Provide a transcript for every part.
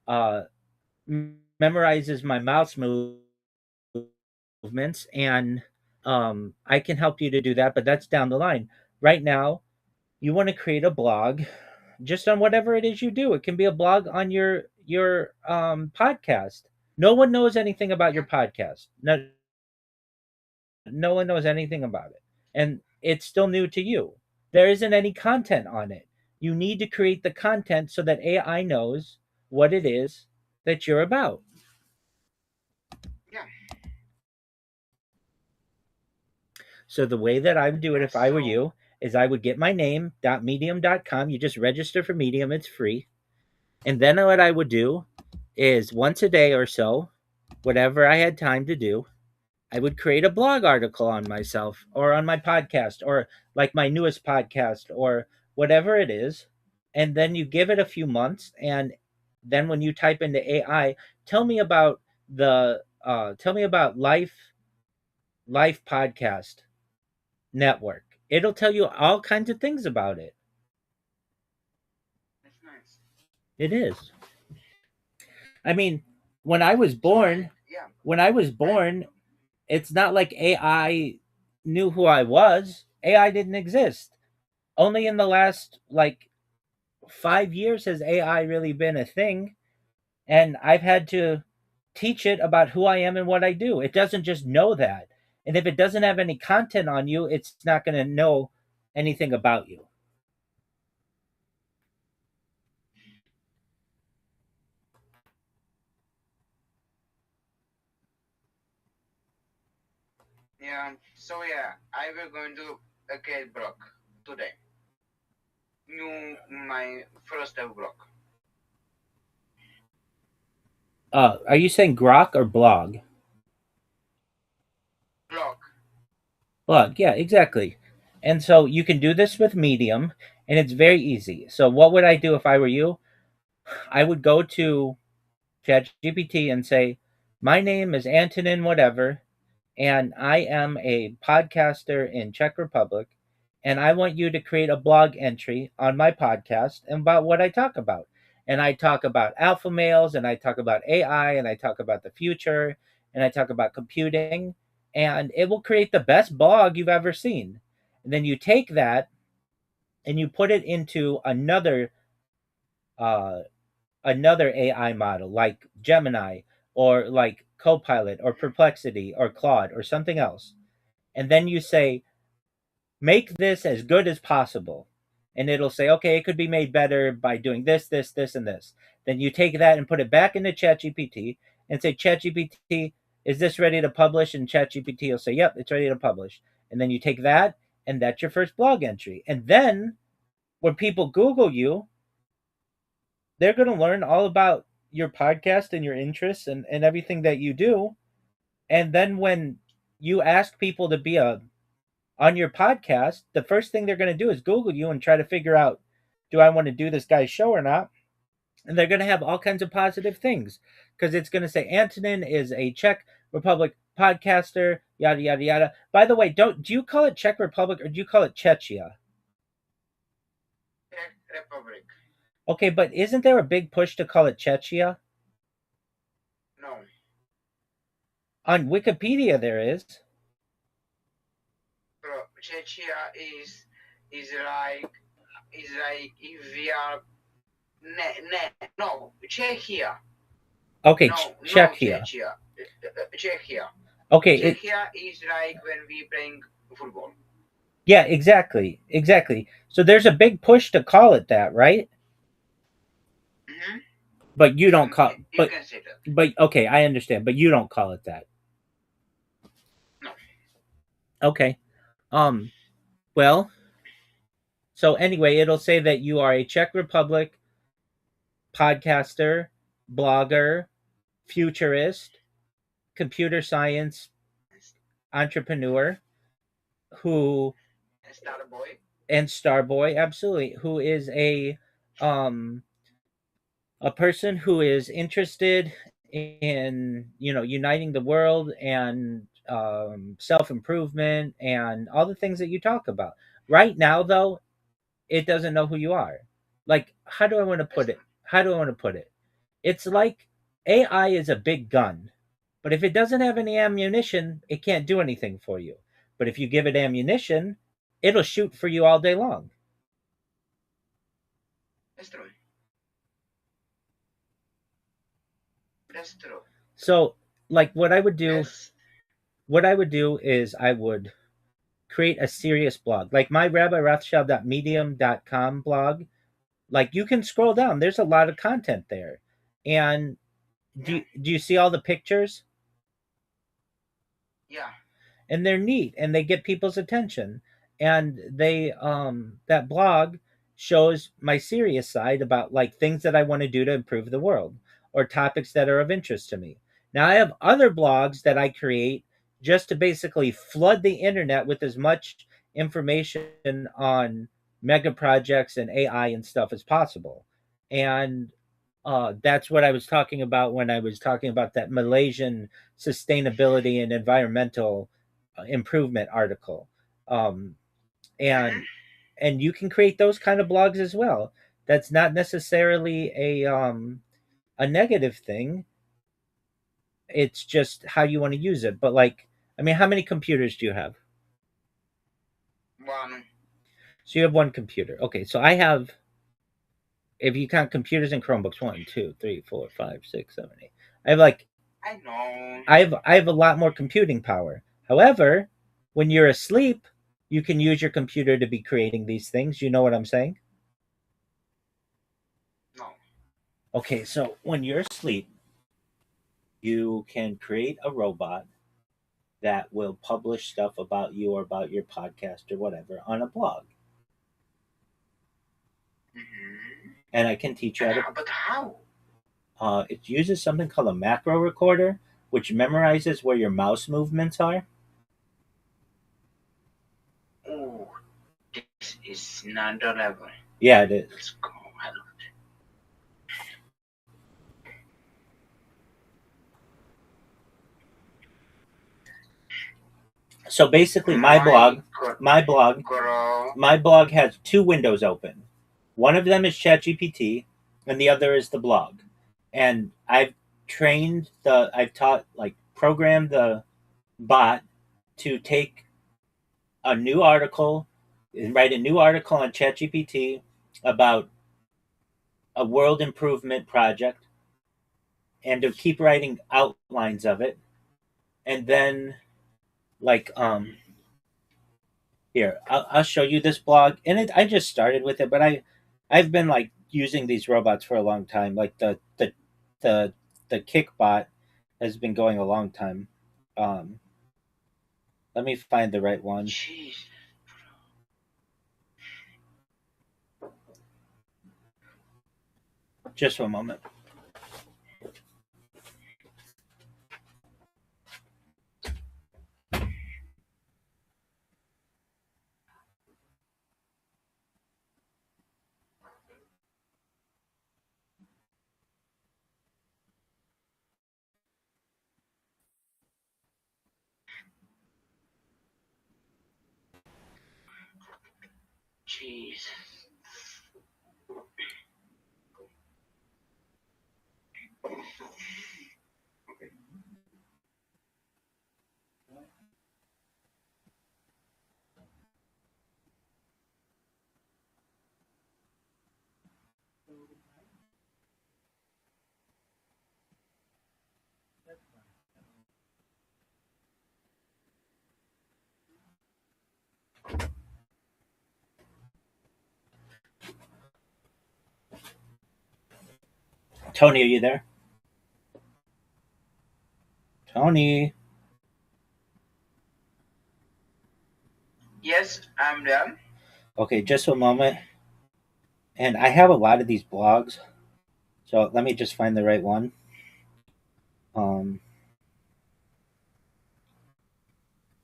uh, memorizes my mouse movements, and I can help you to do that, but that's down the line. Right now, you want to create a blog just on whatever it is you do. It can be a blog on your podcast. No one knows anything about your podcast. No one knows anything about it. And it's still new to you. There isn't any content on it. You need to create the content so that AI knows what it is that you're about. Yeah. So the way that I would do it Yeah. if I were So you is I would get my name .medium.com. You just register for Medium, it's free. And then what I would do is once a day or so, whatever I had time to do, I would create a blog article on myself or on my podcast or like my newest podcast or whatever it is. And then you give it a few months, and then when you type into AI, tell me about tell me about Life Podcast Network. It'll tell you all kinds of things about it. that's nice. It is. I mean, when I was So I born, yeah when I was I born, it's not like AI knew who I was. AI didn't exist. Only in the last like 5 years has AI really been a thing, and I've had to teach it about who I am and what I do. It doesn't just know that. And if it doesn't have any content on you, it's not going to know anything about you. yeah. So yeah, I will going to create blog today. New my first ever blog. Are you saying grok or blog? Blog. Blog, yeah, exactly. And so you can do this with Medium, and it's very easy. So what would I do if I were you? I would go to ChatGPT and say, "My name is Antonin whatever, and I am a podcaster in Czech Republic, and I want you to create a blog entry on my podcast and about what I talk about." And I talk about alpha males, and I talk about AI, and I talk about the future, and I talk about computing, and it will create the best blog you've ever seen. And then you take that and you put it into uh, another AI model like Gemini or like Copilot or Perplexity or Claude or something else. And then you say, make this as good as possible. And it'll say, okay, it could be made better by doing this, this, this, and this. Then you take that and put it back into ChatGPT and say, ChatGPT, is this ready to publish? And ChatGPT will say, yep, it's ready to publish. And then you take that, and that's your first blog entry. And then when people Google you, they're going to learn all about your podcast and your interests and everything that you do. And then when you ask people to be a on your podcast, the first thing they're going to do is Google you and try to figure out, do I want to do this guy's show or not? And they're going to have all kinds of positive things because it's going to say Antonin is a Czech Republic podcaster, yada yada yada. By the way, do you call it Czech Republic or do you call it Czechia? Czech Republic. Okay, but isn't there a big push to call it Czechia? No. On Wikipedia, there is. Bro, Czechia is like if we are no Czechia. Okay, No, Czechia. Czechia. Czechia. Okay, Czechia is like when we playing football. yeah, exactly. So there's a big push to call it that, right? Mm-hmm. But you don't call, You can say that. but okay, I understand, but you don't call it that. No. Okay. Um. Well. So anyway, it'll say that you are a Czech Republic podcaster, blogger, futurist, computer science entrepreneur who And Starboy. and Starboy, absolutely, who is um a person who is interested in uniting the world and self improvement and all the things that you talk about. Right now, though, it doesn't know who you are. Like, how do I want to put it? How do I want to put it? It's like AI is a big gun, but if it doesn't have any ammunition, it can't do anything for you. But if you give it ammunition, it'll shoot for you all day long. That's true. That's true. So, like That's what I would do is I would create a serious blog. Like my Rabbi Rothschild.medium.com blog, like you can scroll down. There's a lot of content there. And yeah, do you see all the pictures? yeah. And they're neat and they get people's attention. And they that blog shows my serious side about like things that I want to do to improve the world or topics that are of interest to me. Now I have other blogs that I create just to basically flood the internet with as much information on mega projects and AI and stuff as possible. And that's what I was talking about when I was talking about that Malaysian sustainability and environmental improvement article. Um, Mm-hmm. and you can create those kind of blogs as well. That's not necessarily a negative thing. It's just how you want to use it. But like, I mean, how many computers do you have? One. So you have one computer. Okay, so I have, if you count computers and Chromebooks, 1, 2, 3, 4, 5, 6, 7, 8. I have like I know. I have a lot more computing power. However, when you're asleep, you can use your computer to be creating these things. You know what I'm saying? No. Okay, so when you're asleep, you can create a robot that will publish stuff about you or about your podcast or whatever on a blog. Mm-hmm. And I can teach you how to. But how? It uses something called a macro recorder, which memorizes where your mouse movements are. Oh, this is another level. Yeah, it is. Let's go. I love it. So basically, my blog, my blog, Girl. my blog has two windows open. One of them is ChatGPT, and the other is the blog. And I've taught, like, programmed the bot to take a new article and write a new article on ChatGPT about a world improvement project and to keep writing outlines of it. And then, like, here, I'll show you this blog, and I just started with it, but I've been like using these robots for a long time. Like the the Kickbot has been going a long time. Um, Let me find the right one. Jeez. Just one moment. Jeez. Tony, are you there? Tony. Yes, I'm there. Okay, just a moment. And I have a lot of these blogs, so let me just find the right one. Um,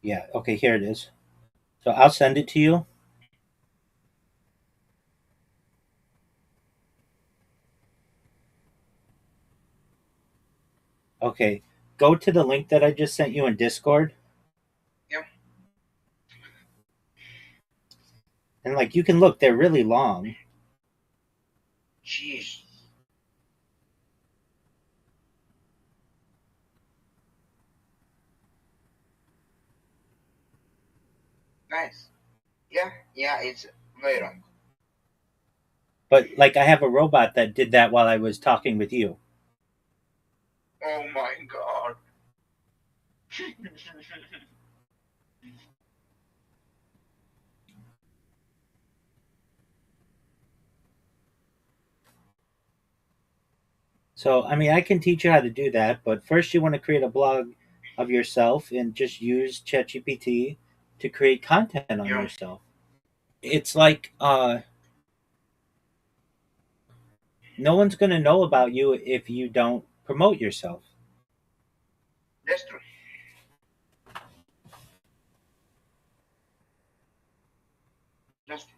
yeah. Okay, here it is. So I'll send it to you. Okay, go to the link that I just sent you in Discord, Yep. and like you can look, they're really long. Jeez. Nice. Yeah, yeah, it's very wrong. But like I have a robot that did that while I was talking with you. Oh my god. So I mean, I can teach you how to do that, but first you want to create a blog of yourself and just use ChatGPT to create content on Yeah, yourself. It's like no one's going to know about you if you don't promote yourself. that's true. That's true.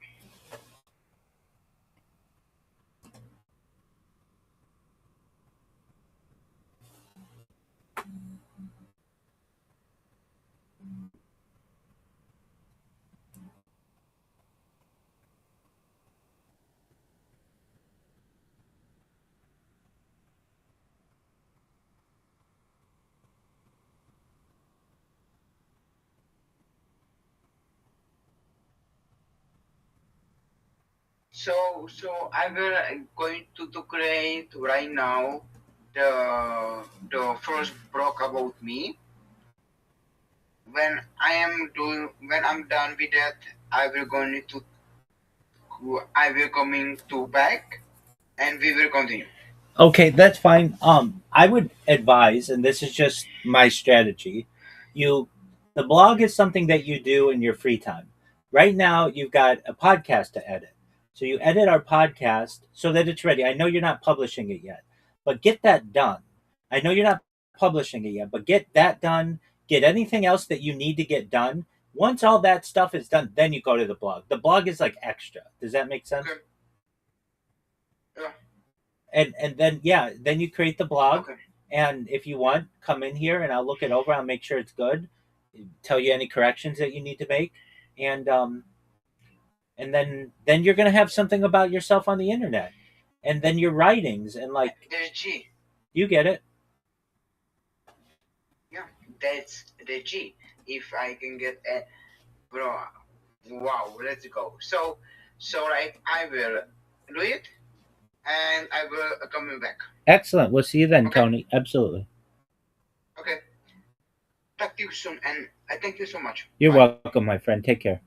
So I will going to create right now the first blog about me. When I'm done with that, I will going to I will coming to back and we will continue. Okay, that's fine. I would advise, and this is just my strategy. You, the blog is something that you do in your free time. Right now, you've got a podcast to edit, so you edit our podcast so that it's ready. I know you're not publishing it yet, but get that done. I know you're not publishing it yet, but get that done. Get anything else that you need to get done. Once all that stuff is done, then you go to the blog. The blog is like extra. Does that make sense? Okay. Yeah. And then yeah, then you create the blog, Okay. and if you want, come in here and I'll look it over. I'll make sure it's good, tell you any corrections that you need to make, and then you're gonna have something about yourself on the internet, and then your writings and like There's G. you get it. Yeah. That's the G. If I can get a bro, wow. Let's go. So like I will do it and I will coming back. Excellent, we'll see you then, Okay. Tony. Absolutely. Okay. Talk to you soon and I thank you so much. You're Bye. welcome, my friend. Take care.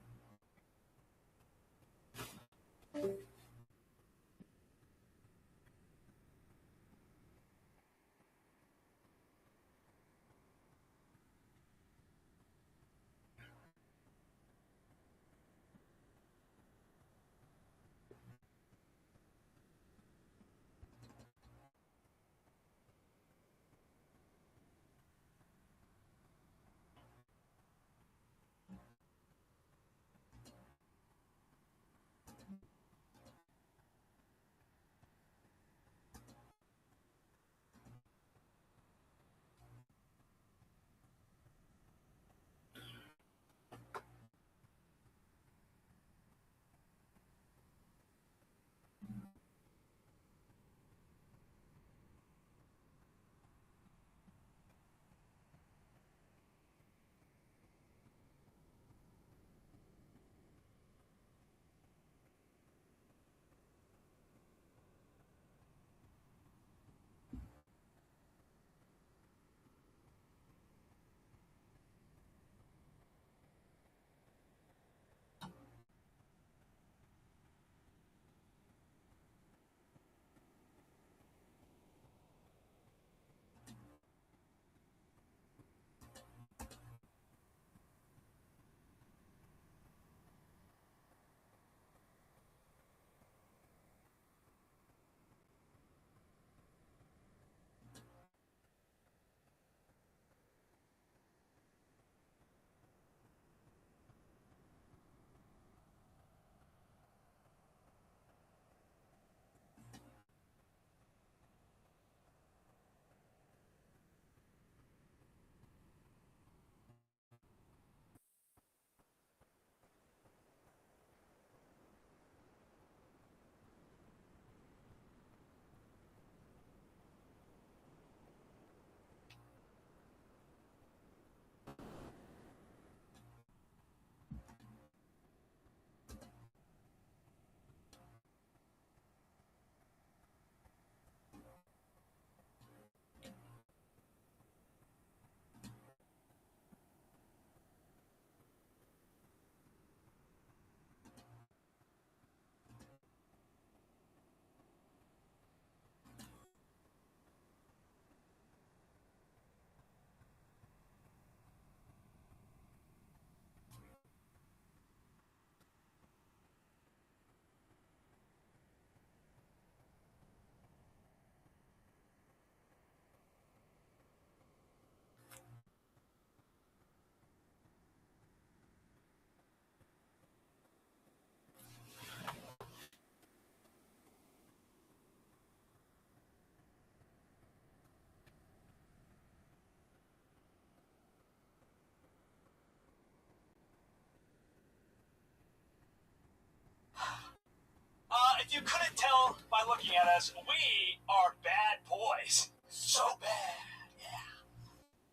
If you couldn't tell by looking at us, we are bad boys. So bad, yeah.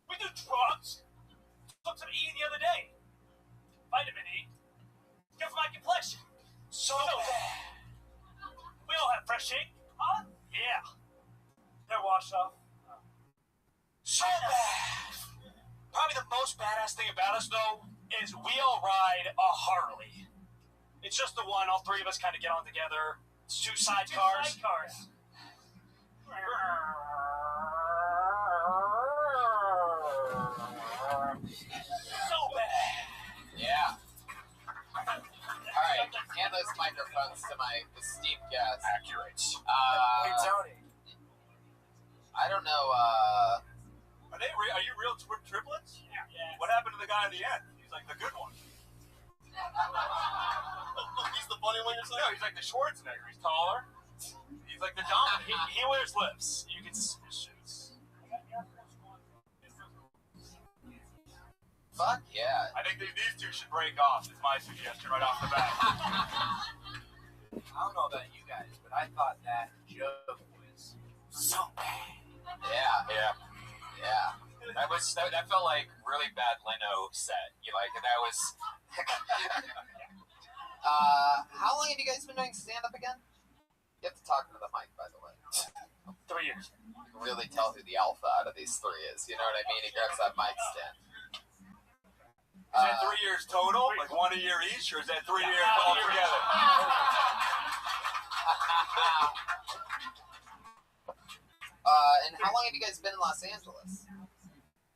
We do drugs. Took some E the other day. Vitamin E. Good for my complexion. So bad. We all have fresh ink. Huh? Yeah. They're washed off. So bad. Probably the most badass thing about us, though, is we all ride a Harley. It's just the one. All three of us kind of get on together. It's two sidecars. So bad. Yeah. Alright, hand those microphones to my esteemed guest. Accurate. Hey, Tony. I don't know, Are you real triplets? Yeah. What happened to the guy at the end? He's like the good one. He's the funny one you're saying? No, he's like the Schwarzenegger. He's taller. He's like the dominant. He wears lips. You can see his shoes. fuck yeah. I think these two should break off, is my suggestion right off the bat. I don't know about you guys, but I thought that joke was so bad. Yeah. That felt like really bad Leno set. And that was. How long have you guys been doing stand-up again? You have to talk into the mic, by the way. 3 years. You can really tell who the alpha out of these three is. You know what I mean? He grabs that mic stand. Is that 3 years total? Like 1 a year each? Or is that 3 years all together? And how long have you guys been in Los Angeles?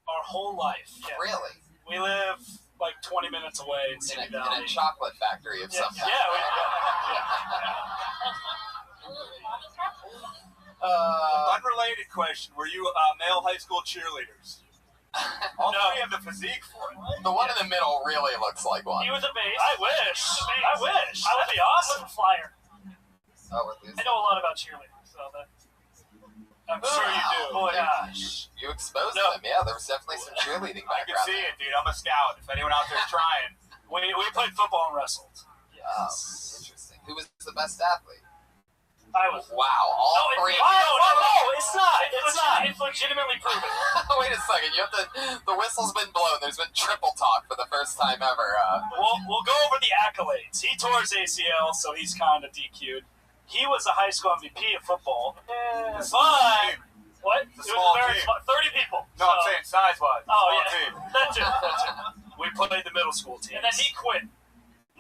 Our whole life. Yeah. Really? We live like 20 minutes away in Simi In Valley. a chocolate factory of some kind. Unrelated question. Were you male high school cheerleaders? All three have the physique for it. The one in the middle really looks like one. He was a base. I wish. I wish. That would be awesome. Flyer. Oh, we're losing. I know a lot about cheerleading, so that. I'm sure you do. Wow. Oh, gosh. You exposed them. Yeah, there was definitely some cheerleading I background. can see it, dude. I'm a scout. If anyone out there's trying. We played football and wrestled. Yes. Oh, interesting. Who was the best athlete? I was. Wow, all three. No, it's not. It's not. It's legitimately proven. Wait a second. You have the whistle's been blown. There's been triple talk for the first time ever. We'll go over the accolades. He tore his ACL, so he's kind of DQ'd. He was the high school MVP of football. But what? It's a small team. 30 people. No, I'm saying size-wise. Oh, yeah. Team. That's it. We played the middle school team. And then he quit.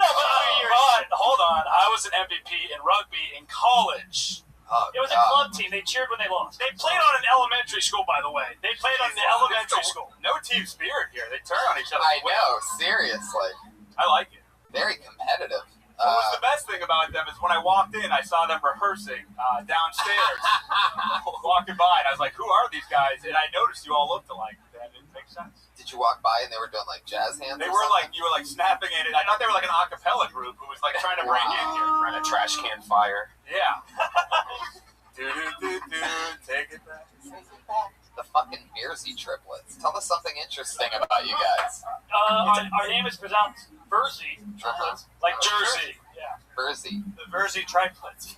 No, but hold on. I was an MVP in rugby in college. Oh, it was a club team. They cheered when they lost. They played on an elementary school, by the way. They played on the elementary school. No team spirit here. They turn on each other. I know, seriously. I like it. Very competitive. What was the best thing about them is when I walked in, I saw them rehearsing downstairs. Walking by, and I was like, who are these guys? And I noticed you all looked alike. That didn't make sense. Did you walk by and they were doing like jazz hands? They were like, you were like snapping at it. I thought they were like an a cappella group who was like trying to break in here. Ran a trash can fire. Yeah. Do, take it back. The fucking Beersy triplets. Tell us something interesting about you guys. Our name is pronounced Bersey triplets. Like Jersey. Yeah. Beersy. The Bersey triplets.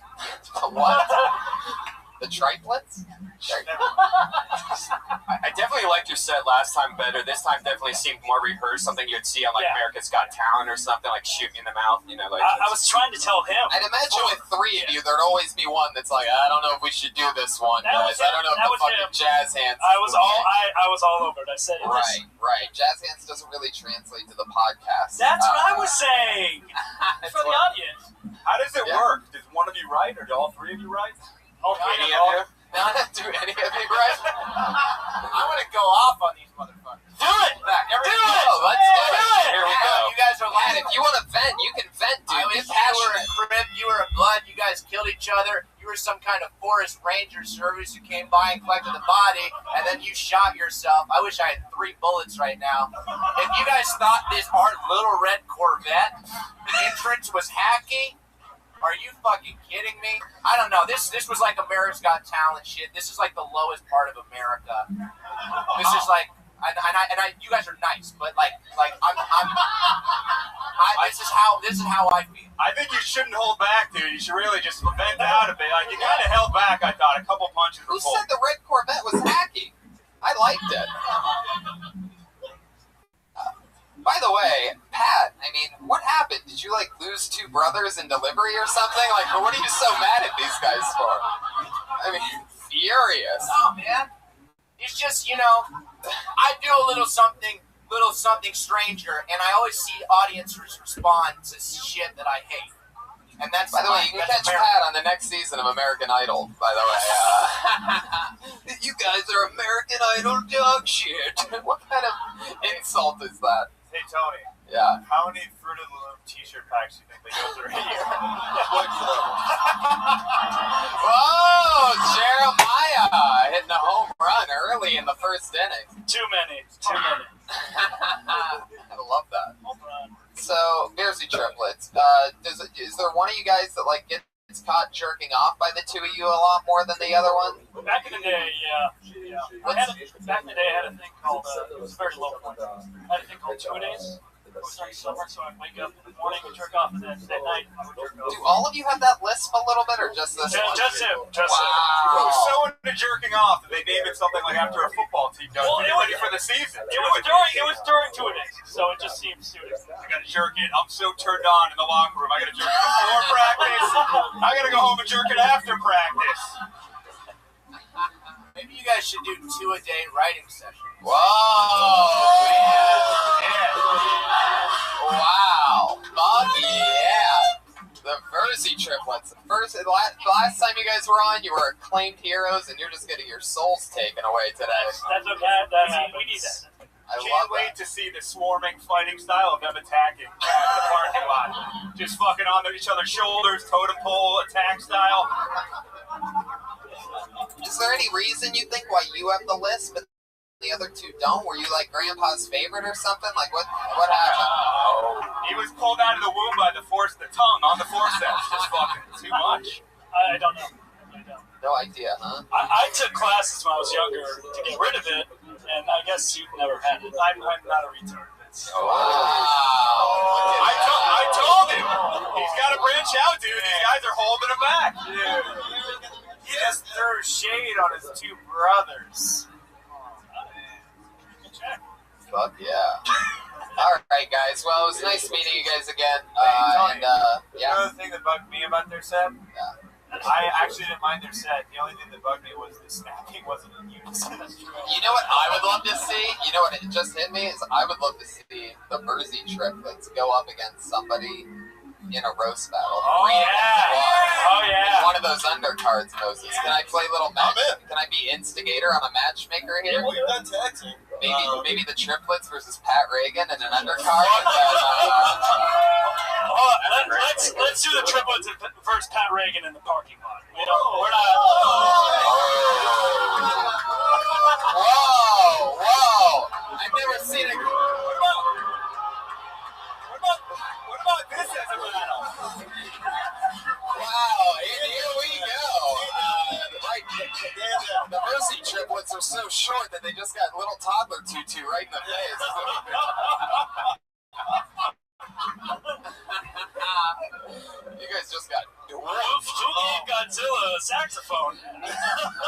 What? The triplets? I definitely liked your set last time better. This time definitely seemed more rehearsed. Something you'd see on like America's Got Talent or something, like shoot me in the mouth. I was trying to tell him. I'd imagine with three of you, there'd always be one that's like, I don't know if we should do this one, guys. I don't know if the fucking jazz hands. I was all over it. I said it. Right. Jazz hands doesn't really translate to the podcast. That's what I was saying. For the audience. How does it work? Does one of you write, or do all three of you write? All three Any of you? Do any of you right? I want to go off on these motherfuckers. Do it! Let's do it! Here we go. You guys are Man, lying. if you want to vent, you can vent, dude. You were a crib, you were a blood, you guys killed each other, you were some kind of forest ranger service who came by and collected the body, and then you shot yourself. I wish I had 3 bullets right now. If you guys thought this our little red Corvette entrance was hacky, are you fucking kidding me? I don't know. This was like America's Got Talent shit. This is like the lowest part of America. This is like, you guys are nice, but this is how I feel. I I think you shouldn't hold back, dude. You should really just vent out a bit. Like, you kind of held back, I thought. A couple punches were Who pulled. said the red Corvette was hacky? I liked it. By the way, Pat, I mean, what happened? Did you, like, lose 2 brothers in delivery or something? Like, what are you so mad at these guys for? I mean, furious. Oh, man. It's just, you know, I do a little something stranger, and I always see audiences respond to shit that I hate. And that's By the way, you can catch Pat on the next season of American Idol, by the way. You guys are American Idol dog shit. What kind of insult is that? Hey, Tony. Yeah. How many Fruit of the Loom t-shirt packs do you think they go through a year? Whoa, Jeremiah hitting a home run early in the first inning. Too many. I love that. So, Bearsy triplets. Is there one of you guys that like gets caught jerking off by the 2 of you a lot more than the other one? Back in the day, yeah. Back in the day, I had a thing called, it was very low point. I had a thing called 2 days. It was during summer, so I'd wake up in the morning and jerk off, and then at night I would jerk off. Do all of you have that lisp a little bit, or just this one? Just him. He was so into jerking off that they named it something like after a football team does. Well, Get ready for the season. It was during 2 days, so it just seems suited. I gotta jerk it. I'm so turned on in the locker room. I gotta jerk it before practice. I gotta go home and jerk it after practice. Maybe you guys should do 2 a day writing sessions. Whoa, man. Wow. Fuck yeah. The Verzi triplets. Last time you guys were on, you were acclaimed heroes, and you're just getting your souls taken away today. That's okay. We need that. I Can't love wait that. to see the swarming fighting style of them attacking the parking lot. Just fucking on each other's shoulders, totem pole attack style. Is there any reason you think why you have the list, but the other 2 don't? Were you like Grandpa's favorite or something? Like what happened? He was pulled out of the womb by the tongue on the forceps. Just fucking too much. I don't know. No idea, huh? I took classes when I was younger to get rid of it, and I guess you've never had it. I'm not a retard. Wow. I told him. He's got to branch out, dude. These guys are holding him back. He just threw shade on his 2 brothers. Fuck yeah. All right, guys. Well, it was nice meeting you guys again. Tony, Yeah. Another thing that bugged me about their set, Yeah. I actually didn't mind their set. The only thing that bugged me was the snapping wasn't in unison. You know what I would love to see? You know what it just hit me is I would love to see the Verzi triplets go up against somebody in a roast battle. Oh, yeah. One of those undercards, Moses. Can I play little match? Can I be instigator? I'm a matchmaker here. We've done tag team. Maybe the triplets versus Pat Reagan and an undercard. Let's do the triplets versus Pat Reagan in the parking lot. We're not. Whoa! I've never seen it. What about this as a battle? Wow, here we go. The Verzi triplets are so short that they just got little toddler tutu right in the face. You guys just got Godzilla saxophone.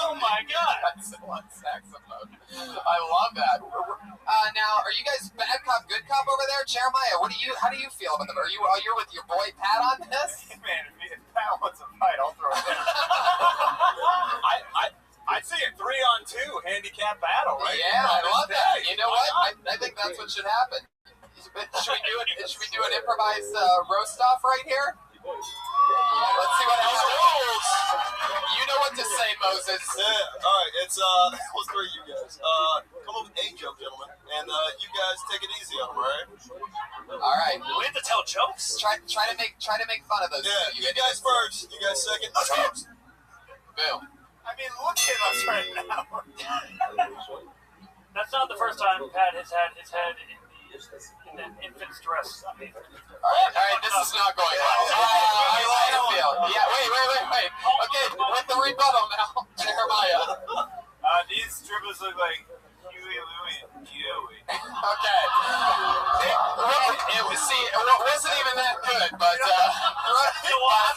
Oh my god. Godzilla saxophone. I love that. Now, are you guys bad cop, good cop over there, Jeremiah? How do you feel about them? You're with your boy Pat on this? Man, if Pat wants a fight, I'll throw it in. I'd say a 3-on-2 handicap battle, right? Yeah, I love that. You know what? I think that's what should happen. Should we do an improvised roast off right here? Let's see what happens. You know what to say, Moses. Yeah, all right. It's let's three of you guys. Come up with 8 jokes, gentlemen, and you guys take it easy on them, all right? All right. We have to tell jokes. Try to make fun of those. Yeah, you guys first. You guys second. Boom. I mean, look at us right now. That's not the first time Pat has had his head in the infant's dress. All right, this is not going well. I like it, feel. Yeah, wait. Okay, with the rebuttal now, Jeremiah. These strippers look like Huey, Louie, and Huey. Okay. It wasn't even that good, but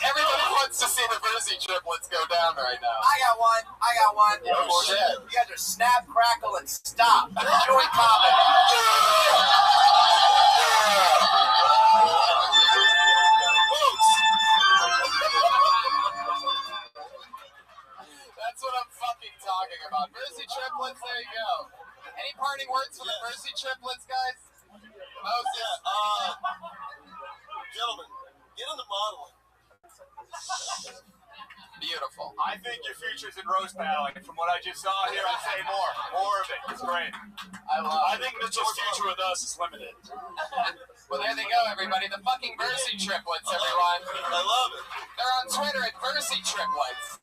everybody wants to see the Boozy triplets go down right now. I got one. Oh, shit. You guys are snap, crackle, and stop. Enjoy comedy. That's what I'm fucking talking about. Boozy triplets, there you go. Any parting words for the Boozy triplets, guys? Moses? Gentlemen, get into modeling. Beautiful. I think your future's in roast battling. From what I just saw here, I'd say more. More of it. It's great. I think Mitchell's future with us is limited. Well, there they go, everybody. The fucking Boozy triplets, everyone. I love it. They're on Twitter at Boozy triplets.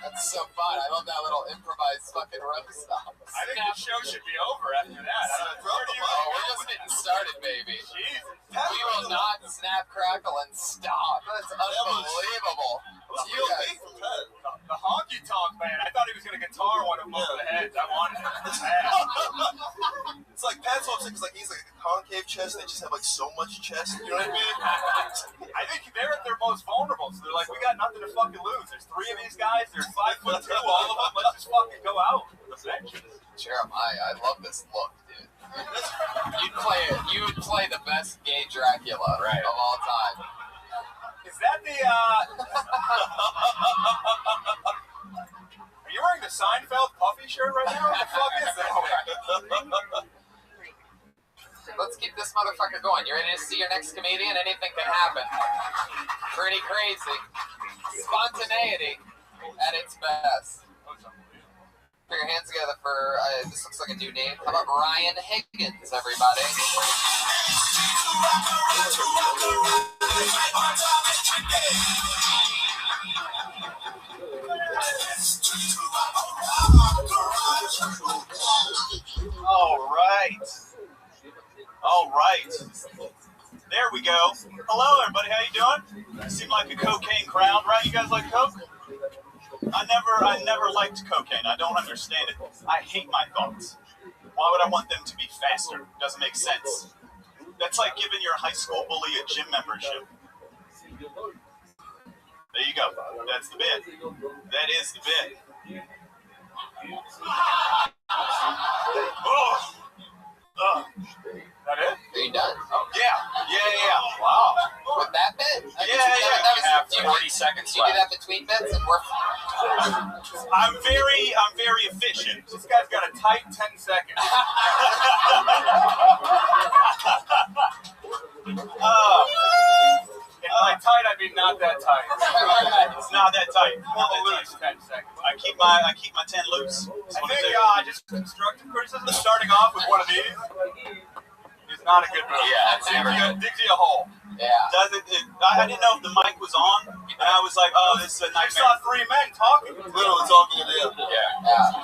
That's so fun. I love that little improvised fucking roast stop. I think the show should be over after that. We're just getting started, baby. Jesus. We will not snap, crackle, and stop. That's unbelievable. You guys. The honky tonk man. I thought he was going to guitar one of them over the heads. I wanted it. It's like Pat Swap's like he's like a concave chest. They just have like so much chest. You know what I mean? I think they're at their most vulnerable. So they're like, we got nothing to fucking lose. There's 3 of these guys. They're 5'2", all of them. Let's just fucking go out. Jeremiah, I love this look, dude. You would play the best gay Dracula of all time. Is that the Are you wearing the Seinfeld puffy shirt right now? What the fuck is that? Let's keep this motherfucker going. You ready to see your next comedian? Anything can happen. Pretty crazy. Spontaneity at its best. Put your hands together for, this looks like a new name. How about Ryan Higgins, everybody? All right. There we go. Hello, everybody. How you doing? You seem like a cocaine crowd, right? You guys like coke? I never liked cocaine. I don't understand it. I hate my thoughts. Why would I want them to be faster? Doesn't make sense. That's like giving your high school bully a gym membership. There you go. That's the bit. That is the bit. That it? Are you done? Oh, yeah. Wow. With that bit? Yeah. You have 40 seconds you do left. that between bits and we're... I'm very efficient. This guy's got a tight 10 seconds. By tight, I mean not that tight. It's not that tight. Loose 10 seconds. I keep my 10 loose. I think just constructive criticism starting off with one of these is not a good move. Yeah, it's never good. Digs you a hole. Yeah. I didn't know if the mic was on, and I was like, oh, this is a nightmare. I saw 3 men talking. Literally talking to them.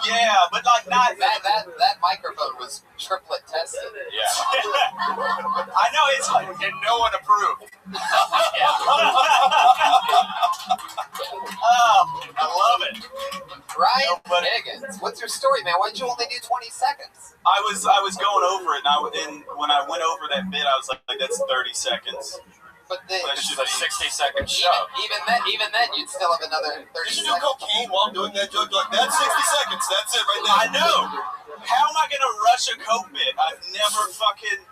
Yeah, but like not that microphone was triplet tested. Yeah. I know it's like, and no one approved. I love it. Ryan Higgins, what's your story, man? Why'd you only do 20 seconds? I was going over it, and when I went over that bit, I was like that's 30 seconds. But This is a 60-second show. even then, you'd still have another 30 Did you do seconds. cocaine while doing that joke? Like, that's 60 seconds. That's it right there. I know. How am I gonna rush a coke bit? I've never fucking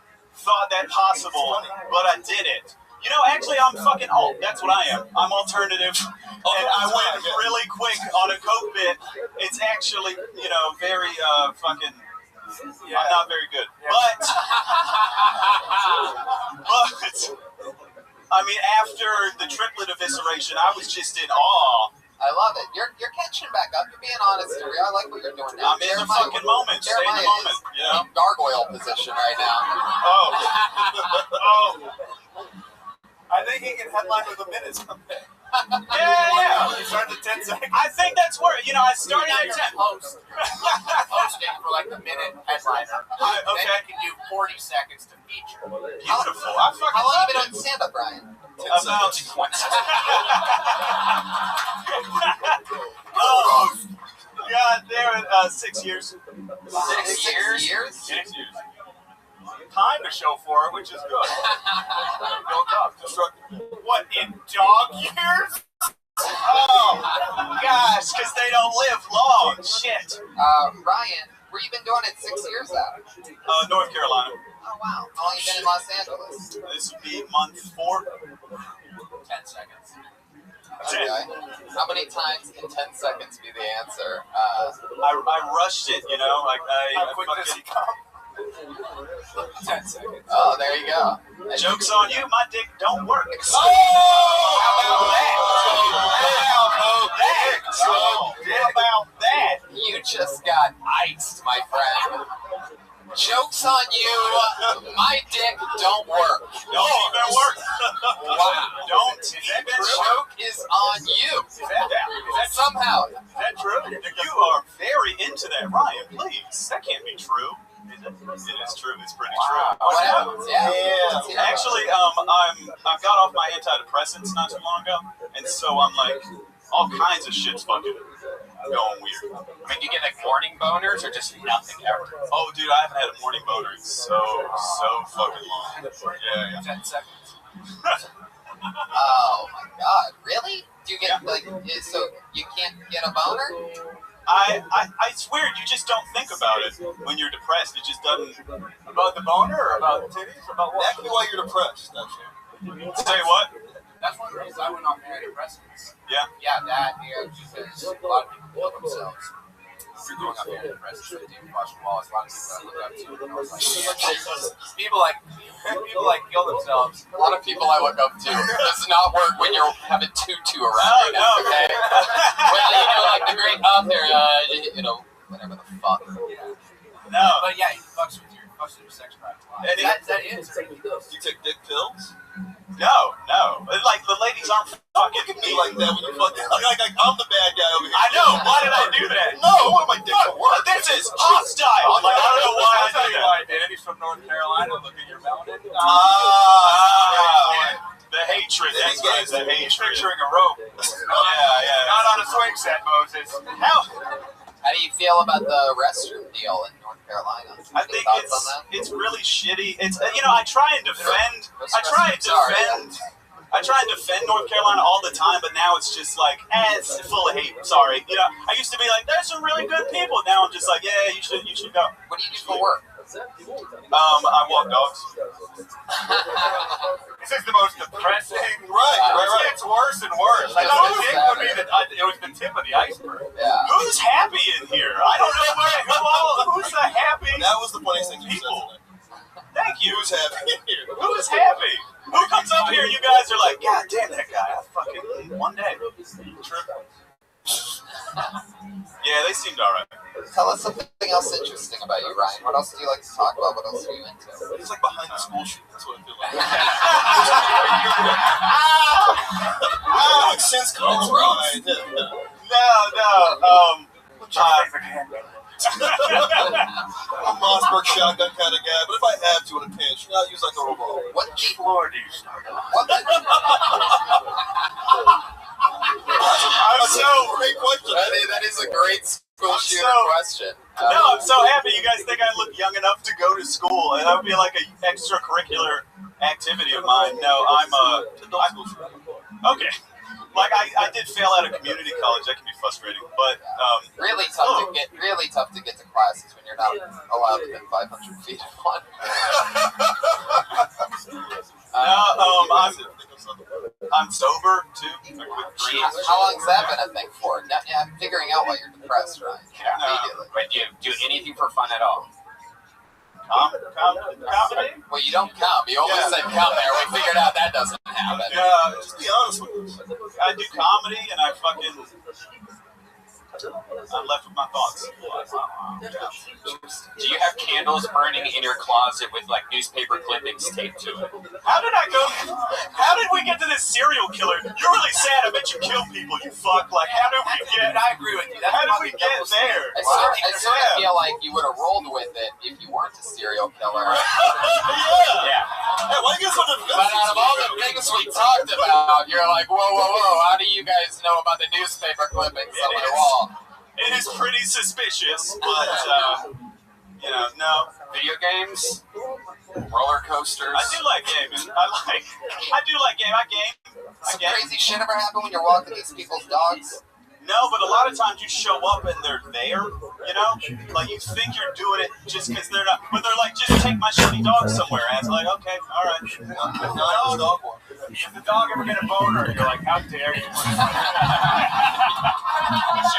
thought that possible, but I did it. You know, actually, I'm fucking alt. That's what I am. I'm alternative, and I went really quick on a coke bit. It's actually, very fucking. Yeah. I'm not very good, but I mean, after the triplet evisceration, I was just in awe. I love it. You're catching back up. You're being honest here. I like what you're doing now. I'm in the fucking moment. Stay in the moment. In gargoyle position right now. I think he can headline with a minute someday. Yeah. You started at 10 seconds. I think that's where, I started at 10. Hosting for like a minute headliner. Okay. Then you can do 40 seconds to feature. Beautiful. How long have you been on stand-up, Brian? About 20 God 6 years. 6 years? 6 years. Time to show for it, which is good. Built up. What, in dog years? Oh, gosh, because they don't live long. Shit. Ryan, where you been doing it 6 years at? North Carolina. Oh, wow. How long you been in Los Angeles? This would be month 4. 10 seconds. Okay. How many times can 10 seconds be the answer? I rushed it, you know. How quick does he come? 10 seconds. Oh, there you go. Joke's on you, my dick don't work. Oh! How about that? You just got iced, my friend. Joke's on you. My dick don't work. Don't even work. Wow. Don't even Joke is on you. Is that Somehow. Is that true? You are very into that, Ryan. Please, that can't be true. Is it? It is true. It's pretty true. What happens? Yeah. Actually, I got off my antidepressants not too long ago, and so I'm like, all kinds of shit's fucking going weird. I mean, do you get like morning boners or just nothing ever? Oh, dude, I haven't had a morning boner in so fucking long. Yeah. 10 seconds. Oh my god. Really? Do you get so you can't get a boner? It's weird. You just don't think about it when you're depressed. It just doesn't. About the boner or about titties or about what? That could be why you're depressed, actually. Say what? That's one of the reasons I went off antidepressants. Yeah. Yeah, that, because a lot of people kill themselves. If you're going off antidepressants, they do watch the walls. A lot of people I look up to, and I was like, people like kill themselves. A lot of people I look up to. It does not work when you're having tutu around. No. Okay. Well, like the great author, whatever the fuck. No. But yeah, he fucks with your sex drive a lot. Is that it? You take dick pills? No. Like, the ladies aren't fucking Look at me like that when you fucking like I'm the bad guy over here. I know. Why did I do that? No, one of my dicks at work. This is hostile. Like, I don't know why I did that. I did. He's from North Carolina. Look at your melanin. The hatred. That's right. The hatred. Picturing a rope. Yeah. Not on a swing set, Moses. How do you feel about the restroom deal in North Carolina? I think it's really shitty. It's I try and defend North Carolina all the time, but now it's just like, it's full of hate. Sorry, I used to be like, there's some really good people. Now I'm just like, yeah, you should go. What do you do for work? I walk dogs. This is the most depressing. Right. It's worse and worse. I thought the dick would be it was the tip of the iceberg. Yeah. Who's happy in here? I don't know who's the happy. That was the funniest thing you said people. today. Thank you. Who's happy here? Who's happy? Who comes up here and you guys are like, God damn that guy, I fucking one day. Yeah, they seemed alright. Tell us something else interesting about you, Ryan. What else do you like to talk about? What else are you into? He's like behind the school shoot. That's what I feel like. Wow, since college. Right. No. I'm a Mossberg shotgun kind of guy, but if I have to in a pinch, I'll use like a revolver. What floor do you start on? Great question. That is a great school shooter question. I'm so happy you guys think I look young enough to go to school, and that would be like an extracurricular activity of mine. No, I'm okay. Like I did fail out of community college. That can be frustrating, but really tough to get to classes when you're not allowed within 500 feet of one. I'm sober too. How long's that been a thing for? Now, I'm figuring out why you're depressed, right? Immediately. But do you do anything for fun at all? Comedy? Well, you don't come. You always said come there. We figured out that doesn't happen. Yeah, just be honest with us. I do comedy and I I'm left with my thoughts. Do you have candles burning in your closet with like newspaper clippings taped to it? How did we get to this serial killer? You're really sad. I bet you kill people, you fuck. Like, how did we get? I agree with you. How did we get there? I sort of feel like you would have rolled with it if you weren't a serial killer. Yeah. Hey, why you guys on the But out of all the things we talked about, you're like, whoa. How do you guys know about the newspaper clippings on my wall? It is is pretty suspicious, but you know, no. Video games, roller coasters. I do like gaming. I do like game. I game. Some crazy shit ever happen when you're walking these people's dogs? No, but a lot of times you show up and they're there, you know? Like, you think you're doing it just because they're not, but they're like, just take my shitty dog somewhere. And it's like, okay, all right. Is the dog ever get a boner? You're like, how dare you? Check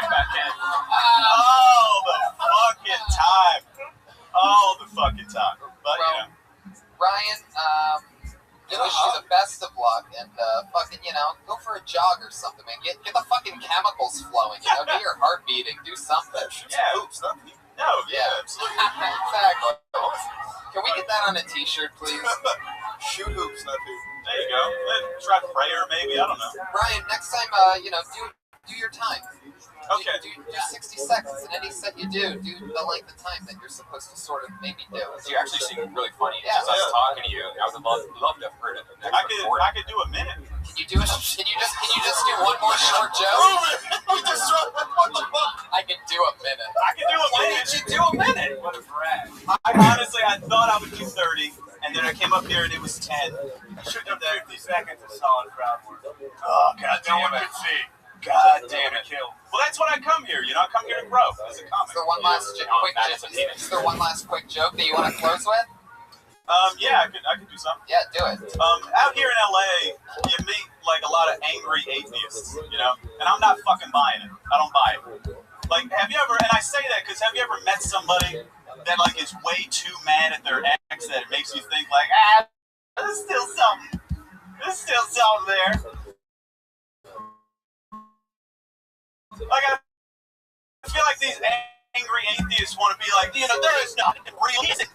back in. All the fucking time. All the fucking time. But, you know. Ryan, I wish you the best of luck, and fucking, you know, go for a jog or something, man. Get the fucking chemicals flowing, you know, get your heart beating, do something. Yeah, oops, no, yeah, absolutely. Exactly. Can we get that on a t-shirt, please? Shoot hoops, not hoop. There you go. Try prayer, maybe, I don't know. Ryan, next time, you know, do your time. Okay. Do 60 seconds, and any set you do the length of time that you're supposed to sort of maybe do. You actually seem really funny. Yeah. Just us talking to you. I would love to have heard it. I could do a minute. Can you just do one more short joke? You just what the fuck? I can do a minute. I could do a Why minute. did you do a minute? What a brat. Honestly, I thought I would do 30, and then I came up here and it was 10. You should have 50 seconds of solid crowd work. Oh, god No damn one it. could see. God damn it. Well, that's what I come here, you know? I come here to grow as a comic. Is there one last quick joke that you want to close with? Yeah, I could do something. Yeah, do it. Out here in LA, you meet like a lot of angry atheists, you know? And I'm not fucking buying it. I don't buy it. Like, have you ever, and I say that because have you ever met somebody that like is way too mad at their ex that it makes you think like, there's still something there. Like, I feel like these angry atheists want to be like, you know, there is nothing real. Like,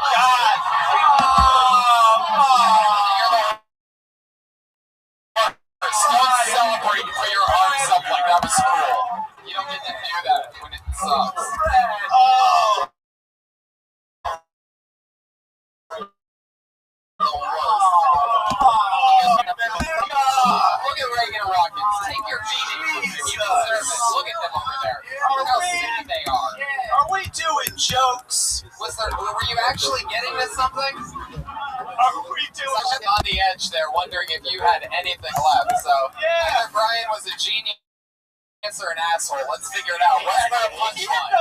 God. Don't celebrate and put your arms up like that was cool. You don't get to do that when it sucks. Oh. Look at Reagan Rockets. Take your meeting. You deserve it. Look at them over there. Look how silly they are. Are we doing jokes? Were you actually getting to something? Are we doing I was on the edge there, wondering if you had anything left. So, either Brian was a genius or an asshole. Let's figure it out. Was there a punchline?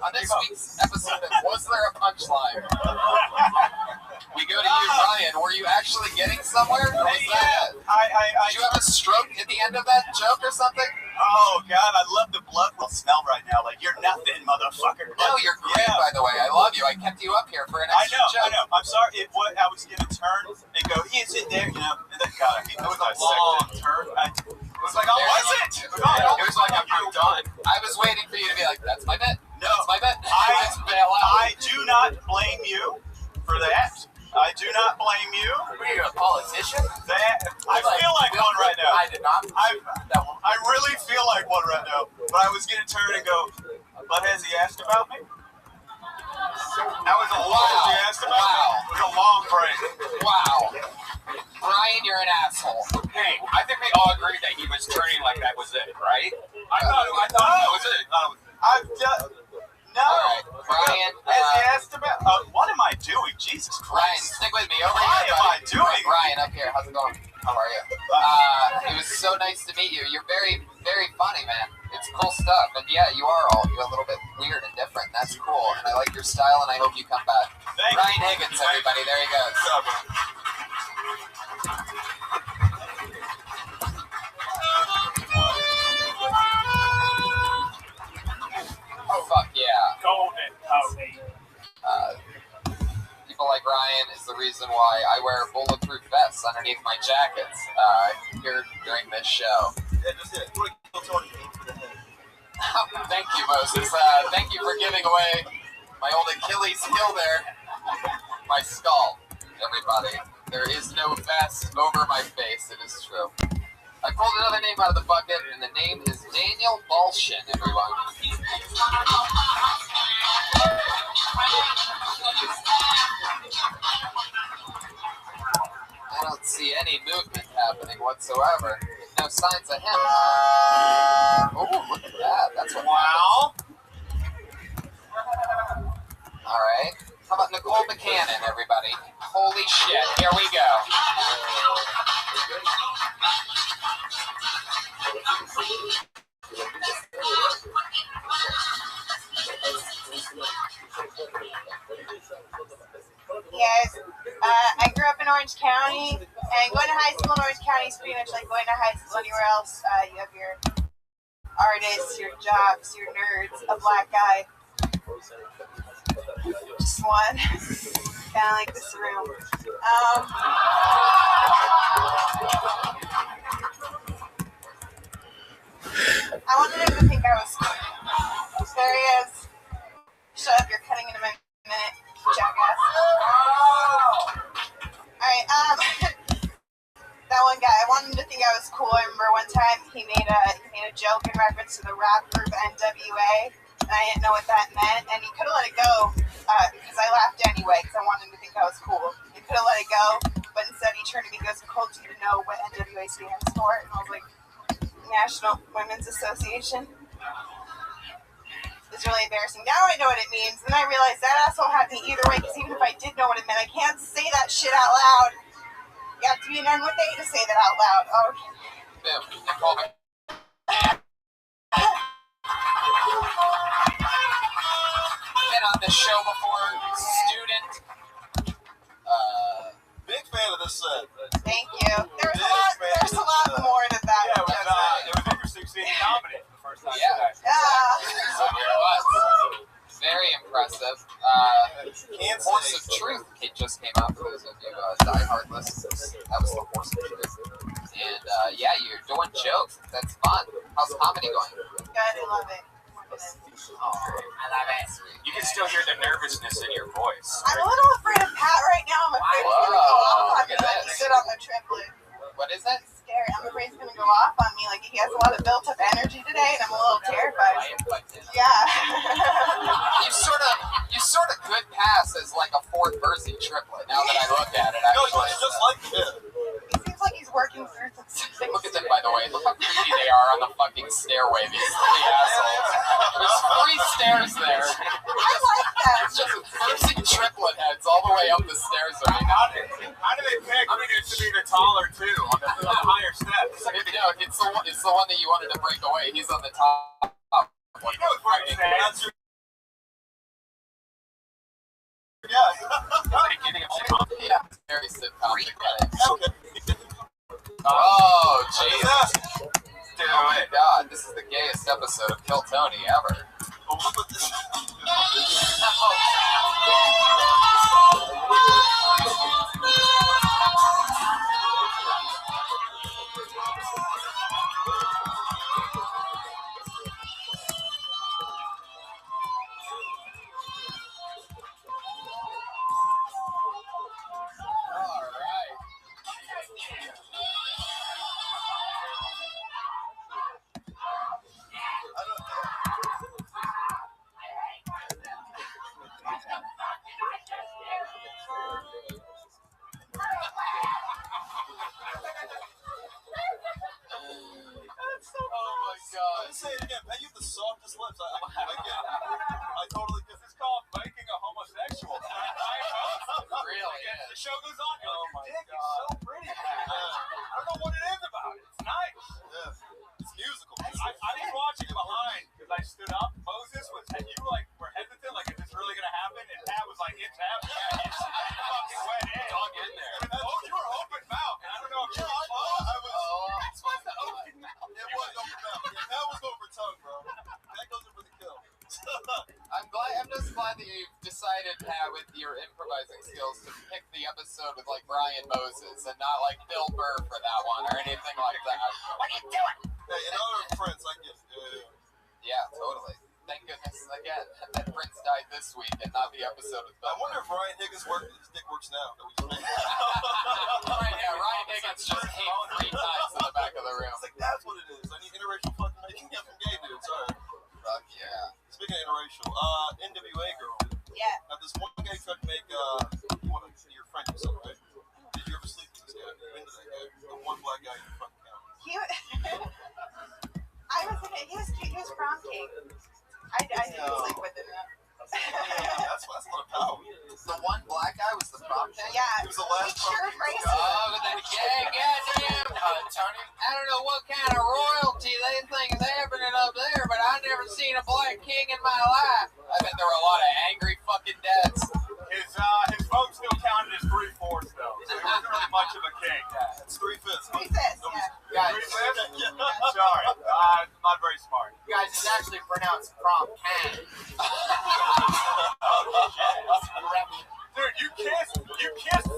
On this week's episode of Was There a Punchline? We go to you, Ryan. Were you actually getting somewhere? Or was that it? Did you have a stroke at the end of that joke or something? Oh, God, I love the blood will smell right now. Like, you're nothing, motherfucker. No, you're great, by the way. I love you. I kept you up here for an extra joke. I know. I'm sorry. I was going to turn and go, he is in there, you know. And then, God, I hate that. It was a long turn. It was like, oh, was it? It was like, I'm done. I was waiting for you to be like, that's my bet. No. That's my bet. I Just bail out. I do not blame you for that. I do not blame you. Were you a politician? I feel like one right now. I did not. I really feel like one right now. But I was going to turn and go, but has he asked about me? That was a long he asked about me. It was a long break. Wow. Brian, you're an asshole. Hey, I think we all agreed that he was turning like that was it, right? I thought that was it. I've done... No. All right, Brian. Has he asked about... what am I doing? Jesus Brian, Christ. stick with me. Over Why here, am I buddy. doing... Brian, up here. How's it going? How are you? It was so nice to meet you. You're very, very funny, man. It's cool stuff. And yeah, you're a little bit weird and different. That's cool. And I like your style, and I hope you come back. Thank Ryan you. Higgins, everybody. There he goes. Oh, fuck yeah. Golden Tony. People like Ryan is the reason why I wear bulletproof vests underneath my jackets here during this show. Thank you, Moses. Thank you for giving away my old Achilles heel there. My skull. Everybody, there is no vest over my face. It is true. I pulled another name out of the bucket, and the name is Daniel Balshin, everyone. I don't see any movement happening whatsoever. No signs of him. Ooh. cannon, everybody. Holy shit, here we go. Yes, I grew up in Orange County, and going to high school in Orange County is pretty much like going to high school anywhere else. You have your artists, your jocks, your nerds, a black guy. Just one. Kind of like this room. I wanted him to think I was cool. There he is. Shut up, you're cutting in a minute, jackass. Alright, that one guy, I wanted him to think I was cool. I remember one time he made a joke in reference to the rap group NWA, and I didn't know what that meant, and he could have let it go, because I laughed anyway, because I wanted him to think I was cool. He could have let it go, but instead he turned to me and goes, "Nicole, do you know what NWA stands for?" And I was like, National Women's Association. It's really embarrassing. Now I know what it means, and I realize that asshole had me either way, because even if I did know what it meant, I can't say that shit out loud. You have to be an N with A to say that out loud. Oh, okay. Been on the show before, student. Big fan of this set. Thank you. There's a lot more to that. Yeah, it was interesting seeing you nominated the first time. Yeah. Yeah. It was. Very impressive. Horse of Truth just came out for those of you diehard listeners. That was the Horse of Truth. And yeah, you're doing jokes. That's fun. How's comedy going? Good, I love it. Oh, I love it. You can still hear the nervousness in your voice. I'm a little afraid of Pat right now. I'm afraid he's gonna go off on me like he stood on the triplet. What is that? Scary. I'm afraid he's gonna go off on me like he has a lot of built up energy today, and I'm a little terrified. Yeah. You sort of could pass as like a fourth person triplet. Now that I look at it, No, actually. it's just like him. He seems like he's working through some things. Look at them, by the way. Look how creepy they are on the fucking stairway. These three assholes. There's 3 stairs there. I like that. It's just person triplet heads all the way up the stairs. I mean, How do they pick who needs to be the taller two on the higher steps? it's the one that you wanted to break away. He's on the top. You know it's right there. That's your... Yeah. Yeah, very sitcom. Okay. Oh, Jesus. Do Oh my it. God, this is the gayest episode of Kill Tony ever. Well, look what this... Say it again. Pat, you have the softest lips. I get it. I totally get This is called making a homosexual. Really is. The show goes on. You're Oh like, my your dick is God. so pretty. I don't know what it is about it. It's nice. Yeah. It's musical. I was watching behind because I stood up. Moses was, and you like were hesitant, like, is this really gonna happen? And Pat was like, it's happening. He fucking went in. Dug in there. Oh, you were open mouth. And I don't know if you Yeah, were close. I was... That's supposed to open mouth. It was over mouth. Yeah, that was over tongue, bro. That goes in for the kill. I'm just glad that you've decided, Pat, with your improvising skills, to pick the episode with like Brian Moses and not like Bill Burr for that one or anything like that. What are you doing? Hey, in honor of Prince, I get it. Yeah, totally. Thank goodness again that Prince died this week and not the episode with Bill I wonder Burr. if Ryan Higgins' his dick works now. Ryan Higgins just came 3 times in the back of the room. It's like, that's what it is. I need interracial fucking making up from gay dudes. Alright. Fuck yeah. Speaking of interracial, NWA girl. Yeah. Now, this one guy tried to make your friend himself, right? Did you ever sleep with this guy? You into that guy? The one black guy in the fucking county. I was thinking, he was cute. He was prom king. I didn't sleep with him. That's That's a lot of power. The one black guy was the prom king? Yeah. He was the last He sure prom king. crazy. Oh, but then, goddamn, Tony. I don't know what kind of royalty they think is happening up there, but I've never seen a black king in my life. I bet there were a lot of angry fucking dads. His vote still counted as 3/4 though. So he wasn't really much of a king. It's 3/5. 3/5, yeah. Guys, 3/5? Sorry, not very smart. guys, it's actually pronounced prom king. Dude, you kissed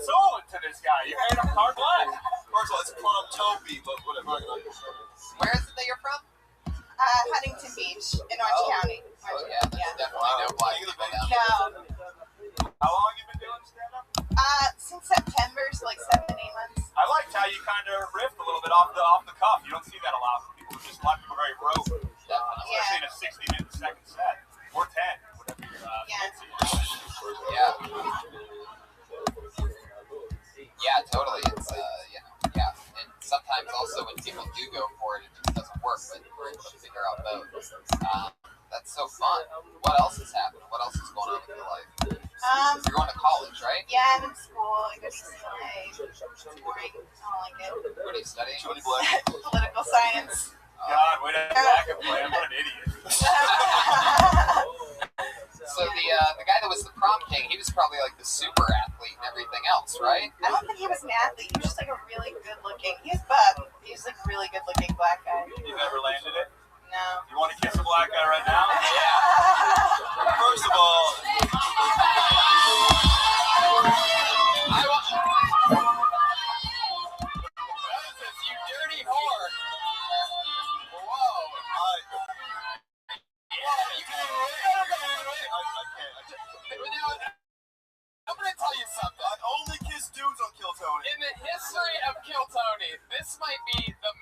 soul into this guy. You made him hard black. First of all, it's prom Toby, but whatever. Where is it that you're from? Huntington Beach in Orange County. Oh, yeah, there's definitely no black people down there. No. How long you been doing stand-up? Since September, so like 7-8 months. I liked how you kind of riffed a little bit off the cuff. You don't see that a lot from people. Just a lot of people very rote, especially in a 60-minute second set or 10, whatever your fancy is. Yeah. Yeah, totally. It's yeah. And sometimes also when people do go for it, it just doesn't work. But we're able to figure out both. That's so fun. What else is happening? What else is going on in your life? You're going to college, right? Yeah, I'm in school. I go to UCLA. It's boring. I don't like it. What are you studying? Political science. God, way to backup plan. What an idiot. So the guy that was the prom king, he was probably like the super athlete and everything else, right? I don't think he was an athlete. He was just like a really good looking. He was buff. He was like a really good looking black guy. You never landed it? No. You want to kiss a black guy right now? Yeah. First of all, I want Moses, you dirty whore. Whoa. I'm going to tell you something. I only kiss dudes on Kill Tony. In the history of Kill Tony, this might be the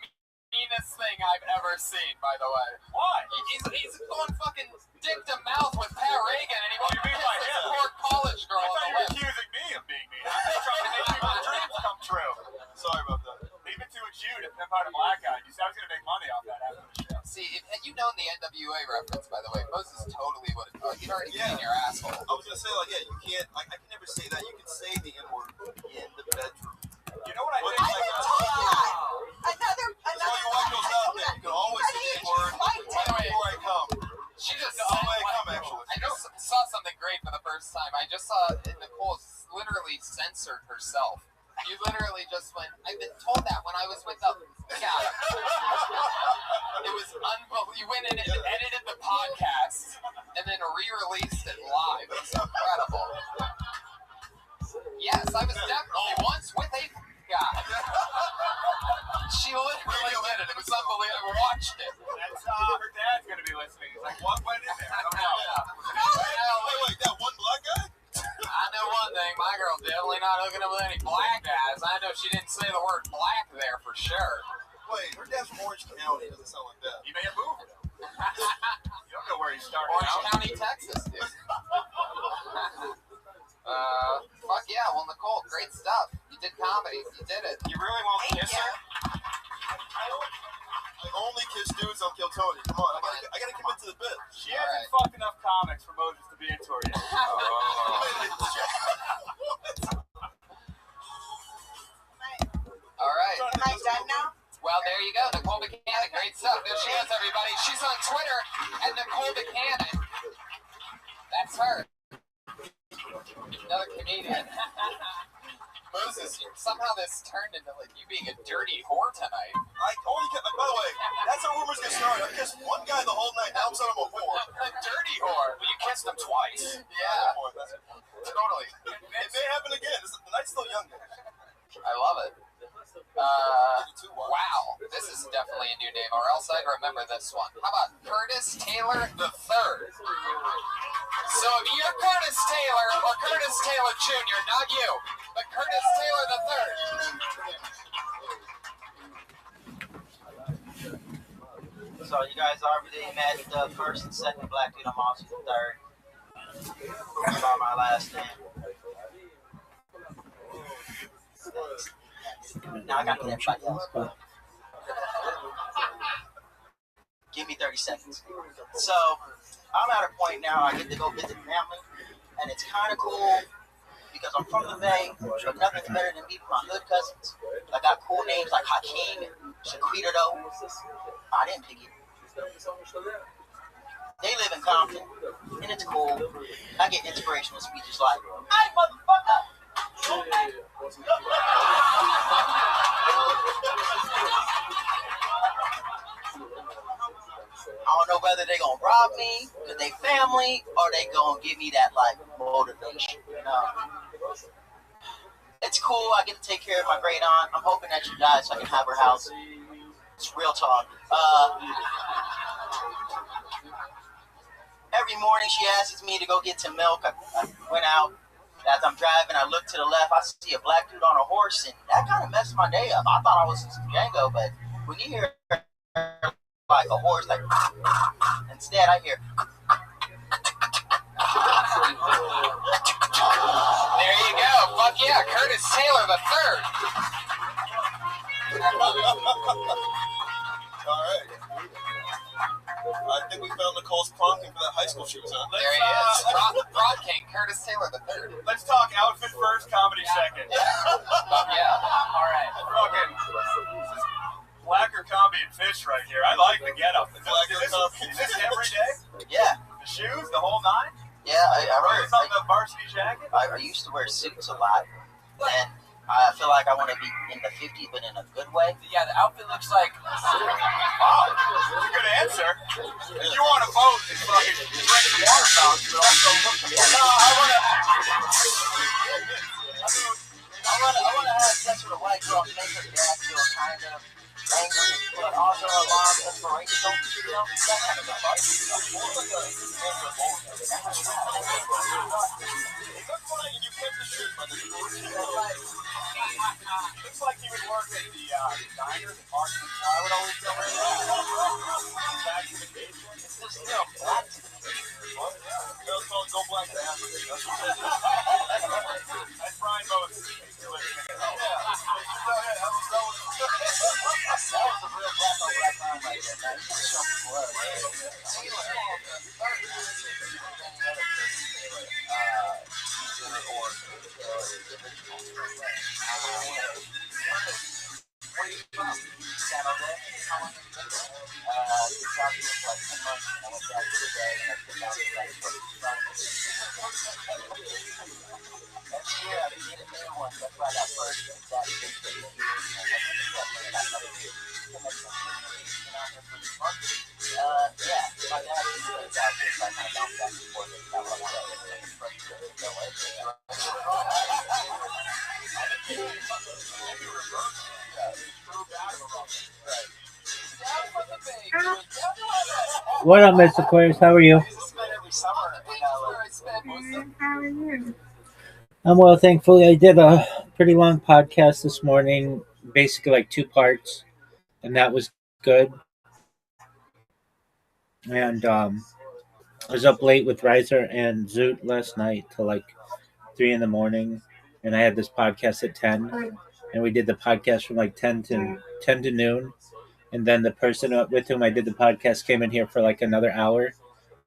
meanest thing I've ever seen, by the way. Why? He's going fucking dick to mouth with Pat Reagan, and he won't You mean kiss by this him? poor college girl I on thought the you were lips. accusing me of being mean. I'm just trying to make people's dreams come true. Sorry about that. Leave it to a Jew to pimp out a black guy. You said I was going to make money off that after the show. See, had you known the NWA reference, by the way, Moses totally would have. He'd already been in your asshole. I was gonna say you can't. I can never say that. You can say the N-word in the bedroom. You know what I What think? I've been told that. Another That's why you white girls out there. You can always say the N-word before I come. She just That's the way I come, actually. I just saw something great for the first time. I just saw Nicole literally censored herself. You literally just went, I've been told that when I was with the God. It was unbelievable. You went in and edited the podcast and then re-released it live. It was incredible. Yes, I was definitely once with a God. She literally did it. It was unbelievable. I watched it. That's her dad's going to be listening. He's like, what went in there? I don't know. Wait, that one black guy? I know one thing, my girl definitely not hooking up with any black guys. I know she didn't say the word black there for sure. Wait, her dad's from Orange County. Doesn't sound like that. He may have moved. You don't know where he started Orange out. County, Texas, dude. Fuck yeah. Well, Nicole, great stuff. You did comedy. You did it. You really won't kiss her? I only kiss dudes on Kill Tony. Come on, I gotta commit to the bit. She hasn't fucked enough comics for Moses to be into her yet. All right. Am I done now? Well, there you go. Nicole Buchanan. Great stuff. There she is, everybody. She's on Twitter at Nicole Buchanan. That's her. Another comedian. Moses, somehow this turned into like you being a dirty whore tonight. I only kiss, by the way, that's how rumors get started. I kissed one guy the whole night. Now I'm saying I'm a whore. A dirty whore. But you kissed him twice. Yeah, totally. It may happen again. The night's still young. I love it. Wow, this is definitely a new name, or else I'd remember this one. How about Curtis Taylor III? So if you're Curtis Taylor or Curtis Taylor Jr., not you, but Curtis Taylor III. So you guys already met the first and second black dude. I'm also the third. By my last name. Now I got to get everybody else. But give me 30 seconds. So I'm at a point now. I get to go visit family. and it's kind of cool because I'm from the Bay, so nothing's better than meeting my hood cousins. I got cool names like Hakeem and Shaquita though. I didn't pick it. They live in Compton, and it's cool. I get inspirational speeches like, "Hey, motherfucker!" I don't know whether they're gonna rob me, cause they family, or they gonna give me that like motivation. You know, it's cool. I get to take care of my great aunt. I'm hoping that she dies so I can have her house. It's real talk. Every morning she asks me to go get some milk. I went out. As I'm driving, I look to the left. I see a black dude on a horse, and that kind of messed my day up. I thought I was Django, but when you hear like a horse, like instead I hear. There you go. Fuck yeah, Curtis Taylor the third. All right. I think we found Nicole's prompting for that high school she was on. There he is. Broad King, Curtis Taylor the third. Let's talk outfit first, comedy second. Yeah. All right. Fucking Blacker comedy and fish right here. I like the getup. Is this every day? Yeah. The shoes, the whole nine? Yeah, I Something a varsity jacket? I used to wear suits a lot, and I feel like I want to be in the 50s, but in a good way. Yeah, the outfit looks like. Wow, that's a good answer. If you want to vote, it's fucking drink the water fountain, but also look the Yeah. No, I want to have sex with a white girl and make her dad feel kind of angry, but also a lot of inspirational, you know, that kind of stuff. looks like he would work at the diner, the Mark and Fly would always go in. Back to the basement. It's just still black to me. It's called Go Black to Africa. That's what it is. That's Brian Moses. Yeah. Go ahead. That was a real black on black time right there, man. You should show me love. Where are you from? San Jose? How long have you been there? Just out here for like 10 months, and I went back to the day, and I came out here like for That's year I've been in there once. That's why I got first and that big for the year. Yeah, my dad used to live out here, so I kind of bounced back and forth and stuff like that. What up, Mr. Aquarius? How are you? How are you? I'm well, thankfully. I did a pretty long podcast this morning, basically like 2 parts, and that was good. And I was up late with Riser and Zoot last night till like 3 in the morning, and I had this podcast at 10, and we did the podcast from like 10 to noon, and then the person with whom I did the podcast came in here for like another hour,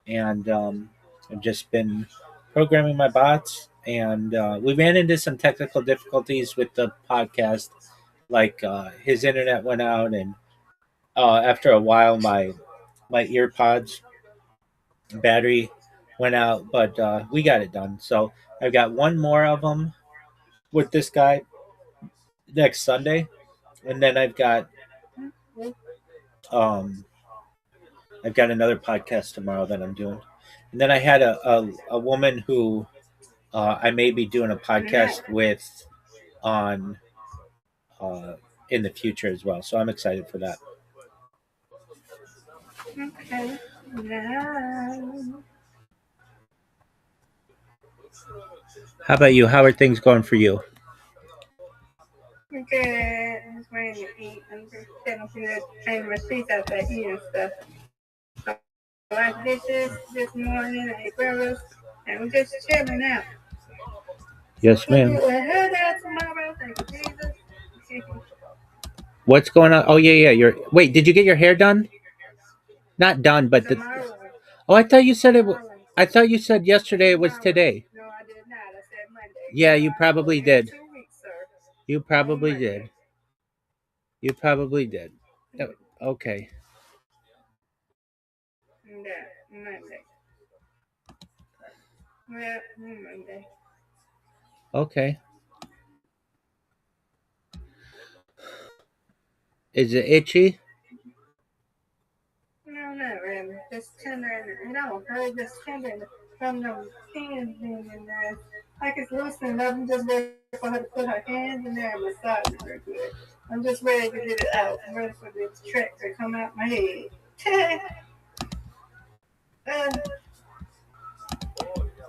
and I've just been programming my bots, and we ran into some technical difficulties with the podcast, like his internet went out, and after a while my earpods battery went out, but we got it done. So I've got one more of them with this guy next Sunday, and then I've got another podcast tomorrow that I'm doing, and then I had a woman who I may be doing a podcast with on in the future as well. So I'm excited for that. Okay. Yeah. How about you? How are things going for you? Good. I was waiting to eat. I'm just sitting here cleaning my sheets out there eating stuff. So I did this morning. I ate breakfast, and we're just chilling out. Yes, ma'am. We'll head out tomorrow. Thank you, Jesus. What's going on? Oh, yeah. Wait, did you get your hair done? Not done, but Tomorrow. Oh, I thought you said I thought you said yesterday it was today. No, Yeah, you probably did. 2 weeks, sir. You probably did. You probably did. Oh, okay. Yeah, Monday. Well, Monday. Okay. Is it itchy? No, not really. Just tender and no, really just tender from the hands being in there. Like it's loosening up. I'm just ready for her to put her hands in there and massage it real good. I'm just ready to get it out. I'm ready for this track to come out my head.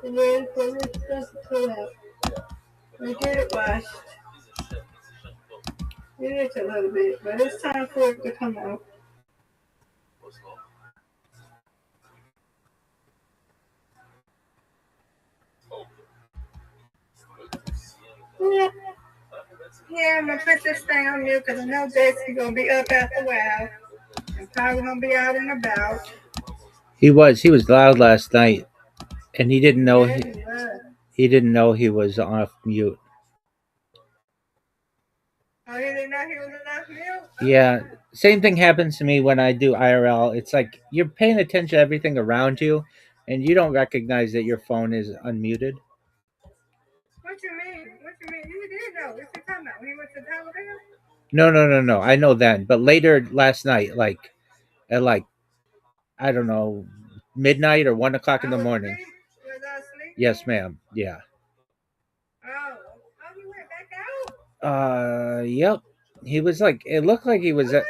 I'm ready for this stuff to come out. We get it washed. It is a little bit, but it's time for it to come out. Yeah. Yeah, I'm gonna put this thing on you because I know Jason's gonna be up after a while and probably gonna be out and about. He was. He was loud last night, and he didn't know Yeah, he was. he didn't know he was off mute. Oh, he didn't know he was enough milk? Yeah, same thing happens to me when I do IRL. It's like you're paying attention to everything around you, and you don't recognize that your phone is unmuted. What you mean? What you mean? You did know. What you talking about? When he went to Taco Bell? No, no, no, no. I know that, but later last night, like at like I don't know, midnight or 1 o'clock in I the was morning. asleep. Was I asleep? Yes, ma'am. Yeah. Oh, he went back out? Yep. He was like, it looked like he was What?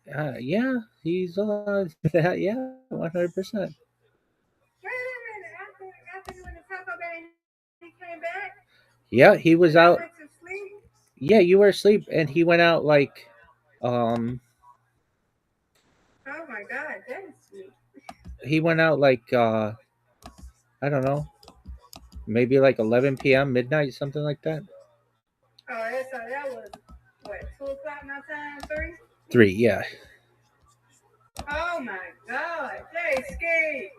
at. Yeah, he's that. Yeah, 100%. Wait a minute. After he went to Taco Bell, he came back Yeah, he was and I out. went to sleep. Yeah, you were asleep, and he went out like, um, Oh my God, that is sweet. he went out like, I don't know, maybe like 11 p.m., midnight, something like that. Oh, so that was what, 2 o'clock my time? 3? 3, yeah. Oh my God, they escaped.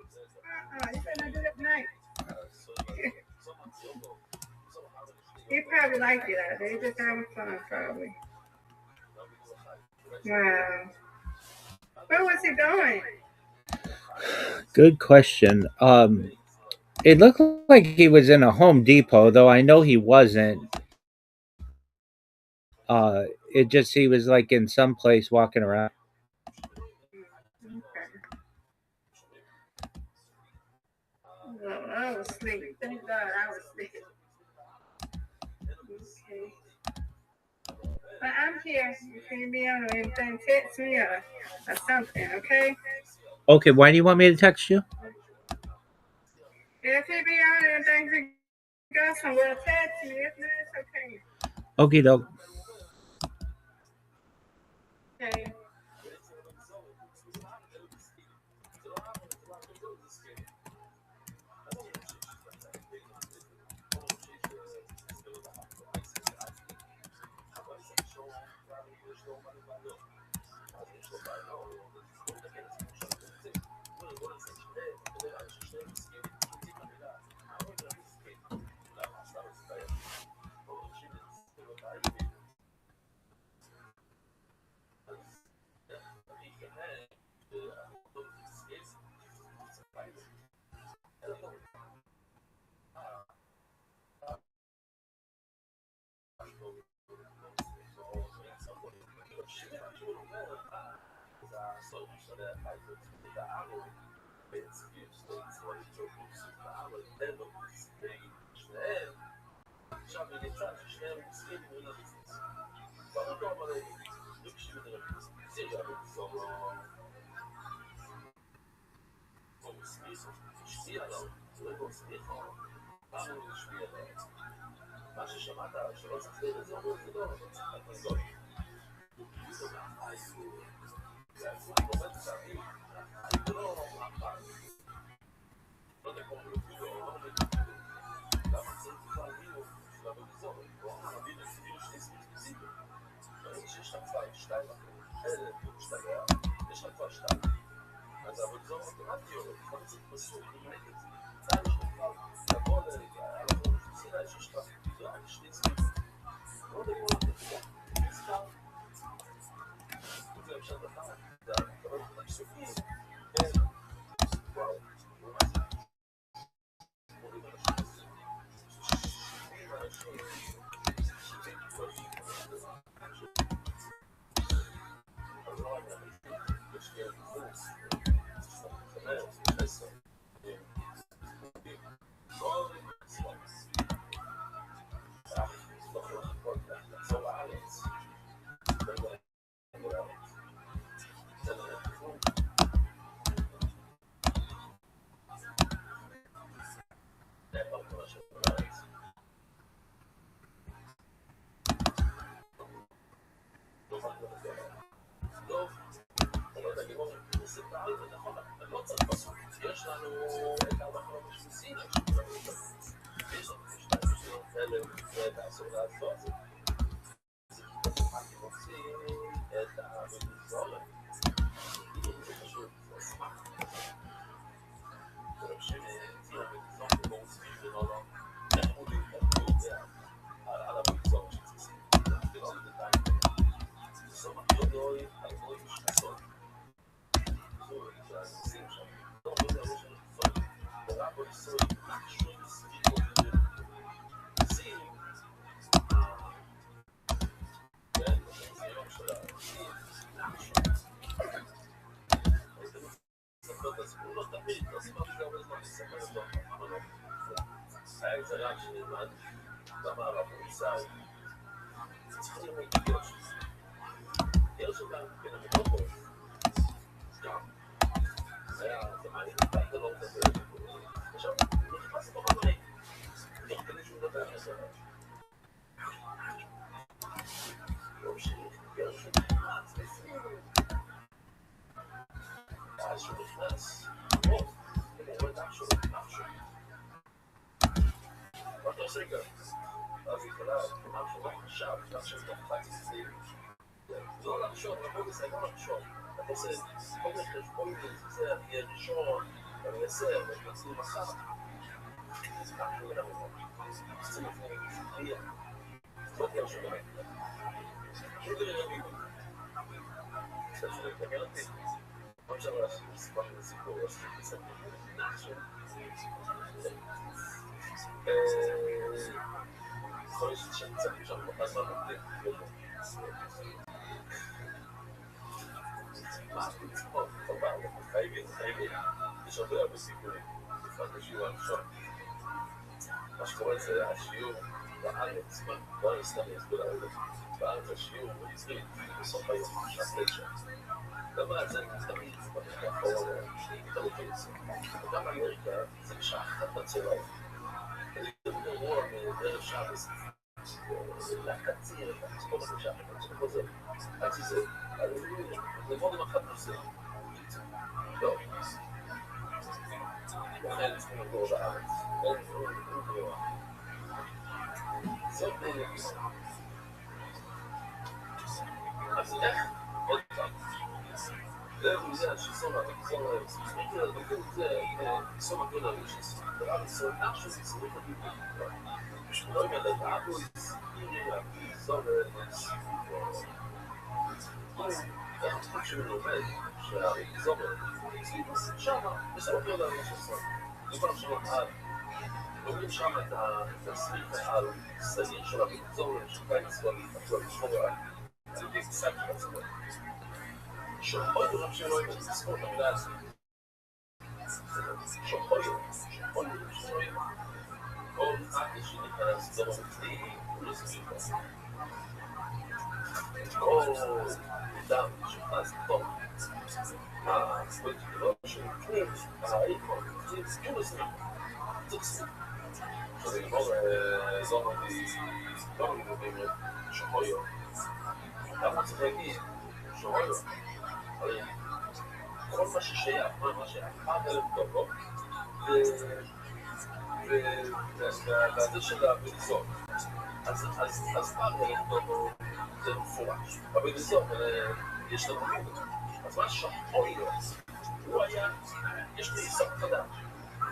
You better not do that tonight. He probably liked it out there. He just having fun, probably. Wow. What was he doing? Good question. It looked like he was in a Home Depot, though I know he wasn't. It just he was like in some place walking around. Okay. Well, I was asleep. Thank God I was asleep. Okay. But I'm here. If you be on or anything, text me or something, okay? Okay, why do you want me to text you? If you be on or anything, you go somewhere, text me. If not, it's okay. Okay, doke. Okay.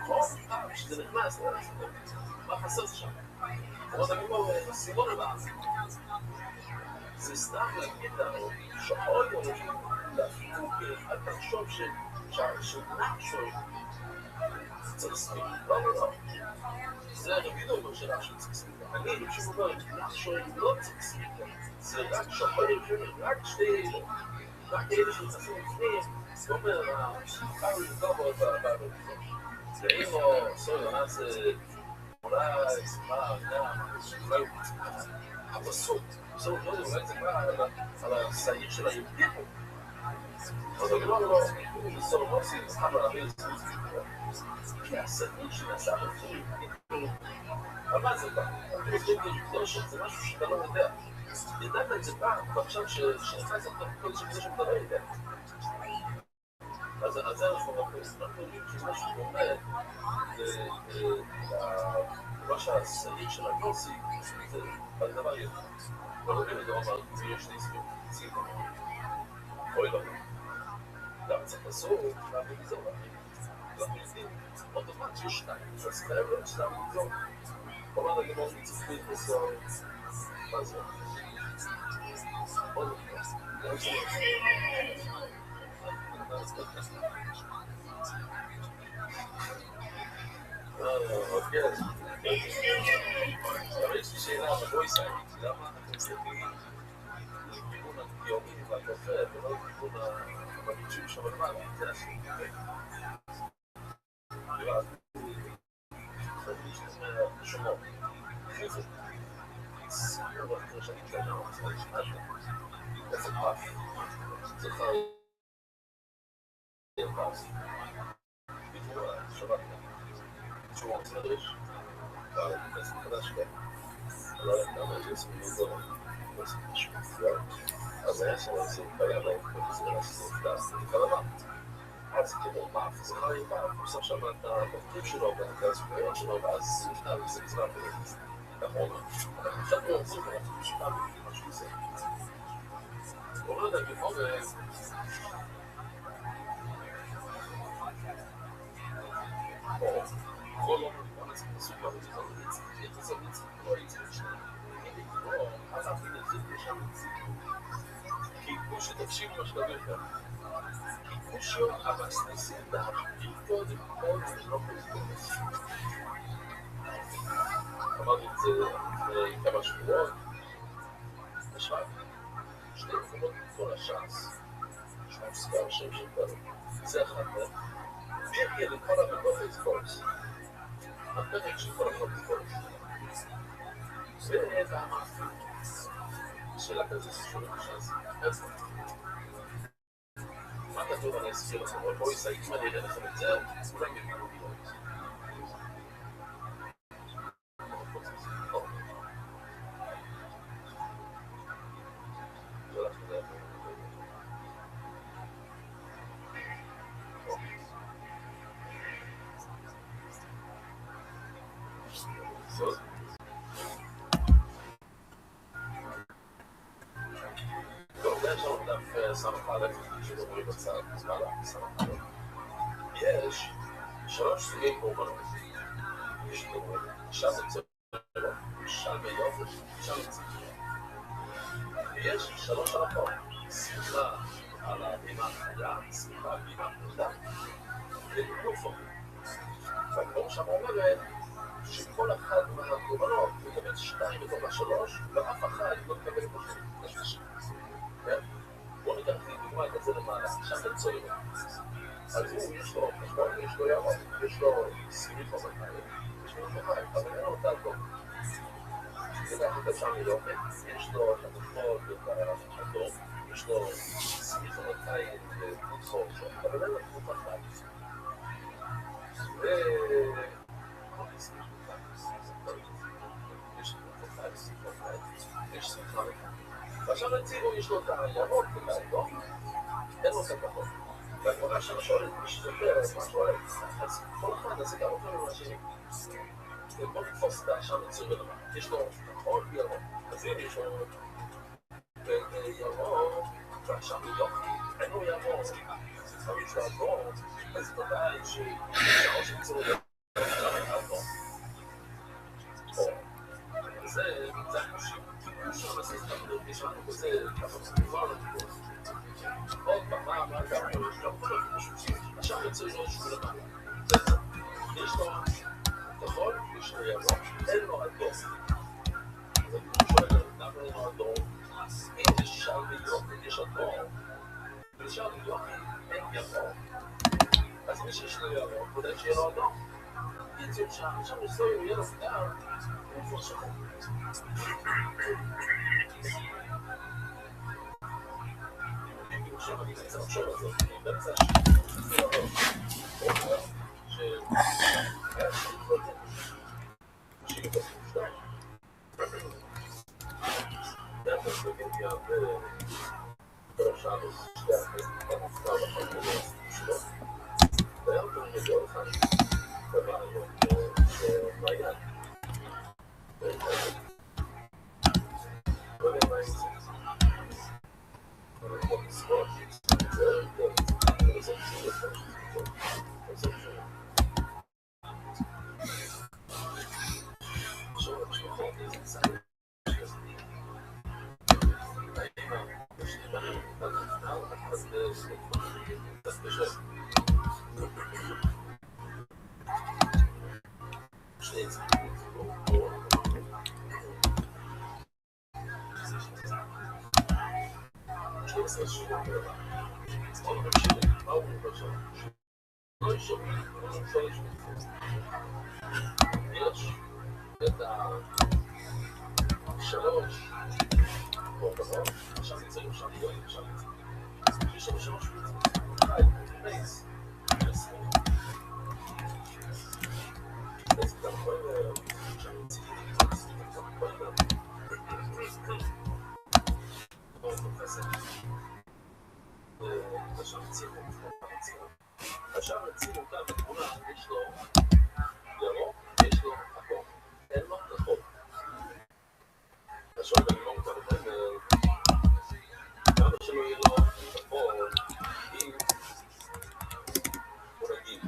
נכון, שזה נכנס, מה חסר שם? עוד אני אומר, סימון הבא, זה סתם להגיד לנו, שחור יורים, להפיקו, אל תחשוב שנחשוב, צריך ספיק, לא. זה רבידו אומר שנחשוב צריך ספיק. אני חושב אומר, נחשוב לא צריך ספיק, זה רק שחור יורים, רק שתי, רק אלה שצריכים לפנים, זה אומר, כמה לדבר בבית. ואם או סורי, אז אולי, אולי הפסוק, בסוף לא יודע, אולי זה כבר על השעיר של היהודים. אז אני לא, בסוף לא עושים, סתם להביא את זה. כי השעיר שנעשה בפנים, אבל מה זה פעם? אני חושב קדוש, זה משהו שאתה לא יודע. ידעת את זה פעם, ועכשיו שנכנס את כל שקדוש שאתה לא יודע. אז זה אנחנו יודעים שמשהו דומה למה שהשעיר של הנוסי זה בדבר ידע. אבל אומרים את זה אומר, יש לי סביב אוי לא. גם צריך לסור, להביא מזה אולי. אנחנו יודעים, אוטומט שיש שניים, אז חייב להיות שניים מזור. כלומר, נגיד מאוד מצפית לסור, מה זה? עוד לא. אוקיי, אבל יש לי שאלה בבוי סייד, למה אנחנו צריכים לכיוון הגיונים והקופה ולא לכיוון הביצ'ים שם למעלה? זה השני. לבד, צריך להשתמע לשמור. חיזו. סיפור אחר שאני קטנה, צריך לשמע איזה פאק. צריך פאס. ביטור שבת. שהוא רוצה לדריש. זה חדש כאן. לא היה כמה ג'סים מוזר. אז היה שם איזה בעיה להם, וזה נפתח, זה קלמה. אז כאילו, מה, זה חי פעם, הוא שם שם את המרכיב שלו, ואת הספריות שלו, ואז נפתח וזה נזרק וזה. נכון, אנחנו עכשיו לא רוצים, אנחנו משפעה בגלל משהו זה. הוא לא יודע, כמו או, כל לא מובן לזה בסופר, וזה לא נצטרך, זה לא יצטרך שלנו. או, אז אף אחד זה לשם נצטרך. כי כמו שתקשיב מה שאתה אומר, כי כמו אבל סנסים להכיר קודם כל ולא קודם. אמרתי את זה לפני כמה שבועות, עכשיו, שני מקומות מכל הש"ס, יש מוסגר שם של דברים, זה אחד מהם, ויגיע לכל המקום לזכורס, הפרק של כל המקום לזכורס. זה המאפי, שאלה כזה ששואלים הש"ס, איפה? מה כתוב אני אזכיר לכם, אבל בואי סעיד, אם אני אראה לכם את זה, אולי מבינו לי עוד. יש שלוש סוגי קורבנות. יש קורבנות, שם יוצא לו, שם ביופי, שם יוצא לו. ויש שלוש הלכות. סליחה על הבימה החיה, סליחה על הבימה החיה. וגופו. והקורבן שם אומרת שכל אחד מהקורבנות מקבל 2 מתוך ה3, ואף אחד לא מקבל את השלישי. בואו ניקח דוגמא את זה למעלה, שם תמצוא לו. אז הוא, יש לו חשבון, יש לו ירוק, יש לו סימית חומר, יש לו חומר, אבל אין לו אותה טוב. זה גם אפשר לראות, יש לו את המחול ואת האדום, יש לו סימית חומר וקודחור, אבל אין לו חומר חי. יש שמחה לכאן. ועכשיו לציבור יש לו את הירוק ואת האדום, אין לו את הכחול. והגמרא שם שואלת מי שזוכר מה שואלת, אז כל אחד הזה גם אותנו לאנשים. בוא נתפוס את השם יצור ולמה. יש לו כחול וירוק. אז אם יש לו ירוק, והשם יופי, אין לו ירוק, אבל יש לו אדום, אז ודאי שהשם יצור ולמה. עכשיו יוצא לו שהוא למעלה. יש לו כחול, יש לו ירוק, אין לו אדום. אז אני שואל, למה אין לו אדום? אם נשאר ביופי, יש אדום, ונשאר ביופי, אין ירוק. אז מי שיש לו ירוק, בודק שיהיה לו אדום. יצאו שם יש לו ירוק דם, הוא כבר שחור. עכשיו אני רוצה לחשוב על זה, אני באמצע עכשיו נציג אותה בתמונה, יש לו ירוק, יש לו אדום, אין לו כחול. עכשיו אני לא רוצה לדבר, למה שלא יהיה לו כחול, אם, בוא נגיד,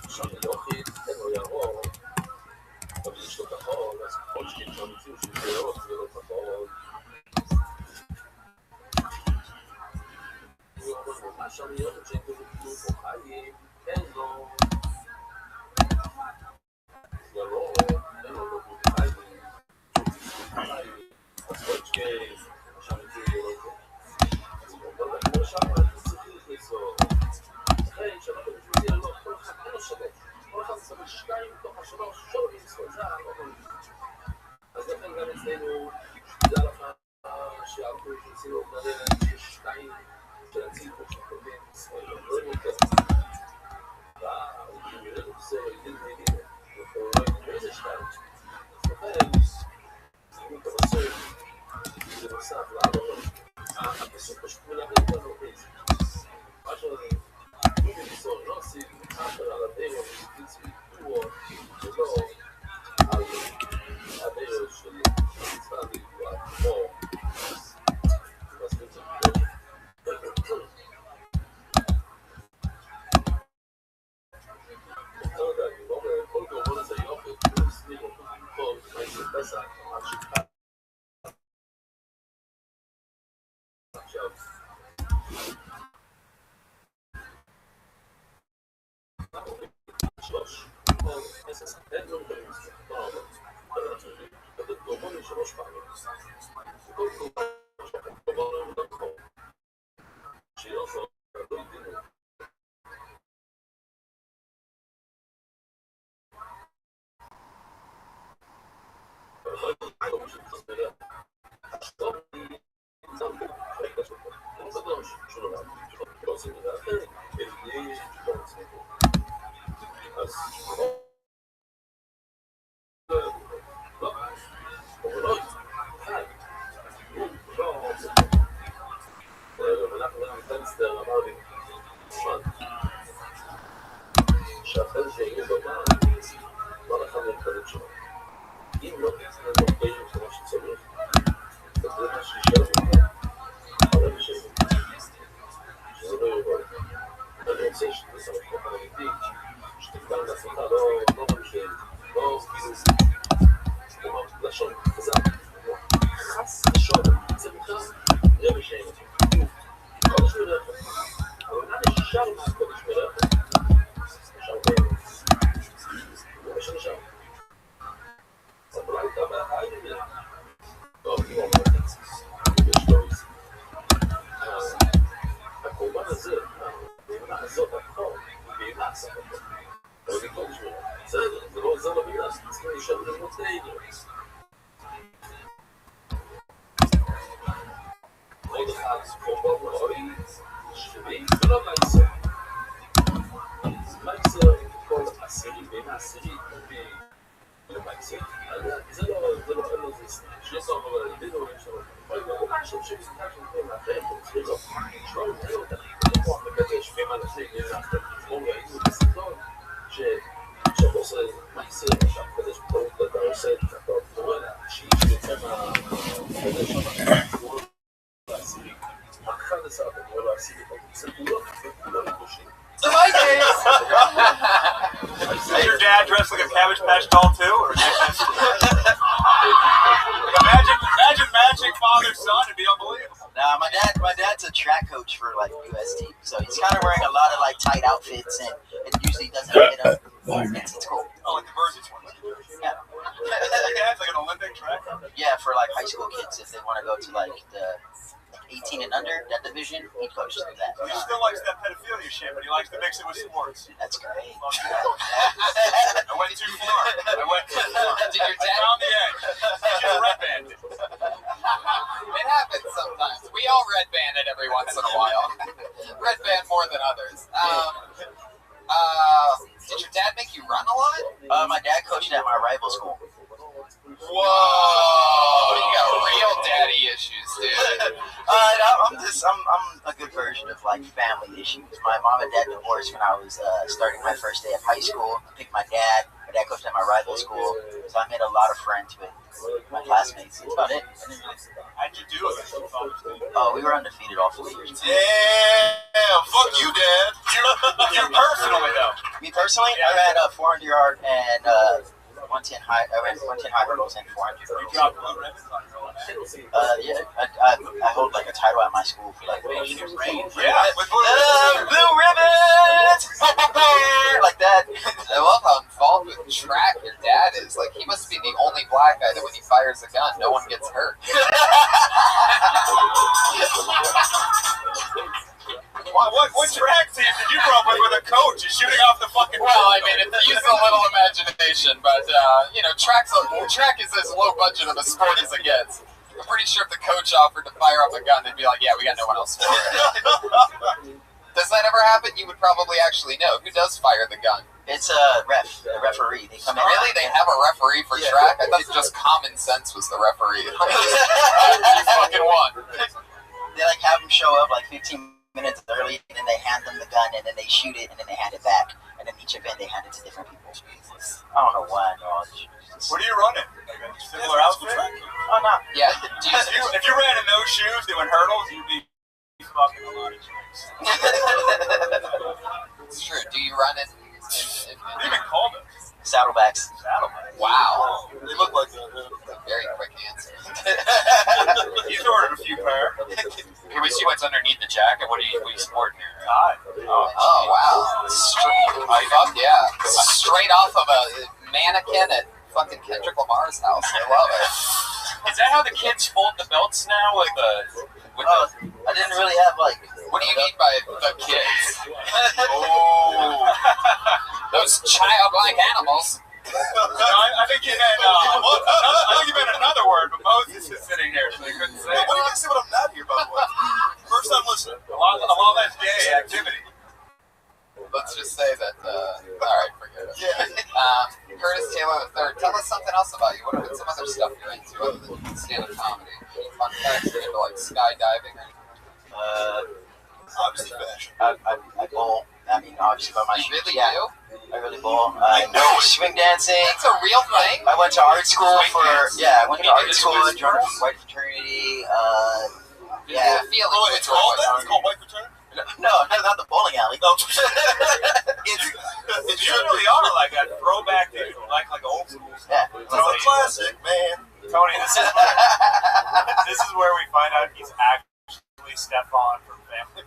עכשיו יוכית, אין לו ירוק, אבל יש לו כחול, אז ככל שיש לו מציאו שזה ירוק, זה לא כחול. עכשיו יוכית שאין לו חיים, אין לו ירוק, אין לו חיים, אז עוד שכי, עכשיו מציאו ירוק. אז הוא אומר, כמו שם, אני צריך להכניס לו, אחרי שאנחנו מציאו לו, כל אחד אין לו שווה. כל אחד שווה 2 מתוך השלוש שווי לזכות, זה הרוב. אז לכן גם אצלנו, תדע לך שהרבו שניסינו לדבר 2 של הציבור שקוראים ישראל, לא יותר. והוא יראה לו בסדר, ידין וידין, ואנחנו לא יודעים באיזה 2. אז לכן, אם אתה בסוף, זה נוסף לעבור, הפסוק פשוט מלמד לנו איזה. מה שאני, אם בסוף לא עושים, אחר על הדרך, ציבור, שלא על הדרך של מצווה לגבוה, כמו מספיק זה כל גורמון הזה יופי, מסניג אותו במקום, מה יש לפסח, ממש שכחה. עכשיו, שלוש, אין לו דברים, לא, אבל אנחנו יודעים, לתת גורמונים 3 פעמים. כל גורמון הוא נכון, שיוצא, לא ידינו. ולכן אני לא משהו חסמריה. השטוב היא נמצא חלק לשטוב. אני לא מדבר משהו לא לא עושים את זה אחרת, אלפי לא עושים את זה. אז לא, אבל לא, לא עושים את זה. ואנחנו מטנסטר אמר לי, שהחל שיהיה במה, לא לך מרכזית שלו. אם לא תצא לבאים כמו שצריך, זה מה שישאר לך, אבל בשביל שזה לא יובן. אני רוצה שתנסה לחוק האמיתי, שתקבל לעצמך, לא בשביל, לא כאילו, כלומר, לשון חזק, חס לשון, זה בכלל, רבי שאין, konuşma yapın. Önemli şarma konuşma yapın. Şarma şarma. Zabrali tam aynı bir. Dobrý moment. Taką bazę, na zobacz, na sobie. Drogi konuşma. Sen zrobi nas, skoro mocniejnie. Odchaz powoli, szybciej, zrodajcie. Zmajcie kol Asyrii, wiem Asyrii, zmajcie, ale zero zysknie. Nie są w ogóle jedyną rzeczą. Bo naszą przewizytacją to na tempo, zero. Szkoły tak, to będzie śpiewa na tej gimnastyce. Mogę i zdecydować, że trzeba sobie majsy, szafkę też poukładał sobie, to powoli, czyli trzeba Is your dad dressed like a Cabbage Patch doll too, or is it just like imagine magic father son? It'd be unbelievable. Nah, my dad's a track coach for like US team, so he's kind of wearing a lot of like tight outfits, and it usually doesn't fit him. It's cool. Oh, like the Versus one. Yeah. Your dad's like an Olympic track. Yeah, for like high school kids if they want to go to like the 18 and under, that division, he coaches that. He still likes that pedophilia shit, but he likes to mix it with sports. That's great. I went too far. Did your dad Found the edge. He's just red banded. It happens sometimes. We all red banded every once in a while. Red band more than others. Did your dad make you run a lot? My dad coached at my rival school. Whoa, you got real daddy issues, dude. I'm a good version of like family issues. My mom and dad divorced when I was starting my first day of high school. I picked my dad. My dad coached at my rival school, so I made a lot of friends with my classmates. That's about it. How'd you do it? Oh, we were undefeated all 4 years. Damn, fuck you, Dad. You personally, though. Me personally, I ran a 400-yard and 110 high. I ran 110 high hurdles and 400 You hurdles. dropped blue ribbons on your own. Yeah, I hold like a title at my school for like 8 years. Yeah, with Blue ribbons, like that. I love how involved with track your dad is. Like, he must be the only black guy that when he fires a gun, no one gets hurt. What track team did you grow up with a coach? He's shooting off the fucking. Well, I mean, it used a little imagination, but, you know, track is as low budget of a sport as it gets. I'm pretty sure if the coach offered to fire up a gun, they'd be like, yeah, we got no one else for it. Does that ever happen? You would probably actually know. Who does fire the gun? It's a referee. They come in. Really? They have a referee for track? I thought just common sense was the referee. You fucking won. They like have them show up like 15 minutes early, and then they hand them the gun, and then they shoot it, and then they hand it back. And then each event they hand it to different people. Jesus. I don't know why. No, What are you running? Like a similar outfit? Oh no. Yeah. If you ran in those shoes doing hurdles, you'd be fucking a lot of chicks. It's true. Do you run in What do you even call them? Saddlebacks. Saddlebags. Wow. They look like that. Very quick answer. He's ordered a few pair. Can we see what's underneath the jacket? What are you sporting here? Tie. Oh, wow. Fuck yeah. Straight off of a mannequin at fucking Kendrick Lamar's house. I love it. Is that how the kids fold the belts now? I didn't really have like. What do you mean by the kids? Oh, Those childlike animals. I think you meant another word, but Moses is sitting here, so he couldn't say it. What do you see what I'm not here, by the way? First time listening. A lot of that's gay activity. Let's just say that, alright, forget it. Yeah. Curtis Taylor III, tell us something else about you. What are some other stuff you're into other than stand-up comedy? Any fun facts? You're into, like, skydiving or anything? Obviously fashion. I bowl. I mean, obviously by my You shoes. really Yeah, do? I really bowl. I know swing dancing. It's a real thing? I went to art school Swing dance? I went to art Swing school, dance? joined a white fraternity. Yeah. I feel Oh, it's called that? It's called white fraternity? No, not the bowling alley. No. It's really are like a throwback to like old school stuff. Yeah. It's a classic, man. Tony, this is where we find out he's actually Stefan from Family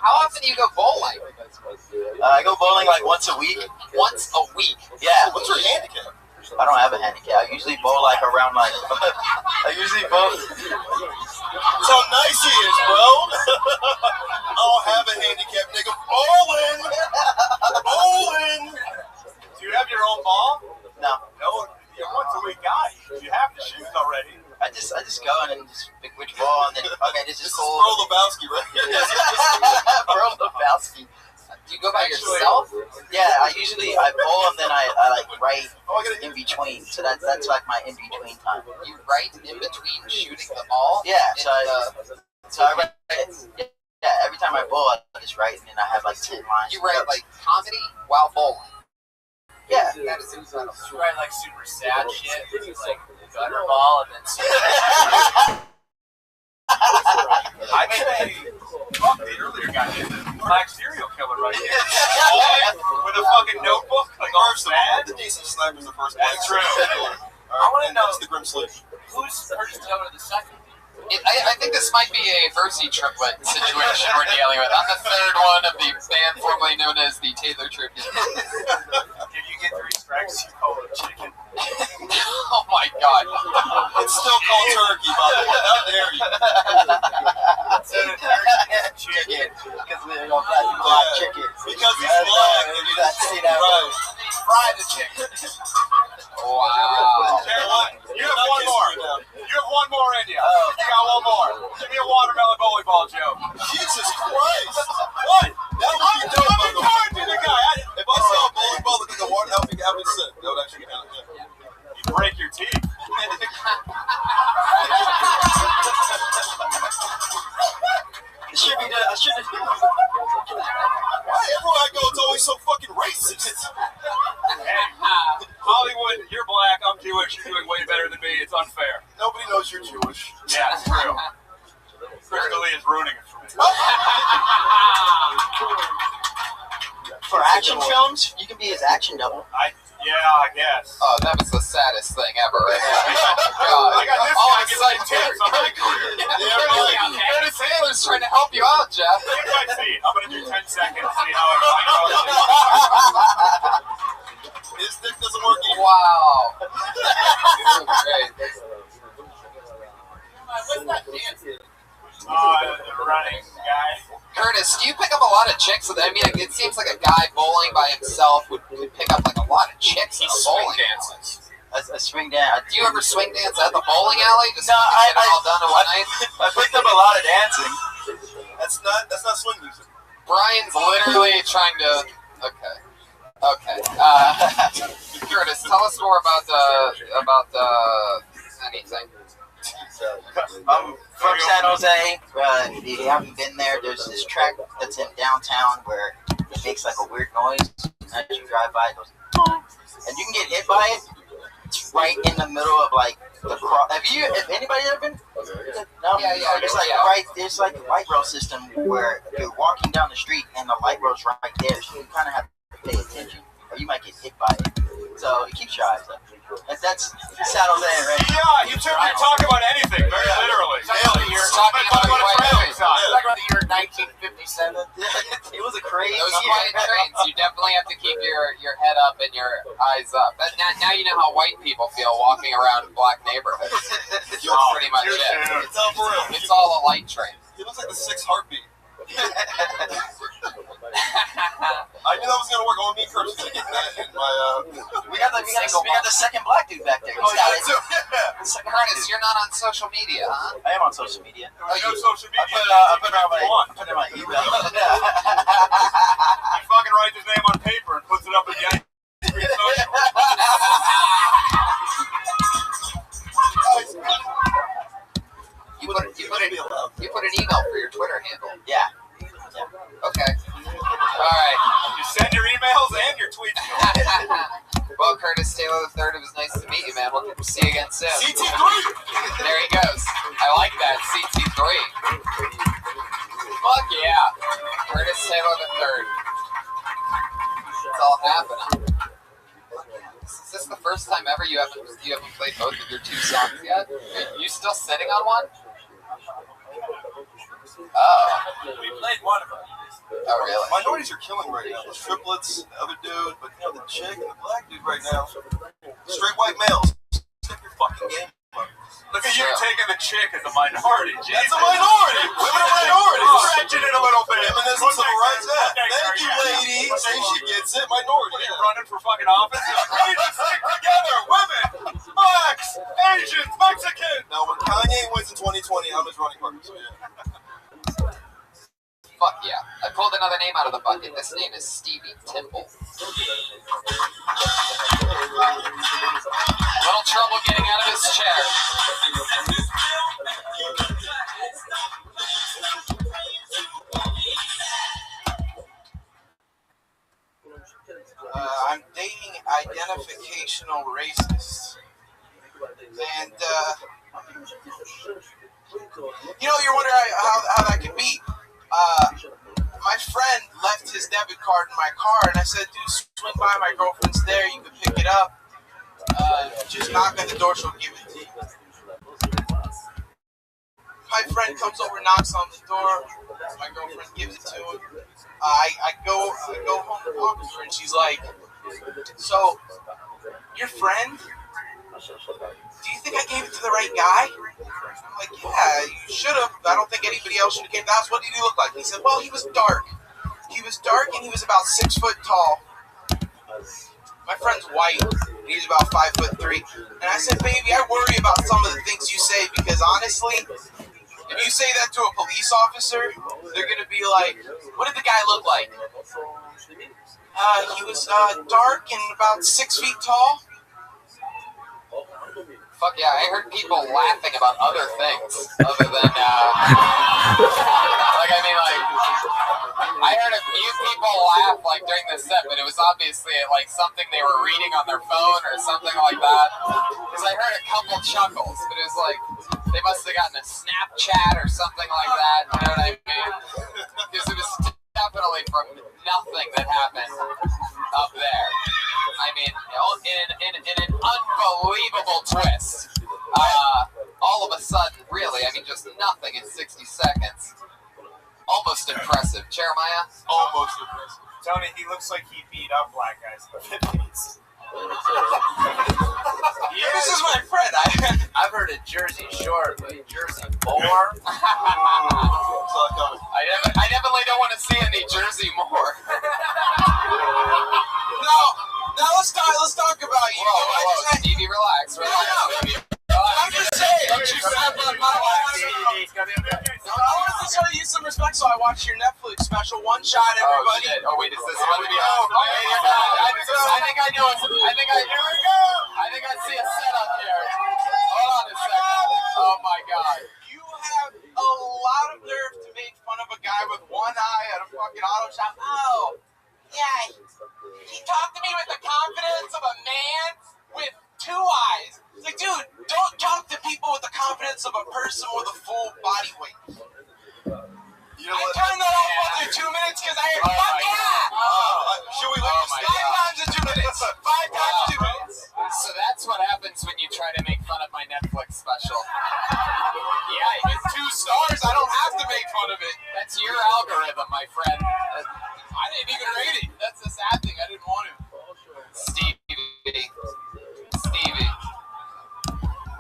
How often do you go bowling? I go bowling like once a week. Once a week. Yeah. What's your handicap? I don't have a handicap. I usually bowl like around like. I usually bowl. That's how nice he is, bro. I don't have a handicap, nigga. Bowling. Do you have your own ball? No. No. You're a once a week guy. You have the shoes already. I just go in and just pick which ball and then okay, this is This is cool. Bro Lebowski, right? Bro Lebowski. Do you go by yourself? Yeah, I bowl and then I like write in between. So that's like my in between time. You write in between shooting the ball? Yeah, so I write. Yeah, every time I bowl, I just write and then I have like 10 lines. You write like comedy while bowling? Yeah. That is incredible. You write like super sad shit, like gutter ball, and then I say, fuck the earlier guy. This is black serial killer right here. With a fucking notebook, like all sad. The decent sniper's the first That's true. I want to know the Grim Sleep. who's Curtis Taylor the second? I think this might be a Versi triplet situation we're dealing with. I'm the third one of the band formerly known as the Taylor Tribute. If you get 3 strikes, you call it chicken. Oh my god. It's still called turkey, by the way. How dare you? Instead of turkey, it's Chicken. chicken. Because we're going to black chicken. Because he's black. And he's right. Fry the chicken. Wow. Caroline, you have one more. You have one more in you. Oh. You got one more. Give me a watermelon bowling ball joke. Jesus Christ. What? That would be dope, by the way. Hard to the guy. If I saw a bowling ball in the water, that would be sick. That would actually be kind of good. You break your teeth. It should be I should have. Why everywhere I go, it's always so fucking racist. Hey, Hollywood, you're black, I'm Jewish, you're doing way better than me. It's unfair. Nobody knows you're Jewish. Yeah, it's true. Crystal Lee is ruining it for me. For action films, you can be his action double. I guess. Oh, that was the saddest thing ever. Right? I got this Oh, guy I'm gets excited like too. tips. I'm really clear. Curtis Taylor's trying to help you out, Jeff. Take my seat. I'm going to do 10 seconds, see how it goes. His dick doesn't work either. Wow. This is great. What's that dance? The running guy. Curtis, do you pick up a lot of chicks? I mean, it seems like a guy bowling by himself would pick up like a lot of chicks. He's bowling dances. A swing dance. Do you ever swing dance at the bowling alley? Just No, get it all done in one night? I picked up a lot of dancing. That's not swing music. Brian's literally trying to. Okay. Curtis, tell us more about anything. I'm from San Jose. If you haven't been there, there's this track that's in downtown where it makes like a weird noise as you drive by. It goes, and you can get hit by it. It's right in the middle of like the cross. Have anybody ever been? No. Yeah. There's like a light rail system where you're walking down the street and the light rail's right there, so you kind of have to pay attention, or you might get hit by it. So it keeps your eyes up. That's San Jose, right? Yeah, you two can talk about anything, very literally. You're talking about the the year 1957. It was a crazy Those quiet trains, you definitely have to keep your head up and your eyes up. But now you know how white people feel walking around black neighborhoods. That's pretty much it. It's all for real. It's all a light train. He looks like the 6th heartbeat. I knew that was gonna work. I want me and Curtis to get that in my. We got the second black dude back there. Curtis, you're not on social media, huh? I am on social media. Oh, you social media. I put it on my email. He fucking writes his name on paper and puts it up in the ice cream social. You put an email for your Twitter handle. Yeah. Okay. All right. You send your emails and your tweets. Well, Curtis Taylor III, it was nice to meet you, man. We'll see you again soon. CT3. There he goes. I like that. CT3. Fuck yeah. Curtis Taylor III. It's all happening. Is this the first time ever you haven't played both of your 2 songs yet? Are you still sitting on one? Oh. We played one of them. Oh, really? Minorities are killing right now. The triplets, the other dude, but you know, the chick and the black dude right now. Straight white males. Step your fucking game up. Look at you taking the chick as a minority. Jesus. That's a minority. Women are minorities. Stretching it a little bit. Feminism, civil rights, Thank you, ladies. And she gets it. Minority. What are you running for fucking office? Ladies, stick together. Women, blacks, Asians, Mexicans. Now, when Kanye wins in 2020, I'm his running partner. So yeah. Fuck yeah. I pulled another name out of the bucket. This name is Stevie Timble. Little trouble getting out of his chair. I'm dating identificational racists. And, you know, you're wondering how that could be. My friend left his debit card in my car, and I said, dude, swing by, my girlfriend's there, you can pick it up. Just knock on the door, she'll give it to you. My friend comes over, knocks on the door, my girlfriend gives it to him. I go home to talk to her, and she's like, so, your friend? Do you think I gave it to the right guy? I'm like, yeah, you should have. I don't think anybody else should have given. That's what did he look like? He said, well, he was dark. He was dark and he was about 6 foot tall. My friend's white. And he's about 5'3". And I said, baby, I worry about some of the things you say because honestly, if you say that to a police officer, they're gonna be like, what did the guy look like? He was dark and about 6 feet tall. Fuck yeah, I heard people laughing about other things other than, I heard a few people laugh, like, during the set, but it was obviously, like, something they were reading on their phone or something like that. Because I heard a couple chuckles, but it was like, they must have gotten a Snapchat or something like that, you know what I mean? Because it was definitely from nothing that happened up there. I mean, in an unbelievable twist. All of a sudden, really, I mean, just nothing in 60 seconds. Almost impressive. Jeremiah? Almost impressive. Tony, he looks like he beat up black guys in the 50s. This is my friend. I've heard of Jersey Shore, but Jersey Moore? I definitely don't want to see any Jersey Moore. No, let's talk about you. Whoa, Stevie, relax, baby. I'm just saying. Don't you step on my life. I wanted to show you some respect, so I watched your Netflix special, One Shot, everybody. Oh wait, is this supposed to be? I think I know it. I think I see a setup here. Hold on a second. Oh my God. You have a lot of nerve to make fun of a guy with one eye at a fucking auto shop. Oh, yeah. He talked to me with the confidence of a man with 2 eyes. It's like, dude, don't talk to people with the confidence of a person with a full body weight. You know I what? turned that off after 2 minutes because I heard, fuck yeah! Should we leave? 5 times in 2 minutes. 5 times in 2 minutes. So that's what happens when you try to make fun of my Netflix special. Yeah, it's 2 stars. I don't have to make fun of it. That's your algorithm, my friend. I didn't even rate it. That's the sad thing. I didn't want to. Stevie.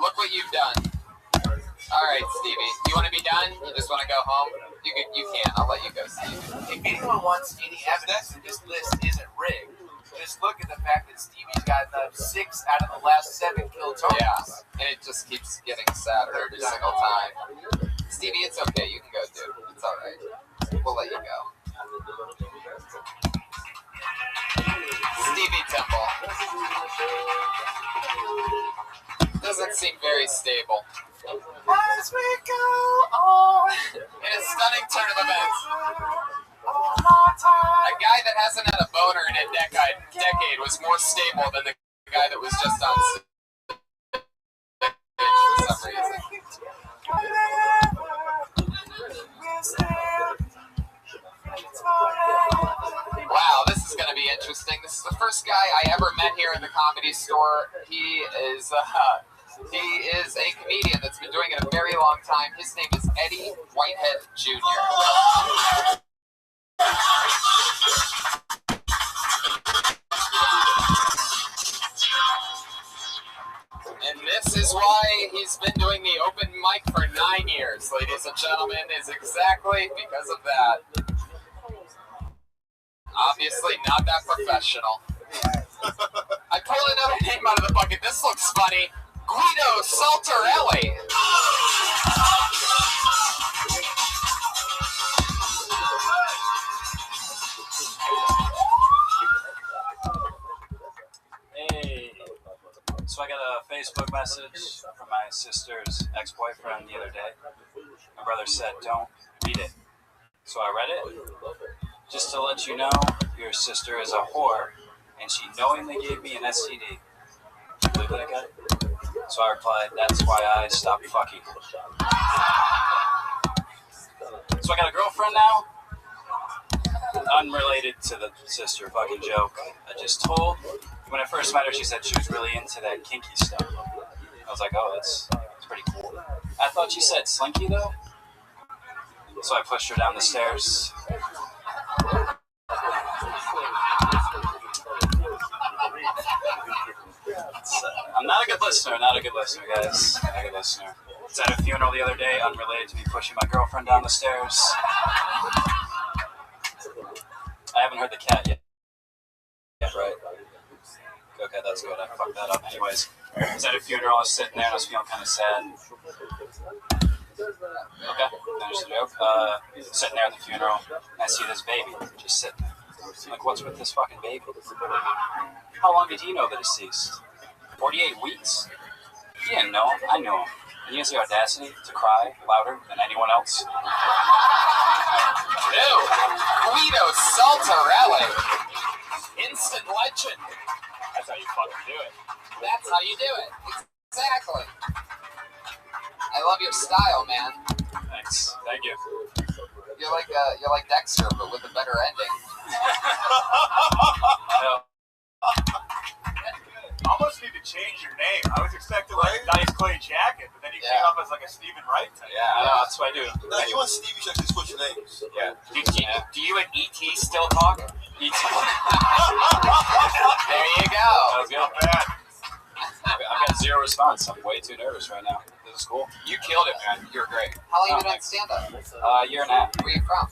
Look what you've done. All right, Stevie. You want to be done? You just want to go home? You can. I'll let you go, Stevie. If anyone wants any evidence that this list isn't rigged, just look at the fact that Stevie's got 6 out of the last 7 kill totals. Yeah, and it just keeps getting sadder every single time. Stevie, it's okay. You can go, dude. It's all right. We'll let you go. Stevie Temple. Doesn't seem very stable. As we go on. In a stunning turn of events, a guy that hasn't had a boner in a decade was more stable than the guy that was just on stage for some reason. Wow, this is going to be interesting. This is the first guy I ever met here in the Comedy Store. He is He is a comedian that's been doing it a very long time. His name is Eddie Whitehead Jr. And this is why he's been doing the open mic for 9 years, ladies and gentlemen, is exactly because of that. Obviously not that professional. I pulled another name out of the bucket. This looks funny. Guido Saltarelli. Hey. So I got a Facebook message from my sister's ex-boyfriend the other day. My brother said, don't read it. So I read it. Just to let you know, your sister is a whore, and she knowingly gave me an STD. Can you believe that guy? So I replied, that's why I stopped fucking. So I got a girlfriend now. Unrelated to the sister fucking joke I just told. When I first met her, she said she was really into that kinky stuff. I was like, oh, that's pretty cool. I thought she said slinky, though. So I pushed her down the stairs. I'm not a good listener, guys. Not a good listener. I was at a funeral the other day, unrelated to me pushing my girlfriend down the stairs. I haven't heard the cat yet. Yeah, right. Okay, that's good. I fucked that up. Anyways, I was at a funeral, I was sitting there and I was feeling kind of sad. Okay, finish the joke. Sitting there at the funeral, and I see this baby just sitting there. I'm like, what's with this fucking baby? How long did he know the deceased? 48 weeks? He didn't know him. I knew him. And he has the audacity to cry louder than anyone else. Ew. Guido Saltarelli. Instant legend. That's how you fucking do it. That's how you do it. Exactly. I love your style, man. Thanks. Thank you. You're like Dexter, but with a better ending. Almost need to change your name. I was expecting like a nice clay jacket, but then you came up as like a Stephen Wright type. Yeah, I know, that's what I do. No, you and Stevie should actually switch names. Yeah. Do you and E.T. still talk? E.T. There you go. That was good. Not bad. I've got zero response. I'm way too nervous right now. This is cool. You killed it, man. You're great. How long have you been on stand-up? A year and a half. Where are you from?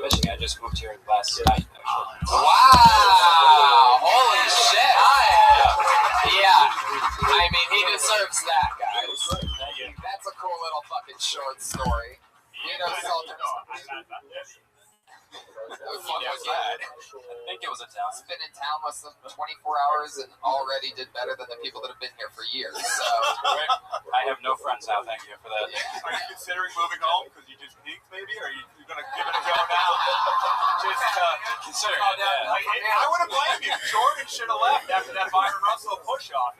Michigan. I just moved here last night, actually. Wow! Holy shit! Yeah. I mean, he deserves that, guys. That's a cool little fucking short story. You know, I think it was a town. He's been in town less than 24 hours and already did better than the people that have been here for years. So I have no friends now. Thank you for that. Yeah. Are you considering moving home because you just peaked, maybe? Or are you going to give it a go now? Just consider it. I wouldn't blame you. Jordan should have left after that Byron Russell push-off.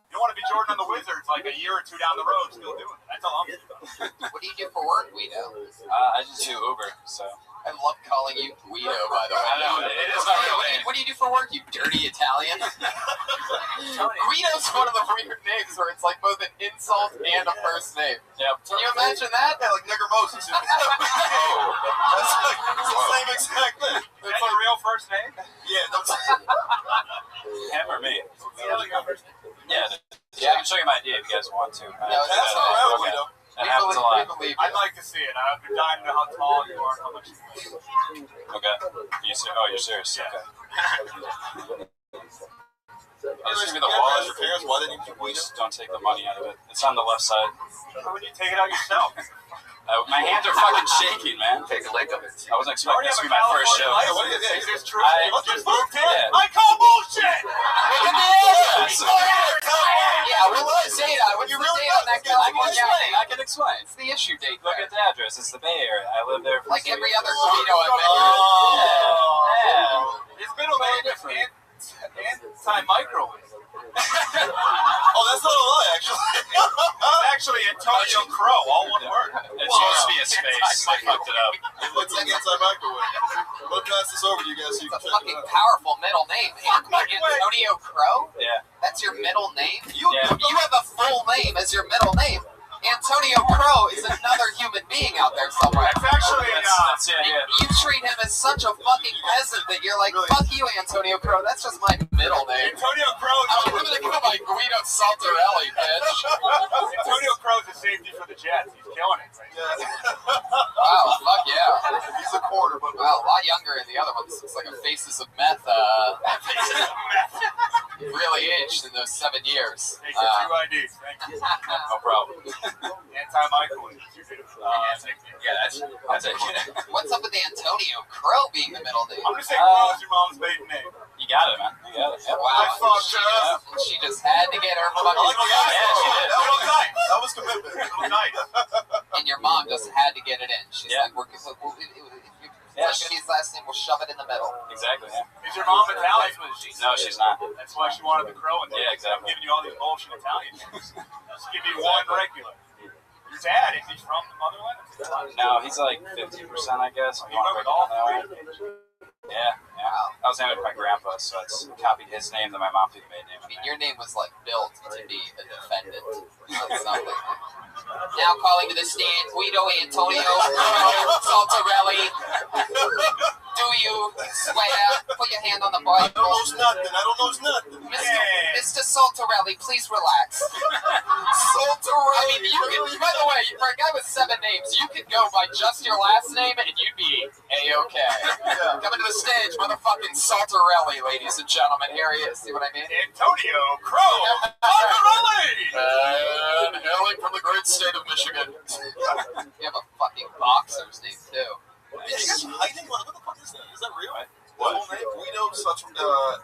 You don't want to be Jordan on the Wizards like a year or two down the road still doing it. That's all I'm doing. What do you do for work, Guido? I just do Uber, so. I love calling you Guido, by the way. I know, it is my real name. What do you do for work, you dirty Italian? Guido's one of the weird names where it's like both an insult and a first name. Yep. Can you imagine that? Yeah, like Nigger Moses. That's like it's the same exact thing. That's a real first name? Yeah, that's Him or me? Yeah, I can show you my ID if you guys want to. pass it around, Guido. That happens a lot. I'd like to see it. I've been dying to know how tall you are and how much you weigh. Okay. You're serious? Yeah. Okay. I'll just give you the wallet. Your parents, why didn't you keep Just don't take the money out of it. It's on the left side. How would you take it out yourself? My hands are fucking shaking, man. Take a leg of it. I wasn't expecting this to be my first show. Is this true? I just moved here? Yeah. I call bullshit! Look at this! Yeah, well, let's say that. When you really on that guy, I can explain. It's the issue date. Look at the address. It's the Bay Area. I live there for Like every other years. Guido I've met. Yeah. His middle name is anti-microwave. Oh, that's not a lie, actually. It's actually Antonio Crow, all one word. It's supposed to be a space. They fucked it up. It looks like anti-microwave. Let me pass this over to you guys so you It's can a check it fucking out. powerful middle name. Antonio Crow? Yeah. That's your middle name? Yeah. You have a full name as your middle name. Antonio Crow is another human being out there somewhere. It's actually That's it, yeah. You treat him as such a fucking peasant that you're like, fuck you, Antonio Crow. That's just my middle name. Antonio Crow. I'm gonna go by Guido Saltarelli, bitch. Antonio Crow's a safety for the Jets. He's killing it. Wow, fuck yeah. He's a corner, but Wow, a lot younger than the other ones. Looks like a Faces of Meth. Really aged in those 7 years. Take your 2 IDs. Thank you. No problem. Anti-Michael. Yeah, that's it. What's up with the Antonio Crow being the middle name? I'm gonna say Crow is your mom's maiden name. You got it, man. You got it. Wow, I fucked up. she just had to get her fucking like the Yeah, she did. That was nice. That was commitment. That was nice. and your mom just had to get it in. She's Yeah. like, if Yeah, it's his last name, we'll shove it in the middle. Exactly, yeah. Is your mom Italian? No, she's not. That's why she wanted the Crow in there. Yeah, exactly. I'm giving you all these bullshit Italian names. Just give you one regular. Your dad, is he from the motherland? No, he's like 50%, I guess. You went with all three? Yeah. I was named with my grandpa, so it's copied his name, then my mom took the maiden name. I mean, your name was like built to be a defendant. That's something. Now calling to the stand, Guido Antonio Saltarelli. Do you swear? Put your hand on the I Bible. don't know nothing. Mr. Saltarelli, please relax. I mean, you can, by the way, for a guy with 7 names, you could go by just your last name and you'd be A-okay. Coming to the stage, motherfucking Saltarelli, ladies and gentlemen. Here he is. See what I mean? Antonio Crow Saltarelli! And hailing from the great state of Michigan. You have a fucking boxer's name, too. Is you guys hiding? What the fuck is that? Is that real? What? Full name? Guido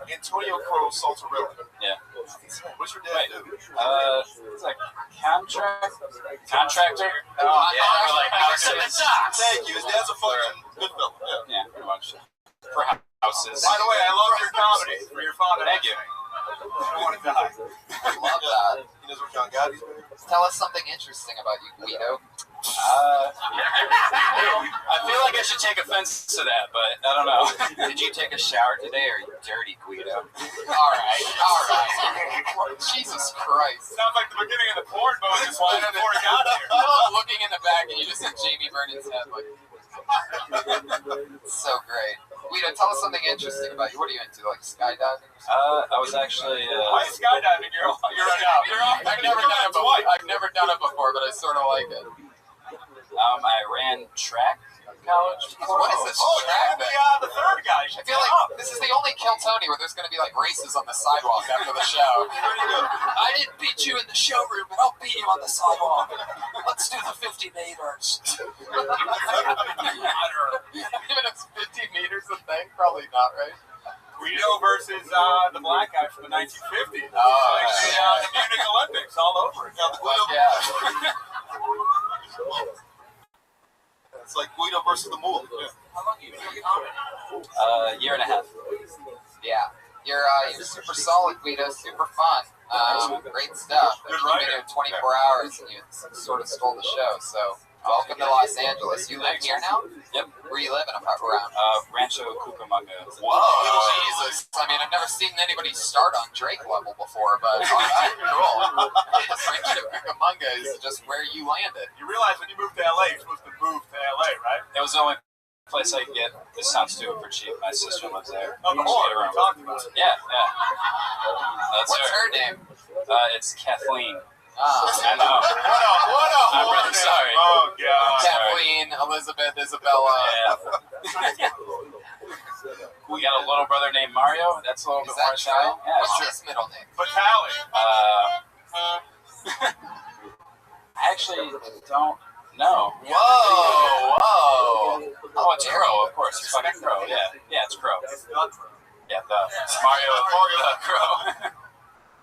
Antonio Crow Saltarelli. Yeah. What's your dad do? It's like contractor. Oh, Yeah, for like houses. Thank you. His dad's a fucking good fellow. Yeah. Yeah, pretty much. For houses. By the way, I love your comedy for your father. Thank you. I don't want to die. I love that. He knows what John Gotti's been. Tell us something interesting about you, Guido. I feel like I should take offense to that, but I don't know. Did you take a shower today, or are you dirty, Guido? All right. Jesus Christ. Sounds like the beginning of the porn mode just before he got here. I love looking in the back and you just see Jamie Vernon's head. Like, it's so great. Guido, tell us something interesting about you. What are you into, like skydiving? I was actually. Why is skydiving? You're right out. You're off. I've never done it before. I've never done it before, but I sort of like it. I ran track in college. What is this You're track thing? the third guy. You I feel like this is the only Kill Tony where there's going to be like races on the sidewalk after the show. I didn't beat you in the showroom, but I'll beat you on the sidewalk. Let's do the 50 meters. Even if it's 50 meters a thing, probably not, right? Guido versus the black guy from the 1950s. The Munich Olympics all over again. Yeah. It's like Guido versus the Mule. Yeah. How long have you been doing comedy? Year and a half. Yeah. You're super solid, Guido. Super fun. Great stuff. Good You've been writer. here 24 hours and you sort of stole the show. So welcome to Los Angeles. You live here now? Yep. Where you living around? Rancho Cucamonga. Whoa, Jesus. I mean, I've never seen anybody start on Drake level before, but all right, cool. Rancho Cucamonga is just where you landed. You realize when you move to LA, you're supposed to move to LA, right? That was the only place I could get. This sounds stupid for cheap. My sister lives there. Oh, the Just whore get we around. talked about. Yeah. That's What's her name? It's Kathleen. I know. What a I'm whore really name. sorry. Oh, God. Kathleen, Elizabeth, Isabella. Yeah. We got a little brother named Mario. That's a little Is bit that more true? shy. Yeah, What's sure. his middle name? Vitaly. I actually don't know. Whoa. Oh, it's Crow, of course. It's fucking Crow. Yeah, it's Crow. Yeah, the Mario the Crow.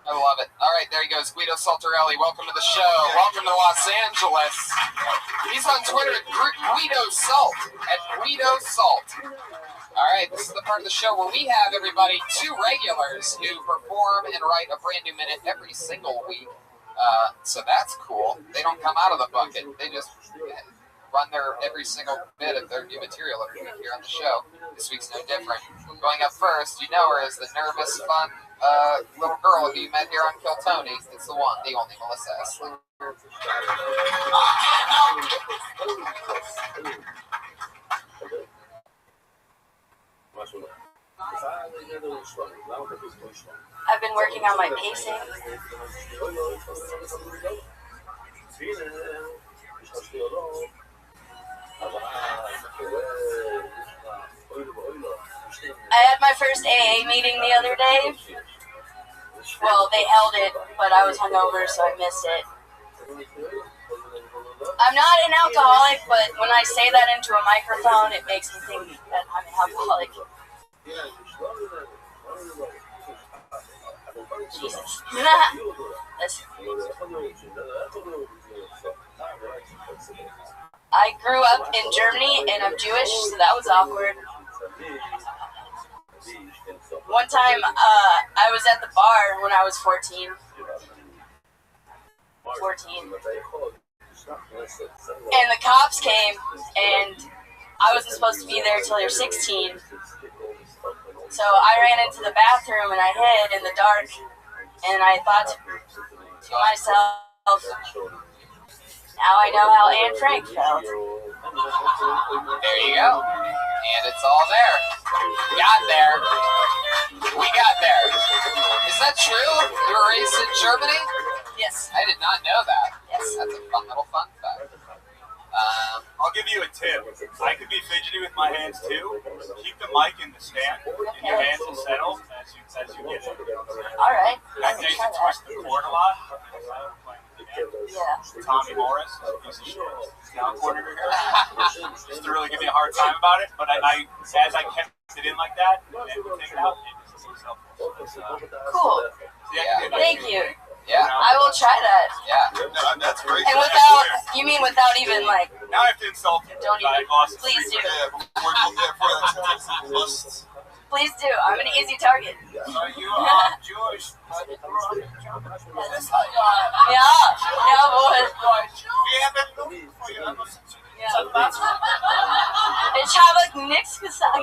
I love it. All right, there he goes. Guido Saltarelli, welcome to the show. Welcome to Los Angeles. He's on Twitter at Guido Salt. All right, this is the part of the show where we have, everybody, 2 regulars who perform and write a brand new minute every single week. So that's cool. They don't come out of the bucket. They just run their every single bit of their new material every week here on the show. This week's no different. Going up first, you know her as the nervous, fun little girl you met here on Kill Tony. It's the one, the only Melissa Essley. I've been working on my pacing. I had my first AA meeting the other day. Well, they held it, but I was hungover, so I missed it. I'm not an alcoholic, but when I say that into a microphone, it makes me think that I'm an alcoholic. Jesus. Listen. I grew up in Germany, and I'm Jewish, so that was awkward. One time, I was at the bar when I was 14. And the cops came, and I wasn't supposed to be there until you're 16. So I ran into the bathroom, and I hid in the dark, and I thought to myself, now I know how Anne Frank felt. There you go. And it's all there. Got there. We got there. Is that true? You were raised in Germany? Yes. I did not know that. Yes. That's a fun little fun fact. I'll give you a tip. I could be fidgety with my hands too. Keep the mic in the stand, and your hands will settle as you get it. All right. I need to twist the cord a lot. Yeah. Tommy Morris, piece of shit. Down corner here. Just to really give me a hard time about it. But I as I kept it in like that, and then we take it out, it just was helpful. Cool. Yeah. Thank you. Yeah. I will try that. Yeah. No, that's great. And without, you mean without even like, Now I have to insult you. don't even, please do. Please do. I'm an easy target. So you are Jewish, but you grew up in Germany. Is this how you are? Yeah, boy. We have been looking for you ever since you Yeah. said that's Ich habe nichts gesagt.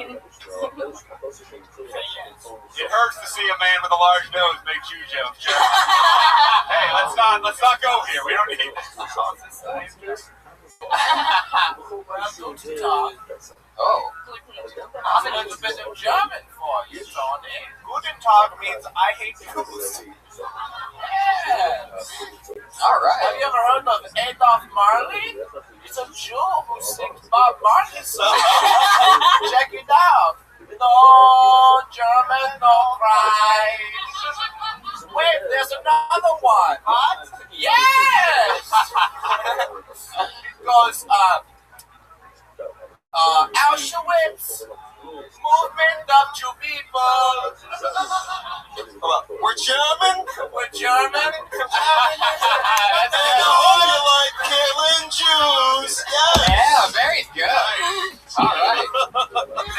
It hurts to see a man with a large nose make Jew jokes. Hey, let's not go here. We don't need this. Guten Tag. Oh. I'm a little bit of German for you, Tony. Guten Tag means I hate Jews. Yes. All right. Have you ever heard of Adolf Marley? He's a Jew who sings Bob Marley songs. Check it out. No German, no cry. Wait, there's another one. What? Yes. It goes, Auschwitz, movement of Jew people. We're German. We're German. And you like killing Jews. Yes. Yeah, very good. All right.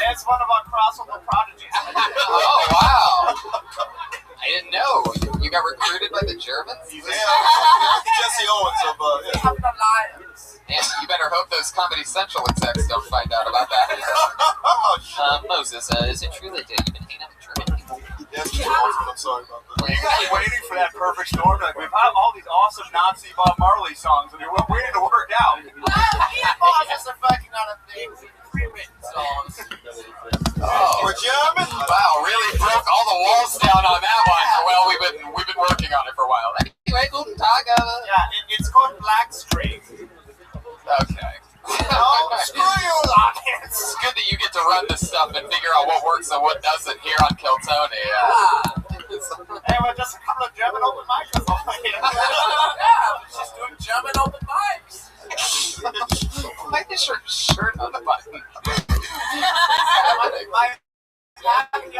That's one of our crossover prodigies. Oh, wow. I didn't know. You got recruited by the Germans? Yeah, Jesse Owens of, We have an alliance. Man, you better hope those Comedy Central execs don't find out about that. Moses, is it true that you've been hanging out with German people? Yeah, Jesse Owens, but I'm sorry about that. You guys are waiting for that perfect storm. Like, we've had all these awesome Nazi Bob Marley songs, and we're waiting to work out. Oh, just a fucking other thing. Pre-written songs. Oh, We're German. wow, really broke all the walls down on that one. Well, we've been working on it for a while. Anyway, Guten Tag. Yeah, it's called Black String. Okay. No, screw you, Lockheads. It's good that you get to run this stuff and figure out what works and what doesn't here on Kill Tony. Hey, we're just a couple of German open micers over here. Yeah, we're just doing German open mics. Why is your shirt on the button? I didn't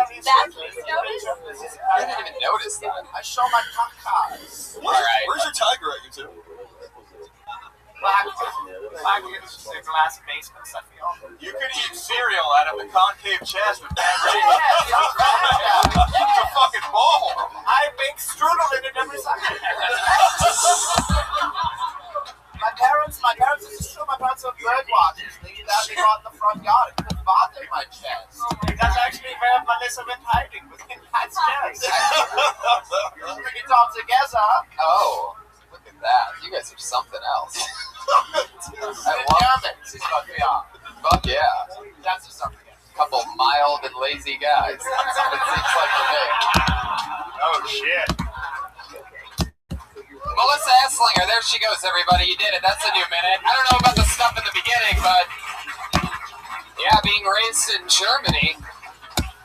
even notice that. I show my takas. Alright. Where's your tiger at, you two? Black is a glass basement, I feel. You could eat cereal out of the concave chest with bad ratings. Yeah. It's a fucking ball. I make strudel in it every Sunday. My parents are true. My parents are good. God, it couldn't bother my chest. That's actually where Melissa been hiding within that chest. Bring it all together. Oh, look at that. You guys are something else. Fuck yeah. That's just something else. Couple mild and lazy guys. That's what it seems like to me. Oh, shit. Melissa Esslinger, there she goes, everybody. You did it. That's a new minute. I don't know about the stuff in the beginning, but yeah, being raised in Germany,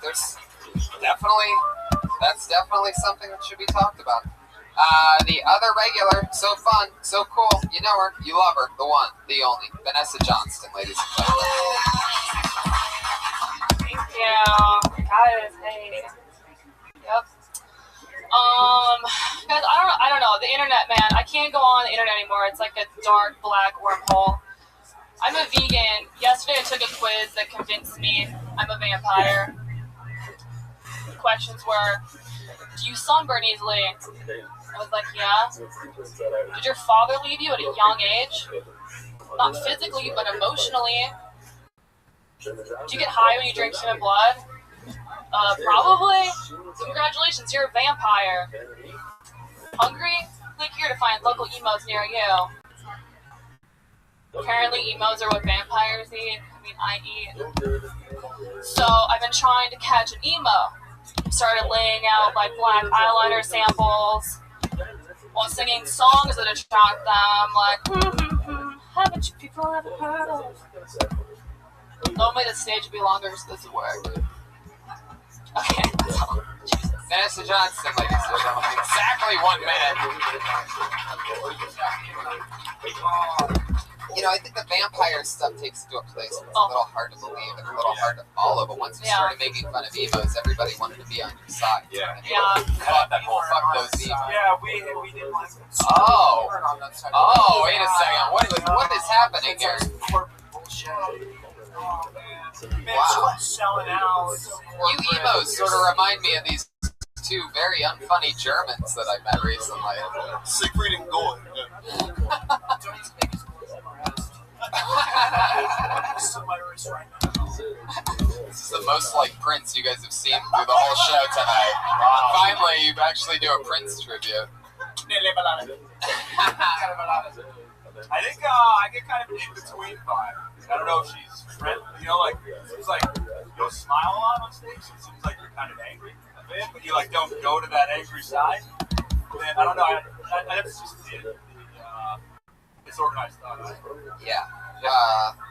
that's definitely something that should be talked about. The other regular, so fun, so cool. You know her, you love her, the one, the only, Vanessa Johnston, ladies and gentlemen. Thank you. Guys, hey. Yep. Guys, I don't know. The internet, man. I can't go on the internet anymore. It's like a dark, black wormhole. I'm a vegan. Yesterday I took a quiz that convinced me I'm a vampire. The questions were, do you sunburn easily? I was like, yeah. Did your father leave you at a young age? Not physically, but emotionally. Do you get high when you drink human blood? Probably. Congratulations, you're a vampire. Hungry? Click here to find local emos near you. Apparently emos are what vampires eat. I mean, I eat. So I've been trying to catch an emo. Started laying out like black eyeliner samples while singing songs that attract them, like, haven't you people ever heard of? Normally the stage would be longer, so this would work. Okay, that's all. Vanessa Johnston, ladies and gentlemen. Exactly 1 minute. You know, I think the vampire stuff takes to a place where it's a little hard to believe and a little hard to follow, but once you started making fun of emos, everybody wanted to be on your side. Yeah. Fuck that whole fuck those emos. Yeah, we didn't like them. Oh, wait a second. What is happening here? Wow. Selling out. You emos sort of remind me of these two very unfunny Germans that I met recently. Siegfried and Goy. This is the most like Prince you guys have seen through the whole show tonight. Finally, you actually do a Prince tribute. I think I get kind of an in-between vibe. I don't know if she's friendly, you know, like, seems like you smile a lot on stage, so it seems like you're kind of angry a bit, but you, like, don't go to that angry side. And I don't know, that's just the disorganized thought. Yeah.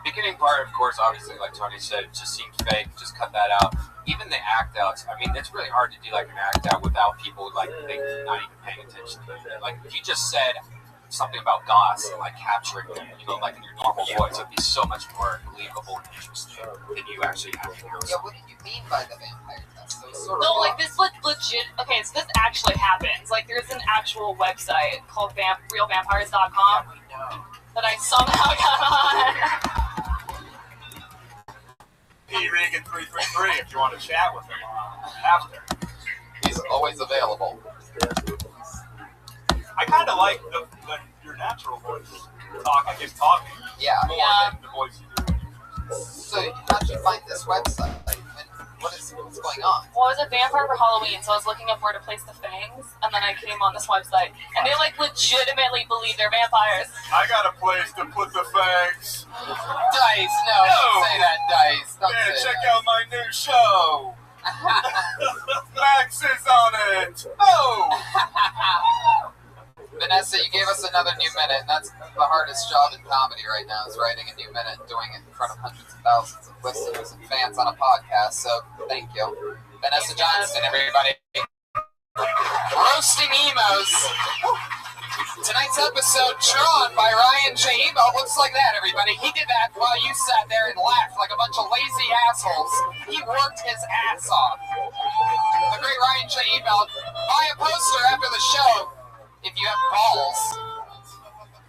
Beginning part, of course, obviously, like Tony said, just seemed fake. Just cut that out. Even the act outs. I mean, it's really hard to do like an act out without people like not even paying attention to it. Like if you just said something about goss and like capturing it, you know, like in your normal voice, it'd be so much more believable and interesting than you actually having to. Yeah, what did you mean by the vampire test? So no, like this legit. Okay, so this actually happens. Like there's an actual website called realvampires.com that I somehow got on. P. Regan 333 if you want to chat with him after. He's always available. I kind of like your natural voice. I guess talking. Yeah. More than the voice you do. So how did you find this website? What's going on? Well, I was a vampire for Halloween, so I was looking up where to place the fangs, and then I came on this website, and they like legitimately believe they're vampires. I got a place to put the fangs. Dice, no. Don't say that, Dice. Don't say check that. out my new show. Max is on it. Oh. Vanessa, you gave us another new minute, and that's the hardest job in comedy right now, is writing a new minute and doing it in front of hundreds of thousands of listeners and fans on a podcast, so thank you. Vanessa Johnston, everybody. Roasting emos. Tonight's episode drawn by Ryan J. Ebel. Looks like that, everybody. He did that while you sat there and laughed like a bunch of lazy assholes. He worked his ass off. The great Ryan J. Ebel. Buy a poster after the show. If you have balls.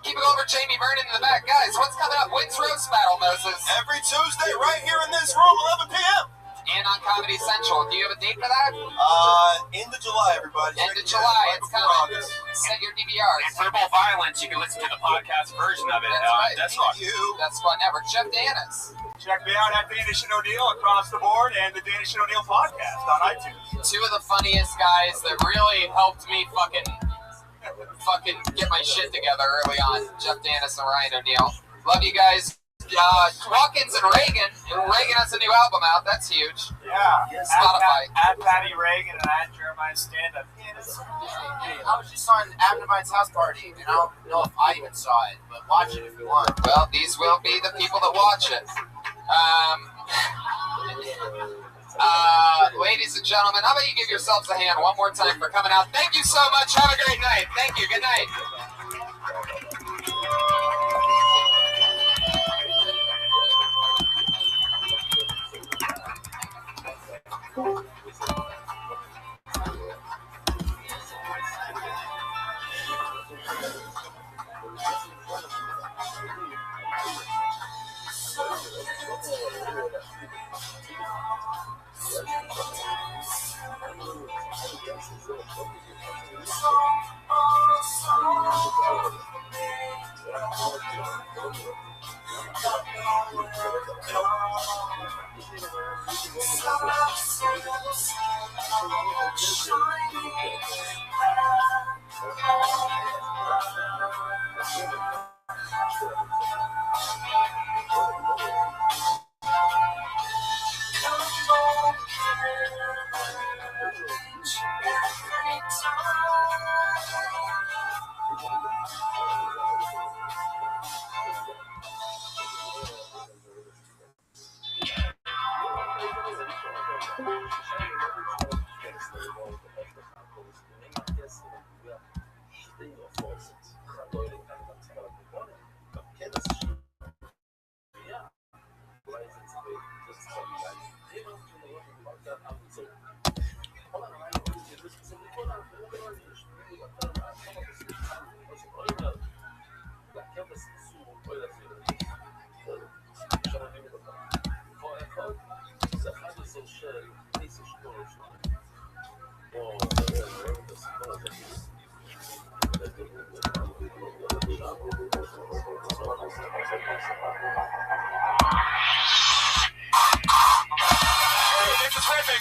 Keep it over Jamie Vernon in the back. Guys, what's coming up? Wins Roast Battle, Moses. Every Tuesday, right here in this room, 11 p.m. And on Comedy Central. Do you have a date for that? End of July, everybody. End of July. It's coming. Set your DVRs. And Verbal Violence, you can listen to the podcast version of it. That's right. That's Squad. That's Squad Network. Jeff Danis. Check me out at Danish and O'Neill across the board and the Danish and O'Neill podcast on iTunes. Two of the funniest guys that really helped me fucking get my shit together early on. Jeff Dennis and Ryan O'Neill. Love you guys. Hawkins and Reagan. Reagan has a new album out. That's huge. Yeah. Spotify. At Patty Reagan and at Jeremiah Stand Up. I was just on Abnamine's house party, and I don't know if I even saw it, but watch it if you want. Well, these will be the people that watch it. Ladies and gentlemen, how about you give yourselves a hand one more time for coming out? Thank you so much. Have a great night. Thank you. Good night.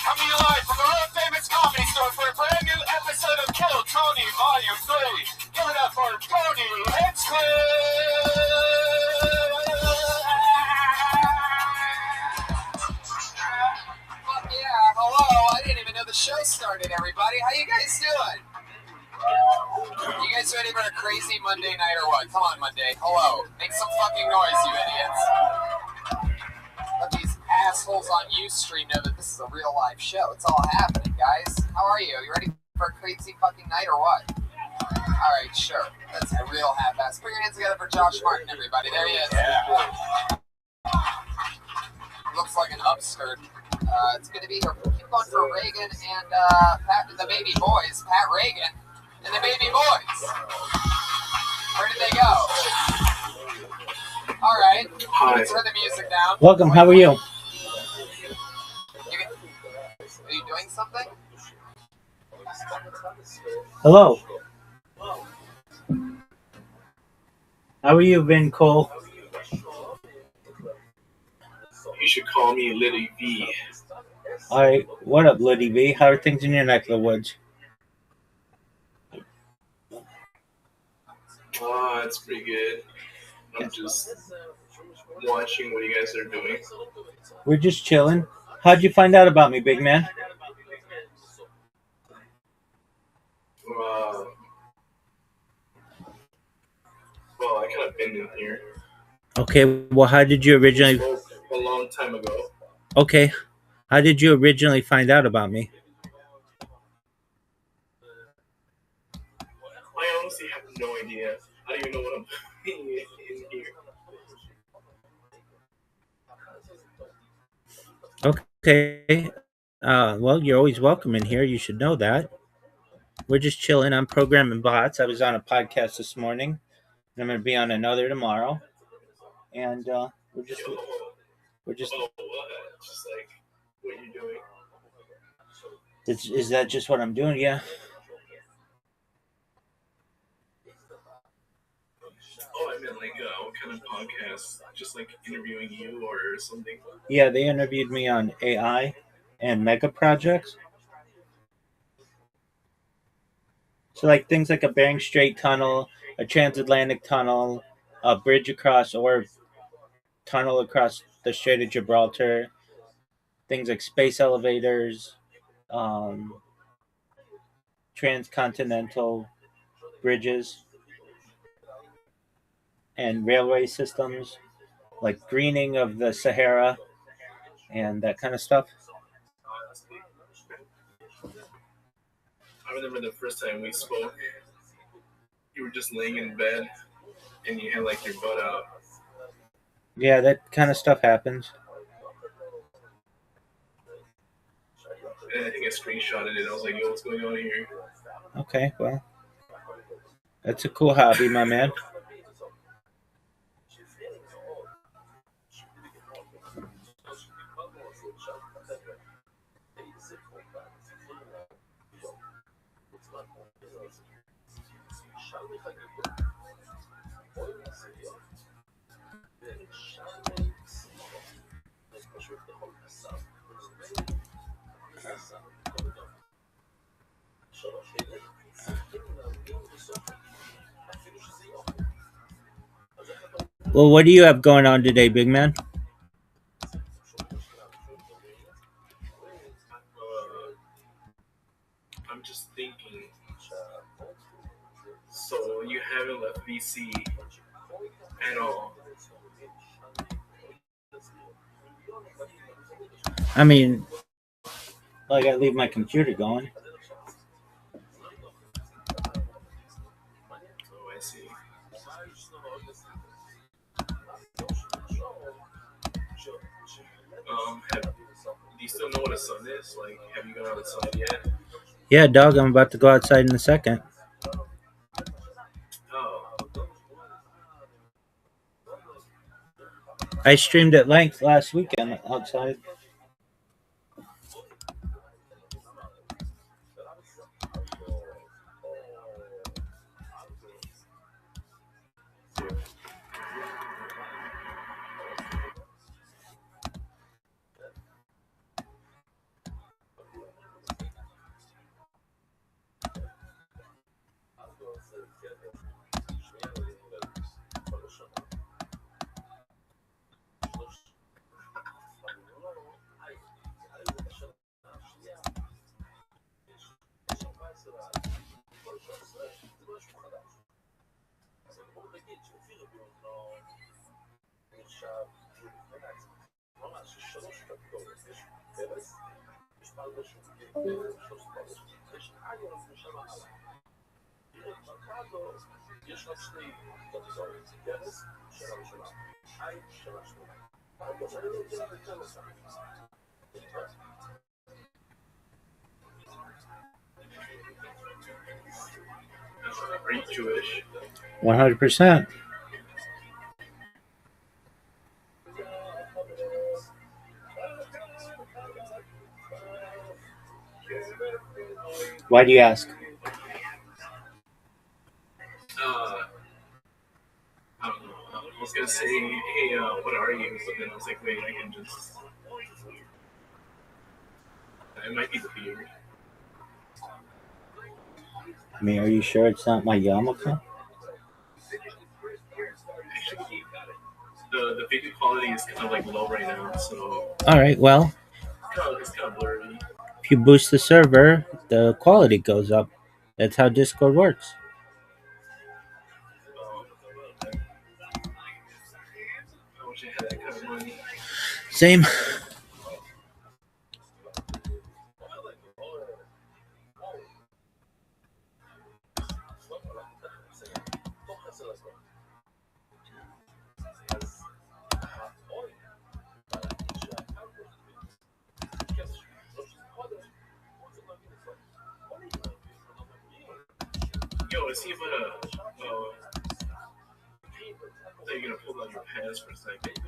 Coming live from the world famous comedy store for a brand new episode of Kill Tony Volume 3. Give it up for Tony Hinchcliffe! Fuck yeah, hello. I didn't even know the show started, everybody. How you guys doing? You guys ready for a crazy Monday night or what? Come on, Monday. Hello. Make some fucking noise, you idiots. Let these assholes on Ustream know that this is a real live show. It's all happening, guys. How are you? You ready for a crazy fucking night or what? Alright, sure. That's a real half-ass. Put your hands together for Josh Martin, everybody. There he is. Yeah. Looks like an upskirt. It's good to be here. Keep going for Reagan and Pat, the baby boys. Pat Reagan and the baby boys. Where did they go? All right. Hi. Let's turn the music down. Welcome. How are you? Are you doing something? Hello. How are you, Vin Cole? You should call me Liddy V. All right. What up, Liddy V? How are things in your neck of the woods? It's pretty good. I'm just watching what you guys are doing. We're just chilling. How'd you find out about me, big man? Well, I kind of been in here. Okay. Well, how did you originally? A long time ago. Okay. How did you originally find out about me? I honestly have no idea. I don't even know what I'm doing in here. Okay. Well, you're always welcome in here. You should know that. We're just chilling. I'm programming bots. I was on a podcast this morning, and I'm going to be on another tomorrow. And we're just. Oh, what? Just like what you're doing. Is that just what I'm doing? Yeah. Oh, I meant like what kind of podcast? Just like interviewing you or something? Yeah, they interviewed me on AI and mega projects. So like things like a Bering Strait tunnel, a transatlantic tunnel, a bridge across or tunnel across the Strait of Gibraltar, things like space elevators, um, transcontinental bridges, and railway systems, like greening of the Sahara and that kind of stuff. I remember the first time we spoke, you were just laying in bed and you had like your butt out. Yeah, that kind of stuff happens. And I think I screenshotted it. I was like, yo, what's going on here? Okay, well, that's a cool hobby, my man. Well, what do you have going on today, big man? I'm just thinking. So you haven't left VC at all? I mean, I gotta leave my computer going. Oh, I see. Do you still know what a sun is? Like, have you gone outside yet? Yeah, dog, I'm about to go outside in a second. Oh, I streamed at length last weekend outside. are you Jewish? 100%. Why do you ask? I don't know. I was gonna say, hey, what are you? But then I was like, wait, I can just. It might be the beard. I mean, are you sure it's not my yarmulke? Actually, the video quality is kind of like low right now, so All right, well, it's kind of blurry. if you boost the server, the quality goes up. That's how Discord works. I wish I had that kind of money. Same. Yo, is he about to? Are you gonna pull out your pants for a second?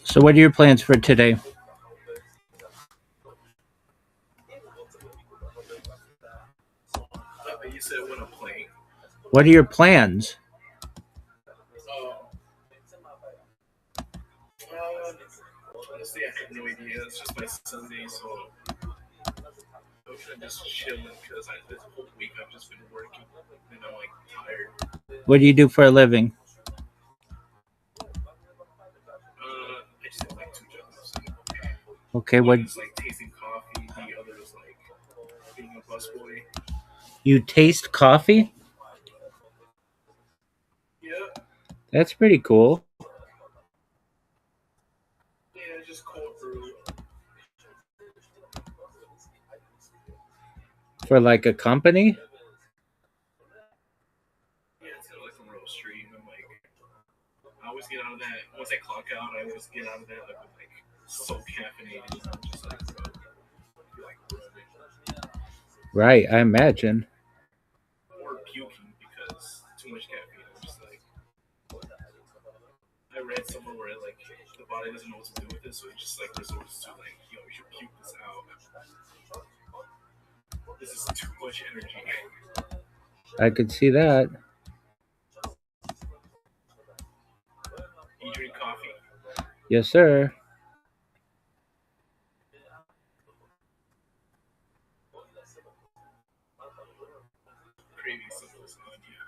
So, what are your plans for today? You said when I'm playing. What are your plans? Honestly, I have no idea. It's just my Sunday, so I'm just chilling because this whole week I've just been working and I'm like tired. What do you do for a living? I just have like two jobs. Okay, One what is like tasting coffee, the other is like being a busboy. you taste coffee? Yeah, That's pretty cool. yeah, just cold brew. For like a company? Yeah, it's kind of like a roastery. And I'm like, I always get out of that. Once I clock out, I always get out of that like so caffeinated. And I'm just like, bro, I feel like running. Right, I imagine. Or puking because too much caffeine. I'm just like, I read somewhere where like the body doesn't know what to do with it, so it just like resorts to like, yo, you should puke this out. This is too much energy. I could see that. You drink coffee? Yes, sir. Craving some lasagna.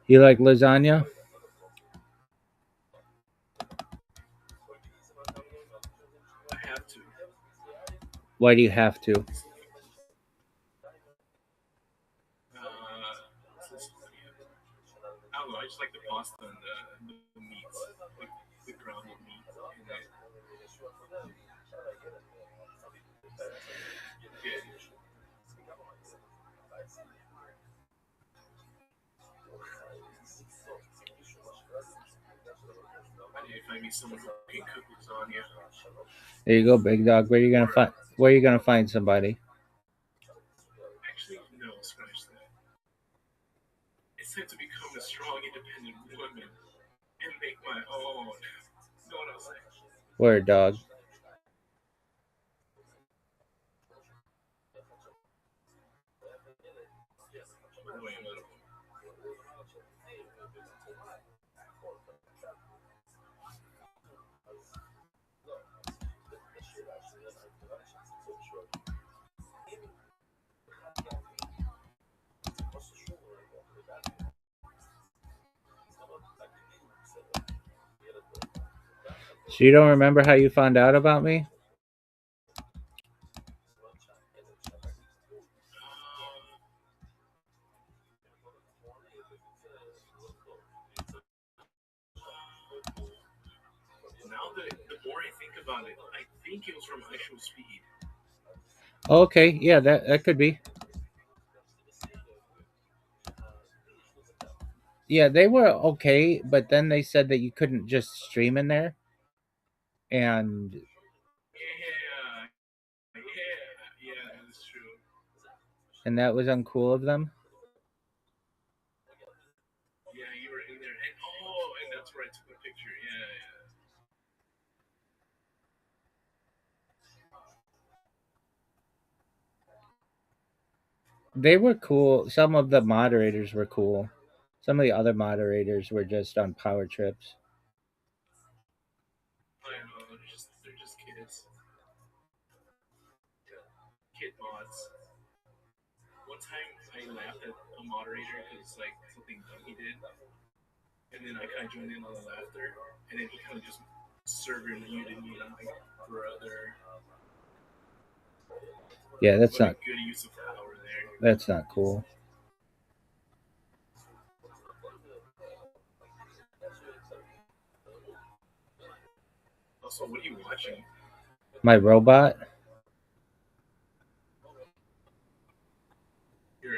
You like lasagna? I have to. Why do you have to? I don't know. I just like the pasta and the meats, like the ground meat. And then, yeah. I need to find me someone who can cook lasagna. There you go, big dog. Where are you gonna find somebody? Actually, no, scratch that. It's time to become a strong, independent woman and make my own. You know what I'm saying? Word, dog. By the way, I'm not So you don't remember how you found out about me? Now that the more I think about it, I think it was from Actual Speed. Okay, yeah, that could be. Yeah, they were okay, but then they said that you couldn't just stream in there, and Yeah, that's true. that was uncool of them. Yeah, you were in there, and that's where I took the picture. Yeah. They were cool. Some of the moderators were cool. Some of the other moderators were just on power trips. I know, they're just kids. Kid mods. One time I laughed at a moderator because like something dumb he did, and then I kind of joined in on the laughter, and then he kind of just server muted me like for other. Yeah, that's What not a good use of power there. that's not cool. So what are you watching? My robot. You're...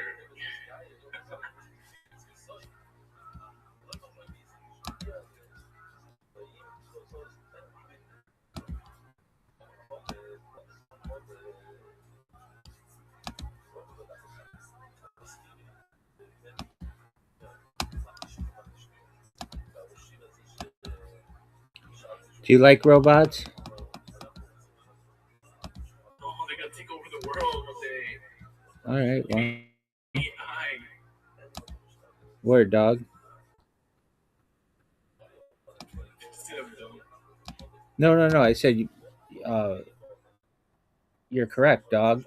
Do you like robots? Oh, they're gonna take over the world one day. All right, well, AI. word, dog. Instead of them. No. I said you're correct, dog.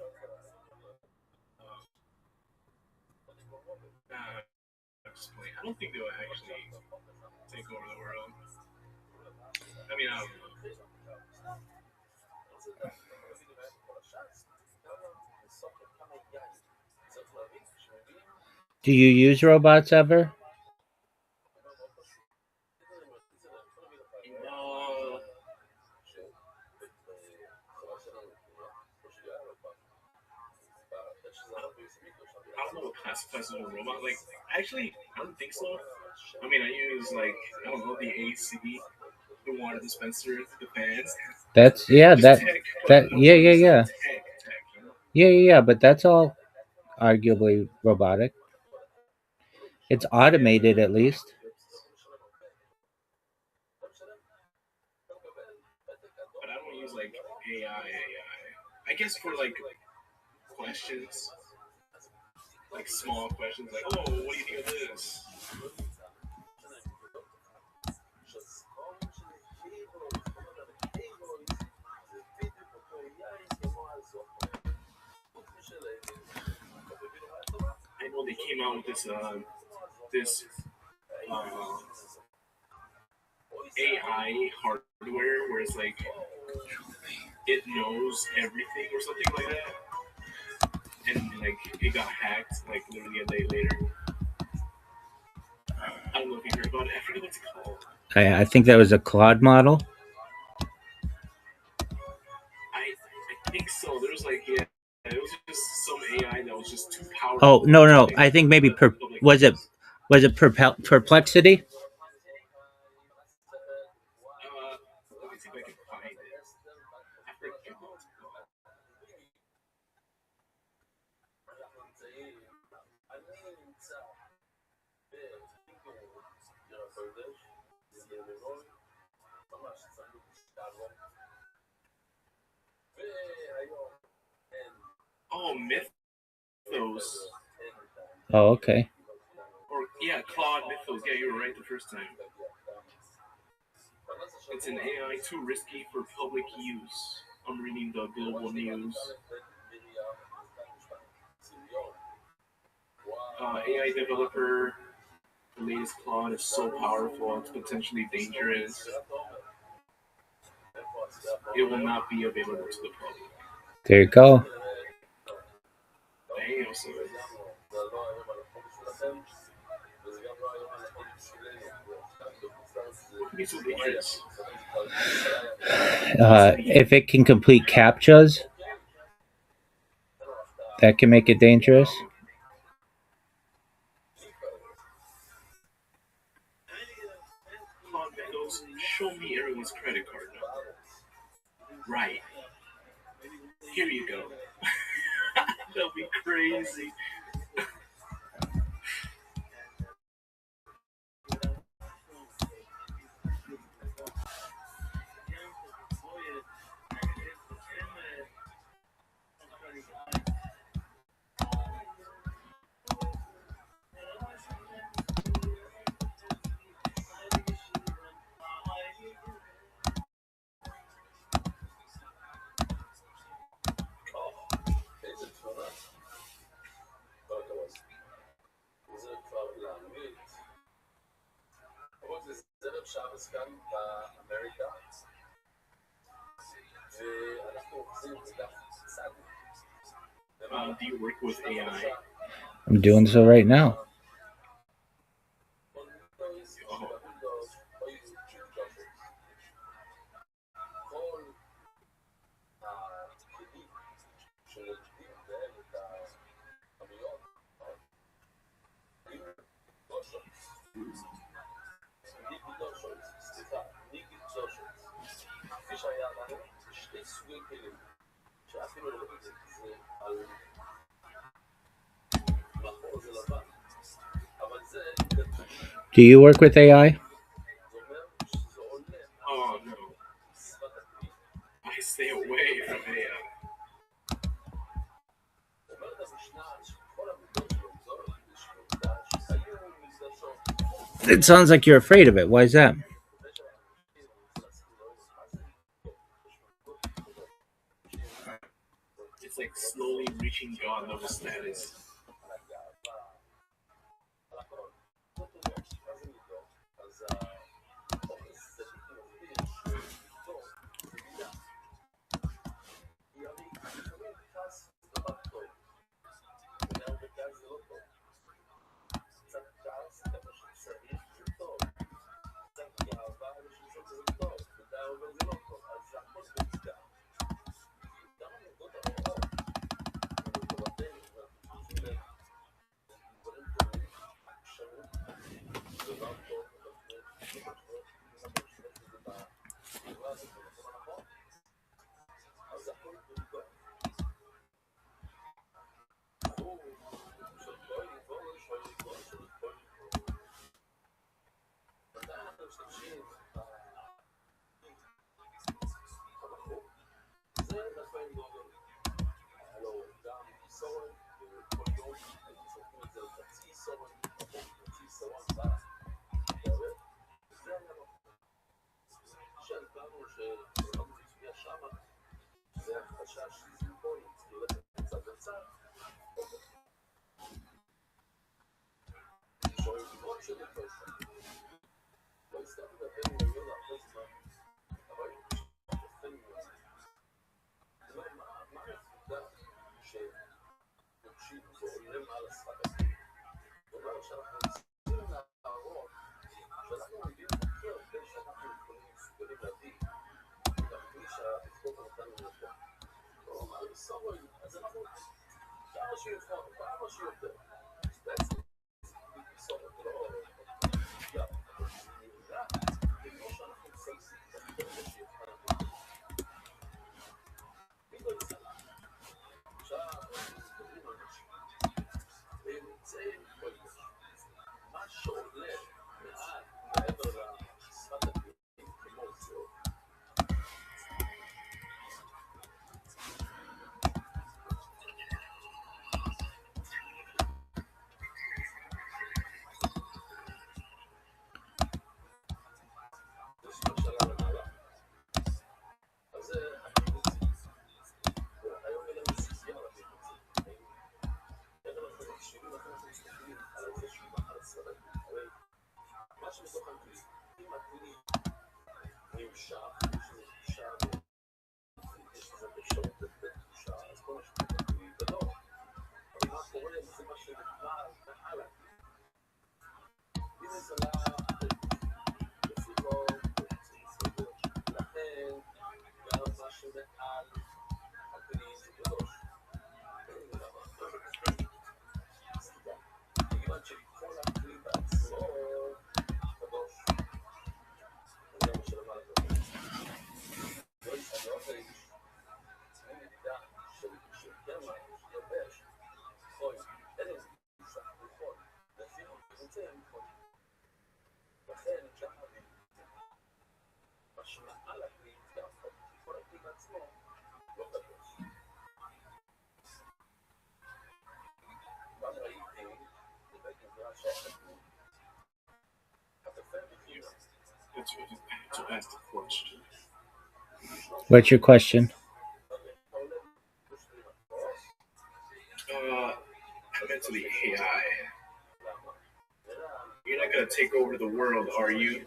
Just playing. I don't think they'll actually take over the world. I mean, I don't know. Do you use robots ever? I don't know what classifies as a robot. Like, actually, I don't think so. I mean, I use, like, I don't know, the AC, the water dispenser, the fans. That's yeah, Just that yeah. Tech, you know? Yeah, but that's all arguably robotic. It's automated at least. But I don't use, like, AI. I guess for, like, questions. Like, small questions, like, oh, what do you think of this? I know they came out with this AI hardware where it's like it knows everything or something like that, and like it got hacked like literally a day later. I don't know if you heard about it. I forget what it's called. I think that was a Claude model. I think so. There was like it was just some AI that was just too powerful. Oh no. I think maybe was it Perplexity? Let me see if I can find it. I forgot. Oh, Mythos. Oh, okay. Or yeah, Claude Mythos. Yeah, you were right the first time. It's an AI too risky for public use. I'm reading the global news. AI developer, the latest Claude is so powerful it's potentially dangerous. It will not be available to the public. There you go. Damn, son. What could be so dangerous? If it can complete captchas, that can make it dangerous. Claude Mythos, show me everyone's credit card number. Right. Here you go. That'll be crazy. Do you work with AI? I'm doing so right now. סוגי כלים, שאפילו לא בזה, זה על מחור זה לבן, אבל זה Do you work with AI? אומר שזה עולה Oh no, שפת הכלי. I stay away from AI. אומרת המשנה שכל המידות של המזור הקדוש והמקדש היו מקדשות. It sounds like you're afraid of it. Why is that? It's like slowly reaching God level status. To ask the question. What's your question? To the AI. You're not gonna take over the world, are you?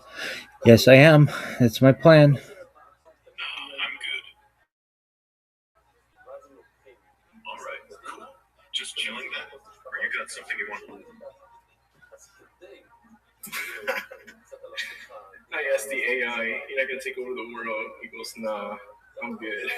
Yes, I am. That's my plan. Nah, I'm good. Alright, cool. Just chilling then? Or you got something you want? I asked the AI, you're not gonna take over the world. He goes, nah, I'm good.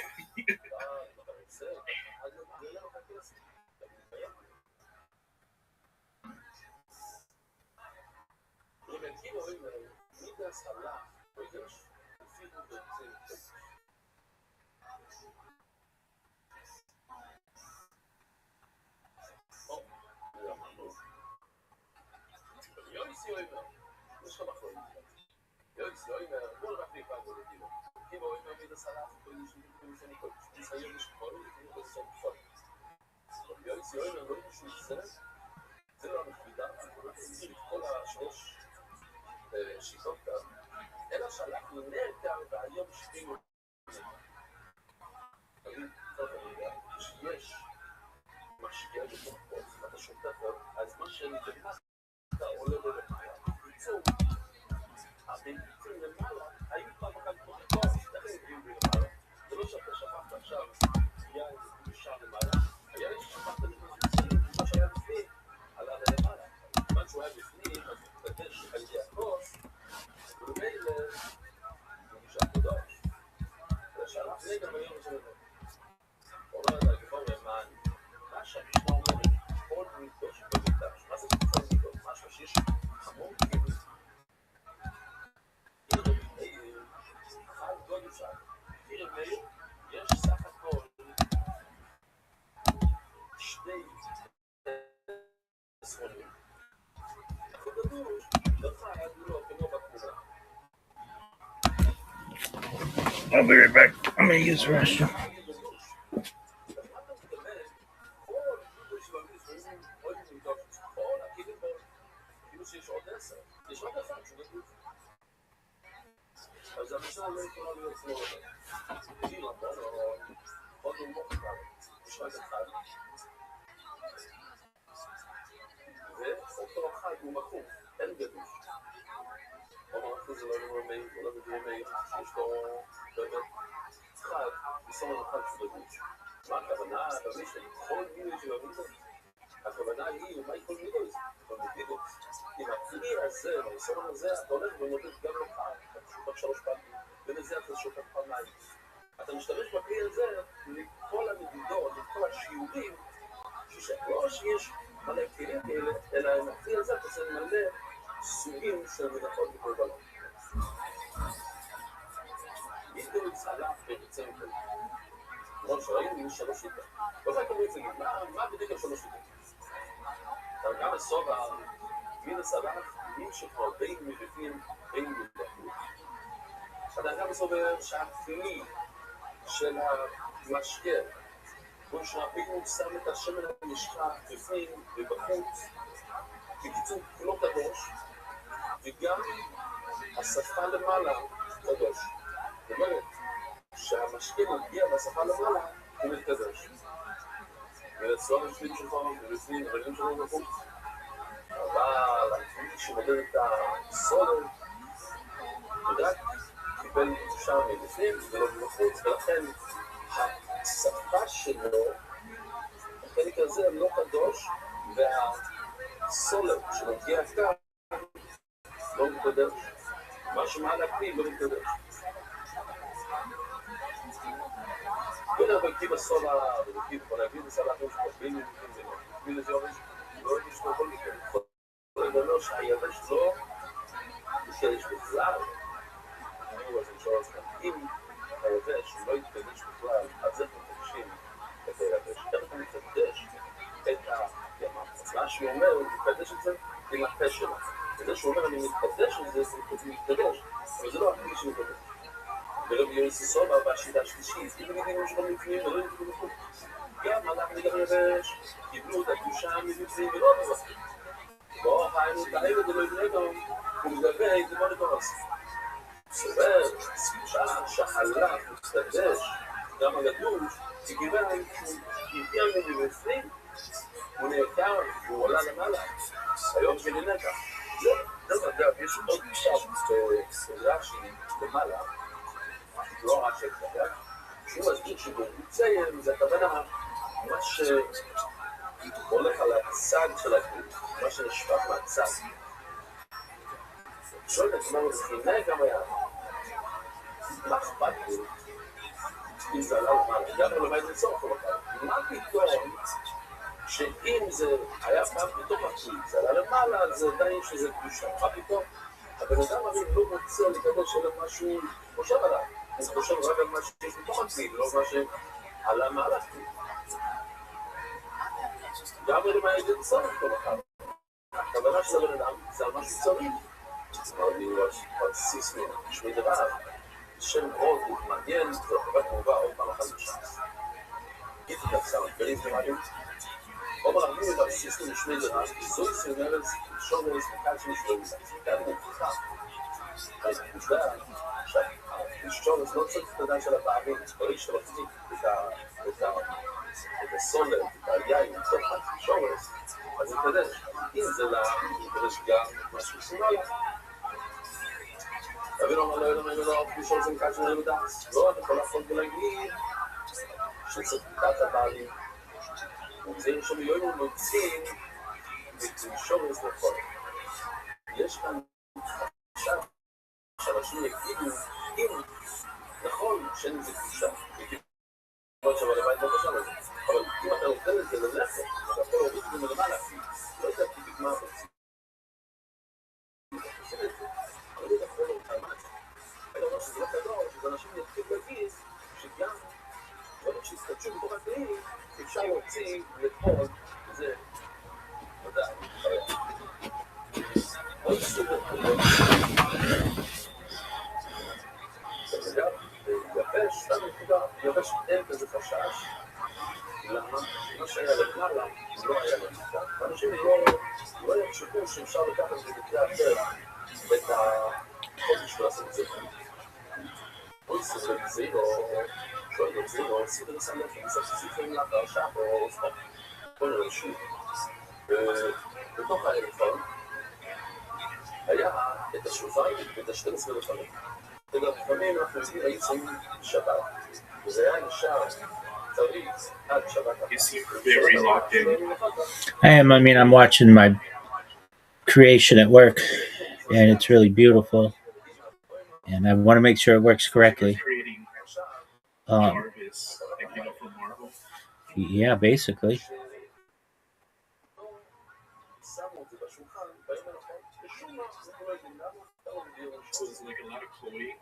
I'll be right back. I'm gonna use the restroom. הכוונה של הבן אדם זה על משהו צמיד. אמר לי, על סיסמי, שמי דבר, שם עוד מעניין, זה חובת מובא עוד פעם אחת בשנס. גיתי כפסם, גלית ומעלים. אומר הרבים את הסיסטים שמי דבר, זוי סיונרס, שומרס, וקלצים ושלויס. דאגים את פתיחה. אז נשדע, שומרס לא צריך את הדעת של הפעמים, ברגע שאתה מחזיק את הסולר, את היין, את שומרס, אז זה קדש. אם זה לקדש גם משהו סימוליה. אבין אומר לא ילמד לו, בשביל זה מקד של ילמדה. לא, אתה יכול לעשות ולהגיד שצריכת הבעלים. זה שמיליונים מוצאים שומרס לכל. יש כאן חשב שאנשים יגידו, אם נכון שאין זה קדושה, לא שווה לבית לא קשה לזה, אבל אם אתה נותן את זה ללכת, אתה יכול להוריד את זה מלמעלה, לא יודע בדיוק מה אתה עושה. אבל אתה יכול להוריד את זה. אני אומר שזה לא קדוש, אז אנשים יתחיל להגיד שגם דברים שהסתדשו בתוך הכלים, אפשר להוציא לכל, וזה מדע, עוד סדר כלום. אגב, יבש, סתם נקודה, יבש אין כזה חשש. למה? מה שהיה למעלה, לא היה למעלה. ואנשים לא יחשבו שאפשר לקחת את זה בקריאה אחרת, את החודש לעשות את זה. או סדר גזיר, או גזיר, או סדר סמכים, ספציפים להפרשה, או סתם. כל רשום. ובתוך האלפון, היה את השופיים ואת ה-12 לפנים. וגם לפעמים אנחנו הייצים שבת, וזה היה נשאר צריך עד שבת. Very locked in. I mean, I'm watching my creation at work, and it's really beautiful, and I want to make sure it works correctly. Creating Um, Jarvis, like, you know, from Marvel. yeah, basically. So it's like a lot of Chloe.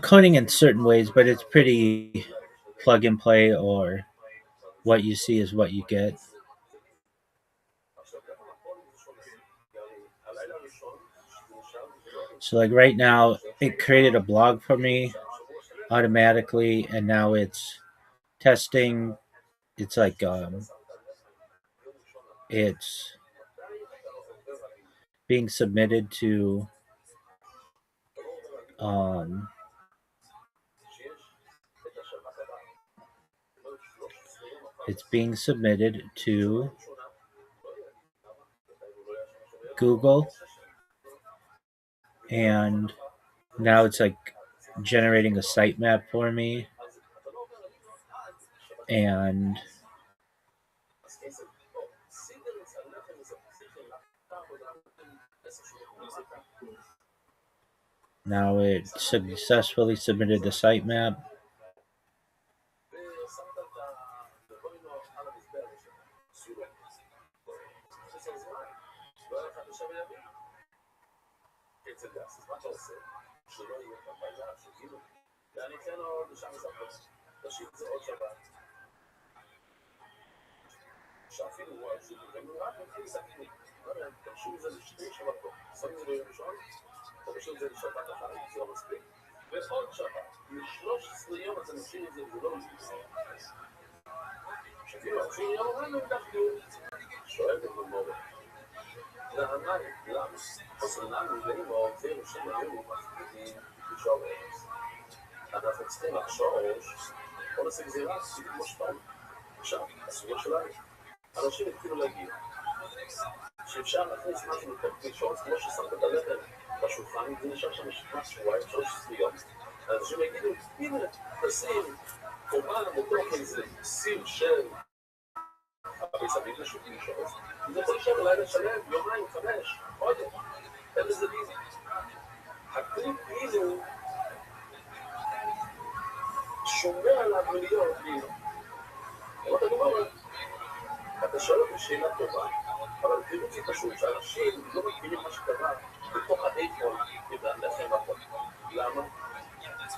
Coding in certain ways, but it's pretty plug and play, or what you see is what you get. So, like right now, it created a blog for me automatically, and now it's testing. It's like it's being submitted to it's being submitted to Google, and now it's like generating a sitemap for me, and now it successfully submitted the sitemap. שאפילו הוא על זה, וגם הוא רק מתחיל לסכנים. לא יודע, תרשו את זה לשתי שבתות. שמים את זה ביום ראשון, תרשו את זה לשבת אחת, זה לא מספיק. ועוד שבת, ל-13 יום אתם עושים את זה, זה לא מספיק. שכאילו, עושים יום אומרים להם דווקא, שואל את המורה. למה? למה? חוסר לנו ואימו, ואימו שם היו מספיקים לשאול ארץ. אנחנו צריכים לחשוב, בוא נעשה גזירה, כמו שפעם. עכשיו, הסוגיה שלנו. אנשים התחילו להגיד שאפשר להכניס משהו לתוך שעות, כמו ששמת את הלחם בשולחן, זה נשאר שם שבועיים, 13 יום. אנשים יגידו, הנה, תשים קומה בתוך איזה סיר של הביצבים לשוקים שעות. זה יכול להישאר לילה שלם, יומיים, 5, עוד אין לזה ביזה. הקליפ כאילו שומר עליו מיליון, כאילו. למה אתה גומר? אתה שואל אותי שאלה טובה, אבל תראו לי פשוט שאנשים לא מכירים מה שקרה בתוך האייפון ובלחם הכל. למה?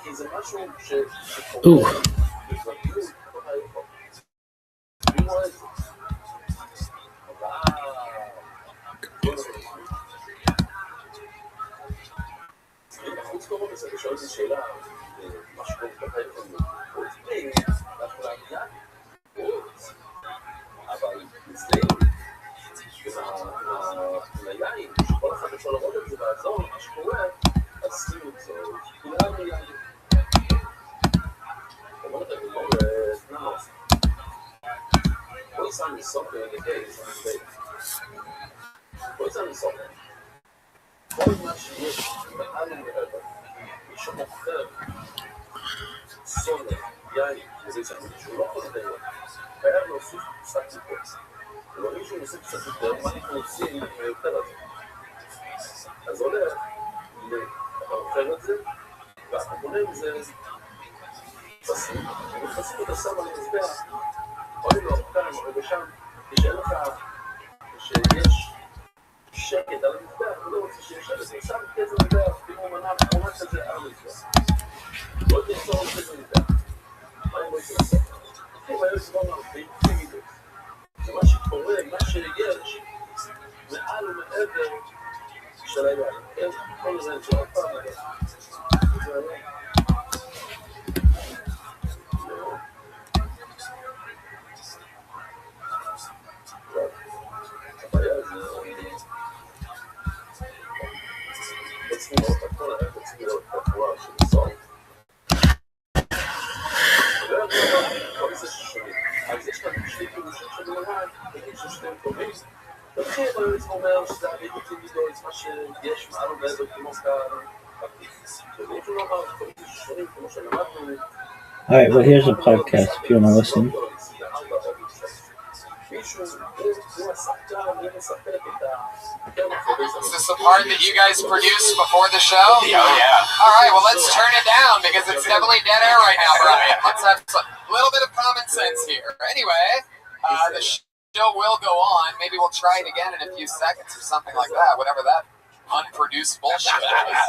כי זה משהו שקורה בתוך האייפון. מי רואה את זה? השאלה, מה שקורה בטלפון, אנחנו לעניין, אבל אצלנו, עם היין, שכל אחד יכול לראות את זה ולעזור למה שקורה, אז שימו את זה, כולם יין. אומרת, אני לא נעז. בואי שם לי סופר לגבי, בואי שם לי סופר. כל מה שיש מעל ומעבר, מי שמוכר סולר, יין, וזה יצא שהוא לא יכול לדבר, חייב להוסיף קצת יותר. ולא מישהו מוסיף קצת יותר, מה אנחנו עושים יותר על זה? אז הולך, אתה מוכר את זה, ואתה בונה עם זה פסים, ומפסים את הסם על המזבח, אוי לו, כאן, ובשם, כשאין לך, שיש שקט על המזבח, הוא לא רוצה שיש שקט, הוא שם כזה מזבח, כאילו הוא מנה כזה על המזבח. לא תרצור על כזה מזבח. מה אם לא יצא לעשות? אם היו סבון הרבה, זה מה שקורה, מה שיש, מעל ומעבר של היין. כל זה נשאר פעם, זה עליי. הבעיה זה צריכים לראות את הכל, אנחנו צריכים לראות את התבואה של הסוף. כל זה ששונים. אז יש כאן שני פירושים שאני אומר, תגיד ששניהם טובים. תתחיל, אבל אני אומר שזה הליגותי מידו, את מה שיש מעל ומעבר כמו כאן. ואם הוא לא אמר, כל זה ששונים, כמו שלמדנו. Alright, well here's a podcast if you want to listen. Is this the part that you guys produce before the show? Oh, yeah. All right, well, let's turn it down because it's definitely dead air right now, Brian. Let's have a little bit of common sense here. Anyway, the show will go on. Maybe we'll try it again in a few seconds or something like that, whatever that unproduced bullshit is.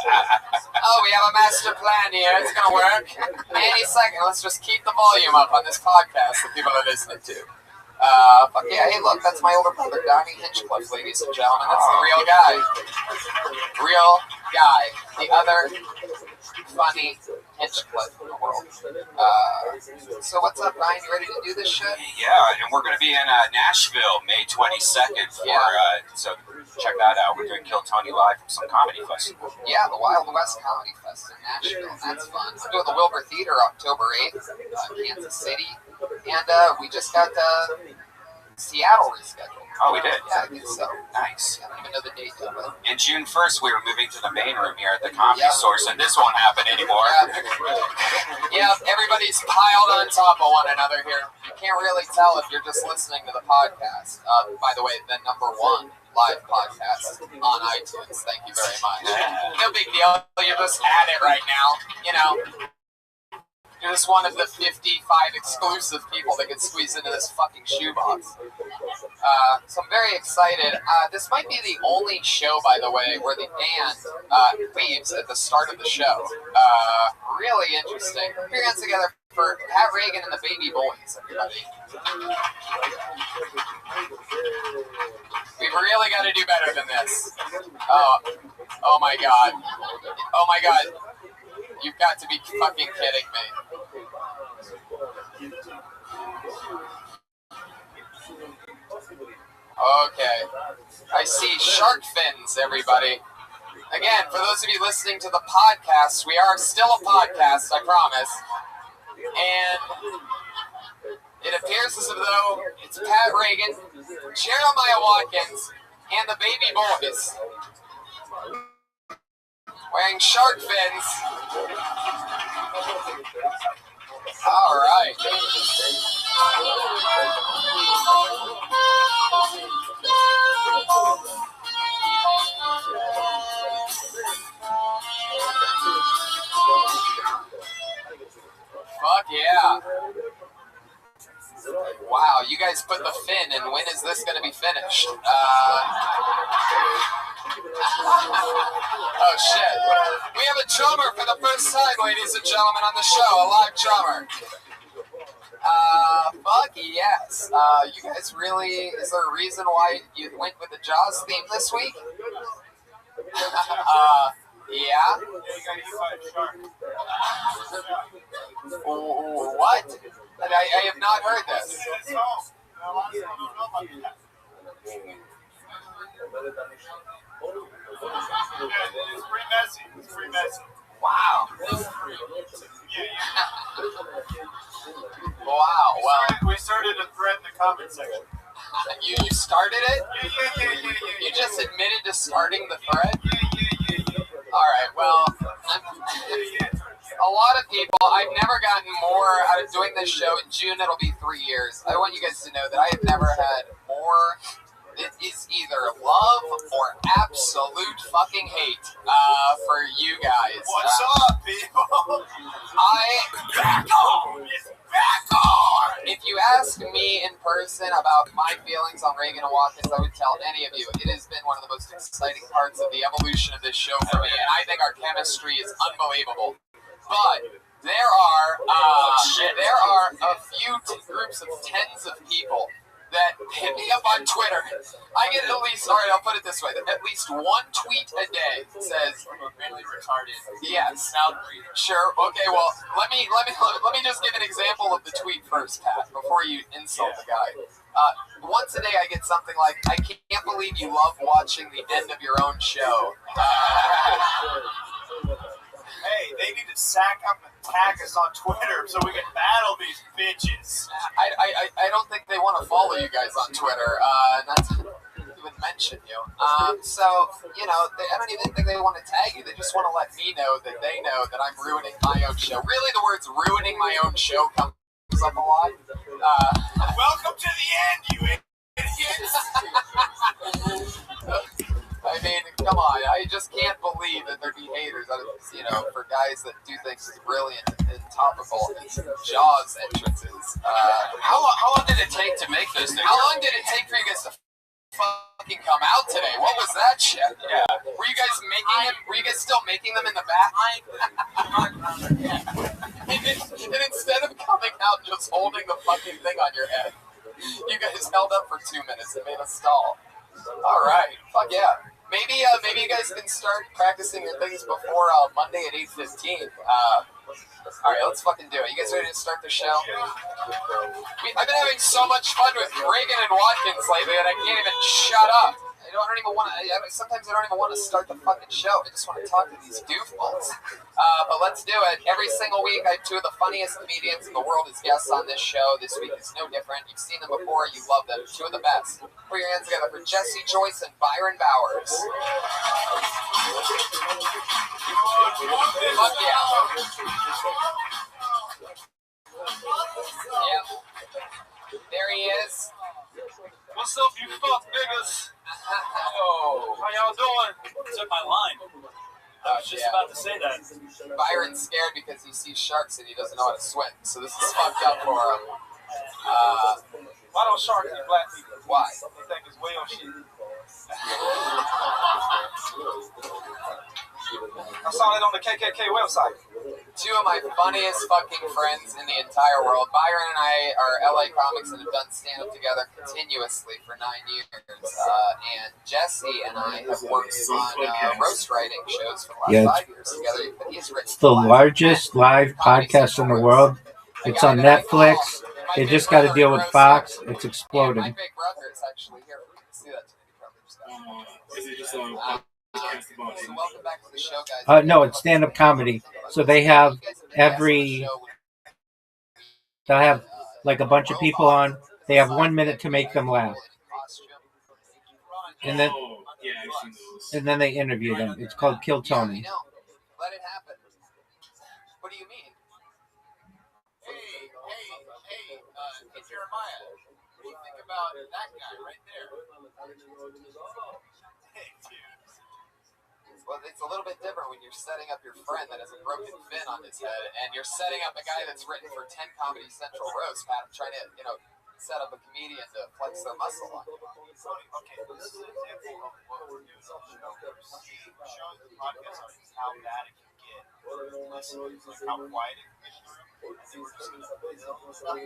Oh, we have a master plan here. It's going to work. Any second, let's just keep the volume up on this podcast that people are listening to. Fuck yeah, hey look, that's my older brother, Donnie Hinchcliffe, ladies and gentlemen. That's the real guy. Real guy. The other funny Hinchcliffe in the world. So what's up, Ryan? You ready to do this shit? Yeah, and we're going to be in Nashville May 22nd for, so check that out. We're doing Kill Tony Live from some comedy festival. Yeah, the Wild West Comedy Fest in Nashville. That's fun. We're doing the Wilbur Theater October 8th, Kansas City. And we just got Seattle rescheduled. Oh, we did? Yeah, I think so. Nice. I don't even know the date yet, but... And June 1st, we were moving to the main room here at the Comedy Source, and this won't happen anymore. Yeah, everybody's piled on top of one another here. You can't really tell if you're just listening to the podcast. By the way, the #1 live podcast on iTunes. Thank you very much. No big deal. You just at it right now. You know, you're just one of the 55 exclusive people that can squeeze into this fucking shoebox. So I'm very excited. This might be the only show, by the way, where the band leaves at the start of the show. Really interesting. Put your hands together for Pat Reagan and the Baby Boys, everybody. We've really got to do better than this. Oh my god. Oh my god. You've got to be fucking kidding me. Okay. I see shark fins, everybody. Again, for those of you listening to the podcast, we are still a podcast, I promise. And it appears as though it's Pat Reagan, Jeremiah Watkins, and the Baby Boys wearing shark fins. All right. Fuck yeah. Wow, you guys put the fin, and when is this going to be finished? Oh shit. We have a drummer for the first time, ladies and gentlemen, on the show. A live drummer. Fuck yes. You guys really, is there a reason why you went with the Jaws theme this week? Yeah? You gotta fight a shark. What? I have not heard this. It's home. A lot of people don't know about that. Yeah, it's pretty messy. It's pretty messy. Wow. Yeah. Wow. Well, We started a thread in the comment section. you started it? Yeah. You just admitted to starting the thread? Yeah. All right. Well, a lot of people. I've never gotten more out of doing this show. In June, it'll be 3 years. I want you guys to know that I have never had more. It is either love or absolute fucking hate for you guys. What's up, people? Back on! If you ask me in person about my feelings on Reagan and Watkins, I would tell any of you it has been one of the most exciting parts of the evolution of this show for me, and I think our chemistry is unbelievable. But there are a few groups of tens of people that hit me up on Twitter. I get at least, all right, I'll put it this way, at least one tweet a day says, Really retarded. yes, sure, okay, well, let me just give an example of the tweet first, Pat, before you insult the guy. Once a day I get something like, I can't believe you love watching the end of your own show. Hey, they need to sack up and tag us on Twitter so we can battle these bitches. I don't think they want to follow you guys on Twitter, not to even mention you. So, you know, I don't even think they want to tag you. They just want to let me know that they know that I'm ruining my own show. Really, the words ruining my own show comes up a lot. Welcome to the end, you idiots! I mean, come on, I just can't believe that there'd be haters, you know, for guys that do things as brilliant and topical as Jaws entrances. How long did it take to make those things? How long did it take for you guys to fucking come out today? What was that shit? Yeah. Were you guys making them? Were you guys still making them in the back? And instead of coming out and just holding the fucking thing on your head, you guys held up for 2 minutes and made us stall. All right, fuck yeah. Maybe you guys can start practicing your things before Monday at 8:15. All right, let's fucking do it. You guys ready to start the show? I've been having so much fun with Reagan and Watkins lately that I can't even shut up. I don't even want to. Sometimes I don't even want to start the fucking show. I just want to talk to these goofballs. But let's do it. Every single week, I have two of the funniest comedians in the world as guests on this show. This week is no different. You've seen them before. You love them. Two of the best. Put your hands together for Jesse Joyce and Byron Bowers. Fuck yeah. Yep. There he is. What's up, you fuck niggas? Oh. How y'all doing? Took my line. I was just about to say that. Byron's scared because he sees sharks and he doesn't know how to swim, so this is fucked up for him. Why don't sharks eat black people? Why? They think it's whale shit. I saw it on the KKK website. Two of my funniest fucking friends in the entire world. Byron and I are LA comics and have done stand-up together continuously for 9 years. And Jesse and I have worked on roast writing shows for the last 5 years together. He's written It's the largest live podcast in the world. It's on Netflix. They just got to deal with Fox. It's exploding. My big brother is actually here. We can see that today. Is it just on podcast about So welcome back to the show, guys. No, it's stand-up comedy. So they have they'll have like a bunch of people on. They have 1 minute to make them laugh, and then they interview them. It's called Kill Tony. Let it happen. What do you mean? Hey, Jeremiah. What do you think about that guy right there? Well, it's a little bit different when you're setting up your friend that has a broken fin on his head, and you're setting up a guy that's written for 10 Comedy Central roasts, Pat. I'm trying to, set up a comedian to flex their muscle on you. Okay, this is an example of what we're doing on the show. Showing the podcast audience how bad it can get. Listening, like how quiet it can get. I think we're just going to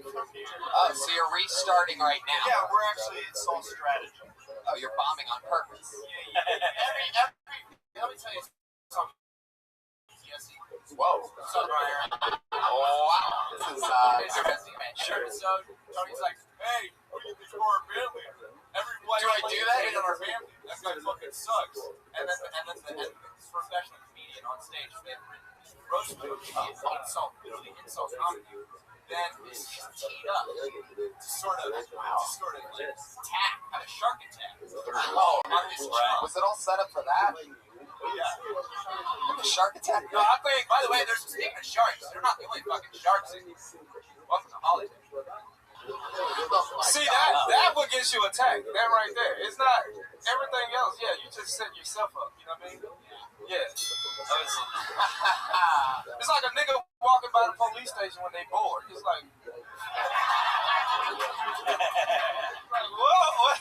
from here. So you're restarting right now? Yeah, we're actually, it's all strategy. Oh, you're bombing on purpose. Yeah. Let me tell you something. Whoa. What's up, Ryan? Oh, wow. This is interesting, man. Sure. So Tony's like, hey, we did this for our family. Every do I do that in our family? That guy fucking sucks. And then this professional comedian on stage, roast insult, literally insult comedy. Then is teed up to sort of like attack, have a shark attack. Oh, on this right. Was it all set up for that? Yeah. Like a shark attack? No, I think, by the way, there's speaking of sharks, they're not the only fucking sharks in welcome to Hollywood. See, that what gets you attacked. That right there. It's not everything else. Yeah, you just set yourself up. You know what I mean? Yeah. It's like a nigga walking by the police station when they bored. It's like, whoa,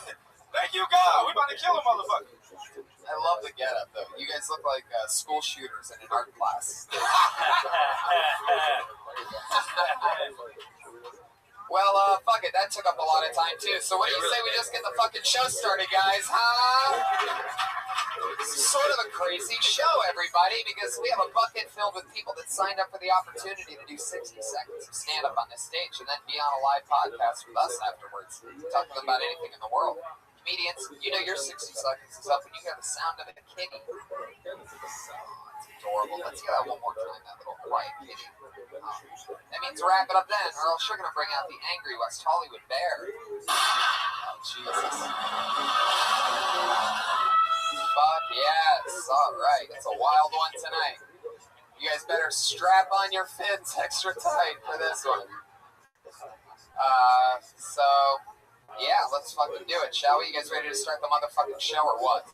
thank you, God. We about to kill a motherfucker. I love the getup, though. You guys look like school shooters in an art class. Well, fuck it. That took up a lot of time, too. So what do you say we just get the fucking show started, guys, huh? This is sort of a crazy show, everybody, because we have a bucket filled with people that signed up for the opportunity to do 60 seconds of stand-up on this stage and then be on a live podcast with us afterwards, talking about anything in the world. Comedians, you know your 60 seconds is up when you hear the sound of a kitty. It's adorable. Let's hear that one more time, that little quiet kitty. That means wrap it up then, or else you're going to bring out the angry West Hollywood bear. Oh, Jesus. Fuck yes. All right. It's a wild one tonight. You guys better strap on your fins extra tight for this one. Yeah, let's fucking do it, shall we? You guys ready to start the motherfucking show or what?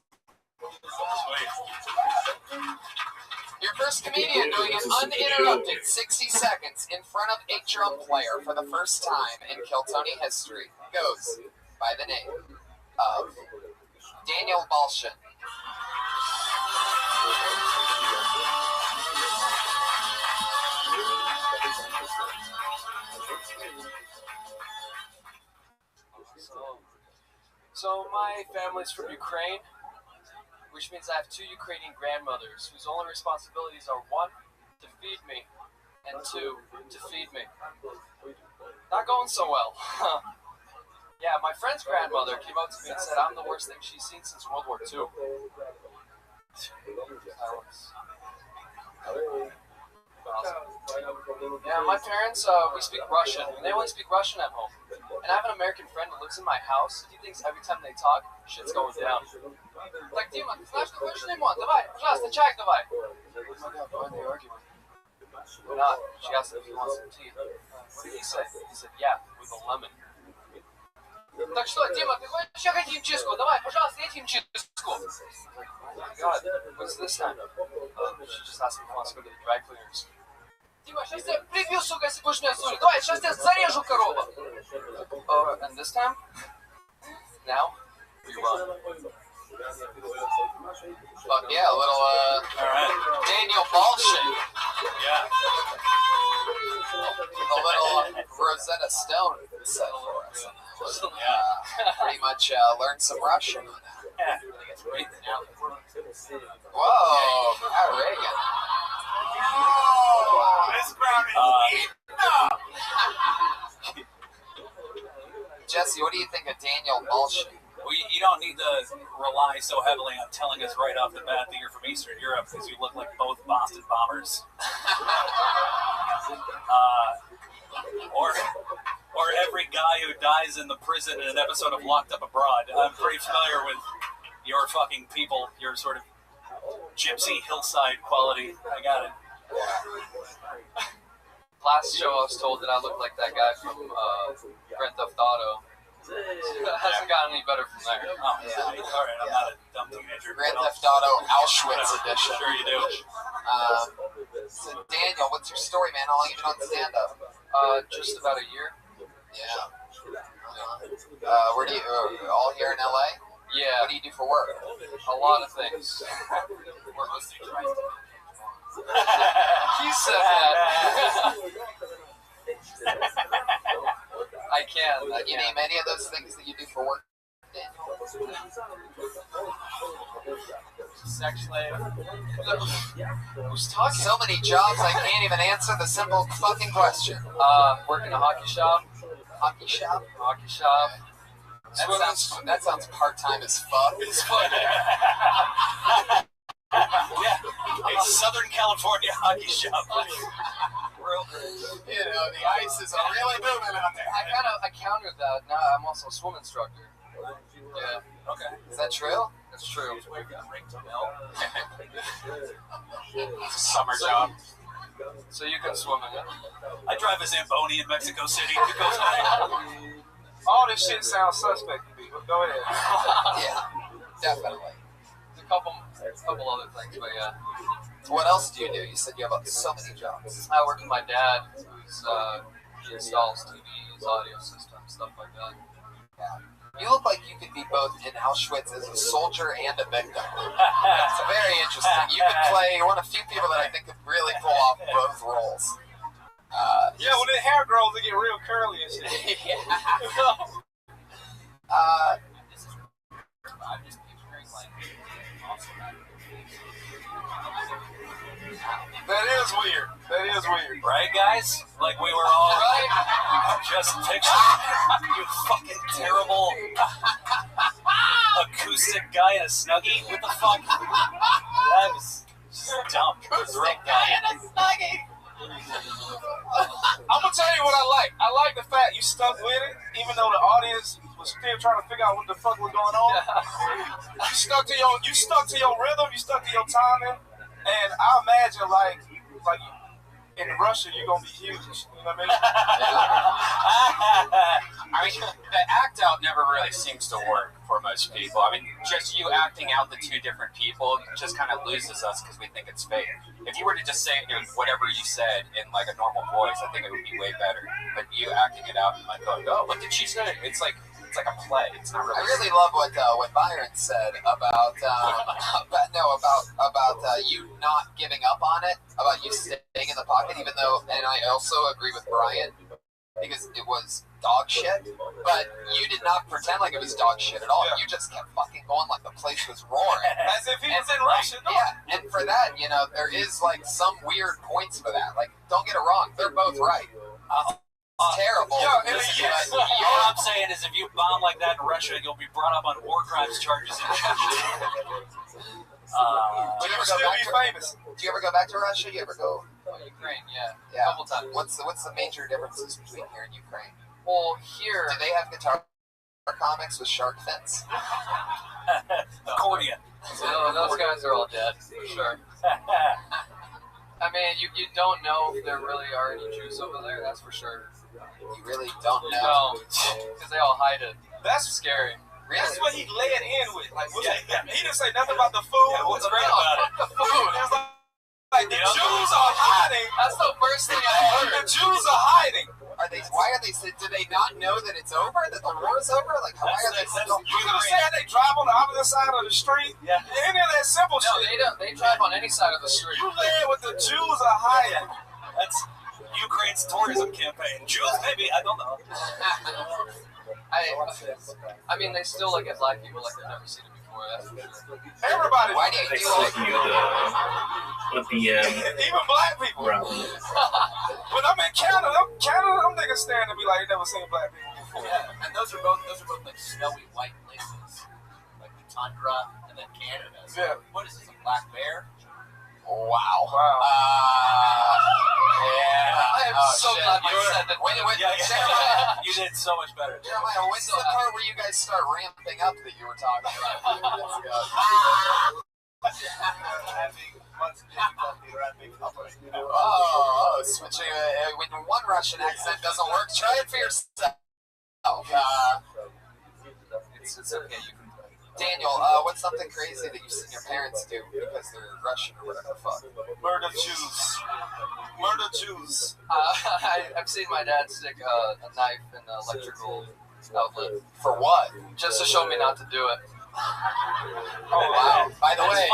Your first comedian doing an uninterrupted 60 seconds in front of a drum player for the first time in Kill Tony history goes by the name of Daniel Balshin. So my family's from Ukraine, which means I have 2 Ukrainian grandmothers whose only responsibilities are 1, to feed me, and 2, to feed me. Not going so well. Yeah, my friend's grandmother came up to me and said I'm the worst thing she's seen since World War II. Yeah, my parents, we speak Russian, and they only speak Russian at home. And I have an American friend who lives in my house. He thinks every time they talk, shit's going down. Like, Dima, ты знаешь, ты хочешь лимон? Давай, пожалуйста, чай давай. Oh my God, why are they arguing? We're not. She asked if he wants some tea. What did he say? He said, yeah, with a lemon. Так что, Дима, ты хочешь еще химчистку? Давай, пожалуйста, есть химчистку. Oh my God, what's this time? She just asked me if he wants to go to the dry cleaners. Дима, сейчас я прибью, сука, если будешь меня ссорить. Давай, сейчас я зарежу корова. And this time? Now? We run. Fuck yeah, a little, Alright. Daniel Balshin. Yeah. A little Rosetta Stone said for us. Pretty much learned some Russian on that. Whoa, Pat Reagan. This crowd is eating up. Jesse, what do you think of Daniel Balshin? You don't need to rely so heavily on telling us right off the bat that you're from Eastern Europe because you look like both Boston bombers. Or every guy who dies in the prison in an episode of Locked Up Abroad. I'm pretty familiar with your fucking people, your sort of gypsy hillside quality. I got it. Last show I was told that I looked like that guy from Grand Theft Auto. It hasn't gotten any better from there. Oh, yeah. All right, I'm not a dumb teenager. Grand Theft Auto Auschwitz edition. Sure you do. So Daniel, what's your story, man? How long have you been on stand-up? Just about a year. Yeah. Where do you, all here in LA? Yeah. What do you do for work? A lot of things. We're listening to right. He said that. I can. Can you name any of those things that you do for work? sex slave. Who's talking? So many jobs, I can't even answer the simple fucking question. Work in a hockey shop. Hockey shop? Hockey shop. That sounds part-time as fuck. It's fun. Yeah, a Southern California hockey shop. Real great. You know, the ice is really moving out there. I countered that. Now I'm also a swim instructor. Yeah. Okay. Is that true? That's true. It's a summer job. So you can swim in it. I drive a Zamboni in Mexico City. It goes away. All this shit sounds suspect to me, but go ahead. Yeah, definitely. There's a couple other things, but yeah. What else do you do? You said you have so many jobs. I work with my dad, who's he installs TVs, audio systems, stuff like that. Yeah. You look like you could be both in Auschwitz as a soldier and a victim. It's very interesting. You could play. You're one of the few people that I think could really pull off both roles. Yeah, when the hair grows, it get real curly and shit. That is weird. Right, guys? Like we were all just picturing you fucking terrible acoustic guy in a Snuggie. What the fuck? That was just dumb. Acoustic guy in a Snuggie. I'm gonna tell you what I like. I like the fact you stuck with it, even though the audience was still trying to figure out what the fuck was going on. You stuck to your rhythm, you stuck to your timing, and I imagine like in Russia you're gonna be huge. You know what I mean? I mean, the act out never really seems to work for most people. I mean, just you acting out the two different people just kind of loses us because we think it's fake. If you were to just say whatever you said in like a normal voice, I think it would be way better. But you acting it out and like going, oh, what did she say? It's like a play. It's not really. I really love what Byron said about you not giving up on it, about you staying in the pocket, even though, and I also agree with Brian because it was dog shit, but you did not pretend like it was dog shit at all. Yeah. You just kept fucking going like the place was roaring. As if he was in Russia. No. Yeah, and for that, you know, there is like some weird points for that. Like, don't get it wrong, they're both right. Terrible. All I'm saying is if you bomb like that in Russia, you'll be brought up on war crimes charges in Chechnya. Do you ever go back to Russia? You ever go? Ukraine, yeah. Yeah. A couple times. What's the major differences between here and Ukraine? Well, here... Do they have guitar comics with shark fins? Accordion. No, those guys are all dead, for sure. I mean, you don't know if there really are any Jews over there, that's for sure. You really don't know? No, because they all hide it. That's scary. Really? That's what he led in with. Like, he didn't say nothing about the food. What's great about it? The food. It was like the Jews are hiding. That's the first thing I heard. The Jews are hiding. Why are they? Do they not know that it's over? That the war is over? Like, why are they still? You could have said they drive on the opposite side of the street. Yeah. Any of that simple No, shit. they don't. They drive on any side of the street. You led with the Jews are hiding. That's Ukraine's tourism campaign. Jews, maybe, I don't know. I mean, they still look at black people like they've never seen it before. That's for sure. Everybody. Why do you do all even black people. Right. When I'm in Canada, them niggas stand and be like, they never seen black people before. Yeah, and those are both like snowy white places, like the tundra and then Canada. So Yeah. what is this, a black bear? Wow. I am so glad you said that. You did so much better. Jeremiah, when's the part where you guys start ramping up that you were talking about a few minutes ago? Switching. When one Russian accent doesn't work, try it for yourself. It's okay. You can. Daniel, what's something crazy that you've seen your parents do because they're Russian or whatever the fuck? Murder Jews. Murder Jews. I've seen my dad stick a knife in the electrical outlet. For what? Just to show me not to do it. Oh, wow. By the way,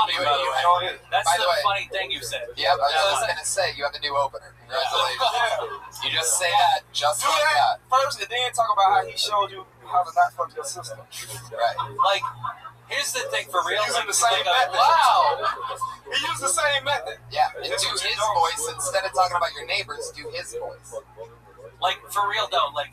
that's the funny thing you said. Yep, I was going to say, you have a new opener. Congratulations. You just say that, just do like that. First, and then talk about how he showed you how to not fuck your sister. Right. Like, Here's the thing for real. Using like, the same like, method. Wow. He used the same method. Yeah, and do his voice instead of talking about your neighbors. Do his voice. Like, for real though, like,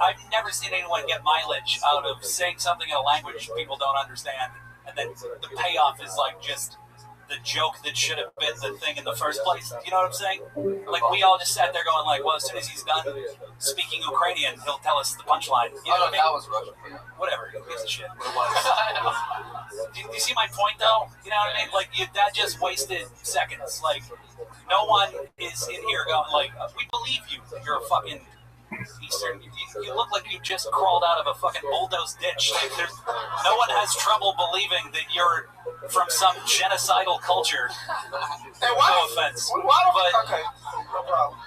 I've never seen anyone get mileage out of saying something in a language people don't understand, and then the payoff is like just the joke that should have been the thing in the first place. You know what I'm saying? Like, we all just sat there going like, well, as soon as he's done speaking Ukrainian, he'll tell us the punchline. You know what I mean? That was Russian. Whatever, who gives a shit what it was. Do you see my point though? You know what I mean? Like, that just wasted seconds. Like, no one is in here going like, we believe you. You're a fucking Eastern. You look like you just crawled out of a fucking bulldozed ditch. Like, no one has trouble believing that you're from some genocidal culture. Hey, why? No offense. Okay, no problem.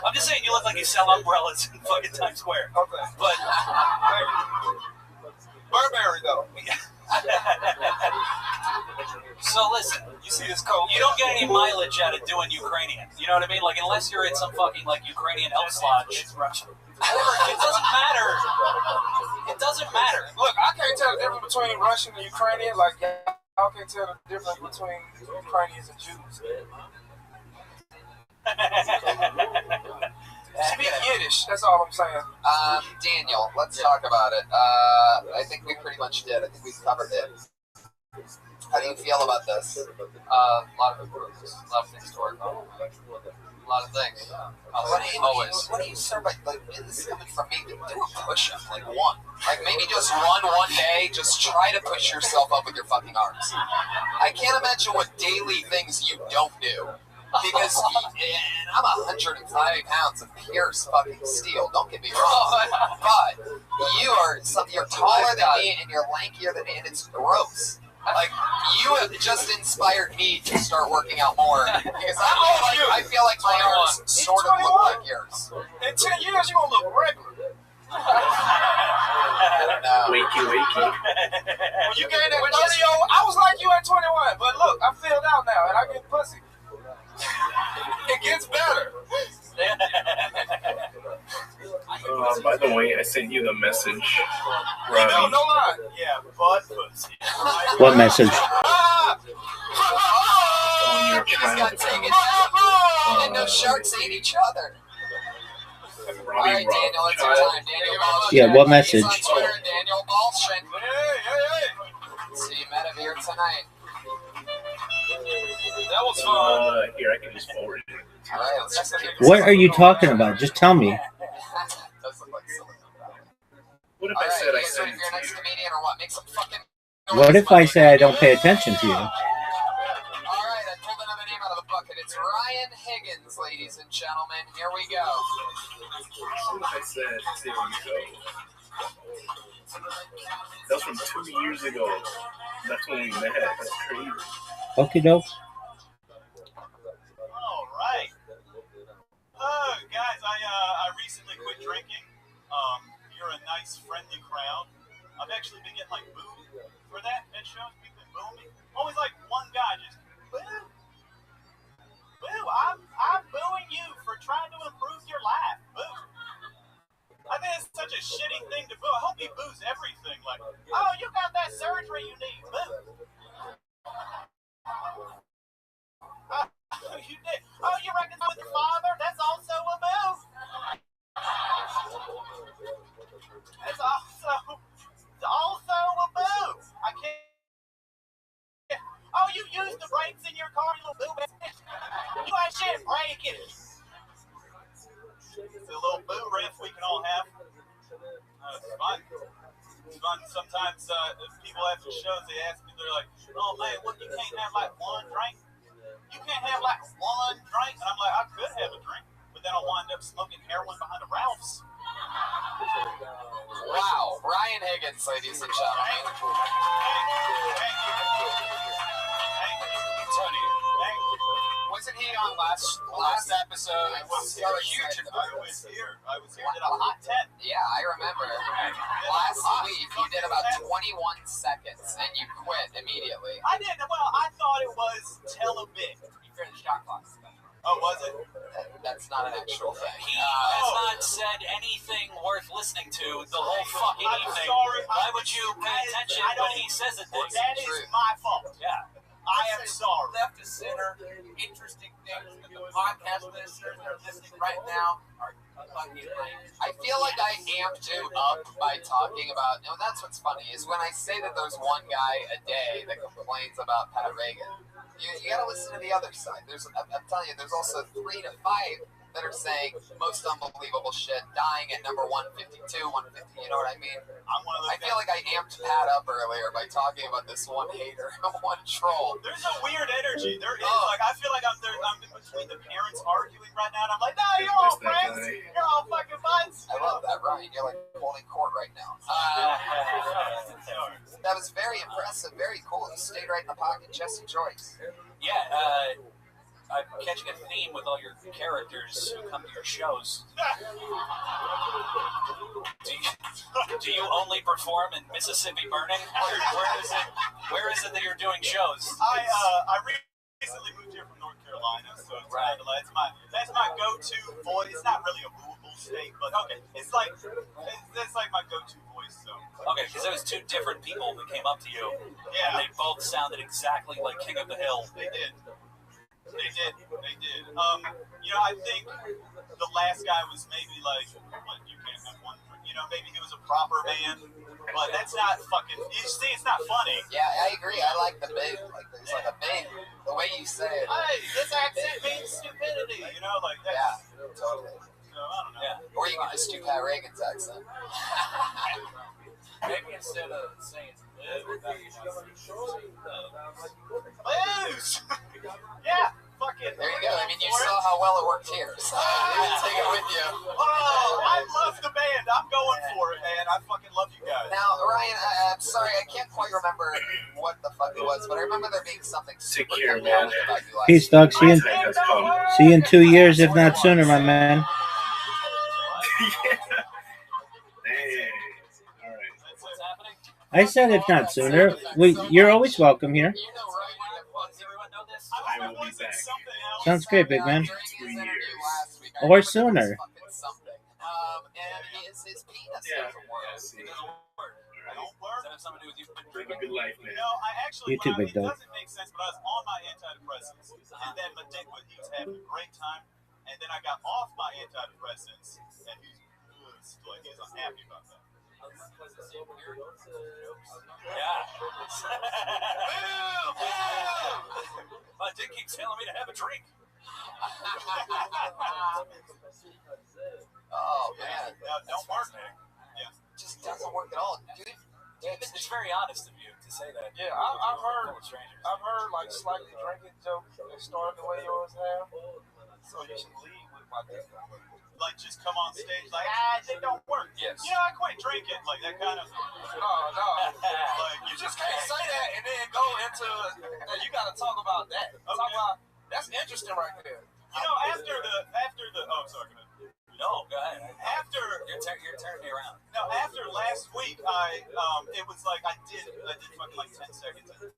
I'm just saying you look like you sell umbrellas in fucking Times Square. Okay. But Burberry though. So listen, you see this coat? You don't get any mileage out of doing Ukrainian. You know what I mean? Like, unless you're in some fucking like Ukrainian elf lodge. It doesn't matter. It doesn't matter. Look, I can't tell the difference between Russian and Ukrainian. Like, y'all can't tell the difference between Ukrainians and Jews. Speak Yiddish. That's all I'm saying. Daniel, let's talk about it. I think we pretty much did. I think we covered it. How do you feel about this? A lot of things to work on. A lot of things. Always. What do you serve? Like, this is coming from me. Do a push-up, like one. Like, maybe just run one day. Just try to push yourself up with your fucking arms. I can't imagine what daily things you don't do. Because I'm 105 pounds of pure fucking steel. Don't get me wrong, but you're taller than me and you're lankier than me, and it's gross. Like, you have just inspired me to start working out more because I feel like my arms sort of look like yours. In 10 years, you're gonna look regular. I don't know. Wakey. When you gained that 30, I was like you at 21, but look, I'm filled out now and I get pussy. It gets better. By the way, I sent you the message. Robbie. No lie. Yeah, butt pussy. What message? On your You just got taken. And no sharks ate each other. Alright, Daniel, it's your time. Daniel Balshin. Yeah, what message? He's on Twitter, Daniel Balshin. Hey. See you met him here tonight. That was fun. Here, I can just forward it. Alright, let's just keep What are you talking about? Just tell me. What if I said I sent it to your next comedian or what? Make some fucking What if I say I don't pay attention to you? Alright, I pulled another name out of the bucket. It's Ryan Higgins, ladies and gentlemen. Here we go. What if I said, there you go. That was from 2 years ago. That's when we met. That's crazy. Okay, dope. All right. Guys, I recently quit drinking. You're a nice, friendly crowd. I've actually been getting like booed for that at shows. People boo me. Always like one guy just boo. Boo. I'm booing you for trying to improve your life. Boo. I think it's such a shitty thing to boo. I hope he boos everything. Like, oh, you got that surgery you need. Boo. You did. Oh, you reconciled with your father? That's also a boo. It's also a boo. I can't. Oh, you used the brakes in your car, you little boo. You ain't shit breaking. It's a little boo riff we can all have. It's fun. It's fun. Sometimes people after shows, they ask me, they're like, oh man, what, you can't have like one drink? You can't have like one drink? And I'm like, I could have a drink, but then I'll wind up smoking heroin behind a Ralph's. Wow, Ryan Higgins, ladies and gentlemen. Tony, wasn't he on last episode? I was here. I was here at a hot 10. Yeah, I remember. Last week, you did about 21 seconds, and you quit immediately. I did. Well, I thought it was Tell a Bit. You finished shot clock. Oh, was it? That's not an actual thing. He has not said anything worth listening to the whole fucking evening. Sorry. Why would you pay attention when he says it? That is my fault. Yeah. I am sorry. Left to center, interesting things that the podcast listeners that are listening right now are fucking like. I feel like I amped you up by talking about, and that's what's funny, is when I say that there's one guy a day that complains about Pat Reagan, you gotta listen to the other side. I'm telling you, there's also 3 to 5 that are saying most unbelievable shit, dying at number 152, 150, you know what I mean? I'm one of those I feel like I amped Pat up earlier by talking about this one hater, one troll. There's a weird energy. There is. Like, I feel like I'm in between the parents arguing right now, and I'm like, no, you're all friends. You're all fucking buds. I love that, Ryan. You're like holding court right now. That was very impressive, very cool. You stayed right in the pocket, Jesse Joyce. Yeah, I'm catching a theme with all your characters who come to your shows. Do you only perform in Mississippi Burning? Where is it that you're doing shows? I recently moved here from North Carolina, so it's that's my go-to voice. It's not really a movable state, but okay, that's like my go-to voice. So okay, because there was 2 different people that came up to you, yeah, and they both sounded exactly like King of the Hill. They did. You know, I think the last guy was maybe like, what, you can't have one, you know, maybe he was a proper man, but that's not fucking, you see, it's not funny. Yeah, I agree. I like the big, like, there's like a big, the way you say it. Hey, this accent means stupidity, you know, like that. Yeah, totally. So, I don't know. Yeah. Or you can just do Pat Reagan's accent. Maybe instead of saying Blues! Yeah, fuck it. There you go. I mean, you saw how well it worked here, so you didn't take it with you. Oh, I love the band. I'm going for it, man. I fucking love you guys. Now, Ryan, I'm sorry, I can't quite remember what the fuck it was, but I remember there being something super compelling about you last Peace, dog. See you in 2 years, if not sooner, my man. I said if not sooner. You're always welcome here. I will be back. Sounds great, big man. Or sooner. And his penis doesn't work. Live a good life, man. No, I actually, You too, big dog. it doesn't make sense, but I was on my antidepressants, and then my dick he was having a great time, and then I got off my antidepressants, and he was unhappy about that. Yeah. My dick keeps telling me to have a drink. Oh, man. Don't work, man. Yeah. Just doesn't work at all, dude. It's very honest of you to say that. Yeah, I've heard like slightly drinking jokes that started the way yours have. So you should lead with my dick. Like, just come on stage, like, they don't work. Yes. You know, I quit drinking, like, that kind of. No. Like, You just can't say that and then go into. You got to talk about that. Okay. Talk about that's interesting right there. You know, after the. Oh, sorry. Go ahead. No, go ahead. After You're turning me around. No, after last week, it was like I did fucking like 10 seconds. Bang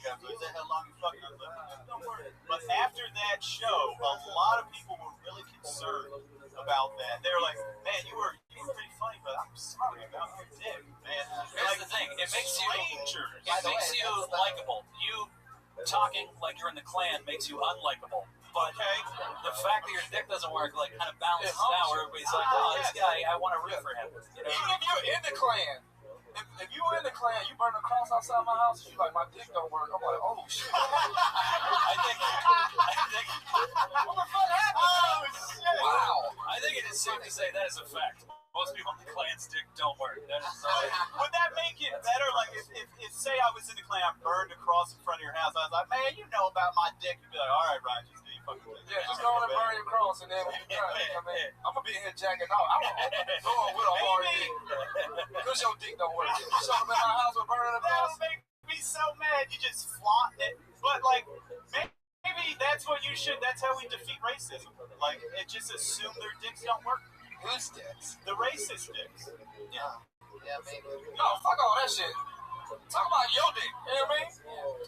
up, is that how long you fucking? I was like, don't worry. But after that show, a lot of people were really concerned about that. They were like, man, you were pretty funny, but I'm sorry about your dick, man. Here's the thing: it makes you likable. You talking like you're in the Klan makes you unlikable. But the fact that your dick doesn't work, like, kind of balances it out. Where everybody's like, oh, this guy, I want to root for him. You know? Even if you're in the Klan, if you were in the Klan, you burn a cross outside my house, you like, my dick don't work. I'm like, oh, shit. I think. What the fuck happened? Oh, shit. Wow. I think it is safe to say that is a fact. Most people in the Klan's dick don't work. That is Would that make it better? Like, if say I was in the Klan, I burned a cross in front of your house, I was like, man, you know about my dick. You'd be like, all right, Ryan, just do your fucking thing. Yeah, just go on and burn your cross, and then when you come in, I'm going to be in here jacking out. I'm going to open the door with a hard dick. Because your dick don't work. You show up in my house with burning a cross. That would make me so mad. You just flaunt it. But, like, maybe that's what you should, that's how we defeat racism. Like, just assume their dicks don't work. Whose dicks? The racist dicks. Yeah. Yeah, maybe. No, fuck all that shit. Talk about your dick. You know what I mean?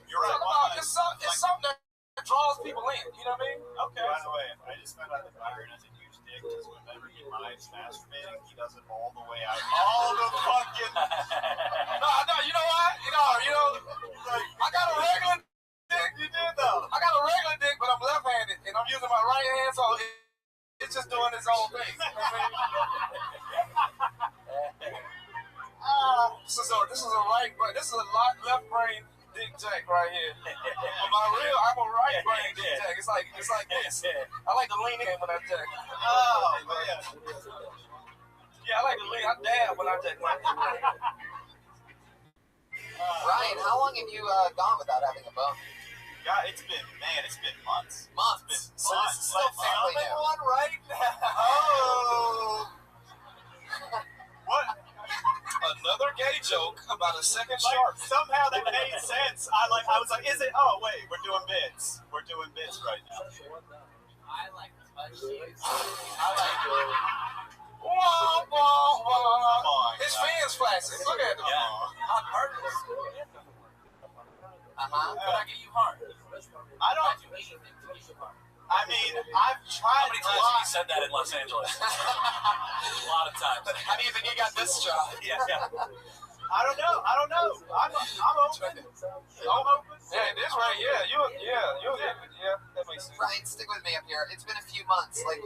You're right. Talk about, it's something that it draws people in. You know what I mean? Okay. By the way, I just found out that Byron has a huge dick because whenever he minds masturbating, he does it all the way out. All the fucking. No, you know what? You know, like, I got a regular dick. You did though. I got a regular dick, but I'm left-handed, and I'm using my right hand, so it's just doing its own thing. You know what I mean? This is a right brain. This is a left brain dick jack right here. But I'm a right brain dick jack. It's like this. I like to lean in when I jack. Oh man. Yeah, I like to lean. I dab when I jack. Ryan, how long have you gone without having a bone? God, it's been months. Months. So this is still fairly new. One right now. Oh. What? Another gay joke about a second Like, shark. somehow that made sense. I was like, is it? Oh wait, we're doing bits. We're doing bits right now. I like touch sheets. Wah, wah, wah. Come on, His guys. fans flashing. Look at him. On purpose. But I get you hard. I don't. do anything to get you hard. I mean, I've tried How many a times lot. have you said that in Los Angeles? A lot of times. How do you think you got this job? Yeah. I don't know. I'm open. I'm open. Yeah, this right. Yeah, that makes sense. Ryan, stick with me up here. It's been a few months. Like,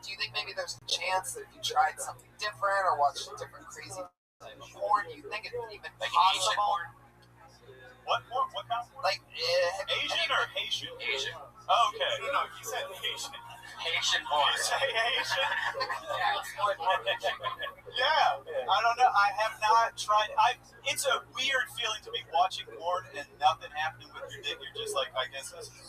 do you think maybe there's a chance that if you tried something different or watched different crazy porn, you think it's even Like Asian possible? porn. What kind of porn? Like, Asian or Haitian? Asian. Oh, okay. No, you said Haitian. Haitian porn. You say Haitian? Yeah. I don't know. I have not tried. It's a weird feeling to be watching porn and nothing happening with your dick. You're just like, I guess this is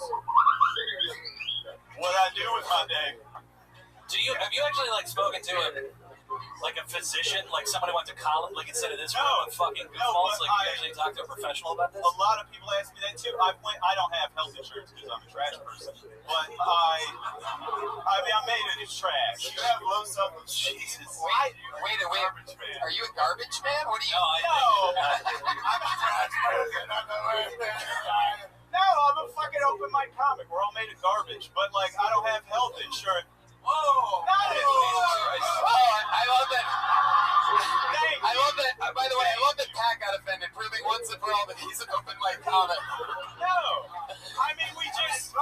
what I do with my dick. Have you actually like spoken to a physician, like someone who went to college, like instead of this room of fucking goofballs, like you actually talk to a professional about this? A lot of people ask me that too. I don't have health insurance because I'm a trash person. But I mean, I'm made it trash. You have low self-esteem. Jesus. Wait. Are you a garbage man? What are you? No. I'm a trash person. No, I'm a fucking open mic comic. We're all made of garbage. But like, I don't have health insurance. Whoa! Not it. I love that. Thank I love that. By the way, I love that Pat got offended, proving once and for all that he's an open mic comic. No, I mean we just. You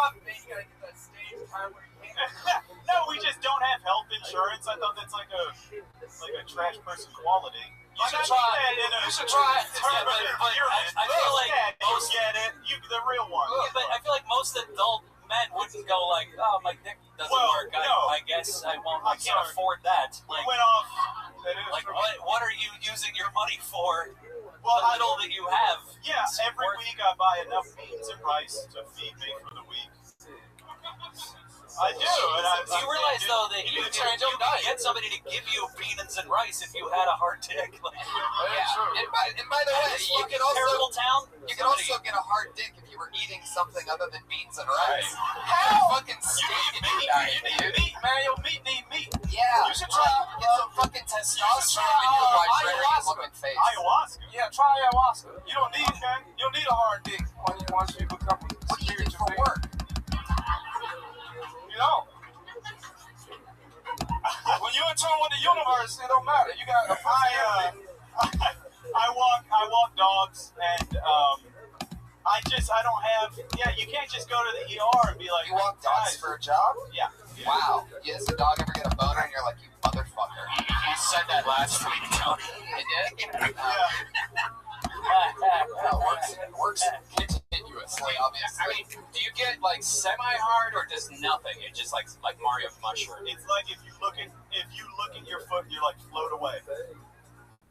gotta get that stage time where you can't. No, we just don't have health insurance. I thought that's like a trash person quality. You should try. You should try. Yeah, but I feel like most get it. You the real one. Yeah, but I feel like most adult men wouldn't go like, "Oh, my dick doesn't work. I guess I won't. I can't afford that." Like, went off. Like, what are you using your money for? Well, the little that you have. Yeah, every week I buy enough beans and rice to feed me for the week. I do. Do you realize though that you can get somebody to give you beans and rice if you had a hard dick? Like, Yeah. And by the way, you can also get a hard dick if you were eating something other than beans and rice. How? Fucking steak in You your need diet, dude. meat, man. Your meat need meat. Yeah. You should try. Get some fucking testosterone in your white looking face. Ayahuasca. Yeah, try ayahuasca. You don't need a hard dick once you become. What do you do for work? You know. When you're in tune with the universe, it don't matter. You got. I walk dogs, and I don't have. Yeah, you can't just go to the ER and be like. You walk dogs for a job? Yeah. Wow. Does the dog ever get a boner and you're like, you motherfucker? you said that last week, Tony. I did? Yeah. It works continuously, obviously. I mean, do you get like semi-hard or just nothing? It's just like Mario mushroom. It's like if you look at your foot, you like float away.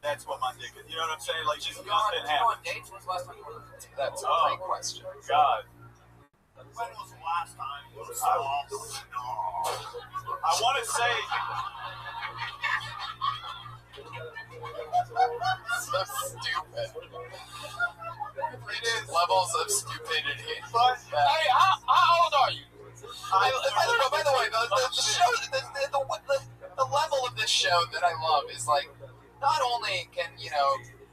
That's what my dick is. You know what I'm saying? Like just nothing happens. That's a great question. God. When was the last time you saw I want to say. So stupid. It is levels of stupidity. But Hey, how old are you? By the way, the show, the level of this show that I love is like, not only can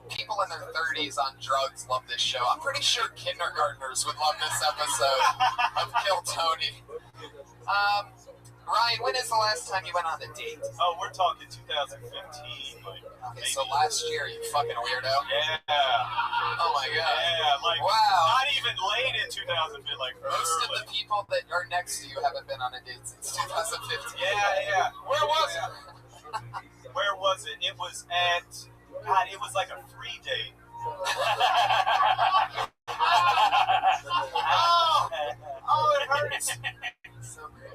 people in their 30s on drugs love this show. I'm pretty sure kindergartners would love this episode of Kill Tony. Ryan, when is the last time you went on a date? Oh, we're talking 2015. Okay, so last year, you fucking weirdo. Yeah. Oh my god. Yeah, like wow. Not even late in 2015, like most early. of the people that are next to you haven't been on a date since 2015. Yeah. Where was it? Where was it? It was at. God, it was like a free date. Oh, it hurts.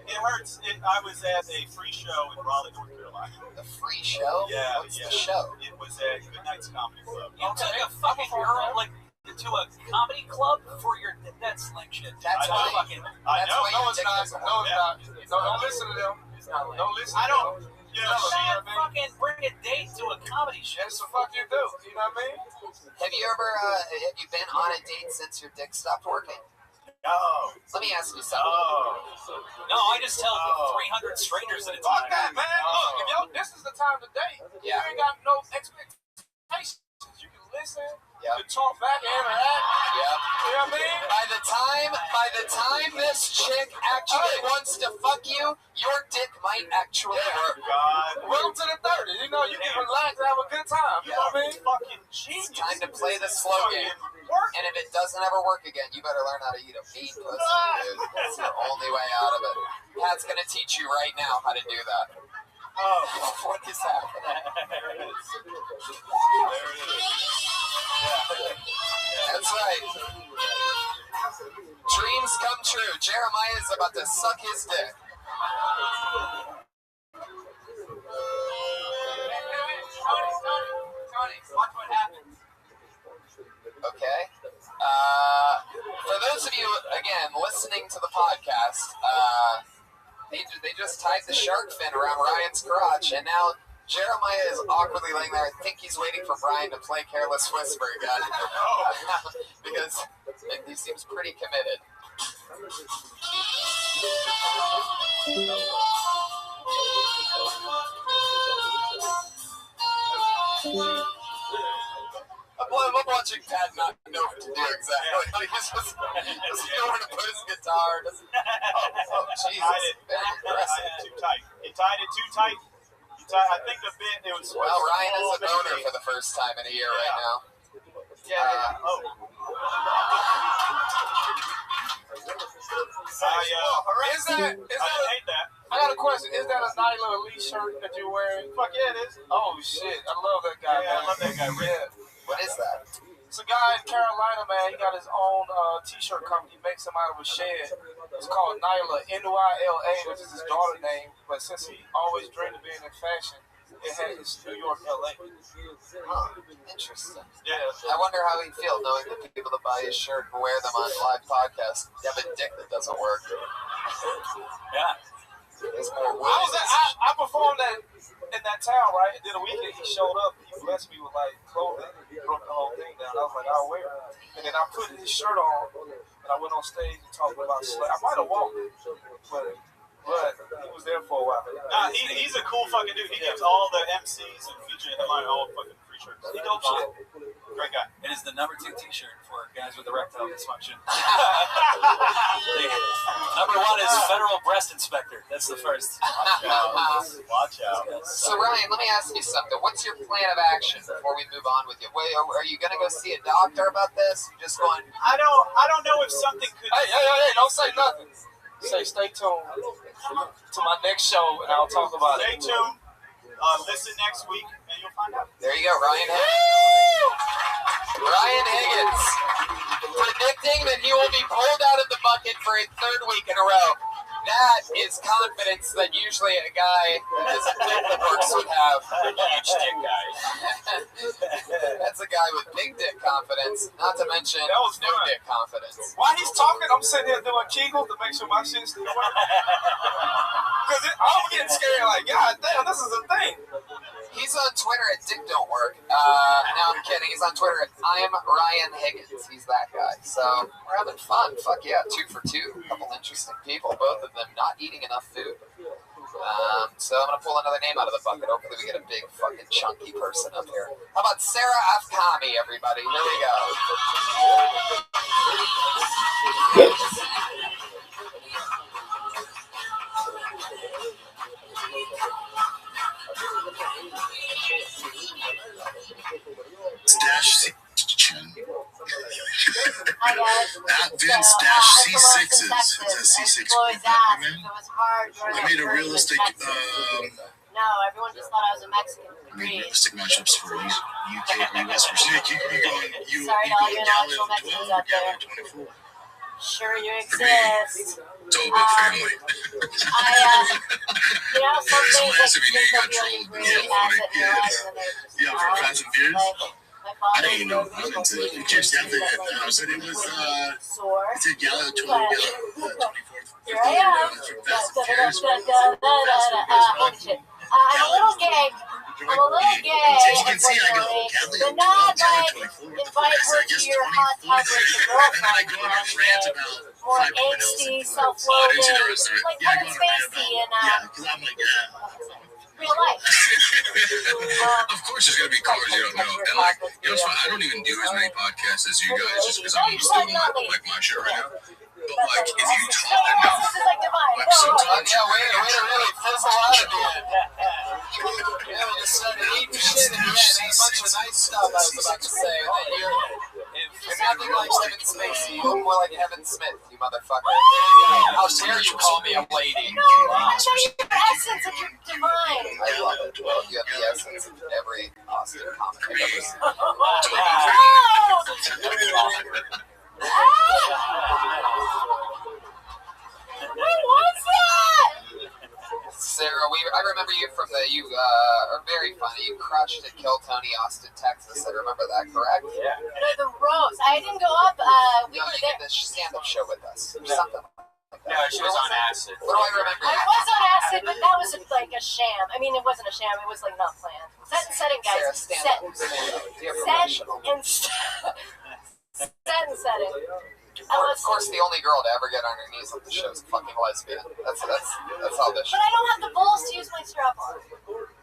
It hurts. I was at a free show in Raleigh, North Carolina. A free show? Yeah. What's the show? It was at Goodnight's Comedy Club. You took a fucking girl like to a comedy club for your that's like shit. That's why. I know. No, it's not. No, it's not. No, don't listen to them. Don't listen. I don't. You know, fucking bring a date to a comedy show. That's the fuck you do. You know what I mean? Have you ever have you been on a date since your dick stopped working? No. Let me ask you something. No, I just tell 300 strangers at a time. Fuck that, man. Look, if this is the time to date, you ain't got no expectations. You can listen. You can talk back and interact. Yep. You know what I mean? By the time this chick actually wants to fuck you, your dick might actually work. God. Welcome to the 30s. You know, you can relax and have a good time. You know what I mean? Fucking genius. It's time to play the slow game. And if it doesn't ever work again, you better learn how to eat a meat pussy, dude. That's the only way out of it. Pat's gonna teach you right now how to do that. Oh, what is happening? There it is. That's right. Dreams come true. Jeremiah is about to suck his dick. Tony, watch what happens. Okay. For those of you, again, listening to the podcast, they just tied the shark fin around Ryan's crotch, and now Jeremiah is awkwardly laying there. I think he's waiting for Brian to play Careless Whisper again. Because he seems pretty committed. I'm watching Pat not know what to do exactly. Like he's just doesn't know where to put his guitar. Oh, Jesus. Very aggressive. Too tight. He tied it too tight. I think the bit, it was... Well, Ryan is a boner for the first time in a year right now. Yeah. I hate that. I got a question. Is that a Nyla Elite shirt that you're wearing? Fuck yeah, it is. Oh, shit. I love that guy. Yeah, I love that guy. Yeah. What is that? It's a guy in Carolina, man. He got his own t-shirt company. He makes them out of a shed. It's called Nyla, N-Y-L-A, which is his daughter's name. But since he always dreamed of being in fashion, it had his New York, L.A. Huh. Interesting. Yeah. I wonder how he'd feel knowing that people that buy his shirt and wear them on live podcasts have a dick that doesn't work. Yeah. It's more I performed in that town, right? And then a weekend he showed up. He blessed me with like clothing. He broke the whole thing down. I was like, I'll wear it. And then I put his shirt on, and I went on stage and talked about slavery. I might have walked it, but he was there for a while. Nah, he's a cool fucking dude. He gives all the MCs and featuring him on all fucking free shirts. He dope shit. Great guy. It is the number 2 t-shirt for guys with erectile dysfunction. Number 1 is Federal Breast Inspector. That's the first. Watch out. So Ryan, let me ask you something. What's your plan of action before we move on with you? Wait, are you gonna go see a doctor about this? You're just going? I don't know if something could. Hey! Don't say nothing. Say stay tuned to my next show, and I'll talk about Stay it. tuned. Listen next week, and you'll find out. There you go, Ryan Higgins, predicting that he will be pulled out of the bucket for a 3rd week in a row. That is confidence that usually a guy that has a dick that works would have. A huge dick guy. That's a guy with big dick confidence, not to mention no dick confidence. While he's talking, I'm sitting here doing Kegels to make sure my shit's still working. Because I'm getting scared like, God damn, this is a thing. He's on Twitter at Dick Don't Work. No, I'm kidding. He's on Twitter at I'm Ryan Higgins. He's that guy. So we're having fun. Fuck yeah, 2 for 2. A couple interesting people, both of them not eating enough food. So I'm gonna pull another name out of the bucket. Hopefully we get a big fucking chunky person up here. How about Sarah Afkami, everybody? Here we go. Dash C-Chin. At Vince Dash C6s. It's a C6 man. I made a realistic No, everyone just thought I was a Mexican. I made realistic matchups for UK or US versus you Sorry to all you Gallon intellectual 12 Mexicans or out there. Gallon 24. Sure, you exist. Toba family. You know, some things Has to be like got really trolled. great asset in your life, and then they're just For Fast and Furious. my I father didn't even know. I'm into it. You can't have it. I said it was it's a Gallon 12 Gallon 24th. Here I am. Holy shit. I'm a little gay. As you can see, I go, but not like invite her to your hot tub with your girlfriend. More angsty, self-loathing, like Kevin Spacey in real life. Of course, there's gonna be cars you don't know, and like, you know, I don't even do as many podcasts as you guys, just because I'm still doing my shit right now. But like, if you talk enough, like sometimes, way to really fizzle out at the end. Yeah, we just started eating shit at the end. And a bunch of nice stuff I was about to say. You're nothing like Kevin Spacey. You look more like Kevin Smith, you motherfucker. How dare you call me a lady? No, your essence of your divine. I love it. Well, you have the essence of every Austin comic I've ever seen. What was that? Sarah, I remember you from you are very funny. You crushed at Kill Tony, Austin, Texas. I remember that, correct? Yeah. No, the Rose. I didn't go up. We were there. The stand-up show with us, or something like that. No, she was on acid. What do I remember? I was on acid, but that was like a sham. I mean, it wasn't a sham. It was like not planned. Set and setting, guys. Set and setting. Of course, the only girl to ever get on her knees on the show is a fucking lesbian. That's all this shit. But I don't have the balls to use my strap on.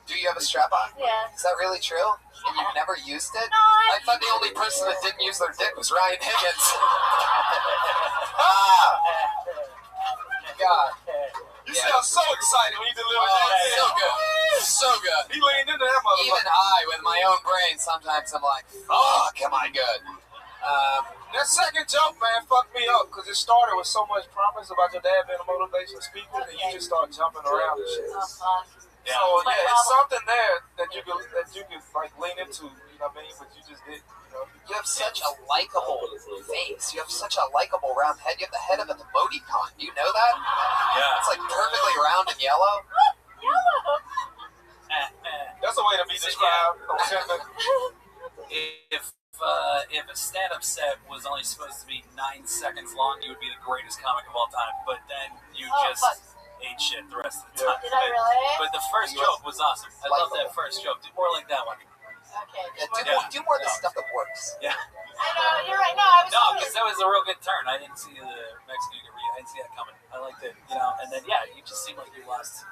Do you have a strap on? Yeah. Is that really true? And you've never used it? No, I thought the only person that didn't use their dick was Ryan Higgins. God. You sound so excited when you deliver that. So good. So good. He leaned into that motherfucker. Even I, with my own brain, sometimes I'm like, fuck, am I good? That second joke, man, fucked me up because it started with so much promise about your dad being a motivational speaker, and you just start jumping around and shit. Yeah. So yeah, it's something there that you could like lean into. You know what I mean? But you just didn't. You have such a likable face. You have such a likable round head. You have the head of an emoticon. Do you know that? Yeah. It's like perfectly round and yellow. Yellow. That's a way to be described. If a stand-up set was only supposed to be 9 seconds long, you would be the greatest comic of all time. But then you ate shit the rest of the time. Did I really? But the first joke was awesome. I love that first joke. Do more like that one. Okay. Do more of the stuff that works. Yeah. I know, you're right. No, I was. No, because that was a real good turn. I didn't see the Mexican Korea. I didn't see that coming. I liked it, and then you just seemed like you lost.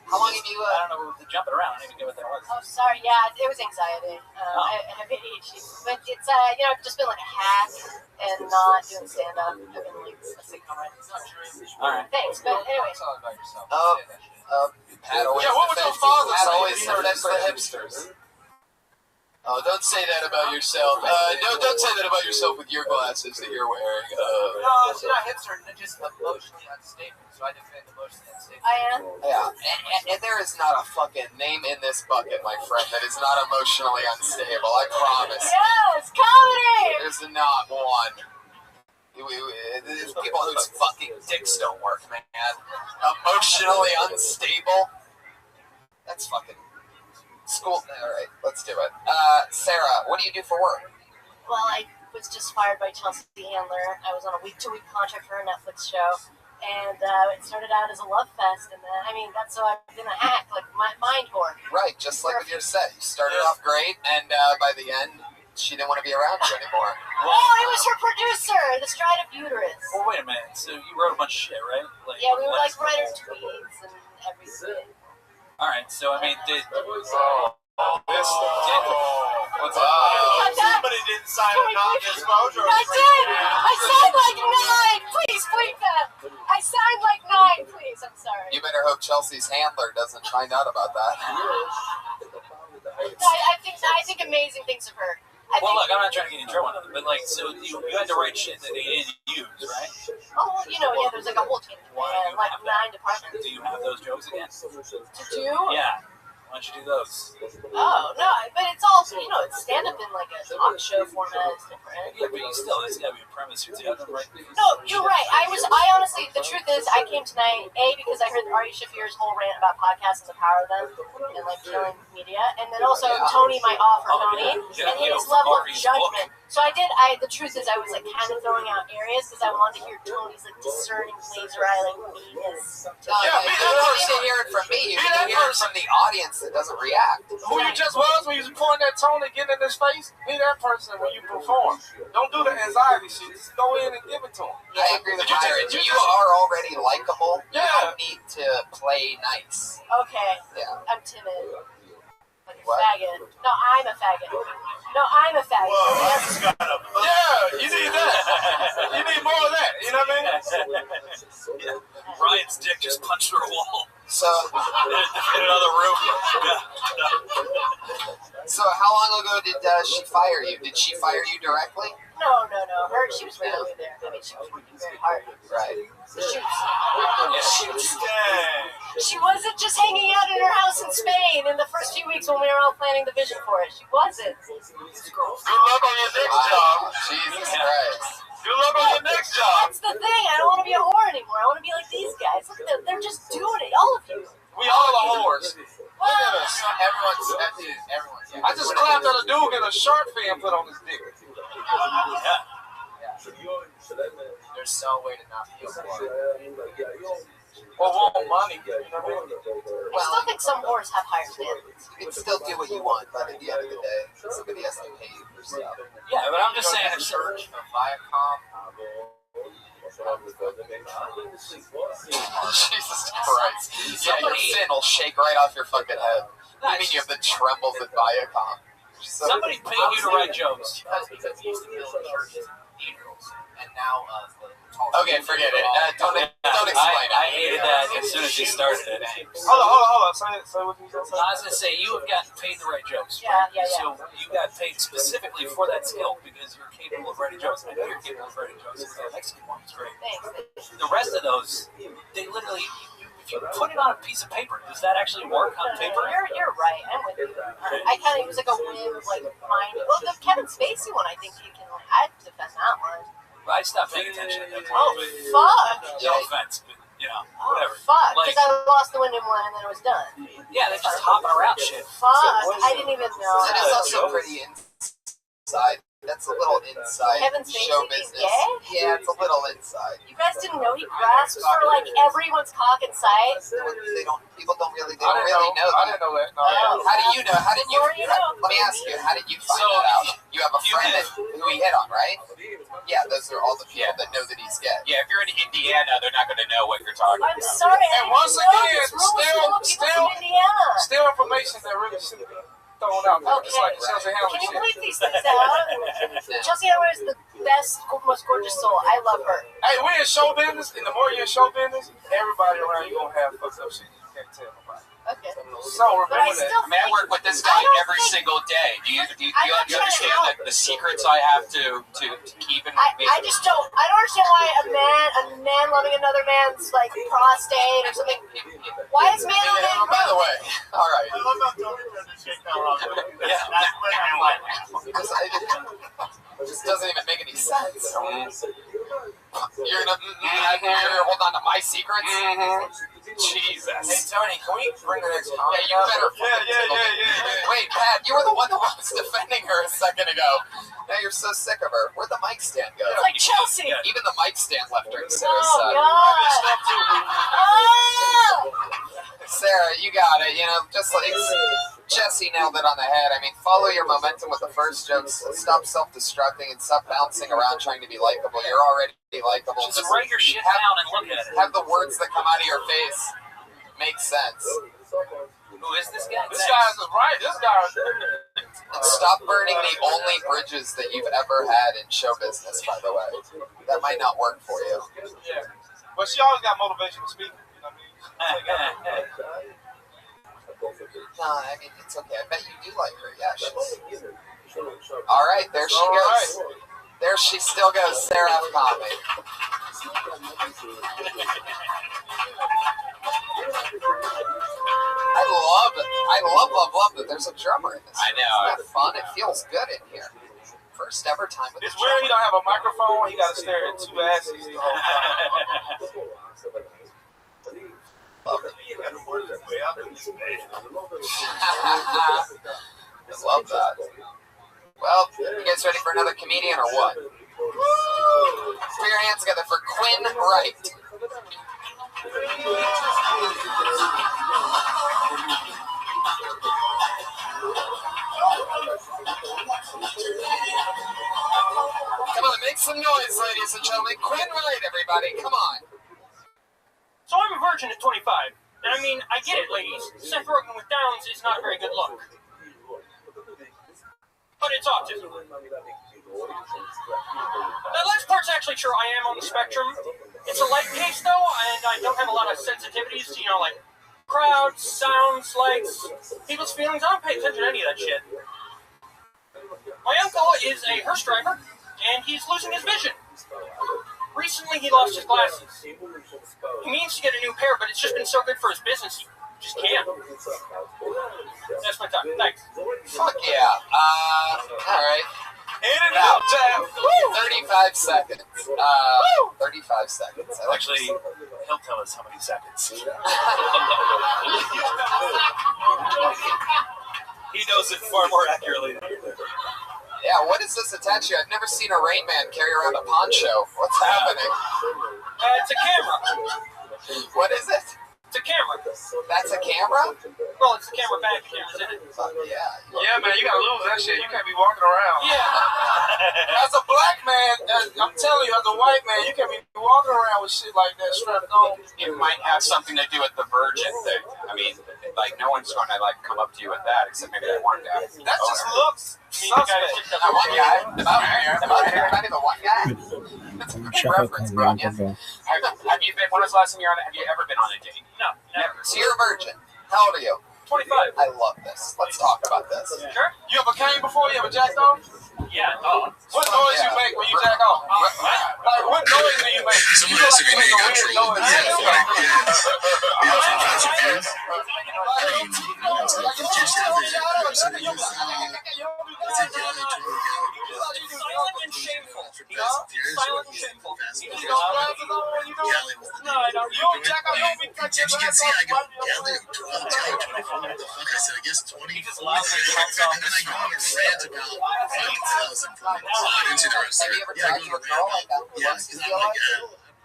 How long have you? I don't know, the jumping around. I didn't even get what that was. Oh, sorry. Yeah, it was anxiety. I have ADHD, but it's I've just been like a hack and not doing stand up. I've been like a sitcom writer. All right. Thanks, but anyway. Tell about yourself. Pat always what was your father Pat say? always defends the hipsters. Oh, don't say that about yourself. No, don't say that about yourself with your glasses that you're wearing. No, it's not hipster. It's just emotionally unstable. So I defend emotionally unstable. I am. Yeah, and there is not a fucking name in this bucket, my friend, that is not emotionally unstable. I promise. Yes, comedy. There's not one. There's people whose fucking dicks don't work, man. Emotionally unstable. That's fucking school. All right, let's do it. Sarah, what do you do for work? Well, I was just fired by Chelsea Handler. I was on a week-to-week contract for a Netflix show, and it started out as a love fest, and then, that's so I've been a hack, like mind whore. Right, just like with your set. You started off great, and by the end, she didn't want to be around you anymore. Oh, it was her producer, the Stride of Uterus. Well, wait a minute. So you wrote a bunch of shit, right? Yeah, we were like writer tweets, and every day. All right, so I mean, What's Somebody didn't sign a non-disclosure. I did! I signed like 9! Please, bleep that! I signed like 9, please. I'm sorry. You better hope Chelsea's handler doesn't find out about that. I think amazing things of her. Well, look, I'm not trying to get in trouble, but like, so you had to write shit that they didn't use, right? Oh, well, yeah, there's like a whole team, like 9 departments. Do you have those jokes again? To do? Yeah. Why don't you do those? Oh, no, but it's all, it's stand-up in like a talk show format. It's different. Yeah, but you still, there's got to be a premise here, too. Right? No, you're right. I honestly, the truth is, I came tonight, because I heard Ari Shafir's whole rant about podcasts and the power of them and like killing media, and then also Tony, my offer, Tony, and his level of judgment. So the truth is, I was like kind of throwing out areas because I wanted to hear Tony's like discerning laser eye like meanness. You don't need to hear it from me. You need to hear it from the audience that doesn't react. Who you just was when you was pouring that tone and getting in his face? Be that person when you perform. Don't do the anxiety shit. Just go in and give it to him. I agree with you. You are already likable. Yeah. You don't need to play nice. Okay. Yeah. I'm timid. Like a faggot. No, I'm a faggot. Yeah, you need that. You need more of that. You know what I mean? Ryan's dick just punched through a wall. So in another room. So how long ago did she fire you? Did she fire you directly? No. She was really there. I mean, she was working very hard. Right. She wasn't just hanging out in her house in Spain in the first few weeks when we were all planning the vision for it. She wasn't. Good luck on your next job. Jesus Christ. Good luck on your next job. That's the thing. I don't want to be a whore anymore. I want to be like these guys. Look at them. They're just doing it. All of you. We all are whores. Wow. Everyone's. I just clapped at a dude and a shark fin put on his dick. Yeah. There's no way to not feel blood. Or want money. You know what I mean? I still think some whores have higher standards. You can still do what you want, but at the end of the day, somebody has to pay you for stuff. Yeah, but I'm just saying, if Search for Viacom. Jesus Christ. Yeah, your fin will shake right off your fucking head. I mean, you have the trembles at Viacom. Somebody paid you to write jokes. Because we used to build churches and cathedrals, and now okay, forget it. Don't explain it. I hated that as soon as you started it. Hold on. Say what you just said. I was going to say, you have gotten paid to write jokes. Yeah. So you got paid specifically for that skill because you're capable of writing jokes. I know you're capable of writing jokes. The Mexican one was great. Thanks. The rest of those, they literally, if you put it on a piece of paper, does that actually work on paper? You're right. I'm with you. I kind of, it was like a whim of like mind. Well, the Kevin Spacey one, I think you can, I'd defend that one. I stopped paying attention at that point. Oh, fuck. No offense, but, whatever. Fuck, Like, because I lost the Wyndham one and then it was done. yeah, they're just hopping around shit. Fuck, I didn't even know. It is also pretty inside. That's a little inside Kevin Spacey show being business. gay? Yeah, it's a little inside. You guys didn't know he grasps for like everyone's cock in sight? People don't really know. I didn't know that. No, How do you know? How did you? Let me ask you. How did you find that out? You have a friend who he hit on, right? Yeah, those are all the people that know that he's gay. Yeah, if you're in Indiana, they're not going to know what you're talking I'm about. sorry. And once again, still Indiana. Still information that really should be thrown out there. It's like Chelsea Handler Can you shit. bleep these things out? Chelsea Handler is the best, most gorgeous soul. I love her. Hey, we're in show business, and the more you're in show business, everybody around you gonna have fucked up shit you can't tell nobody. Okay. So remember that. I mean, I work with this guy every single day. Do you understand the secrets I have to keep in my I just don't. I don't understand why a man loving another man's like prostate or something. Why is man on man? By the way, all right. I love how Tony tried to shake that off. Yeah. That's what I'm like. It just doesn't even make any sense. You're gonna hold on to my secrets? Jesus. Hey, Tony, can we bring the next Yeah, you better. Yeah. Wait, Pat, you were the one that was defending her a second ago. Now you're so sick of her. Where'd the mic stand go? It's like Chelsea. Even the mic stand left her instead Oh, of son. God. Sarah, you got it. Just like Jesse nailed it on the head. I mean, follow your momentum with the first jokes. Stop self-destructing and stop bouncing around trying to be likable. You're already likable. Just write your shit down and look at it. Have the words that come out of your face. Makes sense. Who is this guy? This guy's right. This guy. And stop burning the only bridges that you've ever had in show business, by the way. That might not work for you. Yeah. But she always got motivational speaking. You know what I mean? No, I mean, it's okay. I bet you do like her. Yeah, she's... All right, there she goes. There she still goes, Seraph Comic. I love that there's a drummer in this. I know. Isn't that fun? It feels good in here. First ever time with It's weird he don't have a microphone. He got to stare at two asses the whole time. I love that. Well, you guys ready for another comedian or what? Put your hands together for Quinn Wright. Come on, make some noise, ladies and gentlemen. Quinn Wright, everybody, come on. So I'm a virgin at 25. And I mean, I get it, ladies. Seth Rogen with Downs is not a very good look. But it's autism. The last part's actually true. I am on the spectrum. It's a light case, though, and I don't have a lot of sensitivities to, like crowds, sounds, lights, people's feelings. I don't pay attention to any of that shit. My uncle is a hearse driver, and he's losing his vision. Recently, he lost his glasses. He means to get a new pair, but it's just been so good for his business, he just can't. That's my time. Thanks. Fuck yeah. Alright. In and out, Jeff. 35 seconds. 35 seconds. Actually, he'll tell us how many seconds. He knows it far more accurately than you do. Yeah, what is this attached to? I've never seen a Rain Man carry around a poncho. What's happening? It's a camera. What is it? It's a camera. That's a camera? Well, it's the camera bag. The camera's in it. Yeah, man, you gotta lose that shit. You can't be walking around. Yeah. As a black man, I'm telling you, as a white man, you can't be walking around with shit like that strapped on. It might have something to do with the virgin thing. I mean, like, no one's going to, like, come up to you with that, except maybe they want to. That just looks suspect. That one guy. Not even one guy. That's a great reference, bro. Have you been, when was the last time have you ever been on a date? No, never. So you're a virgin. How old are you? 25. I love this. Let's talk about this. Sure. You ever came before? You ever jacked off? Yeah, What noise you make when you jack off? Like, what noise do you make? You feel like you make a weird noise. Silent and shameful. Silent and shameful. You got glasses on when you do it? No, I don't. You don't jack off, you don't be touching your You can see I go, glasses. yeah, 24, what the fuck? I said, I guess 20. He just loudly cuts off And then I go on a rant about 5,000 points. I didn't see the rest of it. Yeah, I go on a rant about, yeah, because I'm like,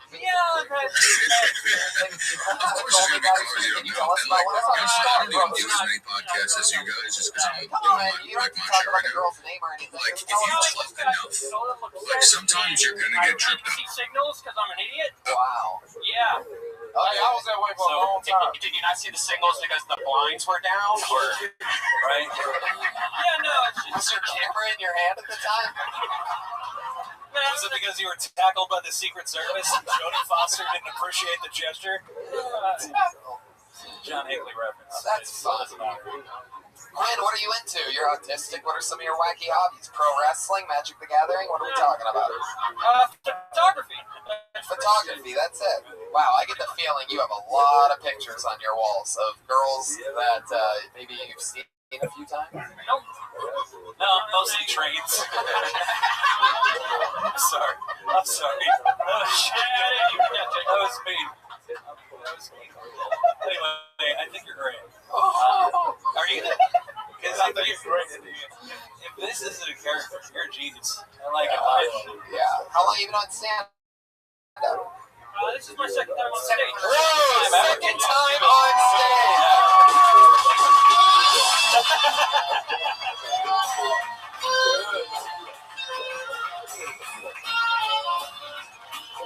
Yeah, okay. of course there's gonna be cars you don't know. And like, honestly, I don't even do as many podcasts as you guys just because I'm doing like my shit right now. But like, if you talk enough, like sometimes you're gonna get tripped up. See signals because I'm an idiot? Wow. Yeah. I was that way for a long time. Did you not see the signals because the blinds were down? Or, right? Yeah, no, it's just... Was your camera in your hand at the time? Was it because you were tackled by the Secret Service and Jodie Foster didn't appreciate the gesture? John Hinckley reference. Oh, that's fun. Quinn, what are you into? You're autistic. What are some of your wacky hobbies? Pro wrestling, Magic the Gathering? What are we talking about? Photography. Photography, that's it. Wow, I get the feeling you have a lot of pictures on your walls of girls that maybe you've seen a few times. Nope. No, mostly trains. I'm sorry. Oh, shit. That was me. Anyway, I think you're great. Are you? Because I think you're great. If this isn't a character, you're a genius. I like it. Yeah. How long have you been on stand-up? This is my second time on stage. Whoa! Second time on stage!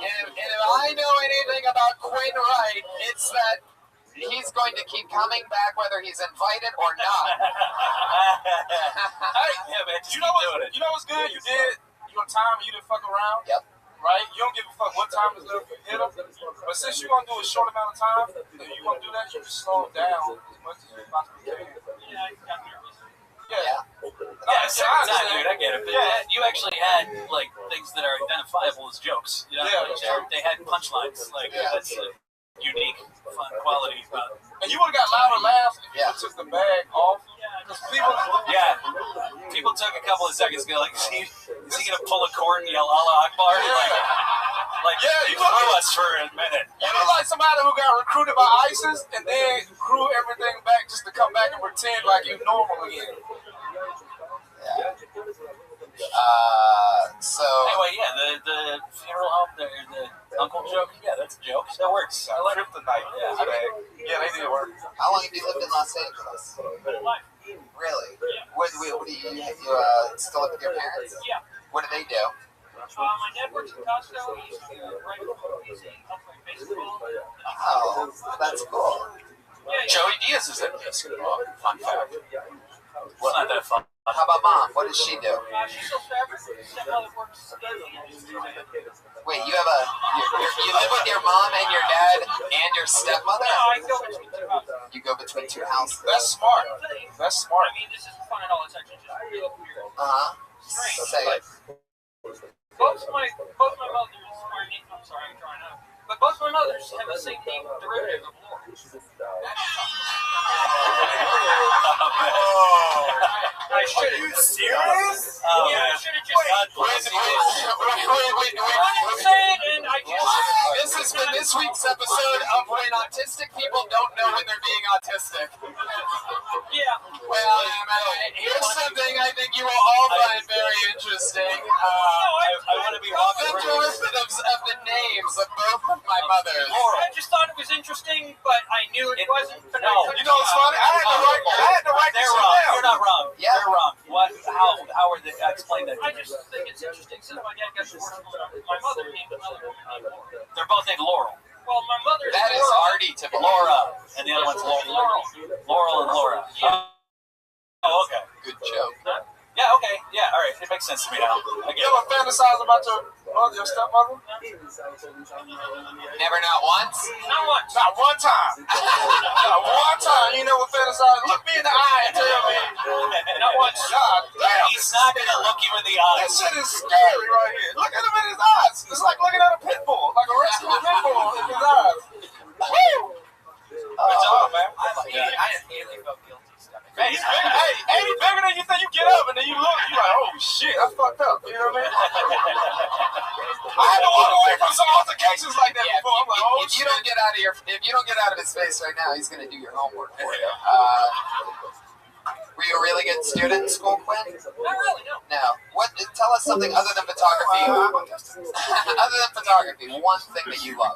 And if I know anything about Quinn Wright, it's that he's going to keep coming back whether he's invited or not. Hey, Yeah, man, just you know keep doing it. what? You know what's good? You did your time. You didn't fuck around. Yep. Right? You don't give a fuck what time is left to hit him. But since you're gonna do a short amount of time, and you're gonna do that, you just slow it down as much as you possibly can. Yeah. Yeah, second time, dude, I get it. But you actually had like things that are identifiable as jokes. You know, like, they had punchlines. Like that's a unique, fun quality about it. And you would have got louder laughs if you took the bag off. People took a couple of seconds to go like, is he gonna pull a cord and yell Allah Akbar? Like you threw us for a minute. You look like somebody who got recruited by ISIS and then grew everything back just to come back and pretend like you normal again. Yeah. So. Anyway, the funeral home, the uncle joke. Yeah, that's a joke. That works. I like Kryptonite. Yeah, they did work. How long have you lived in Los Angeles? Really? What do you still live with your parents? Yeah. What do they do? My dad works at Costco. He used to write movies and help play baseball. Oh, that's cool. Joey Diaz is in this. Fun fact. It's not that fun. How about mom? What does she do? She sells fabric. Stepmother works steady. Wait, you live with your mom and your dad and your stepmother? No, I go between two houses. You go between two houses. That's smart. That's smart. I mean, this isn't fun at all. It's actually just real weird. Uh-huh. Say it. Both my mothers are named. I'm sorry, I'm trying out. But both my mothers have the same name derivative of Laura. I should have. Are you serious? Yeah, I should have just. God bless you. Wait. I say it, and I just. This has been this week's episode of when autistic people don't know when they're being autistic. Yeah. Well, here's something I think you will all find very interesting. I want to be walking the derivatives of the names of both of my mothers. I just thought it was interesting, but I knew it wasn't. No, you know what's funny? I had to write They're this wrong. down. You're not wrong. Yeah. They're wrong. What? How are they? Explain that. I just think it's interesting. Since my dad got divorced, my mother named another woman named Laura. They're both named Laurel. Well, my mother is That is Laura. Artie to Laura, and the other one's Laurel. Laurel and Laura. Yeah. Oh, okay. Good joke. Yeah, okay. Yeah, all right. It makes sense to me now. I get You ever it. fantasize about your stepmother? Never, not once? Not once. Not one time. Not one time. You never fantasize. Look me in the eye and tell me. Not once. God damn. He's not going to look you in the eye. That shit is scary right here. Look at him in his eyes. It's like looking at a pit bull. Like a rescue pit bull in his eyes. Woo! Good job, man. I immediately felt guilty. Man, he's bigger. Hey, he's bigger than you think. You get up and then you look. You like, oh shit, I fucked up. You know what I mean? I had to walk away from some altercations like that before. I'm like, oh if shit. you don't get out of his face right now, he's gonna do your homework for you. Were you a really good student in school, Quinn? Not really, no. No. What? Tell us something other than photography. Other than photography, one thing that you love.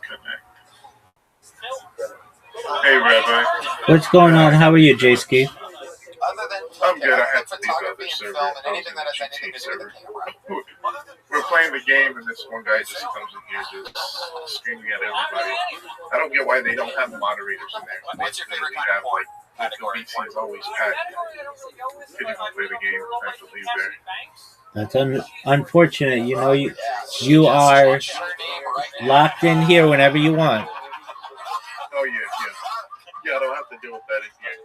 Hey, Rabbi. What's going on? How are you, J-Ski? Other than I'm good. I had to leave photography the and server. film and I was anything in that the has anything to do with server. the camera. We're playing the game, and this one guy just comes in here just screaming at everybody. I don't get why they don't have moderators in there. What's your favorite They kind of have, porn? like, the VC is always packed. Couldn't even play the game. I have to leave there. That's unfortunate. You know, you are locked in here whenever you want. Oh, yeah. Yeah, I don't have to deal with that in here.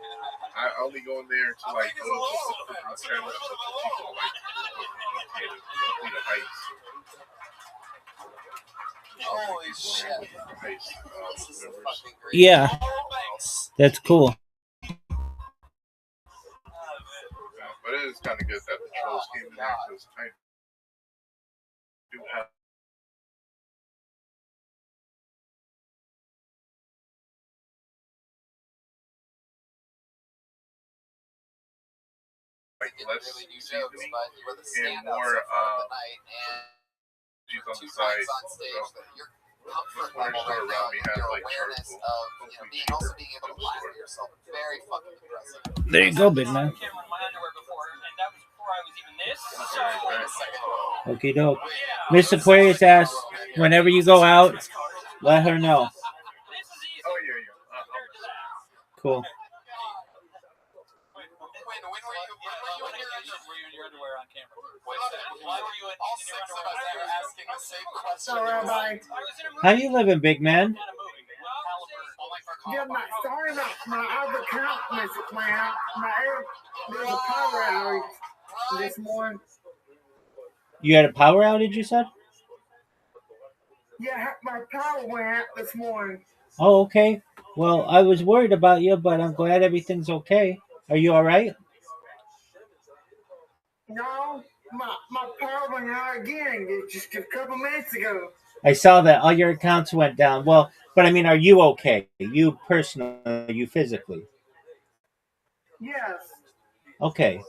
I only go in there to, like, go to the channels of people, like, the heights. Holy shit. Yeah, that's cool. But it is kind of good that the trolls came in there because I do have. Like less Really do jokes, but you were the and standouts more of the night, and she's on two the side. friends on stage. So, That your comfort corner level store right around now, me and has your like awareness charcoal. of being also being able to laugh at yourself. Very fucking impressive. There you go, big man. Camera in my underwear before, and that was before I was even this. So. Wait a second. Okie doke. Miss Aquarius asks, whenever you go out, let her know. Oh yeah. Cool. When were you in your underwear on camera? Why were you in all six of us are asking the same question? Rabbi. How you living, big man? Yeah, sorry about my other account went out. There's a power outage this morning. You had a power outage, you said? Yeah, my power went out this morning. Oh, okay. Well, I was worried about you, but I'm glad everything's okay. Are you all right? No, my power went out again just a couple minutes ago. I saw that all your accounts went down. Well, but I mean, are you okay? You personally, you physically? Yes. Okay.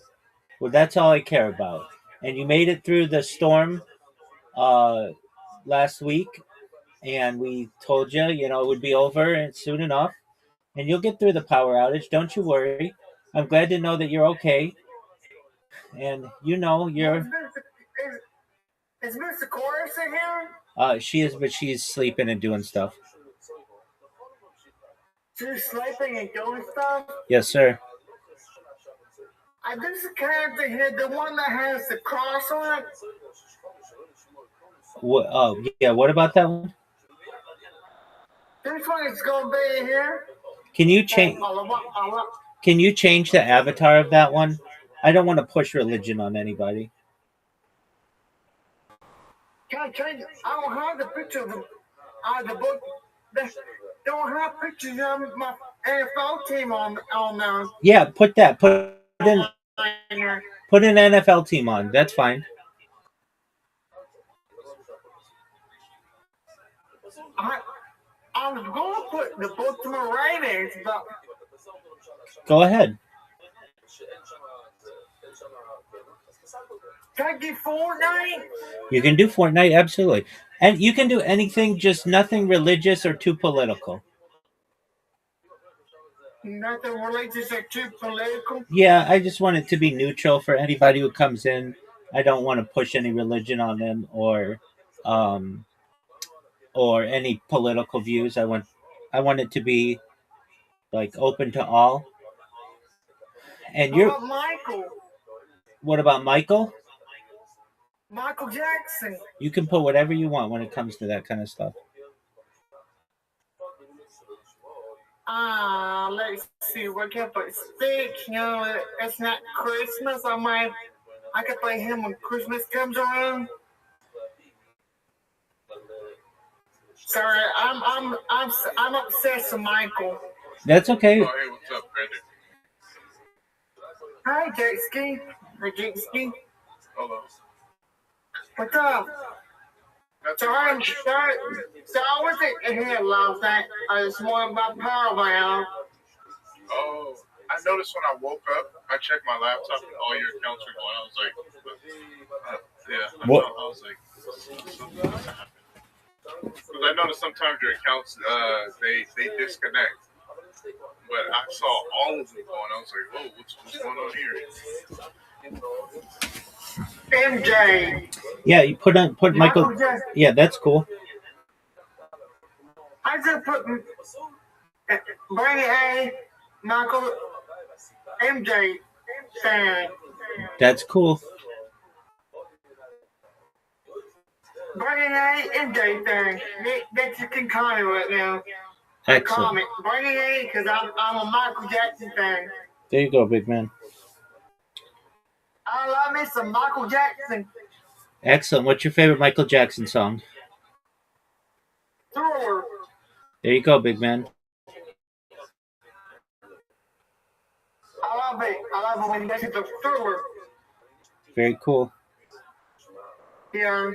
Well, that's all I care about. And you made it through the storm last week, and we told you, it would be over soon enough, and you'll get through the power outage. Don't you worry. I'm glad to know that you're okay, and you're. Is Mr. Chorus in here? She is, but she's sleeping and doing stuff. She's sleeping and doing stuff? Yes, sir. This character here, the one that has the cross on it. What? Oh, yeah. What about that one? This one is gonna be here. Can you change? Can you change the avatar of that one? I don't want to push religion on anybody. Can I change it? I don't have the picture of the book. They don't have pictures of my NFL team on there. Yeah, put an NFL team on. That's fine. I was going to put the Baltimore Ravens, but go ahead. Can I do Fortnite? You can do Fortnite, absolutely. And you can do anything, just nothing religious or too political. Nothing religious or too political? Yeah, I just want it to be neutral for anybody who comes in. I don't want to push any religion on them or any political views. I want it to be like open to all. And What about Michael? What about Michael? Michael Jackson. You can put whatever you want when it comes to that kind of stuff. Let's see. What can I put? Stick. It's not Christmas. I could play him when Christmas comes around. Sorry, I'm obsessed with Michael. That's okay. Oh, hey, what's up, Brandon? Hi, Jetski. Hi, Jetski. Hello. What's up? Sorry. So I wasn't here last night. I just wanted my power out. Oh, I noticed when I woke up, I checked my laptop and all your accounts were going. I was like, yeah. What? I was like, something must have happened. Because I noticed sometimes your accounts, they disconnect. But I saw all of them going. I was like, whoa, what's going on here? MJ. Yeah, you put Michael. Yeah, that's cool. I just put Brandy A, Michael, MJ fan. That's cool. Brandy A, MJ fan. That you can call me right now. Excellent. Call me Brandy A because I'm a Michael Jackson fan. There you go, big man. I love me some Michael Jackson. Excellent. What's your favorite Michael Jackson song? Thriller. There you go, big man. I love it. I love it when he does the Thriller. Very cool. Yeah.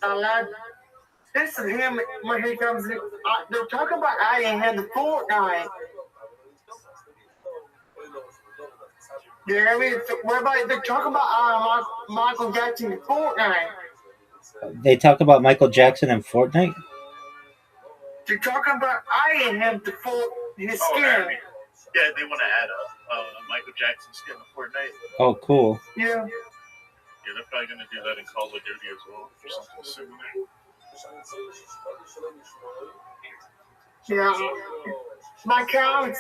I love. This is him when he comes in. They're talking about adding him to Fortnite. Yeah, I mean, what about they're talking about Michael Jackson in Fortnite? They talk about Michael Jackson and Fortnite? They're talking about adding him to his skin. Yeah, they want to add a Michael Jackson skin to Fortnite. Oh, cool. Yeah. Yeah, they're probably going to do that in Call of Duty as well, or something similar. Yeah. My couch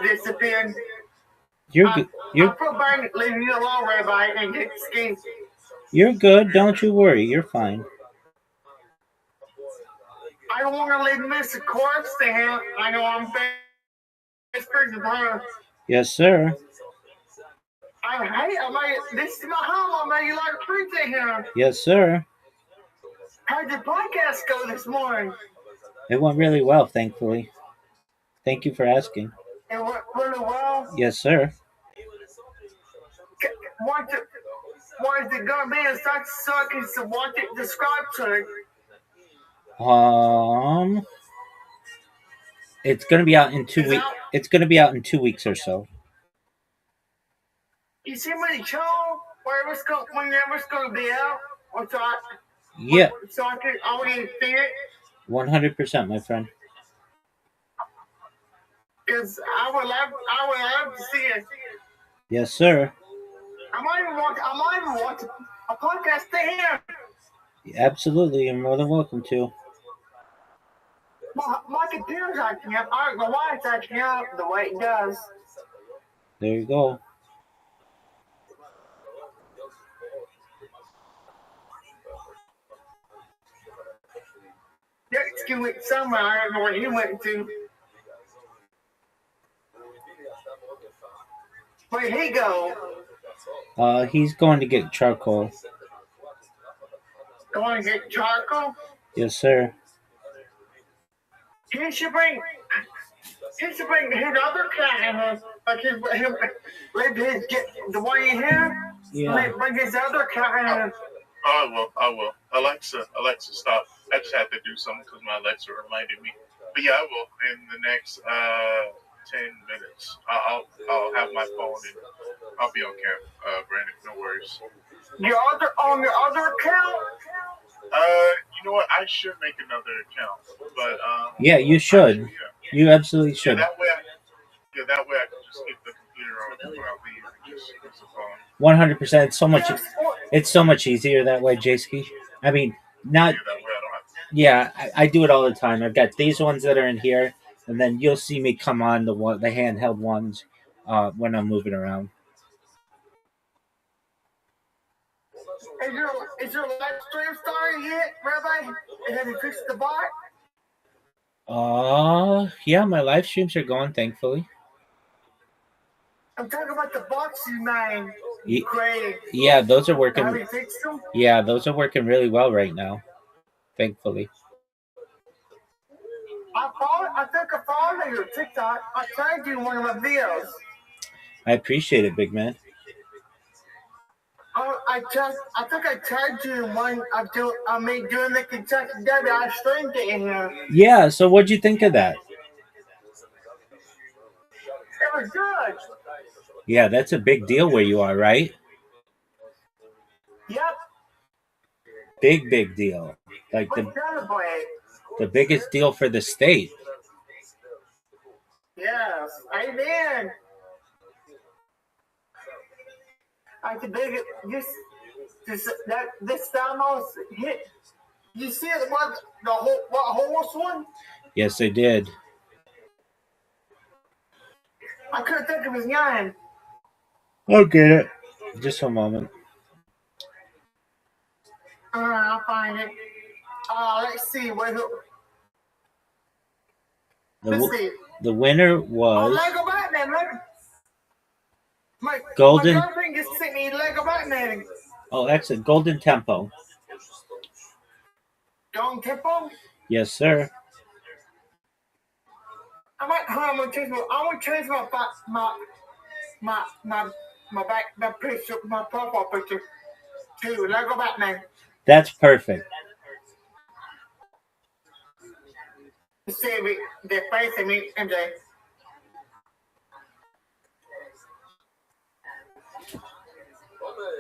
disappeared. You're good. I feel bad leaving you alone, Rabbi, and get skinny. You're good. Don't you worry. You're fine. I don't want to leave Mr. Corpse to him. I know I'm best person to her. Yes, sir. This is my home. I made you like a treat to him. Yes, sir. How'd your podcast go this morning? It went really well, thankfully. Thank you for asking. It went really well. Yes, sir. Why is it gonna be in such sucking to watch it describe to it? It's gonna be out in 2 weeks. It's gonna be out in 2 weeks or so. You see me show whenever it's gonna be out? Yeah. So I can already see it? 100%, my friend. Because I would love to see it. Yes, sir. I might even watch a podcast to him. Absolutely, you're more than welcome to. My computer's acting up. I don't know why it's acting up the way it does. There you go. Dexter went somewhere. I don't know where he went to. Where'd he go? He's going to get charcoal. Going to get charcoal? Yes, sir. He should bring his other cat, the one you have. Yeah. Bring his other cat. I will. Alexa, stop. I just had to do something because my Alexa reminded me. But yeah, I will in the next 10 minutes. I'll have my phone and I'll be on camera, Brandon. No worries. On your other account? You know what? I should make another account, but Yeah, you should. You absolutely should. That way I can just get the computer on before I leave and just use the phone. 100%. It's so much easier that way, J-Ski. I mean, not. Yeah, I do it all the time. I've got these ones that are in here, and then you'll see me come on the handheld ones when I'm moving around. Is your live stream started yet, Rabbi? Have you fixed the bot? Yeah, my live streams are going, thankfully. I'm talking about the bots you made. Great. Yeah, those are working. Have you fixed them? Yeah, those are working really well right now, thankfully. I think I followed your TikTok. I tagged you in one of my videos. I appreciate it, big man. I think I tagged you in one I made doing the Kentucky Derby. I streamed it in here. Yeah, so what'd you think of that? It was good. Yeah, that's a big deal where you are, right? Yep. Big deal. Like the biggest deal for the state. Yes. Amen. I can dig it. This almost hit. You see it? The horse one? Yes, I did. I couldn't think of his name. I'll get it. Just a moment. I'll find it. Let's see. The winner was Lego Batman. Golden. My girlfriend just sent me Lego Batman. Oh, excellent. Golden Tempo. Golden Tempo? Yes, sir. I want to change my picture, my profile picture to Lego Batman. That's perfect. See the face of me and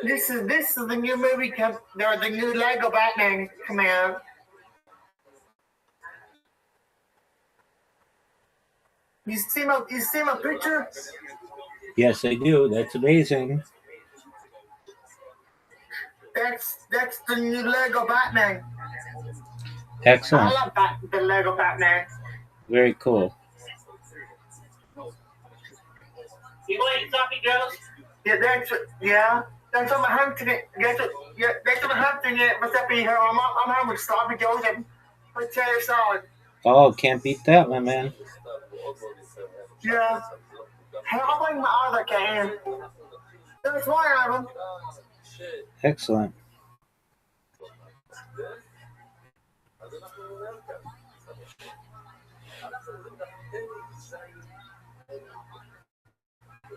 This is the new movie the new Lego Batman coming out. You see my picture? Yes, I do. That's amazing. That's the new Lego Batman. Excellent. I love the Lego Batman. Very cool. You want Sloppy Joes? That's what my hunting it. That's what my hunting it. What's up here? I'm home with Sloppy Joes and potato salad. Oh, can't beat that, my man. Yeah. Hey, I'll bring my other can. There's one of them. Excellent.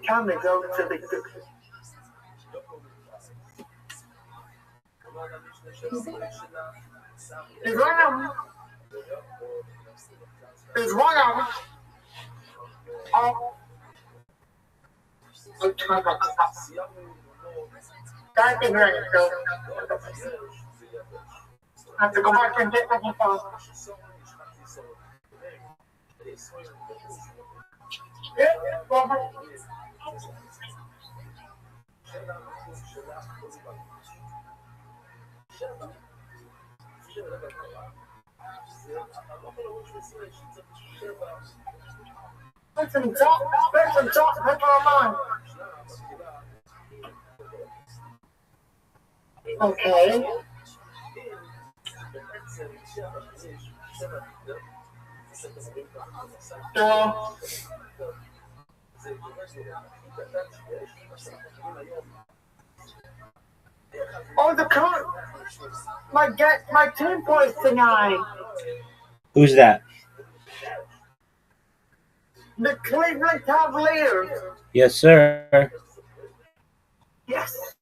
Time to go to the. There's one of them. There's one of them. Oh. That thing running, so. I have to go back and get my phone. Put some salt and pepper on mine. Okay. The coach, my team plays tonight. Who's that? The Cleveland Cavaliers. Yes, sir. Yes.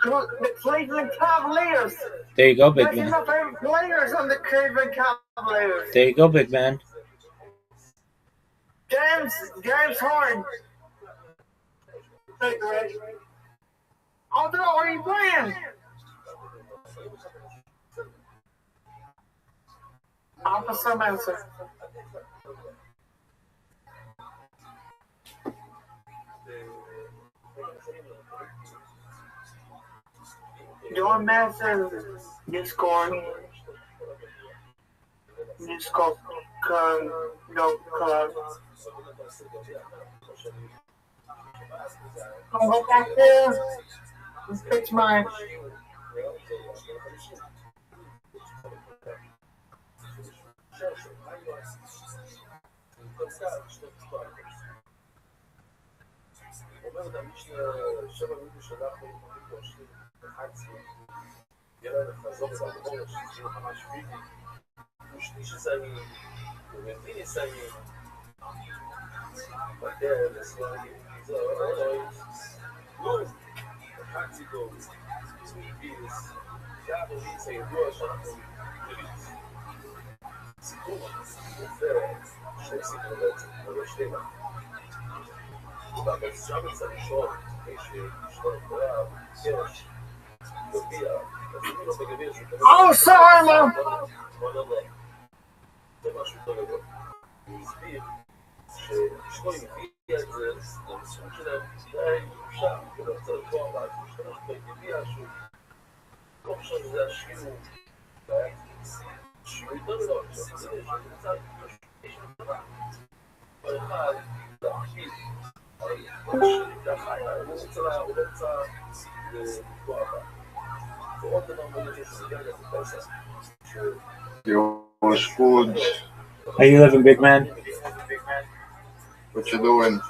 The Cleveland Cavaliers. There you go, big That's man. my favorite players on the Cleveland Cavaliers. There you go, big man. James Harden. Although, are you playing? Officer Manson. Doing massive new scoring. New score. No club. I'll go back there. Let's pitch mine. Oh, sorry, Mom. Yo, what's good? How you living, big man? What you doing?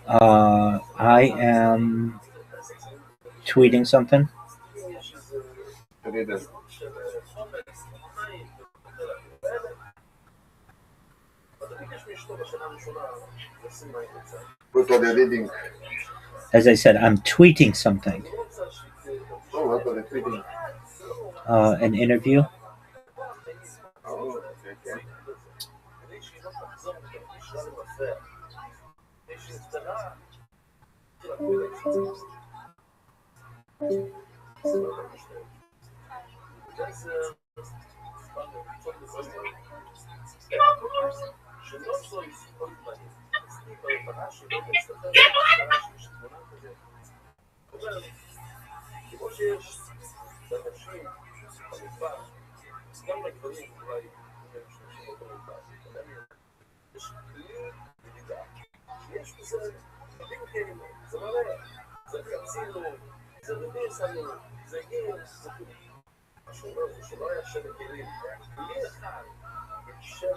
I am tweeting something. What are they reading? As I said, I'm tweeting something. Oh, what are they reading? An interview. Oh, okay. לנשים, חליפה, גם לגברים אולי הם משתמשים אותו לבד. יש כלי מדידה, שיש בזה רבים כאלה, זה לא רע, זה חצינו, זה רביסנו, זה גיר, זה כלי. מה שאומר זה שלא היה 7 כלים, היה כלי אחד עם 7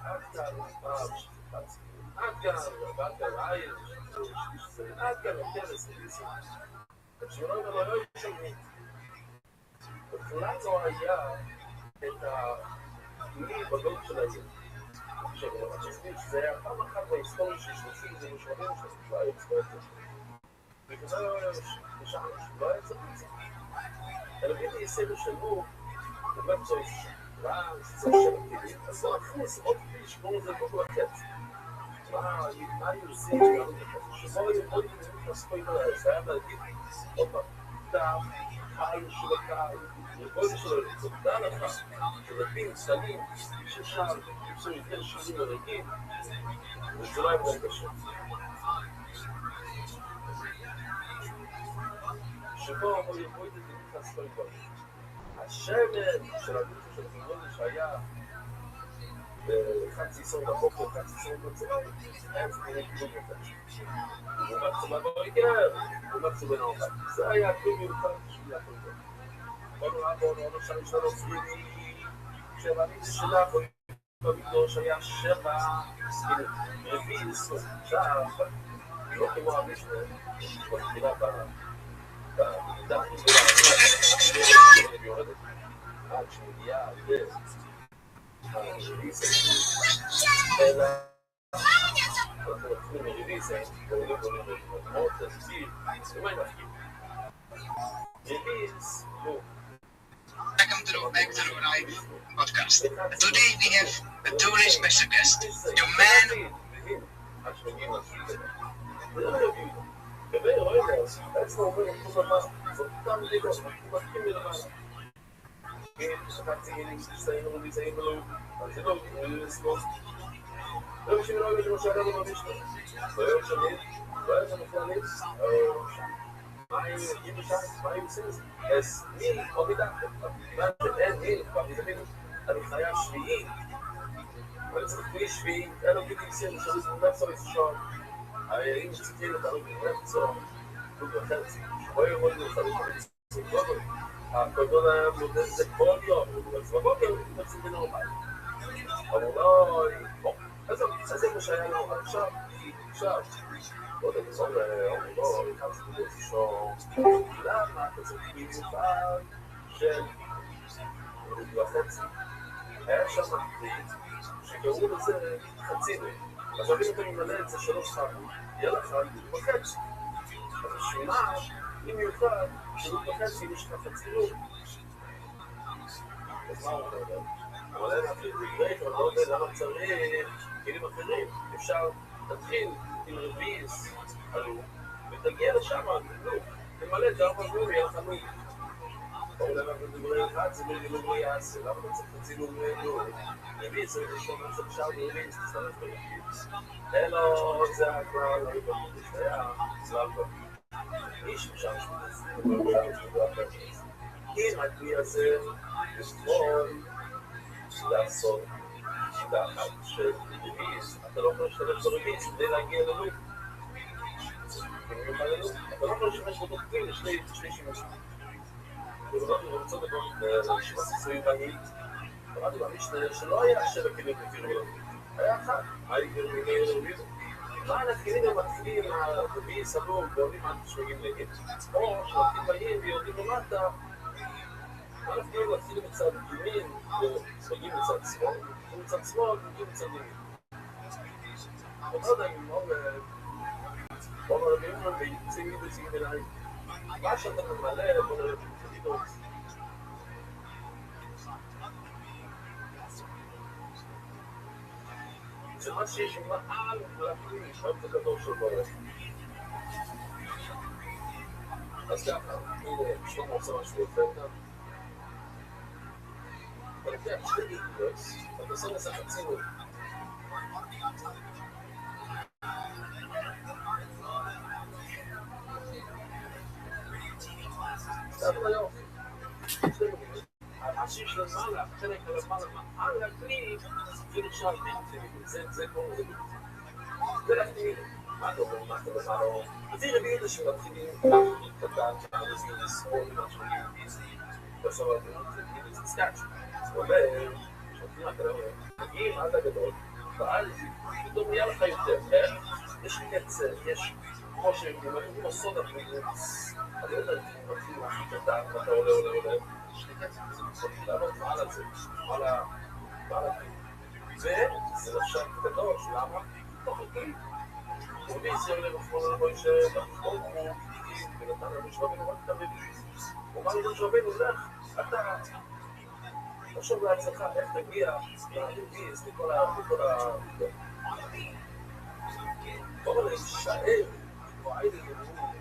עד כאן, עד כאן, עד כאן הכנס וניסה. כשאומר גם לא ישמעו. בכלל לא היה את הכלי בגוד של העיר. עכשיו, אני חושב שזה היה פעם אחת בהיסטוריה של 30 זה משמערים שלא היה היסטוריה. וכזה נשאר שלא היה צריך לצאת. אלא בידי יסדר שלו, באמת זו ישרה, זה של הכלים, אז לא נכניס עוד כלי שקוראים לזה גוגו הקט. מה היו עושים שלנו בכלל? שבו היו עוד כלים לעסקוי בלעד, זה היה להגיד עוד פעם, דם, חי של הקהל, וכל שלו, תודה לך, שרבים קטנים, ששם, יפסו יותר שירים לרגים, וזה לא היה מאוד קשה. שבו הוא יבוא את זה נכנס כל דבר. השמן של הגוף של גבולת שהיה בחצי סור בבוקר, חצי סור בצהריים, היה צריך כלום יותר. הוא מצא בבוקר, הוא מצא בנאומן. זה היה כלום מיוחד בשביל הכל טוב. בואו שם יש לנו פרידי, שבאמין שלך, במקדוש היה 7, רביעי לסור. עכשיו, לא כמו המשנה, בתחילה במידה יורדת עד שמגיעה לרביעיסה, אלא אנחנו מתחילים מרביעיסה, ועולים מאוד תסביר, ומה הם מפקים? רביעיס, Welcome to the Live podcast. Today we have a truly special guest, the man. בעצם אומר אותו דבר, זאת אותם ליגות, אנחנו מתחילים מלמעלה. שחקתי להסתיינו ולהתאיים אז זה לא, לסלוח. לא בשביל לא יודעים מה שאדם לא משנה. ביום שני, לא היה שם בכללים, מה הם יגידו בשם, מה הם עושים את זה? אז מי או מידעתם? כיוון שאין מי, כבר מתאמים, אני חייב שביעי. אני צריך כלי שביעי, אין לו בלתי מסיר, שריס ומפסור איזה שום. אם צריכים את הרוב ומפסור, כול וחצי, שבו ירוד לרחבים חברים. הקודון היה מודד את זה כל יום, אז בבוקר הוא מתמצאים בנורמל. אבל לא, אז זה מה שהיה לנו עכשיו, עוד אקצור לא, כמה סביבות שום, למה אתה צריך במיוחד של רוב וחצי. היה שם מחליט שקראו לזה חצינו. עכשיו אם אתה ממלא את זה 3 פעמים, יהיה לך וחצי. אז השמימה היא מיוחד שלוט וחצי יש לך חצינות. אז מה הוא אומר? אבל אין אפילו דברי, אבל לא יודע למה צריך כלים אחרים. אפשר להתחיל עם רביעיס עלו ותגיע לשם, תמלא את 4 פעמים, יהיה לך נו. אבל למה בדברי אחד זה לא יעשה, למה אתה צריך חצינות רביעיס? זה ראשון לצד שם רביעיס, תצטרף ברביעיס. אלו, זה הכלל, זה היה צלב ברביעיס. איש אפשר אם הכלי הזה יכול לעשות שיטה אחת של רביעיס, אתה לא יכול להשתמש ברביעיס כדי להגיע ללוב. אתה לא יכול להשתמש באותו כלי לשני שימושים. ואנחנו רוצות לרשימה סיסויים בהנית, אמרתי במשנה שלא היה 7 כלים לפירו לו, היה אחד, היה כלים לפירו. מה הנתקינים הם מתחילים הרביעי סבור ועולים עד שמגיעים נגד או שמתחילים בעיר ויורדים למטה מה הנתקינים מתחילים מצד ימין ומגיעים מצד שמאל ומצד שמאל ומגיעים מצד ימין אני לא יודע אם אומר רביעים ויוצאים לי ויוצאים אליי מה שאתה ממלא בוא נראה תגידו זה מה שיש מעל ולהפנים לשאול את הגדול של בורא. אז ככה, הנה, שלום עושה משהו יפה כאן. אתה לוקח 2 איקווס, אתה עושה לזה חצינות. האנשים של למעלה, חלק למעלה, על הכלי, זה נחשב זה קוראים לזה. זה להכתיב, מה אתה אומר, מה אתה אומר, מה אתה אומר. לפי רביעי זה שמתחילים קטן, אז גינס, או משהו גינס, בסוף זה גינס סקאץ'. זה אומר, שומעים מה אתה אומר, מגיעים עד הגדול, ואז פתאום נהיה לך יותר, יש קצב, יש כמו שהם אומרים, כמו סודה, אני לא יודע, אם מתחילים משהו קטן, ואתה עולה, יש לי קצב, זה מצליח לעלות מעל על זה, מעל הכלי. וזה נחשב גדול, למה? תוך הכלי. ומי זה עולה בפרון לבוי שבחור כמו איתי, ונתן לנו שרבינו רק תמיד. הוא אמר לנו שרבינו, לך, אתה תחשוב לעצמך איך תגיע להרגיז לכל ה... בואו להישאר, כמו עיידי למור,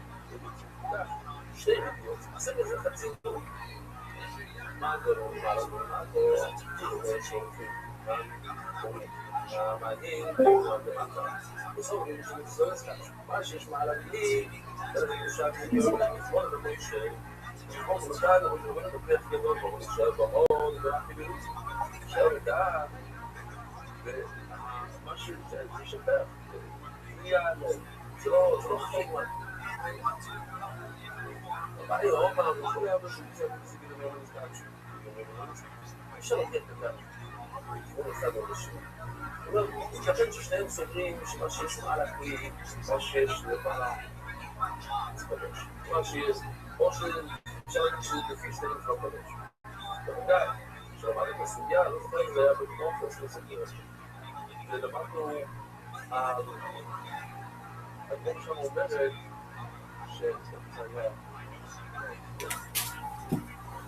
שתי רביעות, עשה בזה חצי דור. מה הגרום, מה לגרום, מה הגרום, תראו שהולכים, המעניין, בסוף אני חושב שזה לא יסתכל, מה שיש מעל הכלי, אני חושב שאני מתבוא לבוי שבחור מותן, אבל אני רואה בפך גדול, אבל אני חושב בהון, ורק בבירות, חושב בדעת, ומה שזה שפר, זה לא חומר. אבל היום אנחנו יכולים להביא שמצא מציגים למעלה מסתכל, אפשר לתת את זה. הוא אחד או משהו. זאת אומרת, מתכוון ששניהם סוגרים שמה שיש מעל הכלי, מה שיש למעלה, זה פגש. מה שיש, או שאפשר להגיד שזה לפי שניהם כבר פגש. בוודאי, כשלמד את הסוגיה, לא זוכר אם זה היה בקונפרנס לסוגים הזה. ולמדנו, הדברים שם אומרת, שזה היה,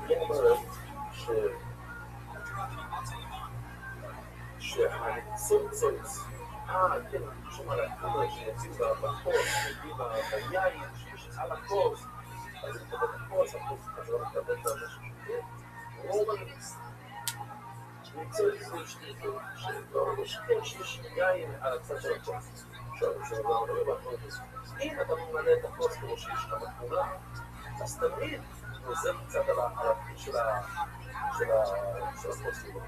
היא אומרת שהניצוצות, כן, שום על הכול שיוצאים בחור, שיוצאים ביין, שיש על הכוס, אז אני מקבל את הכוס, אז לא מקבל את המשהו שכן. הוא אומר, ניצוצות זה שתיתו, שיש יין על הצד של הכוס. עכשיו, אם אתה ממלא את הכוס כמו שיש לך בתמונה, אז תמיד נוזם קצת על הפי של הכוס שלו.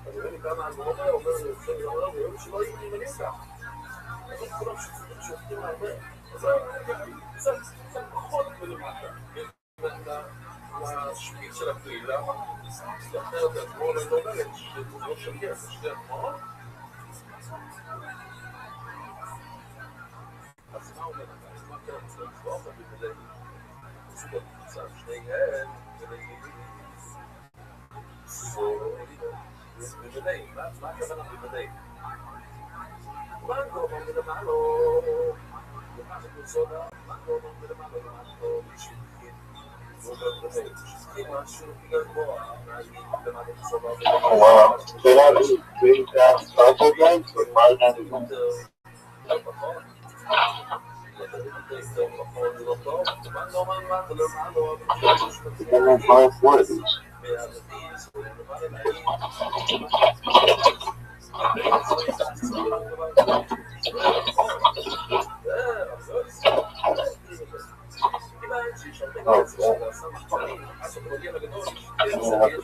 אני רואה לי כמה הגרומה אומר לי, ואומרים שלא יהיו לי מניסה. אז אני כולם שופטים הרבה. אז זה קצת פחות מלמטה. לשפיץ של הקהילה, אחרת הגמור לא אומרת שזה לא שגר, זה שתי הגמור. אז מה אומר לך? אז מה כן צריך לצבוח אותי כדי לצבוח קבוצה שניהם ולהגיד בבדי, מה הכוונה בבדי? מה גורם מלמעלו? למעלה בצודה, מה גורם מלמעלו? למעלו משתקים ובבדי, משתקים משהו גבוה, נגיד למעלה בצודה Wow, so that is big purple guys, but right now it's not.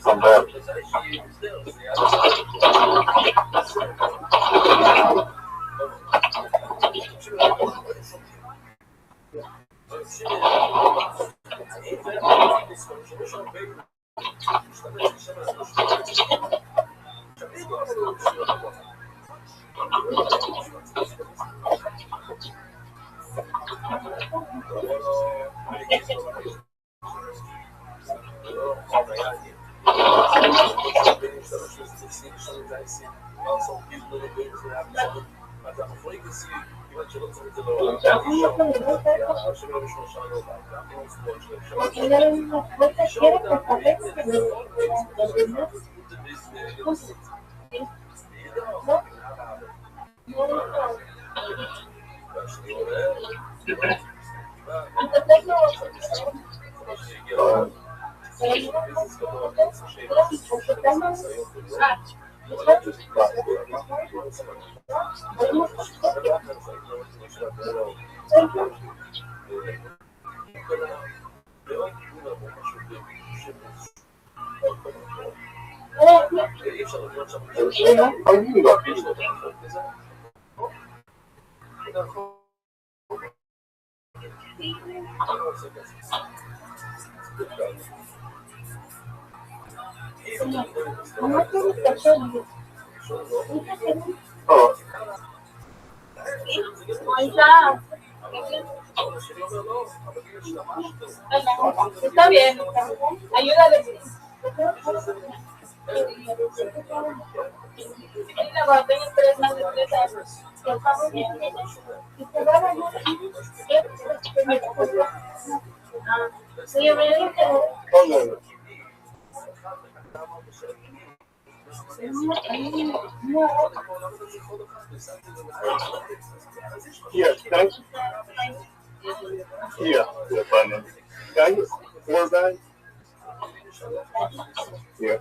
Come back. Está bien. Ayúdale. Cuando tengas 3 más de 3 años. Sí, Yes, thanks. Yeah, yeah, fine. Can I get 4 bags? Yeah.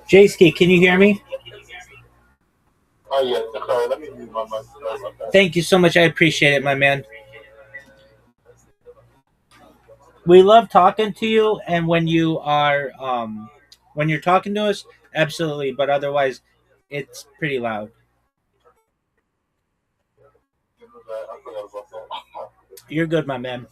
Jayski, can you hear me? Oh, yeah. Sorry, let me mute my mic. Sorry about that. Thank you so much. I appreciate it, my man. We love talking to you, and when you're talking to us, absolutely. But otherwise, it's pretty loud. I forgot about that. You're good, my man.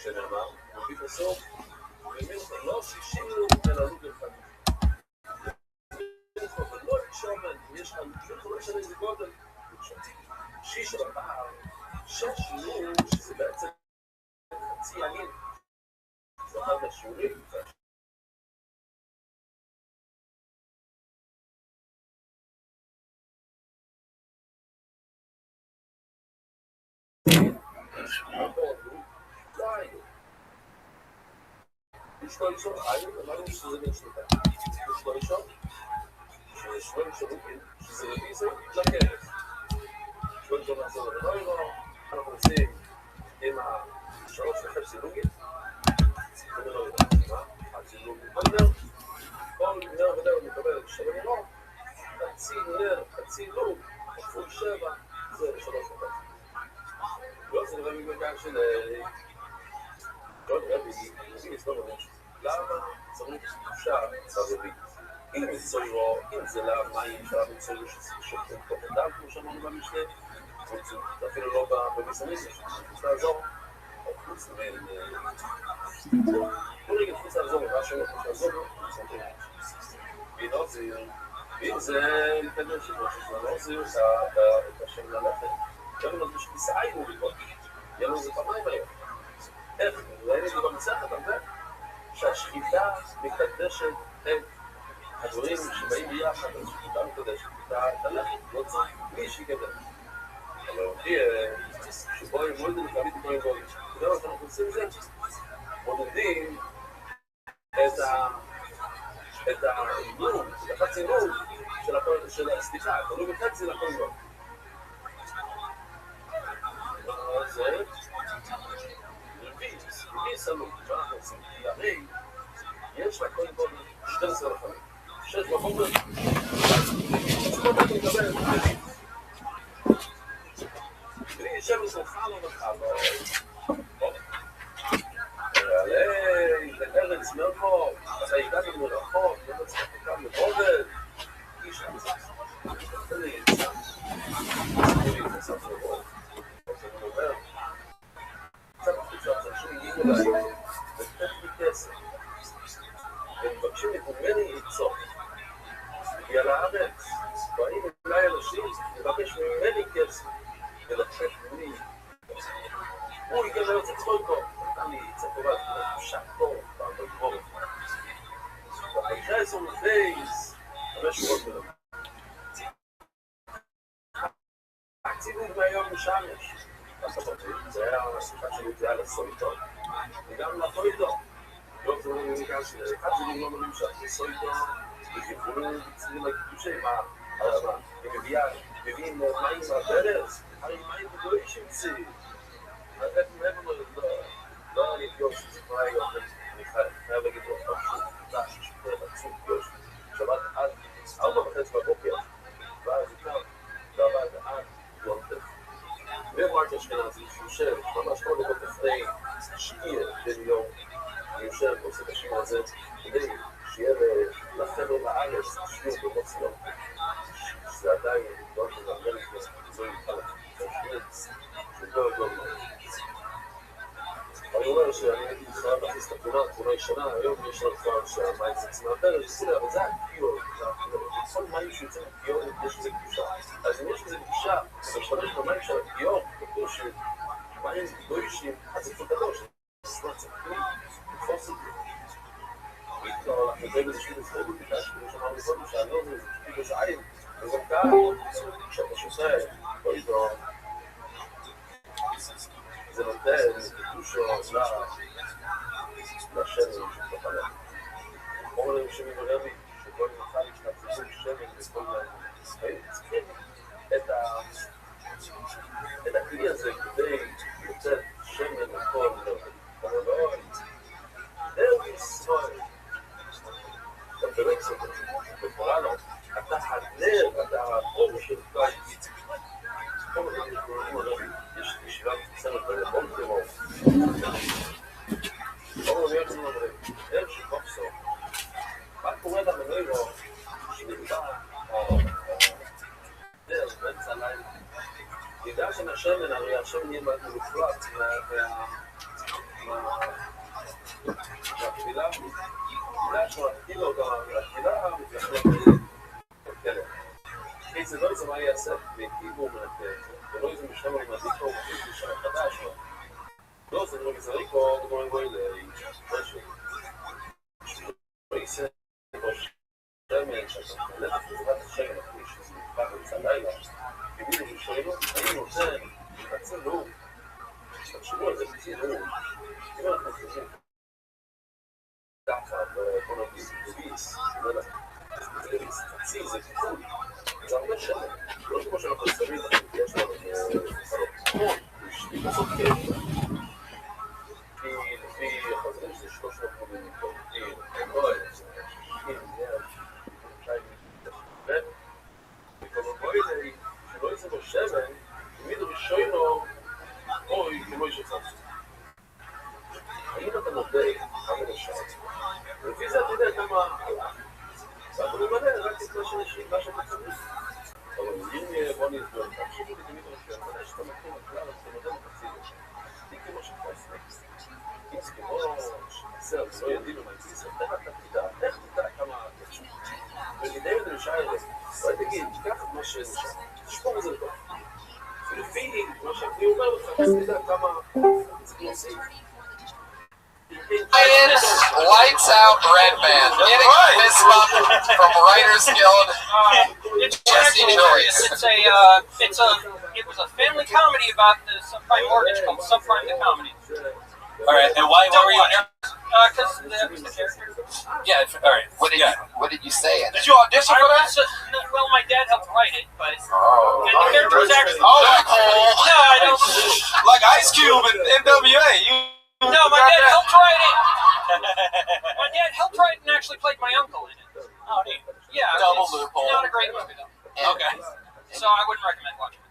שנאמר, מביא בסוף, לא 60 אלא לוג אחד. לא שומן, יש לך, לא משנה איזה גודל, שיש על הפער, 6 שיעור, שזה בעצם חצי ימים, זה אחד השיעורים, יש לו ראשון חיים, אמרנו שזה בן שנתיים. יש לו ראשון, שיש לו ראשון, שזה רביזה לכרס. יש לו ראשון לעשות לדבר אינו, אנחנו עושים עם השלוש וחצי לוגים. זה לא יודע, חצי לוגים בנר, כל נר ונר מקבל שבע נרות, חצי לוג, כפול 7, זה לשלוש וחצי. לא, זה נראה מגוון של... לא נראה לי, למה צריך אפשר צו רבי? אם מצוירו, אם זה למים אפשר מצוירו ששופטים תוך אדם, כמו שאמרנו במשנה, זה אפילו לא במסמיס, חוץ לעזור, או חוץ בין... בוא נגיד חוץ לעזור, מה שלא חוץ לעזור, ואין עוזר, ואם זה מתקדם שבוע, שזה לא עוזר את השם ללכת, גם אם נדבר שתסעיינו לכל, יהיה לנו זה פעמיים היום. איך? ראינו את זה במסכת, אבל שהשחיטה מקדשת את הדברים שבאים ביחד, השחיטה מקדשת את הלחם, לא צריך מי שיגדל. אבל אותי, שבו הם מולדים לקבית את דברים גולים. אתה יודע מה אנחנו עושים את זה? מודדים את הנור, את החצי נור של הסליחה, את הנור בחצי לכל גול. זה רבי סלוק, שאנחנו עושים, כי הרי יש לה קודם כל 12 לחמים, 6 בחומר, שכל כך מקבל את זה. בלי שם שלך לא נחל, עלי, זה ארץ מרחוב, אתה הגעת מרחוב, לא מצליח לקם לבובל, איש עצמך, זה נמצא, זה נמצא לבובל, זה אומר, קצת חוצה, זה שהגיעו אליי, ותת לי כסף, ומבקשים ממני עצות, הגיע לארץ, באים אולי אנשים, מבקש ממני כסף, ולצאת לי, הוא הגיע ליוצא צחויקו, נתן לי עצה טובה, פשט טוב, פעם בגבור, ואחרי עשור לפייס, 5 שורות מלא. הציבו מהיום משמש, זה היה השיחה שלי, זה היה לעשות איתו, וגם לעשות איתו. לא, זה לא נמיקה שאחד זה לא נמשך, לעשות איתו, ושיכולים לצרים לקדושי, מה, הם מביאים מים מהברס, הרי מים בגוי שמציא. איך מעבר לא אני את יוש, זה כבר היום, אני חייב להגיד לו, פשוט, נדע ששפר עצוב יוש, שבת עד 4:30 בבוקר, ואז איתם, ועבד עד יונטף. ומרק אשכנזי שיושב, ממש כל דקות לפני שיר בין יום, אני יושב ועושה את השיר הזה, כדי שיהיה לחבר בארץ, שיר במוץ יום, שזה עדיין, לא רק לדבר לפני, זו יתחלק, זה לא יגול מאוד. אני אומר שאני הייתי חייב להכניס את התמונה ישנה, היום יש לנו כבר שהמים זה מהפרק, אבל זה הקיור, כל מים שיוצא מהקיור יש לזה קדושה. אז אם יש לזה קדושה, ומשתמש במים של הקיור, כתוב שמים גדושים, אז זה כבר קדוש, זה לא צפוי, לתפוס את זה. וכבר אנחנו יודעים איזה שביל הסתרגות, בגלל שכמו שאמרנו קודם, שהנור זה כתוב איזה עין, וגם כאן, כשאתה שותה, לא ידרום, זה נותן קדושו לשמן שפתח עליו. אומר להם שמן ורבי, שכל נוכל להשתתפות שמן וכל צריכים את הכלי הזה כדי יוצאת שמן וכל אומר לו, דרך ישראל, אתה באמת סופר, וקורא לו, אתה הנר, אתה האור של קיץ. כל הזמן שקוראים הרבי, יש ישיבה מצטרת בלבון טרור. כל הזמן יש לנו אומרים, איך שקופסו, מה קורה למנוירו, שנקבע, או דרך באמצע הלילה. ידע שמהשמן, הרי השמן יהיה מלוכלט, להשמע, כאילו, הקהילה המתייחדת, זה לא איזה מה יעשה, והקיבו מנתק, זה לא איזה משלם עם הדיקו, זה משלם חדש, לא, זה לא מזריקו, גורם גוי משהו. לא יישא, לא שמן, שאתה מלך את זה, רק השם, שזה נפקע במצע לילה, ומילים שואלים, אני נותן, תצלו, תחשבו על זה, תצלו, אם אנחנו חושבים, ככה, בוא נגיד, ביס, לא יודע, תציל, זה טיפול, זה הרבה שנים, לא כמו שאנחנו שמים, יש לנו חלוק, יש לעשות כיף, כי לפי החזרים שזה 300 מילים, לא היה, וכמובן אלי, שלא יצא לו שמן, תמיד ראשונו, אוי, כמו איש אחד. האם אתה נודה כמה נשאר? ולפי זה אתה יודע כמה הלך. ואתה ממלא רק את מה שאתה צריך. אבל אם בוא נסבור, תמשיכו לתמיד ראשון, אתה יודע שאתה מכיר הכלל, אתה נודה מחצי ראשון. היא כמו שאתה עושה. אם זה כמו שעשר, לא יודעים מה זה, אתה תדע, איך תדע כמה תצא. ולדי את הנשאר הזה, אולי תגיד, תיקח את מה שנשאר, תשפור את זה לטוב. ולפי מה שאני אומר לך, תדע כמה צריך להוסיף. Lights out red band. Getting a fist bump from Writers Guild. Jesse Joyce. It was a family comedy about the subprime mortgage called Subprime the Comedy. All right, and why were you on there? Because that was the character. Yeah, all right. What did you say? Did you audition for that? Well, my dad helped write it, but and the character was actually. No, I don't. Like Ice Cube and NWA. No, my dad helped write it. My dad helped write it and actually played my uncle in it. Oh, neat. Yeah, Double it's loophole. not a great movie though. Okay. So I wouldn't recommend watching it.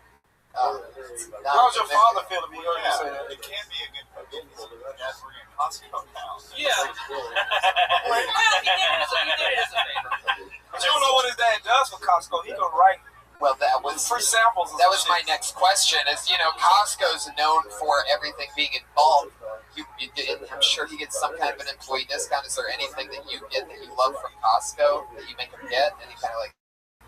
How's your father feeling when you heard you say that? It can be a good movie. That's we're in Costco now. Yeah. Well, he did it as a favor. But you don't know what his dad does for Costco. He can write. Well, that was free samples. That was my next question. Is Costco's known for everything being in bulk. I'm sure he gets some kind of an employee discount. Is there anything that you get that you love from Costco that you make him get? Any kind of like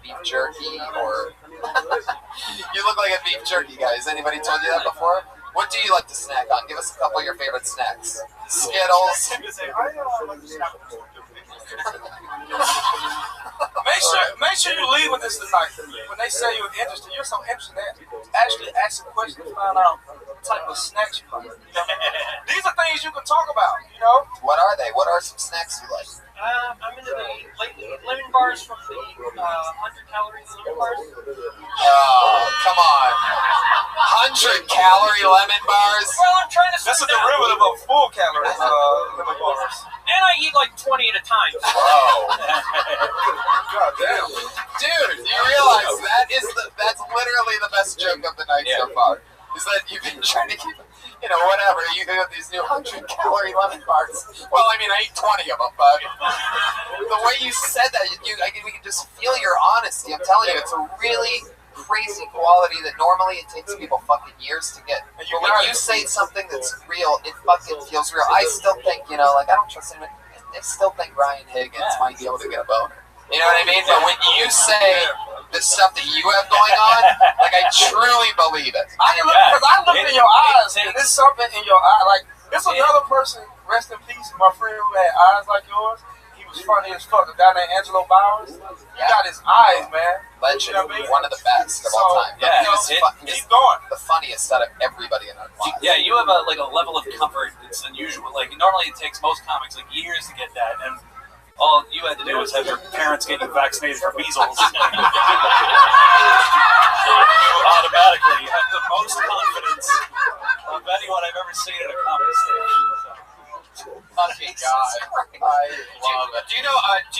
beef jerky or you look like a beef jerky guy. Has anybody told you that before? What do you like to snack on? Give us a couple of your favorite snacks. Skittles. Make sure you leave with this tonight. When they say you're interested, you're so interested that actually ask some questions to find out what type of snacks you like. These are things you can talk about, you know? What are they? What are some snacks you like? I'm into the lemon bars from the 100-calorie lemon bars. Oh, come on. 100-calorie lemon bars? Well, I'm trying to... That's a derivative of full-calorie lemon bars. And I eat like 20 at a time. Whoa. God damn. Dude, do you realize that's literally the best joke of the night so far? Is that you've been trying to keep, whatever, you have these new 100-calorie lemon bars. Well, I mean, I eat 20 of them, but the way you said that, we can just feel your honesty. I'm telling you, it's a really crazy quality that normally it takes people fucking years to get. But when you say something that's real, it fucking feels real. I still think, I don't trust anyone. I still think Ryan Higgins might be able to get a boner. You know what I mean? But when you say the stuff that you have going on, like, I truly believe it. Because I look in your eyes, and there's something in your eye. Like, there's another person, rest in peace, my friend who had eyes like yours. He was funny as fuck. A guy named Angelo Bowers. He got his eyes, man. Legend, you know what I mean? One of the best of all time. Yeah, he's the funniest out of everybody in our class. Yeah, you have a level of comfort that's unusual. Like, normally it takes most comics years to get that, and all you had to do was have your parents get you vaccinated for measles. Automatically, you have the most confidence of anyone I've ever seen at a comedy stage. Fucking God, I love it. Do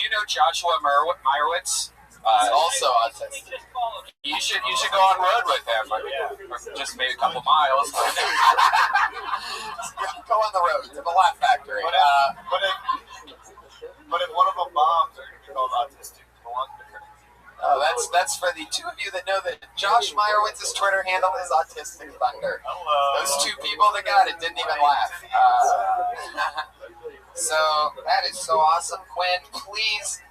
you know Joshua Meyerowitz? Also autistic. You should go on road with him. Or just maybe a couple miles. Go on the road to the Laugh Factory. But if one of them bombs, they're called autistic. Oh, that's for the two of you that know that Josh Meyerowitz's Twitter handle is Autistic Thunder. Hello. Those two people that got it didn't even laugh. So that is so awesome, Quinn. Please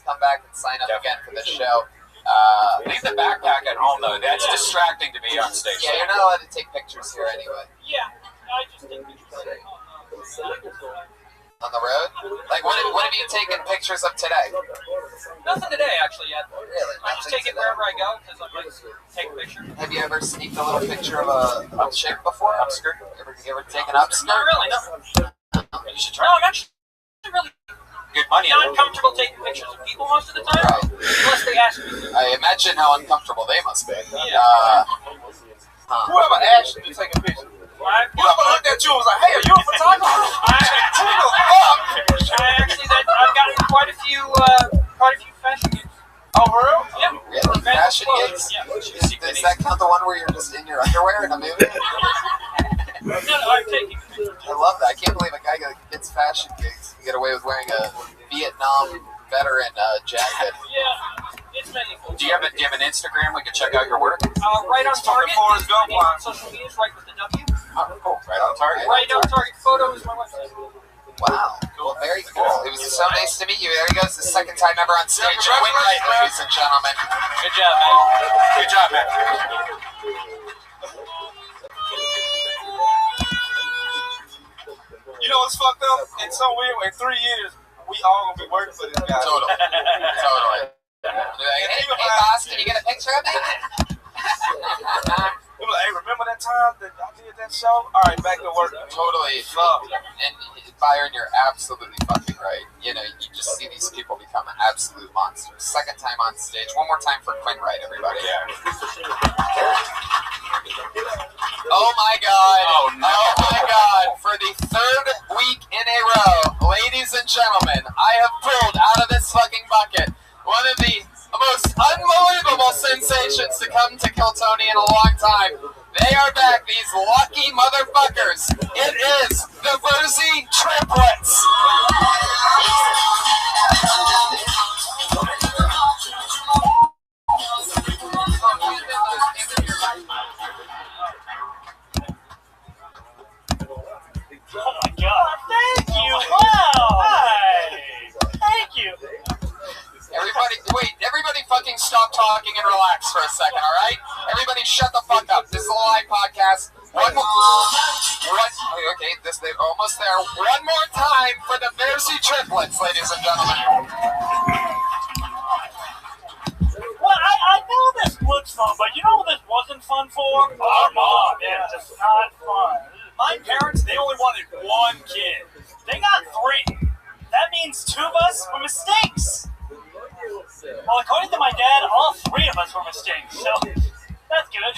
come back and sign up again for this show. Leave the backpack at home, though. That's distracting to me on stage. Yeah, you're not allowed to take pictures here anyway. Yeah, I just take pictures. On the road? Like, what have you taken pictures of today? Nothing today, actually, yet. Really? I just take it wherever I go, because I like to take a picture. Have you ever sneaked a little picture of a chick before? Upskirt? You ever taken upskirt? Not really, no. You should try. No, I'm actually really good money. not comfortable taking pictures of people most of the time, unless they ask me. I imagine how uncomfortable they must be. Whoever asked you to take a picture? Whoever looked at you and was like, hey, are you a photographer? I've gotten quite a few fashion gigs. Oh, for real? Yeah. Really? Fashion gigs? Yeah. Does that count the one where you're just in your underwear in a movie? No, I'm taking pictures. I love that. I can't believe a guy gets fashion gigs. You get away with wearing a Vietnam veteran jacket. Yeah, it's meaningful. Do you have an Instagram we can check out your work? Right on Target. On social media, right with the W. Oh, cool. Right on Target. Right on Target Photos, my website. Wow. Well, very cool. It was so nice to meet you. There he goes, the second time ever on stage. Quinn Wright, ladies and gentlemen. Good job, man. Good job, man. You know what's fucked up? It's so weird. In 3 years, we all gonna be working for this guy. Totally. Hey, boss, can you get a picture of me? They were like, hey, remember that time that I did that show? All right, back to work. Totally. And Byron, you're absolutely fucking right. You know, you just see these people become absolute monsters. Second time on stage. One more time for Quinn Wright, everybody. Oh my God. Oh no. Oh my God. For the third week in a row, ladies and gentlemen, I have pulled out of this fucking bucket one of the most unbelievable sensations to come to Kill Tony in a long time. They are back, these lucky motherfuckers. It is the Verzi Triplets. Oh my God! Thank you! Wow! Hi! Thank you! Everybody fucking stop talking and relax for a second, all right? Everybody shut the fuck up. This is a live podcast. One more. Okay, they're almost there. One more time for the Verzi Triplets, ladies and gentlemen. Well, I know this looks fun, but you know what this wasn't fun for? Our mom. Yeah, just not fun. My parents, they only wanted one kid. They got 3. That means 2 of us were mistakes. Well, according to my dad, all 3 of us were mistakes, so that's good.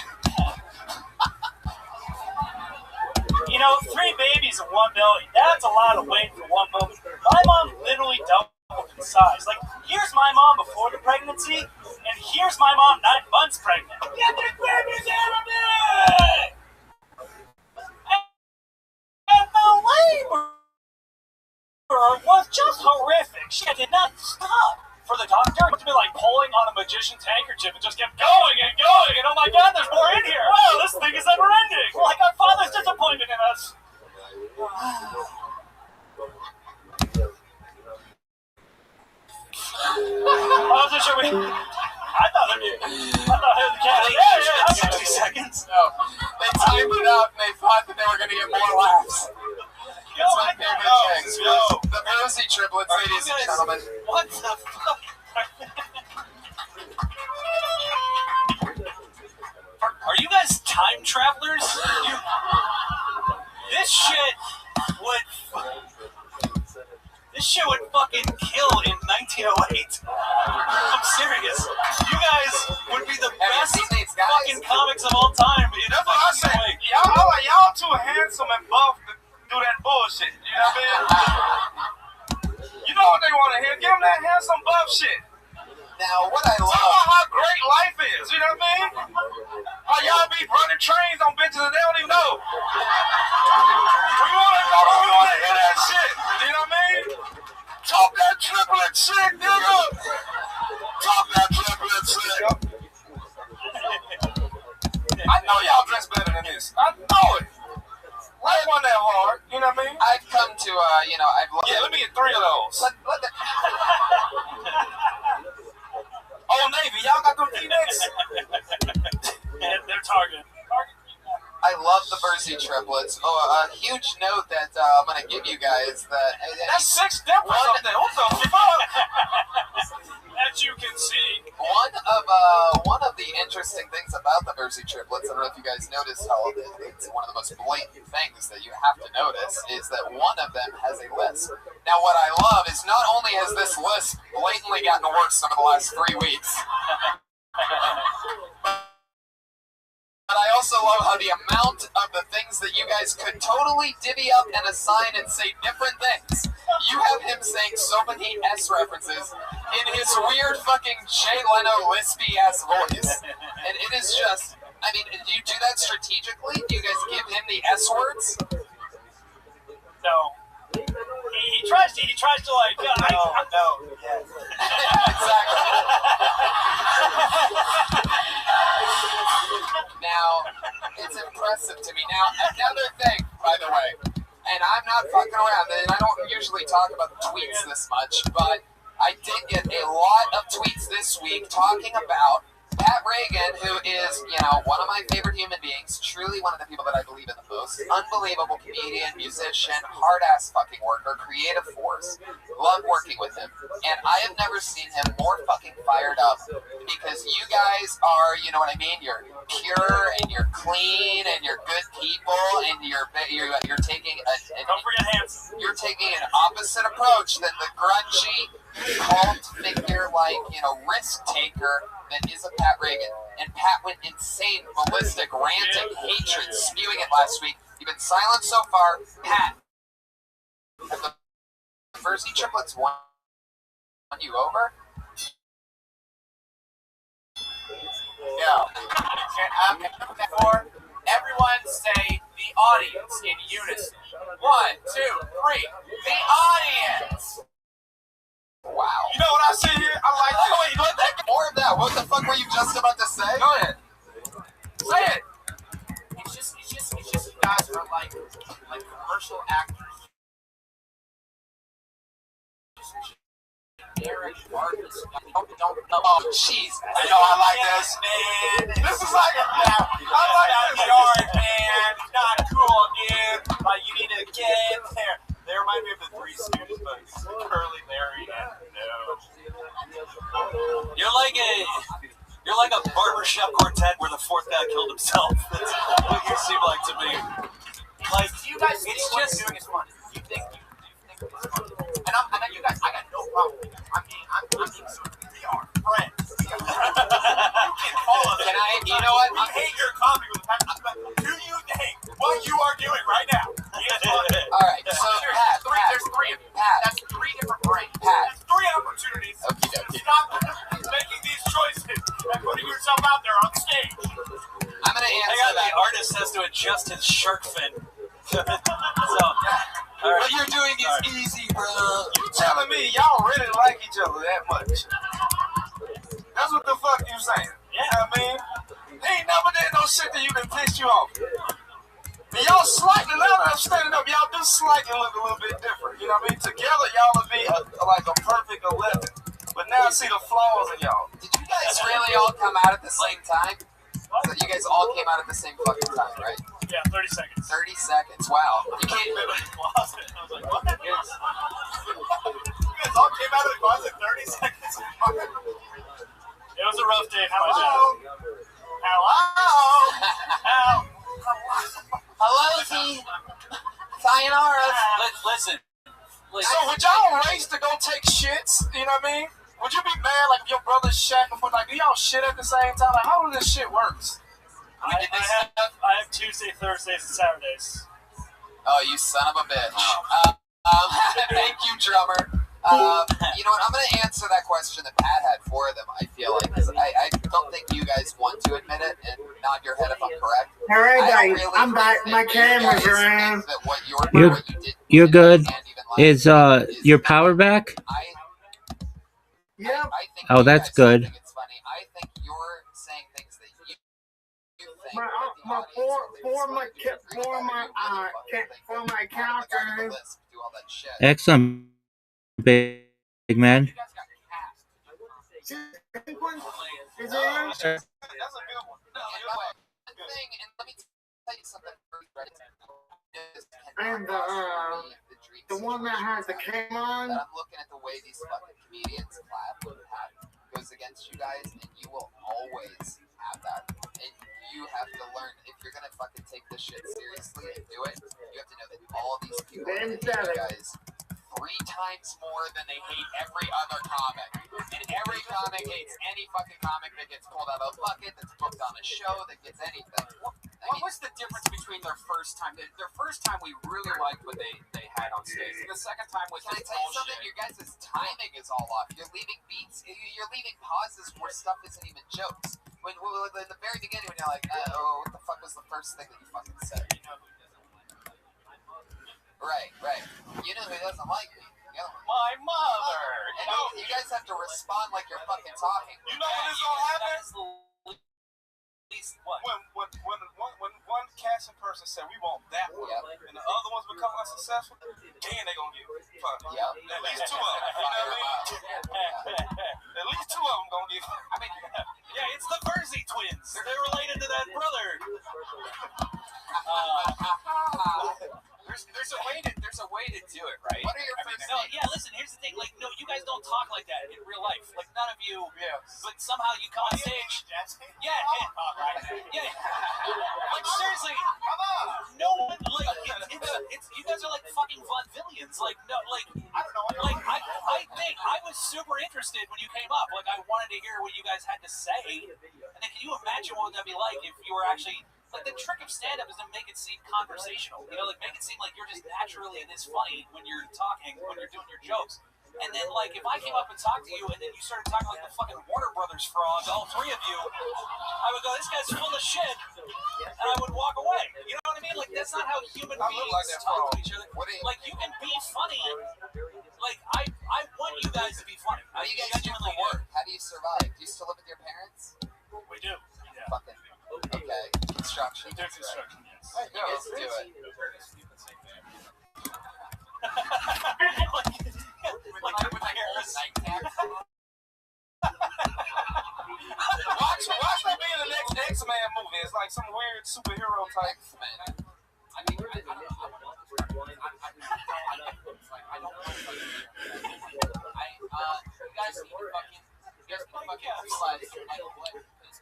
You know, 3 babies and 1 belly, that's a lot of weight for one moment. My mom literally doubled in size. Like, here's my mom before the pregnancy, and here's my mom 9 months pregnant. Get the babies out of me! And the labor was just horrific. She did not stop. For the doctor to be like pulling on a magician's handkerchief and just kept going and going, and oh my God, there's more in here. Wow, this thing is never ending. Like our father's disappointed in us. I wasn't sure I thought it was the cat. Yeah, 60 seconds. No, they timed it out and they thought that they were going to get more laughs. It's my favorite thing. The Verzi Triplets, ladies and gentlemen. What the fuck? Are you guys time travelers? This shit would fucking kill in 1908. I'm serious. You guys would be the best fucking comics of all time. That's what I said. Y'all too handsome and buff to do that bullshit. You know what I mean? You know what they want to hear. Give them that handsome buff shit. Now, what I love... Talk about how great life is. You know what I mean? How y'all be running trains on bitches and they don't even know. We want to hear that shit. You know what I mean? Talk that triplet shit, nigga. Talk that triplet shit. I know y'all dress better than this. I know it. Life wasn't that hard. You know what I mean? I've come to, I've Yeah, let me get 3 of those. Old Navy, y'all got them V-necks? They're Target. I love the Bercy triplets. Oh, a huge note that I'm going to give you guys that... That's 6 dimples up there. What the fuck? That you can see. One of the interesting things about the Bercy triplets, I don't know if you guys noticed how it's one of the most blatant things that you have to notice, is that one of them has a lisp. Now, what I love is not only has this lisp blatantly gotten worse over the last 3 weeks, but I also love how the amount of the things that you guys could totally divvy up and assign and say different things. You have him saying so many S references in his weird fucking Jay Leno lispy ass voice. And it is just, I mean, do you do that strategically? Do you guys give him the S words? No. He tries to like, No. Yes. Exactly. Now, it's impressive to me. Now, another thing, by the way, and I'm not fucking around, and I don't usually talk about tweets this much, but I did get a lot of tweets this week talking about Pat Reagan, who is, one of my favorite human beings, truly one of the people that I believe in the most, unbelievable comedian, musician, hard-ass fucking worker, creative force. Love working with him. And I have never seen him more fucking fired up because you guys are, you know what I mean? You're pure and you're clean and you're good people and you're taking don't forget handsome. You're taking an opposite approach than the grungy cult figure risk taker that is a Pat Reagan. And Pat went insane, ballistic, ranting, hatred, spewing it last week. You've been silent so far. Pat, have the Bercy triplets won you over? No. Everyone say the audience in unison. 1, 2, 3. The audience! Wow. You know what I see here? I like this. Wait, more of that. What the fuck were you just about to say? Go ahead. Say it. It's just you guys are like commercial actors. Eric Marcus. Oh, jeez. I know I like this. Man. This is like I like this. Yard, man. Not cool, dude. Like, you need to get in there. They remind me of the Three Stooges, but Curly, Larry, and no. You're like a barbershop quartet where the fourth guy killed himself. That's what you seem like to me. Like, do you guys think what you're doing is funny? Do you think it's funny? And you guys, I got no problem with that. I'm being we are friends. You can call us. You know what? I hate your comedy with the do you think what you are doing right now is funny? All right, so Pat, there's 3 of you. Pat. That's 3 different brains. Pat. That's 3 opportunities to stop making these choices and putting yourself out there on stage. I'm going to answer that. The artist has to adjust his shark fin. What you're doing is easy, bro. You telling me y'all really like each other that much? That's what the fuck you saying. Yeah, I mean, ain't never did no shit that you can piss you off. And y'all slightly, now that I'm standing up, y'all do slightly look a little bit different. You know what I mean? Together, y'all would be like a perfect 11. But now I see the flaws in y'all. Did you guys really all come out at the same time? So you guys all came out at the same fucking time, right? Yeah, 30 seconds. 30 seconds, wow. You can't... I was like, what? You guys all came out of the closet 30 seconds. It was a rough day for my job. Hello, T. Sayonara. Listen. So would y'all race to go take shits? You know what I mean? Would you be mad like if your brother's shacking for like do y'all shit at the same time? Like how does this shit works? I have Tuesday, Thursdays, and Saturdays. Oh, you son of a bitch. Thank you, drummer. You know what? I'm going to answer that question that Pat had for them, I feel like. Because I don't think you guys want to admit it and nod your head if I'm correct. All right, guys. I'm back. My camera's around. You're good. Is your power back? Yep. Oh, that's good. It's funny. I think you're saying things that you think For my characters. that shit. Excellent, big man. You guys got cast. Is it? That's a good one. No, and let me tell you something. And the one that has the cam on. That I'm looking at the way these fucking comedians clap when it goes against you guys, and you will always have that. And you have to learn, if you're gonna fucking take this shit seriously and do it, you have to know that all these people hate you guys 3 times more than they hate every other comic. And every comic hates any fucking comic that gets pulled out of a bucket, that's booked on a show, that gets anything. What was the difference between their first time? Their first time, we really liked what they had on stage. The second time was Can I just tell you bullshit. something? Your guys' timing is all off. You're leaving beats. You're leaving pauses where stuff isn't even jokes. When in the very beginning, when you're like, oh, what the fuck was the first thing that you fucking said? Right. You know who doesn't like me? My mother. And you guys have to respond like you're fucking talking. You know when this gonna happen? When one casting person said we want that one, and the other ones become unsuccessful, then they gonna get fucked. At least 2 of them. You know what I mean? At least 2 of them gonna get. I mean, yeah, it's the Versey twins. They're related to that brother. There's a way to do it, right? What are your first yeah, listen, here's the thing. Like, no, you guys don't talk like that in real life. Like, none of you. Yeah. But somehow you come on stage. Yeah. Like, seriously. No one, like, it's you guys are like fucking vaudevillians. Like, no, like, I don't know. Like, I think I was super interested when you came up. Like, I wanted to hear what you guys had to say. And then can you imagine what would that be like if you were actually. Like, the trick of stand-up is to make it seem conversational. You know, like, make it seem like you're just naturally this funny when you're talking, when you're doing your jokes. And then, like, if I came up and talked to you, and then you started talking like the fucking Warner Brothers frauds, all 3 of you, I would go, this guy's full of shit, and I would walk away. You know what I mean? Like, that's not how human beings talk to each other. Like, you can be funny. Like, I want you guys to be funny. What do you guys do for work? How do you survive? Do you still live with your parents? We do. Yeah. Fucking. Okay. Construction. We do construction, yes. You guys do it. Watch that be in the next X-Men movie. It's like some weird superhero type. X-Men. I mean, I don't know. You guys need to fucking realize,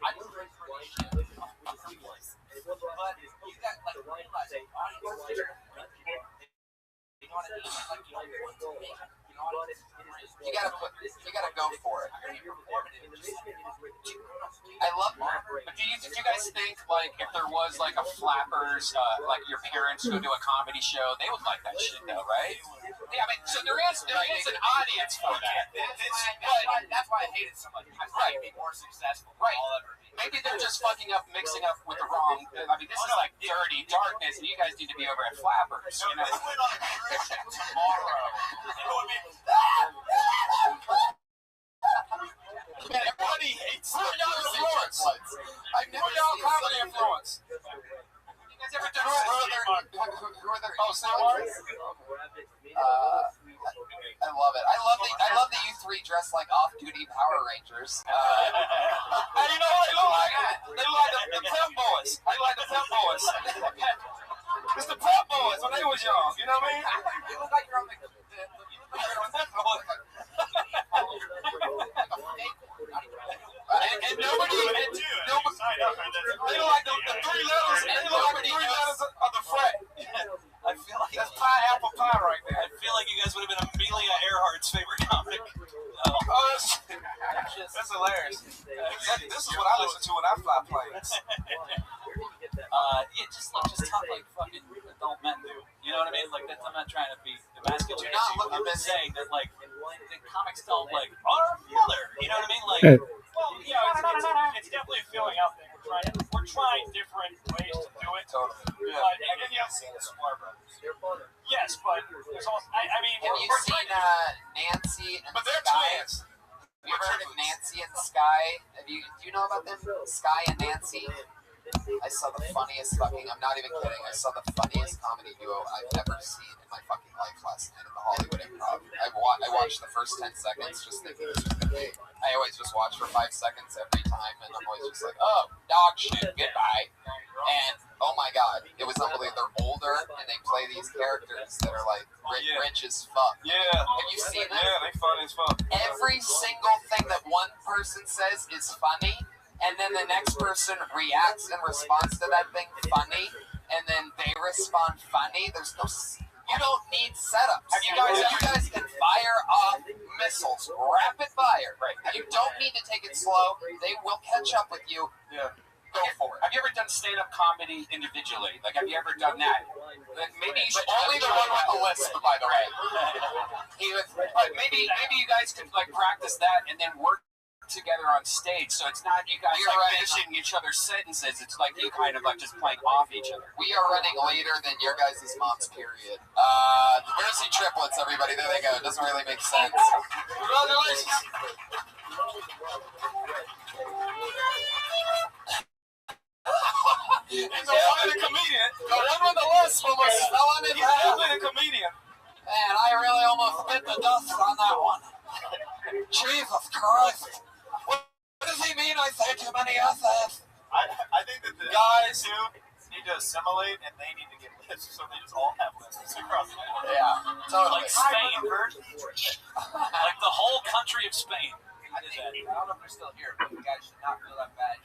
I'm pretty shit. But you got like realize you know what I mean? Like you know what I mean? You gotta go for it. I love that. But did you guys think, like, if there was, like, a Flappers, like, your parents go to a comedy show, they would like that shit, though, right? Yeah, I mean, so there is an audience for that. That's why I hate it so much. I'm trying to be more successful. Right. Maybe they're just fucking up, mixing up with the wrong. I mean, this is like dirty darkness, and you guys need to be over at Flappers. You know? They went on a cruise ship tomorrow. Everybody hates influence. I've never y'all seen comedy influence. You guys ever done who are their I love it. I love that you 3 dress like off-duty Power Rangers. Hey, you know what they look like? They look like the Pep Boys. They look like the Pep Boys. It's the Pep Boys when they was young. You know what I mean? You look like you're on the Pep Boys. And nobody, they look like the 3 letters. They look like the 3 letters of the fret. I feel like that's pie, apple pie right there. I feel like you guys would have been Amelia Earhart's favorite comic. That's hilarious. This is what I listen to when I fly planes. Yeah, just talk like fucking adult men do. You know what I mean? Like, I'm not trying to be emasculating. I'm just saying that, like, the comics don't, like, our mother. You know what I mean? Like, well, yeah, it's definitely a feeling out there. We're trying different ways to do it. Totally. But, and you have seen the Square Brothers. Yes, but there's also, I mean, have you seen Nancy and but they're Sky? twins. Have you ever heard of Nancy and Sky? Do you know about them? Sky and Nancy? I saw the funniest fucking, I'm not even kidding, I saw the funniest comedy duo I've ever seen in my fucking life last night at the Hollywood Improv. I watched the first 10 seconds just thinking this was going to be, I always just watch for 5 seconds every time, and I'm always just like, oh, dog shit, goodbye. And, oh my god, it was unbelievable. They're older, and they play these characters that are like rich as fuck. Yeah. Have you seen that? Yeah, they funny as fuck. Every single thing that one person says is funny, and then the next person reacts and responds to that thing funny, and then they respond funny. There's no... You don't need setups. You guys can fire off missiles, rapid fire. Right. You don't need to take it slow. They will catch up with you. Yeah. Go for it. Have you ever done stand-up comedy individually? Like, have you ever done that? Maybe you should. Only the one with the list, by the way. But maybe you guys could like practice that and then work together on stage. So it's not you guys finishing each other's sentences. It's like you kind of like just playing off each other. We are running later than your guys' mom's period. The Jersey triplets, everybody. There they go. It doesn't really make sense. Congratulations. He's a comedian. The one with the list almost fell on it. He's definitely a comedian. Man, I really almost bit the dust on that one. Jesus Christ. What does he mean I say too many S's? I think that the guys who need to assimilate and they need to get lists, so they just all have lists across the board. Yeah, totally. Like Spain. Like the whole country of Spain. I don't know if they're still here, but you guys should not feel that bad.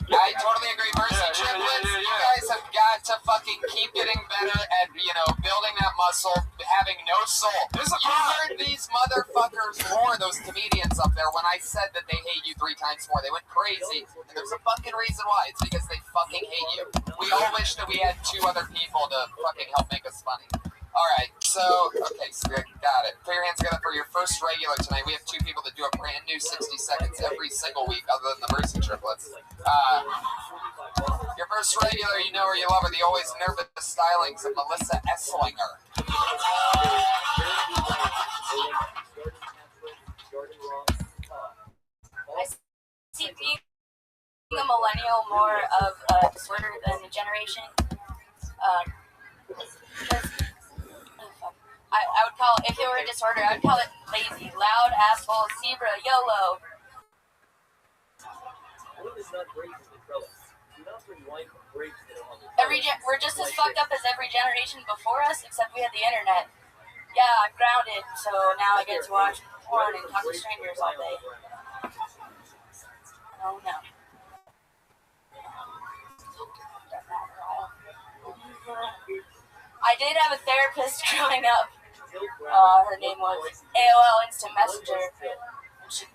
I totally agree. Mercy triplets, you guys have got to fucking keep getting better at, building that muscle, having no soul. You heard these motherfuckers more, those comedians up there, when I said that they hate you 3 times more. They went crazy, and there's a fucking reason why. It's because they fucking hate you. We all wish that we had 2 other people to fucking help make us funny. Alright, so got it. Put your hands together for your first regular tonight. We have 2 people that do a brand new 60 seconds every single week, other than the Mercy triplets. Your first regular, you know her, you love her, the always nervous stylings of Melissa Esslinger. I see being a millennial more of a disorder than a generation. I would call it, if it were a disorder, I would call it lazy, loud, asshole, zebra, YOLO. We're just as fucked up as every generation before us, except we had the internet. Yeah, I'm grounded, so now I get to watch porn and talk to strangers all day. Oh no. I did have a therapist growing up. Her name was AOL Instant Messenger. She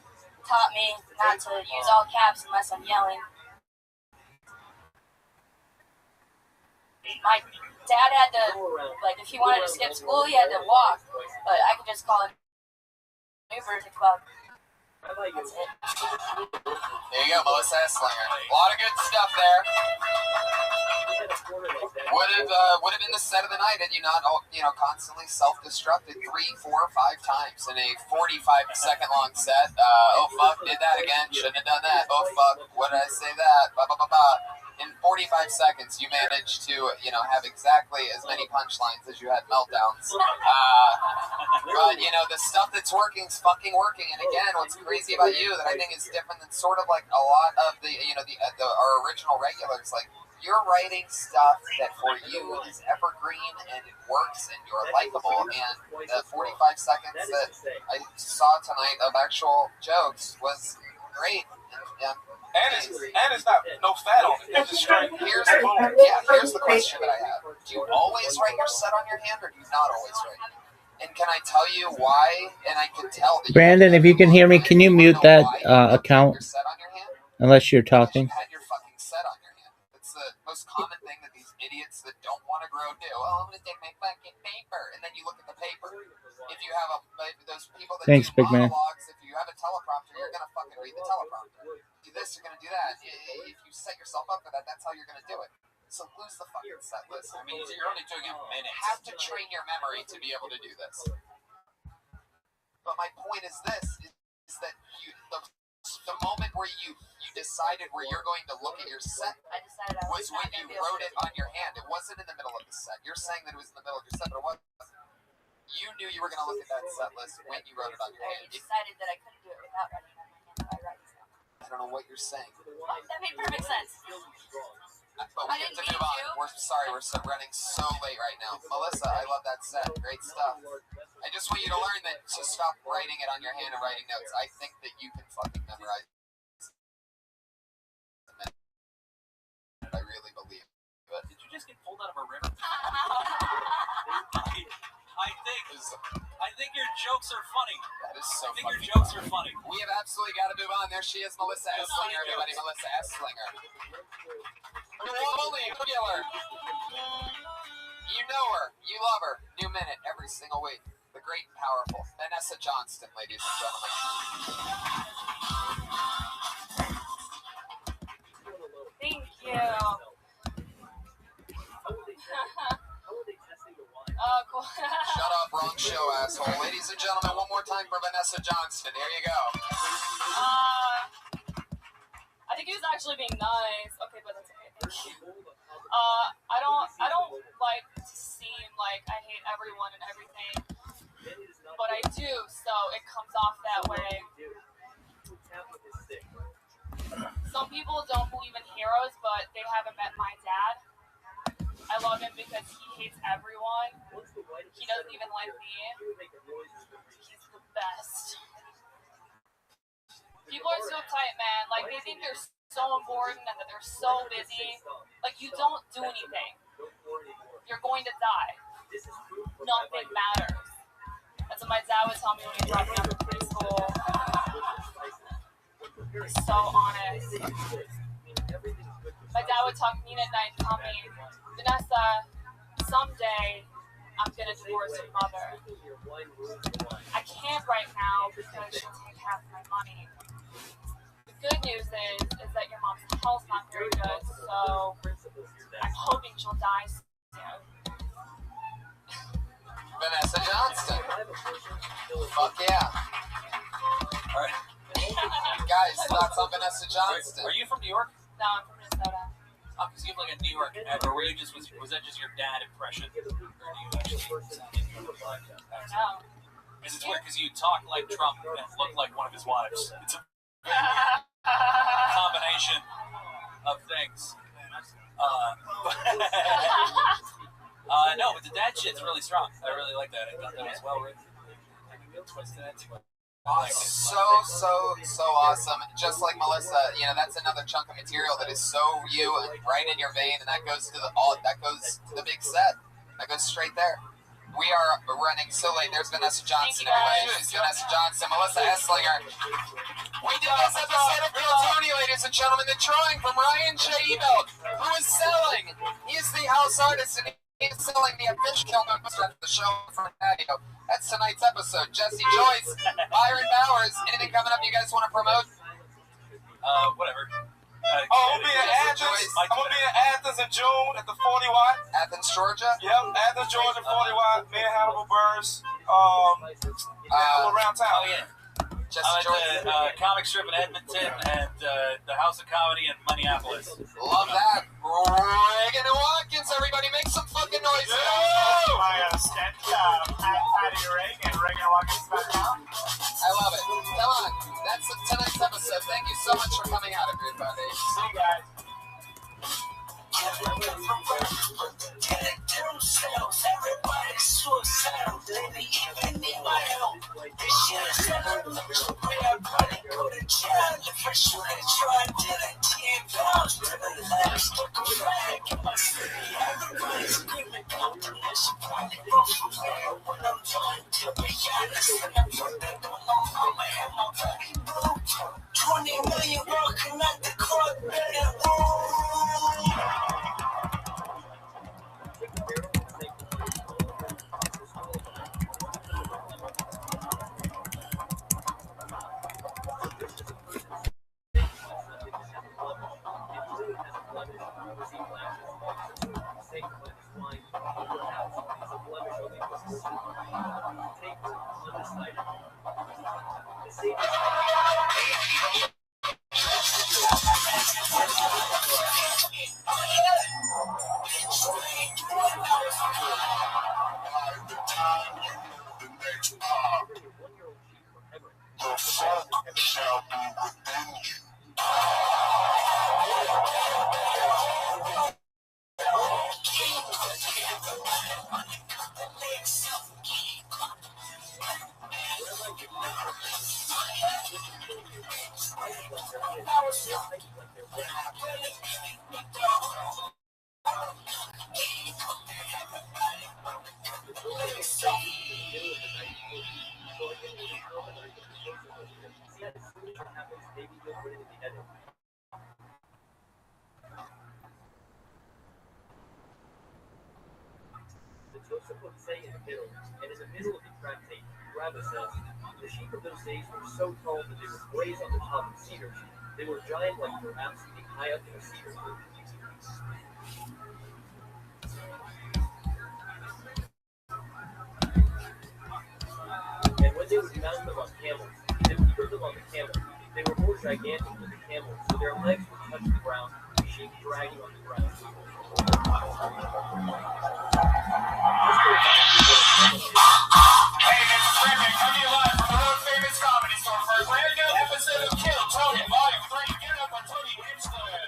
taught me not to use all caps unless I'm yelling. My dad had to, if he wanted to skip school, he had to walk. But I could just call an Uber to club. That's it. There you go, Melissa Esslinger. A lot of good stuff there. Would have been the set of the night had you not, constantly self-destructed 3, 4, 5 times in a 45-second long set. Oh fuck, did that again. Shouldn't have done that. Oh fuck, what did I say that? Ba ba ba ba. In 45 seconds, you managed to, have exactly as many punchlines as you had meltdowns. But, the stuff that's working is fucking working. And again, what's crazy about you that I think is different than sort of like a lot of the, our original regulars, like, you're writing stuff that for you is evergreen and it works and you're likable. And the 45 seconds that I saw tonight of actual jokes was great. And it's not no fat on it. It's just straight. Here's the question that I have. Do you always write your set on your hand, or do you not always write it? And can I tell you why? And I can tell that Brandon, if you can hear me, can you mute that account? Unless you're talking. You had your fucking set on your hand. It's the most common thing that these idiots that don't want to grow do. Oh, I'm going to take my fucking paper. And then you look at the paper. If you have those people that Thanks, do big man. monologues, if you have a teleprompter, you're going to fucking read the teleprompter. Do this, you're going to do that. If you set yourself up for that, that's how you're going to do it. So lose the fucking set list. I mean, you're only doing it minutes. You have to train your memory to be able to do this. But my point is this, is that the the moment where you decided where you're going to look at your set was when you wrote it on your hand. It wasn't in the middle of the set. You're saying that it was in the middle of your set, but it wasn't. You knew you were going to look at that set list when you wrote it on your hand. I decided that I couldn't do it without writing it on my hand by writing stuff. I don't know what you're saying. That made perfect sense. But we have to move on. We're sorry, we're running so late right now. Melissa, I love that set. Great stuff. I just want you to learn that to stop writing it on your hand and writing notes. I think that you can fucking memorize. I really believe it. Did you just get pulled out of a river? I think your jokes are funny. That is so funny. your jokes are funny. We have absolutely got to move on. There she is, Melissa Esslinger, everybody. Melissa Esslinger. Only regular. You know her. You love her. New minute every single week. The great and powerful Vanessa Johnston, ladies and gentlemen. Thank you. Oh, cool. Shut up, wrong show, asshole. Ladies and gentlemen, one more time for Vanessa Johnston. Here you go. I think he was actually being nice. Okay, but that's okay. Thank you. I don't like to seem like I hate everyone and everything, but I do, so it comes off that way. Some people don't believe in heroes, but they haven't met my dad. I love him because he hates everyone. He doesn't even like me. He's the best. People are so tight, man. Like, they think they're so important and that they're so busy. Like, you don't do anything. You're going to die. Nothing matters. That's what my dad would tell me when he dropped me off in preschool. He's so honest. My dad would talk to me at night and tell me, Vanessa, someday I'm going to divorce your mother. I can't right now because she'll take half my money. The good news is that your mom's health's not very good, so I'm hoping she'll die soon. Vanessa Johnston. Fuck yeah. All right. Guys, thoughts on Vanessa Johnston? Are you from New York? No, I'm from Minnesota. Oh, because you have like a New York, or were you just was that just your dad impression, or do you actually sound like you have a black accent? No. Because it's weird because you talk like Trump and look like one of his wives. It's a combination of things. No, but the dad shit's really strong. I really like that. I thought that was well written. I can twist that into it. So awesome. Just like Melissa, you know, that's another chunk of material that is so you and right in your vein, and that goes to the big set. That goes straight there. We are running so late. There's Vanessa Johnston, everybody. She's Vanessa Johnston, Melissa Esslinger. We did this episode of Real Tony, ladies and gentlemen. The drawing from Ryan J. Ebelt, who is selling. He is the house artist, and he's selling the official poster of the show for patio. That's tonight's episode. Jesse Joyce, Byron Bowers. Anything coming up you guys want to promote? Whatever. We'll be in Athens. I'm gonna be in Athens in June at the 40 Watt. Athens, Georgia. Yep, Athens, Georgia, 40 Watt. Me and Hannibal Burrs. All around town. Oh yeah. I'm at Comic Strip in Edmonton and the House of Comedy in Minneapolis. Love that. Reagan and Watkins, everybody make some fucking noise. My stand Patty Reagan Watkins.com. I love it. Come on. That's tonight's episode. Thank you so much for coming out, everybody. See you guys. Everybody's suicidal, baby, even need my help. This shit is set up, go to jail. If I shoot a try, did I 10 pounds to the last? Look around, get my city. Everybody's screaming out the nation, probably go from there when I'm done. To be honest, and I put that on my mama and my baby blue. 20 million walking out the club, better roll. shall be revenge. The Tosaf would say in the middle, and in the middle of the tractate, Rabbi says, the sheep of those days were so tall that they would graze on the top of cedars. They were giant like perhaps being high up in a cedar. And when they would mount them on camels, they would put them on the camel. They were more gigantic than the camels, so their legs would touch the ground, the sheep dragging on the ground. Hey, this is Rick, coming to you live from the world famous comedy store for a brand new episode of Kill Tony Volume 3. Get up on Tony Hinchcliffe.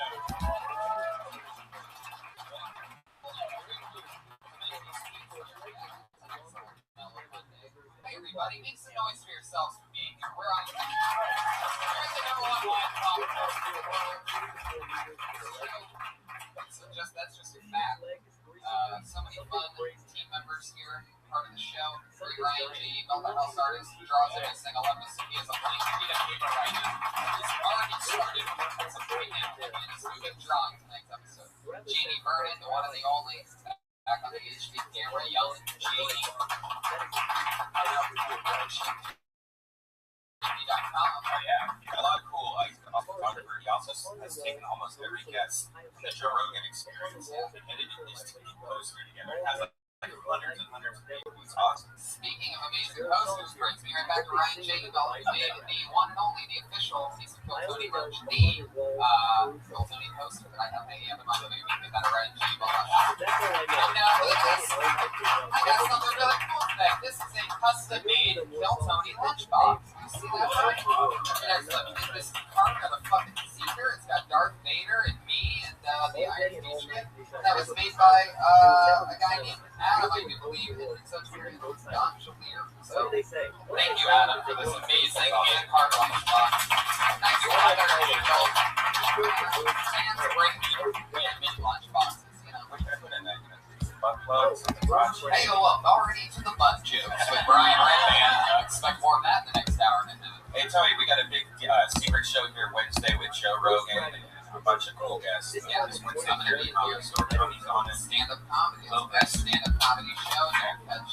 Hey everybody, make some noise for yourselves for being here. We're on the number one live podcast in the world. So that's just a fact. So many fun team members here, part of the show. Free Ryan G, mental health artist, who draws every single episode. He has a blank sheet of paper right now. He's already started. It's a great name. He's good drawing tonight's episode. Jeannie Vernon, the one and the only. Back on the HD camera, yelling Jeannie. Oh yeah, a lot of cool photographer. He also has taken almost every guest the Joe Rogan Experience and edited his TV poster together. It has like hundreds and hundreds of people. It's awesome. Speaking of amazing posters, brings me right back to Ryan J. Bell, who made the one and only, the official piece of Kill Tony merch, the Kill Tony poster that I have hanging up in my living room. Get that at RyanJBell.com. I got something really cool today. This is a custom-made Kill Tony lunchbox. You see that right? There's this carving of a fucking Seeker. It's got Darth Vader and me and the Iron Patriot. That was made by a guy named Adam, I do believe, and it's a very Don Shalier. So, thank you, Adam, for this amazing hand-carved lunchbox. Nice to have everything built. Fans bring me mini lunchboxes, you know. Hey, well, already to the butt jokes with Brian Redband. Expect more of that in the next hour and a half. Hey, Tony, we got a big secret show here Wednesday with Joe Rogan and a bunch of cool guests. Yeah, this Wednesday I'm going to be here. So Tony's on it. Stand-up comedy. It's the best stand-up comedy show. You'll catch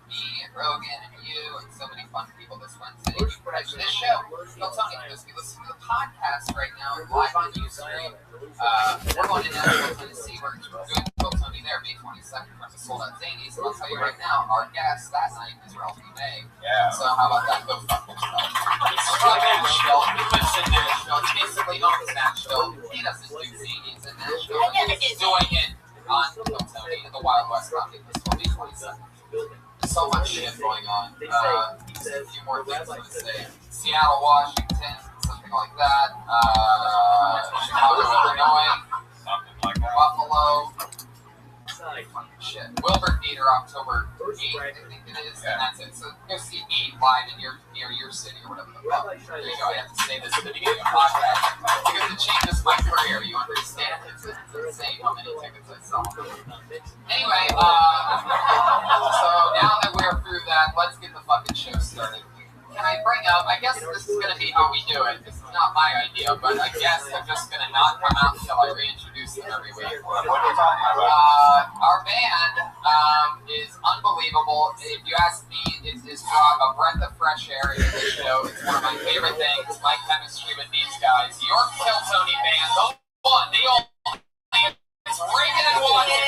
me and Rogan and you and so many fun people this Wednesday. You can catch this show. Tell Tony because you listen to the podcast right now live on Ustream. We're going to Nashville, Tennessee. We're doing Kill Tony there May 22nd from the Sold Out Zanies. And I'll tell you right now, our guest that night is Ralph May. Yeah. So how about that? Go fuck yourself. It's from Nashville. He lives in Nashville. He basically owns Nashville. He doesn't do zanies in Nashville. He's doing it on Kill Tony in the Wild West Comedy Festival May 22nd. So much shit going on. A few more things I would say. Seattle, Washington, something like that. Chicago, Illinois, Buffalo. Shit. Wilbur Theater, October 8th, I think it is, and that's it. So go see me live in near your city or whatever the fuck. There you go. I have to say this at the beginning of the podcast because it changes my career. You understand? It's insane how many tickets I sell. Anyway, so now that we're through that, let's get the fucking show started. Can I bring up, I guess this is going to be how we do it. This is not my idea, but I guess I'm just going to not come out until I reintroduce them every week. Our band is unbelievable. If you ask me, it is a breath of fresh air in the show. It's one of my favorite things, my chemistry with these guys. Your Kill Tony band, the one, the only. It's Reagan and Washington.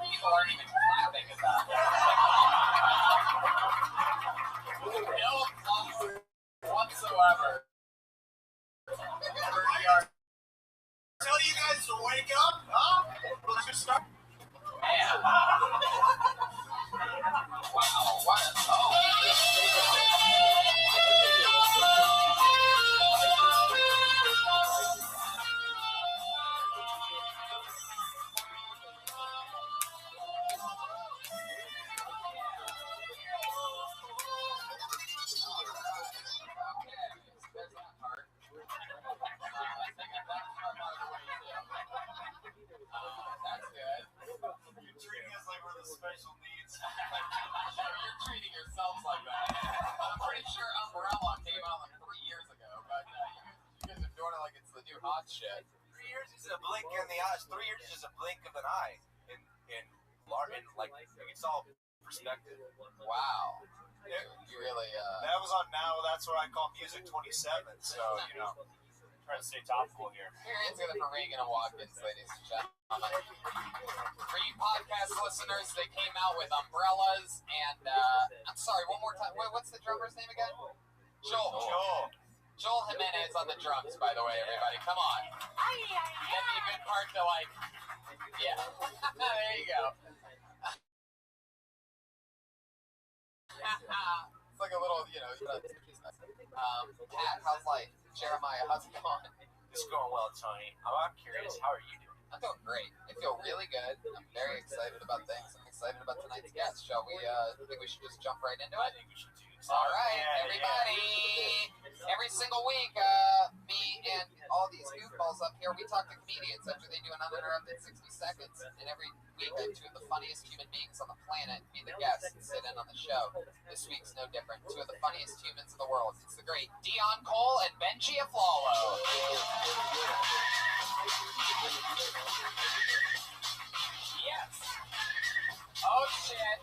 People aren't even clapping. wake up, huh? Let's just start. Man. Wow, what? Special needs. You're treating yourselves like that. I'm pretty sure Umbrella came out like 3 years ago, but you guys are doing it like it's the new hot shit. 3 years is a blink in the eyes. 3 years is a blink of an eye. In like it's all perspective. Wow. You really That was on Now. That's what I call Music 27. So trying to stay topical here. Here's gonna for Reagan and Watkins, ladies and gentlemen. For you podcast listeners, they came out with umbrellas and I'm sorry, one more time. What's the drummer's name again? Joel Jimenez on the drums, by the way, everybody. Come on. That'd be a good part to like. Yeah. There you go. It's like a little, Pat, how's life? Jeremiah, how's it going? It's going well, Tony. I'm curious, how are you doing? I'm doing great. I feel really good. I'm very excited about things. I'm excited about tonight's guest. Shall we, think we should just jump right into it? I think we should do this. All right, everybody. Every single week, me and all these goofballs up here, we talk to comedians after they do an uninterrupted 60 seconds. And every week, I have two of the funniest human beings on the planet be the guests and sit in on the show. This week's no different. Two of the funniest humans in the world. It's the great Dion Cole and Benji Aflalo. Yes. Oh, shit.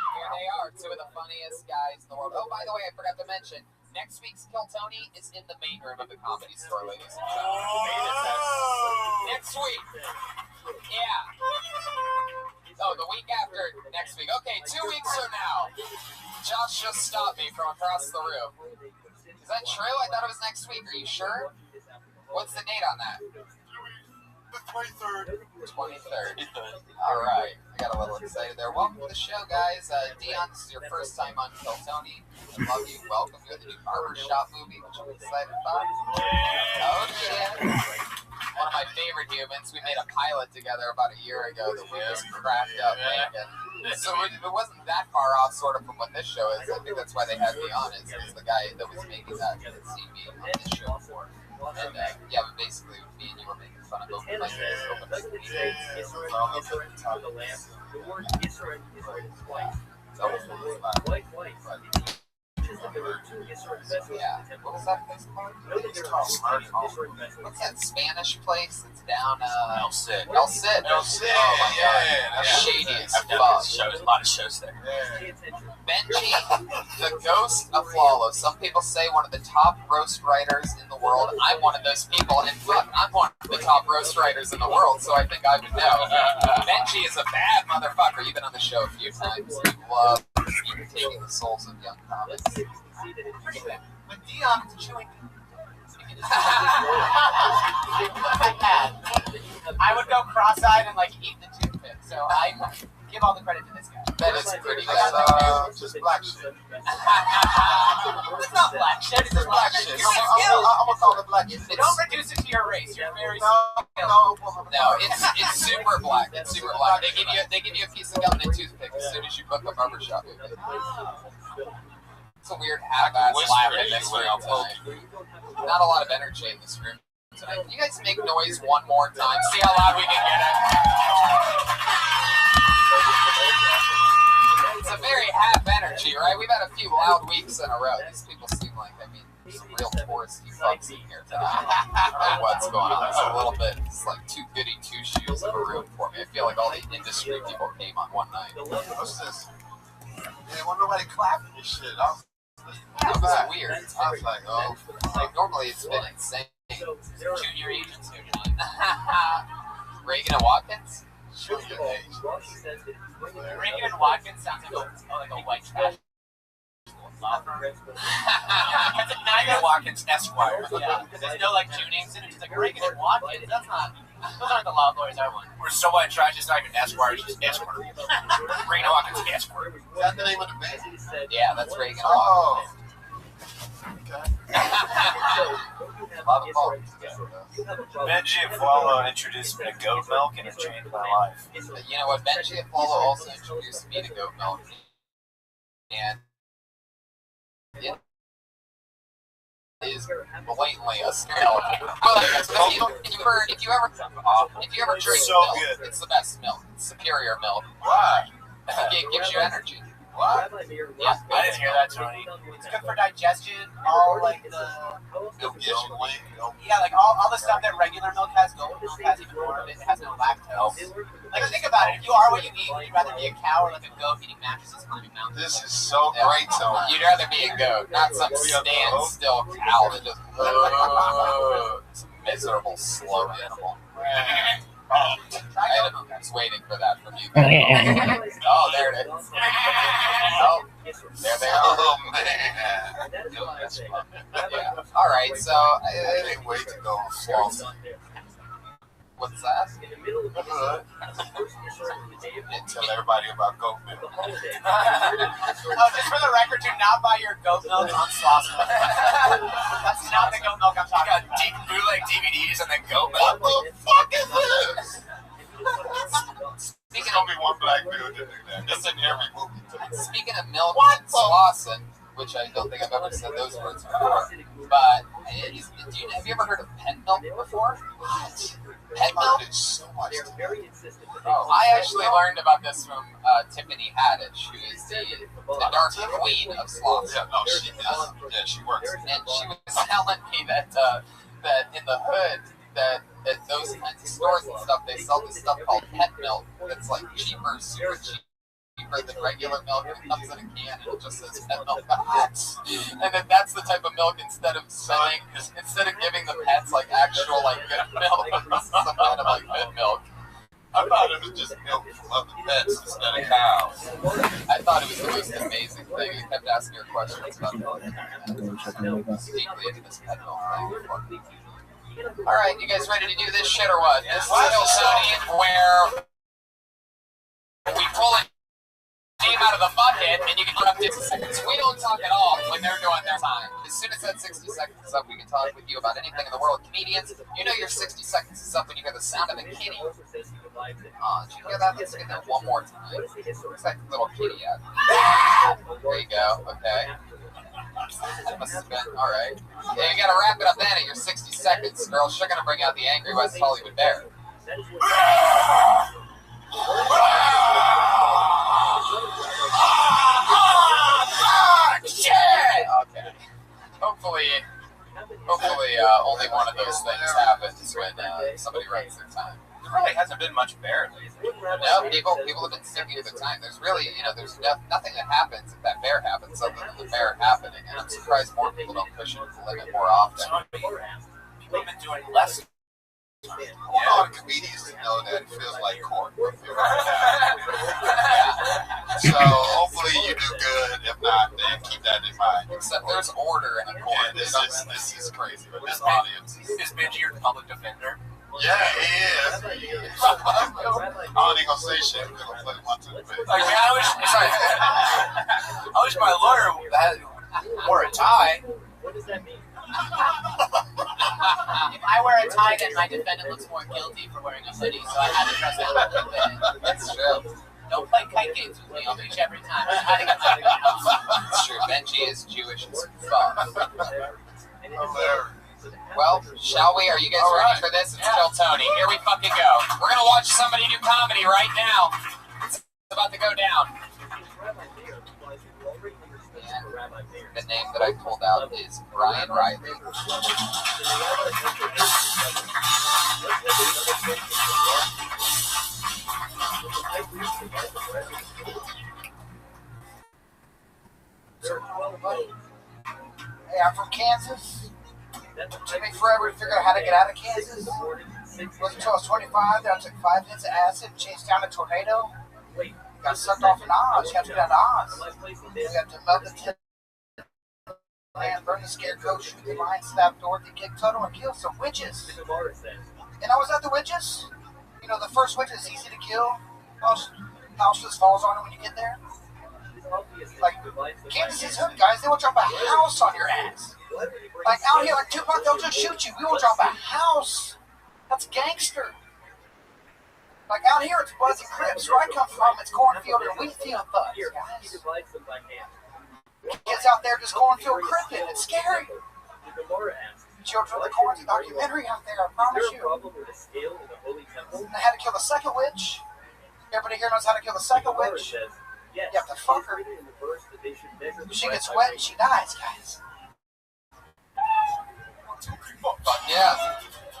Here they are, two of the funniest guys in the world. Oh, by the way, I forgot to mention, next week's Kill Tony is in the main room of the Comedy Store, ladies and gentlemen. Next week. Yeah. Oh, the week after next week. Okay, 2 weeks from now. Josh just stopped me from across the room. Is that true? I thought it was next week. Are you sure? What's the date on that? The 23rd. 23rd. All right. I got a little excited there. Welcome to the show, guys. Dion, this is your first time on Kill Tony. I love you. Welcome. You're the new Barbershop movie, which I'm excited about. Oh, shit. One of my favorite humans. We made a pilot together about a year ago that we just cracked up making. So it wasn't that far off, sort of, from what this show is. I think that's why they had me on it. It's the guy that was making that had seen me on this show before. And yeah, but basically, me and you were making fun of open like this, open like these. Yeah. What was that place called? What's that Spanish place that's down? El Cid. El Cid. Oh my god. That's shady as fuck. A lot of shows there. Benji, the ghost of Flawless. Some people say one of the top roast writers in the world. I'm one of those people, and fuck, I'm one of the top roast writers in the world, so I think I would know. Benji is a bad motherfucker. You've been on the show a few times. You love taking the souls of young comics. But Dion is chewing. I would go cross-eyed and like eat the toothpick, so I give all the credit to this guy. That is pretty good. Just black shit. It's not black shit, it's just black shit. I'm gonna call it black shit. Don't reduce it to your race. You're very no, it's super black. It's super black. They give you a piece of gum and a toothpick as soon as you book a barbershop movie. It's a weird half-ass laugh in this room tonight. Not a lot of energy in this room tonight. Can you guys make noise one more time? See how loud we can get it. It's a very half energy, right? We've had a few loud weeks in a row. These people seem like, some real touristy fucks in here tonight. I don't know what's going on. It's a little bit, it's like too goody two-shoes of a room for me. I feel like all the industry people came on one night. What's this? Yeah, why nobody clapping this shit? That was weird. I was like, oh. Like, normally it's been insane. Junior agents here tonight. Reagan and Watkins? Reagan and Watkins sounds like a white trash Law firm. That's a Reagan Watkins Esquire. Yeah. There's no like two names in it. It's like Reagan and Watkins. That's not. Those aren't the law lawyers I want. We're so much trying just not even Esquire, it's just Esquire. Reagan Watkins Esquire. Is that the name of the band? Yeah, that's Reagan. Oh. Okay. Benji Afwala introduced me to goat milk and it changed my life. You know what? Benji Afwala also introduced me to goat milk. And it is blatantly a smell. Well, if you ever drink So milk, good. it's the best milk. It's superior milk. Why? It gives you energy. What? Yeah, I didn't hear that, Tony. It's good for digestion. All like the like all the stuff that regular milk has. Goat milk has even more of it. It has no lactose. Like think about it. If you are what you eat, would you rather be a cow or like a goat eating mattresses climbing mountains? This is so great, Tony. You'd rather be a goat, not some standstill cow that just it's a miserable, slow animal. I was waiting for that from you. Oh, there it is. Oh, there they are. Oh, man. Yeah. All right, so I can't wait to go on False. What's that? Tell everybody about goat milk. Oh, just for the record, do not buy your goat milk on Slauson. That's not the goat milk I'm talking about. You got bootleg DVDs and then goat milk. What the fuck is this? There's only one black dude to do that. That's in every movie. Speaking of milk and Slauson, which I don't think I've ever said those words before, but have you ever heard of pet milk before? What? Pet milk? It's so much. Oh, I actually learned about this from Tiffany Haddish, who is the dark queen of Slauson. Yeah, no, she does. Yeah, she works. And she was telling me that that in the hood, that at those kinds of stores and stuff, they sell this stuff called pet milk that's like cheaper, super cheaper than regular milk. It comes in a can and it just says pet milk. And then that's the type of milk instead of giving the pets like actual like good milk, some kind of like good milk. I thought it was just milk from other pets instead of cows. I thought it was the most amazing thing. He kept asking her questions about milk. Deeply into this pet milk thing. All right, you guys ready to do this shit or what? This is Hillsonian where we pull a name out of the bucket and you can run up 60 seconds. We don't talk at all when they're doing their time. As soon as that 60 seconds is up, we can talk with you about anything in the world. Comedians, you know your 60 seconds is up when you hear the sound of a kitty. Oh, did you hear that? Let's get that one more time. Where's that little kitty at? There you go. Okay. That must have been all right. Yeah, you gotta wrap it up then at your 60 seconds, or else you're gonna bring out the angry West Hollywood bear. Shit! Okay. Hopefully, only one of those things happens when somebody runs their time. There really hasn't been much bear lately. No, people have been sticking to their time. There's really, there's nothing that happens if that bear happens other than the bear happening. And I'm surprised more people don't push it to the limit more often. People have been doing less. A lot of comedians know that it feels like court. So hopefully you do good. If not, then keep that in mind. Except there's order in a court. Yeah, this is crazy. But this audience is Benji your public defender? Yeah, he is. I ain't gonna say shit. We're gonna play one to the face. I wish my lawyer wore a tie. What does that mean? If I wear a tie, then my defendant looks more guilty for wearing a hoodie, so I had to dress that a little bit. That's true. Don't play kite games with me. I'll beat you every time. That's true. Benji is Jewish as fuck. Well, shall we? Are you guys ready for this? It's still Tony. Here we fucking go. We're gonna watch somebody do comedy right now. It's about to go down. And the name that I pulled out is Brian Riley. Hey, I'm from Kansas. It took me forever to figure out how to get out of Kansas. It wasn't until I was 25 that I took 5 hits of acid and chased down a tornado. Got sucked off in Oz. You have to get out of Oz. You have to melt the tip man, burn the scarecrow, shoot the lion, stab Dorothy, kick Toto, and kill some witches. And I was at the witches. You know, the first witch is easy to kill. House just falls on it when you get there. Like, Kansas is hood, guys. They will drop a house on your ass. Like, out here, like Tupac, they'll just shoot you. We will drop a house. That's gangster. Like, out here, it's Bloods and Crips. Where I come from, it's cornfield and wheat field thugs, guys. Kids out there just cornfield cripping. It's scary. Children of the Corn, a documentary out there, I promise you. And they had to kill the second witch. Everybody here knows how to kill the second witch. You have to fuck her. She gets wet and she dies, guys. Fuck yeah.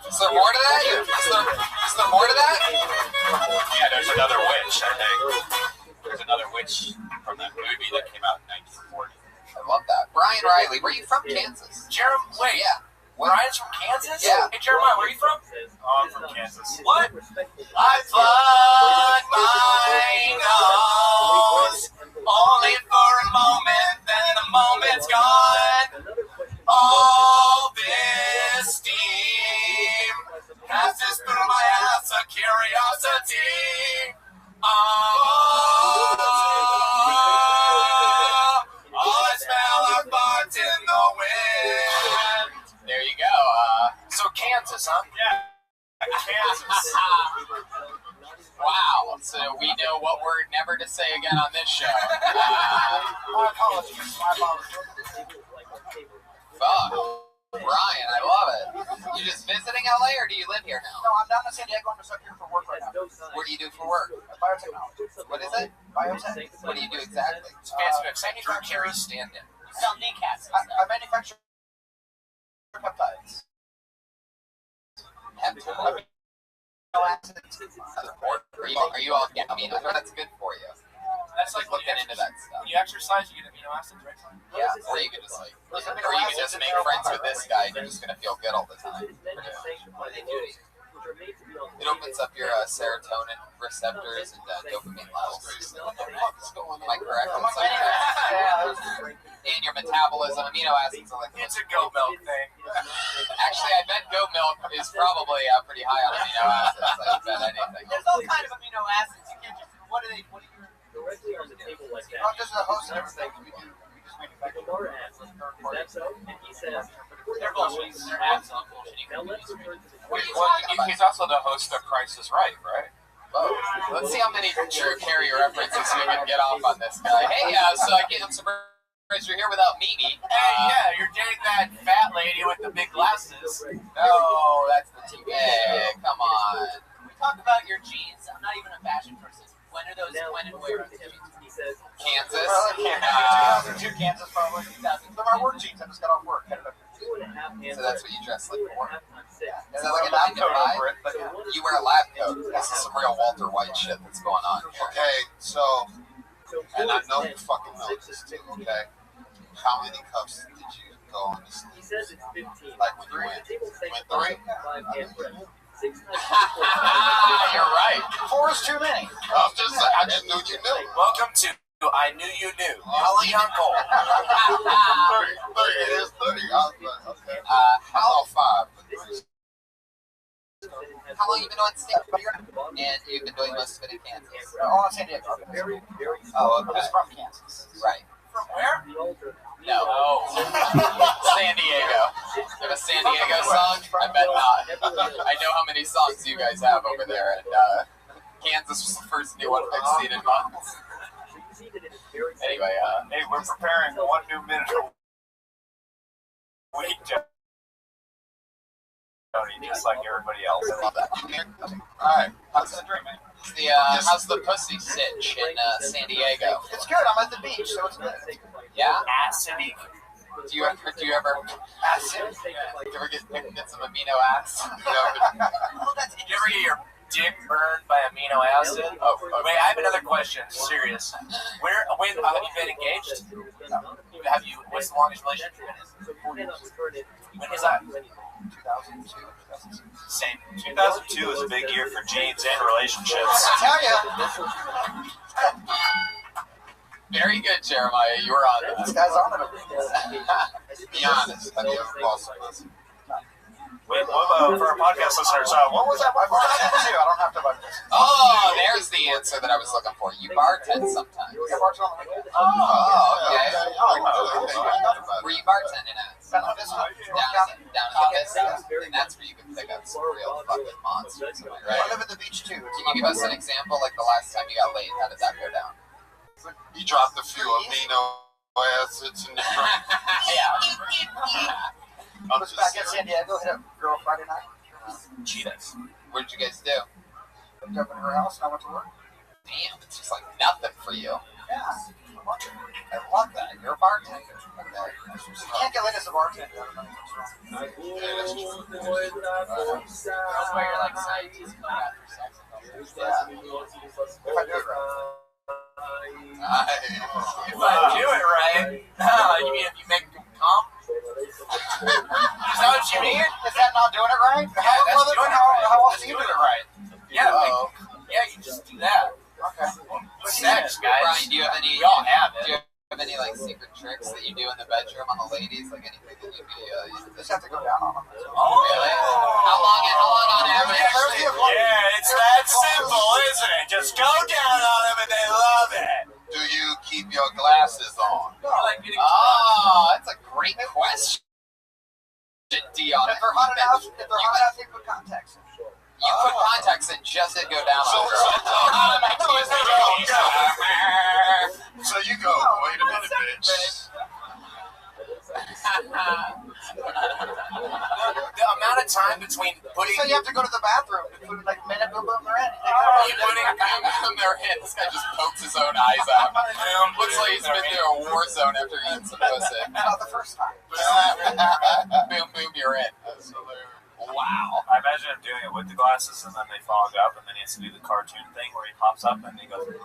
Is there more to that? Is there more to that? Yeah, there's another witch, I think. There's another witch from that movie that came out in 1940. I love that. Brian Riley, where are you from, Kansas? Wait, yeah. Brian's from Kansas? Yeah. Hey, Jeremiah, where are you from? Oh, I'm from Kansas. What? I plug my nose only for a moment, then the moment's gone. All this steam passes through my ass, a curiosity. I smell our farts in the wind. There you go. So Kansas, huh? Yeah, Kansas. Wow. So we know what word never to say again on this show. My apologies. Fuck. Brian, I love it. You just visiting LA or do you live here now? No, I'm down in San Diego. I'm just up here for work right now. What do you do for work? Biotechnology. What is it? Biotech. What do you do exactly? Manufacture Carry stand-in. sell kneecaps. I manufacture peptides. Peptides? Are you all? Yeah, I mean, I heard that's good for you. That's like looking into that stuff. When you exercise, you get amino acids, right? Yeah, or you can just make friends with this guy, and you're just gonna feel good all the time. It opens up your serotonin receptors and dopamine levels. Am I correct? And your metabolism, amino acids. It's a goat milk thing. Actually, I bet goat milk is probably pretty high on amino acids. I bet anything. There's all kinds of amino acids. You can't just. What are you? Directly on the table like that. Oh, just the host and everything. Lamar asks, "Is that so?" And he says, "They're bullshit. They're absolute bullshit." Now let's return to the. He's also the host of Price is Right, right? Oh, let's see how many Drew Carey references we can get off on this guy. Hey, so I'm surprised you're here without Meanie. Hey, yeah, you're dating that fat lady with the big glasses. No, that's the TV. Hey, come on. We talk about your jeans. I'm not even a fashion person. When are those? When and where are the jeans? He says, Kansas. 2002 Kansas, probably. 2000. They're my work jeans. I just got off work. So that's what you dress like for. Is that like a 9 to 5? You wear a lab coat. This is some real Walter White shit that's going on here. Okay, so, and I know you fucking know this too, okay? How many cups did you go on to sleep? He says it's 15. Like when you went 3? You're right. 4 is too many. I just knew you knew. Welcome to I Knew You Knew. Holly Uncle. 30. It is 30. I was like, okay. How 5? How long you been doing stand-up? And you've been doing most of it in Kansas. Oh, in San Diego. Oh, okay. Just from Kansas. Right. From where? No. San Diego. You have a San Diego song? I bet not. I know how many songs you guys have over there, and Kansas was the first new one I've seen in months. Anyway, hey, we're preparing 1 new minute a week, Tony, just like everybody else. I love that. Alright. How's the drink, man? How's the pussy sitch in San Diego? It's good. I'm at the beach, so it's good. Yeah? Acidic. Do you ever Acid? do you ever get some amino acid? Did you ever get your dick burned by amino acid? Oh, okay. Wait, I have another question. Serious. When have you been engaged? Have you? What's the longest relationship you've been in? When is that? 2002. Same. 2002 is a big year for jeans and relationships. I tell you. Very good, Jeremiah. You were on This guy's on it. Be honest. Have you ever bought some pussy? Wait, what about for our podcast listeners? What was that? I don't have to buy this. Oh, there's the answer that I was looking for. You bartend sometimes. Yeah, bartend on the weekend. Oh, okay. Oh, Were you bartending at? down in this one. Down in the business? And that's where you can pick up some real fucking monsters, am I I right? live at the beach too. Can you give us an example, like the last time you got laid? How did that go down? You dropped a few amino acids in the drink. I was back at San Diego, hit a girl Friday night. Jesus. What did you guys do? Went up in her house and I went to work. Damn, it's just like nothing for you. Yeah. I love that. You're a bartender. Okay. You can't get laid as a bartender. Girls where you're like scientists come after sex. Yeah. If I do it right. If I do it right, you mean if you make them come? Is that what you mean? Is that not doing it right? Yeah, that's doing it right. How else do you do it right? Yeah, yeah, you just do that. Okay. Sex, guys. Brian, do you have any? We all have it. Do you have any like secret tricks that you do in the bedroom on the ladies? Like anything that you'd be? You just have to go down on them. Oh, really? How long on average? Yeah, it's that simple, isn't it? Just go down on them and they love it. Do you keep your glasses on? Oh, that's a great question, Dion. If they're hot enough, they put contacts in. You put contacts in just to go down on a girl. So you go, wait a minute, bitch. The amount of time between putting. So you have to go to the bathroom to put like minute boom boom in. You putting them their head. This guy just pokes his own eyes out. Looks like he's been through a war zone after eating some pussy. Not the first time. Boom boom, you're in. Wow. I imagine him doing it with the glasses, and then they fog up, and then he has to do the cartoon thing where he pops up and he goes. That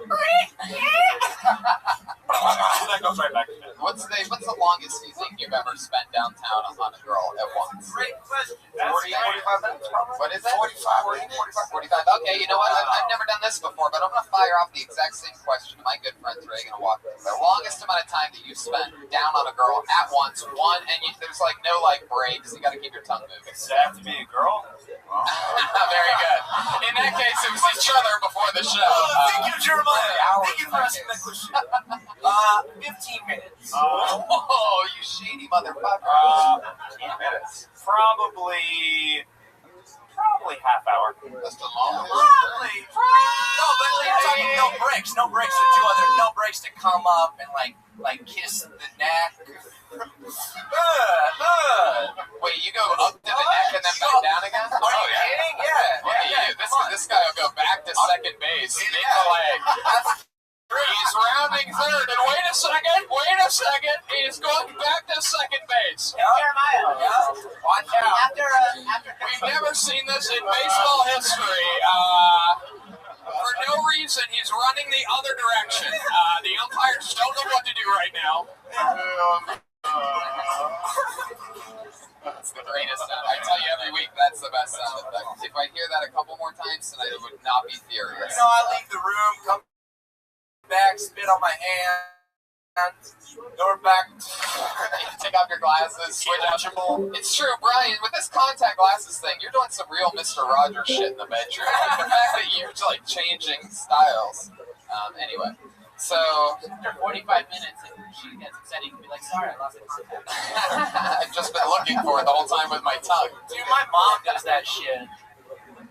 goes right back to him. What's the longest you think you've ever spent downtown on a girl at once? Great question. 45 minutes probably. What is it? 45. 45. Okay, you know what? I've never done this before, but I'm going to fire off the exact same question to my good friend Reagan and Walker. The longest amount of time that you spent down on a girl at once, there's like no like breaks. You got to keep your tongue moving. Does it have to be a girl? Very good. In that case, it was each other before the show. Thank you, Jeremiah. Thank you for asking that question. 15 minutes. Oh, you shady motherfucker. 15 minutes. Probably half hour. That's the longest. Probably. No, but you're talking no breaks. No breaks to do other. No breaks to come up and like kiss the neck. Wait, you go up to the neck and then back down again? Are you kidding? Yeah. This guy will go back to second base. Make the leg. He's rounding third, and wait a second. He's going back to second base. Jeremiah. Watch out. We've never seen this in baseball history. For no reason, he's running the other direction. The umpires don't know what to do right now. That's the greatest sound. I tell you every week, that's the best sound effect. If I hear that a couple more times tonight, I would not be furious. You know, I leave the room, come back, spit on my hand, go back. Take off your glasses, switch out. It's true, Brian, with this contact glasses thing, you're doing some real Mr. Rogers shit in the bedroom. The fact that you're like changing styles. Anyway. So, after 45 minutes, if she gets upset, you can be like, sorry, I lost the contact. I've just been looking for it the whole time with my tongue. Dude, my mom does that shit.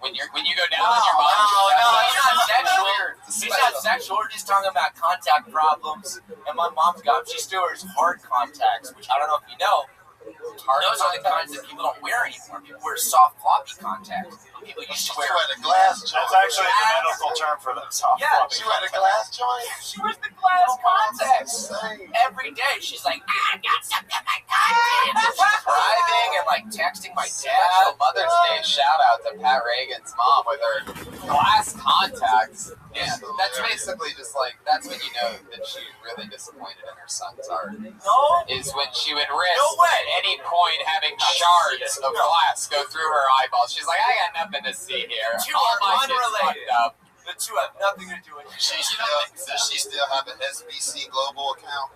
When you go down on your mom? No, it's not sexual. She's not sexual. We're just talking about contact problems. And my mom's got, she still wears hard contacts, which I don't know if you know. Those are the kinds that people don't wear anymore. People wear soft, floppy contacts. People used to wear a glass joint. That's actually the medical term for them. Soft floppy. She wear a glass joint? She wears the glass contacts. Every day she's like, I got something in my contact. She's driving and like texting my dad. Special Mother's Day shout out to Pat Reagan's mom with her glass contacts. Yeah, that's basically just like, that's when you know that she's really disappointed in her son's art. No. Is when she would risk at any point having shards of glass go through her eyeballs. She's like, I got nothing to see here. Two All are my shit's unrelated. fucked up. The two have nothing to do with it. Does she still have an SBC Global account?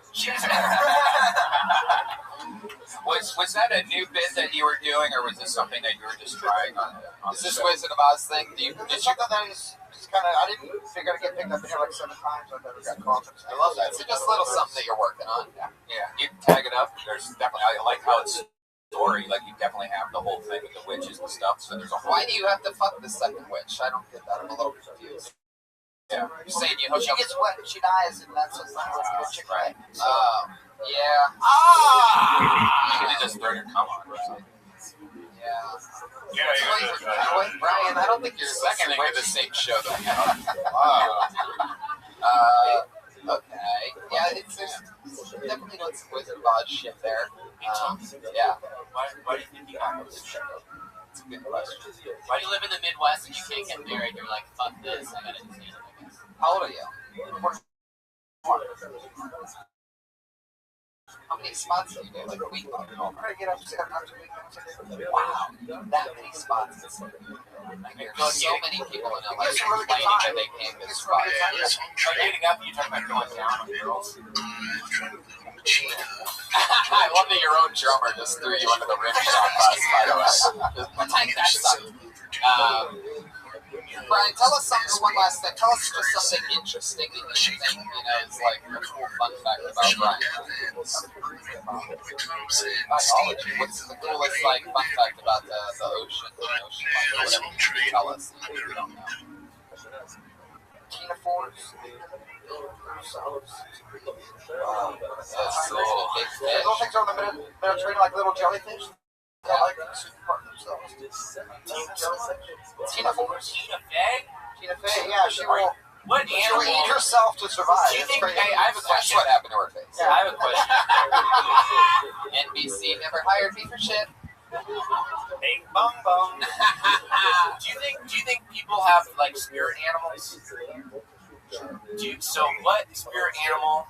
Was that a new bit that you were doing, or was this something that you were just trying on Is the this show? Wizard of Oz thing? Did you know that is kind of? I didn't figure to get picked up in here like 7 times. I've never got called. I love that. So just a little something that you're working on. Yeah, you tag it up. There's definitely, I like how it's story. Like, you definitely have the whole thing with the witches and stuff. So there's a whole. Why do you have to fuck the second witch? I don't get that. I'm a little confused. Yeah, you're saying you hook She up. gets wet and she dies, and that's what's not a chick, right? Yeah. You could have just thrown your cum on. Right? Wait, Brian, I don't think you're Second listening witch. to the same show that we are. Okay. Yeah, it's definitely got some Wizard of Oz shit there. Yeah. Why do you think you got this? It's a good question. Why do you live in the Midwest and you can't get married? You're like, fuck this, I gotta do it, I guess. How old are you? How many spots do you do? Like a week? Wow, that many spots. I hear so many people in LA complaining that they can't get spots. Are you getting up and you talking about going down on girls? I love that your own drummer just threw you under the rim shot last, by the way. I think that sucked. Brian, tell us one last thing. Tell us just something interesting that you think, is like a cool fun fact about Brian. Biology. What's the coolest, like, fun fact about the ocean? Whatever you can tell us. We don't know. Ctenophores. Those things are in the Mediterranean like little jellyfish. They like to part themselves. Tina Fey, yeah, she will. What She will eat herself to survive. Do you think, It's crazy. hey, I have a question. That's what happened to her face. Yeah, I have a question. NBC never hired me for shit. Bing bong bong. Do you think people have like spirit animals? So what spirit animal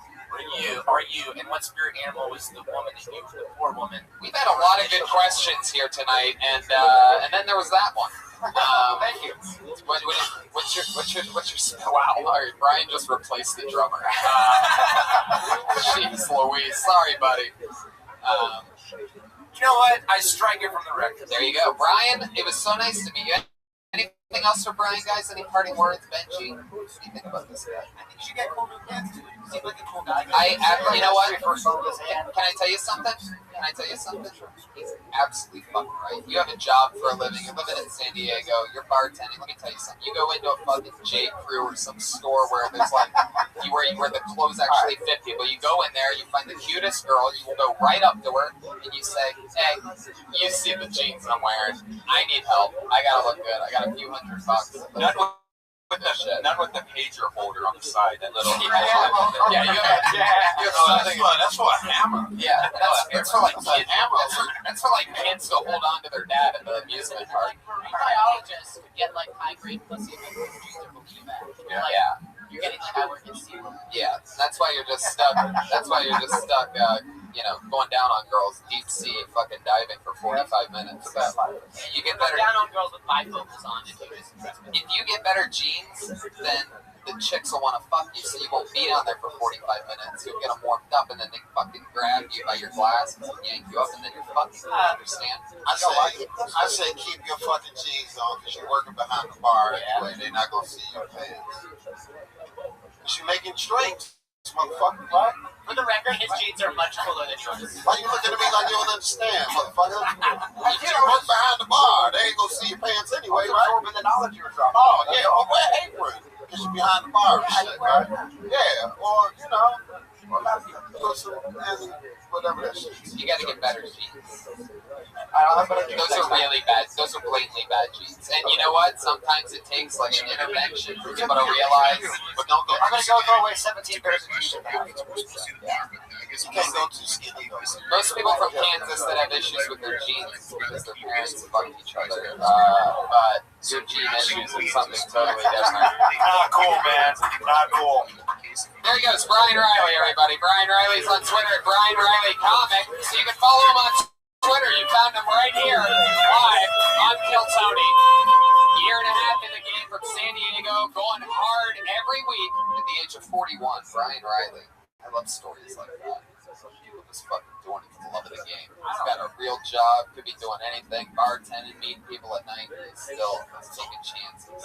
are you, and what spirit animal was the woman that you, the poor woman? We've had a lot of good questions here tonight, and then there was that one. Thank you. What's your wow? Sorry, Brian just replaced the drummer. Jeez Louise, sorry, buddy. You know what? I strike it from the record. There you go, Brian. It was so nice to meet you. Anything else for Brian, guys? Any parting words, Benji? What do you think about this guy? I think you should get cool new pants too. You seem like a cool guy. You know what? Can I tell you something? He's absolutely fucking right. You have a job for a living. You're living in San Diego. You're bartending. Let me tell you something. You go into a fucking J. Crew or some store where there's like where the clothes actually fit people. You go in there. You find the cutest girl. You go right up to her and you say, "Hey, you see the jeans I'm wearing? I need help. I gotta look good. I got a few $100. None with the pager holder on the side. That little. That's for a hammer. Yeah, that's for like kids. That's for like kids to hold on to their dad at the amusement park. Biologists could get like high grade pussy and those jeans are believe that. Yeah. You're getting like I work in SEAL. Yeah, that's why you're just stuck. Going down on girls, deep sea, fucking diving for 45 minutes. You get better. Down on girls with bifocals on if you just impress me. If you get better genes, then the chicks will want to fuck you, so you won't be down there for 45 minutes. You'll get them warmed up, and then they fucking grab you by your glasses and yank you up, and then you're fucking. Understand? I say keep your fucking jeans on because you're working behind the bar anyway. They're not gonna see your pants. You're making straight, motherfucker. What? For the record, his jeans are much cooler than yours. Why you looking at me like you don't understand, motherfucker? You work behind the bar. They ain't gonna see your pants anyway, right? Absorbing the knowledge you were dropping. Oh yeah, or wear apron because you're behind the bar and shit, right? Yeah, or and whatever that shit is. You gotta get better jeans. Those are really bad. Those are blatantly bad jeans. And you know what? Sometimes it takes like an intervention for people to realize. But don't go. I'm gonna go throw away 17 pairs of jeans. You can't go too skinny though. Most people from Kansas that have issues with their jeans because their parents fucked each other. But your gene issues is something totally different. Not cool, man. Not cool. There he goes, Brian Riley, everybody. Brian Riley's on Twitter at Brian Riley Comic. So you can follow him on Twitter. You found him right here, live on Kill Tony. Year and a half in the game from San Diego, going hard. every week at the age of 41, Brian Riley. I love stories like that. People just fucking doing it for the love of the game. He's got a real job, could be doing anything, bartending, meeting people at night, and he's still taking chances.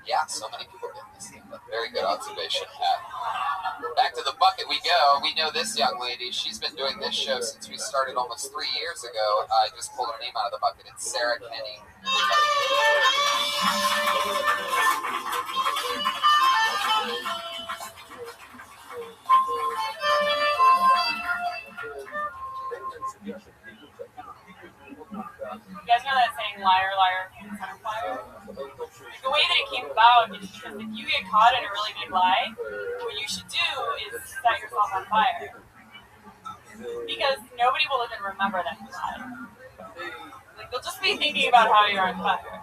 Yeah, so many people get this thing, but very good observation, Pat. Back to the bucket we go. We know this young lady. She's been doing this show since we started almost 3 years ago. I just pulled her name out of the bucket. It's Sarah Kenny. You guys know that saying, liar, liar, hands on fire? The way that it came about is because if you get caught in a really big lie, what you should do is set yourself on fire. Because nobody will even remember that you lied. Like, they'll just be thinking about how you're on fire.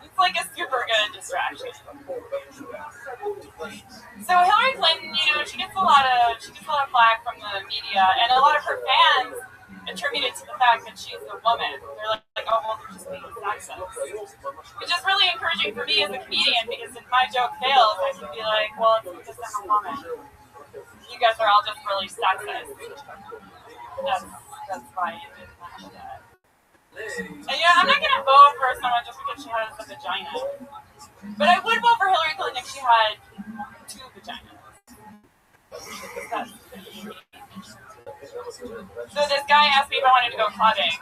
It's like a super good distraction. So Hillary Clinton, she gets a lot of flack from the media, and a lot of her fans attribute it to the fact that she's a woman. They're like, oh, well, they're just being sexist. Which is really encouraging for me as a comedian, because if my joke fails, I can be like, well, it's just I'm a woman. You guys are all just really sexist. That's why you didn't have that. And I'm not gonna vote for someone just because she has a vagina. But I would vote for Hillary Clinton if she had 2 vaginas. So this guy asked me if I wanted to go clubbing.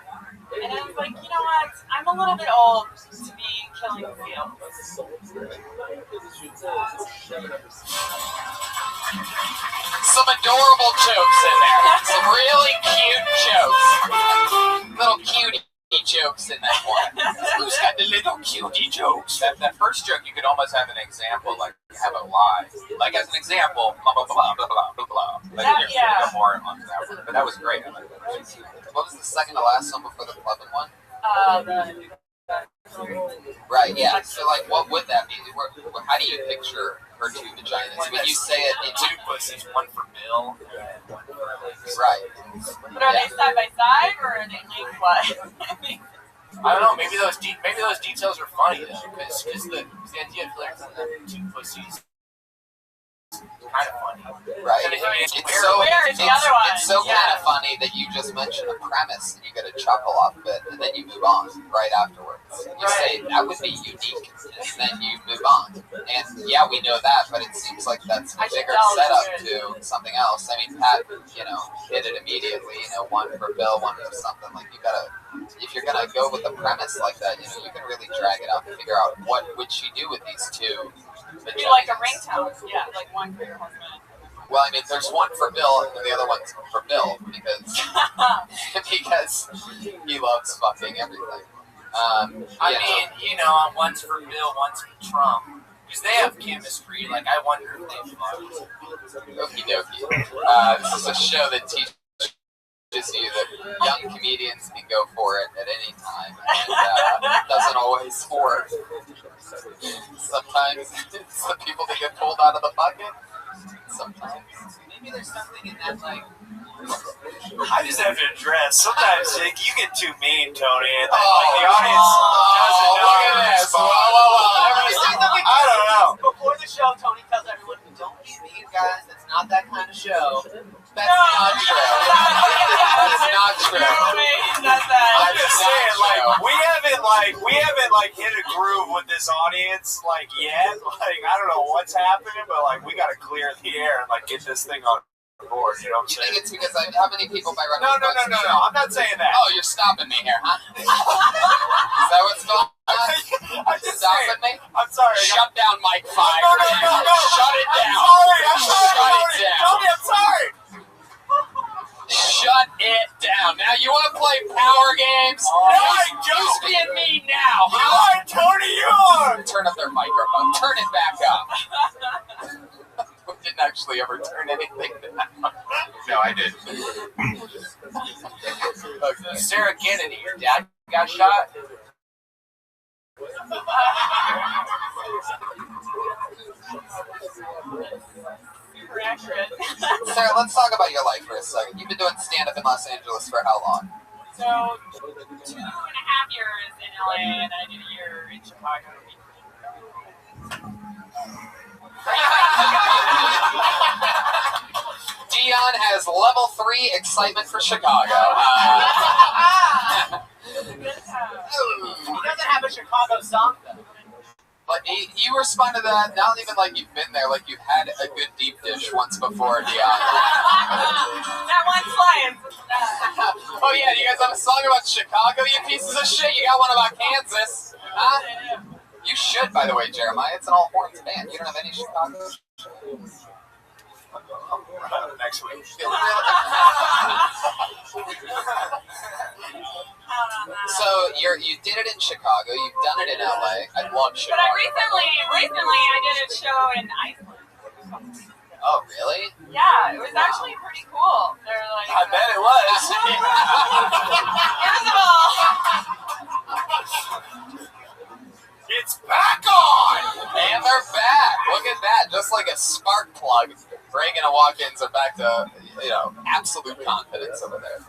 And I was like, you know what? I'm a little bit old to be killing seals. Some adorable jokes in there. Some really cute jokes. Little cutie jokes in that one. Who's got the little cutie jokes? That first joke, you could almost have an example, like have a lie. Like as an example, blah blah blah blah blah blah blah. Like there's go more on that one. But that was great. What was the second to last one before the clubbing one? Right, yeah. So, like, what would that be? How do you picture her 2 vaginas? When you say it in 2 pussies, one for Bill. Right. But are they side by side, or are they like what? I don't know. Maybe those details are funny though, because the idea of like 2 pussies. Kind of funny, right? It's so yeah. kind of funny that you just mentioned a premise and you get a chuckle off of it, and then you move on right afterwards. And you say that would be unique, and then you move on. And yeah, we know that, but it seems like that's a bigger setup to something else. I mean, Pat, hit it immediately. One for Bill, one for something. Like you gotta, if you're gonna go with a premise like that, you can really drag it out and figure out what would she do with these 2. Be like a ringtone, yeah, like one for your husband. Well, I mean, there's one for Bill, and the other one's for Bill because he loves fucking everything. One's for Bill, one's for Trump, because they have chemistry. Like, I wonder if they fuck. Okie dokie. This is a show that teaches you that young comedians can go for it at any time, and it doesn't always work. Sometimes it's the people that get pulled out of the bucket. Sometimes maybe there's something in that, like. I just have to address. Sometimes you get too mean, Tony, and then the audience doesn't know. Look at this! I don't know. Before the show, Tony tells everyone, "Don't be mean, guys. That's not that kind of show." That's not true. That's not true. I'm just saying, we haven't hit a groove with this audience yet. I don't know what's happening, but we got to clear the air and get this thing on board. You know what I'm saying? You think it's because how many people by running? No. I'm not saying that. Oh, you're stopping me here, huh? Is that what's going on? I'm just stopping me. I'm sorry. Shut down, Mike 5. No. Shut it down. I'm sorry. Shut it down. Tony, I'm sorry. Shut it down. Now you want to play power games? Who's being mean now? You are, Tony, you are. Turn up their microphone. Turn it back up. We didn't actually ever turn anything down. No, I did. Sarah Kennedy, your dad got shot? Super accurate. Sarah, let's talk about your life for a second. You've been doing stand-up in Los Angeles for how long? So, 2.5 years in LA, and I did a year in Chicago. Dion has level 3 excitement for Chicago. He doesn't have a Chicago song, though. But you respond to that, not even like you've been there, like you've had a good deep dish once before, Dion. That one's flying. Oh yeah, you guys have a song about Chicago, you pieces of shit? You got one about Kansas. Huh? You should, by the way, Jeremiah. It's an all horns band. You don't have any Chicago? Next week. So you did it in Chicago. You've done it in LA. I love Chicago. But I recently I did a show in Iceland. Oh really? Yeah, it was actually pretty cool. They're like, I bet it was. It's back on! And they're back! Look at that, just like a spark plug. Reagan and Watkins are back to, absolute confidence over there.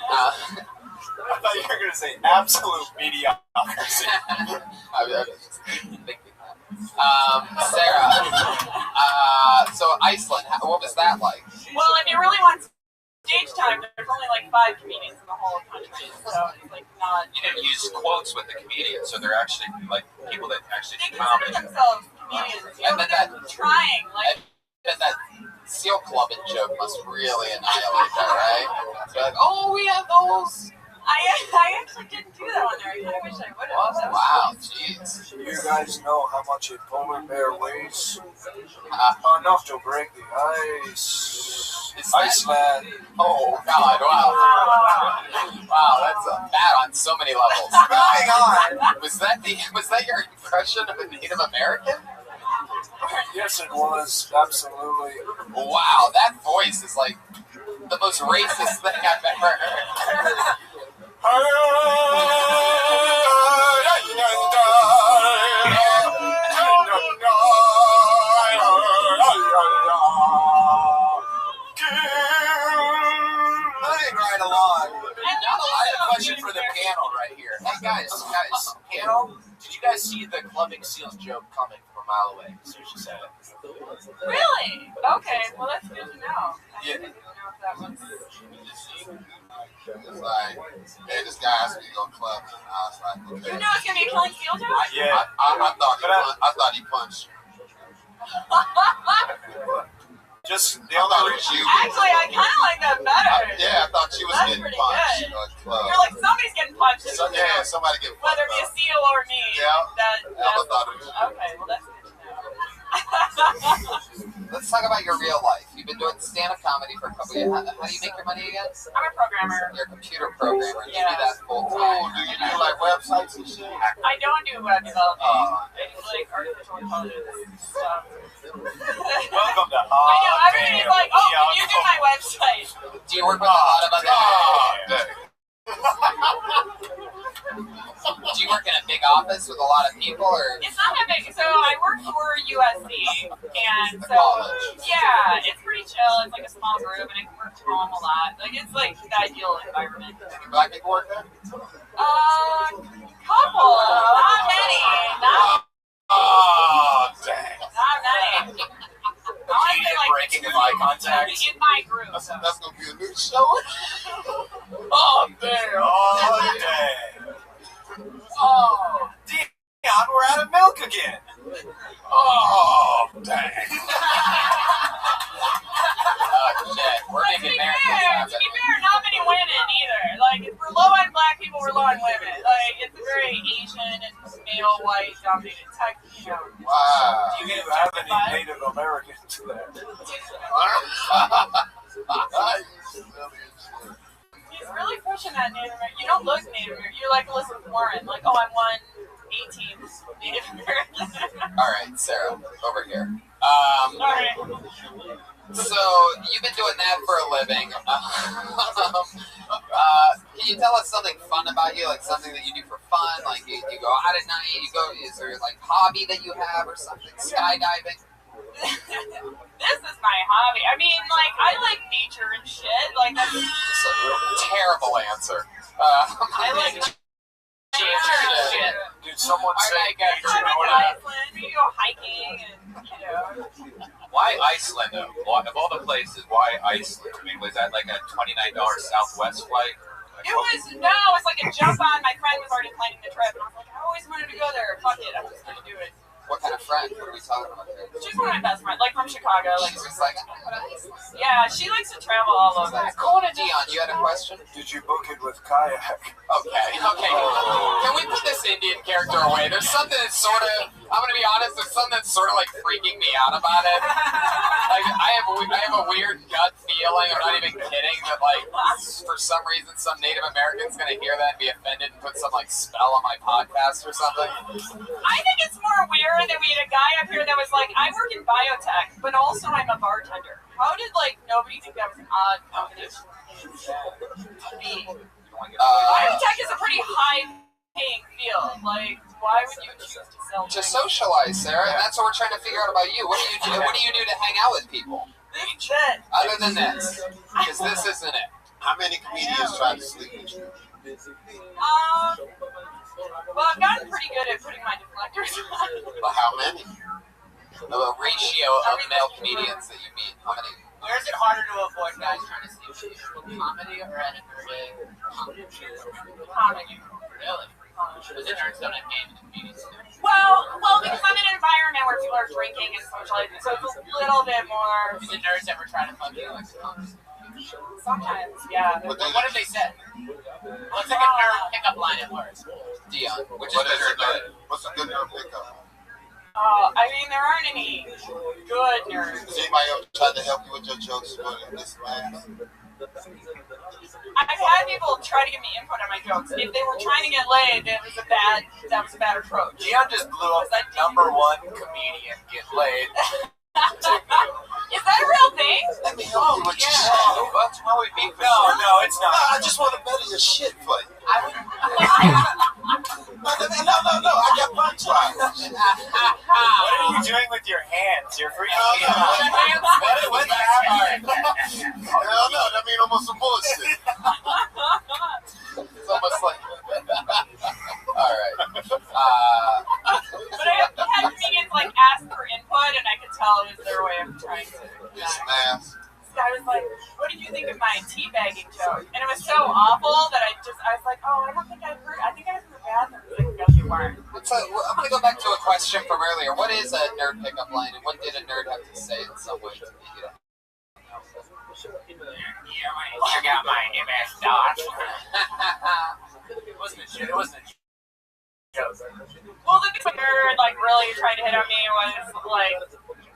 I thought you were going to say absolute mediocrity. I was just thinking that. Sarah, so Iceland, what was that like? well, if you really want stage time, there's only like 5 comedians in the whole country, so it's like not. You didn't use quotes with the comedians, so they're actually like people that actually They do consider comedy. themselves comedians. You know, but they're trying. Like, That seal clubbing joke must really annihilate that, right? So like, oh, we have those. I actually didn't do that on there. I kind of wish I would have. Wow, jeez. You guys know how much a polar bear weighs? Enough to break the ice. Iceland. Oh God! Wow! Wow, that's bad on so many levels. Moving on. Was that your impression of a Native American? Yes, it was. Absolutely. Wow, that voice is like the most racist thing I've ever heard. Moving right along. I have a question for the panel right here. Hey guys, panel, did you guys see the clubbing seals joke coming from a mile away as soon as you said it? Really? Okay. Well, that's good to know. Yeah. I didn't know if that was. It's like, hey, this guy asked me to go club, and I was like, okay. You know it's gonna be a killing seal joke? Yeah. I thought he punched. Just the other issue. Actually, I kind of like that better. Yeah, I thought she was That's getting pretty punched. good. Club. You're like, somebody's getting punched. Yeah, somebody getting punched. Whether it be a seal or me. Yeah. That's thought it was. okay, well, that's good to know. Let's talk about your real life. You've been doing stand-up comedy for a couple of years. How do you make your money again? I'm a programmer. You're a computer programmer. Yeah. You do that full time. Oh, do you do like websites and shit? I don't do web development. I do like artificial intelligence stuff. Welcome to I know, everybody's like, oh, can you do my website? Do you work with a lot of other? Do you work in a big office with a lot of people, or? It's not that big. So I work for USC, and so yeah, it's pretty chill. It's like a small group, and I can work from home a lot. Like it's like the ideal environment. Any black people work there? Couple, not many, not. Oh, dang. Not many. I want to say like breaking of eye contact. in my group. That's gonna be a new show. Oh, damn. Oh, dang. Oh, Dion, we're out of milk again. Oh, dang. Oh, shit. We're making To be fair, not many women either. Like, if we're low on black people, we're low on women. Like, it's a very Asian and male, white dominated tech, you know. Wow. Do you have any Native Americans there? He's really pushing that Native American. You don't look Native American. You're like Elizabeth Warren. Like, oh, I'm 1/18 Native American. All right, Sarah, over here. All right. So you've been doing that for a living. Can you tell us something fun about you, like something that you do for fun? Like you go out at night. You go. Is there like hobby that you have or something? Skydiving. This is my hobby. I mean, like, I like nature and shit. Like, that's a terrible answer. I like nature and shit. Did Did someone say It's kind of like Iceland. We go hiking and, Why Iceland, though? Of all the places, why Iceland? I mean, was that like a $29 Southwest flight? It was like a jump on. My friend was already planning the trip, and I was like, I always wanted to go there. Fuck it, I'm just gonna do it. What kind of friend? What are we talking about here? She's one of my best friends, like from Chicago. Like, she's just like, I'm gonna Iceland. Yeah, she likes to travel all over. Dion, you had a question? Did you book it with kayak? Okay. Can we put this Indian character away? There's something that's sort of, I'm gonna be honest, there's something that's sort of like freaking me out about it. Like, I have a weird gut feeling, I'm not even kidding, that like, for some reason, some Native American's gonna hear that and be offended and put some like spell on my podcast or something. I think it's more weird that we had a guy up here that was like, I work in biotech, but also I'm a bartender. How did like nobody think that was an odd combination to be? Biotech is a pretty high-paying field. Like, why would you choose to sell? To socialize, Sarah, and that's what we're trying to figure out about you. What do you do? What do you do to hang out with people? Other than this, because this isn't it. How many comedians tried to sleep with you? Well, I've gotten pretty good at putting my deflectors on. But how many? The ratio of male comedians that you meet. How many? Where is it harder to avoid guys trying to sleep with you? Comedy or at a nerd? Comedy. Really? Because the nerds don't have games and comedians. Well, because I'm in an environment where people are drinking and socializing, so it's a little bit more. Do the nerds ever try to fuck you? Like, sometimes, yeah. What have they said? What's like a nerd pickup line at worst? Dion, which is better than what's a good nerd pickup? I mean, there aren't any good nerds. Has anybody ever tried to help you with your jokes? I've had people try to give me input on my jokes. If they were trying to get laid, that was a bad approach. Dion just blew up the #1 comedian get laid. Is that a real thing? Let me help you with your shit. That's why we beat No, it's not. No, I just want to better your shit for you. No, I got punchlines. What are you doing with your hands? You're freaking me out. What's happening? Hell no, that means almost some bullshit. It's almost like. Alright. But I have had comedians like ask for input, and I could tell it was their way of trying to. I was like, what did you think of my teabagging joke? And it was so awful that I was like, oh, I don't think I heard. I think I was in the bathroom. Like, no, you weren't. So, I'm going to go back to a question from earlier. What is a nerd pickup line, and what did a nerd have to say in some way to make it? Check out my MS DOS. It wasn't a joke. Well, the thing nerd like really tried to hit on me was like,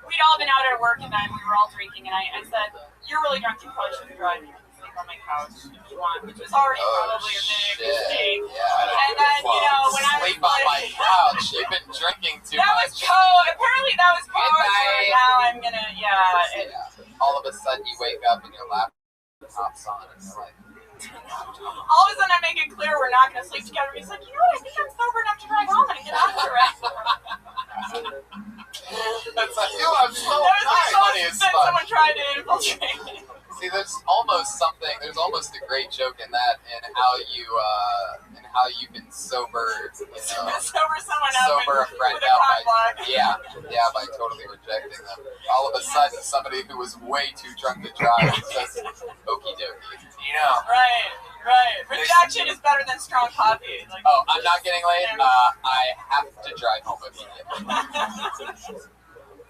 we'd all been out at work and then we were all drinking, and I said, you're really drunk, you probably shouldn't drive. You can sleep on my couch if you want, which was already probably a big mistake. Yeah, and then, you know, when I was sleep on my couch, you've been drinking too much. Apparently that was code, so now I'm gonna, All of a sudden you wake up and your laptop's on, and you're like, all of a sudden I make it clear we're not gonna sleep together. He's like, you know what, I think I'm sober enough to drive home and get out of the restaurant. That's like, I'm so funny as fuck. Someone tried to infiltrate me. See, there's almost a great joke in that, and how you can sober a friend out by totally rejecting them. All of a sudden, somebody who was way too drunk to drive says, "Okie dokie." You know. Right. Rejection is better than strong coffee. Like, oh, I'm not getting laid. I have to drive home immediately.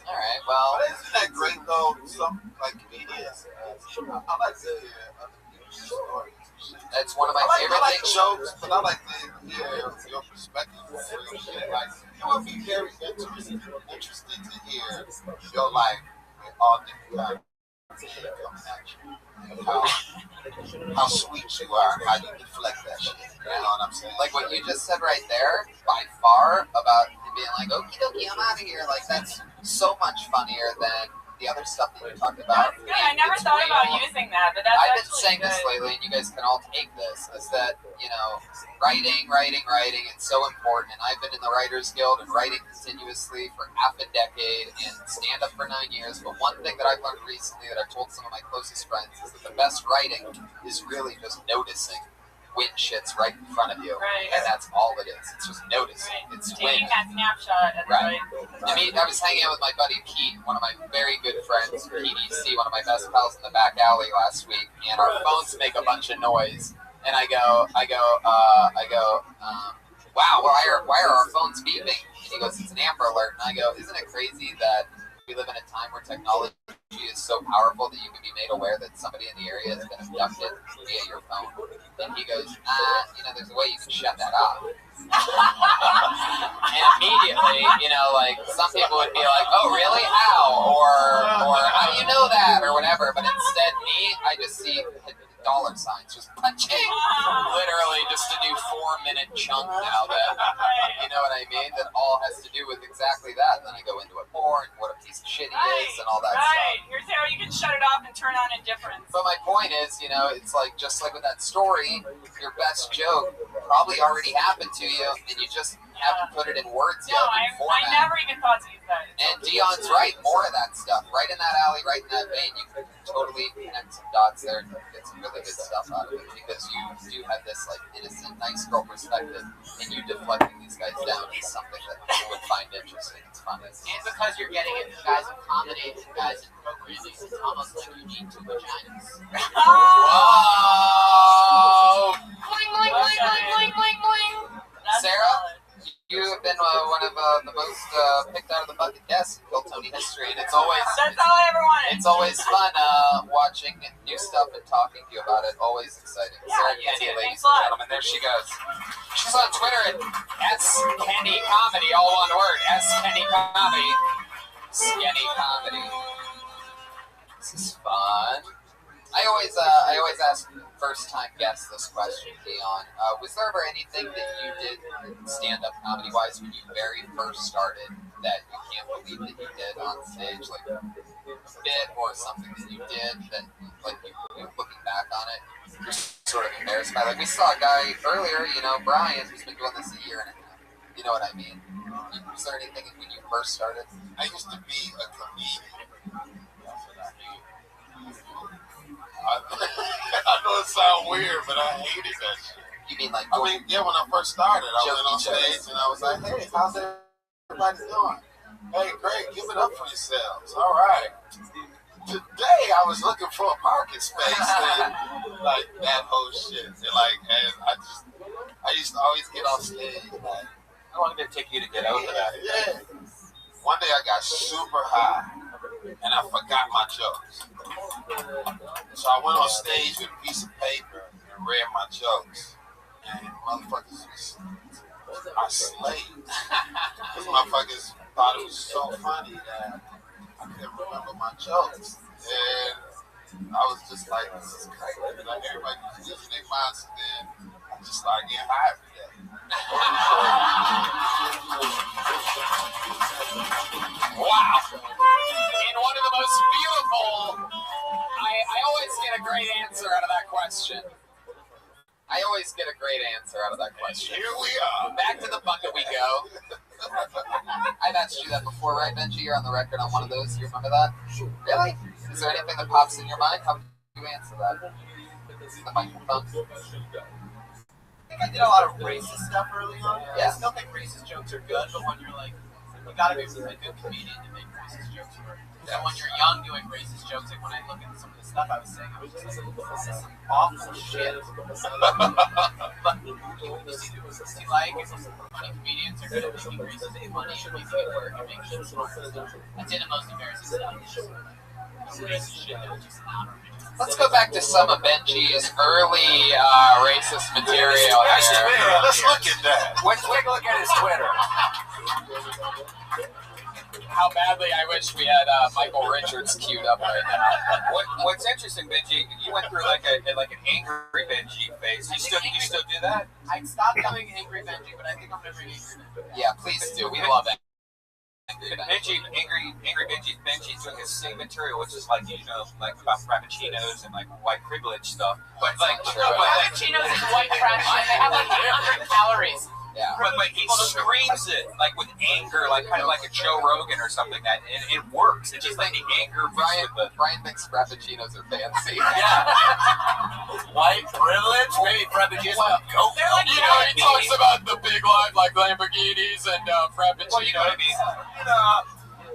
All right. Well, but isn't that great though? Some like comedians. I like to hear other people's stories. That's one of my favorite things. Jokes, but I like to hear your perspective on real shit. Like, it would be very interesting to hear your life with all different kinds of shit coming at you. How sweet you are, how you deflect that shit. You know what I'm saying? Like what you just said right there, by far, about being like, okie dokie, I'm out of here. Like, that's so much funnier than the other stuff that you talked about. That's good. I never thought about using that, but that's I've been actually saying good. this lately, and you guys can all take this, is that, you know, writing, it's so important. And I've been in the Writers Guild and writing continuously for half a decade and stand up for 9 years. But one thing that I've learned recently that I've told some of my closest friends is that the best writing is really just noticing wind shits right in front of you, Right. and that's all it is. It's just noticing. Right. It's Taking wind. that snapshot and Right. right. I was hanging out with my buddy Pete, one of my very good friends, PDC, one of my best pals in the back alley last week, and our phones make a bunch of noise. And I go, wow, why are our phones beeping? And he goes, it's an Amber Alert. And I go, isn't it crazy that we live in a time where technology is so powerful that you can be made aware that somebody in the area has been abducted via your phone? And he goes, there's a way you can shut that off. And immediately, like some people would be like, oh, really? How? Or how do you know that? Or whatever. But instead, I just see dollar signs just punching. Literally just a new 4-minute chunk now that, you know what I mean? That all has to do with exactly that. And then I go into it more and what a piece of shit he is and all that stuff. Right. Here's how you can shut it off and turn on indifference. But my point is, it's like, just like with that story, your best joke probably already happened to you, and you just haven't put it in words yet. I never even thought to use that. And Dion's right, more of that stuff. Right in that alley, right in that vein, you can totally connect some dots there and get some really good stuff out of it, because you do have this, like, innocent, nice girl perspective, and you deflecting these guys down is something that people would find interesting. It's fun. And because you're getting it from guys in comedy and guys in programming, it's almost like you need two vaginas. Whoa! Boing, boing, boing, boing, boing, boing, boing. Sarah, you have been one of the most picked out of the bucket guests in Phil Tony history, and it's always that's all I ever wanted. It's always fun watching new stuff and talking to you about it. Always exciting. Yeah, Sarah you Kenny, too. ladies Thanks a lot. and gentlemen, there she goes. She's on Twitter at @Kenny Comedy, all one word. @Kenny Comedy. Skenny Comedy. This is fun. I always ask first-time guests this question, Dion. Was there ever anything that you did stand-up comedy-wise when you very first started that you can't believe that you did on stage, like a bit or something that you did that, like, you looking back on it, you're sort of embarrassed by? Like, we saw a guy earlier, Brian, who's been doing this a year and a half. You know what I mean? Was there anything when you first started? I used to be a comedian. I know it sounds weird, but I hated that shit. You mean like? when I first started, I went on stage and I was like, "Hey, how's everybody doing? Hey, great, give it up for yourselves. All right." Today, I was looking for a parking space and like that whole shit. And I used to always get off stage. Like, how long did it take you to get over that? Yeah. One day I got super high and I forgot my jokes. So I went on stage with a piece of paper and read my jokes. And motherfuckers are slaves. Because motherfuckers thought it was so funny that I couldn't remember my jokes. And I was just like, this is crazy. Like, everybody was using their minds, and then I just started getting high every day. Wow. In one of the most beautiful, I always get a great answer out of that question. I always get a great answer out of that question. Here we are. Back to the bucket we go. I've asked you that before, right, Benji? You're on the record on one of those. Do you remember that? Really? Is there anything that pops in your mind? How do you answer that? The microphone. I think I did a lot of racist stuff early on. Yeah. I still think racist jokes are good, but when you're like, you gotta be a good comedian to make racist jokes work. So when you're young doing racist jokes, like when I look at some of the stuff I was saying, I was just like, this is some awful shit. But you see, like, funny comedians are good at making racist funny and making it work and making it smart. I'd say the most embarrassing stuff is just racist shit that was just not original. Let's go back to some of Benji's early racist material. Let's look at that. Let's take a look at his Twitter. How badly I wish we had Michael Richards queued up right now. What's interesting, Benji, you went through like an angry Benji phase. You still do that? I stopped doing Angry Benji, but I think I'm gonna bring Angry Benji. Yeah, please do. We love it. Angry Benji's doing his same material, which is like like about frappuccinos and like white privilege stuff. But like Frappuccinos is white trash. They have like 800 calories. Yeah. But he screams it like with anger, like kind of like a Joe Rogan or something. That it works. It's just like the anger. Brian thinks frappuccinos are fancy. Yeah. White privilege, maybe frappuccinos with Coke. You know, he talks about the big life like Lamborghinis and frappuccinos. Well, you know what I mean?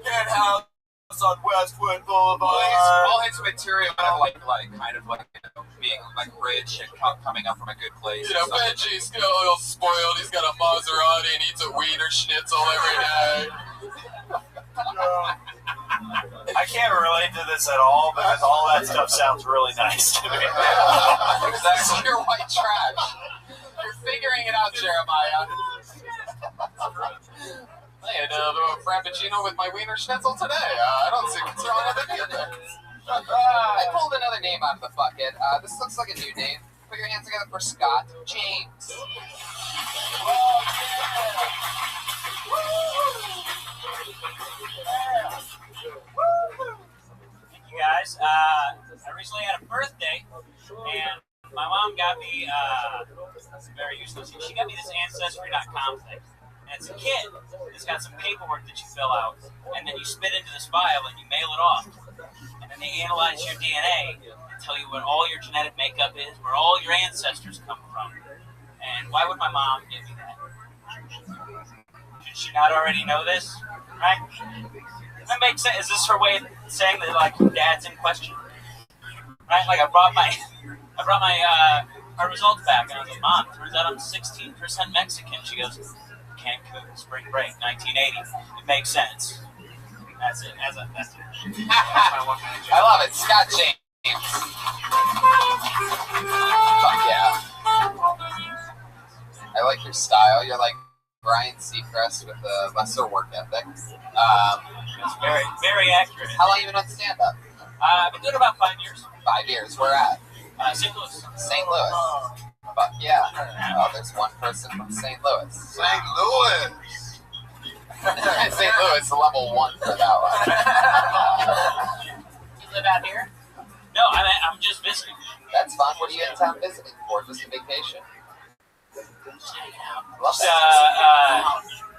Can't have us on Westwood Boulevard. All his material kind of like being like rich and coming up from a good place. You know, Benji's a little spoiled. He's got a Maserati and eats a Wiener Schnitzel every day. I can't relate to this at all because all that stuff sounds really nice to me. Exactly. You're white trash. You're figuring it out, Jeremiah. I had a frappuccino with my Wiener Schnitzel today. I don't see what's wrong with it either. I pulled another name out of the bucket. This looks like a new name. Put your hands together for Scott James. Thank you guys. I recently had a birthday, and my mom got me very useless. She got me this Ancestry.com thing. And it's a kit. It's got some paperwork that you fill out, and then you spit into this file and you mail it off. And then they analyze your DNA and tell you what all your genetic makeup is, where all your ancestors come from. And why would my mom give me that? Should she not already know this? Right? Does that make sense? Is this her way of saying that, like, dad's in question? Right? Like, I brought my results back, and I was like, Mom, turns out I'm 16% Mexican. She goes, Cancun, spring break, 1980. It makes sense. That's it. That's it. I love it. Scott James. Fuck yeah. I like your style. You're like Brian Seacrest with a lesser work ethic. It's very, very accurate. How long have you been on stand-up? I've been doing it about 5 years. 5 years. Where at? St. Louis. St. Louis. Fuck yeah. Oh, there's one person from St. Louis. St. Louis. St. Louis, level 1 for that one. You live out here? No, I'm just visiting. That's fun. What are you in town visiting for? Just a vacation? Just hanging out. Love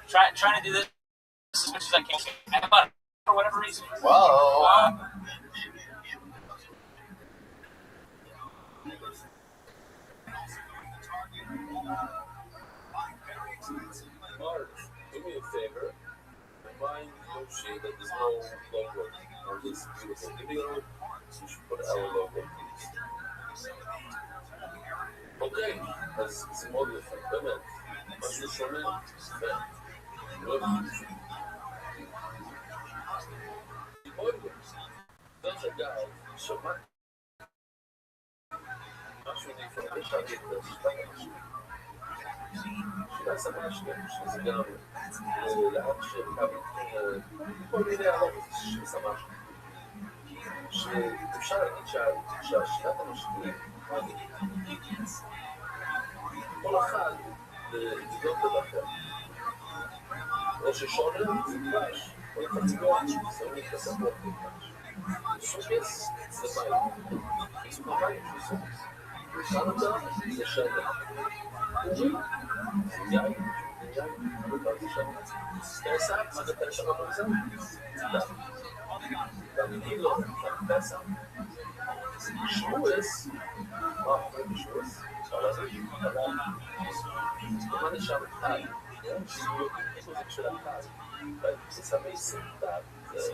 Trying to do this as much as I can. I have about for whatever reason. Whoa. Mark, do me a favor. Remind Yoshi that there's no logo on this beautiful video. So you should put our logo, please. Okay, אז זה מאוד יפה, באמת. משהו שונה, יפה. לא דרך אגב, שמעתי משהו נפלא, שאלתי את השתיים. שנעשה משהו, שזה גם לאט שקבל כל מיני עלות שעשה משהו. שאפשר להגיד שהשיטת המשקיעים, כל אחד לבדוק בבחר. או ששונה זה דבש, כל אחד צבוע, שמים כספות בדבש. סוקס זה מים, חיסוק המים זה סוקס. חנוכה זה שנה. זה יין, אבל זה שנה. פסח, מה זה פסח המונזר? צידה. והמינים לא, פסח. שבועס, מה אחרי בשבועס? אפשר להזריק, אבל מה נשאר חי? שיהיו איפה זה של החי, ובסיסה מייסנטה, זה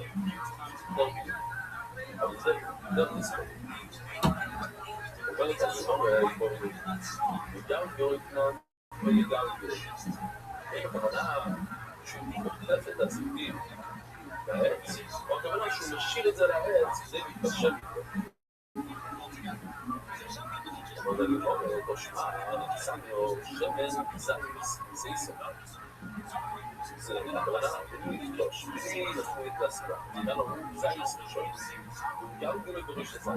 לא בדיוק. אבל זה גם נזכור. אבל כאן שמור וגם יוריקנון וגם יוריקנון. הכוונה שהוא מוחלף את הצבעים בעץ, או הכוונה שהוא משאיר את זה לעץ, זה מתפשט איתו. אבל אני אומר לו, שמע, אני שם לו שמן, זה יסומן. זה הכוונה, אני נתלוש, אני נתחיל את הסביבה. אני אומר לו, זה יסומן. גם הוא מגורש לזה.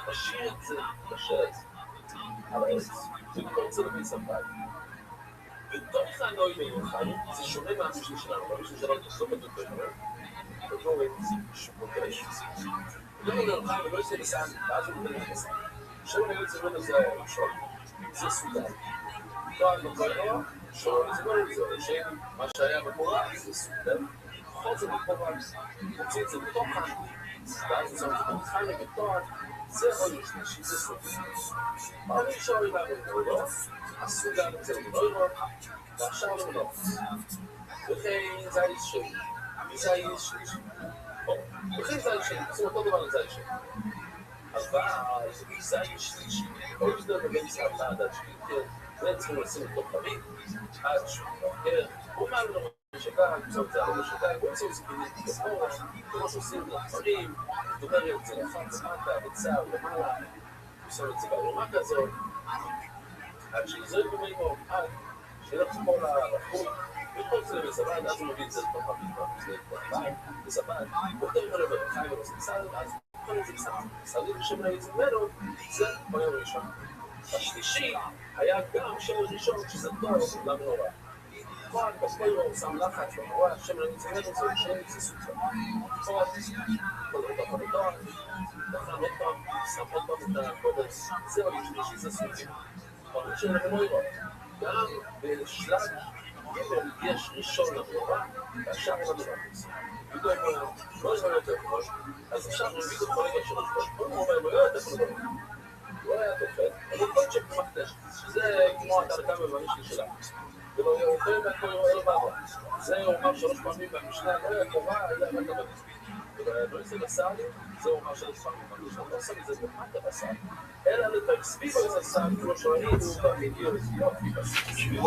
משאיר את זה בשט על העץ, ובכל זה לביא סמפל. בתוך הנוי מיוחד, זה שונה מהמשל שלנו, והמשל שלנו לא בטוח בשביל, בגורים שפוגש. לא אומר לך, ולא יצא לסעד, ואז הוא אומר לך סעד. עכשיו אני רוצה לראות את זה ראשון, זה סודר. לא, אני לא קורא לו, שלא נסגור את זה, שמה שהיה מקורה זה סופר, בכל זאת מקורה, מוציא את זה בתוכן, ואז זה מתחיל בתואר, זה עוד משתמשים, זה סופר. אבל מי שאוהב לעבוד לא, עשו גם את זה לא, ועכשיו לא. וכן זה האיש שלי, זה האיש שלי. וכן זה האיש שלי, זה אותו דבר לזה האיש שלי. אבל זה האיש שלי, עוד יותר בבין סעתה עד שלי, זה צריכים לשים אותו חביב, עד שהוא מבקר, הוא אומר לו שבה, קצת זה הרבה שבה, הוא יוצא לספינים כפורה, כמו שעושים לדברים, דובר את זה לחץ מטה, בצער, למעלה, הוא עושה את זה בעלומה כזאת, עד שיזרק במימו, עד שילך כמו לחוט, וכל זה לזבד, אז הוא מביא את זה לתוך הביטוח, זה לבד, לזבד, יותר מלא ברחיים ולעושים סל, אז כל איזה קצת, סלים שמלא את זה מלו, זה ביום ראשון. השלישי היה גם שם ראשון שזה טוב למנורה. כבר בספוירו הוא שם לחץ במנורה, שם לניצמנו זה שם סוסה. כבר, כל אותו חלטון, דחם עוד פעם, שם עוד פעם את הקודס, זה עוד שלישי, זה סוסה. כבר שם למנורה. גם בשלב ג' יש ראשון למנורה, והשאר למנורה. בדיוק לא יזמן יותר חוש, אז עכשיו בדיוק יכול להיות שלוש חוש, כל מורה לא יותר חוש. לא היה תופד, אבל כל צ'ק במחתש, שזה כמו התרקה בממשלי שלה. ולא יכולים מהכל יראה לו בעבר. זה הוא אומר 3 פעמים במשנה, לא היה קורה, היה רק הבא. ולא יצא לסעלי, זה הוא אומר 3 פעמים במשנה, לא עושה מזה במחת בסעלי. אלא לתק סביב על זה סעלי, כמו שראינו, בווידאו, יופי בסעלי.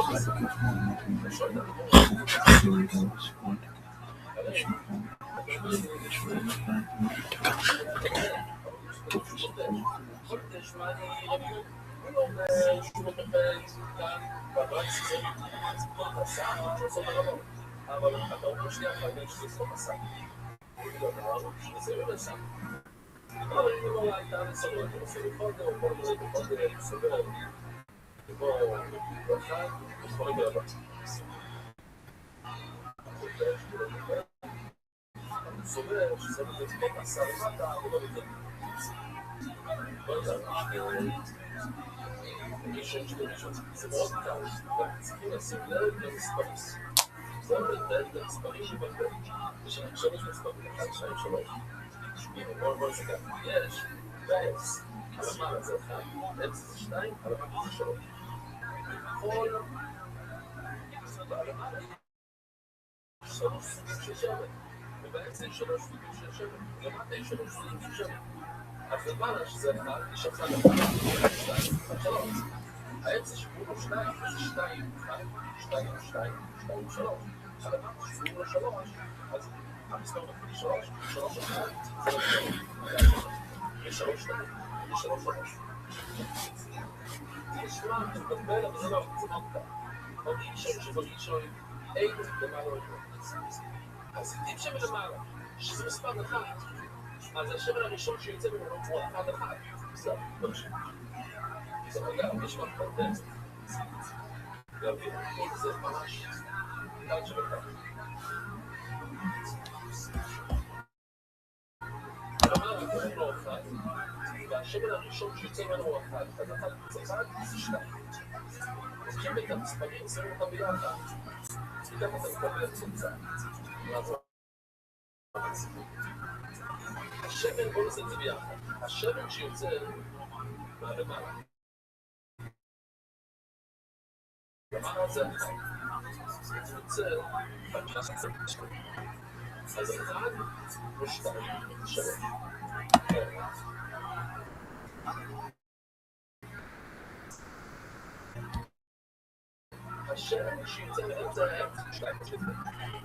ושואל את הדבר. הוא אומר שהוא לא מפל כאן בבית זה ספורט הסעד, לעשות הרמון. אבל אתה אומר שנייה חייבת שזה ספורט הסעד. הוא אומר שזה לא לסעד. אבל אם לא הייתה לסעד, אתה עושה בחודר, או כל מיני בחודר, סובר, ובוא ברכה, יכול לגלל בה. הוא סובר שזה לא ספורט הסעד למטה, ולא בזה. לא יודע, זה מאוד קל, צריכים לשים לב למספרים. זה מדד למספרים שבחר. יש לנו 3 מספרים, 1, 2, 3. בואו זה גם יש, ו-X. על המעלה זה 1, X זה 2, על המעלה זה 3. כל על המעלה 3 סוגים של שבת. ובעצם 3 סוגים של שבת. למטה יש 3 סוגים של שבת. אז למעלה שזה 1, יש 1, 2, 3. האמצע זה שקוראים לו 2, זה 2, 1, 2, 2, 2, 3. על המעלה שקוראים לו 3, אז המספר מתחיל 3, 3, 1, זה לא 3. יש 3, 2, יש 3, 3. זה נשמע, זה מדבר, אבל זה לא, זה מאוד קל. עוד אישון שבו אישון, אין למעלה או אז אם שם למעלה, שזה מספר 1, אז השמן הראשון שיוצא ממנו הוא 1, 1. זה לא שם. זה אגב, יש לך קונטקסט. להבין, זה ממש קל שבכך. כלומר, זה קוראים לו 1, והשמן הראשון שיוצא ממנו הוא 1, אז 1 זה 1, זה 2. לוקחים את המספרים, שמים אותם ביחד. וככה אתה מקבל צמצם. השמן, בוא נעשה את זה ביחד. השמן שיוצא מהלמעלה. למעלה זה יוצא אז 1 ו-2 3. השמן שיוצא מאמצע האמצע 2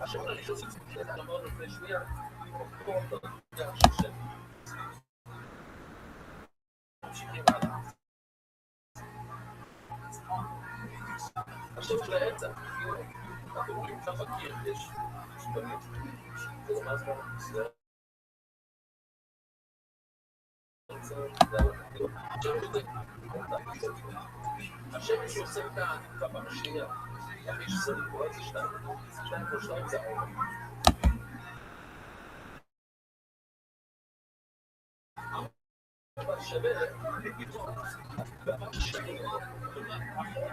השמן הראשון שיוצא אמרנו לפני שנייה פה גם של שמן ממשיכים הלאה השם של האמצע, אנחנו רואים ככה קיר, יש בנים, זה מה זמן, זה השם שעושה כאן, כמה השנייה, אחרי שזה לקרוא את זה 2, 2 או 2 זה העולם. אבל שווה, ואמר ששנים,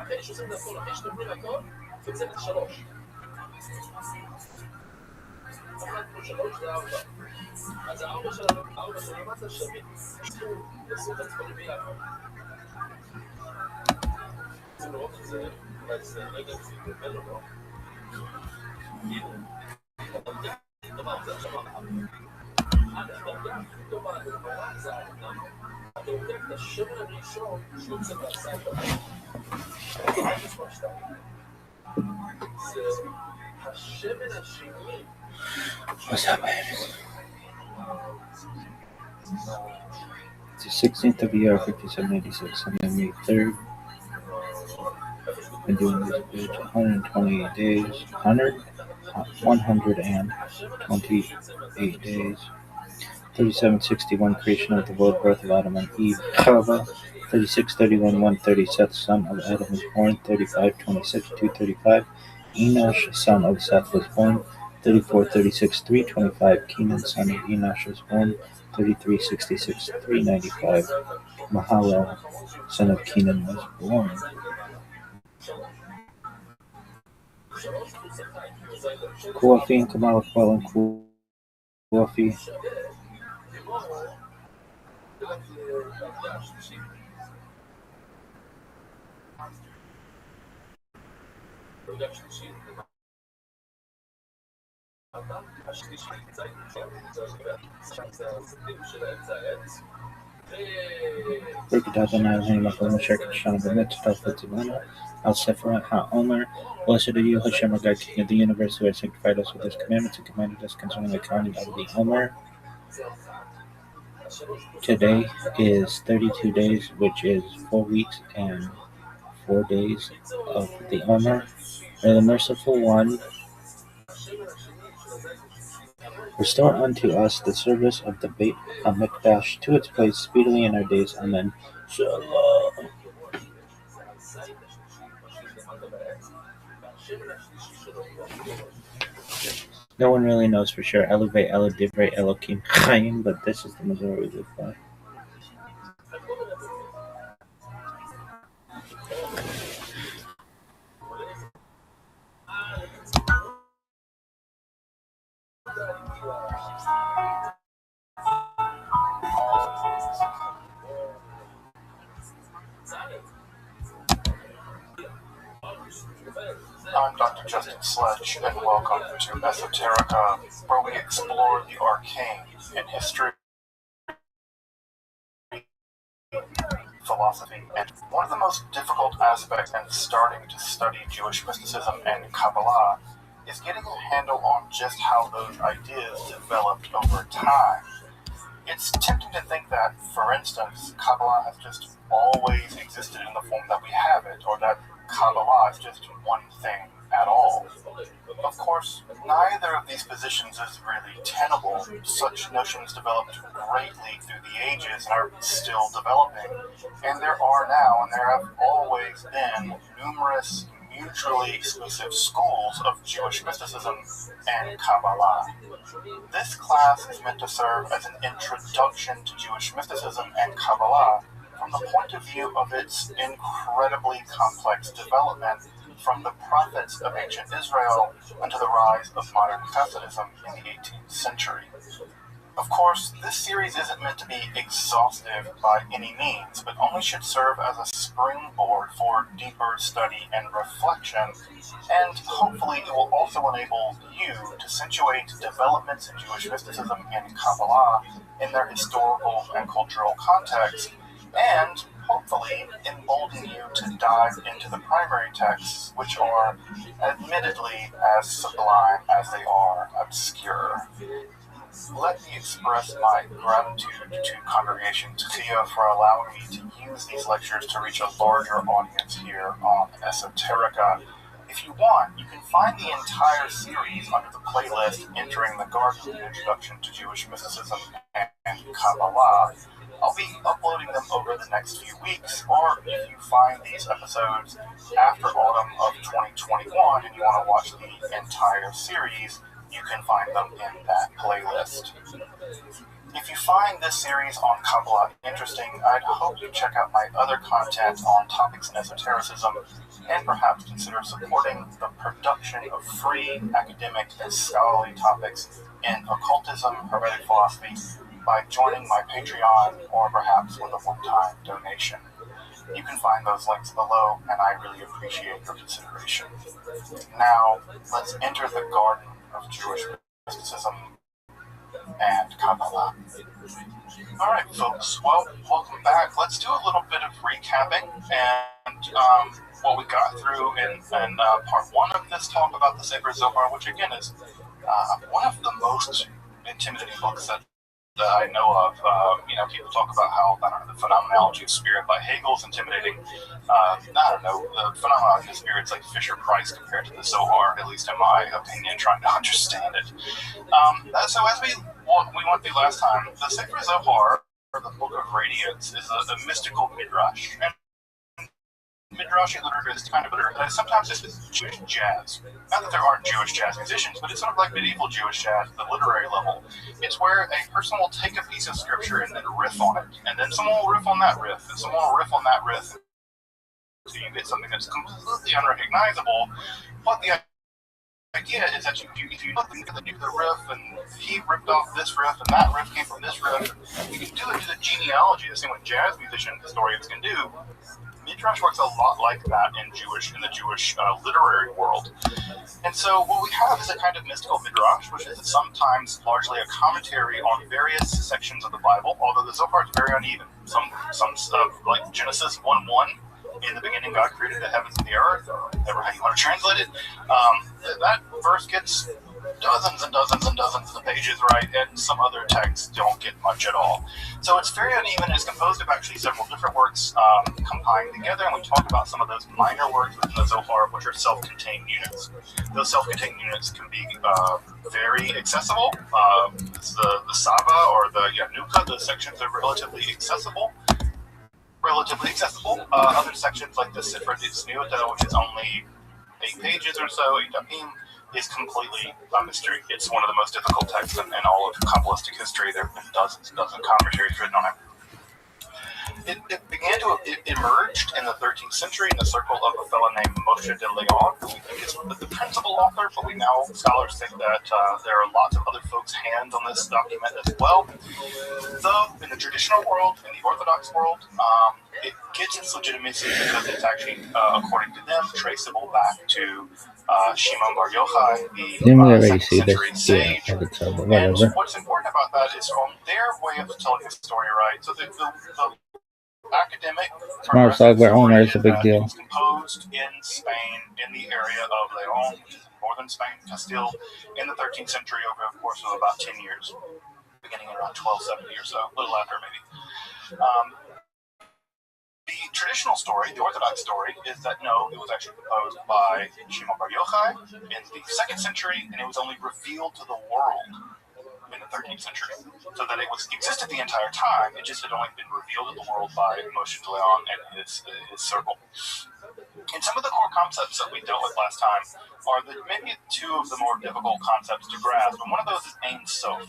אחרי שעושים את הכל, אחרי שתבנים הכל, אז הארבע שלי למטה שווים. עשו את הדברים ביחד. רוצים לראות את זה, אולי זה רגע מתגלגל או לא. הנה, דבר, זה עכשיו טובה, זה האדם. אתה לוקח את השמן הראשון שיוצא ועשה את הדבר. זה השמן השני. What's up, man? It's the 16th of the year, 5786. I'm on May 3rd. Been doing this bitch 128 days. 128 days. 3761 creation of the world, birth of Adam and Eve. Chava. 3631 130 Seth, son of Adam, was born. 3526 235 Enosh, son of Seth, was born. 3436 325 Kenan, son of Enosh, was born. 3366 395 Mahalalel, son of Kenan, was born. Coffee and Kamala Quell and Coffee. Break it down now, hang up on the Sheikh Shana Bennett, Talfativana, Al Sephirah HaOmer. Blessed are you, Hashem, our God, King of the universe, who has sanctified us with his commandments and commanded us concerning the counting of the Omer. Today is 32 days, which is 4 weeks and 4 days of the Omer. May the merciful one restore unto us the service of the Beit HaMikdash to its place speedily in our days. Amen. Shalom. No one really knows for sure. Elevate Elo Divrei Elokim Chaim, but this is the Missouri we live by. I'm Dr. Justin Sledge, and welcome to Esoterica, where we explore the arcane in history, philosophy, and one of the most difficult aspects in starting to study Jewish mysticism and Kabbalah is getting a handle on just how those ideas developed over time. It's tempting to think that, for instance, Kabbalah has just always existed in the form that we have it, or that Kabbalah is just one thing at all. Of course, neither of these positions is really tenable. Such notions developed greatly through the ages and are still developing, and there are now, and there have always been, numerous mutually exclusive schools of Jewish mysticism and Kabbalah. This class is meant to serve as an introduction to Jewish mysticism and Kabbalah from the point of view of its incredibly complex development from the prophets of ancient Israel until the rise of modern Hasidism in the 18th century. Of course, this series isn't meant to be exhaustive by any means, but only should serve as a springboard for deeper study and reflection, and hopefully it will also enable you to situate developments in Jewish mysticism and Kabbalah in their historical and cultural context, and hopefully embolden you to dive into the primary texts, which are admittedly as sublime as they are obscure. Let me express my gratitude to Congregation Tchia for allowing me to use these lectures to reach a larger audience here on Esoterica. If you want, you can find the entire series under the playlist Entering the Garden, Introduction to Jewish Mysticism and Kabbalah. I'll be uploading them over the next few weeks, or if you find these episodes after autumn of 2021 and you want to watch the entire series, you can find them in that playlist. If you find this series on Kabbalah interesting, I'd hope you check out my other content on topics in esotericism and perhaps consider supporting the production of free academic and scholarly topics in occultism, hermetic philosophy by joining my Patreon or perhaps with a one-time donation. You can find those links below, and I really appreciate your consideration. Now, let's enter the garden of Jewish mysticism and Kabbalah. Alright, folks, well, welcome back. Let's do a little bit of recapping and what we got through in part one of this talk about the Sefer Zohar, which again is one of the most intimidating books that I know of. People talk about how, the phenomenology of spirit by Hegel is intimidating. The phenomenology of spirit is like Fisher-Price compared to the Zohar, at least in my opinion, trying to understand it. So as we went through last time, the Sefer Zohar, or the Book of Radiance, is a mystical midrash. And Midrashic literature is kind of literature. Sometimes it's Jewish jazz. Not that there aren't Jewish jazz musicians, but it's sort of like medieval Jewish jazz at the literary level. It's where a person will take a piece of scripture and then riff on it. And then someone will riff on that riff, and someone will riff on that riff. So you get something that's completely unrecognizable. But the idea is that if you look at the riff, and he ripped off this riff, and that riff came from this riff, you can do it to the genealogy, the same way jazz musicians, historians can do. Midrash works a lot like that in the Jewish literary world. And so what we have is a kind of mystical midrash, which is sometimes largely a commentary on various sections of the Bible, although the Zohar is very uneven. Some stuff, like Genesis 1:1, in the beginning God created the heavens and the earth, or whatever how you want to translate it, that verse gets dozens and dozens and dozens of pages right, and some other texts don't get much at all. So it's very uneven. It's composed of actually several different works combined together, and we talk about some of those minor works within the Zohar, which are self-contained units. Those self-contained units can be very accessible. The Saba or the Yanuka, those sections are relatively accessible. Other sections like the Sifra Tzniuta, which is only 8 pages or so, 8 dapim, is completely a mystery. It's one of the most difficult texts in all of Kabbalistic history. There have been dozens and dozens of commentaries written on it. It emerged in the 13th century in the circle of a fellow named Moshe de Leon, who we think is the principal author, but scholars think that there are lots of other folks' hands on this document as well. Though, in the traditional world, in the Orthodox world, it gets its legitimacy because it's actually, according to them, traceable back to Shimon Bar Yochai, the 2nd century sage. And what's important about that is from their way of telling the story, right? So the academic Software owner is a big deal. It was composed in Spain, in the area of Leon, which is northern Spain, Castile, in the 13th century over the course of about 10 years, beginning around 1270 or so, a little after maybe. The traditional story, the Orthodox story, is that no, it was actually composed by Shimon Bar Yochai in the 2nd century, and it was only revealed to the world in the 13th century. So that it existed the entire time, it just had only been revealed to the world by Moshe de Leon and his circle. And some of the core concepts that we dealt with last time are maybe 2 of the more difficult concepts to grasp, and one of those is Ein Sof.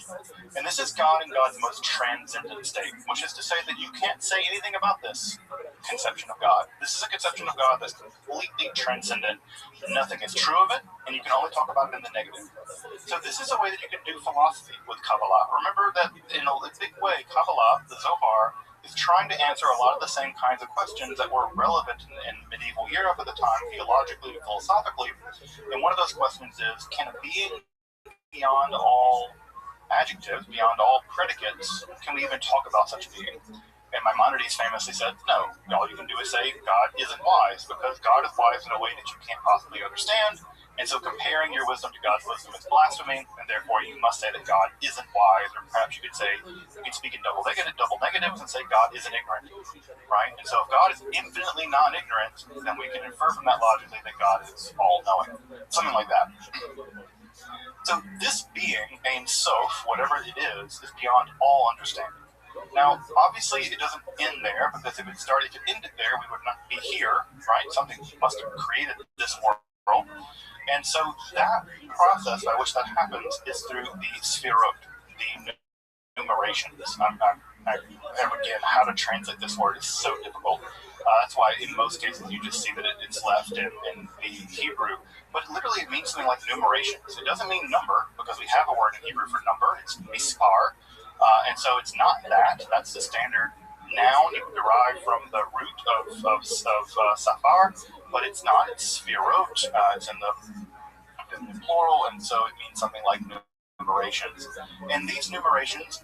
And this is God and God's most transcendent state, which is to say that you can't say anything about this conception of God. This is a conception of God that's completely transcendent. Nothing is true of it, and you can only talk about it in the negative. So this is a way that you can do philosophy with Kabbalah. Remember that in a big way, Kabbalah, the Zohar, is trying to answer a lot of the same kinds of questions that were relevant in medieval Europe at the time, theologically and philosophically. And one of those questions is, can a being beyond all adjectives, beyond all predicates, can we even talk about such a being? And Maimonides famously said, no, all you can do is say God isn't wise, because God is wise in a way that you can't possibly understand. And so comparing your wisdom to God's wisdom is blasphemy, and therefore you must say that God isn't wise, or perhaps you could speak in double negatives and say God isn't ignorant, right? And so if God is infinitely non-ignorant, then we can infer from that logically that God is all-knowing, something like that. So this being, Ein Sof, whatever it is beyond all understanding. Now, obviously, it doesn't end there, because if it ended there, we would not be here, right? Something must have created this world. And so that process by which that happens is through the Sfirot, the numerations. And again, how to translate this word is so difficult. That's why in most cases you just see that it's left in the Hebrew. But literally it means something like numerations. It doesn't mean number, because we have a word in Hebrew for number. It's mispar. And so it's not that. That's the standard noun derived from the root of safar, but it's not. It's sphirot. It's in the plural, and so it means something like numerations. And these numerations,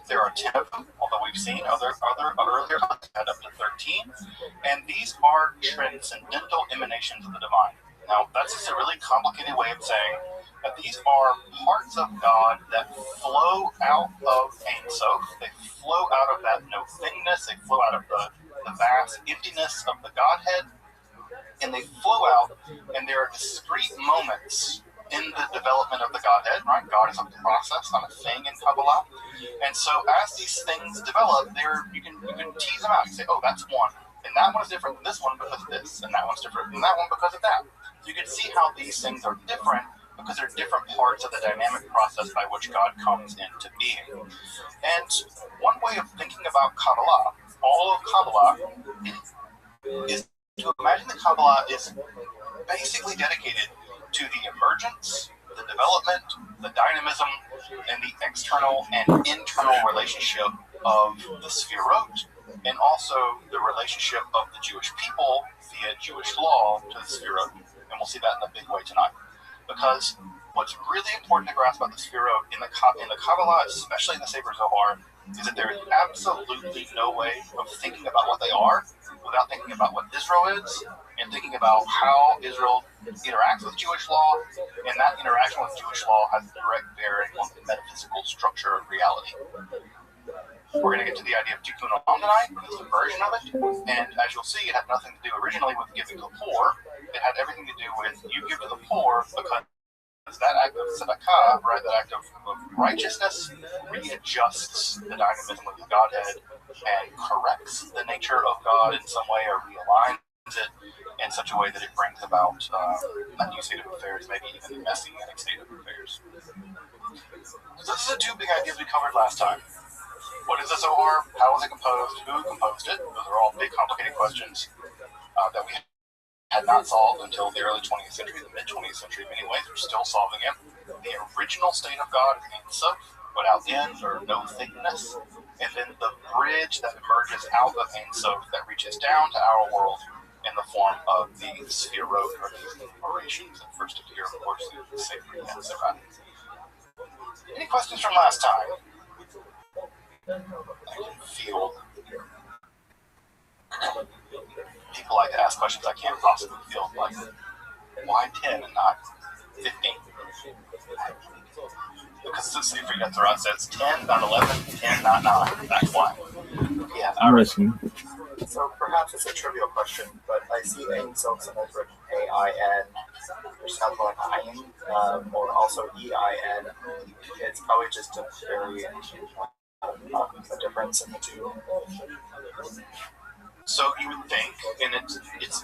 there are 10 of them, although we've seen other earlier had up to 13. And these are transcendental emanations of the divine. Now, that's just a really complicated way of saying that these are parts of God that flow out of Ein Sof. They flow out of that no-thingness. They flow out of the vast emptiness of the Godhead. And they flow out, and there are discrete moments in the development of the Godhead, right? God is a process, not a thing in Kabbalah. And so as these things develop, you can tease them out. You say, oh, that's one. And that one is different than this one because of this. And that one's different than that one because of that. You can see how these things are different because they're different parts of the dynamic process by which God comes into being. And one way of thinking about Kabbalah, all of Kabbalah, is to imagine that Kabbalah is basically dedicated to the emergence, the development, the dynamism, and the external and internal relationship of the Sefirot, and also the relationship of the Jewish people via Jewish law to the Sefirot. And we'll see that in a big way tonight. Because what's really important to grasp about the Sefirot in the Kabbalah, especially in the Sefer Zohar, is that there is absolutely no way of thinking about what they are without thinking about what Israel is and thinking about how Israel interacts with Jewish law, and that interaction with Jewish law has a direct bearing on the metaphysical structure of reality. We're going to get to the idea of Tikkun Olam tonight, this is a version of it, and as you'll see, it had nothing to do originally with giving to the poor. It had everything to do with you give to the poor because that act of tzedakah, right, that act of righteousness, readjusts the dynamism of the Godhead and corrects the nature of God in some way, or realigns it in such a way that it brings about a new state of affairs, maybe even a messianic state of affairs. So this is the two big ideas we covered last time. What is the Zohar? How was it composed? Who composed it? Those are all big, complicated questions that we had not solved until the early 20th century, the mid-20th century in many ways. We're still solving it. The original state of God is Ein Sof, without end or no thingness, and then the bridge that emerges out of Ein Sof that reaches down to our world in the form of the Sefirot, or these numerations that first appear, of course, in the Sefer Yetzirah. Any questions from last time? I can feel people like to ask questions I can't possibly feel, like, why 10 and not 15? Because the Sefer Yetzirah says 10, not 11, 10, not 9. That's why. Yeah, I'm listening. So perhaps it's a trivial question, but I see Ein Sof sometimes written A-I-N, which sounds more like Ayin, or also E-I-N. It's probably just a very a difference in the two. So you would think, and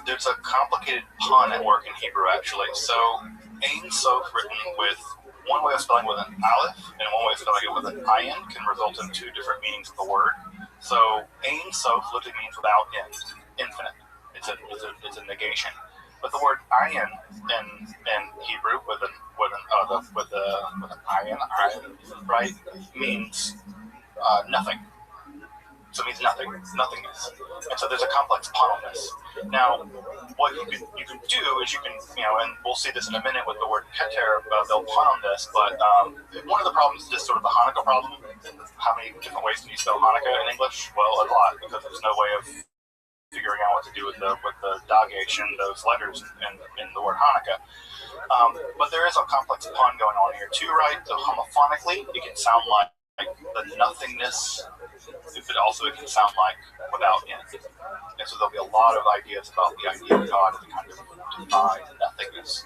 there's a complicated pun at work in Hebrew actually. So Ein Sof written with one way of spelling with an aleph and one way of spelling it with an ayin can result in two different meanings of the word. So Ein Sof literally means without end, infinite. It's a negation. But the word ayin in Hebrew with an ayin, right, means nothing. So it means nothing, nothingness. And so there's a complex pun on this. Now, what you can do is you can, and we'll see this in a minute with the word keter, they'll pun on this, but one of the problems is just sort of the Hanukkah problem. How many different ways can you spell Hanukkah in English? Well, a lot, because there's no way of figuring out what to do with the dagesh and those letters in the word Hanukkah. But there is a complex pun going on here too, right? So homophonically, it can sound like the nothingness, but also it can sound like without end. And so there'll be a lot of ideas about the idea of God as a kind of divine nothingness,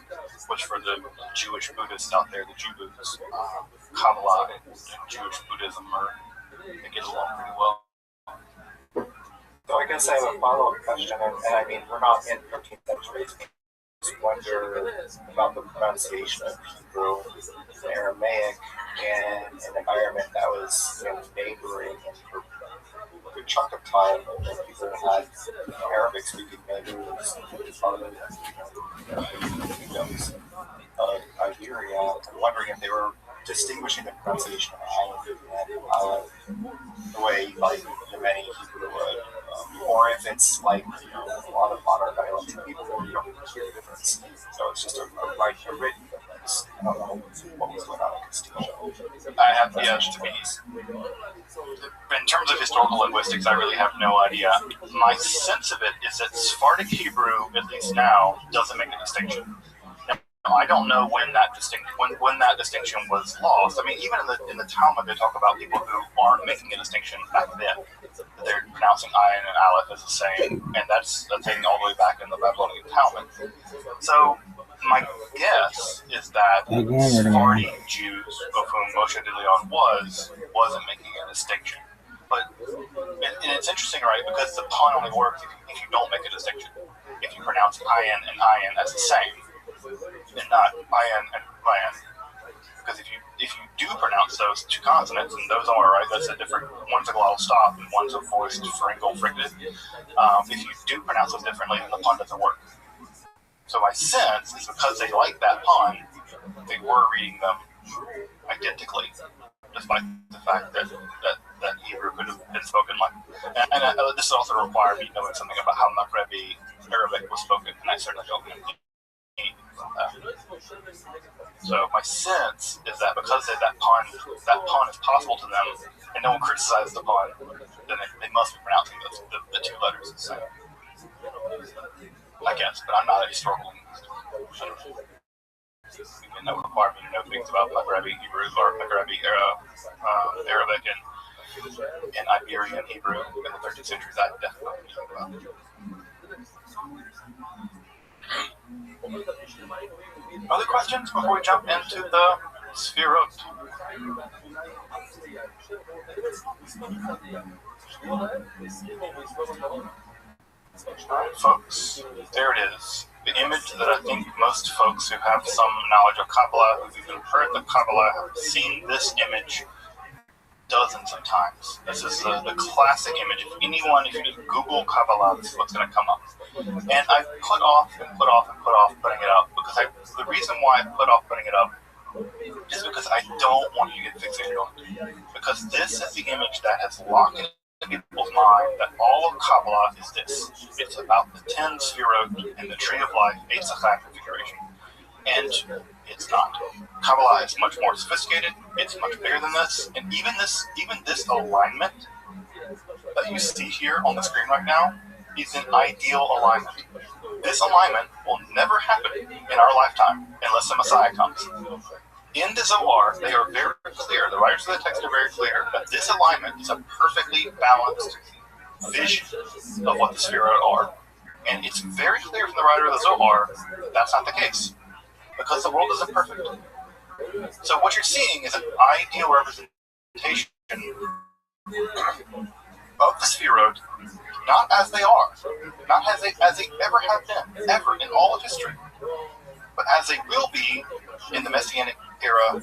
which for the Jewish Buddhists out there, the Jew-Buddhists, Kabbalah and Jewish Buddhism they get along pretty well. So I guess I have a follow-up question, and I mean, we're not in 13th century, wonder about the pronunciation of Hebrew and Aramaic in an environment that was neighboring for a good chunk of time. And people had Arabic-speaking neighbors kingdoms of Iberia. I'm wondering if they were distinguishing the pronunciation of Aleph and Aleph the way like many Hebrew would, or if it's like a lot of modern dialects people you don't hear the difference. So it's just a written difference. I don't know what was going on in Castillo. I have yet to be. In terms of historical linguistics, I really have no idea. My sense of it is that Sephardic Hebrew, at least now, doesn't make a distinction. I don't know when that distinction was lost. I mean, even in the Talmud, they talk about people who aren't making a distinction back then. That they're pronouncing ayin and aleph as the same, and that's taken all the way back in the Babylonian Talmud. So my guess is that Sephardi Jews, of whom Moshe de Leon wasn't making a distinction. But and it's interesting, right? Because the pun only works if you don't make a distinction. If you pronounce ayin as the same, and not ayin and ayin. Because if you do pronounce those two consonants, and those are, right, that's a different, one's a glottal stop and one's a voiced pharyngeal fricative. If you do pronounce those differently, then the pun doesn't work. So my sense is because they like that pun, they were reading them identically, despite the fact that Hebrew could have been spoken like. And this also required me knowing something about how Maghrebi Arabic was spoken, and I certainly don't know. So my sense is that because that pun is possible to them, and no one criticizes the pun, then they must be pronouncing the two letters. So, I guess, but I'm not a historical linguist. And that would require me to know things about Maghrebi Hebrew or Maghrebi Arabic and Iberian Hebrew in the 13th century. That definitely know about. Other questions before we jump into the Sphirot? Alright, folks, there it is. The image that I think most folks who have some knowledge of Kabbalah, who've even heard the Kabbalah, have seen this image dozens of times. This is the classic image. If you just Google Kabbalah, this is what's going to come up. And I put off putting it up because the reason why I put off putting it up is because I don't want you to get fixated on it. Because this is the image that has locked into people's mind that all of Kabbalah is this. It's about the 10 Sphirot and the Tree of Life, Eitz Chaim configuration. And it's not. Kabbalah is much more sophisticated. It's much bigger than this. And even this alignment that you see here on the screen right now is an ideal alignment. This alignment will never happen in our lifetime unless the Messiah comes. In the Zohar, they are very clear, the writers of the text are very clear, that this alignment is a perfectly balanced vision of what the Sphirot are. And it's very clear from the writer of the Zohar that's not the case, because the world isn't perfect. So what you're seeing is an ideal representation of the Sphirot, not as they are, not as they ever have been, ever in all of history, but as they will be in the Messianic era,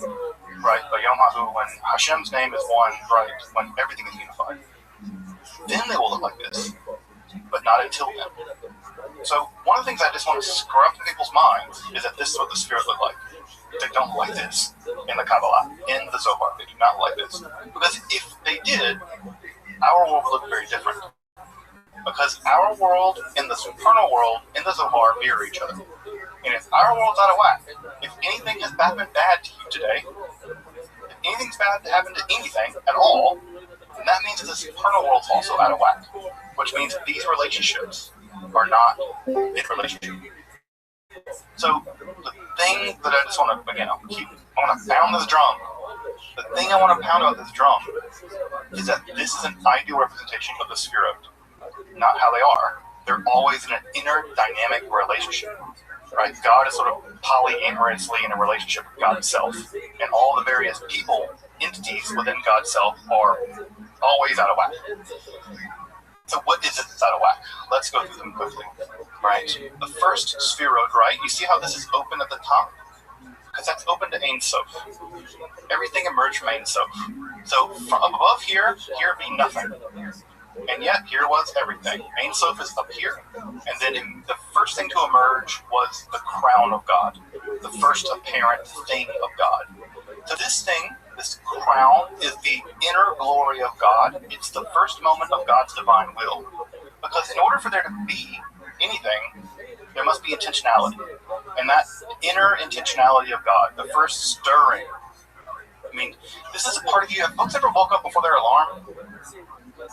right, by Yom HaHu, when Hashem's name is one, right, when everything is unified. Then they will look like this, but not until then. So one of the things I just want to scrub from people's minds is that this is what the Sphirot look like. They don't look like this in the Kabbalah, in the Zohar. They do not look like this. Because if they did, our world would look very different. Because our world and the supernal world in the Zohar mirror each other. And if our world's out of whack, if anything has happened bad to you today, if anything's bad to happen to anything at all, then that means that the supernal world's also out of whack. Which means that these relationships are not in relationship. So the thing that I just want to, again, I want to pound this drum. The thing I want to pound about this drum is that this is an ideal representation of the Sphirot. Not how they are. They're always in an inner dynamic relationship. Right? God is sort of polyamorously in a relationship with God Himself. And all the various people, entities within God's self are always out of whack. So what is it that's out of whack? Let's go through them quickly. Right. The first spherod, right? You see how this is open at the top? Because that's open to Ein Sof. Everything emerged from Ein Sof. So from above here be nothing. And yet here was everything. Ein Sof is up here. And then the first thing to emerge was the crown of God. The first apparent thing of God. So this thing, this crown, is the inner glory of God. It's the first moment of God's divine will. Because in order for there to be anything, there must be intentionality. And that inner intentionality of God, the first stirring. I mean, this is a part of you. Have folks ever woke up before their alarm?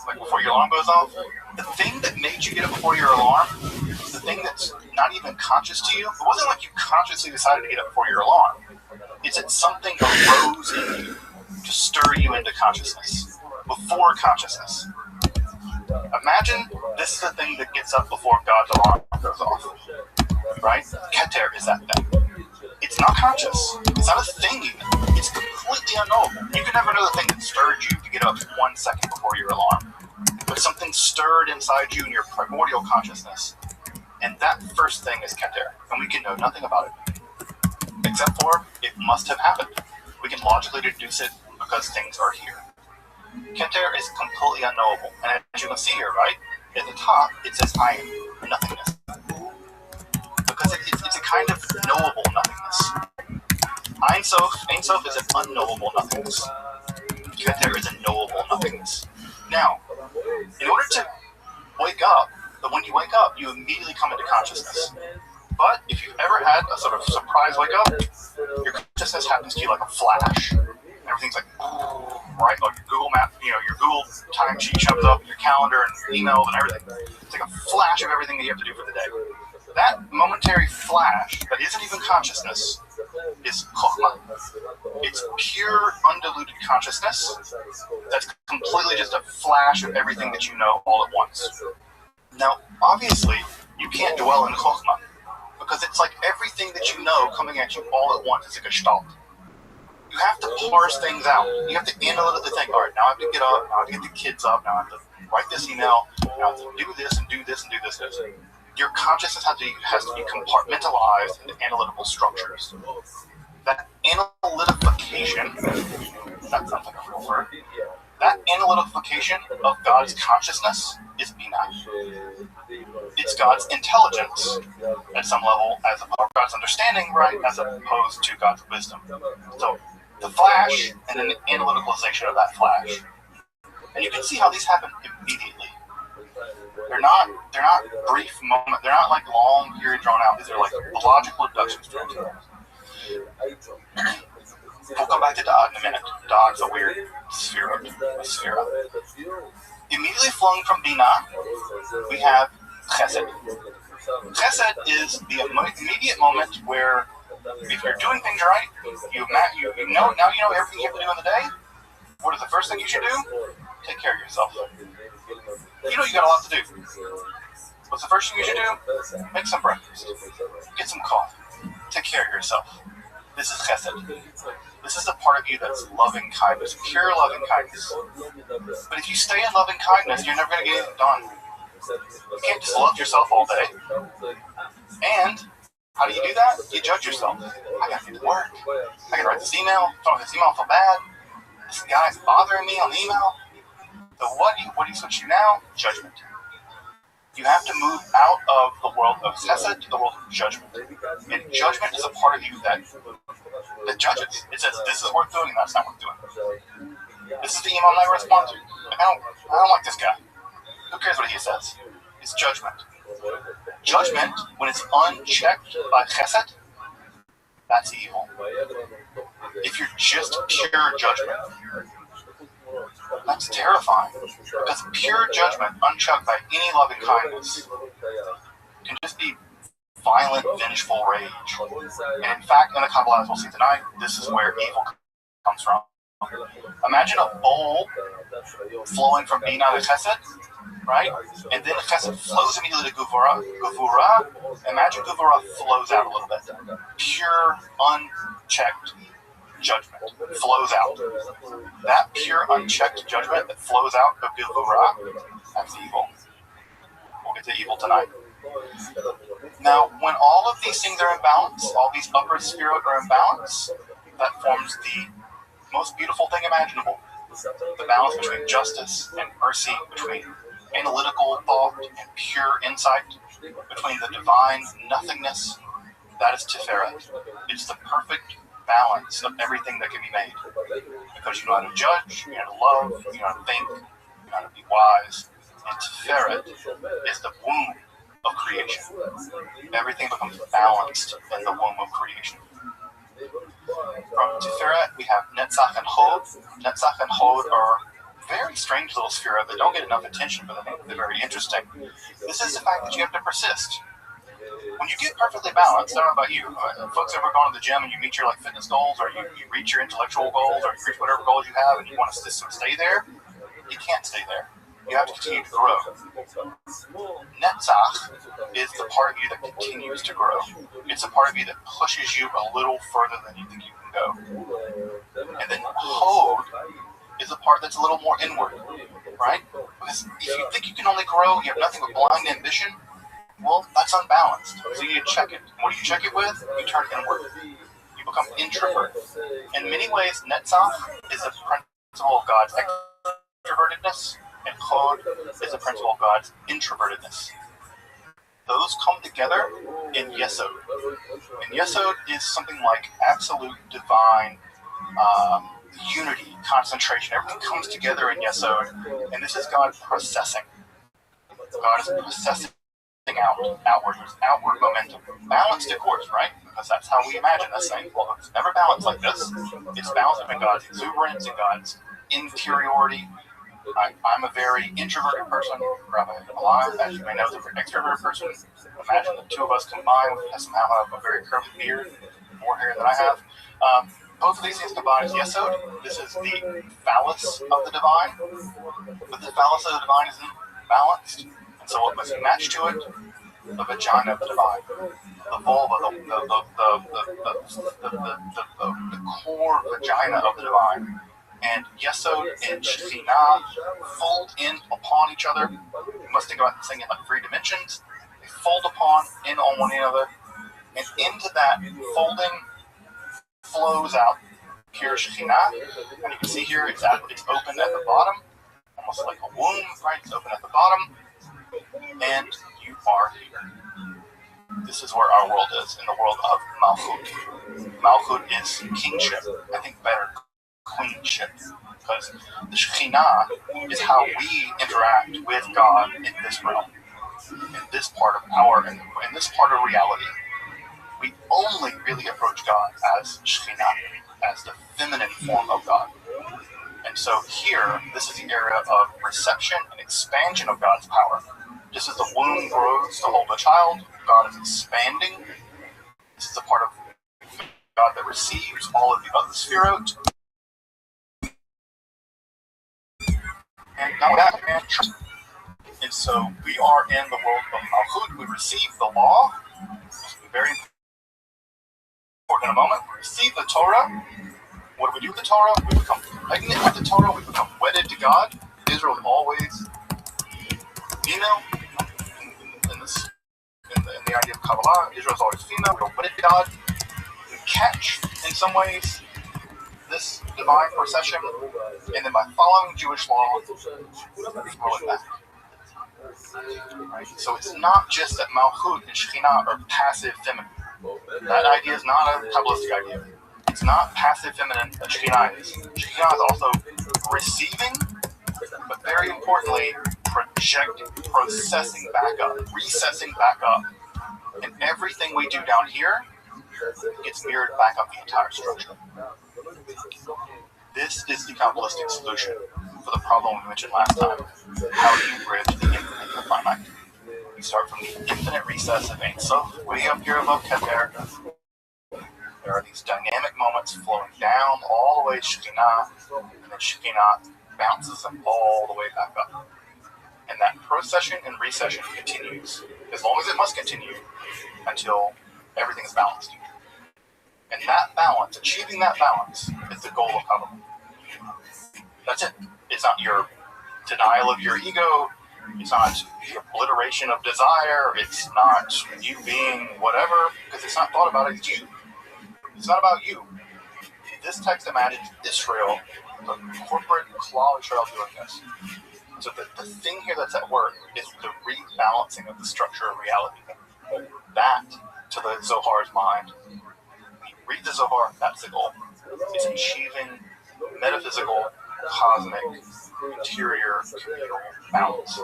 Like before your alarm goes off? The thing that made you get up before your alarm, the thing that's not even conscious to you, it wasn't like you consciously decided to get up before your alarm. It's that something arose in you to stir you into consciousness, before consciousness. Imagine this is the thing that gets up before God's alarm goes off, right? Keter is that thing. It's not conscious. It's not a thing even. It's completely unknowable. You can never know the thing that stirred you to get up 1 second before your alarm. But something stirred inside you in your primordial consciousness. And that first thing is Keter. And we can know nothing about it. Except for it must have happened. We can logically deduce it because things are here. Keter is completely unknowable. And as you can see here, right, at the top, it says I am nothingness. Because it's a kind of knowable nothingness. Ein Sof is an unknowable nothingness. Keter is a knowable nothingness. Now, in order to wake up, but when you wake up, you immediately come into consciousness. But if you've ever had a sort of surprise wake up, your consciousness happens to you like a flash. Everything's like, right? Like your Google Map, your Google timesheet shows up, your calendar and your emails and everything. It's like a flash of everything that you have to do for the day. That momentary flash that isn't even consciousness is chokhmah. It's pure, undiluted consciousness that's completely just a flash of everything that you know all at once. Now, obviously, you can't dwell in chokhmah because it's like everything that you know coming at you all at once is a gestalt. You have to parse things out. You have to analytically think, all right, now I have to get up, now I have to get the kids up, now I have to write this email, now I have to do this and do this and do this and this. Your consciousness has to be compartmentalized into analytical structures. That analytification, that's not like a real word, that analytification of God's consciousness is Binah. It's God's intelligence at some level, as opposed to God's understanding, right, as opposed to God's wisdom. So the flash and then the analyticalization of that flash. And you can see how these happen immediately. They're not brief moments. They're not like long period drawn out. These are like logical abductions. We'll come back to Dog in a minute. Dog's a weird sphere. Immediately flowing from Binah, we have Chesed. Chesed is the immediate moment where, if you're doing things right, you know everything you have to do in the day. What is the first thing you should do? Take care of yourself. You know you got a lot to do. What's the first thing you should do? Make some breakfast. Get some coffee. Take care of yourself. This is chesed. This is the part of you that's loving kindness, pure loving kindness. But if you stay in loving kindness, you're never going to get anything done. You can't just love yourself all day. And how do you do that? You judge yourself. I got to get to work. I got to write this email. This email feel bad. This guy's bothering me on the email. So what do you switch to now? Judgment. You have to move out of the world of chesed to the world of judgment. And judgment is a part of you that judges. It says, this is worth doing, that's not worth doing. This is the email I respond to. I don't like this guy. Who cares what he says? It's judgment. Judgment, when it's unchecked by chesed, that's evil. If you're just pure judgment, that's terrifying. Because pure judgment, unchecked by any loving kindness, can just be violent, vengeful rage. And in fact, in the Kabbalah, as we'll see tonight, this is where evil comes from. Imagine a bowl flowing from Binah to Chesed, right? And then Chesed flows immediately to Gevurah. Imagine Gevurah flows out a little bit. Pure, unchecked judgment flows out. That pure, unchecked judgment that flows out of Gevurah, that's evil. it's evil tonight. Now, when all of these things are in balance, all these upper spherot are in balance, that forms the most beautiful thing imaginable. The balance between justice and mercy, between analytical thought and pure insight, between the divine nothingness, that is Tiferet. It's the perfect balance of everything that can be made. Because you know how to judge, you know how to love, you know how to think, you know how to be wise. And Tiferet is the womb of creation. Everything becomes balanced in the womb of creation. From Tiferet, we have Netzach and Hod. Netzach and Hod are very strange little sphere that don't get enough attention, but I think they're very interesting. This is the fact that you have to persist. When you get perfectly balanced, I don't know about you, folks ever gone to the gym and you meet your fitness goals, or you reach your intellectual goals, or you reach whatever goals you have, and you want to stay there, you can't stay there. You have to continue to grow. Netzach is the part of you that continues to grow. It's a part of you that pushes you a little further than you think you can go. And then Hod is a part that's a little more inward, right? Because if you think you can only grow, you have nothing but blind ambition, well, that's unbalanced. So you need to check it. What do you check it with? You turn inward. You become introvert. In many ways, Netzach is a principle of God's extrovertedness, and Hod is a principle of God's introvertedness. Those come together in Yesod. And Yesod is something like absolute divine unity, concentration. Everything comes together in Yesod, and this is God processing. God is processing outward. There's outward momentum. Balanced, of course, right? Because that's how we imagine this thing. Well, it's never balanced like this. It's balanced between God's exuberance and God's interiority. I'm a very introverted person. Rabbi Rothschild, as you may know, is a very extroverted person. Imagine the two of us combined. We somehow have a very curly beard, more hair than I have. Both of these things combined is Yesod. This is the phallus of the divine. But the phallus of the divine isn't balanced. And so what must be matched to it? The vagina of the divine. The vulva, the core vagina of the divine. And Yesod and Shekhinah fold in upon each other. You must think about this thing in 3 dimensions. They fold in on one another. And into that folding flows out pure Shekhinah. And you can see here it's open at the bottom. Almost like a womb, right? It's open at the bottom. And you are here. This is where our world is, in the world of Malchut. Malchut is kingship. I think better, queenship. Because the Shekhinah is how we interact with God in this realm. In this part of in this part of reality. We only really approach God as Shekhinah, as the feminine form of God. And so here, this is the area of reception and expansion of God's power. Just as the womb grows to hold a child, God is expanding. This is a part of God that receives all of the other spherot. And now that and so we are in the world of Malchut. We receive the law. This will be very important in a moment. We receive the Torah. What do we do with the Torah? We become pregnant with the Torah. We become wedded to God. Israel is always female. In the idea of Kabbalah, Israel is always female. We're wedded to God. We catch, in some ways, this divine procession, and then by following Jewish law, we roll it back. Right? So it's not just that Malchut and Shekhinah are passive feminine. That idea is not a Kabbalistic idea. It's not passive feminine that Shekhinah is. Shekhinah is also receiving, but very importantly, processing back up, recessing back up. And everything we do down here gets mirrored back up the entire structure. This is the Kabbalistic solution for the problem we mentioned last time. How do you bridge the infinite and the finite? You start from the infinite recess of Ein Sof, way up here above Keter. There are these dynamic moments flowing down all the way to Shekhinah, and then Shekhinah bounces them all the way back up. And that procession and recession continues, as long as it must continue, until everything is balanced. And that balance, achieving that balance, is the goal of Kabbalah. That's it. It's not your denial of your ego. It's not the obliteration of desire. It's not you being whatever, because it's not thought about as you. It's not about you. This text imagines Israel, the corporate Klal Israel doing this. So the thing here that's at work is the rebalancing of the structure of reality. That, to the Zohar's mind, when you read the Zohar, that's the goal. It's achieving metaphysical, cosmic, interior, communal balance.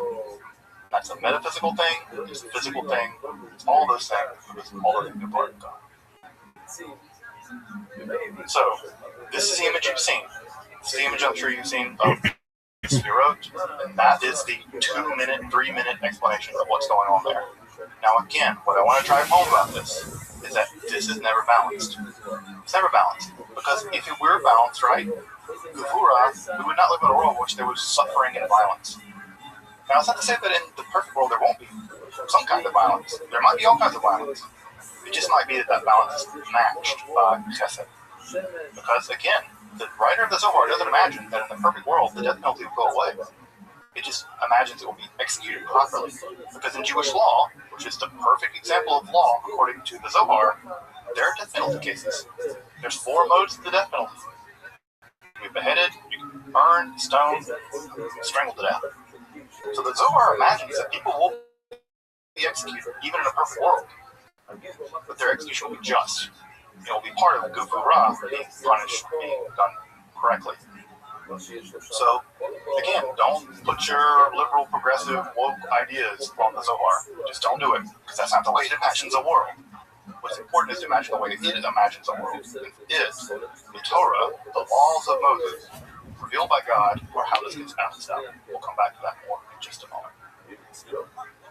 That's a metaphysical thing, it's a physical thing, it's all those things, because all of them are part of God. So, this is the image you've seen. This is the image I'm sure you've seen of Sphirot, and that is the 2-minute, 3-minute explanation of what's going on there. Now again, what I want to drive home about this is that this is never balanced. It's never balanced. Because if it were balanced, right, Gevura, we would not live in a world in which there was suffering and violence. Now, it's not to say that in the perfect world there won't be some kind of violence. There might be all kinds of violence. It just might be that balance is matched by chesed. Because, again, the writer of the Zohar doesn't imagine that in the perfect world the death penalty will go away. It just imagines it will be executed properly. Because in Jewish law, which is the perfect example of law according to the Zohar, there are death penalty cases. There's 4 modes to the death penalty. You can be beheaded, you can be burned, stoned, strangled to death. So the Zohar imagines that people will be executed, even in a perfect world. But their execution will be just. It will be part of the Gevura, being punished, being done correctly. So, again, don't put your liberal, progressive, woke ideas on the Zohar. Just don't do it, because that's not the way it imagines a world. What's important is to imagine the way it imagines a world. It is the Torah, the laws of Moses, revealed by God, or how this gets balanced out. We'll come back to that more in just a moment.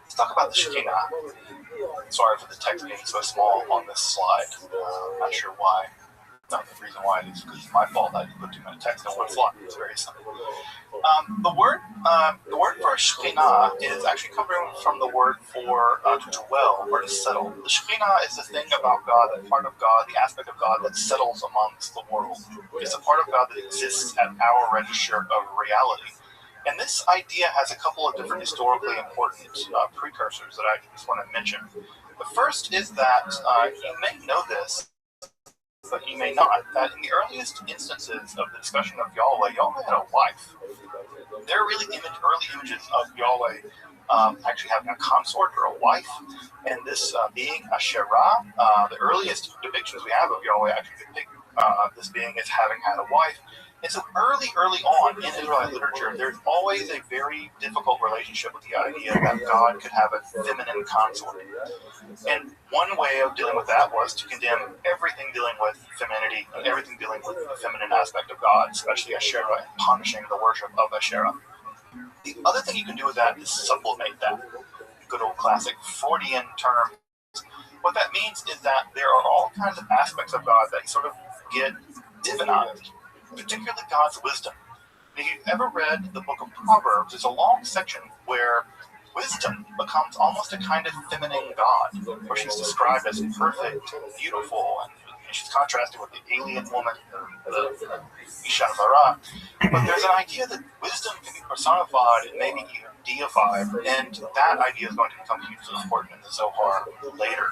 Let's talk about the Shekinah. Sorry for the text being so small on this slide. Not sure why. Not the reason why it is because it's my fault. I put too much text on one slide. It's very simple. The word for Shekinah is actually coming from the word for to dwell or to settle. The Shekinah is the thing about God, that part of God, the aspect of God that settles amongst the world. It's a part of God that exists at our register of reality. And this idea has a couple of different historically important precursors that I just want to mention. The first is that you may know this, but you may not, that in the earliest instances of the discussion of Yahweh, Yahweh had a wife. There are really early images of Yahweh actually having a consort or a wife, and this being Asherah. The earliest depictions we have of Yahweh actually depict this being as having had a wife. And so early on in Israelite literature, there's always a very difficult relationship with the idea that God could have a feminine consort. And one way of dealing with that was to condemn everything dealing with femininity and everything dealing with the feminine aspect of God, especially Asherah, and punishing the worship of Asherah. The other thing you can do with that is sublimate that. Good old classic Freudian term. What that means is that there are all kinds of aspects of God that sort of get divinized, particularly God's wisdom. If you've ever read the book of Proverbs, there's a long section where wisdom becomes almost a kind of feminine god, where she's described as perfect and beautiful, and she's contrasted with the alien woman, the Isha Vara. But there's an idea that wisdom can be personified and maybe even deified, and that idea is going to become hugely important in the Zohar later.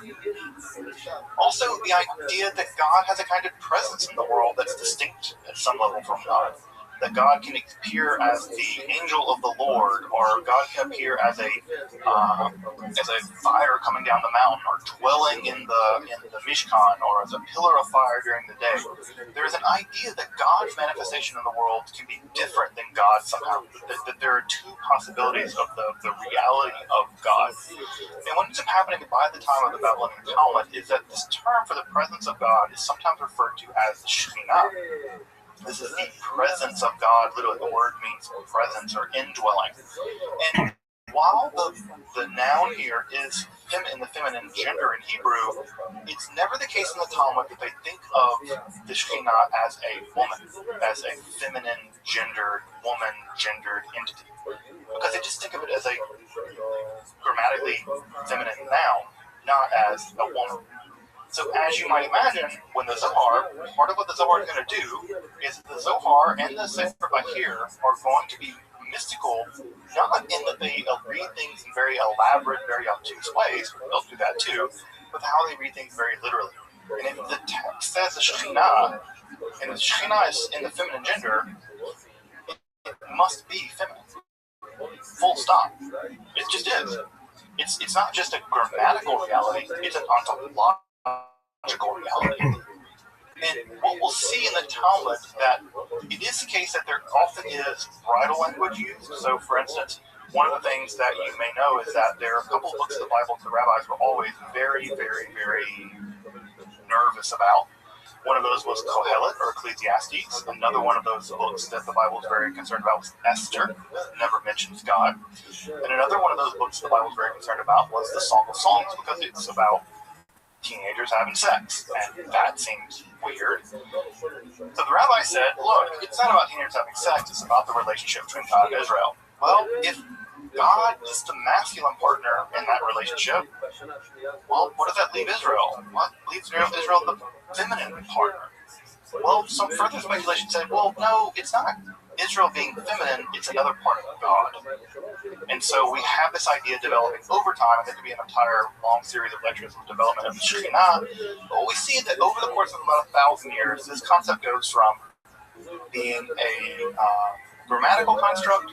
Also, the idea that God has a kind of presence in the world that's distinct at some level from God. That God can appear as the angel of the Lord, or God can appear as a fire coming down the mountain, or dwelling in the Mishkan, or as a pillar of fire during the day. There is an idea that God's manifestation in the world can be different than God somehow. That there are two possibilities of the reality of God. And what ends up happening by the time of the Babylonian Talmud is that this term for the presence of God is sometimes referred to as Shekhinah. This is the presence of God. Literally, the word means presence or indwelling. And while the noun here is in the feminine gender in Hebrew, it's never the case in the Talmud that they think of the Shekhinah as a woman, as a feminine gendered, woman gendered entity. Because they just think of it as a grammatically feminine noun, not as a woman. So as you might imagine, when the Zohar, part of what the Zohar is going to do is the Zohar and the Sefer Bahir are going to be mystical, not in that they read things in very elaborate, very obtuse ways, they'll do that too, but how they read things very literally. And if the text says the Shekhinah, and the Shekhinah is in the feminine gender, it must be feminine. Full stop. It just is. It's not just a grammatical reality, it's an ontological reality. And what we'll see in the Talmud that it is the case that there often is bridal language used. So, for instance, one of the things that you may know is that there are a couple of books of the Bible that the rabbis were always very, very, very nervous about. One of those was Kohelet, or Ecclesiastes. Another one of those books that the Bible is very concerned about was Esther, never mentions God. And another one of those books the Bible is very concerned about was the Song of Songs, because it's about teenagers having sex, and that seems weird. So the rabbi said, look, it's not about teenagers having sex, it's about the relationship between God and Israel. Well, if God is the masculine partner in that relationship, well, what does that leave Israel? What leaves Israel the feminine partner? Well, some further speculation said, well, no, it's not Israel being feminine, it's another part of God. And so we have this idea developing over time, and there could be an entire long series of lectures on the development of the Shekhinah. But we see that over the course of about 1,000 years, this concept goes from being a grammatical construct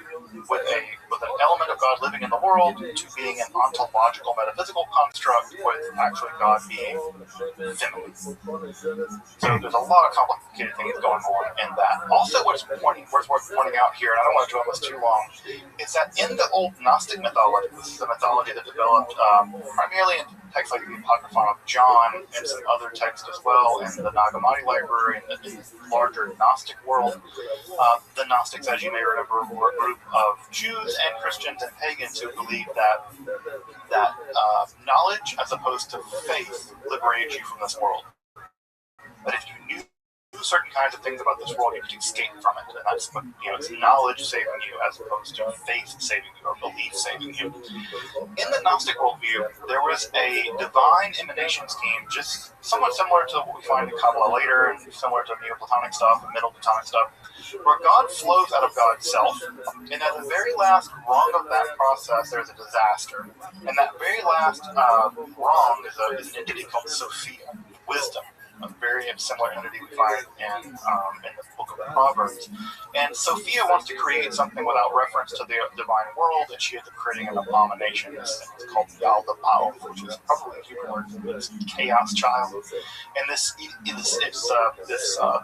with an element of God living in the world to being an ontological metaphysical construct with actually God being feminine. So there's a lot of complicated things going on in that. Also, what's worth pointing out here, and I don't want to dwell on this too long, is that in the old Gnostic mythology, this is a mythology that developed primarily in texts like the Apocryphon of John and some other texts as well, and the Nag Hammadi library and the larger Gnostic world. The Gnostics, as you may remember, were a group of Jews and Christians and pagans who believed that knowledge, as opposed to faith, liberated you from this world. But if you knew certain kinds of things about this world, you could escape from it, and that's it's knowledge saving you as opposed to faith saving you or belief saving you. In the Gnostic worldview, there was a divine emanation scheme, just somewhat similar to what we find in Kabbalah later, and similar to Neoplatonic stuff and Middle Platonic stuff, where God flows out of God's self, and at the very last rung of that process, there's a disaster, and that very last rung is an entity called Sophia, wisdom. A very similar entity we find in the book of Proverbs. And Sophia wants to create something without reference to the divine world, and she ends up creating an abomination. This thing is called Yaldabaoth, which is probably a Hebrew word for chaos child. And the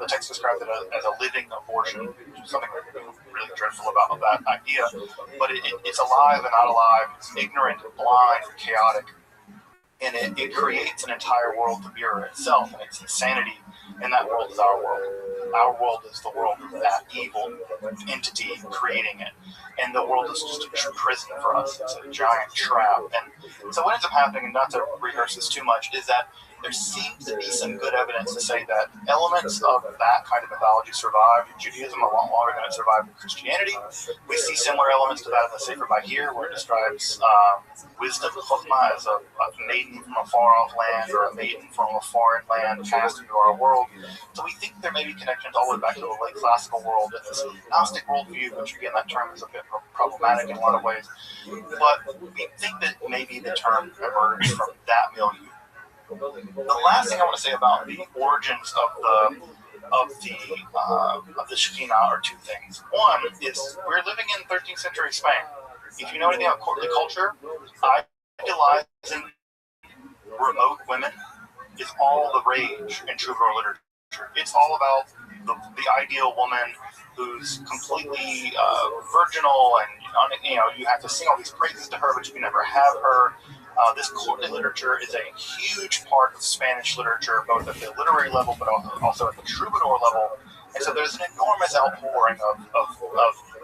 text describes it as a living abortion, which is something really dreadful about that idea. But it's alive and not alive. It's ignorant, blind, chaotic. And it creates an entire world to mirror itself, and its insanity in that world is our world. Our world is the world of that evil entity creating it. And the world is just a prison for us. It's a giant trap. And so what ends up happening, and not to rehearse this too much, is that there seems to be some good evidence to say that elements of that kind of mythology survived in Judaism a lot longer than it survived in Christianity. We see similar elements to that in the Sefer Bahir, where it describes wisdom, Chokhmah, as a maiden from a far-off land or a maiden from a foreign land cast into our world. So we think there may be connections all the way back to the late classical world and this Gnostic worldview, which again, that term is a bit problematic in a lot of ways. But we think that maybe the term emerged from that milieu. The last thing I want to say about the origins of the Shekhinah are two things. One is we're living in 13th century Spain. If you know anything about courtly culture, idealizing remote women is all the rage in troubadour literature. It's all about the ideal woman who's completely virginal, and you have to sing all these praises to her, but you can never have her. This courtly literature is a huge part of Spanish literature, both at the literary level, but also at the troubadour level. And so there's an enormous outpouring of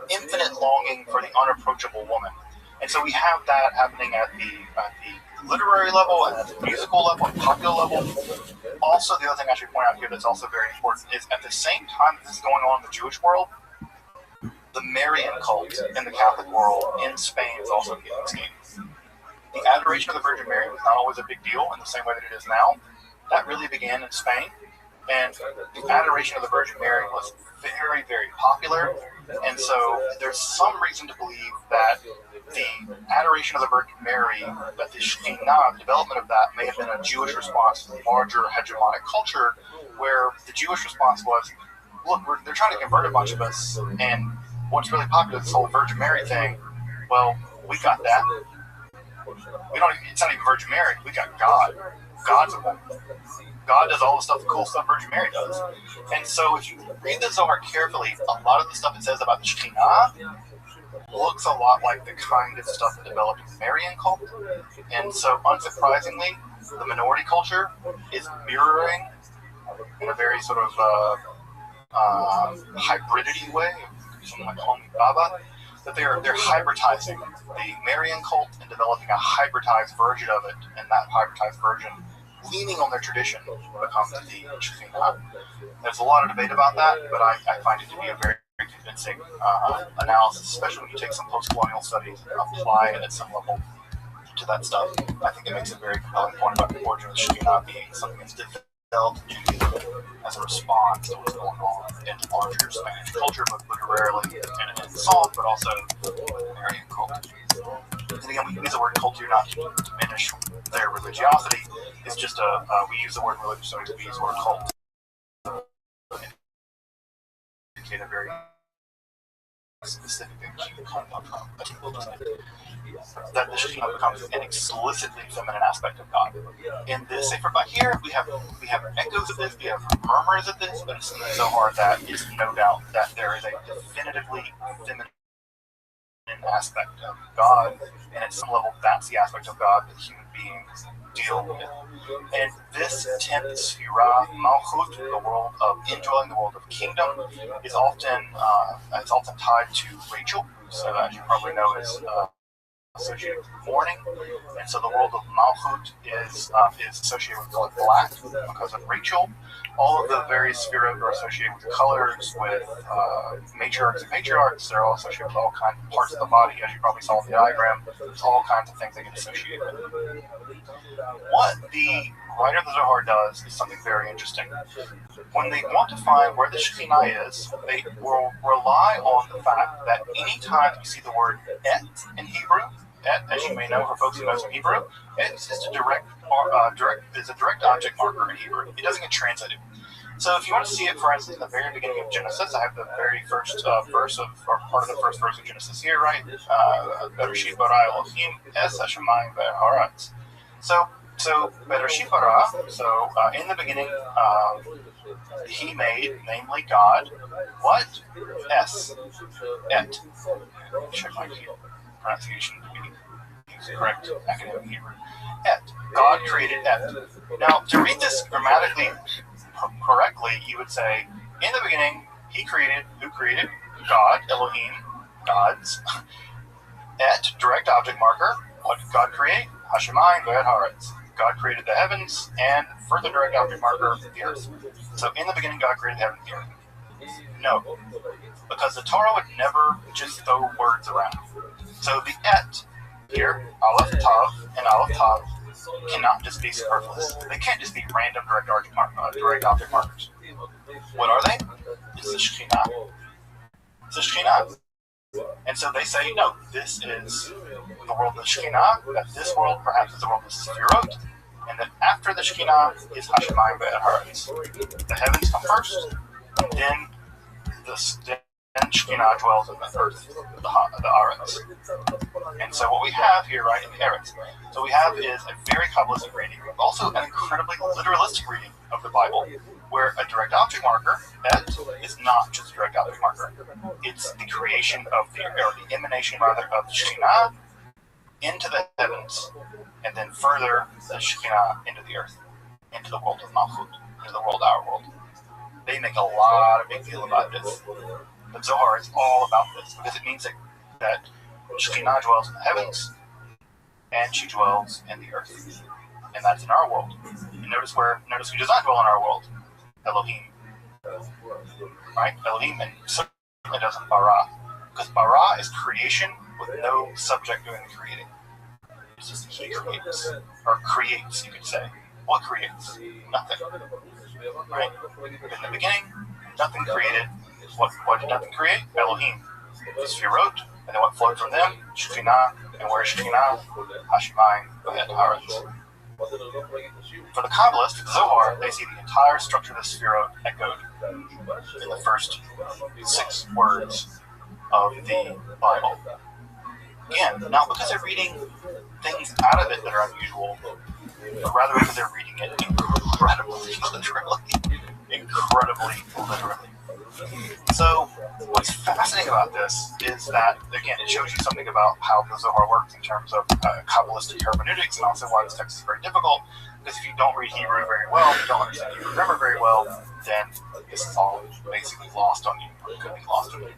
infinite longing for the unapproachable woman. And so we have that happening at the literary level and at the musical level and popular level. Also, the other thing I should point out here that's also very important is at the same time that this is going on in the Jewish world, the Marian cult in the Catholic world in Spain is also getting schemed. The adoration of the Virgin Mary was not always a big deal in the same way that it is now. That really began in Spain, And the adoration of the Virgin Mary was very, very popular. And so there's some reason to believe that the adoration of the Virgin Mary, that the Shekhinah, the development of that, may have been a Jewish response to the larger hegemonic culture, where the Jewish response was, look, they're trying to convert a bunch of us, and what's really popular is this whole Virgin Mary thing. Well, we got that. It's not even Virgin Mary, we got God. God's a woman. God does all the stuff, the cool stuff Virgin Mary does. And so if you read the Zohar carefully, a lot of the stuff it says about the Shekhinah looks a lot like the kind of stuff that developed in the Marian cult. And so, unsurprisingly, the minority culture is mirroring, in a very sort of hybridity way, something like Homi Baba, that they're hybridizing the Marian cult and developing a hybridized version of it, and that hybridized version, leaning on their tradition, becomes the Shekhinah. There's a lot of debate about that, but I find it to be a very convincing analysis, especially when you take some post-colonial studies and apply it at some level to that stuff. I think it makes a very compelling point about the origin of the Shekhinah being something that's developed in Judaism as a response to what's going on in larger Spanish culture, but literarily and in song, but also with the Marian cult. And again, we use the word culture not to diminish their religiosity. It's just we use the word religious, so we use the word cult to indicate a very specific acute conduct that the Shekhinah becomes an explicitly feminine aspect of God. In this Sefer Bahir, we have echoes of this, we have murmurs of this, but it's in the Zohar that is no doubt that there is a definitively feminine aspect of God, and at some level that's the aspect of God that human beings deal with. And this 10th Sphira, Malchut, the world of indwelling, the world of kingdom, is often tied to Rachel. So as you probably know, is associated with mourning, and so the world of Malchut is associated with color black because of Rachel. All of the various spheres are associated with colors, with matriarchs and patriarchs. They're all associated with all kinds of parts of the body, as you probably saw in the diagram. There's all kinds of things they get associated with. What the writer of the Zohar does is something very interesting. When they want to find where the Shekhinah is, they will rely on the fact that anytime you see the word et in Hebrew, et, as you may know for folks who know some Hebrew, et is a direct object marker in Hebrew. It doesn't get translated. So if you want to see it, for instance, in the very beginning of Genesis, I have the very first verse of, or part of the first verse of Genesis here, right? Bereshit bara Elohim es hashamayim ve'haaretz. So Bereshit bara, in the beginning, he made, namely God, what? Et. Check my pronunciation to be correct academic Hebrew. Et. God created et. Now, to read this grammatically correctly, you would say, in the beginning, he created, who created? God, Elohim, gods. Et, direct object marker. What did God create? Hashemayim ve'haaretz. God created the heavens, and further direct object marker, the earth. So in the beginning, God created the heaven and the earth. No, because the Torah would never just throw words around. So the et here, Aleph Tav and Aleph Tav, cannot just be superfluous. They can't just be random direct object markers. What are they? It's the Shekhinah. It's the Shekhinah. And so they say, no, this is the world of the Shekhinah, that this world perhaps is the world of Sefirot, and that after the Shekhinah is Hashemayim ve'haaretz. The heavens come first, and then Shekhinah dwells in the earth, the Aretz. And so what we have here, right, in the Eretz, so we have is a very Kabbalistic reading, also an incredibly literalistic reading of the Bible, where a direct object marker, et, is not just a direct object marker. It's the creation of the emanation, rather, of the Shekhinah into the heavens, and then further the Shekhinah into the earth, into the world of Malchut, into the world, our world. They make a lot of big deal about this. But Zohar is all about this, because it means that Shekhinah dwells in the heavens, and she dwells in the earth. And that's in our world. And notice who does not dwell in our world? Elohim. Right? Elohim, and certainly doesn't bara. Because bara is creation with no subject doing the creating. It's just he creates, or creates, you could say. what creates? Nothing. Right? In the beginning, nothing created. What did nothing create? Elohim. The Sefirot, and then what flowed from them? Shekhinah, and where is Shekhinah? Hashemayim, and Haaretz. For the Kabbalists, the Zohar, they see the entire structure of the Sefirot echoed in the first 6 words of the Bible. Again, not because they're reading things out of it that are unusual, but rather because they're reading it incredibly literally. So, what's fascinating about this is that, again, it shows you something about how the Zohar works in terms of Kabbalistic hermeneutics, and also why this text is very difficult, because if you don't read Hebrew very well, you don't understand Hebrew grammar very well, then this is all basically lost on you, or could be lost on you.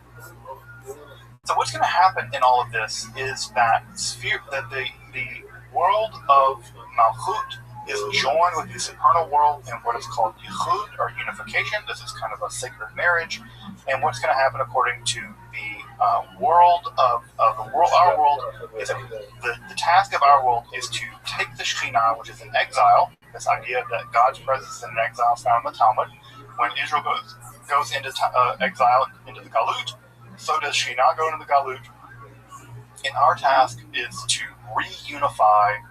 So what's going to happen in all of this is that the world of Malchut is joined with the supernal world in what is called Yichud, or unification. This is kind of a sacred marriage. And what's going to happen according to the world of the world, our world, is that the task of our world is to take the Shekhinah, which is in exile, this idea that God's presence is in exile found in the Talmud. When Israel goes into exile, into the Galut, so does Shekhinah go into the Galut. And our task is to reunify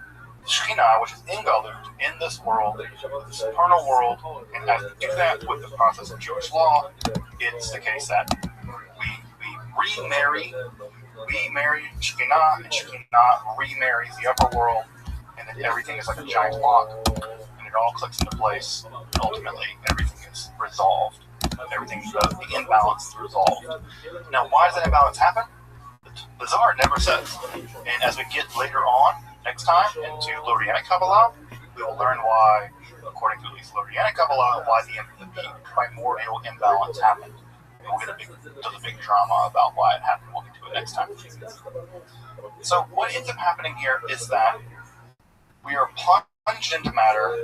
Shekhinah, which is in Galut, in this world, the supernal world, and as we do that with the process of Jewish law, it's the case that we remarry Shekhinah, and Shekhinah remarries the upper world, and then everything is like a giant lock, and it all clicks into place, and ultimately everything is resolved. Everything, the imbalance is resolved. Now, why does that imbalance happen? The Zohar never says. And as we get later on, next time, into Lurianic Kabbalah, we will learn why, according to at least Lurianic Kabbalah, why the primordial imbalance happened. And we'll get a big drama about why it happened. We'll get to it next time. So what ends up happening here is that we are plunged into matter,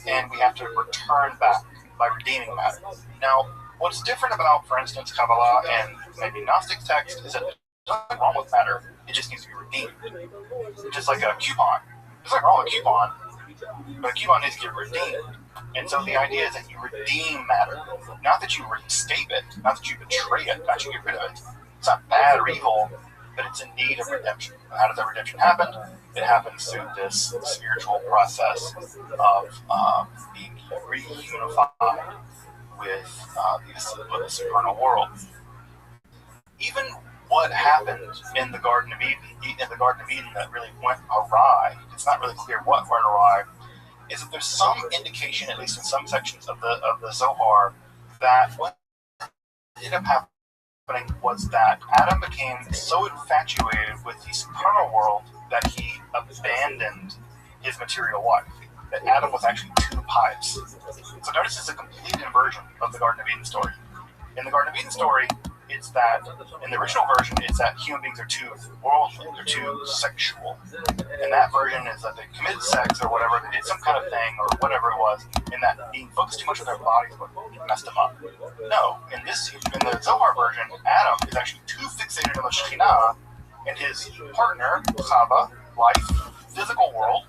and we have to return back by redeeming matter. Now, what's different about, for instance, Kabbalah and maybe Gnostic text is that there's nothing wrong with matter, it just needs to be redeemed. Just like a coupon. There's nothing wrong with a coupon, but a coupon needs to get redeemed. And so the idea is that you redeem matter. Not that you restate it, not that you betray it, not that you get rid of it. It's not bad or evil, but it's in need of redemption. And how does that redemption happen? It happens through this spiritual process of being reunified with the supernal world. Even what happened in the Garden of Eden that really went awry, it's not really clear what went awry, is that there's some indication, at least in some sections of the Zohar, that what ended up happening was that Adam became so infatuated with the supernal world that he abandoned his material wife. That Adam was actually too pious. So notice it's a complete inversion of the Garden of Eden story. In the Garden of Eden story, it's that, in the original version, it's that human beings are too worldly, they're too sexual. And that version is that they committed sex or whatever, they did some kind of thing or whatever it was, and that being focused too much on their bodies messed them up. No, in the Zohar version, Adam is actually too fixated on the Shekhinah, and his partner, Chava, life, physical world,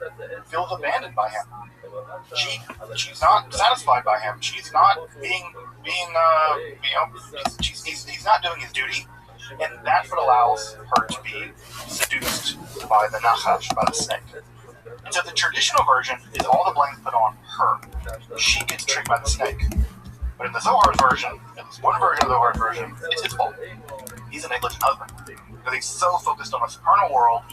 feels abandoned by him. She's not satisfied by him. She's not he's not doing his duty, and that's what allows her to be seduced by the Nachash, by the snake. And so the traditional version is all the blame put on her. She gets tricked by the snake. But in the Zohar's version, at least one version of the Zohar's version, it's his fault. He's a negligent husband. Because he's so focused on the supernal world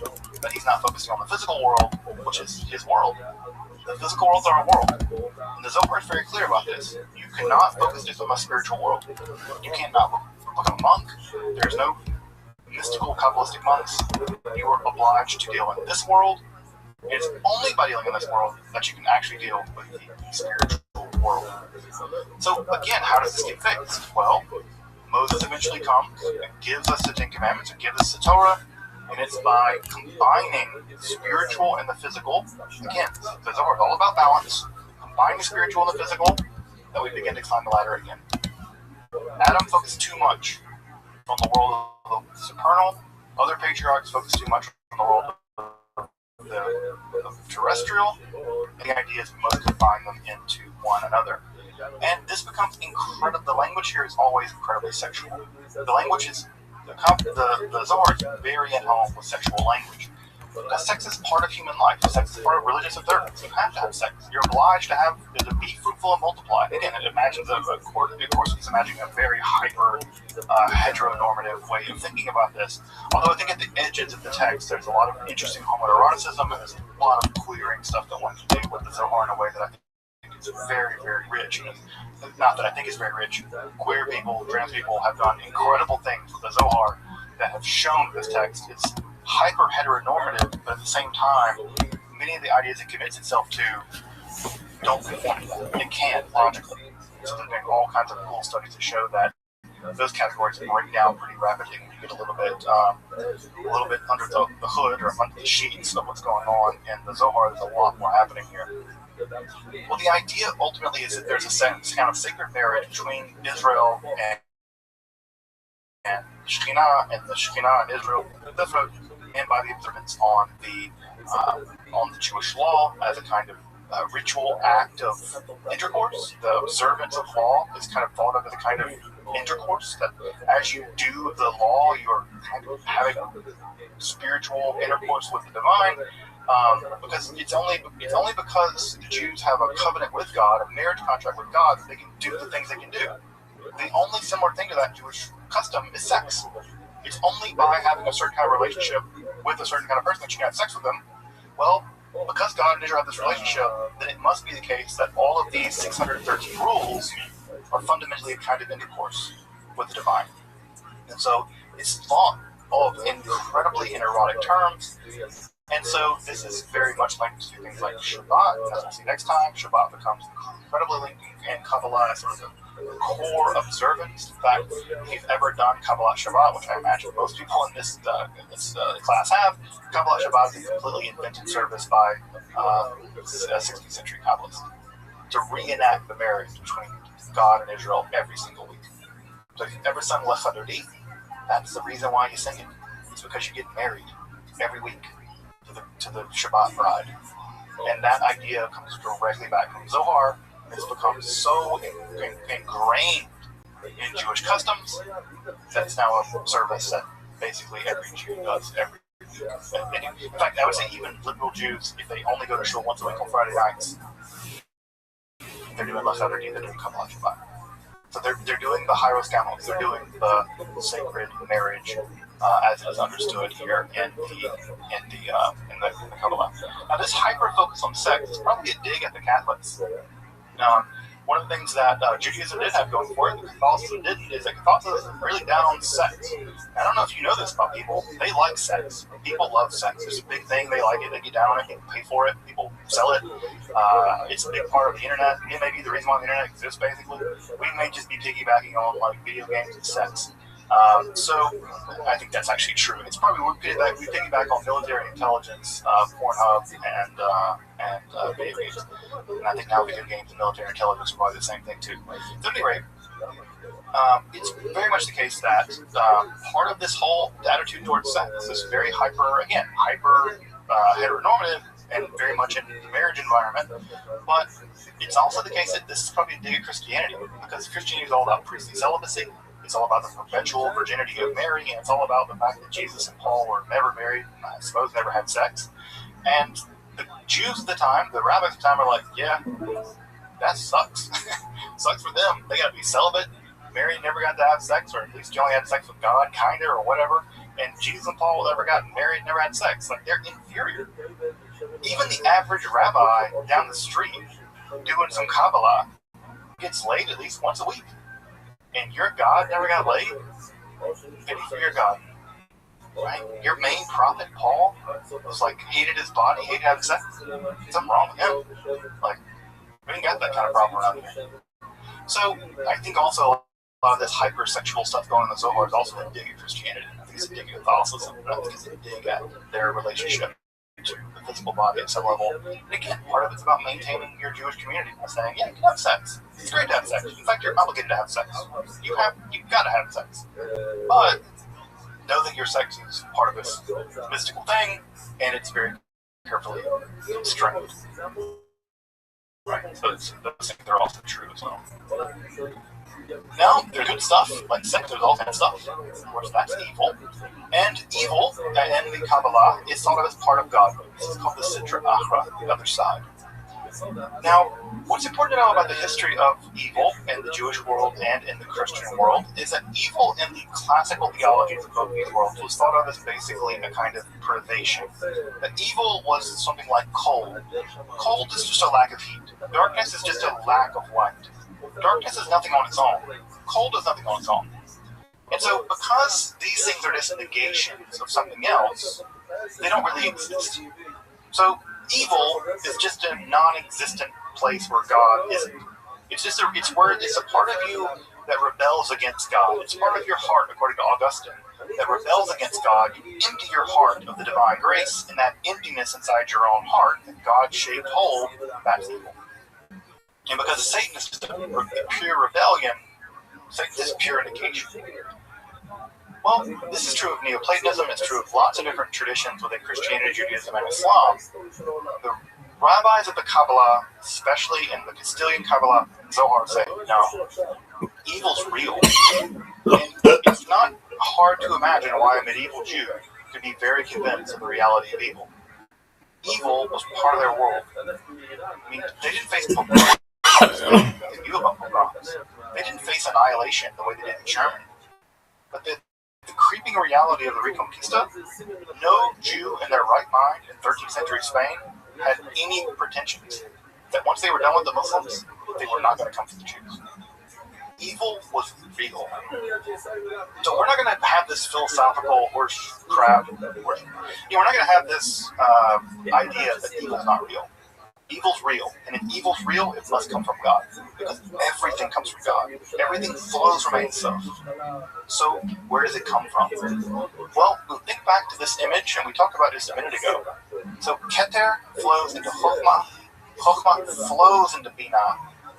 that he's not focusing on the physical world, which is his world. The physical world's our world. And the Zohar is very clear about this. You cannot focus just on the spiritual world. You cannot look at a monk. There's no mystical Kabbalistic monks. You are obliged to deal in this world. It's only by dealing in this world that you can actually deal with the spiritual world. So again, how does this get fixed? Well, Moses eventually comes and gives us the Ten Commandments and gives us the Torah, and it's by combining the spiritual and the physical. Again, the Zohar is all about balance. Combining the spiritual and the physical, that we begin to climb the ladder again. Adam focused too much on the world of the supernal. Other patriarchs focused too much on the world of the terrestrial, and the idea is we must combine them into one another. And this becomes incredible. The language here is always incredibly sexual. The language is, the Zohar is very at home with sexual language. Because sex is part of human life. Sex is part of religious observance. You have to have sex. You're obliged to be fruitful and multiply. Again, it imagines of course, he's imagining a very hyper heteronormative way of thinking about this. Although I think at the edges of the text, there's a lot of interesting homoeroticism and there's a lot of queering stuff that one can do with the Zohar in a way that I think is very, very rich. And not that I think it's very rich. Queer people, trans people have done incredible things with the Zohar that have shown this text is hyper heteronormative, but at the same time, many of the ideas it commits itself to don't conform to that. It can't logically. So there's been all kinds of cool studies to show that those categories break down pretty rapidly when you get a little bit under the hood or under the sheets of what's going on. In the Zohar, there's a lot more happening here. Well, the idea ultimately is that there's a kind of sacred marriage between Israel and Shekhinah, and the Shekhinah and Israel, and by the observance on the Jewish law as a kind of ritual act of intercourse. The observance of law is kind of thought of as a kind of intercourse, that as you do the law, you're kind of having spiritual intercourse with the divine. Because it's only because the Jews have a covenant with God, a marriage contract with God, that they can do the things they can do. The only similar thing to that Jewish custom is sex. It's only by having a certain kind of relationship with a certain kind of person that you can have sex with them. Well, because God and Israel have this relationship, then it must be the case that all of these 613 rules are fundamentally a kind of intercourse with the divine. And so it's long, all of incredibly erotic terms. And so this is very much linked to things like Shabbat. As we'll see next time, Shabbat becomes incredibly linked in Kabbalah as sort of the core observance. In fact, if you've ever done Kabbalah Shabbat, which I imagine most people in this class have, Kabbalah Shabbat is a completely invented service by 16th century Kabbalists to reenact the marriage between God and Israel every single week. So if you've ever sung Lech Adodi, that's the reason why you sing it. It's because you get married every week to the Shabbat bride. And that idea comes directly back from Zohar. It's become so ingrained in Jewish customs that it's now a service that basically every Jew does every week. In fact, I would say even liberal Jews, if they only go to shul once a week on Friday nights, they're doing Lech Adodi, they're doing Kabbalah Shabbat. So they're doing the Hyros Gamos, they're doing the sacred marriage as is understood here in the Kabbalah. Now, this hyper focus on sex is probably a dig at the Catholics. One of the things that Judaism did have going for it, and Catholicism didn't, is that Catholicism is really down on sex. I don't know if you know this about people. They like sex. People love sex. It's a big thing. They like it. They get down on it. People pay for it. People sell it. It's a big part of the internet. It may be the reason why the internet exists, basically. We may just be piggybacking on like video games and sex. So I think that's actually true. It's probably we piggyback on military intelligence, Pornhub, and video games. And I think now video games and military intelligence are probably the same thing too. At any rate, it's very much the case that part of this whole attitude towards sex is very hyper heteronormative and very much in the marriage environment. But it's also the case that this is probably a dig at Christianity, because Christianity is all about priestly celibacy. It's all about the perpetual virginity of Mary, and it's all about the fact that Jesus and Paul were never married, and I suppose never had sex. And the Jews at the time, the rabbis at the time, are like, yeah, that sucks. Sucks for them. They got to be celibate. Mary never got to have sex, or at least she only had sex with God, kinda, or whatever. And Jesus and Paul never got married, never had sex. Like, they're inferior. Even the average rabbi down the street doing some Kabbalah gets laid at least once a week. And your God never got laid? Pity for your God. Right? Your main prophet, Paul, was like, hated his body, hated having sex. Something wrong with him. Like, we ain't got that kind of problem around here. So, I think also a lot of this hypersexual stuff going on in the Zohar is also a dig at Christianity. I think it's a dig at Catholicism, but I think it's a dig at their relationship to the physical body at some level. And again, part of it's about maintaining your Jewish community by saying, yeah, you can have sex. It's great to have sex. In fact, you're obligated to have sex. You've got to have sex. But know that your sex is part of this mystical thing, and it's very carefully constrained. Right? So those things are also true as well. Now, there's good stuff, like sex, there's all kind of stuff. Of course, that's evil. And evil, in the Kabbalah, is thought of as part of God. This is called the Sitra Achra, the other side. Now, what's important to know about the history of evil in the Jewish world and in the Christian world is that evil in the classical theologies of both these worlds was thought of as basically a kind of privation. That evil was something like cold. Cold is just a lack of heat. Darkness is just a lack of light. Darkness is nothing on its own. Cold is nothing on its own. And so, because these things are just negations of something else, they don't really exist. So, evil is just a non-existent place where God isn't. It's a part of you that rebels against God. It's part of your heart, according to Augustine, that rebels against God. You empty your heart of the divine grace, and that emptiness inside your own heart, that God-shaped hole, that's evil. And because Satan is just a pure rebellion, Satan is pure negation. Well, this is true of Neoplatonism, it's true of lots of different traditions within Christianity, Judaism, and Islam. The rabbis of the Kabbalah, especially in the Castilian Kabbalah, Zohar, say, no, evil's real. And it's not hard to imagine why a medieval Jew could be very convinced of the reality of evil. Evil was part of their world. I mean, they didn't face pogroms. They knew about pogroms. They didn't face annihilation the way they did in Germany. But the creeping reality of the Reconquista, no Jew in their right mind in 13th century Spain had any pretensions that once they were done with the Muslims, they were not going to come for the Jews. Evil was real. So we're not going to have this philosophical horse crap. We're not going to have this idea that evil's not real. Evil's real, and if evil's real, it must come from God, because everything comes from God. Everything flows from Ein Sof. So, where does it come from? Well, we'll think back to this image, and we talked about this a minute ago. So, Keter flows into Chokhmah. Chokhmah flows into Binah.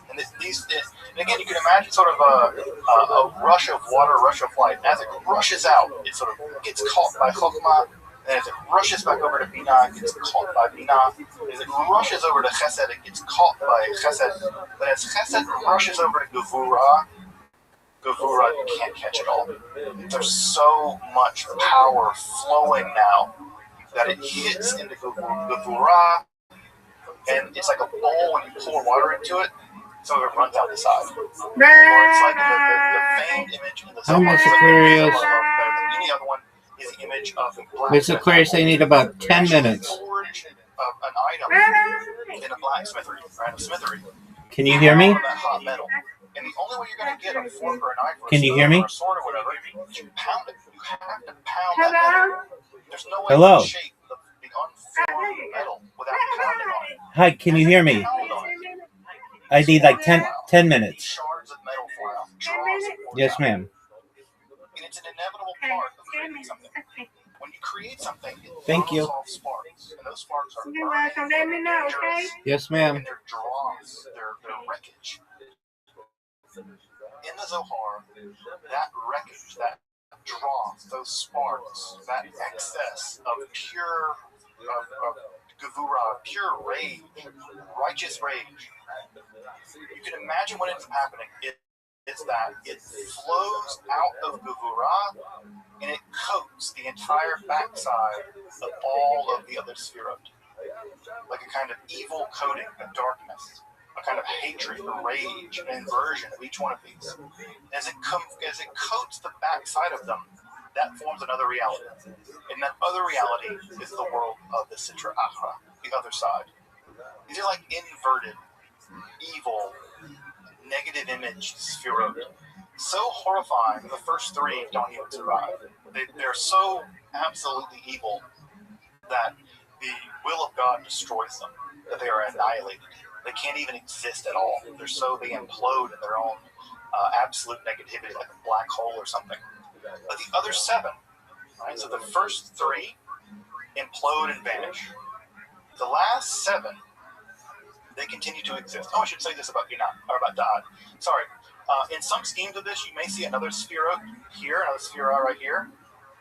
And again, you can imagine sort of a rush of water, a rush of light. As it rushes out, it sort of gets caught by Chokhmah. And as it rushes back over to Binah, it gets caught by Binah. As it rushes over to Chesed, it gets caught by Chesed. But as Chesed rushes over to Gevurah, you can't catch it all. There's so much power flowing now that it hits into Gevurah, and it's like a bowl when you pour water into it, so it runs out the side. Or it's like the famed image in the Zohar. Almost Aquarius. Better than any other one. Is the image of a Miss Aquarius, I need about 10 minutes. Forge an item in a blacksmithery, right? A smithery. Can you hear me? Hot metal. And the only way you're going to get a fork or a knife or Can you hear me? or a sword or whatever is you pound it. You have to pound that metal. There's no way Hello. to shape the unformed metal without pounding on it. Hi, can you hear me? I need like 10 minutes. Shards of metal fly off. Draws it. Yes, ma'am. And it's an inevitable part of creating something. When you create something, it Thank you. off sparks. And those sparks are burning, dangerous, Yes, ma'am. and they're dross, they're wreckage. In the Zohar, that wreckage, that dross, those sparks, that excess of pure Gevurah, pure rage, righteous rage, you can imagine what ends up happening. It's that it flows out of Gevurah and it coats the entire backside of all of the other Sefirot. Like a kind of evil coating of darkness, a kind of hatred, a rage, an inversion of each one of these. As it coats the backside of them, that forms another reality. And that other reality is the world of the Sitra Achra, the other side. These are like inverted, evil, negative image Sefirot. So horrifying, the first three don't even survive. They're so absolutely evil that the will of God destroys them, that they are annihilated. They can't even exist at all. They implode in their own absolute negativity, like a black hole or something. But the other seven, right? So the first three implode and vanish. The last seven, they continue to exist. Oh, I should say this about Binah, or about Dad. Sorry. In some schemes of this, you may see another Sefirot here, another Sefirah right here.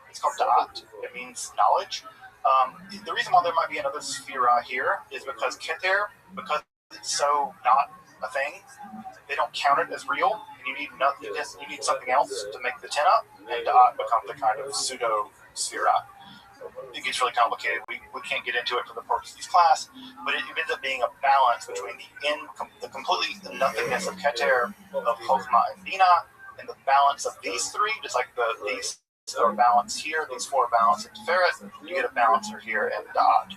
It's called Da'at. It means knowledge. The reason why there might be another sphera here is because Keter, because it's so not a thing, they don't count it as real, and you need nothing. You need something else to make the 10 up, and Da'at becomes the kind of pseudo sphera. It gets really complicated. We can't get into it for the purpose of this class, but it ends up being a balance between the completely nothingness of Keter, of Chokhmah and Bina, and the balance of these three, just like these are balanced here, these four are balanced in Tiferet, you get a balancer here and Da'at.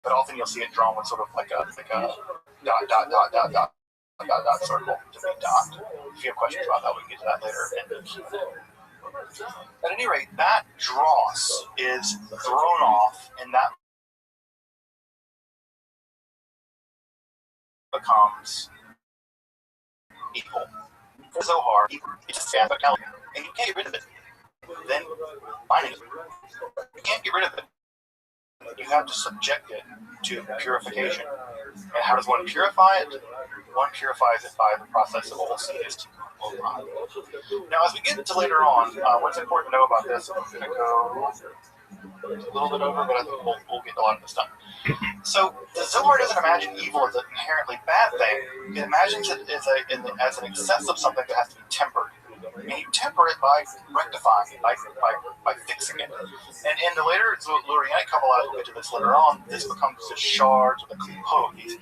But often you'll see it drawn with sort of like a dot circle to be dot. If you have questions about that, we can get to that later. At any rate, that dross is thrown off, and that becomes evil. For Zohar, it's a fatality, and you can't get rid of it. Then binding it. You can't get rid of it. You have to subject it to purification. And how does one purify it? One purifies it by the process of Olseyist. Now, as we get into later on, what's important to know about this, I'm going to go a little bit over, but I think we'll get a lot of this done. So, the Zohar doesn't imagine evil as an inherently bad thing. It imagines it as an excess of something that has to be tempered. And you temper it by rectifying it, by fixing it. And in the later Lurianic Kabbalah, we'll get to this later on, this becomes the shards, or the klipot, these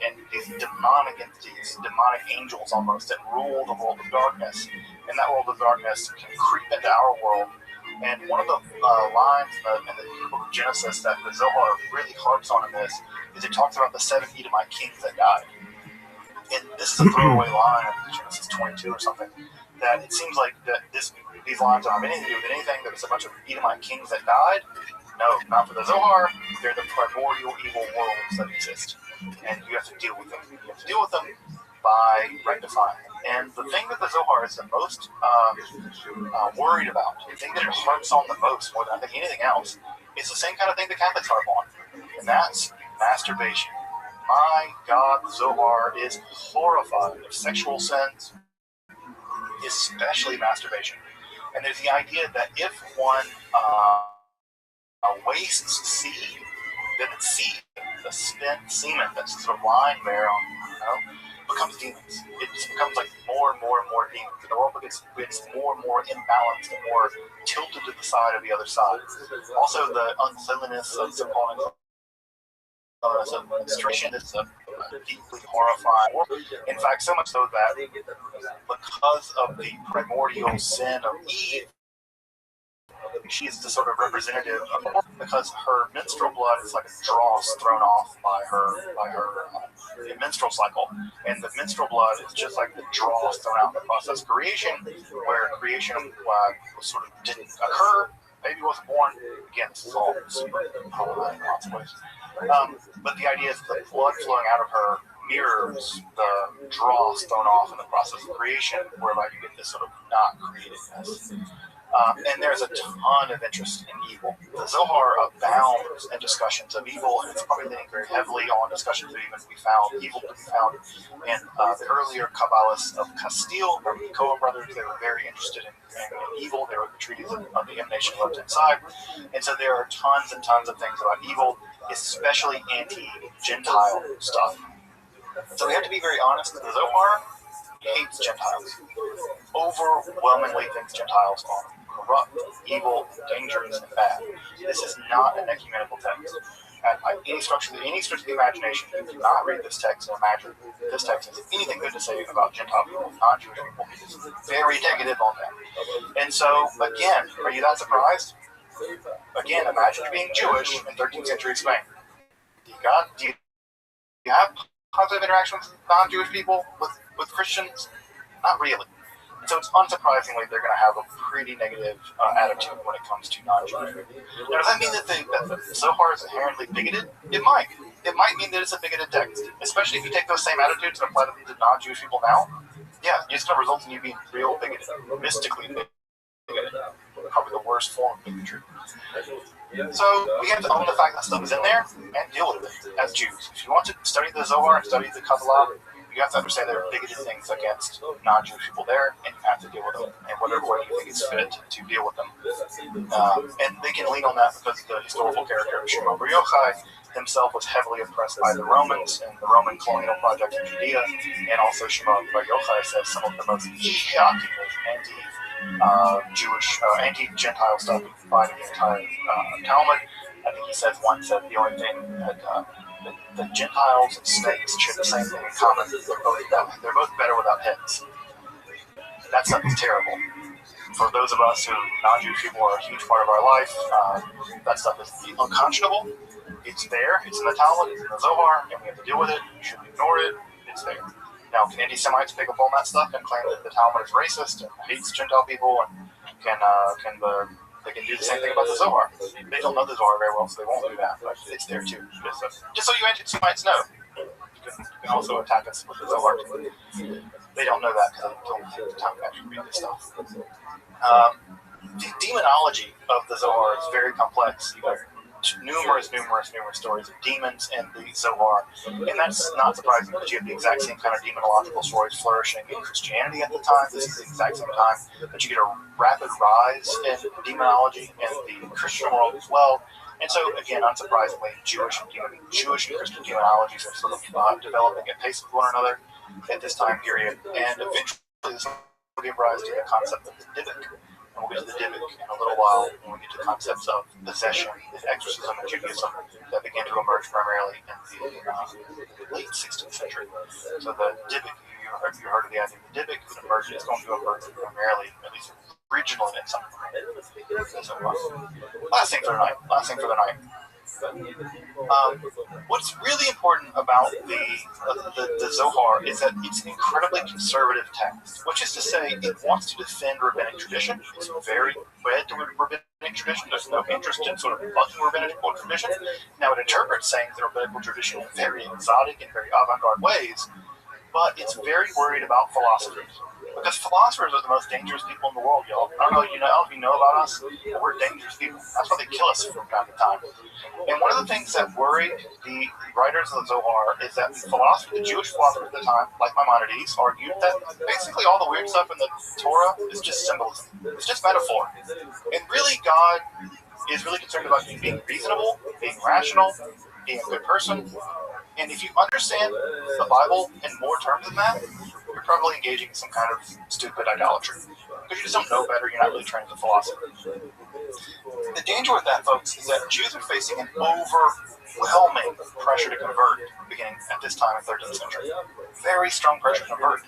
demonic entities, demonic angels almost, that rule the world of darkness. And that world of darkness can creep into our world. And one of the lines in the book of Genesis that the Zohar really harps on in this is it talks about the 7 Edomite kings that died. And this is a throwaway line in Genesis 22 or something, that it seems like that these lines don't have anything to do with anything, that it's a bunch of Edomite kings that died. No, not for the Zohar. They're the primordial evil worlds that exist. And you have to deal with them. You have to deal with them by rectifying them. And the thing that the Zohar is the most worried about, the thing that it harps on the most, more than I think anything else, is the same kind of thing the Catholics harp on. And that's masturbation. My God, the Zohar is horrified of sexual sins, especially masturbation. And there's the idea that if one wastes seed, then the seed, the spent semen that's sort of lying there, becomes demons. It just becomes like more and more and more demons. The world gets more and more imbalanced and more tilted to the side of the other side. Also, the uncleanliness of so-called menstruation is deeply horrifying. In fact, so much so that because of the primordial sin of Eve, she is the sort of representative of, because her menstrual blood is like a dross thrown off by her menstrual cycle, and the menstrual blood is just like the dross thrown out in the process of creation, where creation sort of didn't occur, baby wasn't born. Again, this is all super problematic in lots of ways. But the idea is the blood flowing out of her mirrors the dross thrown off in the process of creation, whereby you get this sort of not createdness. And there's a ton of interest in evil. The Zohar abounds in discussions of evil, and it's probably leaning very heavily on discussions of evil to be found in the earlier Kabbalists of Castile, the Cohen brothers. They were very interested in evil. They wrote the treaties of the emanation left inside. And so there are tons and tons of things about evil, especially anti-Gentile stuff. So we have to be very honest. The Zohar hates Gentiles. Overwhelmingly thinks Gentiles are corrupt, evil, dangerous, and bad. This is not an ecumenical text. At any stretch of the imagination, you cannot read this text and imagine this text has anything good to say about Gentile people, non-Jewish people. It's very negative on them. And so, again, are you that surprised? Again, imagine being Jewish in 13th century Spain. Do you have positive interaction with non-Jewish people, with Christians? Not really. And so it's unsurprisingly they're going to have a pretty negative attitude when it comes to non-Jewish people. Now, does that mean that the Zohar is inherently bigoted? It might. It might mean that it's a bigoted text, especially if you take those same attitudes and apply them to non-Jewish people now. Yeah, it's going to result in you being real bigoted, mystically bigoted. Probably the worst form of bigotry. So we have to own the fact that stuff is in there and deal with it as Jews. If you want to study the Zohar and study the Kabbalah, you have to understand there are bigoted things against non-Jewish people there, and you have to deal with them in whatever way you think is fit to deal with them. And they can lean on that because the historical character of Shimon Bar Yochai himself was heavily oppressed by the Romans and the Roman colonial project in Judea, and also Shimon Bar Yochai says some of the most shocking anti-Jewish, anti-Gentile stuff you can find in the entire Talmud. I think he says once that the only thing that the Gentiles and snakes share the same thing in common. They're both better without heads. That stuff is terrible. For those of us who non-Jewish people are a huge part of our life, that stuff is unconscionable. It's there. It's in the Talmud. It's in the Zohar, and we have to deal with it. We shouldn't ignore it. It's there. Now, can anti-Semites pick up on that stuff and claim that the Talmud is racist and hates Gentile people, and they can do the same thing about the Zohar? They don't know the Zohar very well, so they won't do that. But it's there too. Just so you anti-Semites know, you can also attack us with the Zohar too. They don't know that because they don't take the time to actually read this stuff. The demonology of the Zohar is very complex. You have numerous stories of demons in the Zohar, and that's not surprising because you have the exact same kind of demonological stories flourishing in Christianity at the time. This is the exact same time that you get a rapid rise in demonology in the Christian world as well. And so, again, unsurprisingly, Jewish and Christian demonologies are sort of developing at pace with one another at this time period, and eventually this will give rise to the concept of the Dybbuk. And we'll get to the Dybbuk in a little while when we get to the concepts of possession and exorcism in Judaism that began to emerge primarily in the late 16th century. So the Dybbuk, you heard of the idea of the Dybbuk, is going to emerge primarily, at least regionally, in some way. So, last thing for the night. What's really important about the Zohar is that it's an incredibly conservative text, which is to say it wants to defend rabbinic tradition. It's very wed to rabbinic tradition. There's no interest in sort of bucking rabbinical tradition. Now, it interprets sayings in rabbinical tradition in very exotic and very avant-garde ways, but it's very worried about philosophers. Because philosophers are the most dangerous people in the world, y'all. I don't know if you know about us, but we're dangerous people. That's why they kill us from time to time. And one of the things that worried the writers of the Zohar is that the Jewish philosophers at the time, like Maimonides, argued that basically all the weird stuff in the Torah is just symbolism. It's just metaphor. And really, God is really concerned about you being reasonable, being rational, being a good person. And if you understand the Bible in more terms than that, you're probably engaging in some kind of stupid idolatry. Because you just don't know better, you're not really trained as a philosopher. The danger with that, folks, is that Jews are facing an overwhelming pressure to convert beginning at this time in the 13th century. Very strong pressure to convert.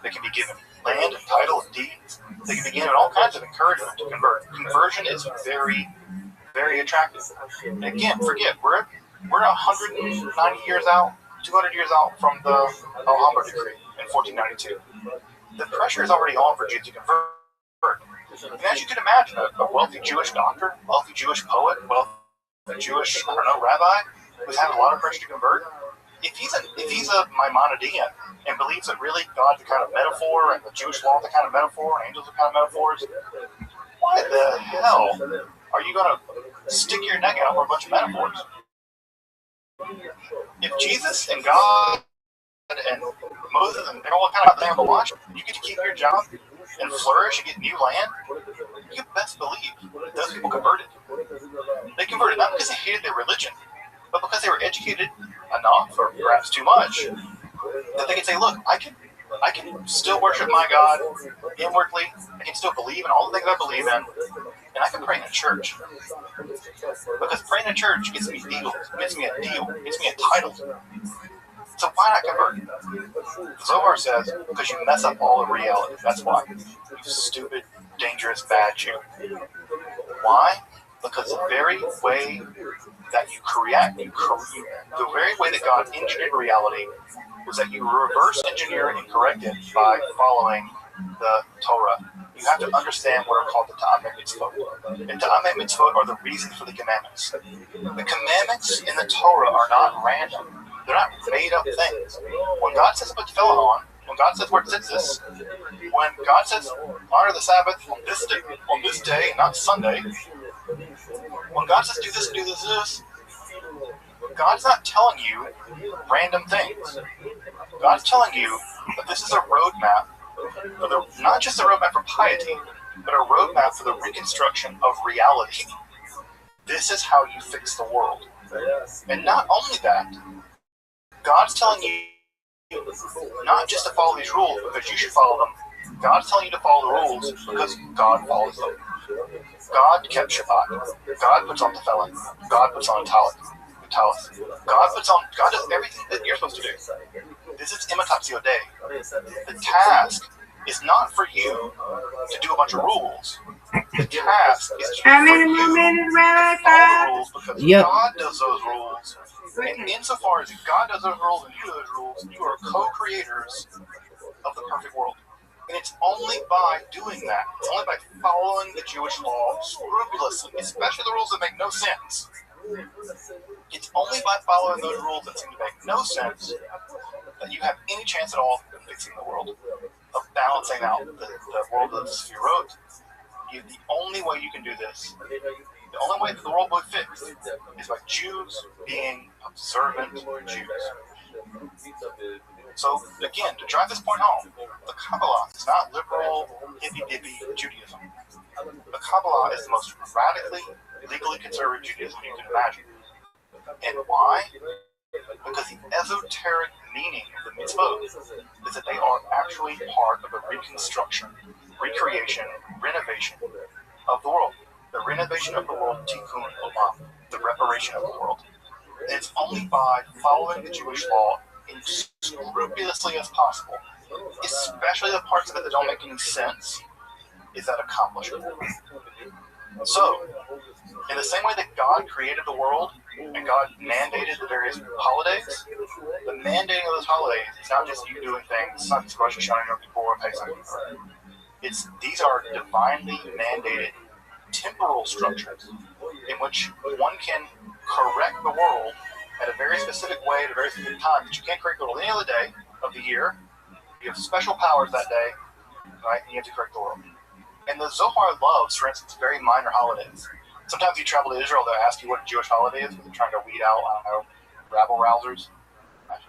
They can be given land and title and deeds. They can be given all kinds of encouragement to convert. Conversion is very, very attractive. And again, forget, we're 190 years out, 200 years out from the Alhambra decree in 1492. The pressure is already on for Jews to convert. And as you can imagine, a wealthy Jewish doctor, wealthy Jewish poet, wealthy Jewish, rabbi, who's had a lot of pressure to convert, if he's a Maimonidean and believes that really God's a kind of metaphor and the Jewish law is a kind of metaphor and angels are kind of metaphors, why the hell are you going to stick your neck out for a bunch of metaphors? If Jesus and God and Moses and they're all kind of out there on the watch, you get to keep your job and flourish and get new land, you best believe those people converted. They converted not because they hated their religion, but because they were educated enough, or perhaps too much, that they could say, look, I can still worship my God inwardly, I can still believe in all the things I believe in, and I can pray in a church. Because praying in a church gets me deals, gets me a title. So why not convert? Zohar says, because you mess up all of reality. That's why. You stupid, dangerous, bad Jew. Why? Because the very way that the very way that God engineered reality was that you reverse engineer and correct it by following the Torah. You have to understand what are called the Ta'ameh Mitzvot. And Ta'ameh Mitzvot are the reasons for the commandments. The commandments in the Torah are not random. They're not made up things. When God says put the tefillin on, when God says wear tzitzis, when God says honor the Sabbath on this day, not Sunday, when God says do this and do this, God's not telling you random things. God's telling you that this is a roadmap for not just a roadmap for piety, but a roadmap for the reconstruction of reality. This is how you fix the world. And not only that, God's telling you not just to follow these rules because you should follow them. God's telling you to follow the rules because God follows them. God kept Shabbat. God puts on tefillin. God puts on tallis. God does everything that you're supposed to do. This is imitatio Dei. The task is not for you to do a bunch of rules. The task is for you to follow the rules because God does those rules. And insofar as God does those rules and you do those rules, you are co-creators of the perfect world. And it's only by doing that, it's only by following the Jewish law scrupulously, especially the rules that make no sense. It's only by following those rules that seem to make no sense that you have any chance at all of fixing the world, of balancing out the world of the Sefirot. The only way you can do this, the only way that the world will be fixed, is by Jews being observant Jews. So, again, to drive this point home, the Kabbalah is not liberal, hippy-dippy Judaism. The Kabbalah is the most radically, legally conservative Judaism you can imagine. And why? Because the esoteric meaning of the mitzvot is that they are actually part of a reconstruction, recreation, renovation of the world. The renovation of the world, tikkun olam, the reparation of the world. And it's only by following the Jewish law as scrupulously as possible, especially the parts of it that don't make any sense, is that accomplished. So, in the same way that God created the world and God mandated the various holidays, the mandating of those holidays is not just you doing things, it's not just Rosh Hashanah, Yom Kippur, or Pesach. These are divinely mandated temporal structures in which one can correct the world at a very specific way at a very specific time that you can't correct the world any other day of the year. You have special powers that day, right? And you have to correct the world. And the Zohar loves, for instance, very minor holidays. Sometimes you travel to Israel, they'll ask you what a Jewish holiday is because they're trying to weed out, I don't know, rabble-rousers. Right?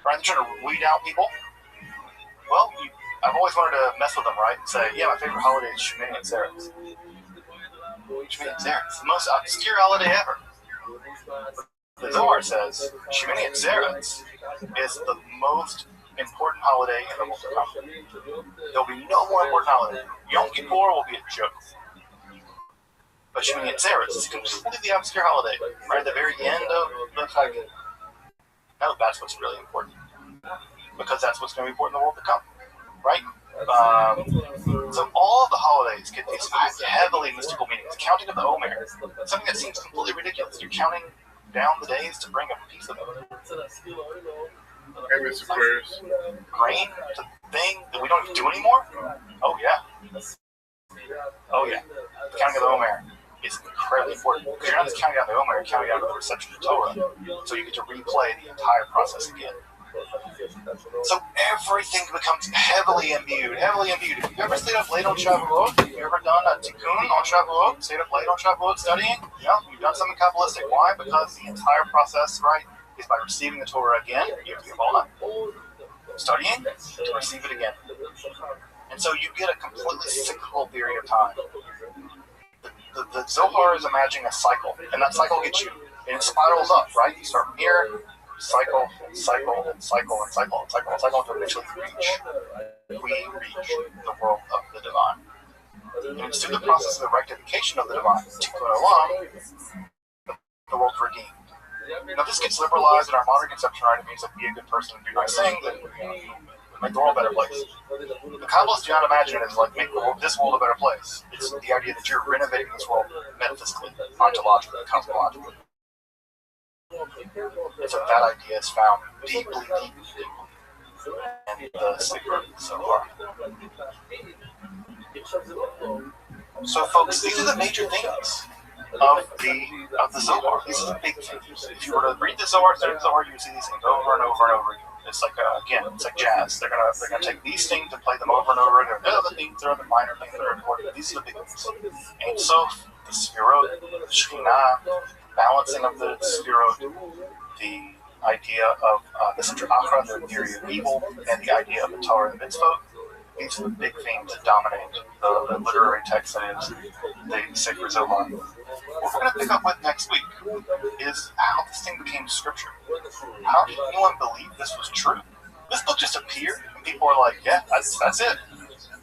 They're trying to weed out people. Well, I've always wanted to mess with them, right? And say, yeah, my favorite holiday is Shemini Atzeres. Shemini Atzeres, the most obscure holiday ever. The Zohar says Shemini Atzeres is the most important holiday in the world to come. There'll be no more important holiday. Yom Kippur will be a joke. But Shemini Atzeres is a completely obscure holiday, right at the very end of the Chag. No, that's what's really important. Because that's what's going to be important in the world to come. Right? So all of the holidays get these heavily mystical meanings. Counting of the Omer, something that seems completely ridiculous. You're counting down the days to bring a piece of grain to the thing that we don't even do anymore? Oh yeah. Oh yeah. The counting of the Omer is incredibly important. Because you're not just counting down the Omer, you're counting down the reception of Torah. So you get to replay the entire process again. So everything becomes heavily imbued. Have you ever stayed up late on Shavuot? Have you ever done a tikkun on Shavuot? Stayed up late on Shavuot studying? Yeah, you've done something Kabbalistic. Why? Because the entire process, right, is by receiving the Torah again. You have to give all night. Studying to receive it again. And so you get a completely cyclical period of time. The Zohar is imagining a cycle, and that cycle gets you, and it spirals up, right? You start from here, cycle, and cycle, and cycle, and cycle, and cycle, and cycle, until eventually we reach the world of the divine. And it's through the process of the rectification of the divine, tikkun olam, the world's redeemed. Now this gets liberalized in our modern conception, right? It means that be a good person and do nice things, and make the world a better place. The Kabbalists do not imagine it as like make this world a better place. It's the idea that you're renovating this world metaphysically, ontologically, cosmologically. And so that idea is found deeply in the sacred Zohar. So folks, these are the major things of the Zohar. These are the big things. If you were to read the Zohar, study the Zohar, you would see these things over and over and over again. It's like again, it's like jazz. They're gonna take these things and play them over and over again. There are other things, there are the minor things that are important. These are the big things. Ein Sof, the Sefirot, the Shekhinah, balancing of the Sefirot, the idea of the Sitra Achra, the theory of evil, and the idea of the Torah and the Mitzvot. These are the big themes that dominate the literary text that is the Sefer Zohar. What we're going to pick up with next week is how this thing became scripture. How did anyone believe this was true? This book just appeared, and people were like, yeah, that's it.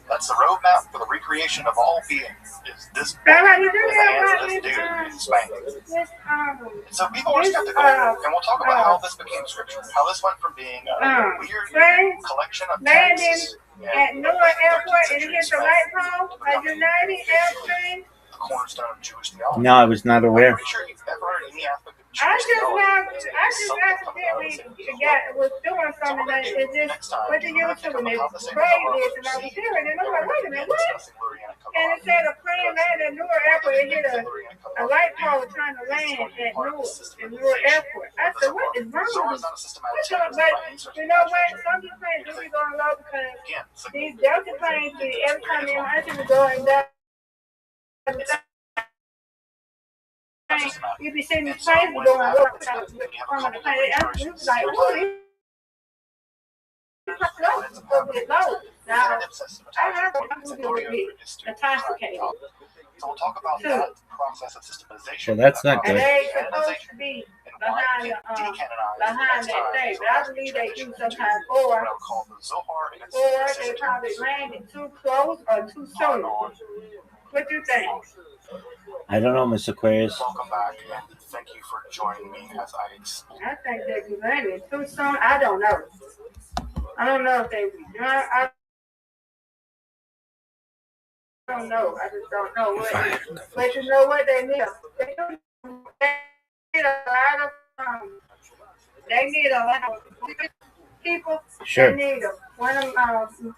That's the roadmap for the recreation of all beings. Is this book in the hands of this dude in Spain? And so people were skeptical, and we'll talk about how this became scripture. How this went from being a weird collection of texts at Newark Airport and hit the right pole, a United Airplane. The cornerstone of Jewish theology. No, I was not aware. I'm pretty sure you've never heard any aspect of I Jewish theology. just accidentally was doing something that it just went to YouTube and it played this and I was hearing it and I'm like, wait a minute, what? And it said a plane landed at Newark Airport and hit a light pole trying to land at Newark Airport. I said, what is wrong with this? But you know what? Some of these planes do be going low because these Delta planes, every time the MIT was going down, you be seeing these planes going low from the plane. It was like, oh, now, I have to be intoxicated. So we'll talk about that process of systematization. So that's not good. And they supposed to be behind that thing, but I believe they do sometimes, or they probably landed too close or too soon. What do you think? I don't know, Miss Aquarius. Welcome back, and thank you for joining me as I explain. I think they landed too soon. I don't know. I don't know if they. I don't know. I just don't know what. But you know what they need? They need a lot of. They need a lot of people. Sure. They need them. One of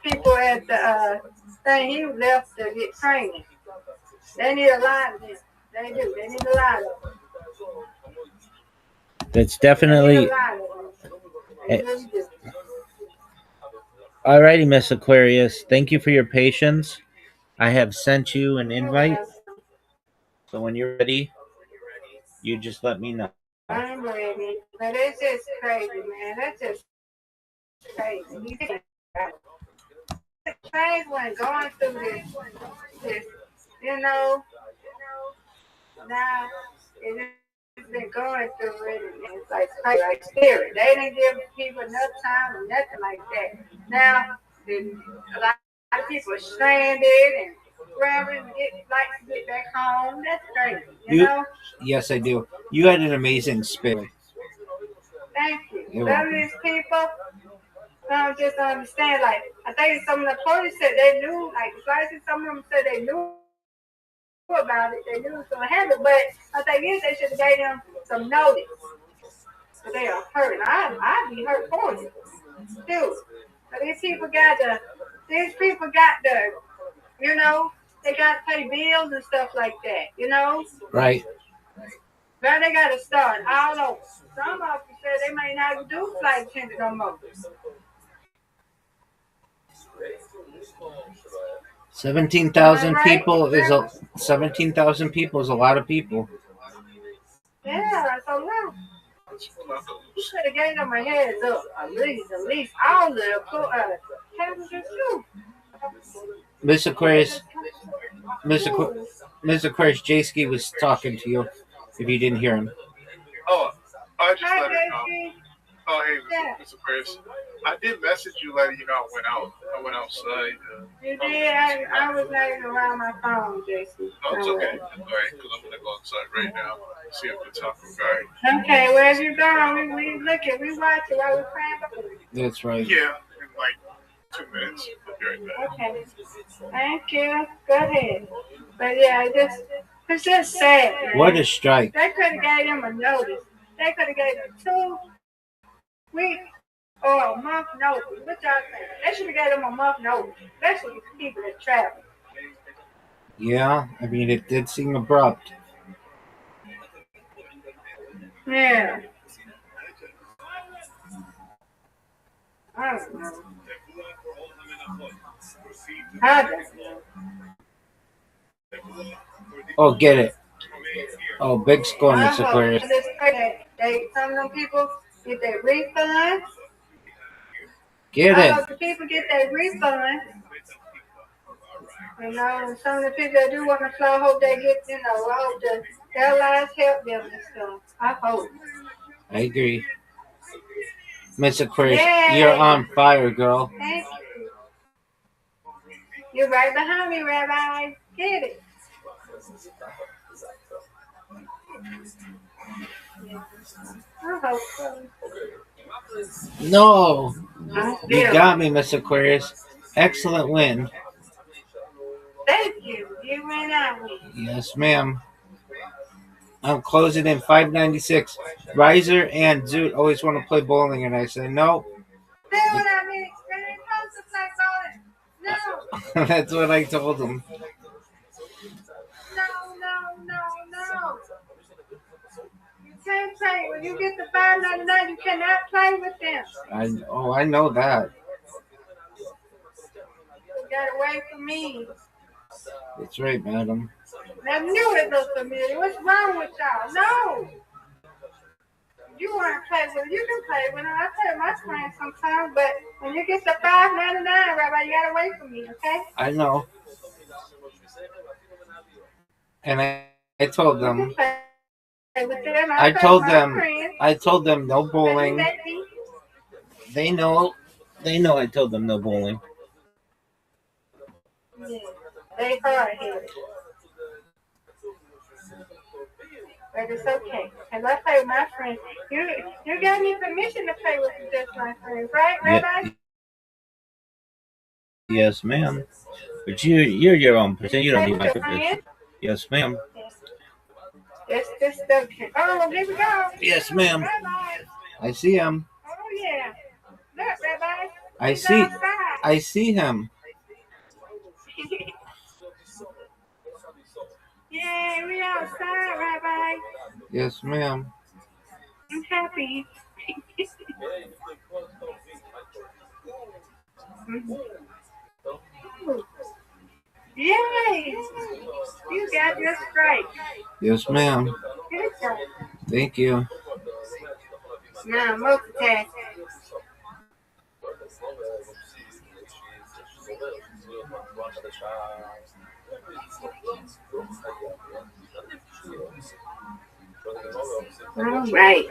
people at the thing, he left to get training. They need a lot of them. They do. They need a lot of them. That's definitely. They really do. Alrighty, Miss Aquarius. Thank you for your patience. I have sent you an invite. So when you're ready, you just let me know. I'm ready. But it's just crazy, man. That's just crazy. The trains went going through this, you know, now it's been going through it, and it's like crazy, like spirit. They didn't give people enough time or nothing like that. Now, a lot of people are stranded and scrambling to get back home. That's crazy, you know? Yes, I do. You had an amazing spirit. Thank you. Some of these people don't just understand. Like, I think some of the police said they knew, like, some of them said they knew about it. They knew it was going to happen, but I think they should have gave them some notice. But they are hurt. I'd be hurt for it, too. But these people got the, you know, they got to pay bills and stuff like that, you know? Right. Now they got to start all over. Some of them said they may not do flight attendant no more. 17,000 people is a 17,000 people is a lot of people. Yeah, so now you should have gave them a heads up. At least all the passengers too. Miss Aquarius, Jayski was talking to you. If you didn't hear him. Oh, I just let her know. Oh, hey, Mr. Chris. I did message you letting you know I went outside. You did? I was laying around my phone, Jason. Oh, it's okay. All right, because I'm going to go outside right now. See if the top is right. Okay, where's you going? We watch it while we're praying. That's right. Yeah, in like 2 minutes. I'll be right back. Okay. Thank you. Go ahead. But yeah, it's just sad. Man. What a strike. They could have gave them a notice. They could have gave them 2 weeks or a month notice. What y'all think? They should have gave them a month notice, especially for people that travel. Yeah, I mean, it did seem abrupt. Yeah. I don't know. I don't know. Oh, get it. Oh, big score, Miss Aquarius. Some of them people get their refunds. Get I it. hope the people get their refunds. You know, and some of the people that do want to fly, I hope they get, I hope the airlines help them and stuff. I hope. I agree. Miss Aquarius, Yay. you're on fire, girl. Thank you. You're right behind me, Rabbi. Get it. I hope so. No. You got me, Miss Aquarius. Excellent win. Thank you. You went out with. Yes, ma'am. I'm closing in 596. Riser and Zoot always want to play bowling, and I say no. That's what I mean. They ain't supposed to play bowling. No. That's what I told them. No. You can't play. When you get the $5.99, you cannot play with them. I know that. You got away from me. That's right, madam. I knew it looked familiar. What's wrong with y'all? No. You want to play with it. You can play with it. I play with my friends sometimes, but when you get the $5.99, Rabbi, you got away from me, okay? I know. And I told them. I told them no bowling. They know I told them no bowling. Yeah, they hard-headed. But it's okay, because I play with my friends. You gave me permission to play with just my friends, right, Rabbi? Yes, ma'am. But you're your own person. You don't need my permission. Yes, ma'am. This stuff. Oh, here we go. Yes, ma'am. Rabbi. I see him. Oh, yeah. Look, Rabbi. I see him. Yay, we outside, Rabbi. Yes, ma'am. I'm happy. Yay! You got your strike. Yes, ma'am. Good job. Thank you. Now, multitask. All right.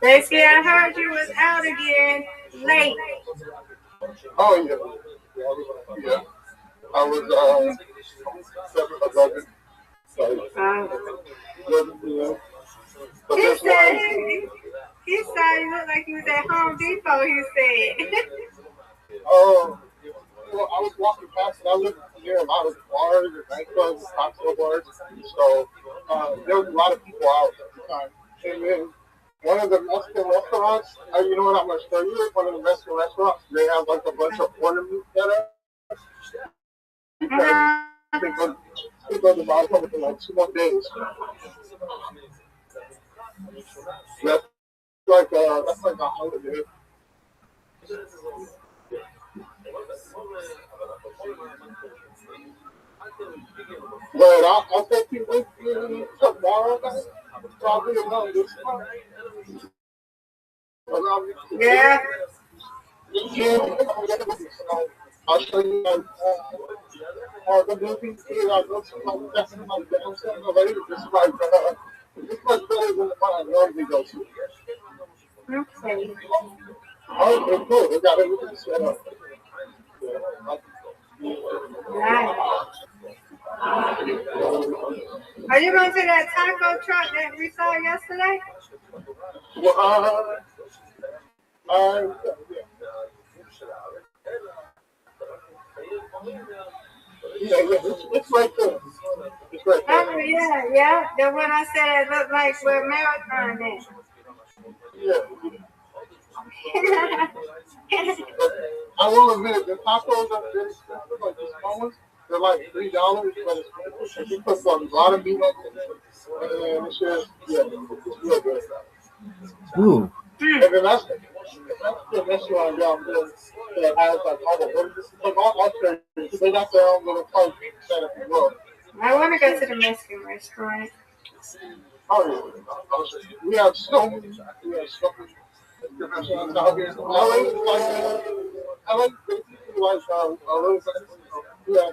Lacey, I heard you was out again late. Oh, yeah. I was 7-11. He said he looked like he was at Home Depot, he said. Oh, well, I was walking past and I looked near a lot of bars and nightclubs and cocktail bars. So there was a lot of people out at the time. And then one of the Mexican restaurants, you know what I'm going to show you? One of the Mexican restaurants, they have like a bunch of ornaments set up. They go to the bottom for like 2 more days. That's like a holiday. But I'll take you with me tomorrow night, probably around this time. Yeah. I'll show you the movie theater. I go to that's in my downtown LA. It's like it's much better than the one I normally go to. Okay. Oh, they're cool. They got everything set up. Nice. Are you going to that taco truck that we saw yesterday? Well, it's right there. It's right there. Oh, yeah. The one I said it looked like where Marathon is. Yeah. I will admit, the tacos are very expensive, like the small ones. They're like $3, but it's expensive. You put a lot of meat on it, and it's just, it's real good. Ooh. And then that's the restaurant down there that has like all the burgers. Like all churches, they got their own little place set up as well. I want to go to the Mexican restaurant. Oh, yeah. We have so many. We have so many different things out here. LA basically like a little bit. Yeah.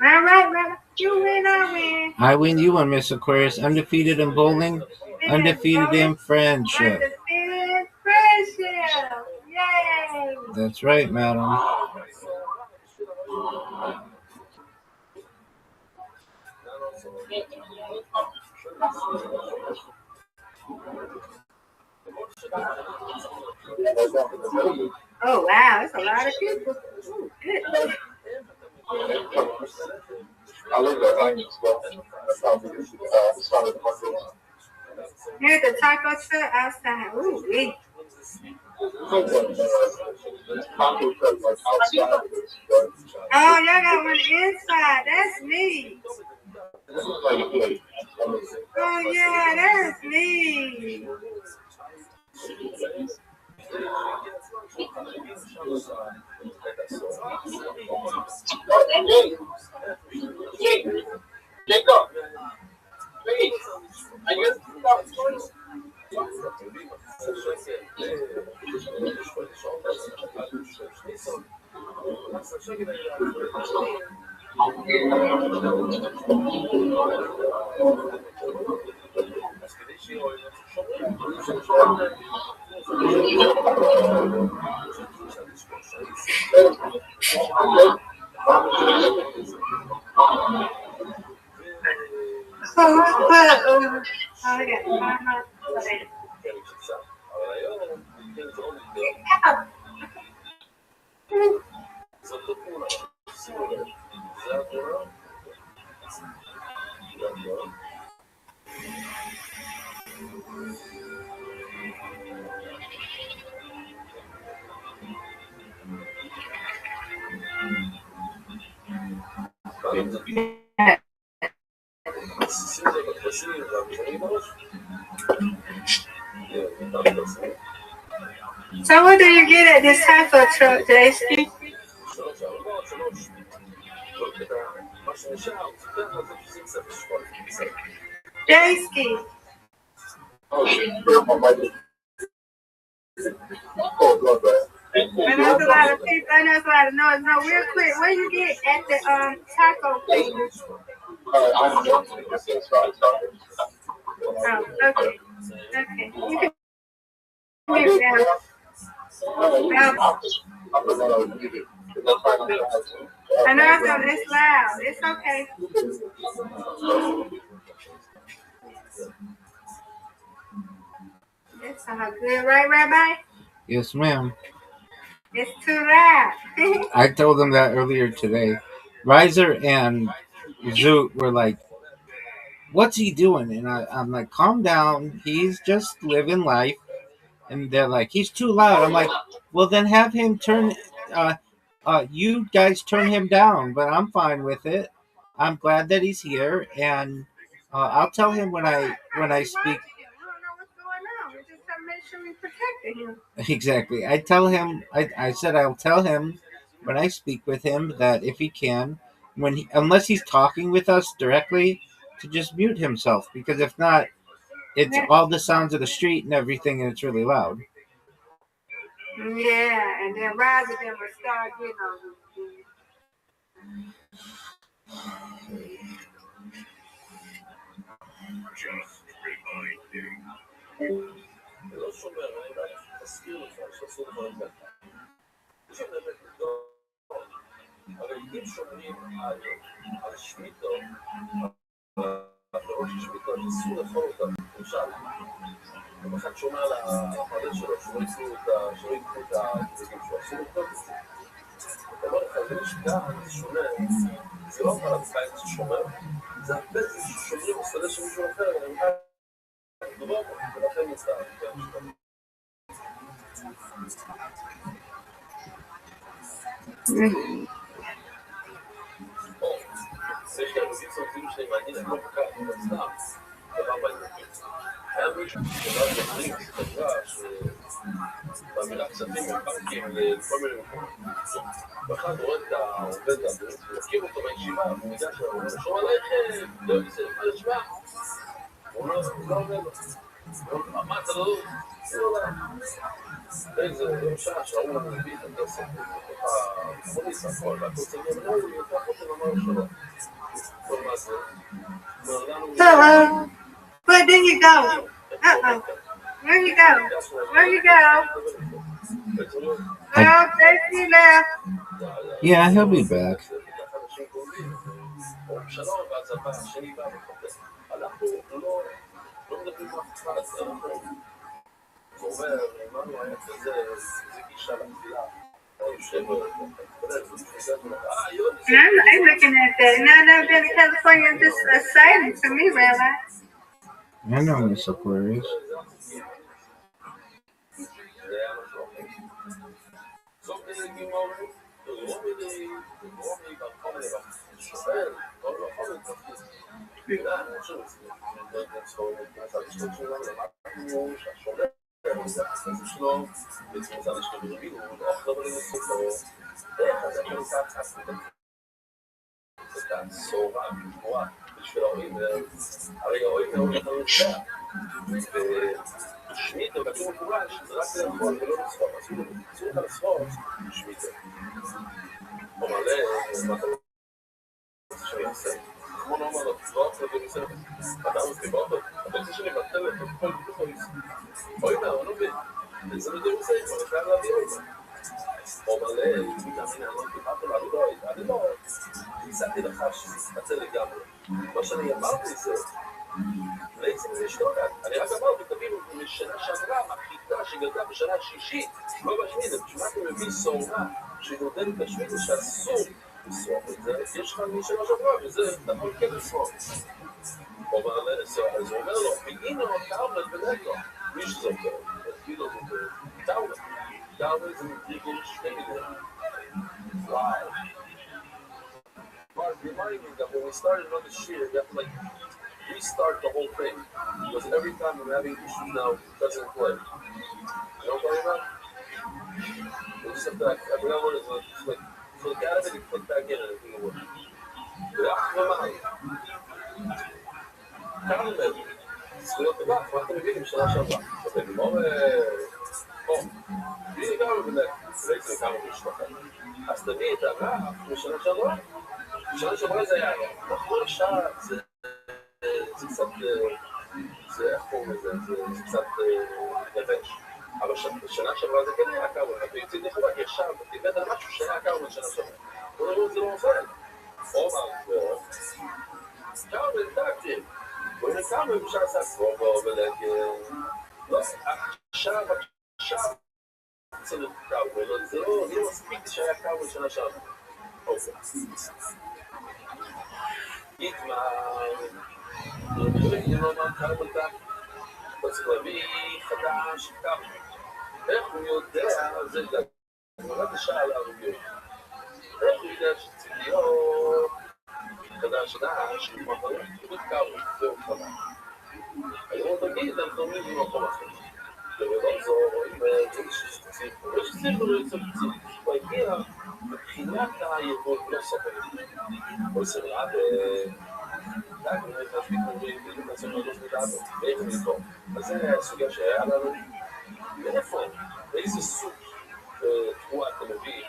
All right, Rabbi. You win, I win. I win, you win, Miss Aquarius. Undefeated in bowling, undefeated in friendship. Undefeated in friendship. Yay. That's right, madam. Oh, wow. That's a lot of people. Ooh, good. I love that onion stuff. That's how we started the market. Here's the taco truck outside. Ooh, wee. Taco truck like outside. Oh, y'all got one inside. That's me. Oh, yeah, that's me. Jacob, please. Are you I got So what do you get at this taco truck, Jason? Jason. I know it's a lot of people. I know it's a lot of noise. No, real quick, what do you get at the taco place? Oh, okay. Okay. You can mute now. I know it's loud. It's okay. It's all good, right, Rabbi? Yes, ma'am. It's too loud. I told them that earlier today. Riser and Zoot were like, "What's he doing?" And I'm like, "Calm down. He's just living life." And they're like, "He's too loud." I'm like, "Well, then have him turn. You guys turn him down." But I'm fine with it. I'm glad that he's here, and I'll tell him when I speak. Make sure we protected him. Exactly. I tell him. I said I'll tell him when I speak with him that if he can, unless he's talking with us directly, to just mute himself, because if not, it's all the sounds of the street and everything, and it's really loud. Yeah, and then Roger them will start getting on אחד שומע לחבר שלו שלא יצאו את הדגים שלו, עשו את זה. אתה אומר לך, זה משפיע, זה שונה, זה לא אומר בבית ששומר, זה הרבה ששומרים מסתדר של מישהו אחר, דבר, ולכן יצא. זה יש כאלה מזיק סורטים שלי מעניין, אני לא פקע, אבל סתם, דבר בעניין. היה מישהו שבא להחליט חברה מעבירה כספים מבנקים לכל מיני מקומות. ואחד רואה את העובד הזה, הוא מכיר אותו בישיבה, הוא ניגש אליו, הוא אומר, שום עליכם, לא יוצא, מה לשמע? הוא אומר, לא עונה לו. מה אתה לא? הוא לא יודע. איזה שעה שראו לנו מביא את הכסף, הפוליס, הכל, והכל סגר, לא, הוא יוצא חוץ ואמר שלא. כל מה זה. Hello. Where did you go? Uh-oh. Where you go? Where you go? Oh, there she left. Yeah, he'll be back. I'm looking at that. And I've never been to California. Just exciting to me, really. I know Miss Aquarius. הרי ההורים מאוד יכולים לשמוע ושמיטה וכתוב מפורש זה רק לאכול ולא לסחור אסור לך לסחור שמיטה הוא מלא מה אתה רוצה שאני אעשה כמו לא אומר לו לא רוצה בנושא אתה רוצה באותו אתה רוצה שאני מבטל את כל ביטחוניס אוי מה הוא לא מבין זה לא דרך זה אני חייב להביא אוי הוא מלא מתאמין אני לא ניסעתי לך שתתפצל לגמרי מה שאני אמרתי זה בעצם זה שתוקת אני רק אמרתי תבינו משנה שעברה החיטה שגדלה בשנה השישית לא בשמית זה בשביל מה אתה מביא סורמה שגודלת בשמית זה שאסור לסרום את זה יש לך משנה שעברה וזה אתה יכול כן לסרום הוא אומר לו והנה טאובלט בנגו מי שזוכר תגיד לו טאובלט זה מטריגל 2 מיליון וואו Mark, remind me that when we started on this year, we have to like restart the whole thing because every time I'm having issues now, it doesn't play. You know what I'm talking about? We just have to, I forgot what it is. It's like, click out of it and click back in and everything will work. כמה נדבר? זכויות טבע, מה אתם מבינים בשנה שעברה? אתם לא... בלי לגמרי בדק, בעצם כמה משפחה. אז תביא את הרע משנה שעברה. בשנה שעברה זה היה נכון עכשיו, זה קצת, זה איך קוראים לזה, זה קצת נבש. אבל בשנה שעברה זה כן היה קרוב, אתה יוצאים לכאורה, כי עכשיו, תיבד על משהו שהיה קרוב בשנה שעברה. בוא נראה, זה לא עובד. אומר, כמה בנתקתי. בואי נקרא אפשר לעשות סרובו ולהגיד, לא, עכשיו, צריך קרוב, זה לא מספיק שהיה קרוב בשנה שעברה. אוקיי. יתמר, אני לא אומר קרוב אותה, אתה צריך להביא חדש, קרוב. איך הוא יודע, זה רק השעה על הרביעות. איך הוא יודע שצריך להיות חדש, שהוא מחר, הוא קרוב, זהו חדש. היום תגיד, אנחנו אומרים במקום אחר. ולחזור, רואים איזשהו סציב, יש סציב או לא יצא סציב, הוא הגיע מבחינת היבול, לא סופר. הוא סרעה דאג, אני חושב שאנחנו נעשה מרדוס מדעתו, ואיך נזכור. אז זה הסוגיה שהיה לנו. מאיפה? באיזה סוג תרועה אתה מביא,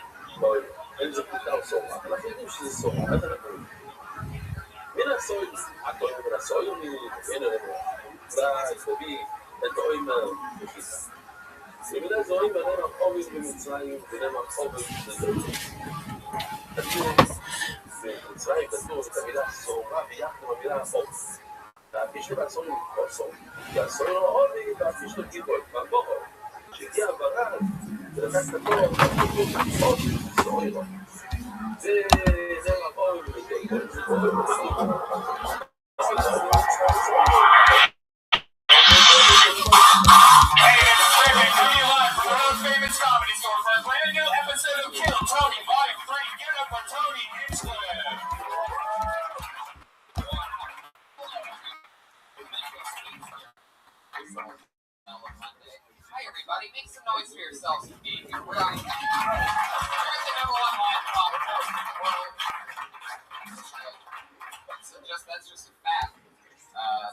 אין זה פליטה או סורה. אנחנו יודעים שזה סורה, איך אנחנו יודעים? מן הסויום, הכל מן הסויום, מן תביא את האוימר בחיסה. במידה זה אוימר אין החובים במצרים ואין החובים בזרים. כתוב במצרים, כתוב את המילה סורה ביחד עם המילה החוב. והפיש לו בעצורים חוסור. כי הסורים ההובי והפיש לו גיבוי, והבורו, שהגיע הברד ולקח את הכל, וכתוב סורים. וזה רבוי ובגיבוי. Comedy Store for a brand new episode of Kill Tony Volume 3. Give it up for Tony Hinchcliffe. Hi everybody, make some noise for for yourselves to be here. We're on. You're the number one live podcast in the world. That's just a fact.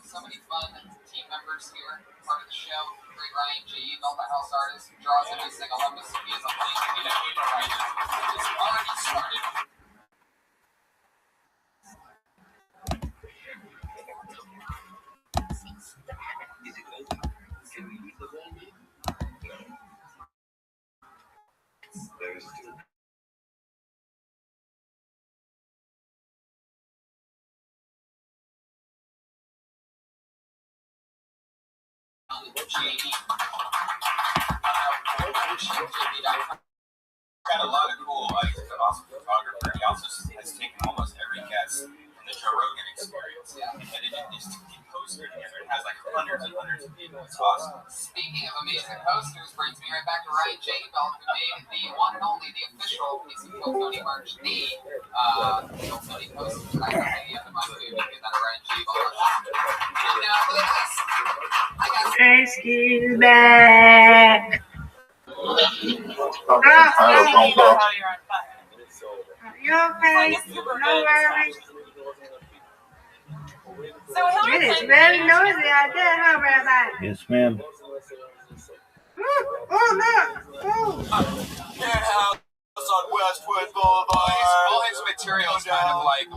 So many fun team members here, part of the show. Great Ryan G, Melba House artist, who draws every single episode. He is a link right now. It's already started. Got a lot of cool, he's an awesome photographer. He also has taken almost every guest from the Joe Rogan Experience and edited these posters together. It has like hundreds and hundreds of people. It's awesome. Speaking of amazing posters, brings me right back to Ryan J. Bell, who made the one and only, the official piece of Kill Tony merch, the Kill Tony posters. I got the end of my food. Get that Ryan J. Bell. And look at this. I got Rescue back. You okay? No worries. It is very noisy out there, huh, Rabbi? Yes, ma'am. Oh, look. Penthouse on Westwood Boulevard. All his materials kind of like in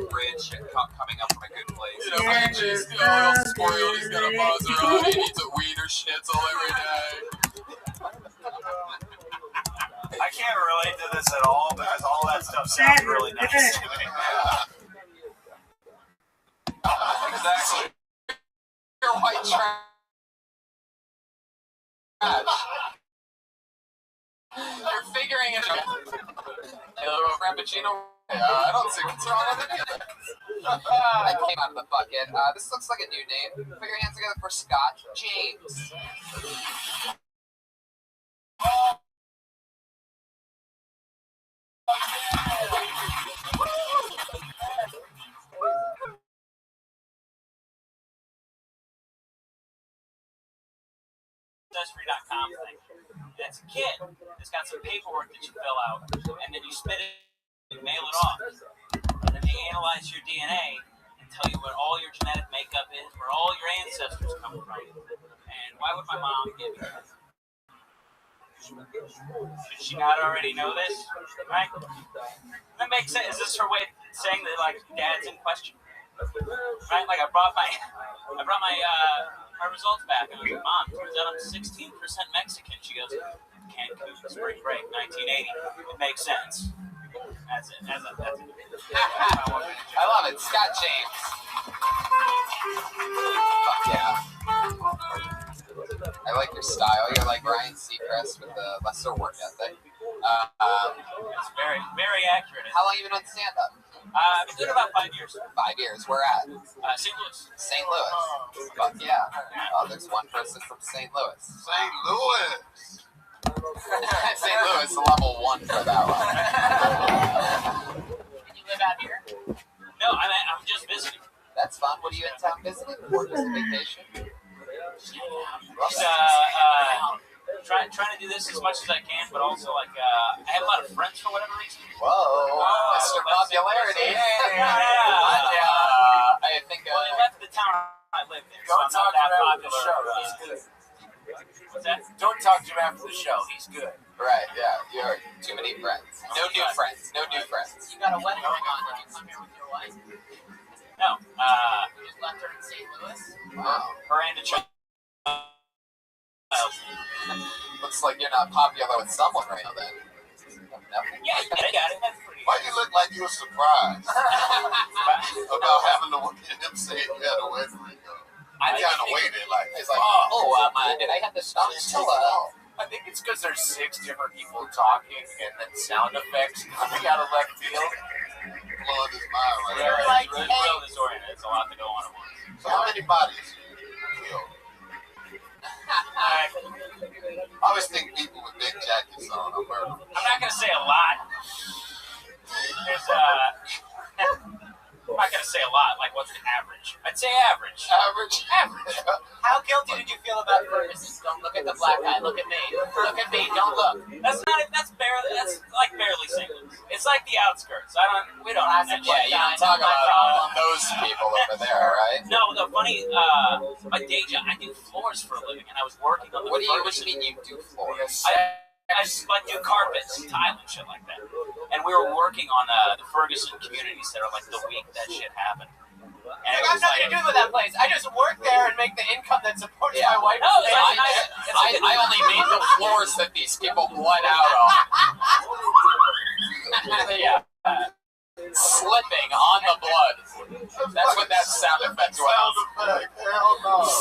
bridge coming up from a good place. You know, Ryan G's a little spoiled. He's got a buzz around. He eats a wiener schnitzel every day. I can't relate to this at all because all that stuff sounds really nice to me. Exactly. Your white trash. You're figuring it out. A little frappuccino. I don't see what's wrong with it either. I came out of the bucket. This looks like a new name. Put your hands together for Scott James. Ancestry.com thing. It's a kit that's got some paperwork that you fill out, and then you spit it and mail it off. And then they analyze your DNA and tell you what all your genetic makeup is, where all your ancestors come from. And why would my mom give me that? Should she not already know this? Right? That makes sense. Is this her way of saying that, like, dad's in question? Right? Like, I brought my results back, and I was like, Mom, turns out I'm 16% Mexican. She goes, Cancun, spring break, 1980. It makes sense. That's it. That's it. I love it. Scott James. Fuck yeah. I like your style. You're like Ryan Seacrest with the lesser work ethic. It's very, very accurate. How long have you been on stand-up? I've been doing it about 5 years. 5 years. Where at? St. Louis. St. Louis. Fuck yeah. Oh, there's one person from St. Louis. St. Louis. St. Louis, level 1 for that one. Can you live out here? No, I'm just visiting. That's fun. What are you in town visiting? Or just vacation? Trying to do this as much as I can, but also I have a lot of friends for whatever reason. Whoa, Mr. Popularity. I think. Well, they left the town I lived in. Don't so talk I'm to him not after the show. He's good. What's that? Don't talk to him after the show. He's good. Right, yeah. You're too many friends. No new friends. No new friends. You got a wedding ring on. Did you come here with your wife? No. You just left her in St. Louis? Wow. Her and a child. Looks like you're not popular with someone right now then. Yeah, I got it. That's pretty Why you look like you were surprised about having to hear him say you had a wedding ring on? I kind of waited like, it's like, did I have to stop? I think it's because there's 6 different people talking and then sound effects coming out of left field. Blood is mine right Yeah, now. like, it's real disoriented. It's a lot to go on at once. So how many bodies you killed? I always think people with big jackets on are murderers. I'm not gonna say a lot. There's I'm not gonna say a lot. Like, what's the average? I'd say average. Average? Average. How guilty did you feel about Ferguson's daughter? Don't look at the black guy. Look at me. Look at me. Don't look. That's like barely single. It's like the outskirts. We don't have that Yeah, shit. you don't talk about those people over there, right? No, the funny, my day job, I do floors for a living, and I was working on the What do you Ferguson. mean you do floors? I like do carpets, tile, and shit like that. And we were working on the Ferguson community center like the week that shit happened. And I got nothing to do with that place. I just work there and make the income that supports my wife. No, I only made the floors that these people bled out on. Yeah. Slipping on the blood. That's what that sound effect was.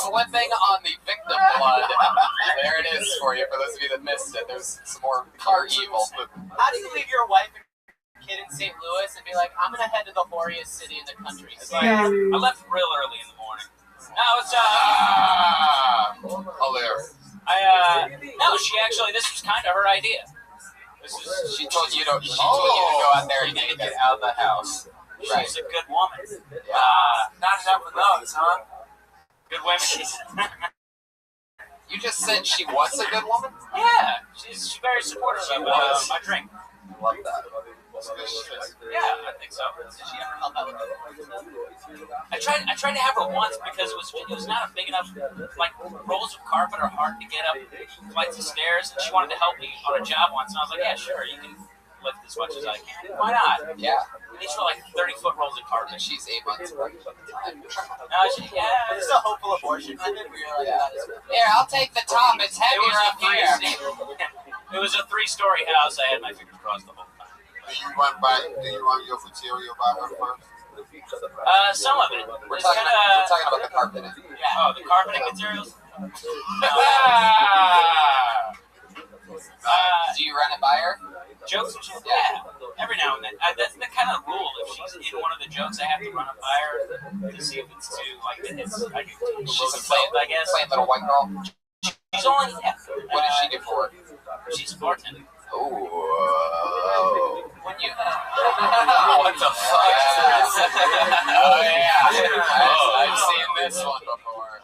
Slipping on the victim blood. There it is for you, for those of you that missed it. There's some more car evil. How do you leave your wife and kid in St. Louis and be like, I'm going to head to the whoriest city in the country? It's like, I left real early in the morning. No, it's, hilarious. No, this was kind of her idea. She told you to go out there and get out of the house. She's a good woman. Not enough of those, huh? Good women. You just said she was a good woman? Yeah, she's very supportive of my drink. Love that. Yeah, I think so. Did she ever help out with that? I tried to have her once because it was not a big enough, like, rolls of carpet are hard to get up flights of stairs, and she wanted to help me on a job once, and I was like, yeah, sure, you can lift as much as I can. Why not? Yeah. These were like 30-foot rolls of carpet. She's 8 months pregnant at the time. Yeah. It's a hopeful abortion. I think we were like, here, I'll take the top. It's heavier up here. It was a 3-story house. I had my fingers crossed the whole time. Do you run your material by her first? Some of it. We're talking about the carpeting. Yeah. Oh, the carpeting materials? Do you run it by her? Jokes and shit? Yeah. Every now and then. That's the kind of rule. If she's in one of the jokes, I have to run it by her to see if it's too, like, she's a slave, I guess. Playing little white girl? She's only, yeah. What does she do for it? She's a bartender. Oh. When you... what the fuck? Oh, yeah. I've seen this one before.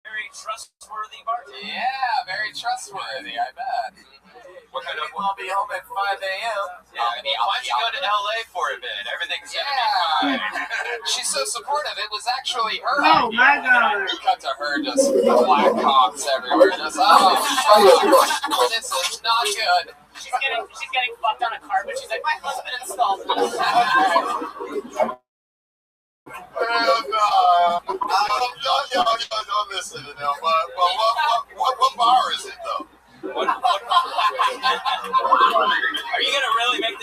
Very trustworthy bartender. Yeah, very trustworthy, I bet. What kind of? I'll be home at 5 a.m. Yeah, why don't you go to LA for a bit? Everything's gonna be fine. She's so supportive. It was actually her. Oh my God! We cut to her just black cocks everywhere. Just this is not good. She's getting fucked on a carpet. She's like, my husband installed this. Don't listen to them. What bar is it though? Are you gonna really make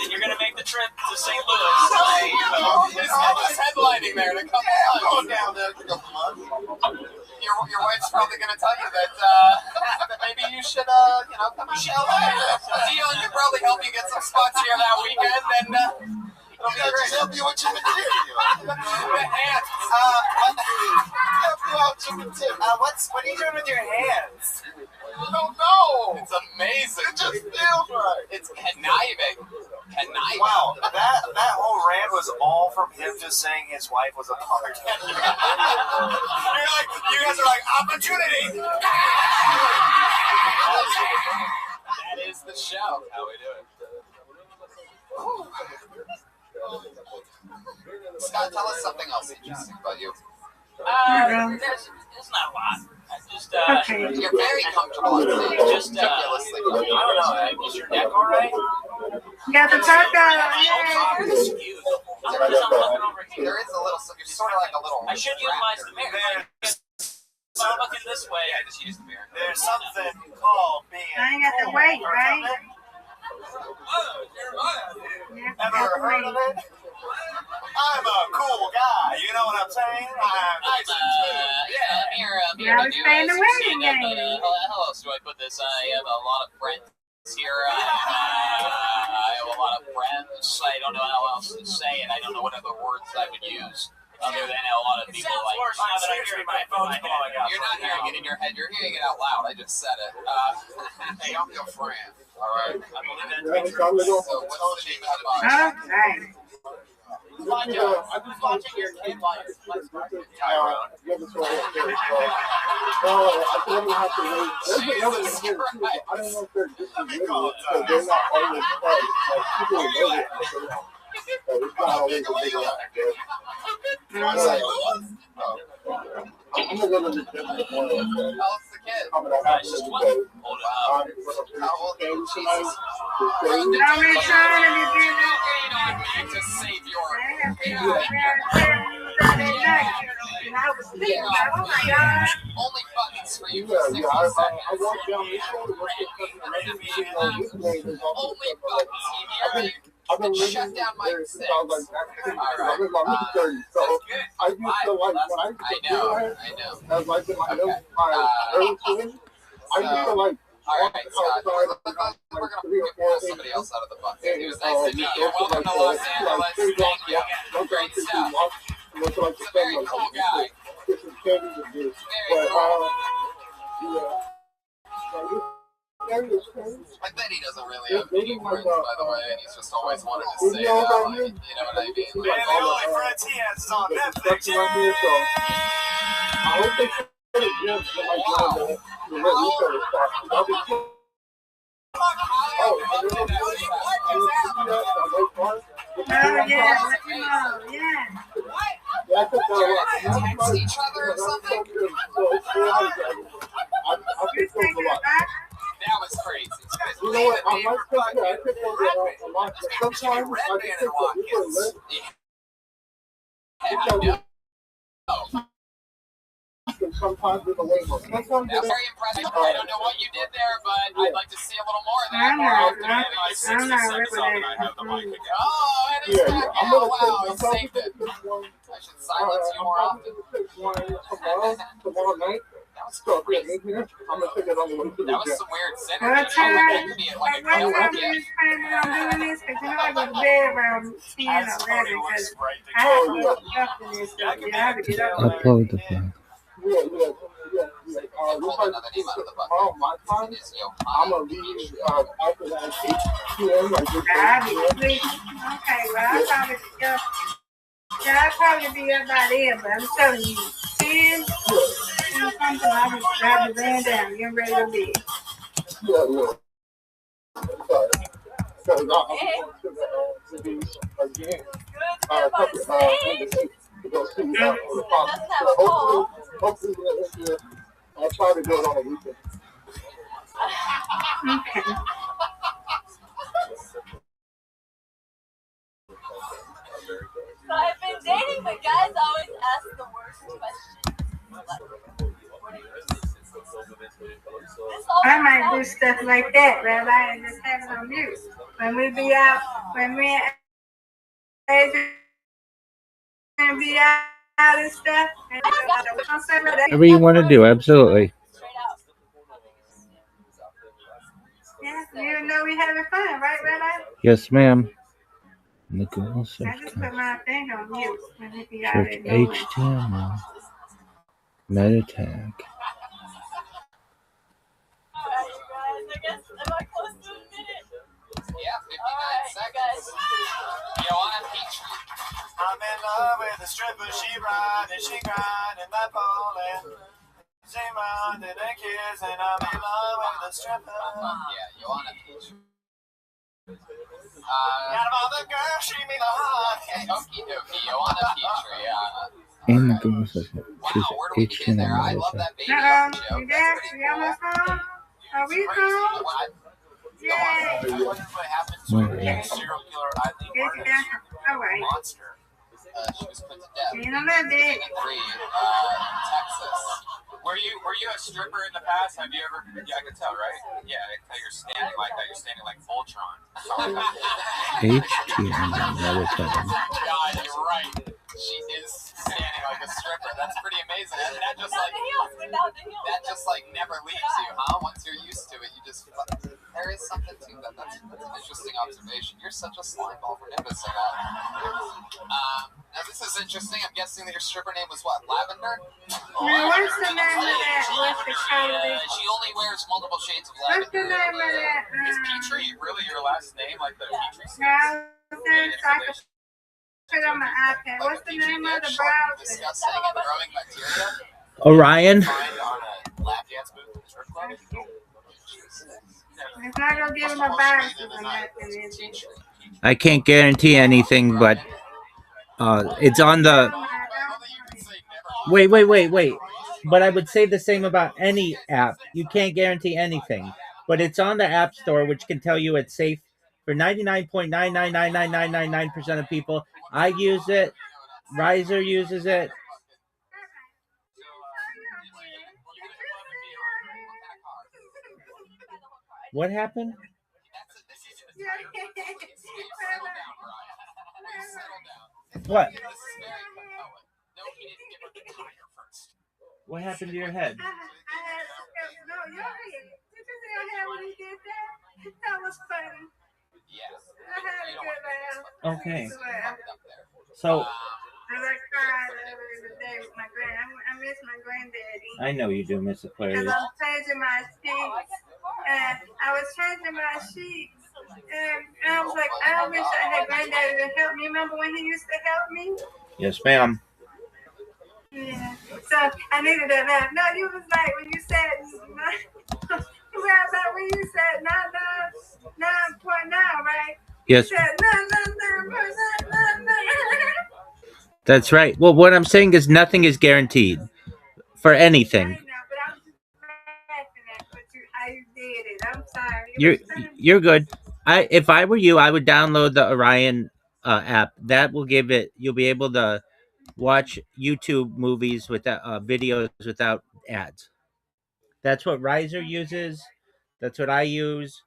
the trip to St. Louis? He's headlining there in a couple months. Going down there in a couple months. Your wife's probably gonna tell you that maybe you should come out to LA. Dion can probably help you get some spots here that weekend, and it'll be great. Help you with your material. The hands. Help you out with your material. What are you doing with your hands? I don't know. It's amazing. It just feels right. It's conniving. Wow, that whole rant was all from him just saying his wife was a bartender. You guys are like, opportunity. That is the show. How we do it. Scott, tell us something else interesting about you. There's not a lot. You're very comfortable on stage. Ridiculously comfortable. I don't know. Is your neck all right? Got the tuck out. There is a little. You're sort of like a little. I should utilize the mirror. If I'm looking this way, I just use the mirror. There's something called being. I ain't got the weight, right? Ever heard of it? I'm a cool guy, you know what I'm saying? I'm here to do How else do I put this? I have a lot of friends here. I have a lot of friends. I don't know how else to say it. I don't know what other words I would use other than a lot of people like. You're not hearing it in your head. You're hearing it out loud. I just said it. Hey, I'm your friend. All right. So what's the name of the bar? Okay. Who's watching your kid while you're Tyrone. I think I'm gonna have to wait. There's another one here too, but I don't know if they're distributed because they're not always priced. Like people know it, so it's not always a big one. I'm gonna go to the gym tomorrow. How old's the kid? I'm gonna have to Hold because it up. How old game is tonight. Bro, did you Don't be trying to be on me to save your I was thinking, oh my God. only buttons for you for Yeah, 60 I seconds. walked down this road and looked at this way. There's also Only buttons. I've been Shut living down there Mike since 6. I was like 19. I live on Route 30, so I used to like when I used to I know. I was like in my early 20s. I used to like Alright, Scott, we're outside going like to 3 or 4 somebody else out of the bus. and It was nice to meet you. Welcome to Los Angeles. Thank you. Great stuff. He's a very cool guy. Get some candy to do. Very cool. Yeah. I bet he doesn't really have any friends, by the way, and he's just always wanted to say that, like, you know what I mean? Man, the only friends he has is on Netflix. I hope they put it in the Text each other or something? That was crazy. You know what? I might take that. I could go there a lot. Sometimes I just take sometimes with a label. That's very impressive. I don't know what you did there, but I'd like to see a little more of that. I'm not ripping Oh, and it's back I'm now. gonna Wow, he saved it. take one. I should silence you more often. Tomorrow night. That was So crazy. I'm gonna take it on the way to the That was gym. some weird What synergy. That time? could be like a What time co-op. do you plan on doing this? Because you know I go to bed around 10 or 11 because I have to look up in this stuff. Yeah, I have to get up. Upload the file. Yeah. Pulled another name out of the bucket. Tomorrow, my time, Is I'm gonna leave after that 8 p.m. Like this. I'll be asleep. Okay, well, I'll probably be up by then, but I'm telling you, 10 something, I'll be laying down, getting ready to bed. Yeah. Because I'm going to the again. To go see hopefully, I'll try to do it on the weekend. Okay. So I've been dating, but guys always ask the worst questions. I might do stuff like that, Rabbi, and just have it on mute. When we be out, when me and Adrian be out and stuff, and Whatever you want to do, absolutely. yeah, you know we having fun, right, Rabbi? Yes, ma'am. The Google I search just put my thing on mute when we be out search and going. HTML meta tag. Alright, you guys, I guess, am I close to a minute? Yeah, 59 seconds. Joanna Petrie. I'm in love with a stripper, she ride and she grind in that bowling. She round and a kiss and I'm in love with a stripper. Yeah, Joanna Petrie. Out of all the girls, she mean a lot. Okie dokie, Joanna Petrie. In the Google search Wow, choose where do we begin there? HTML I meta love tag. that baby You joke. there? That's pretty We almost cool. home? Are we home? Yay! I wonder what happened to Where a is serial killer Eileen Get Murder. you down. All right. Monster. She was put to death. See you in a little bit. In Texas. Were you a stripper in the past? Have you ever? Yeah, I can tell, right? Yeah, I can tell you're standing like that. You're standing like Voltron. HTML meta tag. God, you're right. She is standing like a stripper. That's pretty amazing. And that just like that just like never leaves you, huh? Once you're used to it, you just there is something to that. That's an interesting observation. You're such a slime ball for noticing that. Now this is interesting. I'm guessing that your stripper name was what? Lavender? Now, what's the name of that? What's the color? She only wears multiple shades of What's the lavender. name of that? Is Petrie really your last name? Like the Petrie? No, it's like Put it on my iPad. What's the name of the browser? Discussing growing bacteria Orion. find on a lap dance booth in the strip club. It's not gonna give him a virus or nothing, is it? I can't guarantee anything, but it's on the. Wait. But I would say the same about any app. You can't guarantee anything, but it's on the App Store, which can tell you it's safe for 99.9999999% of people. I use it. Riser uses it. What happened? What? What happened to your head? No, your head. Did you see your head when he did that? That was funny. I had a good laugh. Okay. I So cried the other day with my I miss my granddaddy. I know you do, Miss Aquarius. Because I was changing my sheets. And I was changing my sheets. And I was like, I wish I had granddaddy to help me. Remember when he used to help me? Yes, ma'am. Yeah. So I needed that laugh. No, you was like when you said when you said 9.9, right? Yes. You said 9.9. That's right. Well, what I'm saying is nothing is guaranteed for anything. I did it. I'm sorry. You're good. If I were you, I would download the Orion app. That will give it. You'll be able to watch YouTube movies without videos without ads. That's what Riser uses. That's what I use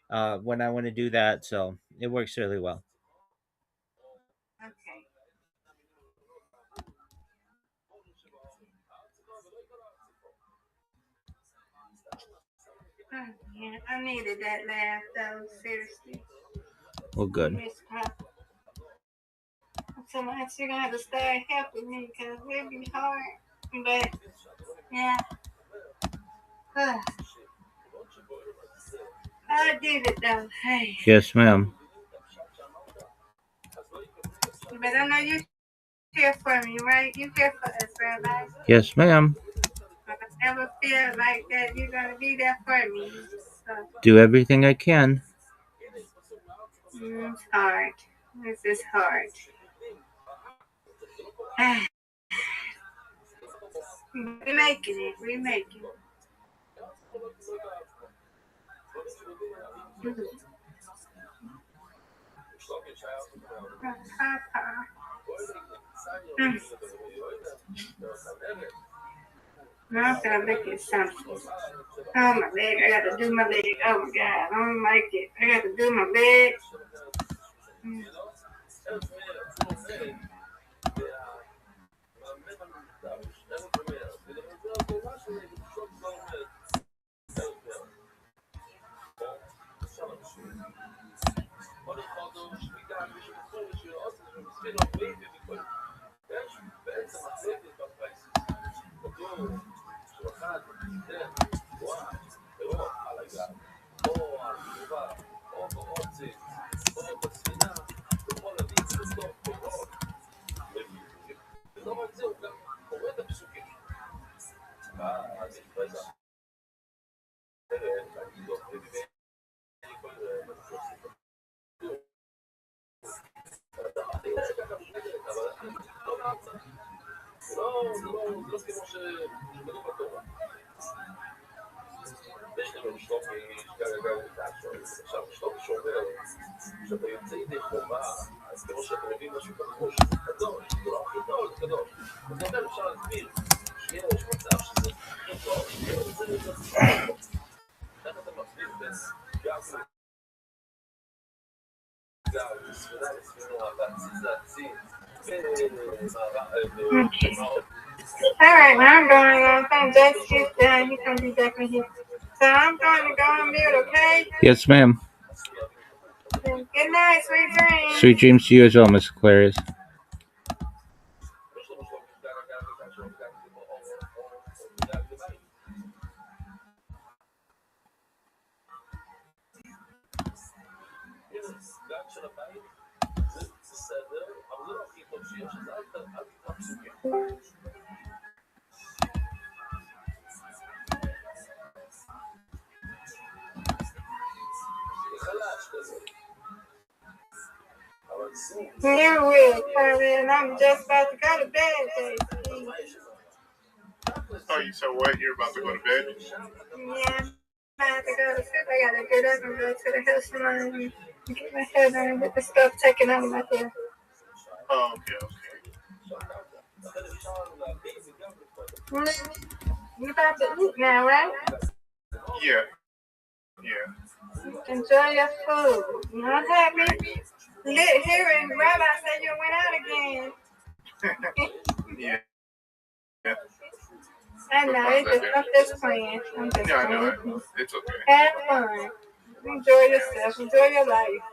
when I want to do that. So it works really well. Okay. Yeah, I needed that laugh though, seriously. Well, good. So much you're gonna have to start helping me because it'll be hard. But yeah. I did it though. Hey. Yes, ma'am. But I know you care for me, right? You care for us, Rabbi. Yes, ma'am. I never feel like that you're gonna be there for me. So Do everything I can. it's hard. This is hard. We're making it. We're making it. Now I gotta look at something. Oh, my leg. I gotta do my leg. Oh, my God. I don't like it. I gotta do my leg. Okay. All right, now I'm going on. Thank Jess is done. He's gonna be back in here. So I'm going to go on mute, okay? Yes, ma'am. Good night, sweet dreams. Sweet dreams to you as well, Miss Aquarius. אבל זה לא הכי טוב שיש, אז אל תתרפסו כן. חלש כזה. You're weird, Curry, and I'm just about to go to bed, JC. Oh, you said what? You're about to go to bed? Yeah, I'm about to go to sleep. I gotta get up and go to the hair salon and get my hair done and get the stuff taken out of my hair. Oh, okay. You about to eat now, right? Yeah. Enjoy your food. You know, happy? Hearing Rabbi say you went out again. Yeah. I know, I'm just playing. I'm just Yeah, I playing. know. It's okay. Have fun. Enjoy yourself. Enjoy your life.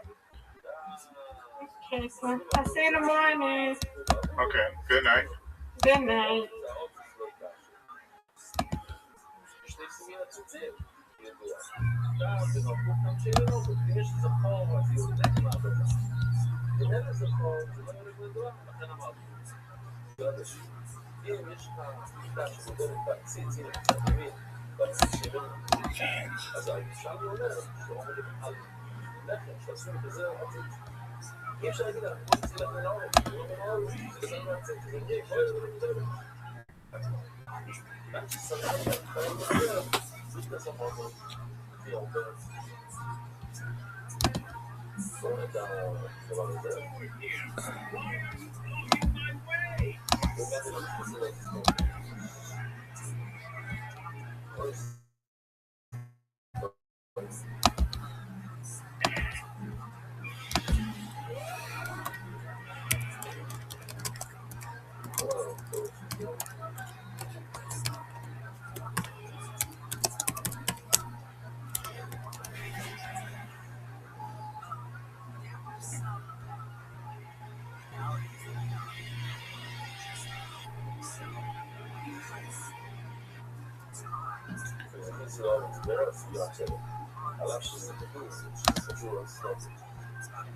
Okay, so I'll see you in the morning. Okay, good night. Good night. אם יש לך מיטה שמודלת בעציץ, הנה קצת ימין, בעציץ שינה, אז אפשר לומר שאומרים על לחם, שעשו בזה עציץ. אי אפשר להגיד, בוא נצא לך לאור, לא לאור, זה שם לעציץ, זה נגיד, בואי נדבר. מה ששמח לך, חיים לדבר, זה כזה מאוד, זה הרבה. בואו נדע דבר הזה.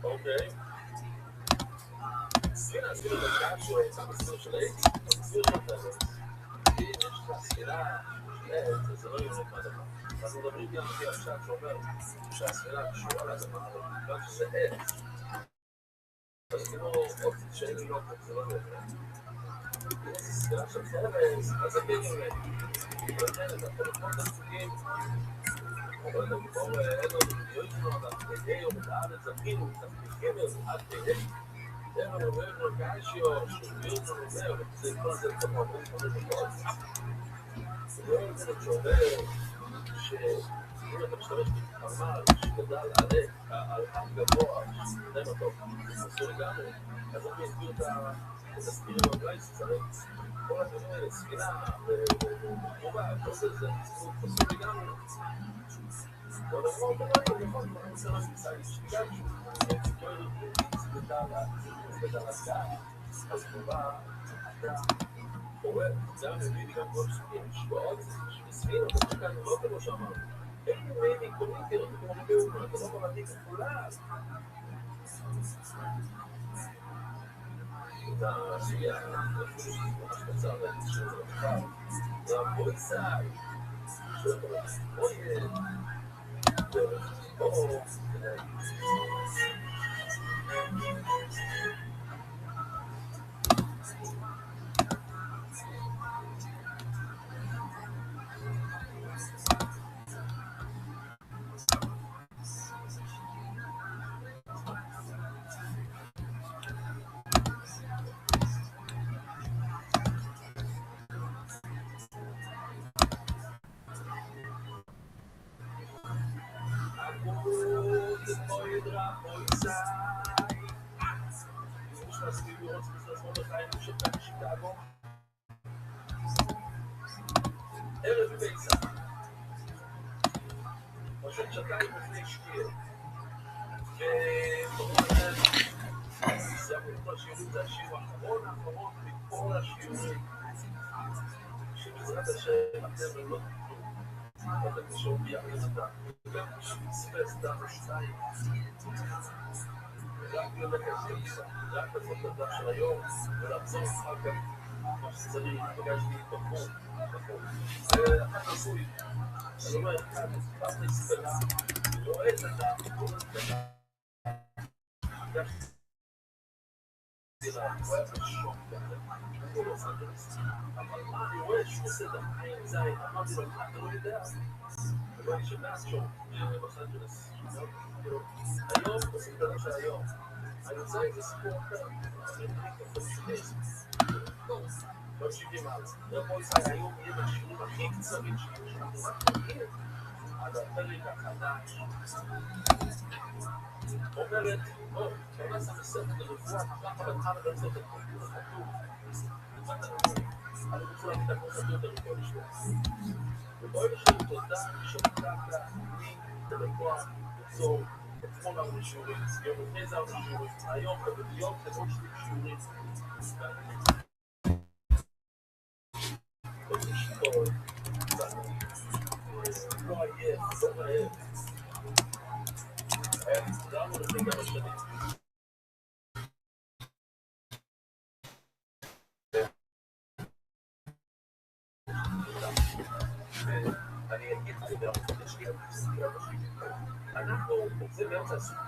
אוקיי. הנה, עשינו את הקאט שהוא יצא בסיר של האיץ, בסיר של התאזר. אם יש לך ספירה של זה לא יורד מהדבר. אנחנו מדברים גם על השאט שאומר שהספירה קשורה לאדמה, אבל בגלל שזה עץ. אז כמו אופציה שאין לי לא פה, זה לא יורד. אם יש ספירה של חרס, אז זה כן יורד. ולכן את הטלפון תפסוקים, אבל אתה כבר אין לו יוישנו, אבל כדי או בארץ זכינו, תפקיקים עד כדי. Era no mesmo caixo, subiu no meu, você pode tomar um pouco de coisa. Eu vou chover, אם אתה משתמש בחמל שגדל על עם גבוה, שתדם אותו, אסור לגמרי, אז אני אסביר את הספירים בגלל שצריך. כל הדברים האלה, ספינה, וחובה, כל זה, אסור לגמרי. כל דבר אתה רואה, נכון, אני רוצה רק לצעי שגם שהוא גדל הסגן, אז חובה, אתה קורא, זה מביא לי גם כל שקים, שבועות, שספינות, אז כאן לא כמו שאמרנו. אין מיני קומיטיות, כמו באומה, אתה לא יכול להדליק את כולה. את הסוגיה, ממש קצר, שזה מחר, זה הבויסאי, בואי, בואו, ערב ביצה. פשוט שתיים לפני שקיע. סיימנו את כל השיעורים, זה השיעור האחרון מכל השיעורים. שבעזרת השם אתם לא תקלו. אתם תשאו ביחד אותם. וגם שפספס דם ושתיים. רק ללכת כניסה, רק לעשות את הדף של היום, ולחזור אחר כך מה שצריך, פגשתי בחור, זה אחד נשוי, אני אומר, אחד נסתרה, רואה את הדף, כל הזמן, הוא היה בשוק כזה, הוא לא סנדרס, אבל מה אני רואה שהוא עושה את החיים זין, אמרתי לו, מה אתה לא יודע? הוא רואה שמאז שוק, בסנדרס, היום, בסנדרס שהיום, אני רוצה איזה סיפור אחר, אני מכיר לא 70 אז, רבו ישראל היום יהיה בשירים הכי קצרים שאנחנו רק מכיר על הפרק החדש. אומרת, כנס המסכת לרפואה, ככה בתחל לעשות את הכתוב. אני רוצה להגיד את הכתוב לרפואה לשמוע. ובואי לשאול תודה שנתת לי לרפואה ליצור את כל השיעורים. יום לפני זה השיעורים, היום ובדיוק לכל שיעורים. כל שיעור, לא עייף, לא עייף. תדענו לפני כמה שנים. אני אגיד את זה בארצות השקיעה בסקיעה בשקיעה. אנחנו רוצים באמצע הסיפור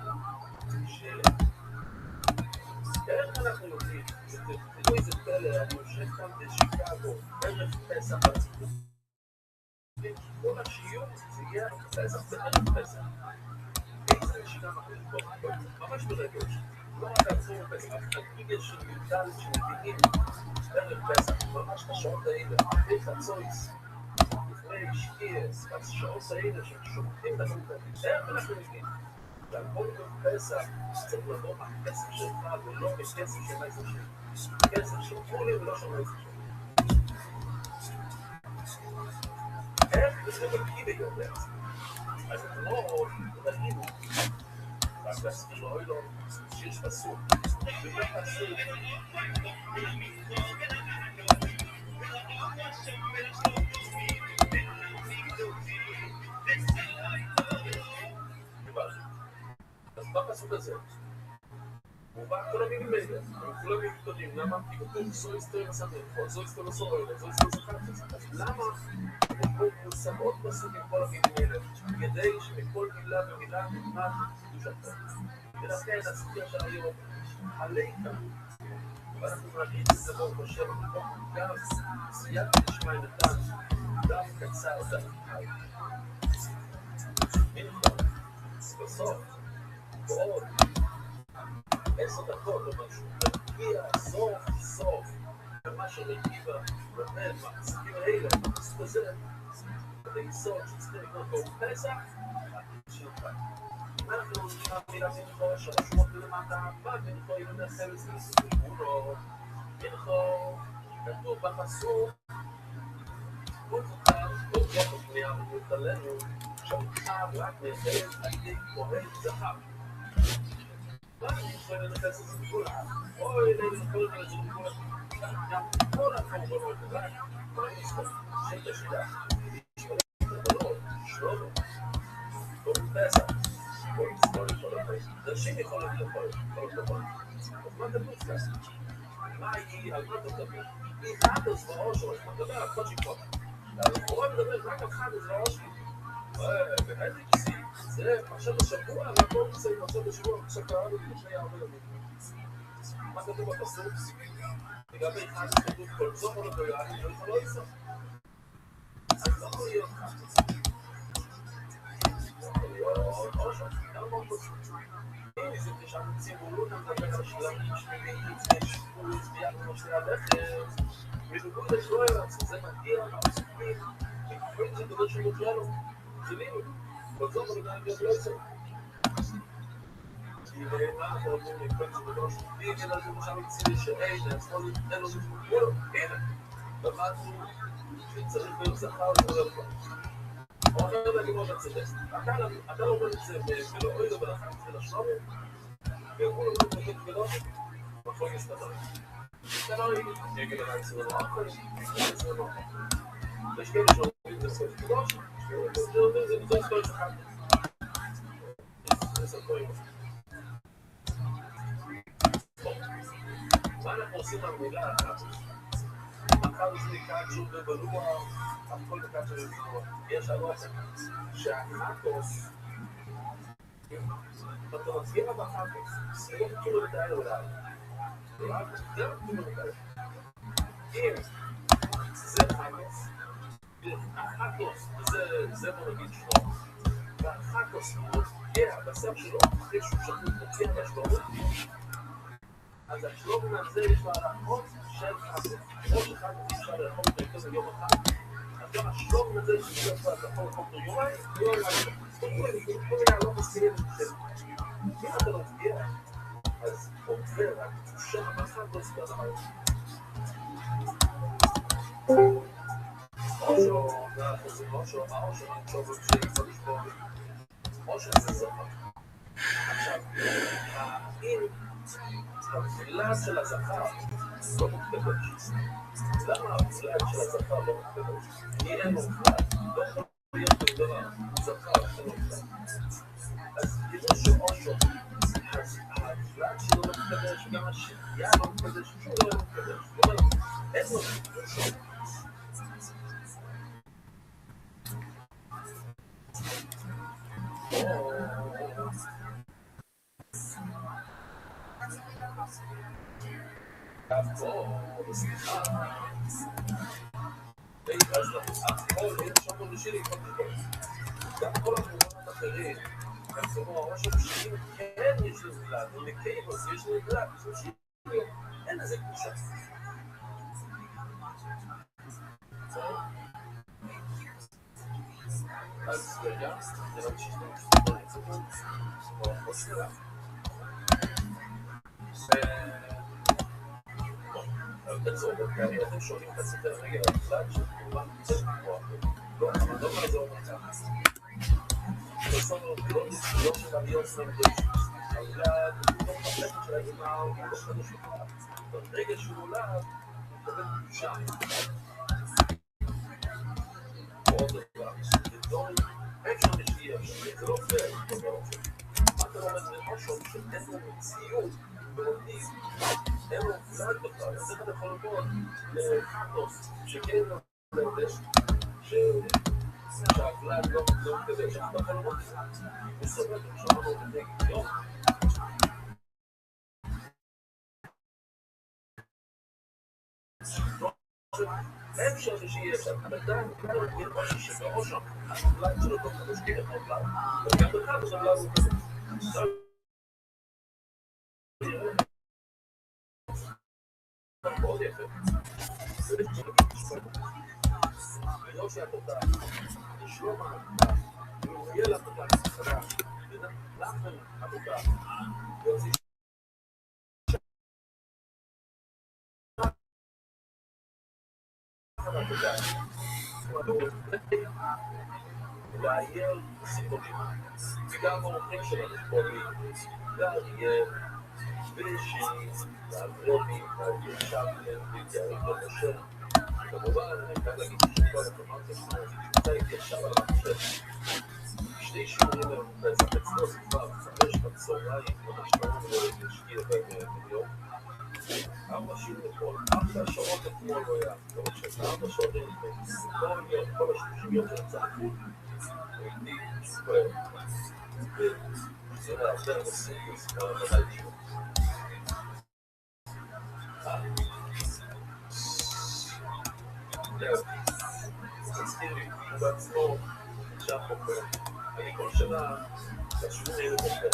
איך אנחנו יודעים, תראו איזה פלא, אני יושב כאן בשיקגו, ערב פסח בציבור. כל השיעור זה יהיה פסח בערב פסח. איזה נשימה אנחנו נקרוא, ממש ברגש. לא רק עצור פסח, הגיגל של י"ד שמבינים ערב פסח, ממש בשעות האלה, איך הצויס. לפני שקיעס, השעות האלה ששומעים לנו איך אנחנו נגיד שעל כל יום פסח צריך לבוא מהכסף שלך ולא מכסף של העשר שלי כסף של כולי ולא של העשר שלי איך זה בקי ביום לעצמי אז לא ראינו רק להסביר לו אוי לו שיש פסוק ומה פסוק אז בפסוק הזה הוא בא כל המילים האלה, כל המילים גדולים, למה? כי כתוב זו היסטוריה מסמכות, זו היסטוריה סורלת, זו היסטוריה סחרת, אז למה הוא שם עוד פסוק עם כל המילים האלה? כדי שמכל מילה ומילה נלמד קדושתו. ולכן הסוגיה של היום, הליקה, ואנחנו נגיד את זה בו בשם, גם סייעתי לשמע נתן, דף קצר, דף קל. מנחם, בסוף, ועוד 10 דקות או משהו, תגיע סוף ומה שרגיבה רמל מהפסקים האלה, הפסוק הזה, כדי סוף שצריכים לקנות בו פסח, שלך. אנחנו נשמע מילה מנחו, 3 שמות ולמטה, מנחו ימנה חלס לסיפור לו, מנחו, כתוב בפסוק, כל זוכר, כל זוכר פנייה ומותלנו, שמחה רק נאחלת על ידי כהן זכר. מה אני יכול לנחס את זה בכולה? אוי, אני יכול לנחס את זה בכולה. גם כל הקורבנות, רק כל המשפט, של תשידה. של הקורבנות, שלום, כל פסח, כל מספור לכל הפסח. נשים יכולות לכל דבר. אז מה כתוב כאן? מה היא, על מה אתה מדבר? היא אחד הזרועו שלו, אתה מדבר על כל שיקות. והרפואה מדבר רק על אחד הזרועו שלו. ואיזה כיסי, זה עכשיו בשבוע, והכל כיסי, עכשיו בשבוע, עכשיו קראנו לפני הרבה ימים. מה כתוב בפסוק? לגבי אחד כתוב כל זוכר לגויה, אני לא יכול לא לסוף. אז לא יכול להיות כך. לא יכול להיות, או שאתה לא מאוד פשוט. אם זה כשאנו ציבורו, נדבר על שלמים שמביאים לפני שיפוץ, ביד נושא הלכת, מדוגות השלוירץ, זה מגיע מהפסוקים, וכפרים זה גדול שמוגלנו. זלינו, בזאת אני גם לא יוצא. כי אנחנו אומרים לכם שבדור שופטים, אלא זה משם יצילי שאין, לעצמו אין לו זכות, הנה, למדנו שצריך להיות זכר ולא כבר. הוא אומר להגימות הצדס, אתה לא אומר את זה ולא אוי לו ולכן זה לשלום, והוא לא אומר את ולא, מפרוג יסתדר. יסתדר, יגיד לך את זה לא אחר, יגיד זה לא אחר. יש כאלה שאומרים זה סוף קדוש, זה נזור סטוי שחק. זה סוף קדוש. אנחנו עושים על מילה אחת. מחר זה קאצ'ו ובלוח, הכל בקאצ'ו ובלוח. יש לנו את זה. שהחטוס, אתה מצביע בחטוס, זה לא כאילו לתאר אולי. רק זה לא כאילו לתאר. אם זה חטוס, החטוס זה בוא נגיד שלום. והחטוס מופיע בסף שלו, אחרי שהוא שחוט מופיע בשלום. אז השלום הזה יש לה רחות של חטוס. כמו שחטוס אפשר לאכול את זה יום אחד. אז גם השלום הזה שאתה יכול לאכול אותו יומיים, לא יום. כל מיני לא מסכימים את זה. אם אתה לא מגיע, אז עובר התחושה בחטוס כזאת. או שזה זכר. עכשיו, אם התפילה של הזכר לא מתקדש, למה התפילה של הזכר לא מתקדש? כי אין לו תפילה, לא יכול להיות בדבר, זכר שלא מתקדש. אז כדי שאושו, התפילה שלו לא מתקדש, גם השנייה לא מתקדש, שהוא לא מתקדש. זאת אומרת, אין לו תפילה. הכל אין שם בשירים גם כל המובנות אחרים גם כמו הראש המשלים כן יש לו גלד ומקיימוס יש לו גלד אין לזה קושה אז רגע זה רק שישתנו או סלח תצור, ואני אתם שואלים את הספר רגע על הצד שכמובן צריך לקרוא לא, אבל לא מה זה אומר ככה בסוף לא שגם יוס נגדש הילד, הוא לא מחלקת של האמא הוא לא חדש לכלל ברגע שהוא הולד, הוא מקבל קדושה עוד דבר, זה דור אפשר לשיהיה, זה לא פייר מה אתה אומר למשהו שאין לנו ציוד ולומדים אין לו גלד בכלל, אז איך אתה יכול לומר לחטוס שכן לא נדש שהגלד לא מתקדש, איך אתה יכול לומר הוא סובל, עכשיו לא מתקדש יום אין אפשר שיהיה שם, אבל עדיין בכלל אין משהו שבראשו הגלד שלו לא מתקדש כי אין לו גלד וגם בכלל זה לא מתקדש מאוד יפה ולא שהתודה לשלום העבודה והוא יהיה לעבודה חדש ולחם עבודה ויוציא שחם עבודה ולאייר סיפורים וגם האורחים שלנו סיפורים לאייר ושירים והגרומים והגרשם והגרשם והגרשם כמובן אני חייב להגיד שכל הפרמטיה אתה התיישב על המחשב שני שיעורים בעצם אצלו זה כבר 5 בצהריים ומשמעות ולהשקיע במיליון 4 שיעורים לכל 4 שעות אתמול לא היה 4 שעות כל ה-30 יום של הצעקות ואיתי ספר וזה הרבה נושאים בנהלים תזכיר לי, הוא בעצמו עכשיו חוקר אני כל שנה חשבו לי לבוחר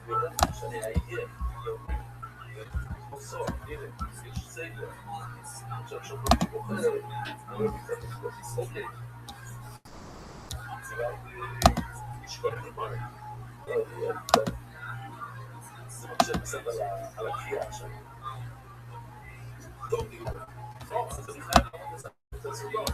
ויודעת שאני אהיה חוסר, הנה, יש סייבר עכשיו שבו אני בוחר אני לא מתקדם לבחור אוקיי זה גם לשקול למים לא יודע זה מקשב קצת על הקריאה עכשיו טוב, אז אני חייב לעמוד לזה את הסודות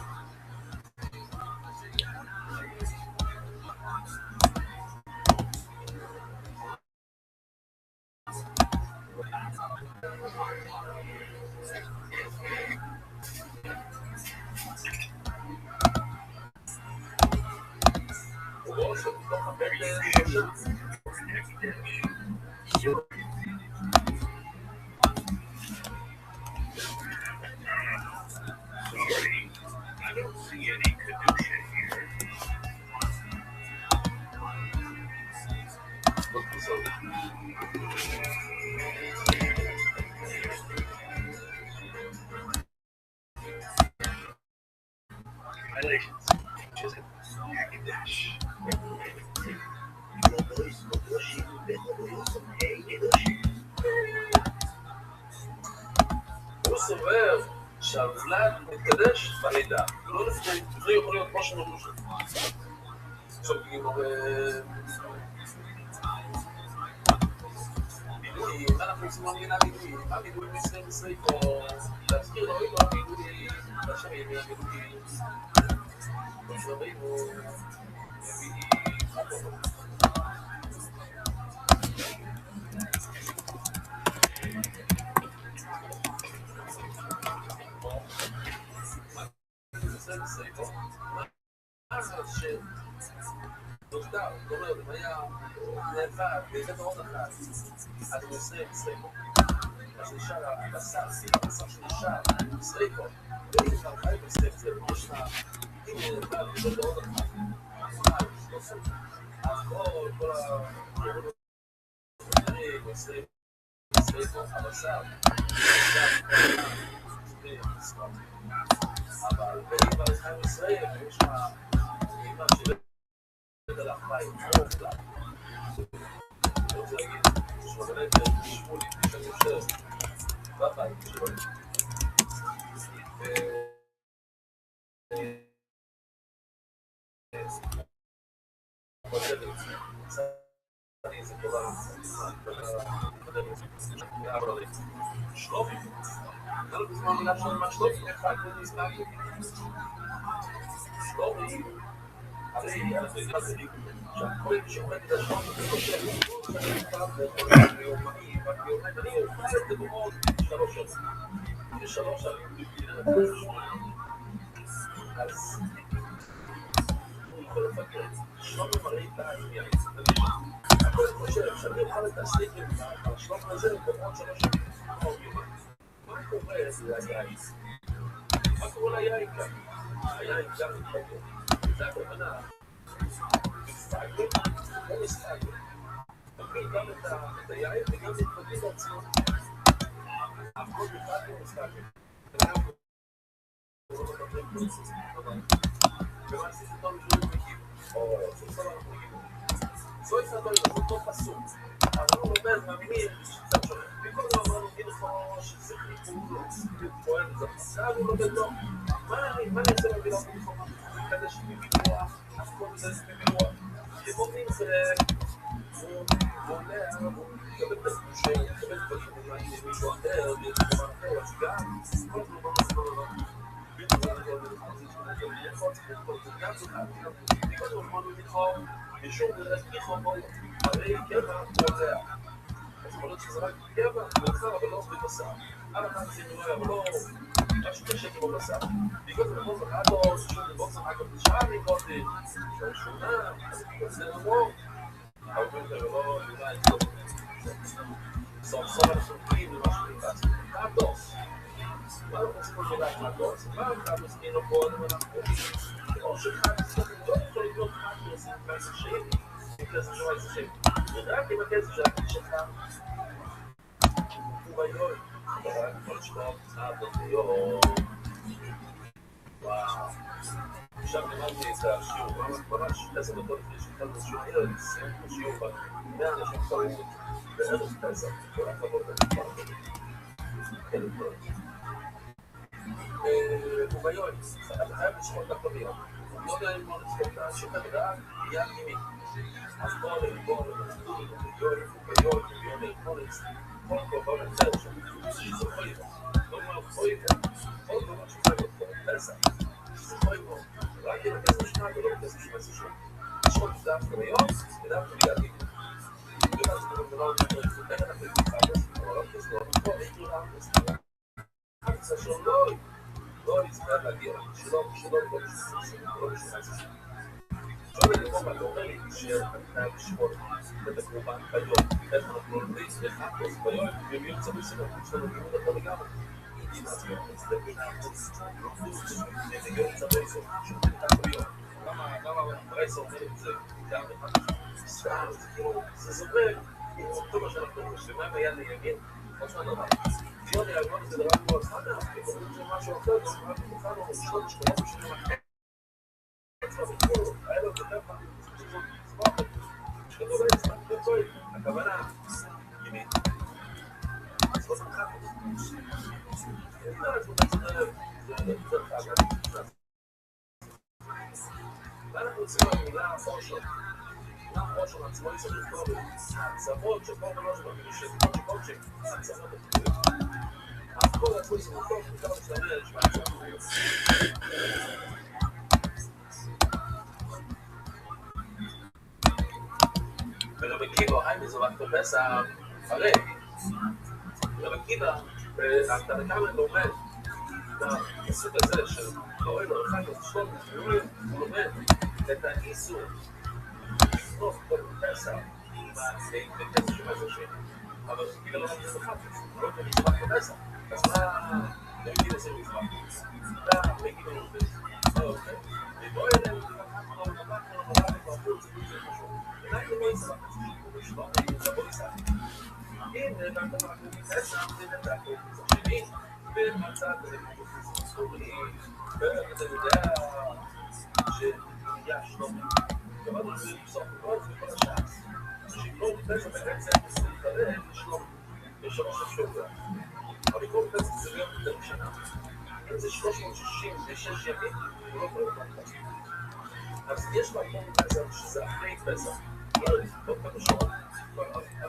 הוא ראש, הוא לא חבר שלושה I don't see any Kedusha here. Look this over. Violations. Just Hackadash. הוא סובר שהזולת מתקדש בלידה, לא לפני, זה יכול להיות כמו שאנחנו חושבים. עכשיו, כאילו, מילואים, מה אנחנו עושים במדינה מילואים? מה מילואים מסיים פה? להזכיר לו, לא מילואים, עכשיו ימי המילואים. עכשיו ראינו, נוקטר, זאת אומרת, אם היה נאבד, וזה מאוד אחת, אז הוא עושה בו. אז נשאר הבשר שנשאר, סריקו, ואם כבר חי בספר, יש לה, אם נאבד, וזה מאוד אחת, אז כל הדברים, סריקו, הבשר, אבל אם כבר חי בישראל, יש לה, אימא של על החיים, אני רוצה להגיד, שבאמת תשמעו לי, שאני יושב בבית שלו. זה קורה, שלומי, זה לא בזמן מילה של מה שלומי, אחד ונזמן. שלומי, הרי אנחנו יודעים מה זה לי. שהכל שעומד את השם וחושב, שאני ביומנים, אני אוכל את זה במוד 3 שנים. זה 3 שנים, אז הוא יכול לפגר. שלומי מראה את העניין. הכל חושב שאני אוכל את הסליקים, אבל שלומי הזה במוד 3 שנים. מה קורה ליין? מה קורה ליין כאן? היין גם מתפגר. זה הכוונה. מסתגל, לא מסתגל. תקבל גם את היין וגם מתפגל לעצמו. הכל מתפגל ומסתגל. ומה עשיתי טוב בשביל מגיב? או, סוף אנחנו מגיבים. זו יצטרדו, זה אותו פסוק. אבל הוא לומד מאמינים שקצת שונה. במקום זה אמרנו, נגיד לך שזה חיפור, פועל, זה פסק, הוא לומד לו. מה אני אעשה במילה במלחמה? כזה שבמילה, אף כל זה במילה. לפעמים זה... הוא עולה, הוא מקבל את הספושה, הוא מקבל את דברים, אולי מישהו אחר, מישהו אחר, אז גם, כל זה לא מספר לו. בדיוק, אני לא יכול זה גם זה חייב, בגלל זה אמרנו לקרוא, משום להספיך אותו, הרי קבע הוא עולה. אז יכול להיות שזה רק קבע, בשר, אבל לא בבשר. על המעשים הוא לא, אבל לא... משהו קשה כמו בשר. בגלל זה בכל זאת, עד עוד, שום דבר זה רק בשעה מקודם, שונה, אז בגלל זה לא... הרבה יותר לא נראה את זה. סוף אנחנו קוראים למשהו נכנס. מה הדוס? מה אנחנו צריכים לדעת מה הדוס? מה אנחנו עושים לו פה, או שחד צריכים לא יכול להיות מה אנחנו עושים כסף שני, כסף שני צריכים. ורק עם הכסף של הכסף שלך, הוא ביום, רק כל שבוע, ביום. וואו. עכשיו נמדתי את השיעור, ממש 10 דקות לפני שהתחלנו את השיעור, אני סיימתי את השיעור בה, 100 אנשים קוראים בערב פסח, כל הכבוד לכל הכבוד. כן, כל הוא ביום, אתה חייב לשמור את הכתוביות. הוא לא יודע ללמוד את זה, השקע לדעת, יד ימין. אז בואו ללמוד, ללמוד, ביום, ללמונס, כל כל לצד שם, שזה חוי בו, לא מה חוי בו, עוד דבר שזה בו, פסח. זה חוי בו, רק אם הכסף שלך ולא בכסף של הכסף שלך. לשמור את דף כמיון, ודף כמיד ימין. ואז זה לא אומר, זה תכף אנחנו נתחדש, אבל לא כסף, לא נכון, יש לי רעם כסף. הכסף שלו לא נצטרך להגיע, שלא בשביל עכשיו אני אומר, אתה אומר לי שאתה חייב לשמור את הקורבן ביום, איך אנחנו לומדים, איך אנחנו ביום, ומי יוצא בסדר, יש לנו לימוד אחר לגמרי. ורבי עקיבא, היי מזורק בפסח, הרי רבי עקיבא, אתה בכמה לומד בסוג הזה של קורא לו אחד לשלום, הוא לומד את האיסור לסמוך כל פסח בכסף של מזר שני, אבל עקיבא לא לומד בחפץ, הוא לא לומד מזורק בפסח, אז מה עקיבא עושה מזורק? עקיבא לומד, אוקיי, ובואי אלינו אז יש מקום פסח שזה אחרי פסח, לא פשוט,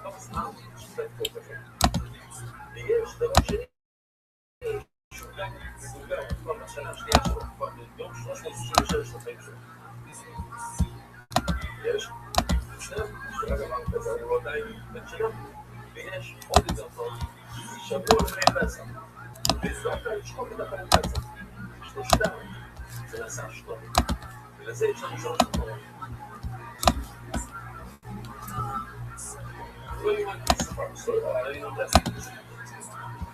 אבל זמן שזה כל כך. ויש דבר שני, שהוא גם כבר בשנה השנייה שלו, כבר ביום 366 לחיים שלו. יש שניהם, שרק אמרנו פסח, הוא לא עדיין בן שנה, ויש עוד יותר טוב, שבוע לפני פסח, וזאת לשחוק את אחרי פסח. שלושתם, זה נעשה שלום. ולזה יש לנו שלוש מקומות. לא יומן כספה, אבל אני יודע שזה.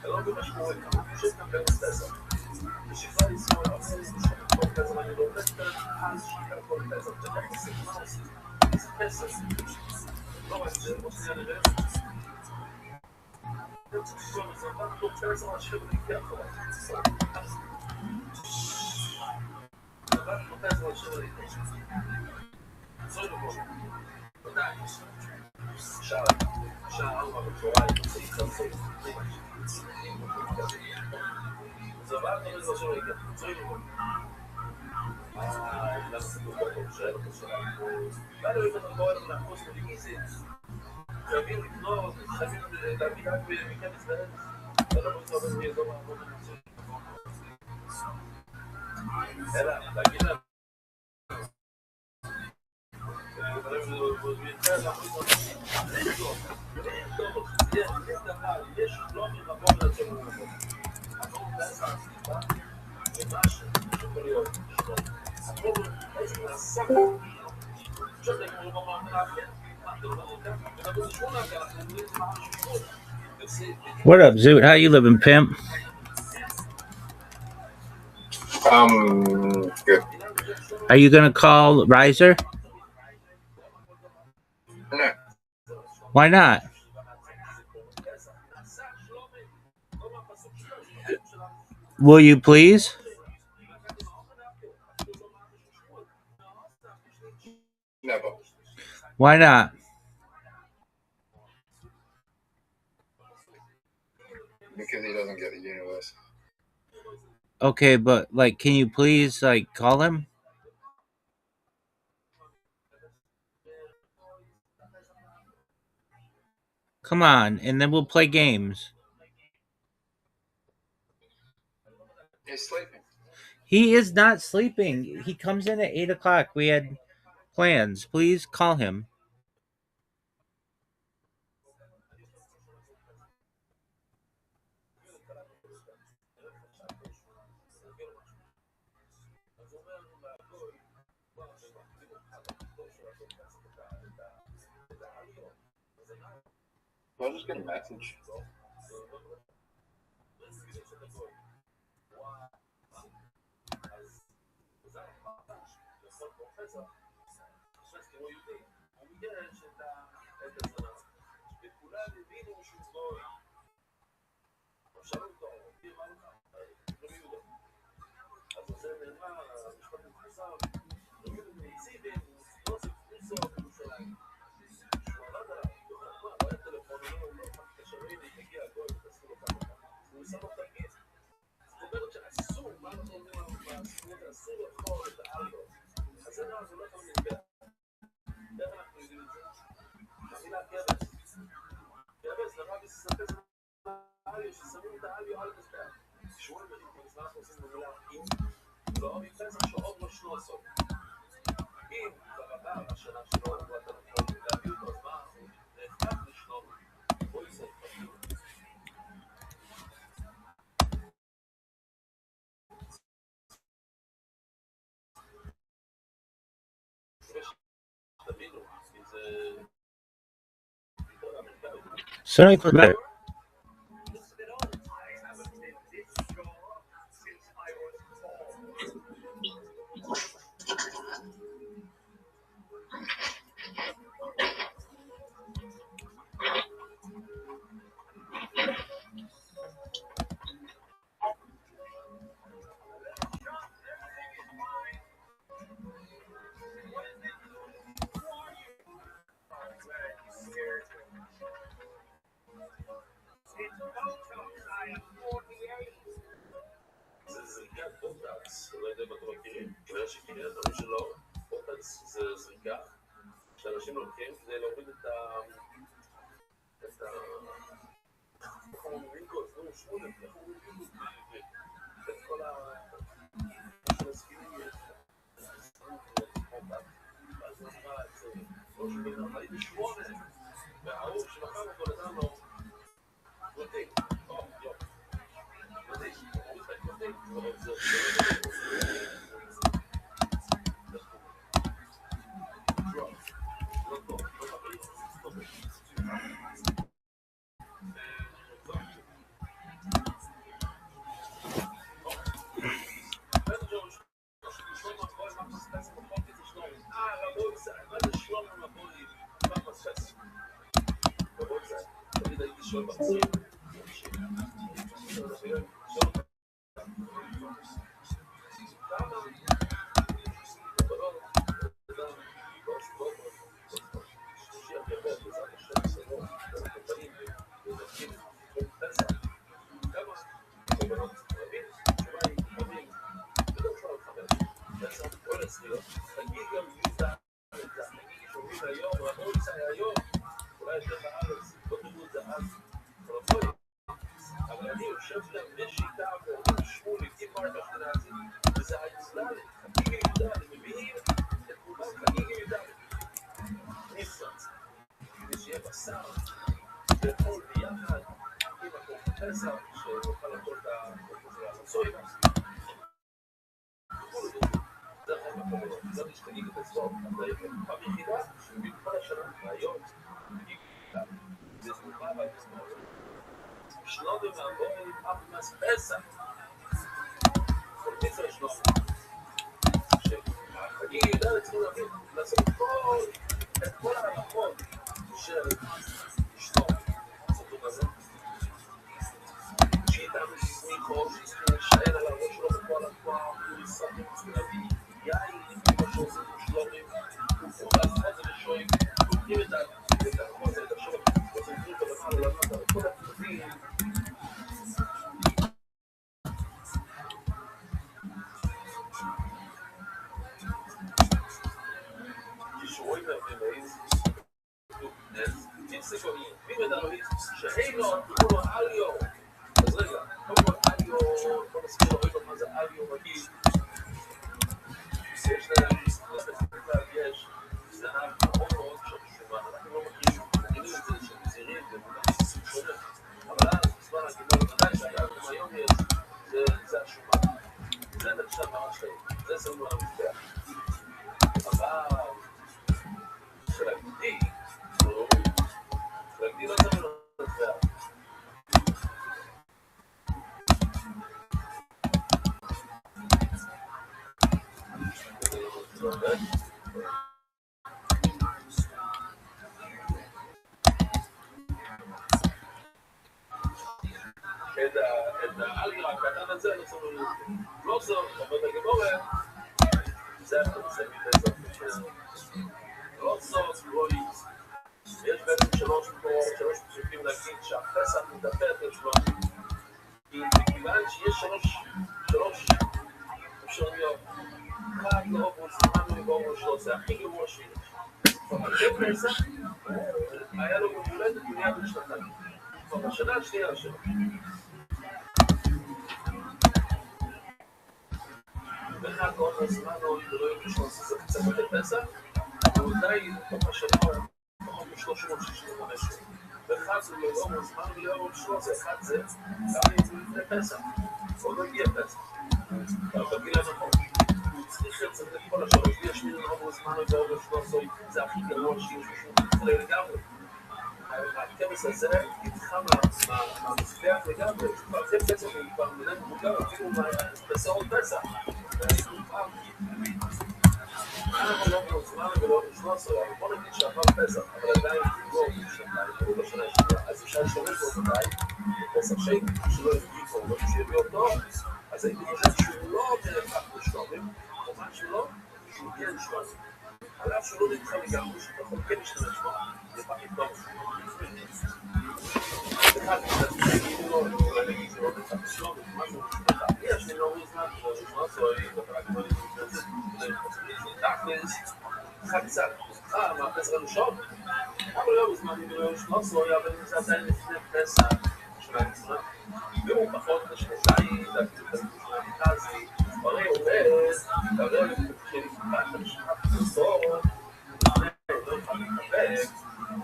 אתה לא במה שקורה כאן, יש כאן בין פסח. ושכבר ניסו לעשות כל פסח, אני לא יודע כאן אז שכר כל פסח. אתה יודע כסף, מה עושים? זה פסח. לא רק זה, לא עושה לראות. זה צריך לזה, אבל לא פסח, אבל שכב להגיע אחורה. אבל לא פסח, אבל שכב להגיע. זו לא תודה. שעה 4 בצהריים, סעיף חצי. זה עבר לי לזה שלא יגיע. זו לא למה זה כל כך שואל אותו שלה. ואני אוהב את הקורא לנו להחוס בגיזית. חייבים לקנות, חייבים להביא רק מכנס בארץ. אתה לא רוצה עובד מאזור העבוד המצוי. אלא, להגיד להם. יש לא מרמון לצמור מקום. הכל פסח, ומשהו שיכול להיות שלום. הכל איזה נעשה. עכשיו נגמרו במאמר אחר. What up, Zoot? How you living, pimp? Good. Are you gonna call Riser? No. Why not? Will you please? Never. Why not? Because he doesn't get the universe. Okay, but like, can you please like call him? Come on, and then we'll play games. He's sleeping. He is not sleeping. He comes in at 8 o'clock. We had plans. Please call him. I'll just get a message. עכשיו כמו יהודי, הוא יש את הזנב, וכולם הבינו שהוא גוי. עכשיו הוא טוב, היא אמרה לך, לא מיודע. אז זה נאמר, המשפט מפורסם, לא מציבים, לא זה בירושלים. שהוא עבד עליו, לא היה טלפון, לא מתקשר לי, הגיע הגוי, ותעשו לו ככה. הוא שם לו תרגיל. זאת אומרת שאסור, מה אנחנו אומרים בסיפור הזה, אסור לבחור את האלו. אז זה לא יכול להתגע. איך אנחנו יודעים את זה? המילה כבש. כבש זה רק לספס האליו, ששמים את האליו על הכספיה. תשמעו את זה, מה אנחנו עושים במילה אם? לא, מפסח שעוד לא שנו הסוף. אם ברבה השנה שלו, ואתה יכול להביא אותו, אז מה? הוא נהפך לשנו. בוא יסף פשוט. Sorry for that. זה זריקת בוטקס, לא יודע אם אתם מכירים, כנראה שכנראה דברים שלא, בוטקס זה זריקה שאנשים לוקחים כדי להוריד את איך הוא מינקות, זה שמונה, איך הוא מינקות, את כל של הסקינים ואז נאמרה את זה, לא שבין 48, והאור שמחר הוא כל אדם לו גוטים, לא את האלגרה הקטן הזה, לא זו, אומרת הגמורה, זה אתה מסיים את זה. לא זו, סגורית. יש בעצם שלוש פסוקים להגיד שהפסח מתאפר את עצמו. כי מכיוון שיש שלוש אפשרויות, אחד לא עבור זמן ובעבור שלו, זה הכי גרוע שיש. אחרי פסח, היה לו מולדת מיד בשנתיים. בשנה השנייה שלו. ואחד לא עבור זמן ולא ידעו שהוא עושה קצת לפסח, אבל עדיין השנה פחות מ-365. ואחד זה לא עבור זמן ולא עבור שלו, זה אחד זה, גם לפני פסח. או לא הגיע פסח. בגיל הנכון. צריך לצאת את כל השלוש, ויש לי לא עבור זמן ולא עבור שלו, זה הכי גרוע שיש משהו מתחיל לגמרי. הכבש הזה יתחם מהמזבח לגמרי, זה בעצם כבר מילה מבוגר, אפילו בסעוד פסח. אנחנו לא מוזמן ולא נשמע סולה, בוא נגיד שעבר פסח, אבל עדיין לא בשנתיים, לא בשנה השנייה, אז אפשר להשתמש בו ודאי, בפסח שני, שלא יביא פה, לא שיביא אותו, אז הייתי חושב שהוא לא נהפך לשלומים, או משהו לא, שהוא כן שלומים. על אף שהוא לא נדחה לגמרי, שאתה יכול כן להשתמש בו, זה פח איתו. אחד, אני לא נגיד שלא נדחה לשלומים, משהו נדחה. יש לי לא מוזמן, לא נשמע סוהים, ורק לא נדחה, תכלס, חצת, מהפסח הראשון, אבל לא מוזמן, אם לא נשמע סוהים, אבל זה עדיין לפני פסח, שנה נצרה. והוא פחות לשנתיים, להגיד את השנה נתזי, הרי הוא הרי כשנקבע את המשחק בסוף, לפני לא יוכל להתאבק,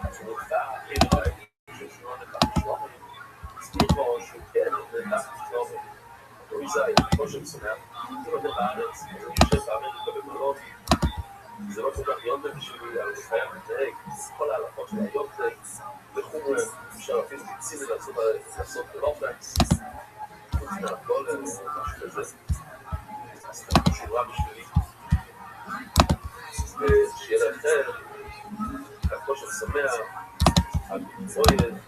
אז הוא נקבע הכי נראה ששלום נקבע שלום, הסביר בו שהוא כן נקבע שלום, הוא יזהי, כמו שהוא שמח, זה לא נקבע בארץ, הוא יושב באמריקה במלון, זה לא כל כך יונטה בשבילי, אבל הוא חייב לתאג, כל ההלכות של היונטה, לחומר, אפשר אפילו ציני לעשות בלופקס, חוץ מהכל, משהו כזה. אז אתה משורה בשבילי. ושיהיה לאחר, הכל של שמח, הגבויין,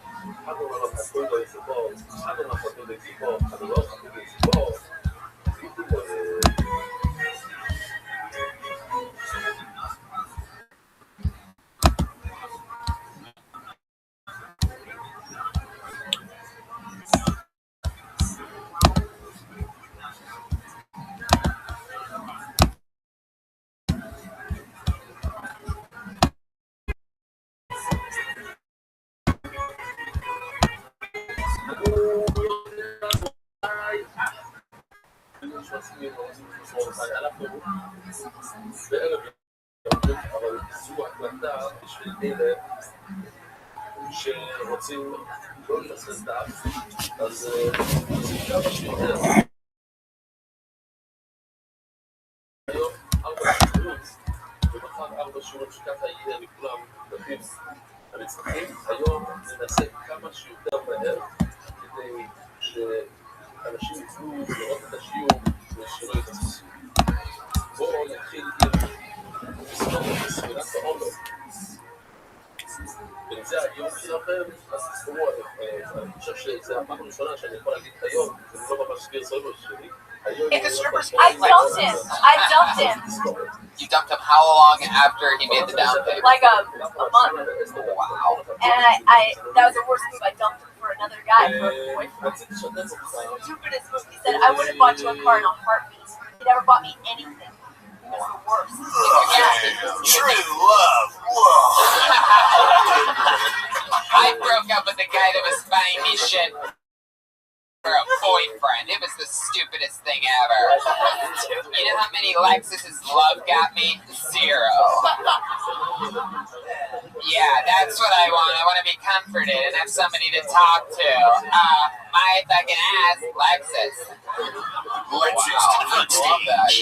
אנו לא חכוי לו יציבור, אנו לא חכוי לו יציבור, אנו לא חכוי לו יציבור. בערב אבל זו החלטה בשביל אלה שרוצים לא לפספס את האף, אז כמה שיותר היום 4 שיעורים ומחר 4 שיעורים שככה יהיה לכולם דפים הנצרכים. היום ננסה כמה שיותר מהר כדי שאנשים יוכלו לראות את השיעור ושלא יתפסו. בואו נתחיל עם ספירת העומר. אם זה היום שלכם, אז תזכרו, אני חושב שזה הפעם הראשונה שאני יכול להגיד היום, זה לא ממש ספיר סויבר שלי. I dumped him. You dumped him how long after he made the down payment? Like a month. Wow. And that was the worst move. I dumped him for another guy, for a boyfriend. Stupidest move. He said, I would have bought you a car in a heartbeat. He never bought me anything. It was the worst. True love. I broke up with the guy that was buying me shit for a boyfriend. It was the stupidest thing ever. You know how many Lexus's love got me? 0. Yeah, that's what I want. I want to be comforted and have somebody to talk to. My fucking ass, Lexus. Wow.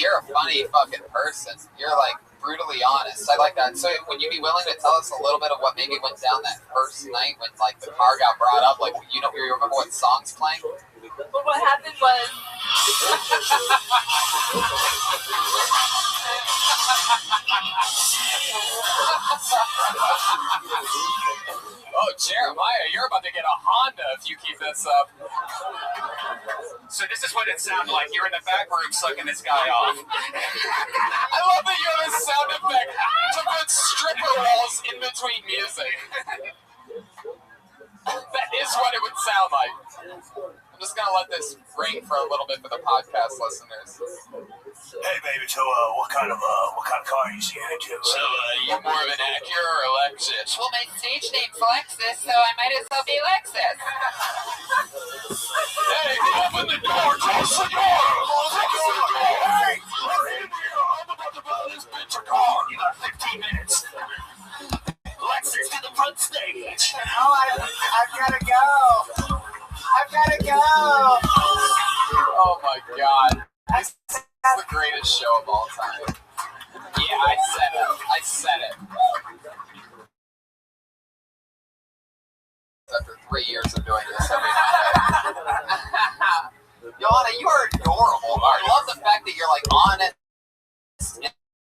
You're a funny fucking person. You're like brutally honest. I like that. So would you be willing to tell us a little bit of what maybe went down that first night when like the car got brought up? Like, you remember what songs playing? But what happened was Oh, Jeremiah, you're about to get a Honda if you keep this up. So this is what it sounded like. You're in the back room sucking this guy off. I love that you have a sound effect to put stripper walls in between music. That is what it would sound like. I'm just gonna let this ring for a little bit for the podcast listeners. Hey, baby, so what kind of car you see into? So, you more of an Acura or a Lexus? Well, my stage name's Lexus, so I might as well be Lexus. Hey, open the door! Close the door! Close the door! Hey! We're in here! I'm about to buy this bitch a car! You got 15 minutes. Lexus to the front stage. Oh, I've gotta go. I've gotta go. Oh my god. This is the greatest show of all time. Yeah, I said it. After 3 years of doing this every Monday. Johanna, you are adorable. I love the fact that you're like honest.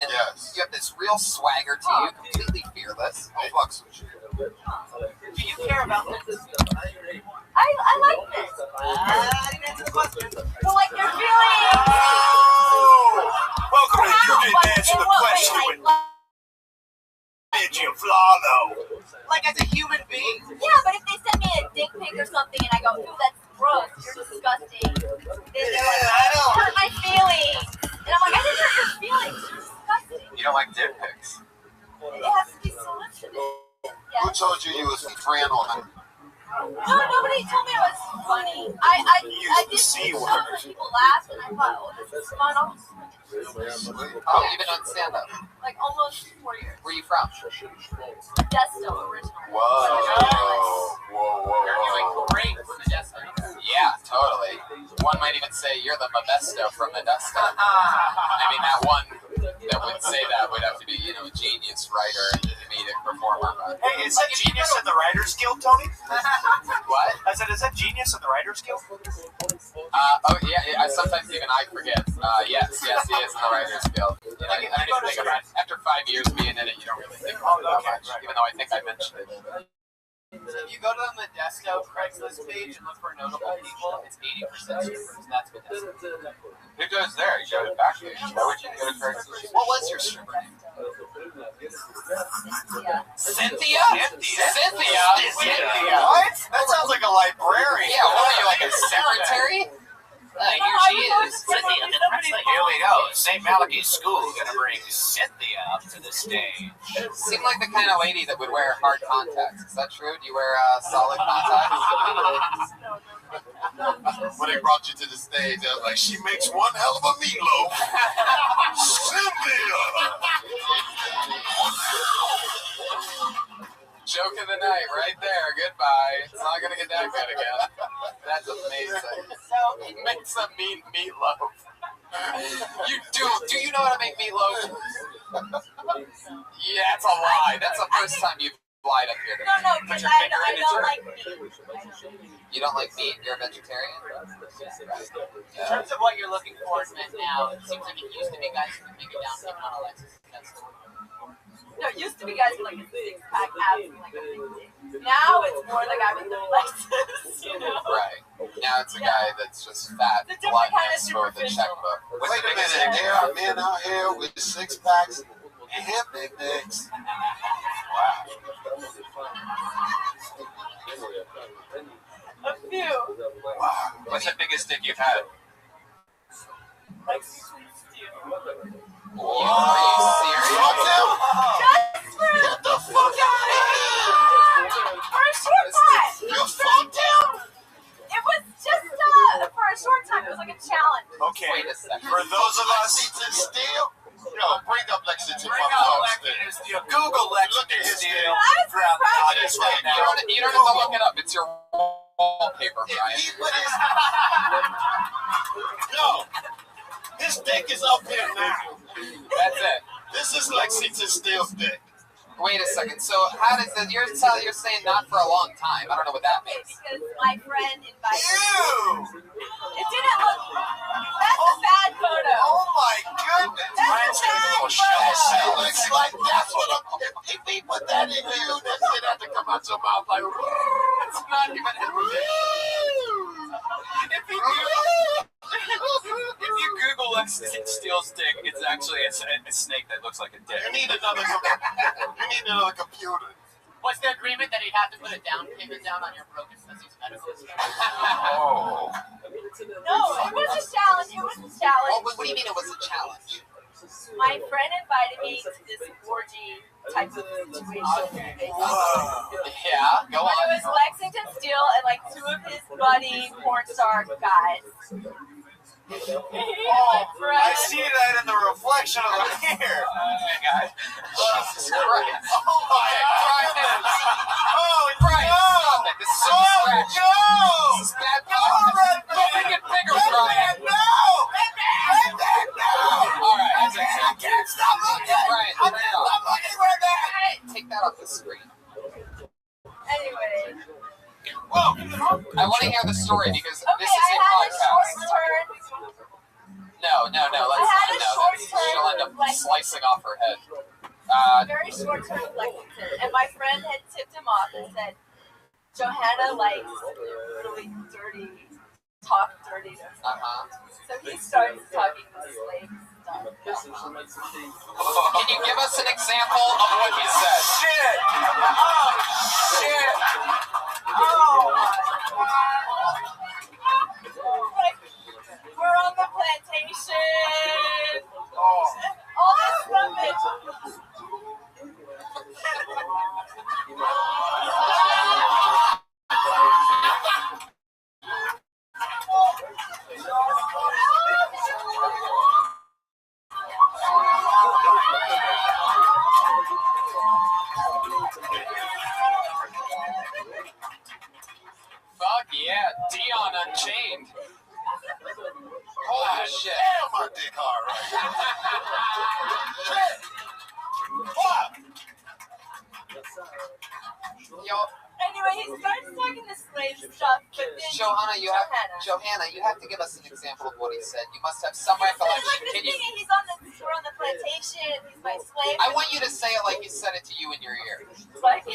Yes. You have this real swagger to you, completely fearless. Oh, fuck you. Do you care about this? I like this. I didn't answer the question. Well, like your feelings. Oh! Welcome to You Didn't Answer the Question with Midget Flalo. Like as a human being? Yeah, but if they send me a dick pic or something and I go, ooh, that's gross, you're disgusting. Then they're like, hurt my feelings. And I'm like, I didn't hurt your feelings. You're disgusting. You don't like dick pics? It has to be solicited. Who told you you was a friend on? No, nobody told me it was funny. I did see some when people laughed, and I thought, oh, this is fun. I'll just Oh, you've been on stand-up? like almost 4 years. Where are you from? Modesto originally. Whoa. You're doing great for Modesto. Yeah, totally. One might even say you're the Modesto from Modesto. I mean, that one that would say that would have to be, a genius writer and comedic performer. But Hey, is that Genius at the Writers Guild, Tony? What? I said, is that Genius at the Writers Guild? Oh, yeah, sometimes even I forget. Yes, he is in the Writers Guild. I don't even think about it. After 5 years being in it, you don't really think about it that much, even though I think I mentioned it. If you go to the Modesto Craigslist page and look for notable people, it's 80% strippers. That's Modesto. Who goes there? You go to Backpage. Why would you go to Craigslist? What was your stripper name? Cynthia? Cynthia? What? That sounds like a librarian. Yeah, what are you, like a secretary? Here she is, Cynthia. Here we go. St. Malachi's School gonna bring Cynthia up to the stage. Seemed like the kind of lady that would wear hard contacts. Is that true? Do you wear solid contacts? When they brought you to the stage, I was like, she makes one hell of a meatloaf. Cynthia! Joke of the night right there. Goodbye. It's not going to get that good again. That's amazing. He makes a mean meatloaf. You do. Do you know how to make meatloaf? Yeah, that's a lie. That's the first time you've lied up here. No, because I don't like meat. You don't like meat? You're a vegetarian? In terms of what you're looking for in men now, it seems like it used to be guys who could make it down payment on a Lexus. No, it used to be guys with like a six-pack abs and like a big dick. Now it's more the guy with the Lexus, Right. Now it's a guy that's just fat, It's a different kind of gluttonous with a checkbook. Wait a minute, there are men out here with six packs and big dicks. A few. Wow. What's the biggest dick you've had? Like sweet steel. Whoa, are you serious? Get the fuck out of here! For a short time. You fucked him? It was just for a short time. It was like a challenge. Okay, Wait a second. for those of us... Lexington Steel? Yo, bring up Lexington Bring up Lexington Steel. Google Lexington Steel. I was Audience right now. You don't have to look it up. It's your wallpaper, Brian. Yo, his dick is up here now. That's it. This is Lexington Steel's dick. Wait a second. So how does that? You're saying not for a long time. I don't know what that means. Because my friend invited me. Ew! It didn't look. That's a bad photo. Oh my goodness! That's a bad It photo. looks like that's what if we put that in you, that shit had to come out your mouth like. It's not even if you Google Lexington Steel's dick, it's actually a snake that looks like a dick. You need another computer. What's the agreement that he'd have to put a down payment down on your broken pussy's medical insurance? Oh. No, it was a challenge. It was a challenge. Oh, what do you mean it was a challenge? My friend invited me to this orgy type of situation. Yeah, go on. But it was Lexington Steel and like two of his buddy porn star guys. I see that in the reflection of the mirror. Guys. Jesus Christ. Oh my goodness. Oh, Brian, stop it. This is a distraction. This is bad. Don't make it bigger, Brian. No! All right. I can't stop looking! Brian, I can't stop looking for that! take that off the screen. Anyway. Whoa! I want to hear the story because Okay, this is a I had a short podcast. turn. No. I had a short turn. She'll end up slicing off her head. Very short turn of Lexington, and my friend had tipped him off and said, Johanna likes really dirty to her. So he starts talking the slave stuff. Can you give us an example of what he said? Shit! Oh, shit! Like, we're on the plantation. All this rubbish. Fuck yeah, Dion Unchained. Holy shit. Damn, my dick hard right. Yo. Anyway, he starts talking the slave stuff, but then Johanna, you have to give us an example of what he said. You must have some recollection. Like Can you? we're on the plantation. He's my slave. I want you to say it like he said it to you in your ear. Like,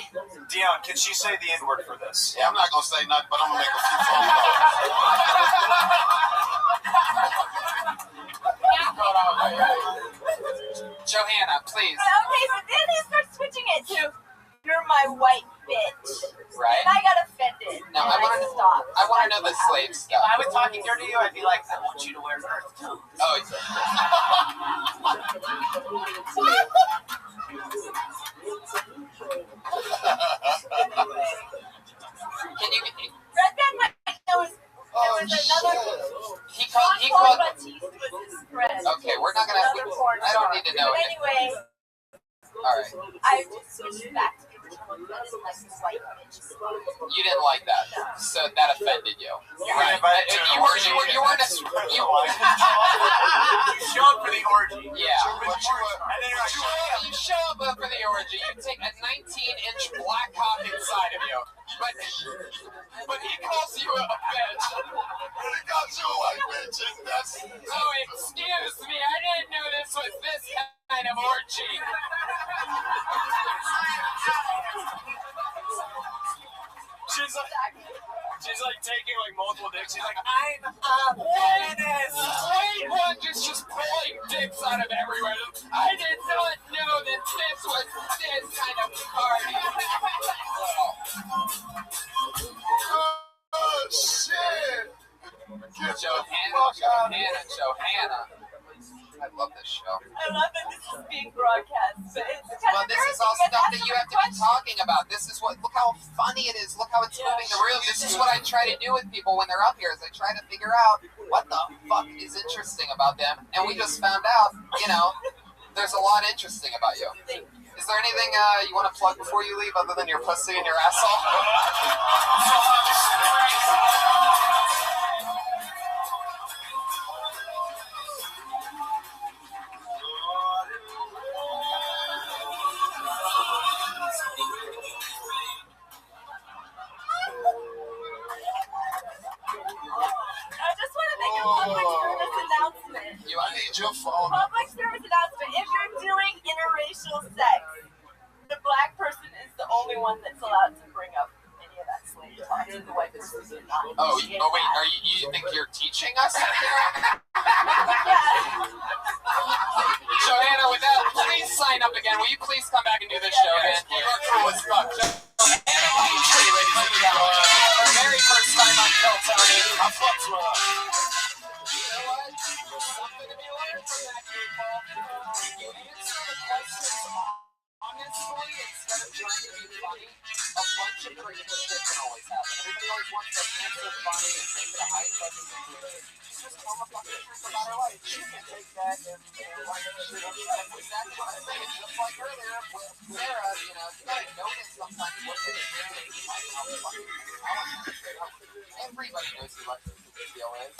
Dion, can she say the N-word for this? Yeah, I'm not gonna say nothing, but I'm gonna make a few phone calls. Johanna, please. Okay, but then he starts switching it to, you're my white bitch. Right. And I got offended. No, I want to know the slave stuff. If I was talking dirty to you, I'd be like, I want you to wear earth tones. Oh, can you? Red Band might know another. He called. Batiste was his friend. Okay, we're not gonna. I don't need to know. But anyway. All right. I just switched back to the original. I didn't like this white bitch. You didn't like that, so that offended you. Right. You weren't. You show up for the orgy. Yeah. And then You show up for the orgy. You take a 19-inch black cock inside of you, but he calls you a bitch. He calls you a white bitch, and that's. Oh, excuse me. I didn't know this was this kind of orgy. She's like taking like multiple dicks. She's like, I'm a Guinness. Wait, one just pulling dicks out of everywhere. I did not know that this was this kind of party. Oh shit! Johanna. I love this show. I love that this is being broadcast, but it's kind Well, of this is all stuff that you have to be talking about. This is look how funny it is. Look how it's moving the room. This is what I try to do with people when they're up here, is I try to figure out what the fuck is interesting about them. And we just found out, there's a lot interesting about you. Is there anything you want to plug before you leave other than your pussy and your asshole? I just want to make a public service announcement. I need your phone. Public service announcement. If you're doing interracial sex, the black person is the only one one that's allowed to bring up any of that slave talk. The white person did not. Oh, wait, you think you're teaching us? Yeah. Joanna, with that, please sign up again. Will you please come back and do this show again? You are cool as fuck. Joanna Petrie, ladies and gentlemen. Her very first time on Kill Tony. I'm fucked with her. You know what? There's something to be learned from that, people. You answer the questions honestly instead of trying to be funny. A bunch of crazy shit can always happen. Everybody always wants to answer funny and make it a high-budget situation. Just tell a fucking truth about her life. She can take that and write a shit up. That's exactly what I'm saying. Just like earlier with Sarah, you know, you gotta notice sometimes what they do. Everybody knows who Lex's deal is.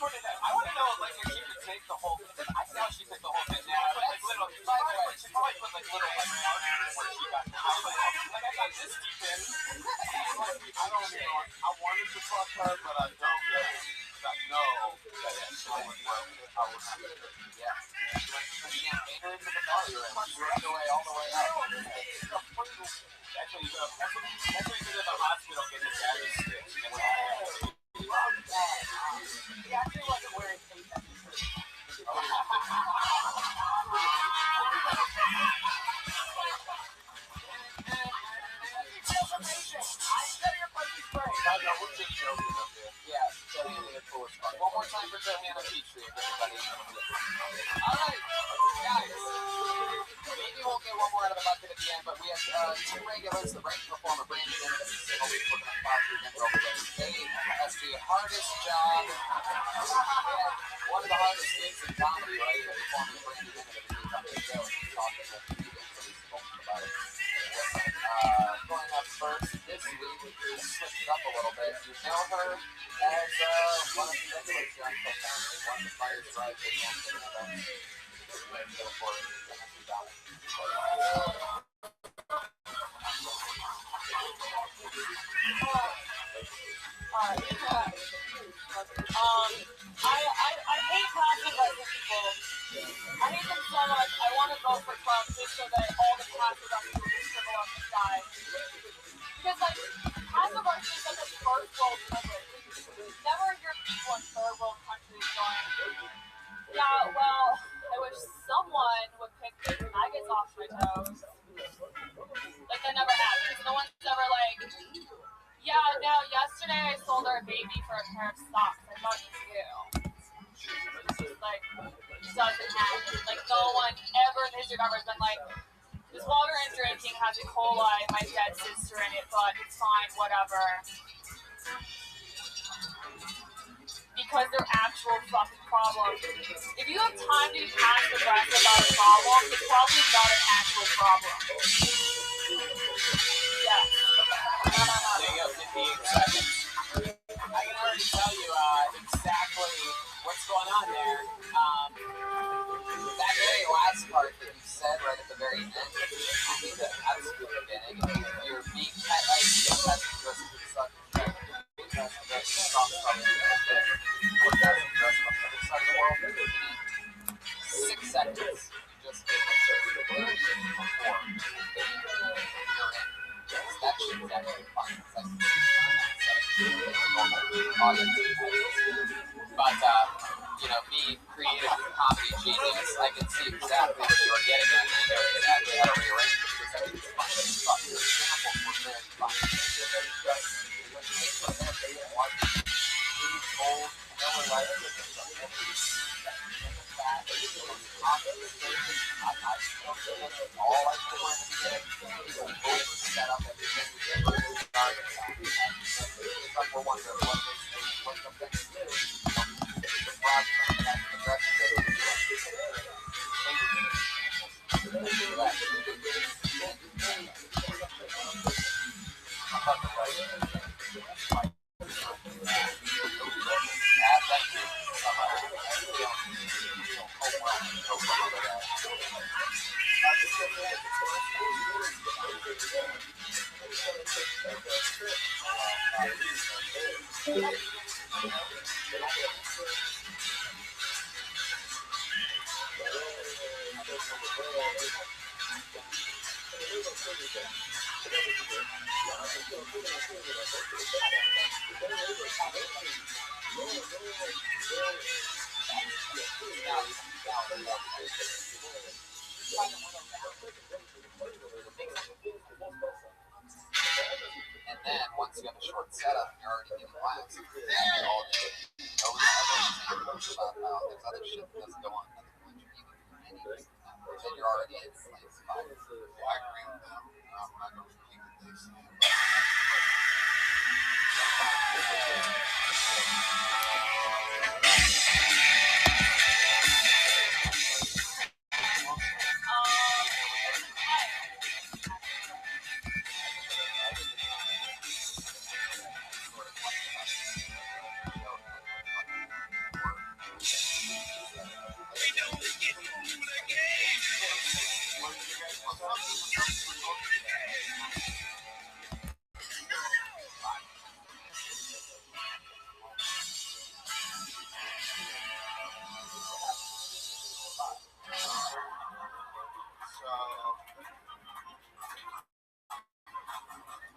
And I want to know if like, she could take the whole thing. I doubt she took the whole thing now. But that's little, by the way, she probably put like little like margins where she got like I got this deep in. I don't know. I wanted to fuck her, but I don't know that she would work. I would have to. Yeah. She made her into the bar. She ran away all the way out. That's when you go to the hospital get the status stitch. He actually wasn't wearing tape. Yeah, Johanna cool as fuck. One more time for Johanna Petrie, everybody. Alright, guys. Maybe we'll get one more out of the bucket at the end, but we have two regulars, the rank performer Brandon and the single week we're going to talk to again over there. Dave has the hardest job. One of the hardest gigs in comedy, right? Performing Brandon and every week on the show and talking to people about it. Going up first this week, we switched it up a little bit. You know her as one of the regulars on Family, one of the Fires Drive big ones in I hate passive aggressive people. I hate them so much. I want to go for Trump just so that all the passive aggressive people just shrivel up and die. Because like passive aggressive is such a first world privilege. Never hear people in third world countries going, yeah, well, I wish someone would pick the maggots off my toes. Like that never happens. No one's ever like, yeah, no, yesterday I sold our baby for a pair of socks. I thought you knew. Like, doesn't happen. Like, no one ever in the history of ever has been like, this water I'm drinking has E. coli, my dead sister in it, but it's fine, whatever. Because they're actual fucking problems. If you have time to be passive aggressive about a problem, it's probably not an actual problem. Yeah. There you go, 58 seconds. I can already tell you exactly what's going on there. That very last part that you said right at the very end, I think the absolute beginning, you're being pet like you get passive aggressive to suck. Being passive aggressive stops probably or passive aggressive on the other side of the world. 6 seconds. You just gave us the bullshit before. You're in. That shit's actually fun. It's like normal audience. But, you know, being creative comedy genius, I can see exactly what you are getting at. I know exactly how to rearrange it because I think it's fun as fuck. Your examples were very fun. When you make them, they didn't want to be bold, Miller Lite, all I could learn to get is set up everything we did. It's like we're wondering what the things do. The broad term that the rest of it is And then once you have a short setup, you're already getting laughs. You're all day. No other things about how there's other shit that doesn't go on in other countries. Then you're already in like 5. I agree with them. I'm not going to repeat what they say.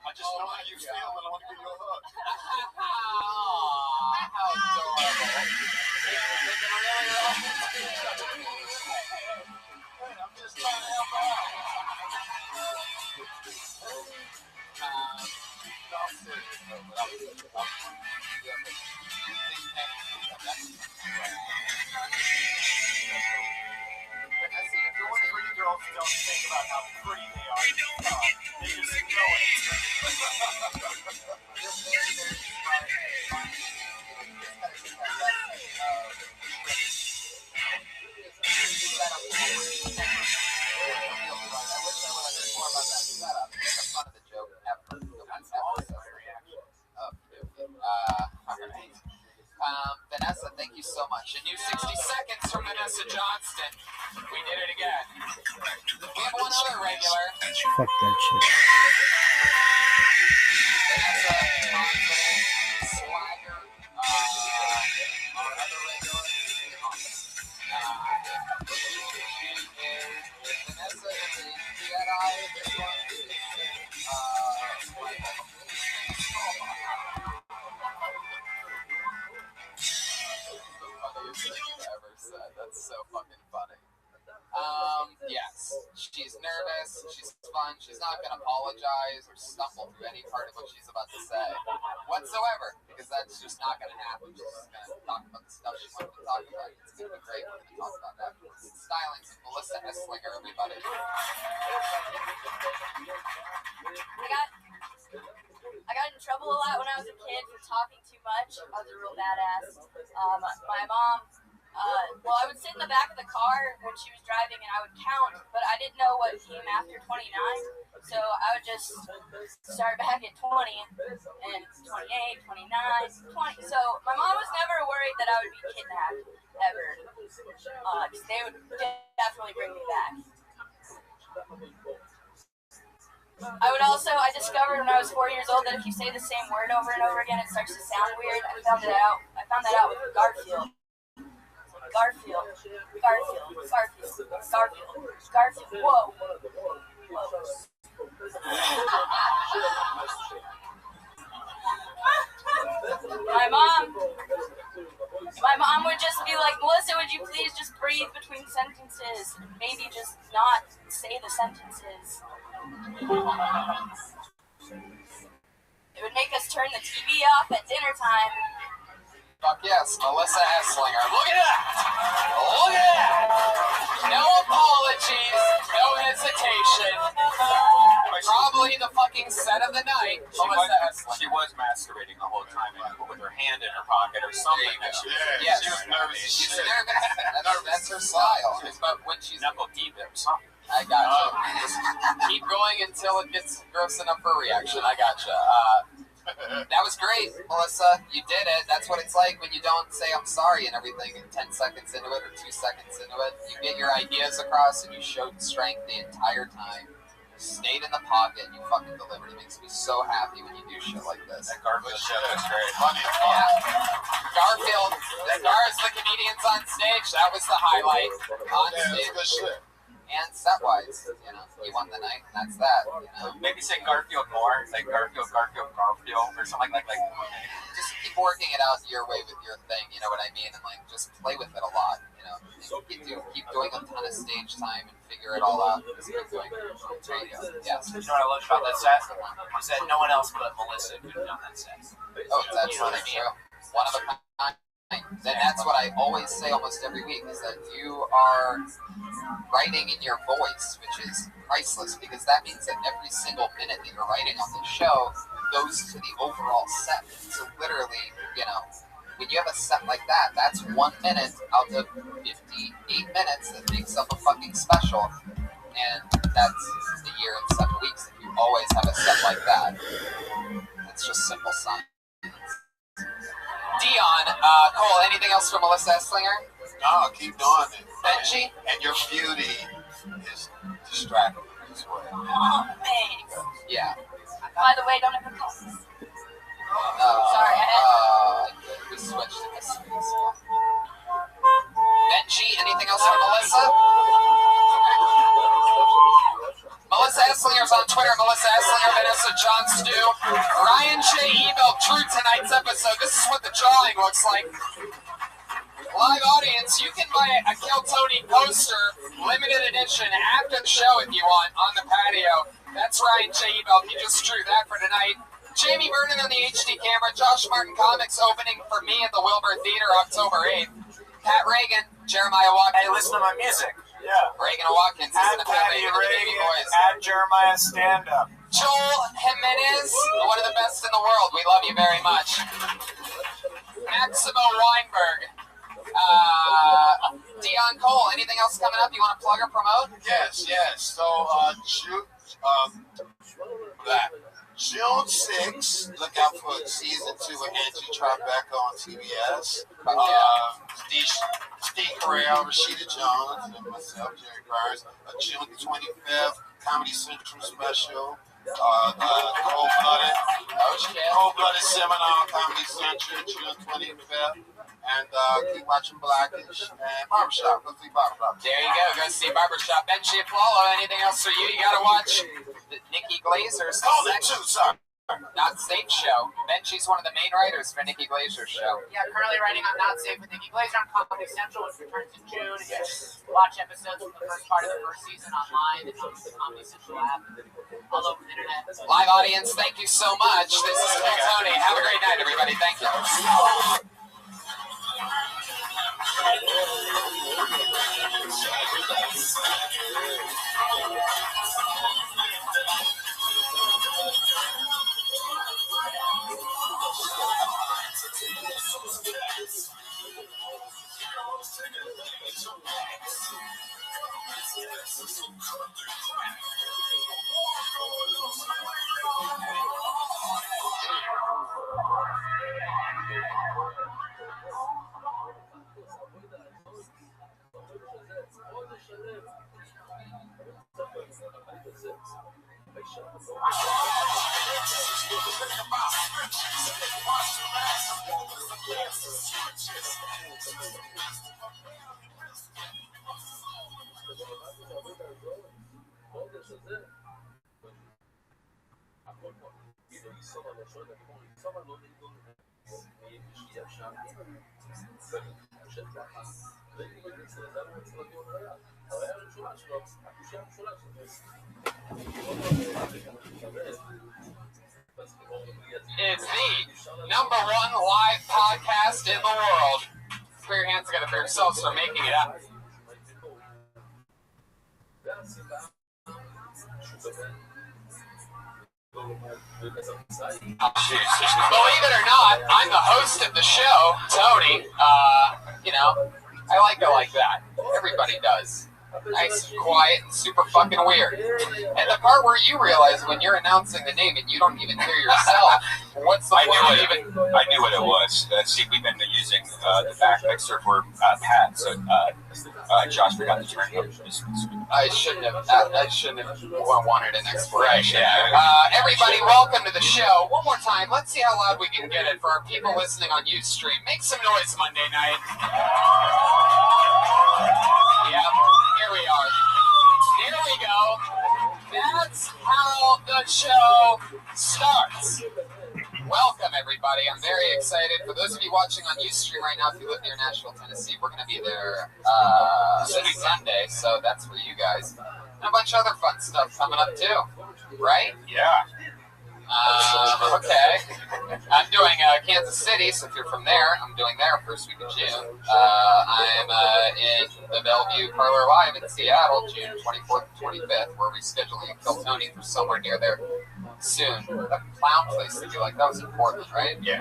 I just know how you feel and I want to give you a hug. How adorable. Hey, I'm just trying to help out. No, I'm serious though, but Pretty girls don't think about how pretty they are. They just know it. Vanessa, thank you so much. A new 60 seconds from Vanessa Johnston. We did it again. We have one other regular. Fuck that shit. Vanessa, confident, swagger. Our other regular. Vanessa is a Jedi. This one is ever said. That's so fucking funny. Yes, she's nervous, she's fun, she's not going to apologize or stumble through any part of what she's about to say whatsoever, because that's just not going to happen. She's just going to talk about the stuff she wanted to talk about. It's going to be great. We're going to talk about that. Stylings with Melissa Esslinger, everybody. I got in trouble a lot when I was a kid for talking too much. I was a real badass. My mom, well, I would sit in the back of the car when she was driving and I would count, but I didn't know what came after 29, so I would just start back at 20 and 28, 29, 20. So my mom was never worried that I would be kidnapped, ever, because they would definitely bring me back. I discovered when I was 4 years old that if you say the same word over and over again, it starts to sound weird. I found that out with Garfield. Whoa. My mom would just be like, Melissa, would you please just breathe between sentences? Maybe just not say the sentences. It would make us turn the TV off at dinner time. Fuck yes, Melissa Esslinger. Look at that! Look at that! No apologies, no hesitation. Probably the fucking set of the night. She was masturbating the whole time with her hand in her pocket or something. Yes. She was nervous. She's nervous. That's her style. But when she's knuckle deep or something. I gotcha. Just keep going until it gets gross enough for a reaction. I gotcha. That was great, Melissa. You did it. That's what it's like when you don't say I'm sorry and everything 10 seconds into it or 2 seconds into it. You get your ideas across and you showed strength the entire time. You stayed in the pocket and you fucking delivered. It makes me so happy when you do shit like this. That Garfield shit was great. Funny as fuck. Yeah. Garfield, as far as the comedians on stage, that was the highlight. On stage. And set-wise, he won the night, and that's that, Maybe say Garfield more, like Garfield, or something like. Just keep working it out your way with your thing, you know what I mean? And, just play with it a lot, Keep doing a ton of stage time and figure it all out. Just keep doing it. There you go. Yes. You know what I love about that set? Is that no one else but Melissa could have done that set. Oh, that's true. One of a kind. And that's what I always say almost every week, is that you are writing in your voice, which is priceless, because that means that every single minute that you're writing on the show goes to the overall set. So literally, when you have a set like that, that's 1 minute out of 58 minutes that makes up a fucking special. And that's a year and 7 weeks if you always have a set like that. It's just simple science. Dion, Cole, anything else for Melissa Esslinger? No, keep doing it. Benji? And your beauty is distracting as well. Oh, thanks. Yeah. By the way, don't ever call us. Sorry, we switched to this. Benji, anything else for Melissa? Melissa Esslinger's on Twitter. Melissa Esslinger, Vanessa John Stew. Ryan J. Ebel drew tonight's episode. This is what the drawing looks like. Live audience, you can buy a Kill Tony poster, limited edition, after the show if you want, on the patio. That's Ryan J. Ebel. He just drew that for tonight. Jamie Vernon on the HD camera. Josh Martin Comics opening for me at the Wilbur Theater October 8th. Pat Reagan, Jeremiah Watkins. Hey, listen to my music. Yeah. Reagan Watkins. Add Patty Reagan. Add Jeremiah Stand Up. Joel Jimenez, one of the best in the world. We love you very much. Maximo Weinberg. Dion Cole, anything else coming up you want to plug or promote? Yes. So, June 6th, look out for season 2 of Angie Tribeca on TBS. Steve Carell, Rashida Jones, and myself, Jerry Burns. June 25th, Comedy Central special. Cold-Blooded Seminar on Comedy Central, June 25th. And keep watching Blackish and Barbershop. Go see Barbershop. There you go. Go see Barbershop. Benji Apollo, anything else for you? You got to watch the Nikki Glazer's Not Safe show. Benji's one of the main writers for Nikki Glazer's show. Yeah, currently writing on Not Safe with Nikki Glazer on Comedy Central, which returns in June. And you can watch episodes from the first part of the first season online and on the Comedy Central app, all over the internet. Live audience, thank you so much. This is Kill Tony. Have a great night, everybody. Thank you. It's the #1 live podcast in the world. Put your hands together for yourselves for making it up. Believe it or not, I'm the host of the show, Tony. I like it like that. Everybody does. Nice and quiet and super fucking weird. And the part where you realize when you're announcing the name and you don't even hear yourself, what's the point of even... I knew what it was. See, we've been using the back mixer for Pat, so Josh forgot to turn it up. I shouldn't have wanted an explanation. Right, yeah. Everybody, welcome to the show. One more time, let's see how loud we can get it for our people listening on Ustream. Make some noise Monday night. Yep, here we are. Here we go. That's how the show starts. Welcome, everybody. I'm very excited. For those of you watching on Ustream right now, if you live near Nashville, Tennessee, we're going to be there this Sunday, so that's for you guys. And a bunch of other fun stuff coming up, too. Right? Yeah. Okay. I'm doing Kansas City, so if you're from there, I'm doing there first week of June. I'm in the Bellevue Parlor Live in Seattle, June 24th and 25th. We're rescheduling Kill Tony for somewhere near there soon. A clown place to do like that was in Portland, right? Yeah.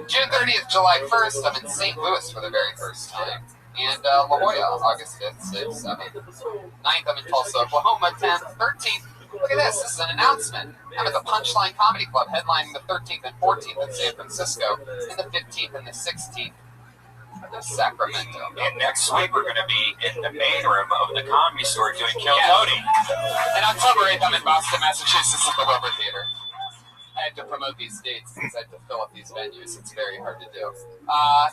June 30th, July 1st, I'm in St. Louis for the very first time. And La Jolla, August 5th, 6th, 7th. 9th, I'm in Tulsa, Oklahoma. 10th, 13th. Look at this. This is an announcement. I'm at the Punchline Comedy Club headlining the 13th and 14th in San Francisco and the 15th and the 16th in Sacramento. And next week, we're going to be in the main room of the Comedy Store doing Kill Tony. And October 8th, I'm in Boston, Massachusetts at the Wilbur Theater. I had to promote these dates because I had to fill up these venues. It's very hard to do.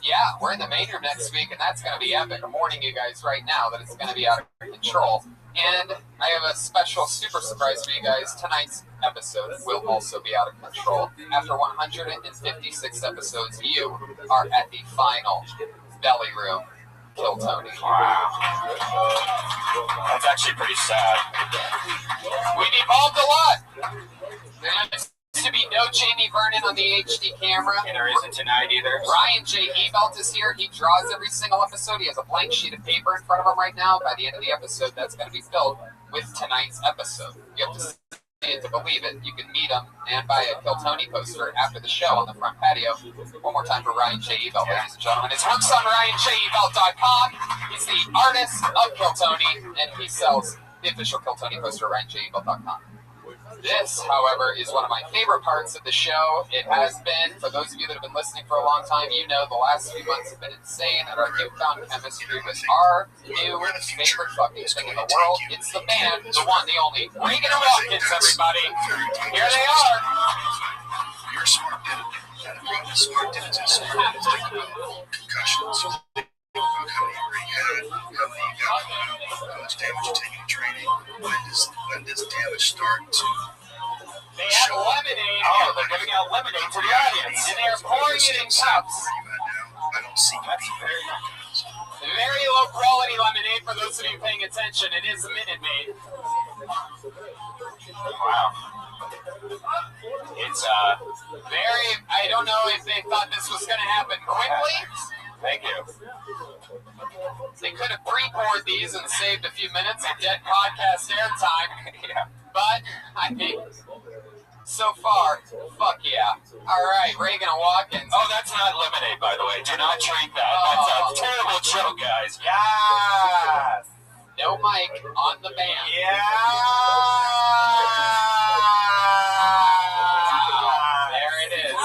Yeah, we're in the main room next week, and that's going to be epic. I'm warning you guys right now that it's going to be out of control. And I have a special super surprise for you guys. Tonight's episode will also be out of control. After 156 episodes, you are at the final belly room Kill Tony. Wow. That's actually pretty sad. We've evolved a lot. There used to be no Jamie Vernon on the HD camera. And there isn't tonight either. Ryan J. Ebelt is here. He draws every single episode. He has a blank sheet of paper in front of him right now. By the end of the episode, that's going to be filled with tonight's episode. You have to see it to believe it. You can meet him and buy a Kill Tony poster after the show on the front patio. One more time for Ryan J. Ebelt, ladies and gentlemen. His work's on RyanJEbelt.com. He's the artist of Kill Tony, and he sells the official Kill Tony poster at RyanJEbelt.com. This, however, is one of my favorite parts of the show. It has been, for those of you that have been listening for a long time, you know the last few months have been insane at our newfound chemistry with our new favorite fucking thing in the world. It's the band, the one, the only, Regan and Watkins, everybody. Here they are. You're a smart dentist. Smart dentist. Think about concussions. Think about how many you already had, how many you got, how much damage you take in training. When does damage start to They have lemonade. Oh, they're giving out lemonade to the audience. And they're pouring it in cups. I don't see Very low quality lemonade for those of you paying attention. It is a Minute Maid. Wow. It's very, I don't know if they thought this was going to happen quickly. Thank you. They could have pre-poured these and saved a few minutes of dead podcast airtime. Yeah. But, I think, so far, fuck yeah. All right, Regan and Watkins. Oh, that's not lemonade, by the way. Do not drink that. That's a terrible joke, guys. Yes. No mic on the band. Yeah. There it is.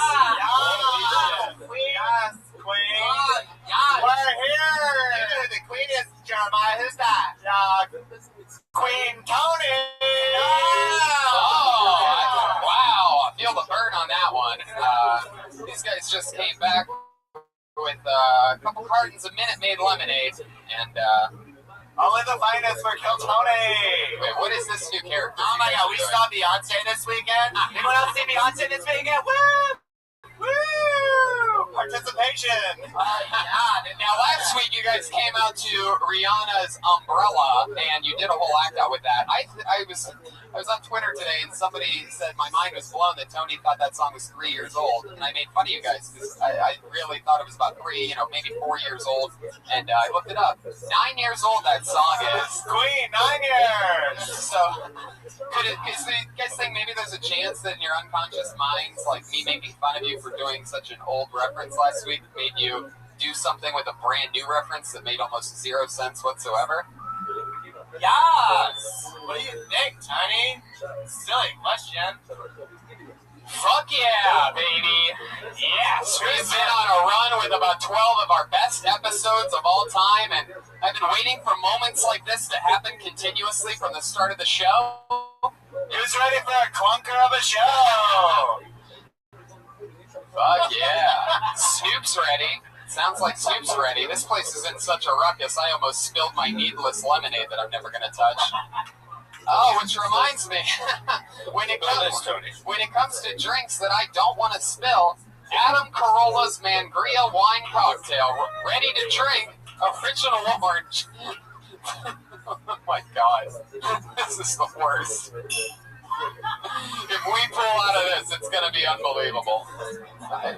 Yes, Queen. We're here. The Queen is Jeremiah. Who's that? Queen Tony. Oh, wow. I feel the burn on that one. These guys just came back with a couple cartons of Minute Maid lemonade, and only the finest for Kill Tony. Wait, what is this new character? Oh my god, we saw Beyonce this weekend. Anyone else see Beyonce this weekend? Woo! Woo! Participation. Yeah. Now, last week you guys came out to Rihanna's Umbrella, and you did a whole act out with that. I was on Twitter today, and somebody said my mind was blown that Tony thought that song was 3 years old, and I made fun of you guys because I really thought it was about 3, maybe 4 years old, and I looked it up. 9 years old that song is. Queen, 9 years. So, is the guys think maybe there's a chance that in your unconscious minds, like me making fun of you for doing such an old reference last week, made you do something with a brand new reference that made almost zero sense whatsoever? Yes. What do you think, Tony? Silly question. Fuck yeah, baby. Yes, we've been on a run with about 12 of our best episodes of all time, and I've been waiting for moments like this to happen continuously from the start of the show. Who's ready for a clunker of a show? Fuck yeah. Snoop's ready. Sounds like soup's ready. This place is in such a ruckus, I almost spilled my needless lemonade that I'm never going to touch. Oh, which reminds me, when it comes to drinks that I don't want to spill, Adam Carolla's Mangria wine cocktail, ready to drink, original orange. Oh my God, this is the worst. If we pull out of this, it's going to be unbelievable.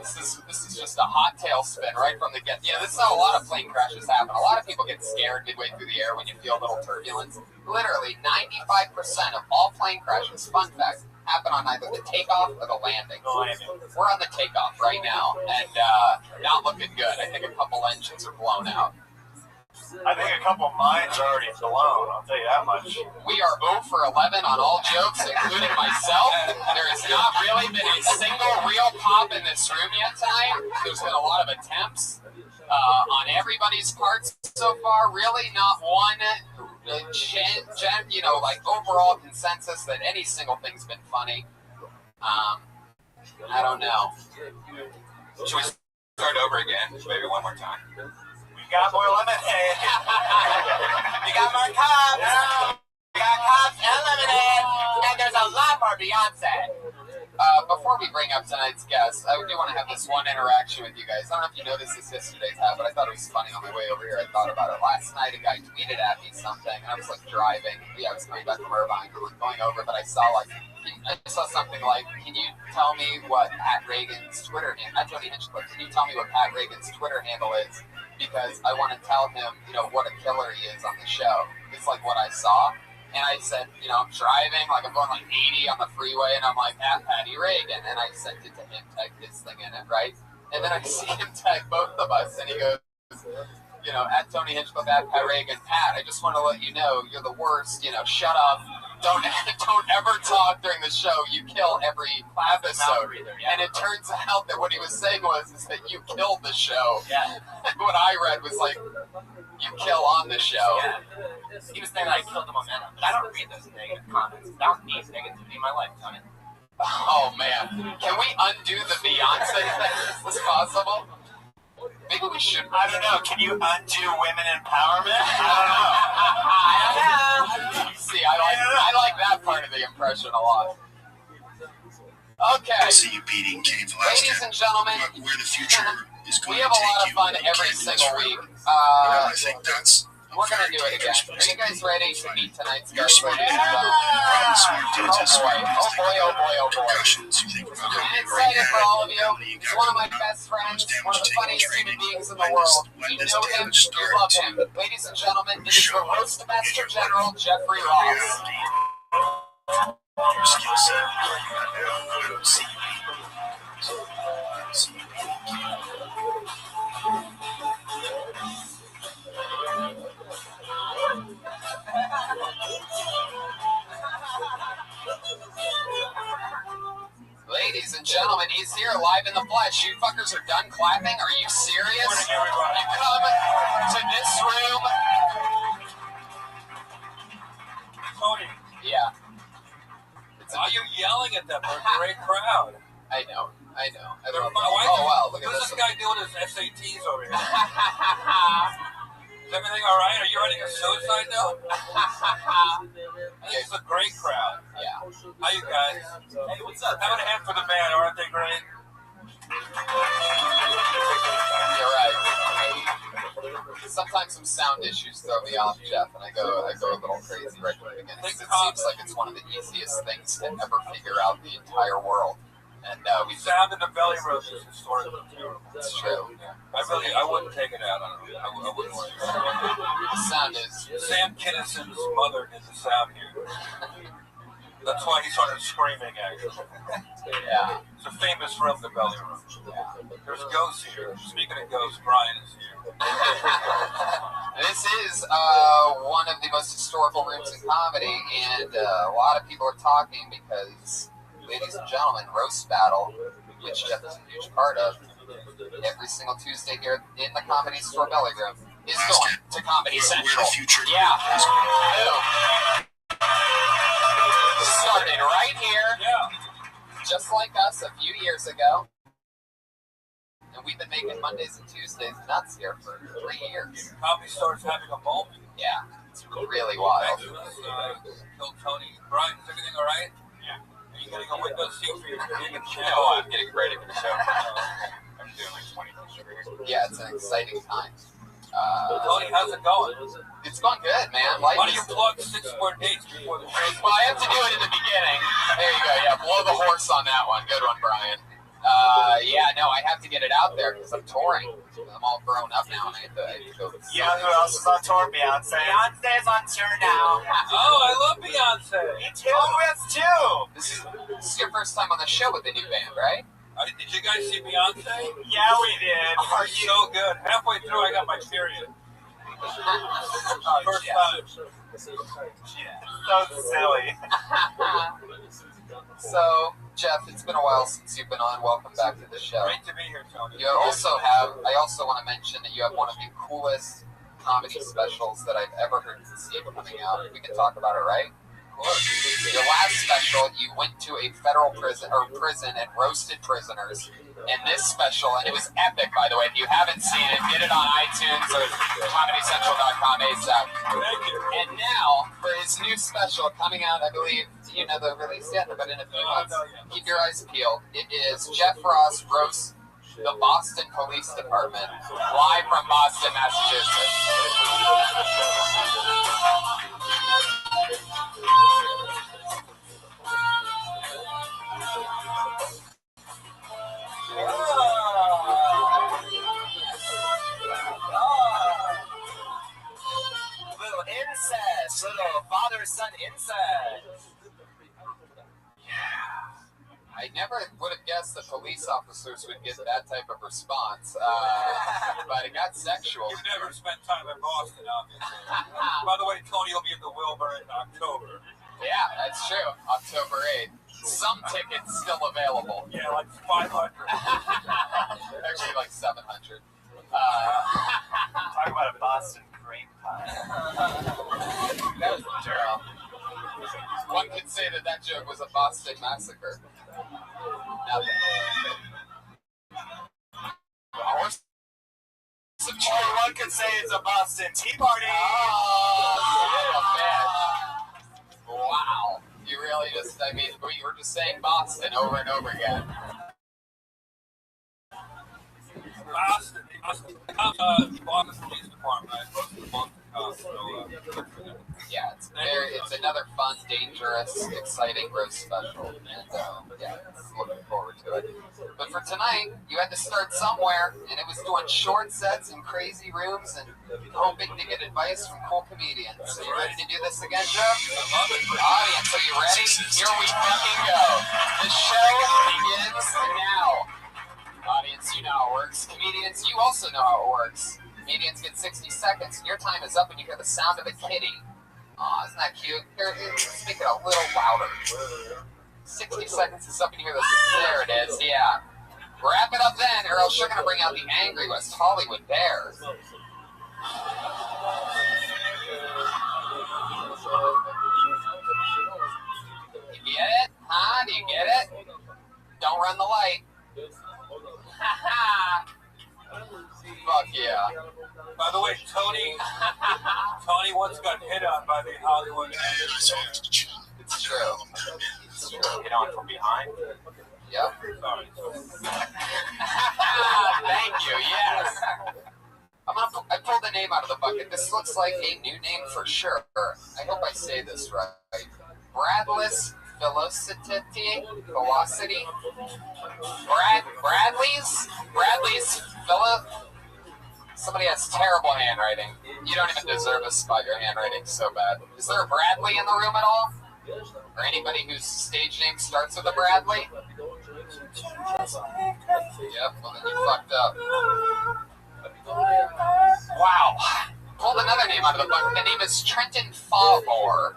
This is just a hot tailspin right from the get. Yeah, this is how a lot of plane crashes happen. A lot of people get scared midway through the air when you feel a little turbulence. Literally, 95% of all plane crashes, fun fact, happen on either the takeoff or the landing. We're on the takeoff right now, and not looking good. I think a couple engines are blown out. I think a couple of mines are already blown, I'll tell you that much. We are 0 for 11 on all jokes, including myself. There has not really been a single real pop in this room yet tonight. There's been a lot of attempts on everybody's parts so far. Really not one, like overall consensus that any single thing's been funny. I don't know. Should we start over again? Maybe one more time. We got more lemonade. We got more cups. We got cups and lemonade. And there's a lot more Beyonce. Before we bring up tonight's guest, I do want to have this one interaction with you guys. I don't know if you noticed this yesterday's hat, but I thought it was funny on my way over here. I thought about it. Last night, a guy tweeted at me something, and I was like driving. Yeah, I was coming back from Irvine, going over, but I saw something like, can you tell me what Pat Reagan's Twitter handle? Tony Hinchcliffe, can you tell me what Pat Reagan's Twitter handle is? Because I want to tell him, what a killer he is on the show. It's like what I saw. And I said, I'm driving, like I'm going like 80 on the freeway, and I'm like, at Patty Reagan. And I sent it to him, tagged his thing in it, right? And then I see him tag both of us, and he goes, at Tony Hinchcliffe, at Pat Reagan. Pat, I just want to let you know, you're the worst, shut up. Don't ever talk during the show. You kill every episode. And it turns out that what he was saying is that you killed the show. Yeah. What I read was like, you kill on the show. Yeah. He was saying I killed the momentum, but I don't read those negative comments. I don't need negativity in my life, Tony. Oh man, can we undo the Beyonce thing? Is this possible? Maybe we should. I don't know. Can you undo women empowerment? I don't know. See, I like that part of the impression a lot. Okay. I see you beating Kate Velasquez. Ladies and gentlemen, where the future is going we have a lot of fun every single week. I think that's. We're gonna do it again. Are you guys ready to meet tonight's You're guest? smart. Probably smart dudes as smart. Oh boy. Concussions. You think about how I'm many excited for all of you. you He's one of my best friends, one of the funniest human beings in the world. You know him, you love him. Ladies and gentlemen, it is the Roastmaster General, Jeffrey Ross. Your skill set. I don't see you beating. I don't see you beating. Ladies and gentlemen, he's here live in the flesh. You fuckers are done clapping? Are you serious? You come to this room. Tony. Yeah. Why are you yelling at them? They're a great crowd. I know. Why, Oh, wow, look at who's this. this guy doing his SATs over here? Is everything all right? Are you writing a suicide note? It's a great crowd. Yeah. How you guys? Hey, what's up? Having a hand for the band, aren't they great? You're right. Sometimes some sound issues throw me off, Jeff, and I go a little crazy right from the beginning. It seems like it's one of the easiest things to ever figure out the entire world. And we sound in the belly roast is historically terrible. It's true. I wouldn't take it out on him. I wouldn't worry. The sound is. Sam Kinnison's mother did the sound here. That's why he started screaming, actually. Yeah. It's a famous room, the belly room. Yeah. There's ghosts here. Speaking of ghosts, Brian is here. This is one of the most historical rooms in comedy, and a lot of people are talking because, ladies and gentlemen, Roast Battle, which Jeff is a huge part of, every single Tuesday here in the Comedy Store Belly Room, is going to Comedy Central. Yeah. Started right here, just like us a few years ago. And we've been making Mondays and Tuesdays nuts here for 3 years. Comedy Store's having a moment. Yeah, it's really wild. Thank you. Killed Tony. Brian, is everything all right? Yeah. Are you getting a window seat for your gig at the show? No, I'm getting ready for the show. I'm doing like 20 things. Yeah, it's an exciting time. Tony, how's it going? It's going good, man. Why don't you plug 6 more dates before the show? Well, I have to do it in the beginning. There you go. Yeah, blow the horse on that one. Good one, Brian. Yeah, no, I have to get it out there because I'm touring. I'm all grown up now, and I have to go. Yeah, who else is on tour? Beyonce. Beyonce's on tour now. Oh, I love Beyonce. Me too. Who is too? This is your first time on the show with the new band, right? Did you guys see Beyonce? Yeah, we did. Are you so good? Halfway through, I got my period. First time. So silly. So, Jeff, it's been a while since you've been on. Welcome back to the show. Great to be here, Tony. I also want to mention that you have one of the coolest comedy specials that I've ever heard see coming out. We can talk about it, right? Your last special, you went to a federal prison and roasted prisoners. In this special, and it was epic, by the way. If you haven't seen it, get it on iTunes or ComedyCentral.com ASAP. And now, for his new special coming out, I believe, you know the release yet, but in a few months, keep your eyes peeled. It is Jeff Ross roasts the Boston Police Department, live from Boston, Massachusetts. Little incest, little father-son incest. I never would have guessed that police officers would get that type of response, but it got sexual. You've never spent time in Boston, obviously. By the way, Tony will be at the Wilbur in October. Yeah, that's true. October 8th. Some tickets still available. Yeah, like 500. Actually, like 700. Talk about a Boston cream pie. That was terrible. One could say that joke was a Boston massacre. Nothing. Or one could say it's a Boston Tea Party. Wow. You really just, I mean, we were just saying Boston over and over again. Boston Police Department. I spoke to the Boston cops, yeah, it's another fun, dangerous, exciting roast special, and yeah, looking forward to it. But for tonight, you had to start somewhere, and it was doing short sets in crazy rooms and hoping to get advice from cool comedians. So you ready to do this again, Jeff? I love it. Audience, are you ready? Here we fucking go. The show begins now. Audience, you know how it works. Comedians, you also know how it works. Comedians get 60 seconds, and your time is up when you hear the sound of a kitty. Aw, isn't that cute? Here, let's make it a little louder. 60 seconds is up when you hear the... There it is, yeah. Wrap it up then, or else you're going to bring out the angry West Hollywood Bear. You get it? Huh? Do you get it? Don't run the light. Fuck yeah. By the way, Tony once got hit on by the Hollywood. It's true. It's true. Hit on from behind? Yep. Sorry. Thank you, yes. I pulled the name out of the bucket. This looks like a new name for sure. I hope I say this right. Bradley's Velocity. Bradley's Somebody has terrible handwriting. You don't even deserve a spot. Your handwriting's so bad. Is there a Bradley in the room at all? Or anybody whose stage name starts with a Bradley? Yep, well then you fucked up. Wow. Pulled another name out of the bucket. The name is Trenton Fawmore.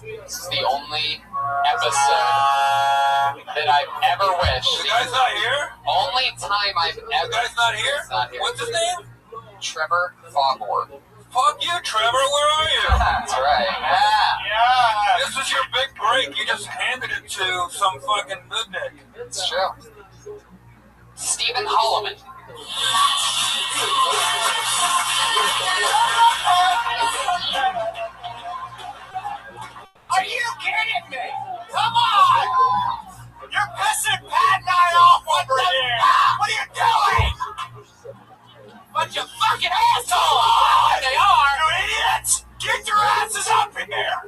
This is the only episode that I I've ever wished. The guy's not here? Only time I've ever... The guy's not here? He's not here. What's his name? Trevor Foghorn. Fuck you, Trevor. Where are you? That's right. Yeah. This is your big break. You just handed it to some fucking nudnik. It's true. Stephen Holloman. Are you kidding me? Come on! You're pissing Pat and I off over here! What are you doing? Bunch of fucking assholes! They are! You idiots! Get your asses up in here!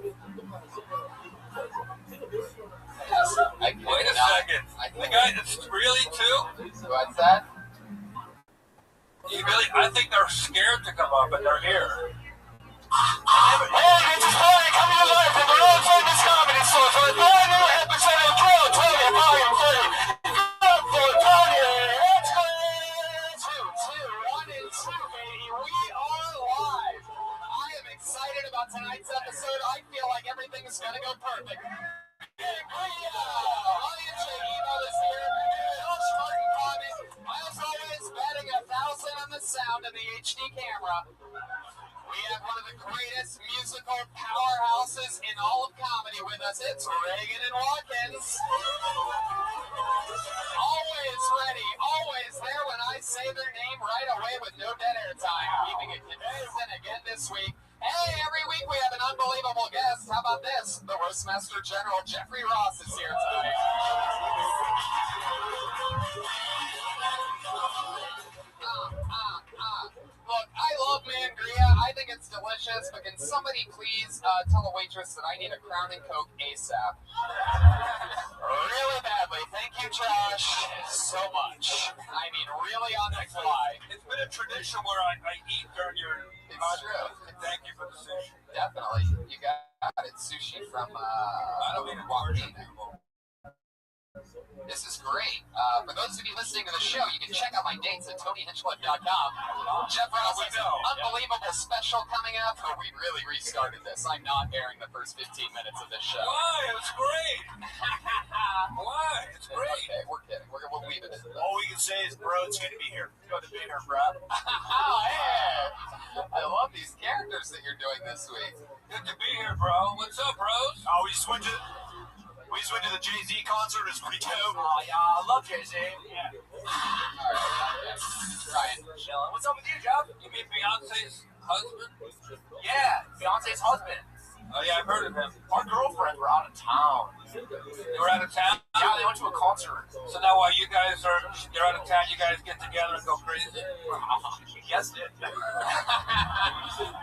Wait a second. The guy that's really two? What's that? I think they're scared to come up, but they're here. Hey, this is Barry coming to life from the Road Famous Comedy Store for a brand new episode of Drill 20 Volume 3. Up for Tony! Let's go! 2, 2, 1 and 2, baby. We are live. I am excited about tonight's episode. I feel like everything is going to go perfect. Ryan J. Emo is here. Josh Martin comment. As always, betting 1,000 on the sound of the HD camera. We have one of the greatest musical powerhouses in all of comedy with us. It's Reagan and Watkins. Always ready, always there when I say their name right away with no dead air time. Keeping it consistent again this week. Hey, every week we have an unbelievable guest. How about this? The Roastmaster General Jeffrey Ross is here tonight. Look, I love Mangria. I think it's delicious, but can somebody please tell a waitress that I need a Crown and Coke ASAP? Really badly. Thank you, Josh, so much. I mean, really on the fly. It's been a tradition where I eat during your... It's true. Thank you for the sushi. Definitely. You got it. Sushi from, I don't mean to watch it. This is great. For those of you listening to the show, you can check out my dates at TonyHinchcliffe.com. Jeff Ross has an unbelievable special coming up. Oh, we really restarted this. I'm not airing the first 15 minutes of this show. Why? It's great. Why? It's great. Okay, we're kidding. We'll leave it. All we can say is bro's going to be here. Go to be here, bro. Oh, hey. I love these characters that you're doing this week. Good to be here, bro. What's up, bros? Oh, we just went to the Jay-Z concert. It's pretty dope. Oh, yeah, I love Jay-Z. Yeah. All right. Ryan. Chilling. What's up with you, Jeff? You mean Beyonce's husband? Yeah, Beyonce's husband. Oh, yeah, I've heard of him. Our girlfriends were out of town. They were out of town? Yeah, they went to a concert. So now while you're out of town, you guys get together and go crazy? You guessed it.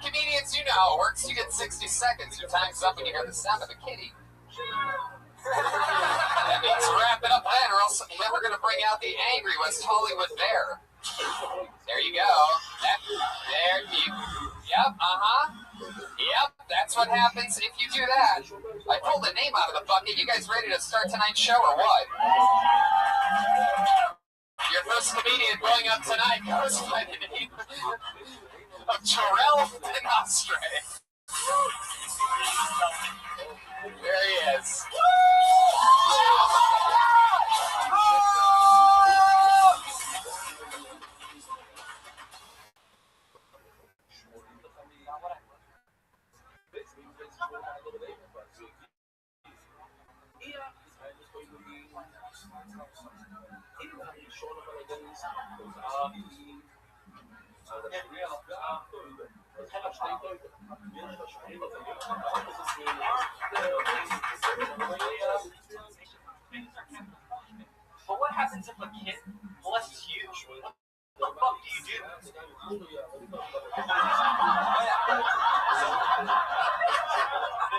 Comedians, you know how it works. You get 60 seconds. Your time's up and you hear the sound of a kitty. That means wrap it up then, or else then we're going to bring out the angry West Hollywood bear. There you go. Yep, that's what happens if you do that. I pulled the name out of the bucket. You guys ready to start tonight's show or what? Your first comedian going up tonight goes by the name of Terrell Denostre. There he is. But what happens if a kid molests you? What the fuck do you do? This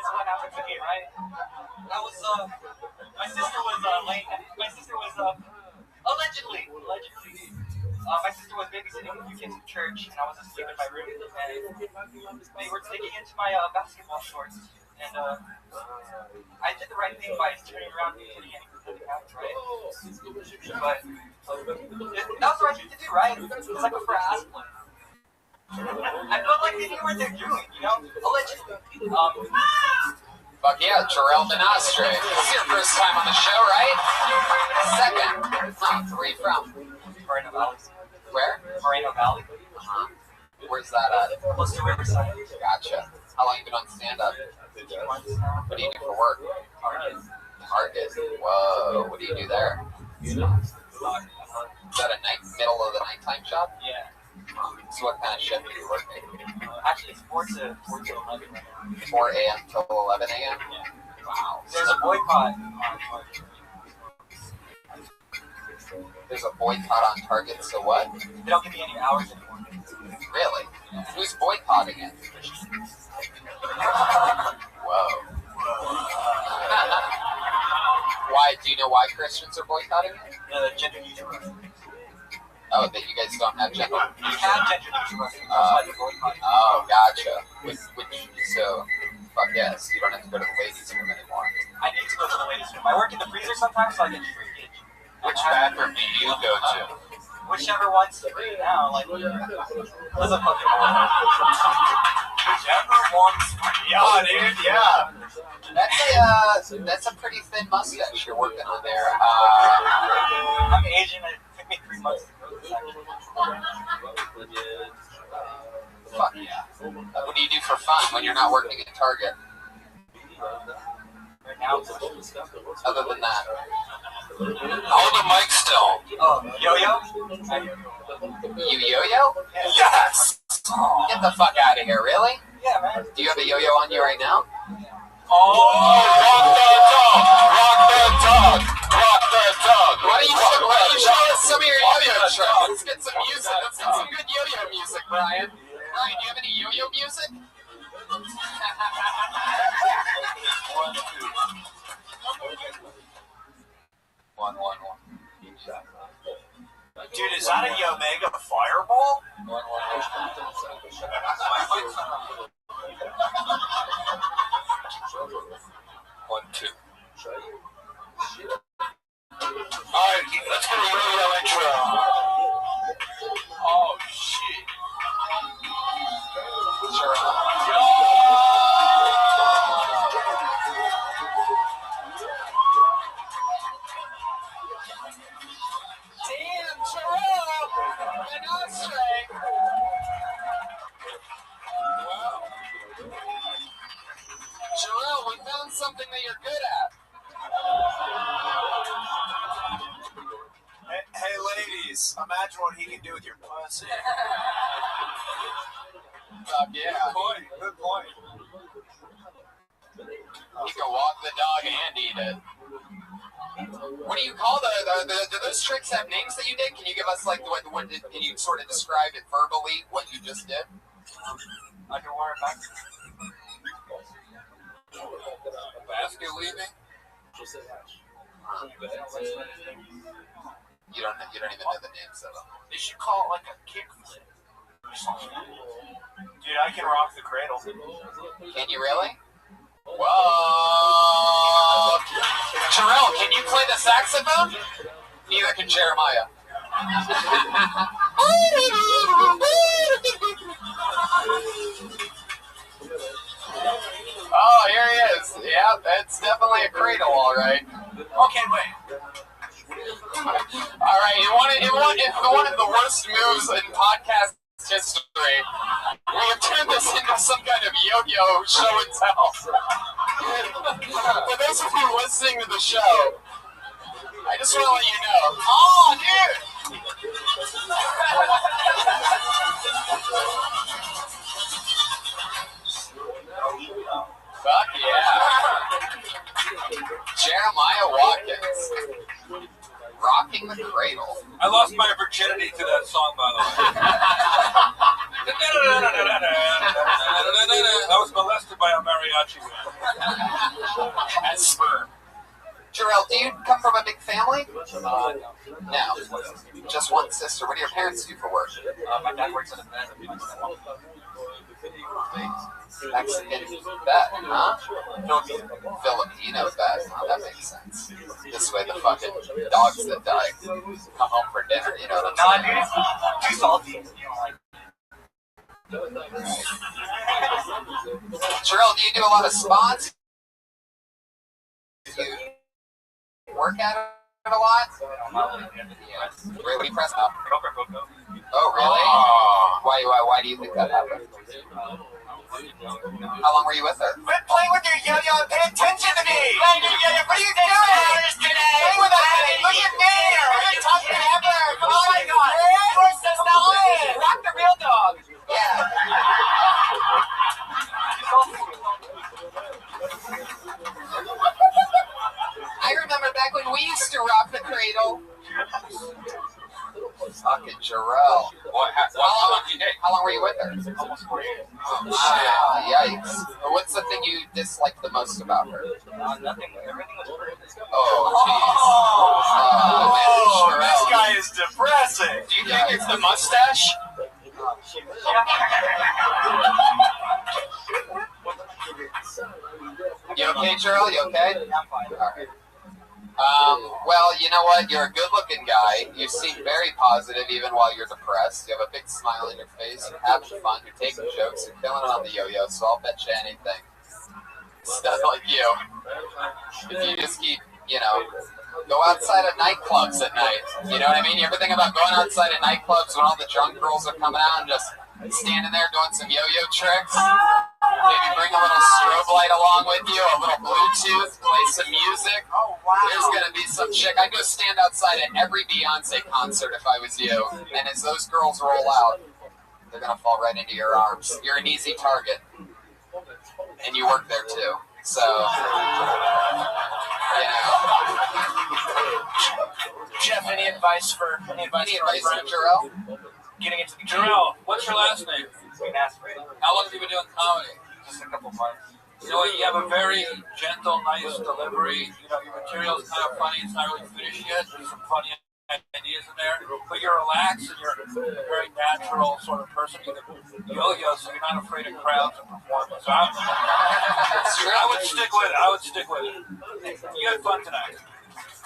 is what happened to me, right? I was, my sister was allegedly, my sister was babysitting a few kids at church, and I was asleep in my room, and they were taking into my basketball shorts, and I did the right thing by turning around and hitting any group of the couch, right? But that was the right thing to do, right? It's like a ass play. I felt like they knew what they're doing, you know? Allegedly. Fuck yeah, Terrell Denostre. This is your first time on the show, right? Valley. Where's that at? Close to Riverside. Gotcha. How long you been on stand-up? 2 months. What do you do for work? Target. Whoa. What do you do there? Is that a middle of the nighttime shop? Yeah. So what kind of shift are you working? Actually, it's 4 to 11. 4 a.m. till 11 a.m.? Yeah. Wow. There's a boycott on Target. There's a boycott on Target, so what? They don't give me any hours anymore. Really? Yeah. Who's boycotting it? Whoa. Why? Do you know why Christians are boycotting it? Gender neutral. Oh, that you guys don't have gender. You have gender neutral. That's why they're boycotting. Oh, gotcha. So, fuck yes, you don't have to go to the ladies' room anymore. I need to go to the ladies' room. I work in the freezer sometimes, so I get free gauge. Which bathroom do you go to? Whichever one's free now. Like, doesn't fucking matter. Whichever one's free. Yeah, dude. Yeah. That's a pretty thin mustache you're working on there. I'm Asian. It took me 3 months to grow this, actually. Fuck yeah. What do you do for fun when you're not working at Target? Right now, Other than that. Hold the mic still. Oh, yo-yo? You yo-yo? Yes! Get the fuck out of here, really? Yeah, man. Do you have a yo-yo on you right now? Oh, rock the dog! Rock the dog! Rock the dog! Why don't you show us some of your yo-yo tricks? Let's get some music. Let's get some good yo-yo music, Brian. Brian, do you have any yo-yo music? 1, 1, 1. Dude, is that a Omega Fireball? 1, 1, 1, 2. Alright, let's get a yo-yo intro. Oh, shit. Sure. Damn, Jerome! An Osprey! Wow. Jerome, we found something that you're good at. Hey, ladies, imagine what he can do with your pussy. Yeah. Good point. Good point. You can walk the dog and eat it. What do you call do those tricks have names that you did? Can you give us like can you sort of describe it verbally what you just did? Underwater back. Basket weaving? You don't even know the names of them. They should call it like a kickflip. Dude, I can rock the cradle. Can you really? Whoa! Terrell, can you play the saxophone? Neither can Jeremiah. Oh, here he is. Yeah, that's definitely a cradle, all right. Okay, wait. All right, in one of the worst moves in podcast history, we have turned this into some kind of yo-yo show and tell. For those of you listening to the show, I just want to let you know. Oh, dude! Fuck yeah. Jeremiah Watkins. Rocking the cradle. I lost my virginity to that song, by the way. I was molested by a mariachi band. As sperm. Jarrell, do you come from a big family? No. Just one sister. What do your parents do for work? My dad works at a vet. Mexican vet, huh? Filipino vet. Oh, that makes sense. This way the fucking dogs that die come home for dinner, you know what I'm saying? Nah, dude, too salty. Jarrell, do you do a lot of spots? Do you work at it a lot? Yeah. Where do you press up? Oh, really? Why do you think that happened? How long were you with her? Quit playing with your yo-yo and pay attention to me! What are you doing? Play with us today! Look at me! We're talking ever! Come on, my God! You're so solid! Rock the real dog! Yeah. I remember back when we used to rock the cradle. Fucking Jarrell. How long were you with her? Almost 4 years. Wow, yikes. What's the thing you dislike the most about her? Nothing. Everything was perfect. Oh, jeez. This guy is depressing. Do you think it's the mustache? You okay, Jarrell? You okay? All right. Well, you know what? You're a good-looking guy. You seem very positive even while you're depressed. You have a big smile on your face. You're having fun. You're taking jokes. You're killing it on the yo-yo, so I'll bet you anything. Stuff like you. If you just keep, go outside at nightclubs at night. You know what I mean? You ever think about going outside at nightclubs when all the drunk girls are coming out and just standing there doing some yo-yo tricks? Maybe bring a little strobe light along with you, a little Bluetooth, play some music. Oh, wow. There's going to be some chick. I'd go stand outside at every Beyonce concert if I was you. And as those girls roll out, they're going to fall right into your arms. You're an easy target. And you work there too. So, Jeff, any advice for Jarrell? Getting into the Jarrell, what's your last name? How long have you been doing comedy? Just a couple months. You know what? You have a very gentle, nice delivery. Your material's kind of funny. It's not really finished yet. There's some funny ideas in there. But you're relaxed and you're a very natural sort of person. You can yo-yo, so you're not afraid of crowds and performance. So I would stick with it. You had fun tonight.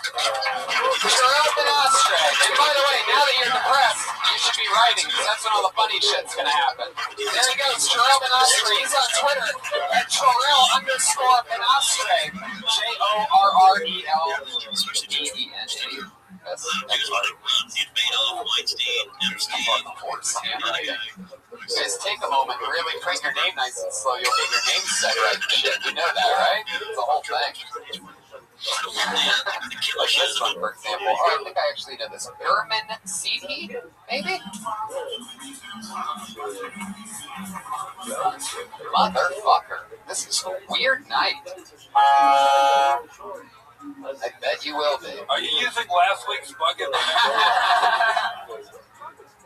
Jarrell Ben Ostrey. And by the way, now that you're depressed, you should be writing, because that's when all the funny shit's going to happen. There he goes, Jarrell Ben Ostrey. He's on Twitter at Jarrell_Ben Ostrey. JORRELBENA. That's Guys, take a moment and really print your name nice and slow. You'll get your name set right and shit. You know that, right? It's the whole thing. Like this one, for example. Oh, I think I actually know this. Berman CD, maybe? Motherfucker. This is a weird night. I bet you will be. Are you using last week's bucket?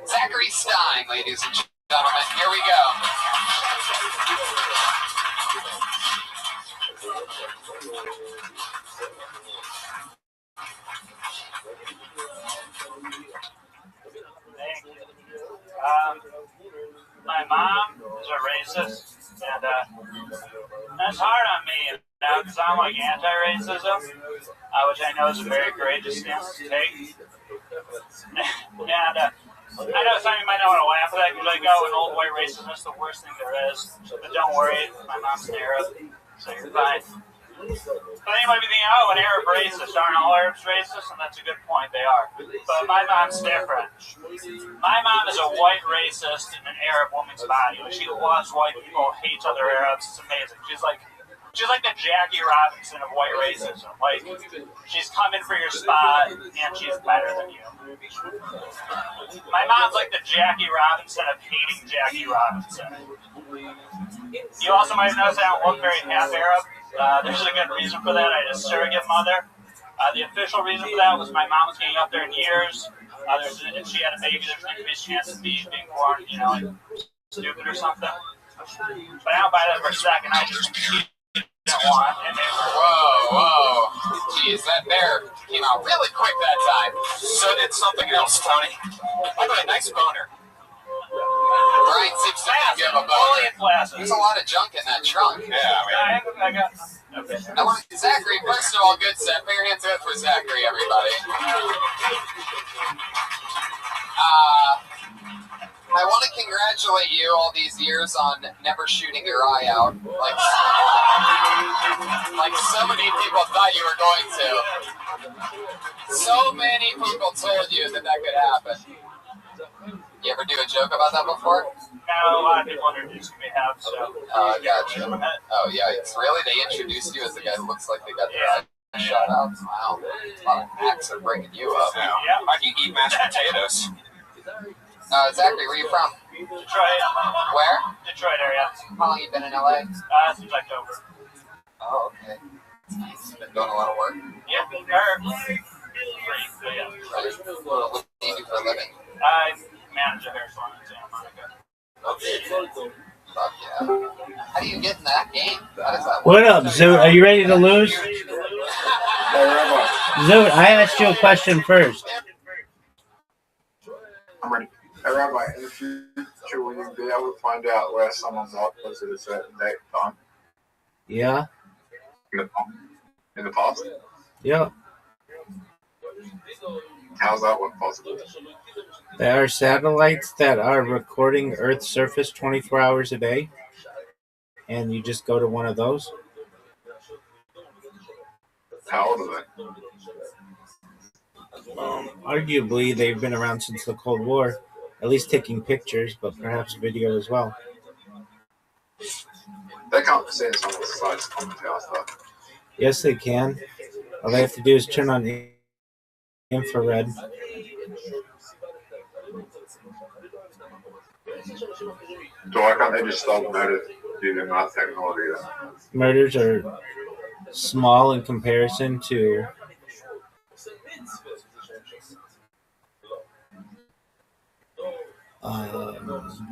Zachary Stein, ladies and gentlemen. Here we go. My mom is a racist, and that's hard on me now because I'm like anti-racism, which I know is a very courageous stance to take. And I know some of you might not want to laugh at that because like, oh, an old white racism is the worst thing there is. But don't worry, my mom's an Arab, so you're fine. But then you might be thinking, oh, an Arab racist. Aren't all Arabs racist? And that's a good point, they are. But my mom's different. My mom is a white racist in an Arab woman's body. She loves white people, hates other Arabs. It's amazing. She's like the Jackie Robinson of white racism. Like, she's coming for your spot, and she's better than you. My mom's like the Jackie Robinson of hating Jackie Robinson. You also might have noticed I don't look very half Arab. There's a good reason for that. I had a surrogate mother. The official reason for that was my mom was getting up there in years. If she had a baby, there's an increased chance of being born, like stupid or something. But I don't buy that for a second. I just didn't want it. Whoa. Jeez, that bear came out really quick that time. So did something else, Tony. By the way, nice boner. Brian seems to give a boner. There's a lot of junk in that trunk. Yeah, I got. Okay. I want Zachary. First of all, good set. Put your hands up for Zachary, everybody. I want to congratulate you all these years on never shooting your eye out, like so many people thought you were going to. So many people told you that could happen. You ever do a joke about that before? No, a lot of people introduced me have, so. Oh, gotcha. Oh, yeah, it's really, they introduced you as the guy who looks like they got their eye shot out. Wow. A lot of hacks are breaking you up. Yeah. I can eat mashed potatoes. Zachary, where are you from? Detroit. Where? Detroit area. How long you been in LA? Since October. Oh, okay. Nice. Been doing a lot of work? Yeah, free, but yeah. Right. What do you do for a living? I manage a hair salon in Santa Monica. Okay. Fuck yeah. How do you get in that game? How does that work? What up, Zoot? Are you ready to lose? Hey, Rabbi. Zoot, I asked you a question first. I'm ready. Hey, Rabbi, in the future, will you be able to find out where someone was at a certain date and time? Yeah. In the past? Yeah. How's that one possible? There are satellites that are recording Earth's surface 24 hours a day, and you just go to one of those. How old are they? Arguably, they've been around since the Cold War, at least taking pictures, but perhaps video as well. They can't see some of the sites commenting stuff. Yes, they can. All they have to do is turn on infrared. So why can't they just stop murder using that technology then? Murders are small in comparison to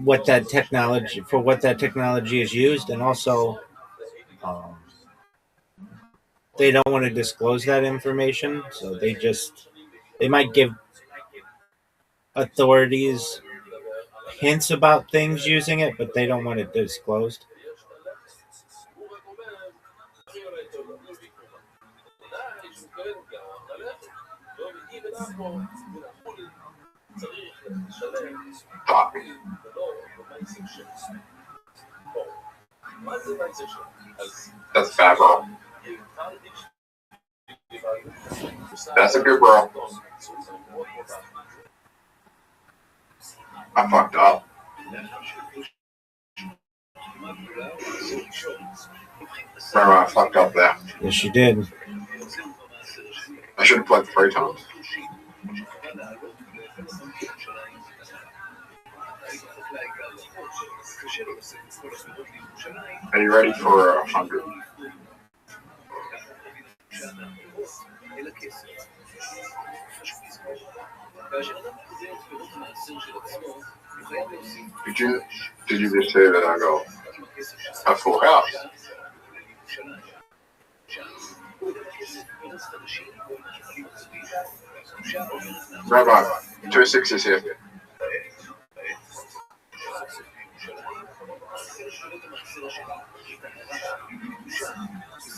what that technology is used, and also they don't want to disclose that information, so they might give authorities hints about things using it, but they don't want it disclosed. That's bad, bro. That's a good bro. I fucked up. Bro, I fucked up there. Yes, you did. I should have played 3 times. Are you ready for 100? Did you just say that I go a full house? Rabbi, 2 6s here.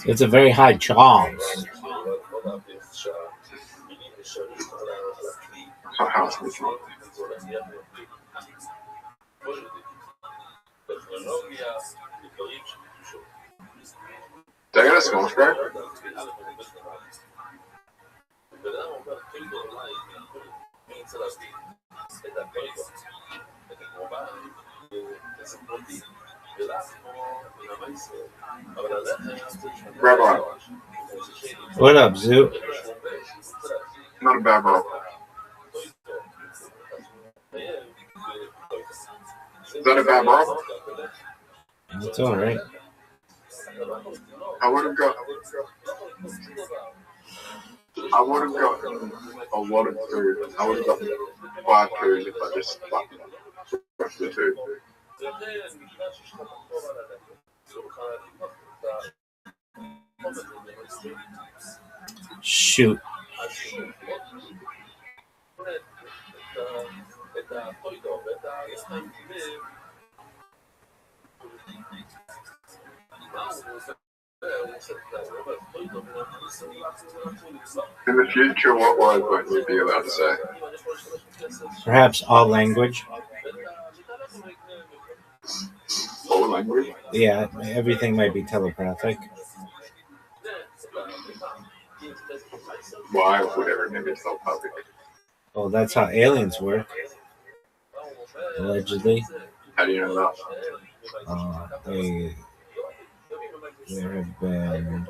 It's a very high chance. Did I get a small scrape? Rabbi. What up, Zoo? Not a bad bro. Is that a bad bro? It's alright. I would have gotten a lot of food. I would have gotten 5 food if I just fucked the 2. Shoot. In the future, what words would you be allowed to say? Perhaps all language. All language? Yeah, everything might be telepathic. Why would everything be so public? Well, that's how aliens work. Allegedly. How do you know that? There have been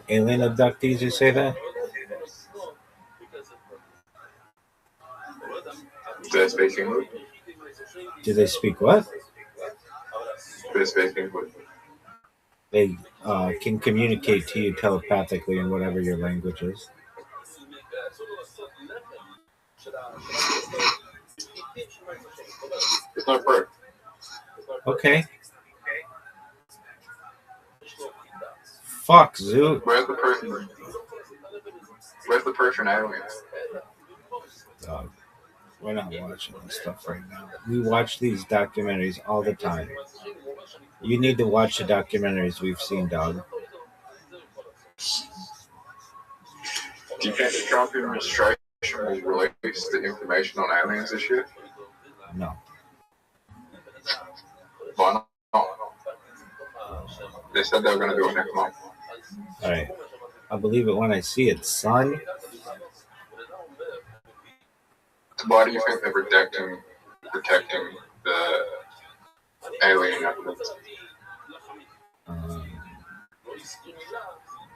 alien abductees who say that. Do they speak English? Do they speak what? Do they speak English? They can communicate to you telepathically in whatever your language is. It's no proof. Okay. Fuck, Zoo. Where's the person? Where's the person aliens? Dog. We're not watching this stuff right now. We watch these documentaries all the time. You need to watch the documentaries we've seen, dog. Do you think the Trump administration will release the information on aliens this year? No. Why not? They said they were going to do it next month. All right. I'll believe it when I see it, son. Why do you think they're protecting the alien evidence?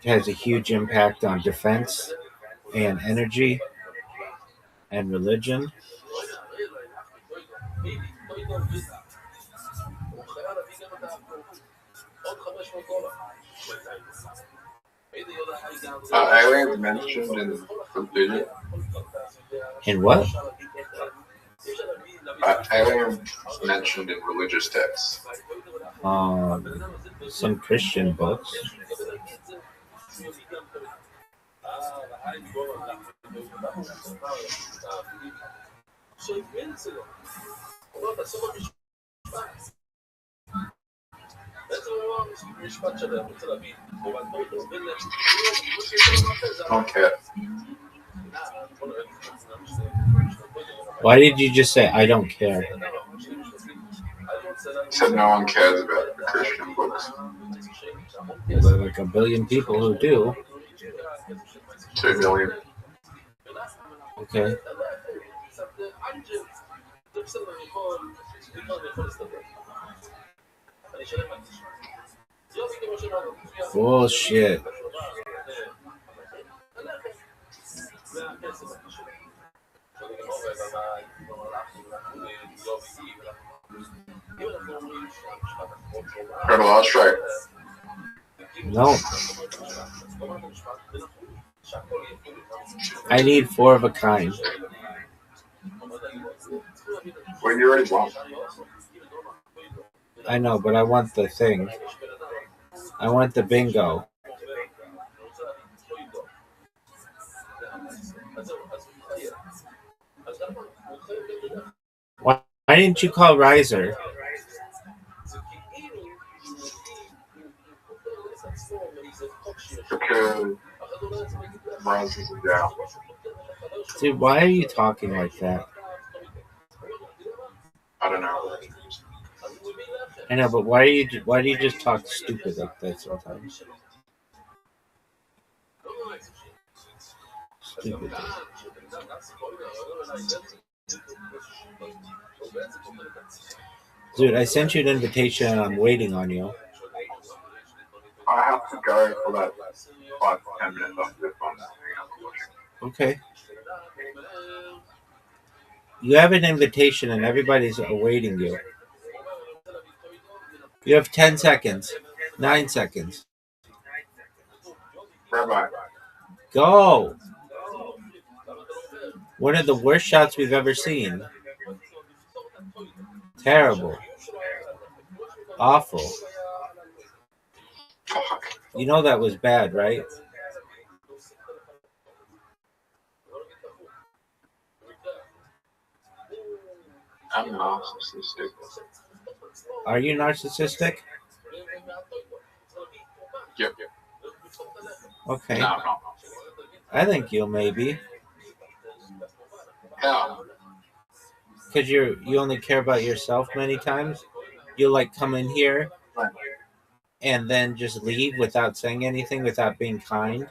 It has a huge impact on defense and energy and religion. Aliens mentioned in religion? In what? Aliens mentioned in religious texts. Some Christian books. Okay. Why did you just say I don't care? Said no one cares about the Christian books. There are like a billion people who do. 2 million. Okay. Bullshit. Heard a lot straight. No. I need 4 of a kind. Well, you already won. I know, but I want the thing. I want the bingo. Why didn't you call Riser? Because Riser is down. Dude, why are you talking like that? I don't know. I know, but why do you just talk stupid like that sometimes? Stupid. Dude, I sent you an invitation and I'm waiting on you. I have to go for that 5 to 10 minutes off this one. Okay. You have an invitation and everybody's awaiting you. You have 10 seconds. 9 seconds. Rabbi. Go! One of the worst shots we've ever seen. Terrible. Awful. You know that was bad, right? I'm narcissistic. Are you narcissistic? Yep. Okay. No, I'm not. I think you maybe. How? Because you only care about yourself many times. You like come in here and then just leave without saying anything, without being kind.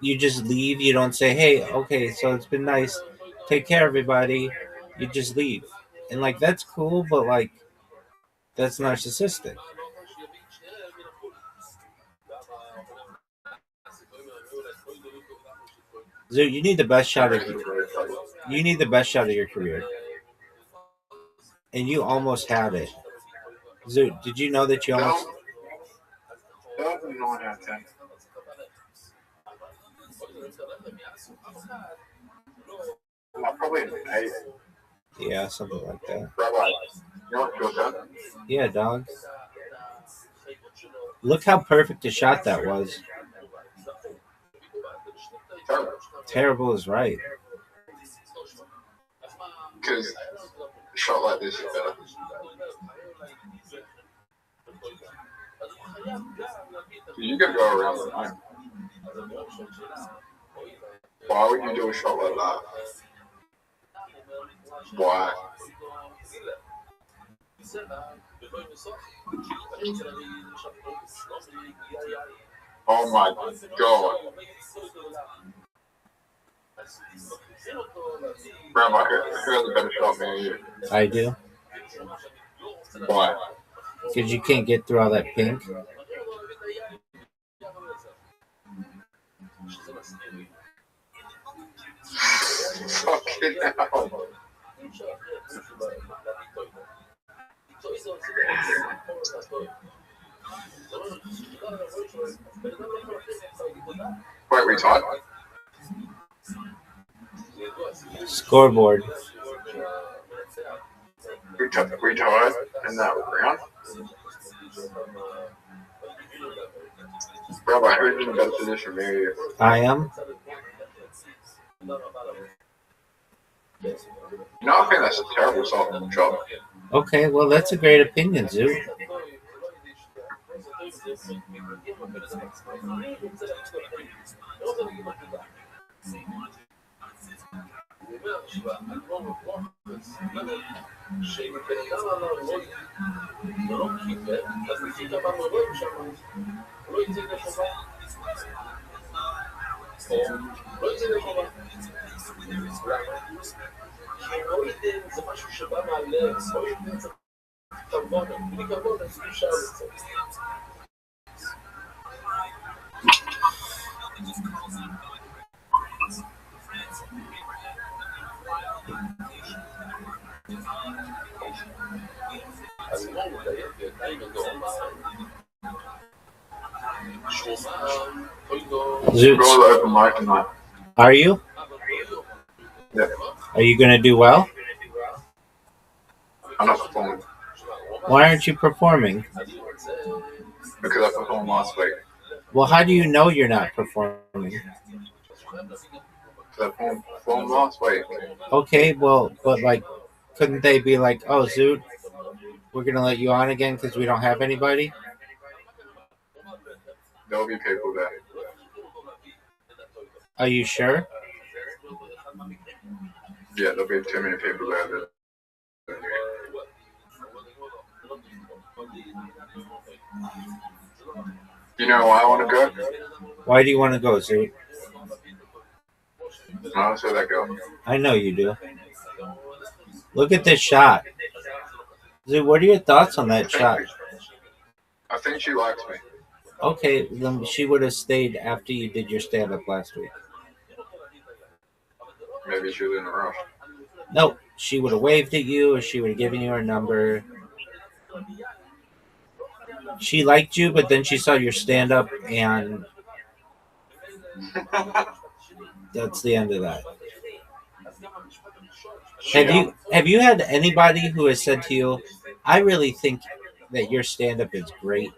You just leave. You don't say, "Hey, okay, so it's been nice. Take care, everybody." You just leave, and like that's cool, but like that's narcissistic. So you need the best shot of you need the best shot of your career, and you almost had it. So did you know that you almost? That was 9 out of 10. Probably an 8. Yeah, something like that. Rabbi, you know what your turn? Yeah, dog. Look how perfect a shot that was. Terrible. Terrible is right. Because a shot like this is better. You could go around the line. Why would you do a shot like that? Why? Oh my god. Rabbi, who has a better shot than you? I do. Why? Because you can't get through all that pink. Fucking hell. Wait, we tied? Scoreboard. We tied in that round? Rabbi, who's in a better position, me or you? I am. No, I think that's a terrible shot. Okay, well that's a great opinion, Zoo. Zoot. Are you? Yeah. Are you going to do well? I'm not performing. Why aren't you performing? Because I performed last week. Well, how do you know you're not performing? Because I performed last week. Okay, well, but like, couldn't they be like, "Oh, Zoot, we're going to let you on again because we don't have anybody"? There'll be people there. Are you sure? Yeah, there'll be too many people there. You know why I want to go? Why do you want to go, Zoot? I saw that girl. I know you do. Look at this shot. Zoot, what are your thoughts on that shot? I think she likes me. Okay, then she would have stayed after you did your stand-up last week. Maybe she was in a rush. Nope, she would have waved at you, or she would have given you her number. She liked you, but then she saw your stand-up, and that's the end of that. Have you had anybody who has said to you, "I really think that your stand-up is great"?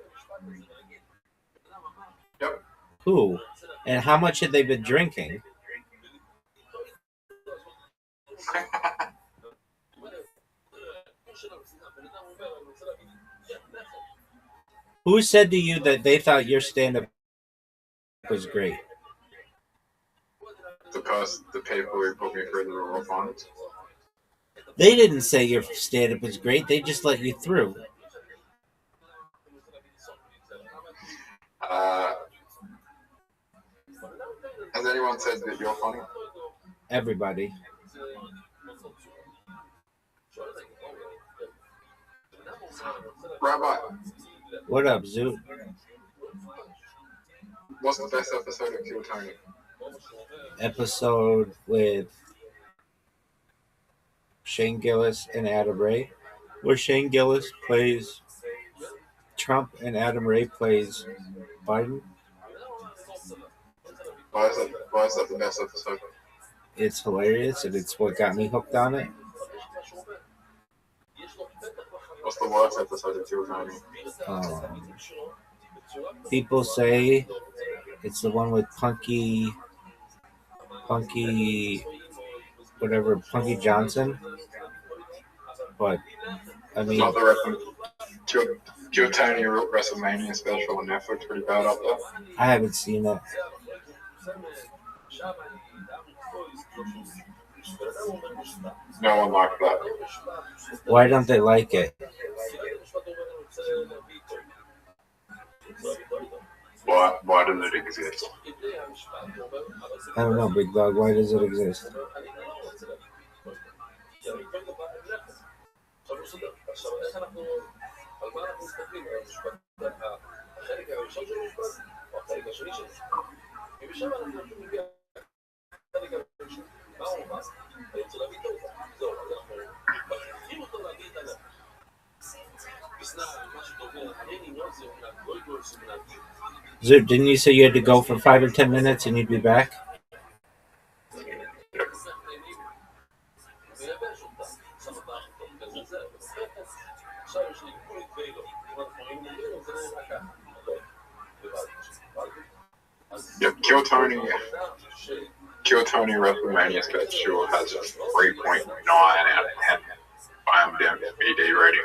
Yep. Who? And how much had they been drinking? Who said to you that they thought your stand-up was great? The people who put me through the Royal Finals. They didn't say your stand-up was great. They just let you through. Has anyone said that you're funny? Everybody. Rabbi, What up, Zoot? what's the best episode of Kill Tony? Episode with Shane Gillis and Adam Ray, where Shane Gillis plays Trump and Adam Ray plays Biden. Why is that the best episode? It's hilarious, and it's what got me hooked on it. What's the worst episode of Kill Tony? People say it's the one with Punky, Punky Johnson. But I mean, Not the Kill Tony WrestleMania special on Netflix, pretty bad up there. I haven't seen it. No one liked that. Why don't they like it? Why does it exist? I don't know, Big Dog. Why does it exist? Zoot, didn't you say you had to go for 5 or 10 minutes and you'd be back? Yep, Kill Tony WrestleMania special has a 3.9 out of 10 IMDb rating.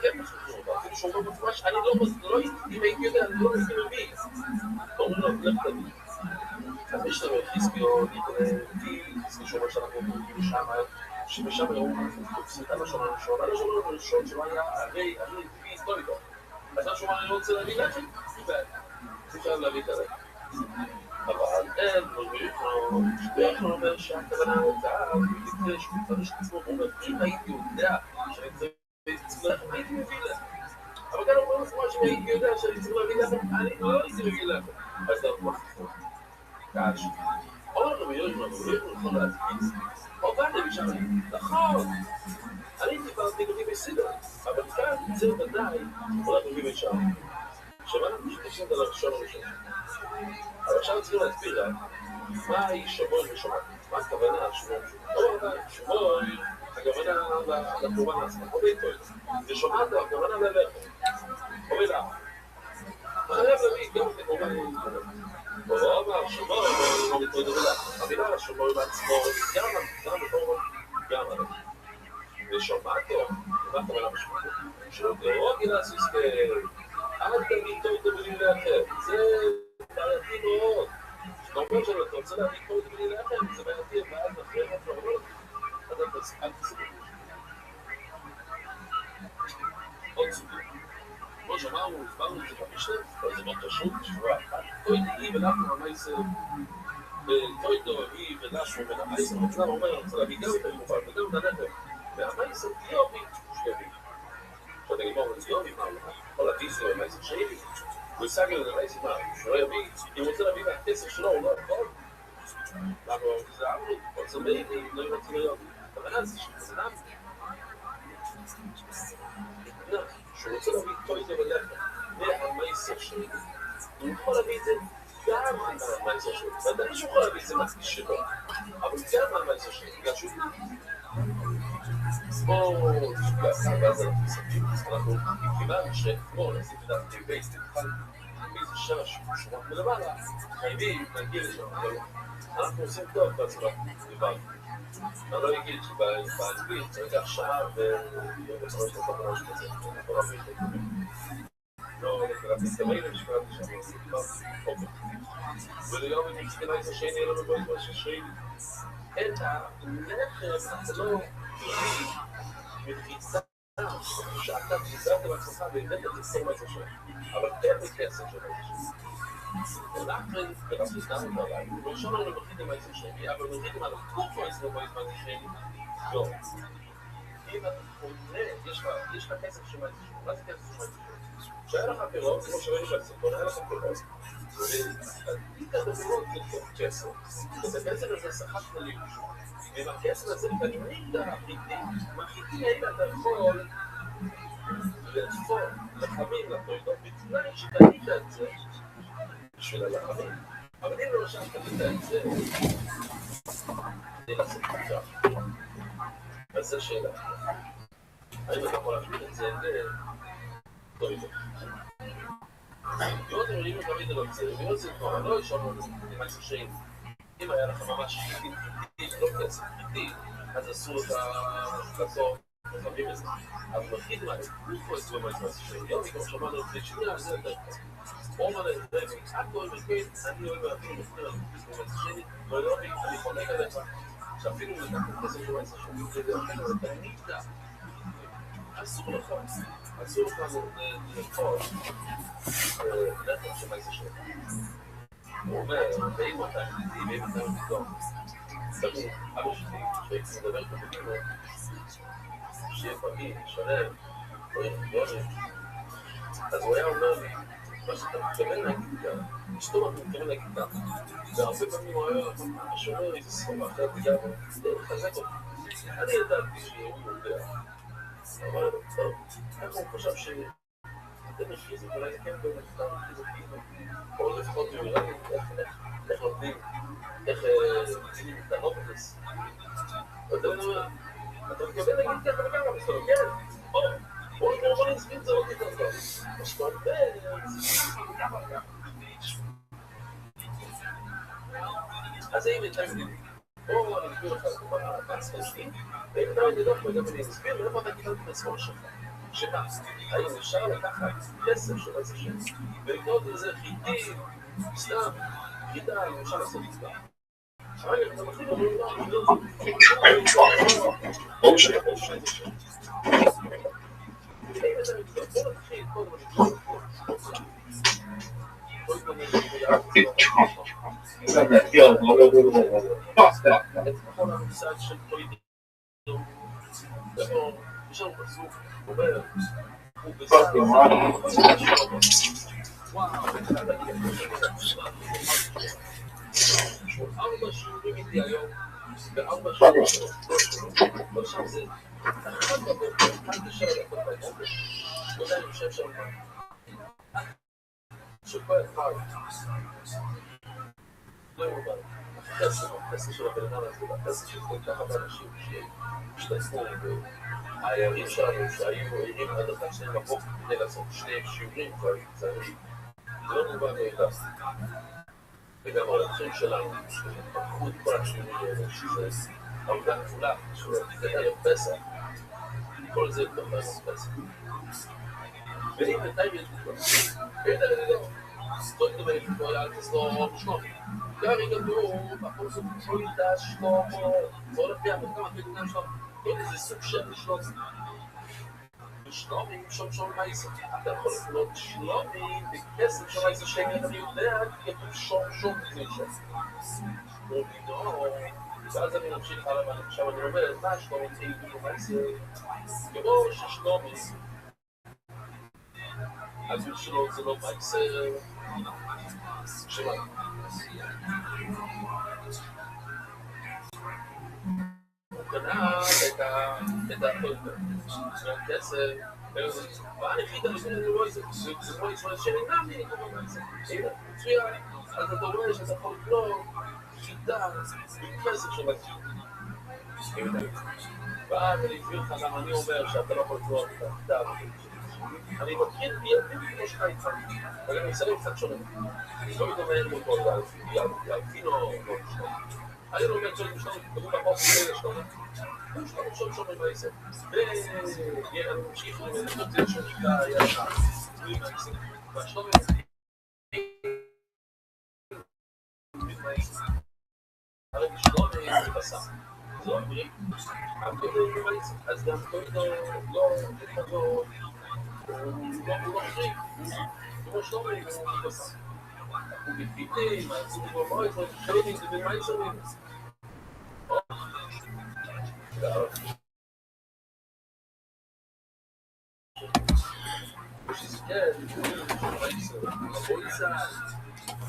כן מכריחים אותו, אפילו שאומרים במפורש, אני לא, אם הייתי יודע, אני לא הייתי מבין. אומרים לו, לך תביא. אז יש לנו חיזקיו, חיזקיו שאומר שאנחנו הולכים לשם, שבשם הוא תופסים את הלשון הראשון, הלשון הראשון שלו היה הרי היסטוריקו. אז הוא אומר, אני לא רוצה להביא לחם, הוא חייב להביא את הלחם. אבל אין, הוא אומר שהכוונה הייתה, לפני שהוא מפרש את עצמו, הוא אומר, אם הייתי יודע שאני צריך לחם, הייתי מביא לחם. אבל כאן הוא אומר מפורש שאם הייתי יודע שאני צריך להביא לחם, אני לא הייתי מביא לחם. אז לא מכריחים. קאש. אומר רבי יוחנן, רבי יוחנן יכול להדפיס. עובד לי בשביל נכון. אני דיברתי רבי בסדר, אבל כאן זה ודאי כל הרבי בשם. שמענו משתשים על הראשון הראשון. אבל עכשיו צריכים להסביר לה מהי שמון ושמון. מה הכוונה שמון ושמון? שמון, הכוונה לקורבן עצמה, או ביתו. ושומעת הכוונה ללחם. או בלחם. חייב להביא גם את הקורבן עצמו. הוא אמר שמור, הוא מתמודד בלחם. המילה שמור בעצמו, גם בתור, גם עליו. ושומעתו, מה הכוונה בשמונה? שלא גילסיס אל תגיד טוב בלי לאחר, זה בעייתי מאוד. אתה אומר שאתה רוצה להגיד טוב בלי לאחר, זה בעייתי, ואז אחרי אתה אומר אז אל תסביר. עוד סוגיה. כמו שאמרנו, הסברנו את זה במשנה, אבל זה מאוד פשוט, שבוע אחת. תוידי היא ולחמו המייסר, ותוידו היא ולשמו ולמייסר, מצלם אומר, אני רוצה להביא גם את היובל וגם את הלחם, והמייסר יומי, שתביא. שאתה גיבור יומי, מה לך? כל הטיסו עם המייסר שלי, הוא יסגל את המייסר, מה? שלא יביא, אם הוא רוצה להביא מהכסף שלו, הוא לא יכול. למה זה אמרו? כל זה מיידי, לא ירצה להיות. אבל אז, זה נם. שהוא רוצה להביא תוידו ולחם, והמייסר שלי, הוא יכול להביא את זה גם מהמייסר שלי. ואתה שהוא יכול להביא את זה מהכיס שלו, אבל גם מהמייסר שלי, בגלל שהוא בואו תסוגע, ואז אנחנו מסתכלים, אנחנו מכיוון שכמו נשים את הטבעי, תוכל באיזה שרש שורות מלמעלה, חייבים להגיע לשם, אבל אנחנו עושים טוב בעצמם לבד. אני לא אגיד שבאנגלית צריך הכשרה ובראש דקות בראש כזה, אנחנו רבים את הדברים. לא, לקראת מסתמאים ושקראתי שם, עושים טוב, אוקיי. וליום אם נצטלה איזה שני, יהיה לנו בואי משהו שני. את הלחם, זה לא מחיצה, שאתה תחיצת לעצמך והבאת לסור מה זה שם. אבל כן בכסף של מה זה שם. ולכן, ברסי סתם בבית, ולשם אנחנו מחידים מה זה שם, אבל מחידים על התקופו איזה מה זה שם, לא. אם אתה קונה, יש לך כסף של מה זה שם. מה זה כסף של מה זה שם? שהיה לך פירות, כמו שראינו בסרטון, היה לך פירות, ועדית את הפירות זה טוב כסף. ואת הכסף הזה שחקת לי. ועם הכסף הזה בנית מחידים האלה אתה יכול לתפור לחמים לתוידות בתנאי שבנית את זה בשביל הלחמים. אבל אם למשל קנית את זה, אני לעשות ככה. אז זו שאלה. האם אתה יכול להביא את זה לתוידות? ועוד הם ראינו תמיד על זה, ועוד זה כבר, לא ישנו עם הקשיים. אם היה לך ממש חיטים, לא כסף, חיטים, אז אסור לעשות לחמים את זה. אבל מחידים האלה, איפה את זה במעצמאס שלי? יום, כמו שמענו לפני שנייה, זה יותר כסף. אומר להם, הכל מכן, אני אוהב להבין לפני במעצמאס שלי, ולא אני חולק עליך, שאפילו לקחת כסף במעצמאס שלי, כדי אחר זה תענית. אסור לך לבחור לחם שמייסר שלך. הוא אומר, ואם אתה ידידי, ואם אתה מתום, צריך, אבא שלי, שמדבר כמדינו, שיהיה פגיל, שלם, יוני, אז הוא היה אומר לי, מה שאתה מתכוון להגיד כאן, אשתו מה אתה מתכוון להגיד כאן, והרבה פעמים הוא היה שומר איזה סכום אחר, וגם לחזק אותי. אני ידעתי שהוא יודע. אבל טוב, איך הוא חושב שאתם פיזית, אולי זה כן באמת סתם חיזוקים, או לפחות מיורדים, איך נותנים, איך מצילים את הנופס. ואתה אומר, אתה מתכוון להגיד ככה וגם בסדר, כן, בוא נסביר את זה עוד יותר טוב. אז אתה אומר, אז אם אתה מבין, בואו אני אסביר לך מה הספסים, ואם אתה מבין דווקא גם אני אסביר, ואיפה אתה קיבלת את הספור שלך. שמה, האם אפשר לקחת כסף של איזה שם ולקנות איזה חיטים, סתם, חיטה, אם אפשר לעשות את זה. רגע, אתה מתחיל לומר, יש לנו פסוק, אומר, הוא בסדר, ארבע שיעורים איתי היום, וארבע שיעורים ועכשיו זה, אחד בבוקר, אחד בשעה דקות בבוקר, יודע אני חושב שם, שכל אחד, לא יאומן, החסר של הבן אדם הזה, החסר של כל כך הרבה אנשים שהשתתפו, והעיירים שלנו שהיו עיירים עד אחד שניהם בבוקר כדי לעשות שני שיעורים כבר, לצערי, זה לא מובן מאליו. וגם האורחים שלנו, פתחו את כל השיעורים האלה, שזה עבודה כפולה, שזה ערב פסח, כל זה יותר פסח. ואם בינתיים ידעו, ואין עליהם לא, סטוי דומה לפני אל תסלום שלומי. גרי גדול, בחור סוג פרוידה שלומו, בוא לפי המקום המדינה שלום, אין איזה סוג של שלום. שלומי, שום מייסה. אתה יכול לקנות שלומי בכסף של איזה שקל, אני יודע, כי אתה שום כנישה. ואז אני ממשיך הלאה, עכשיו אני אומר, מה שלומי תהיו מייסה? כמו ששלומי, הזו שלו זה לא מייסה, שמה? הוא קנה את הפולטר, מהכסף, ואני היחידה לפני אני רואה את זה, זה כמו ישראל שאינם לי כמו מייסה. הנה, מצוין, אז אתה רואה שאתה יכול לקנות חידה בכסף של החידה. ואני אסביר לך למה אני אומר שאתה לא יכול לקנות את החידה בכסף. אני מכיר בידי כמו שלך איתך, אבל אני אסלם קצת שונה. לא מתאמן אותו להלפינו או לא לשתות. אני לא אומר שאני משתות, תראו בחוק כדי לשתות. אני משתות שונה בעשר. ואני ממשיך למדות את זה שנקרא ידע. תראי בעשר. והשתות בעשר. הרי משתות בעשר בסם. זו אמרי. אז גם לא הוא לא חריג, כמו שלומי, הוא בסם. הוא בפיתים, העצים בבית, חלומים, זה במה יצרים. ושזכר, מה יצרים, מבוא יצר,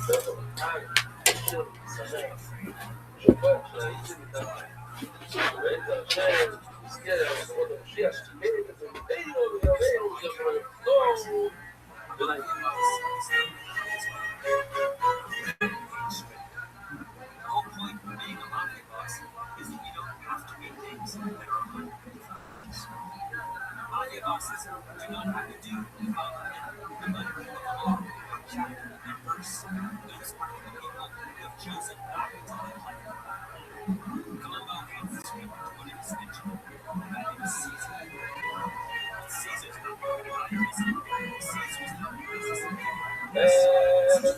ואתה מתחג, אשר, שמח, שפר, שהייתי מתחג. ואין זה השם, זכר, ועוד המשיח, שתיקן את זה, ואינו, ויאמרו, ויאמרו, ונעים.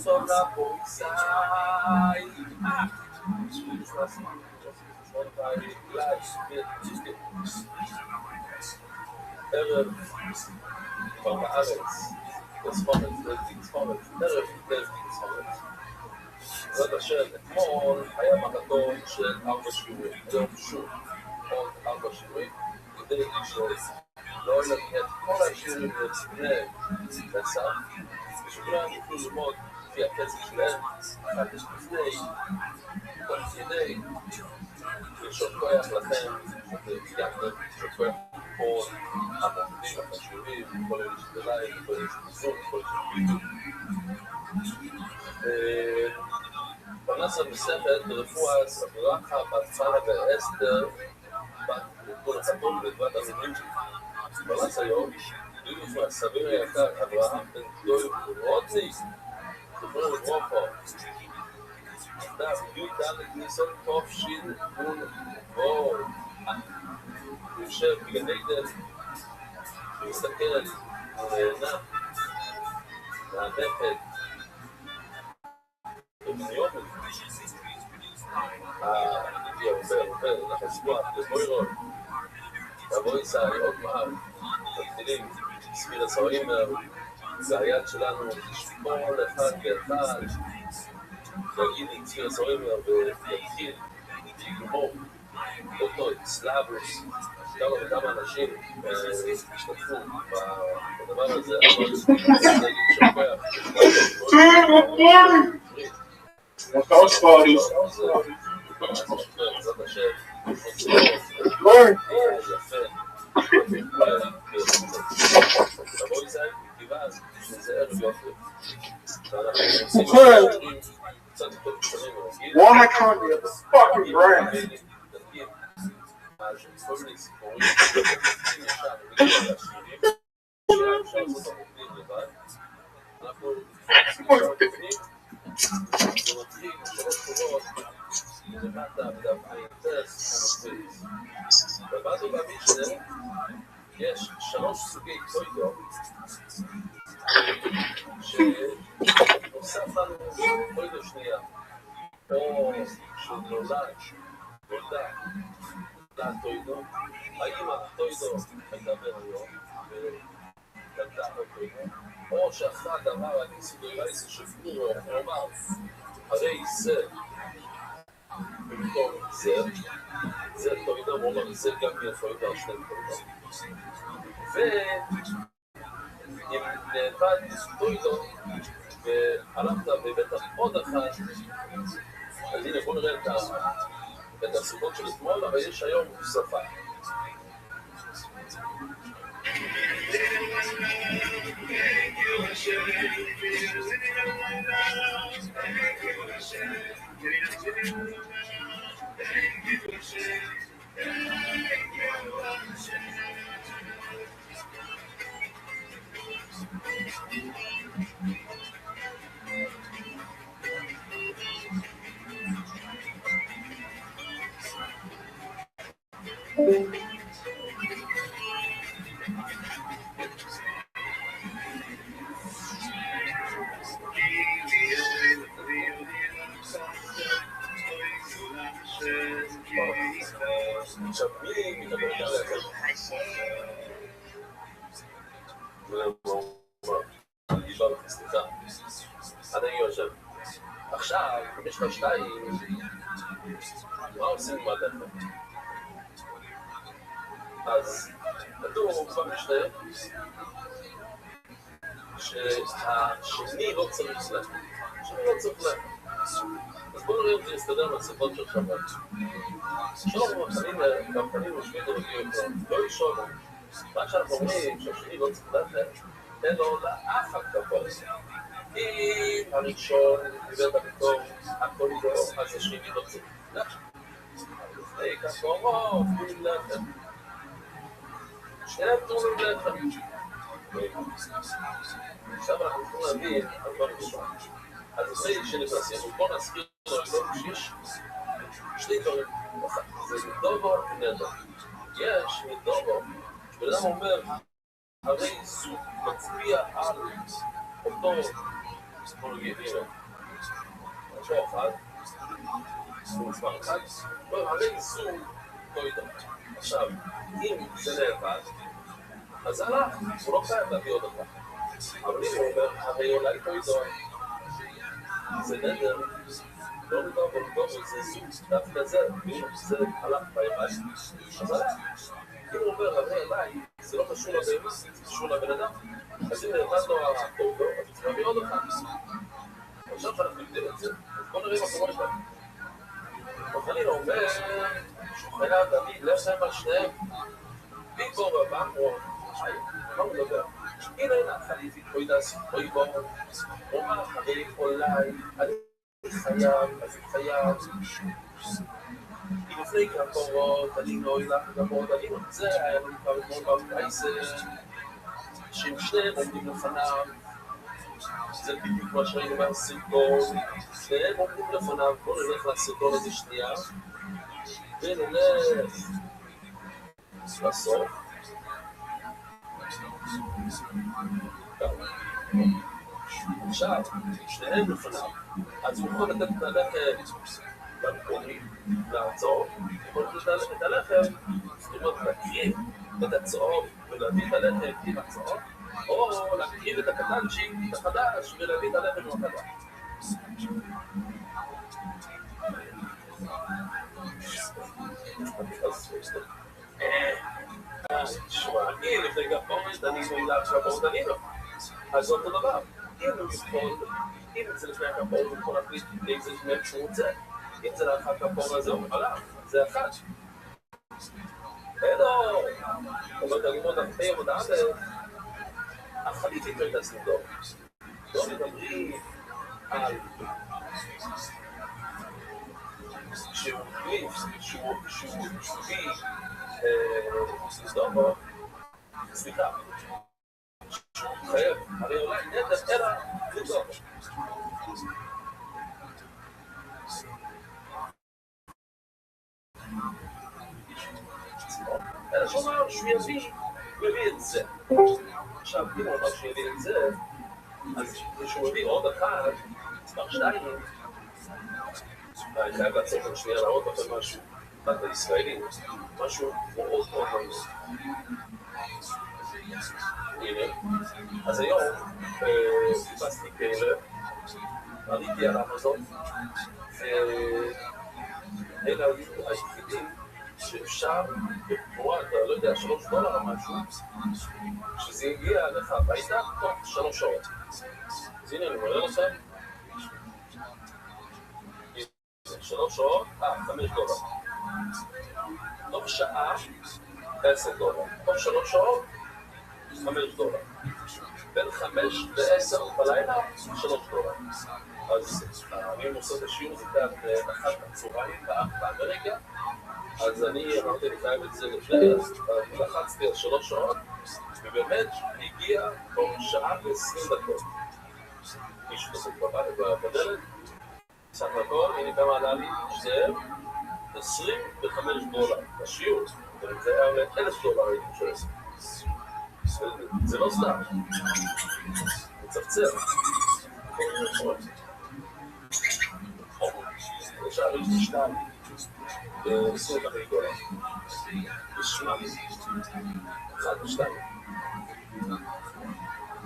Son la bolsa ערב כבר בארץ, בספורט, בספורט, ערב בספורט. זאת השאלה, אתמול היה מרתון של 4 שיעורים, היום שוב עוד 4 שיעורים, כדי לשאול, לא להגיד את כל השיעורים לפני פסח, ושכולם יוכלו ללמוד לפי הקצב שלהם, אחת יש לפני, כל כדי, לשאול כוח לכם, וגם לשאול כוח פה, המועדים החשובים, כל אלה שבלייב, כל אלה שבזום, כל אלה שבבידוד. פרנס המסכת ברפואה סברחה בת שרה ואסתר, בת כל החתול ובת המינית. פרנס היום, דיוס מהסביר היקר, אברהם בן גדול ורוצי, זוכר לברוכו. דף י"ד ניסון טוב שין גון בור. יושב בגן עדן, מסתכל, הוא נהנה, מהנפל, ובניומן, הרבה, לחסמוח, לבוירון, תבוא ישראל, עוד פעם, מתחילים, ספיר הסוהימר, זה היד שלנו, כל אחד ואחד, להגיד עם ספיר הסוהימר ולהתחיל לגמור אותו, את סלאבוס, כמה וכמה אנשים השתתפו בדבר הזה, אבל זה שוכח. בעזרת השם, יפה. תבוא ישראל, כיוון שזה ערב יופי. Why the fucking brand? יש 3 סוגי טוידו שנוסף לנו טוידו שנייה או שנולדה טוידו, האם הטוידו הייתה בהיריון וקלטה טוידו, או שאחרי הדבר הניסו דוירייסו שפרו ואומר הרי זה במקום זה טוידו, ואומר זה גם יפוידו על שני טוידו, ואם נאבד טוידו והלכת והבאת עוד אחד, אז הנה בוא נראה את הסיבות של אתמול, אבל יש היום שפה. עכשיו מי מדבר על זה? דיברתי, סליחה. עד אני יושב. עכשיו, יש לך 2, מה עושים עם הדבר? אז כתוב במשנה שהשני לא צריך לב. אז בואו נראה אם זה יסתדר מהשיחות של שבת. שלום בפנים יושבים ורגיעים אותו, לא לשאול. מה שאנחנו אומרים שהשני לא צריך ללכת, תן לו לאח הכתבות. אם הראשון דיבר במקום הכל ידעו, אז השני לא צריך ללכת. לפני כך אומרות, תנו ללכת. שניהם תנו ללכת. עכשיו אנחנו יכולים להבין על מה נשמע. אז לפני שנכנסים, בואו נזכיר לו שיש 2 דברים. זה מדובו ונדו. יש מדובו, בן אדם אומר, הרי זו מצביע על אותו מולגיבים, אותו אחד, זו מספר אחד, הרי זו תוידו. עכשיו, אם זה נאבד, אז זה הלך, הוא לא חייב להביא עוד אחד. אבל אם הוא אומר, הרי אולי תוידו, זה נדר, לא מדובו, זה זו, דווקא זה, זה הלך בימי, אז הלך. אם הוא אומר, הרי אליי, זה לא קשור לבן, זה קשור לבן אדם, אז אם נאבד לו הטוידו, אז צריך להביא עוד אחד. עכשיו שאנחנו יודעים את זה, אז בואו נראה מה קורה שלנו. חנין אומר, שהוא חייב להביא לחם על שניהם, ביגבור ובאמרו, מה הוא מדבר? הנה חליפי תוידס, אוי בוא, אומר הרי אולי, אני חייב, אז חייב, אם לפני כמה קורות, אני לא אלך לגבות, אני רוצה, היה לנו כבר אתמול בפרייסר, שהם שניהם עומדים לפניו, זה בדיוק מה שראינו מהסרטון, שניהם עומדים לפניו, בואו נלך לסרטון הזה שנייה, ונלך לסוף. עכשיו, שניהם לפניו, אז הוא יכול לתת את הלחם במקומי, לעצור, יכול לתת את הלחם, זאת אומרת, להקריב את הצהוב ולהביא את הלחם עם הצהוב, או להקריב את הקטנצ'יק, את החדש, ולהביא את הלחם עם החדש. תשמע, אני לפני גפורת, אני מילה עכשיו בורדנינו. אז זה אותו דבר. אם זה לפני הגפורת, הוא יכול להחליט איזה מהם שהוא רוצה. אם זה לאחר הגפורת הזה, הוא עליו. זה אחד. אלו, אומרת, אני מאוד אחרי עבודה עד החליט איתו את הסנדור. לא מדברים על שהוא סדומו, סליחה, שהוא חייב, הרי אולי נדף אלא סדומו. אלא שהוא אמר שהוא יביא את זה. עכשיו, אם הוא אמר שהוא יביא את זה, אז כשהוא מביא עוד אחד, מספר 2, אני חייב לעצור כאן שנייה להראות לכם משהו, בת הישראלי, משהו מאוד מאוד מאוד. הנה, אז היום חיפשתי כאלה, עליתי על אמזון, ואלה היו היחידים שאפשר לקרוא, אתה לא יודע, $3 או משהו, שזה הגיע לך הביתה תוך 3 שעות. אז הנה אני מראה לכם, 3 שעות, $5. תוך שעה, $10. תוך 3 שעות, $5. בין 5 ל-10 בלילה, $3. אז אני עושה את השיעור הזה כאן אחת הצהריים באמריקה, אז אני אמרתי לי חייב את זה לפני, אז לחצתי על 3 שעות, ובאמת הגיע תוך שעה ו-20 דקות. מישהו דופק בדלת, סך הכל, הנה כמה עלה לי, שזה $25 השיעור, וזה היה עולה $1,000 הייתי חושב. זה לא סתם, מצפצר. עכשיו יש לי 2, $25. ושמע, 1 ו-2.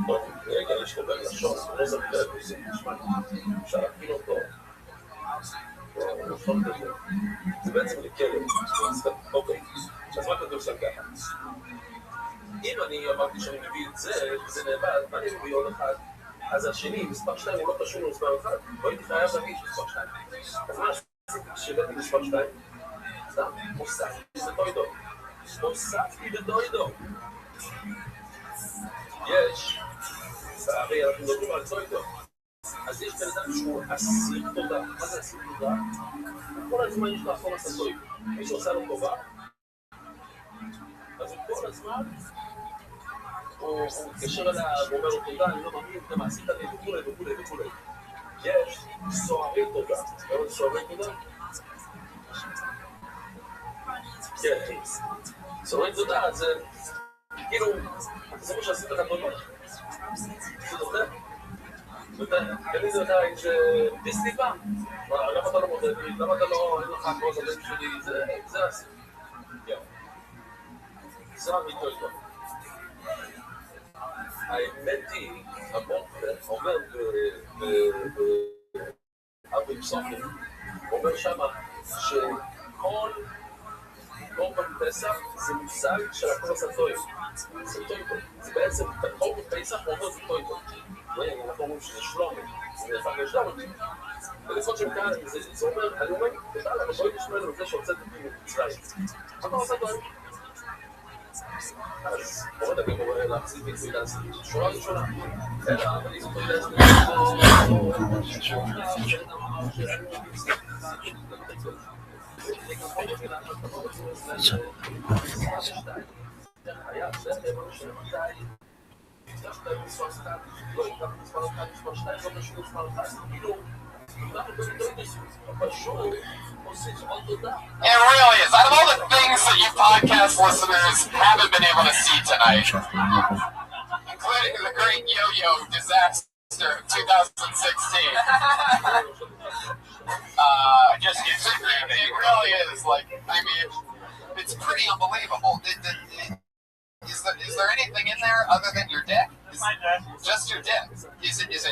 טוב, רגע, יש לו גם לשון, לא זכת את זה, נשמע, אפשר להפיל אותו. זה בעצם לכלב. אוקיי, אז מה כתוב שם ככה? אם אני אמרתי שאני מביא את זה, וזה נאבד, מה אני מביא עוד אחד? אז השני, מספר 2, הוא לא קשור למספר 1, לא הייתי חייב להביא מספר 2. אז מה עשיתי כשהבאתי מספר 2? סתם, הוספתי בדוידו. הוספתי בדוידו. יש, הרי אנחנו מדברים על דוידו. אז יש בן אדם שהוא אסיר תודה. מה זה אסיר תודה? כל הזמן יש לו אחור עשה דוידו. מישהו עושה לו טובה, אז כל הזמן הוא מתקשר אליה ואומר לו תודה, אני לא מאמין, אתה מעשית לי וכולי. יש סוהרי תודה. לא סוהרי תודה? כן, סוהרי תודה זה כאילו, זה מה שעשית לך תודה. זה תודה. תגיד לי אותה, זה דיסני פעם. למה אתה לא מודד לי? למה אתה לא, אין לך כמו זמן שלי? זה עשי. כן. זה המיתו איתו. האמת היא, המורפר אומר אבי פסוחים, אומר שמה שכל קורבן פסח זה מושג של הכל עשה טויב. זה טויבו. זה בעצם, קורבן פסח אומר זה טויבו. אנחנו אומרים שזה שלומי, זה נהפך לשלומי. ולכל שם כאן, זה אומר, אני אומר, בכלל, אבל בואי נשמע לנו זה שהוצאת אותי ממצרים. מה אתה עושה טויב? אז בואו נגיד, בואו להחזיק בצמידה, אז שורה ראשונה. אלא, אבל אם אתה יודע, It really is. Out of all the things that you podcast listeners haven't been able to see tonight, the great yo-yo disaster of 2016. Just get some it really is. Like, I mean, it's pretty unbelievable. Is there anything in there other tan your dick? My dick. Just your dick. Is it as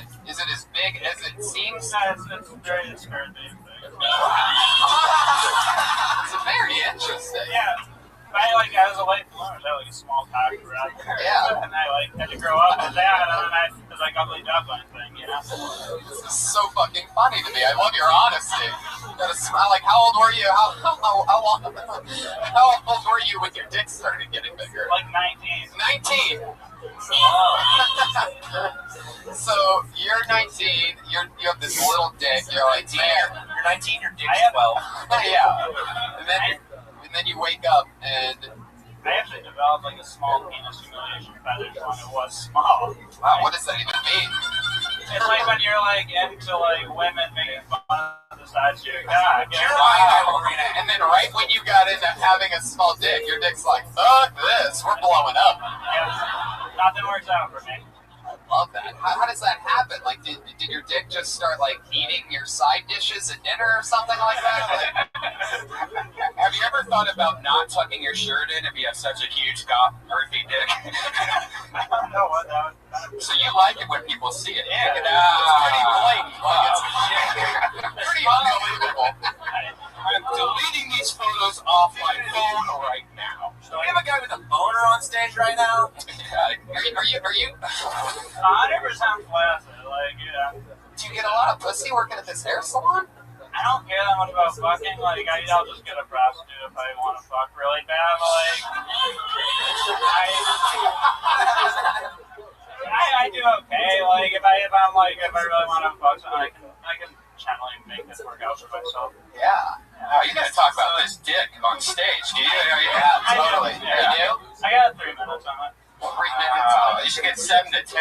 big as it seems? No, it's very big. It's very interesting. Yeah. I was a late bloomer, so I had a small cock around there. Yeah. And I had to grow up with that, and then I was ugly duckling thing, This is so fucking funny to me. I love your honesty. You gotta smile. Like, how old were you? How old were you when your dick started getting bigger? Like 19. 19. So you're 19. You have this little dick. You're like, man. You're 19. Your dick's 12. Yeah. And then you wake up and I actually developed a small penis humiliation fetish when it was small. Wow, what does that even mean? It's like when you're into women making fun of the size of your cock. And then right when you got into having a small dick, your dick's like, fuck this, we're blowing up. Yes. Nothing works out for me. I love that. How does that happen? Like, did your dick just start eating your side dishes at dinner or something like that? Have you ever thought about not tucking your shirt in if you have such a huge, earthy dick? I don't know what that was. So you like it when people see it? Yeah. It's pretty blatant. It's pretty unbelievable. I'm deleting these photos off my phone right now. Do we have a guy with a boner on stage right now? Are you? 100% flaccid. Yeah. Do you get a lot of pussy working at this hair salon? I don't care that much about fucking. I'll just get a prostitute if I want to fuck really bad. I do okay. If I really want to fuck someone, I can generally make this work out for myself. Yeah. Oh, you gotta talk about this dick on stage, do you? Yeah, totally. Yeah. You do? I got 3 minutes on it. 3 minutes. You should get 7 to 10. If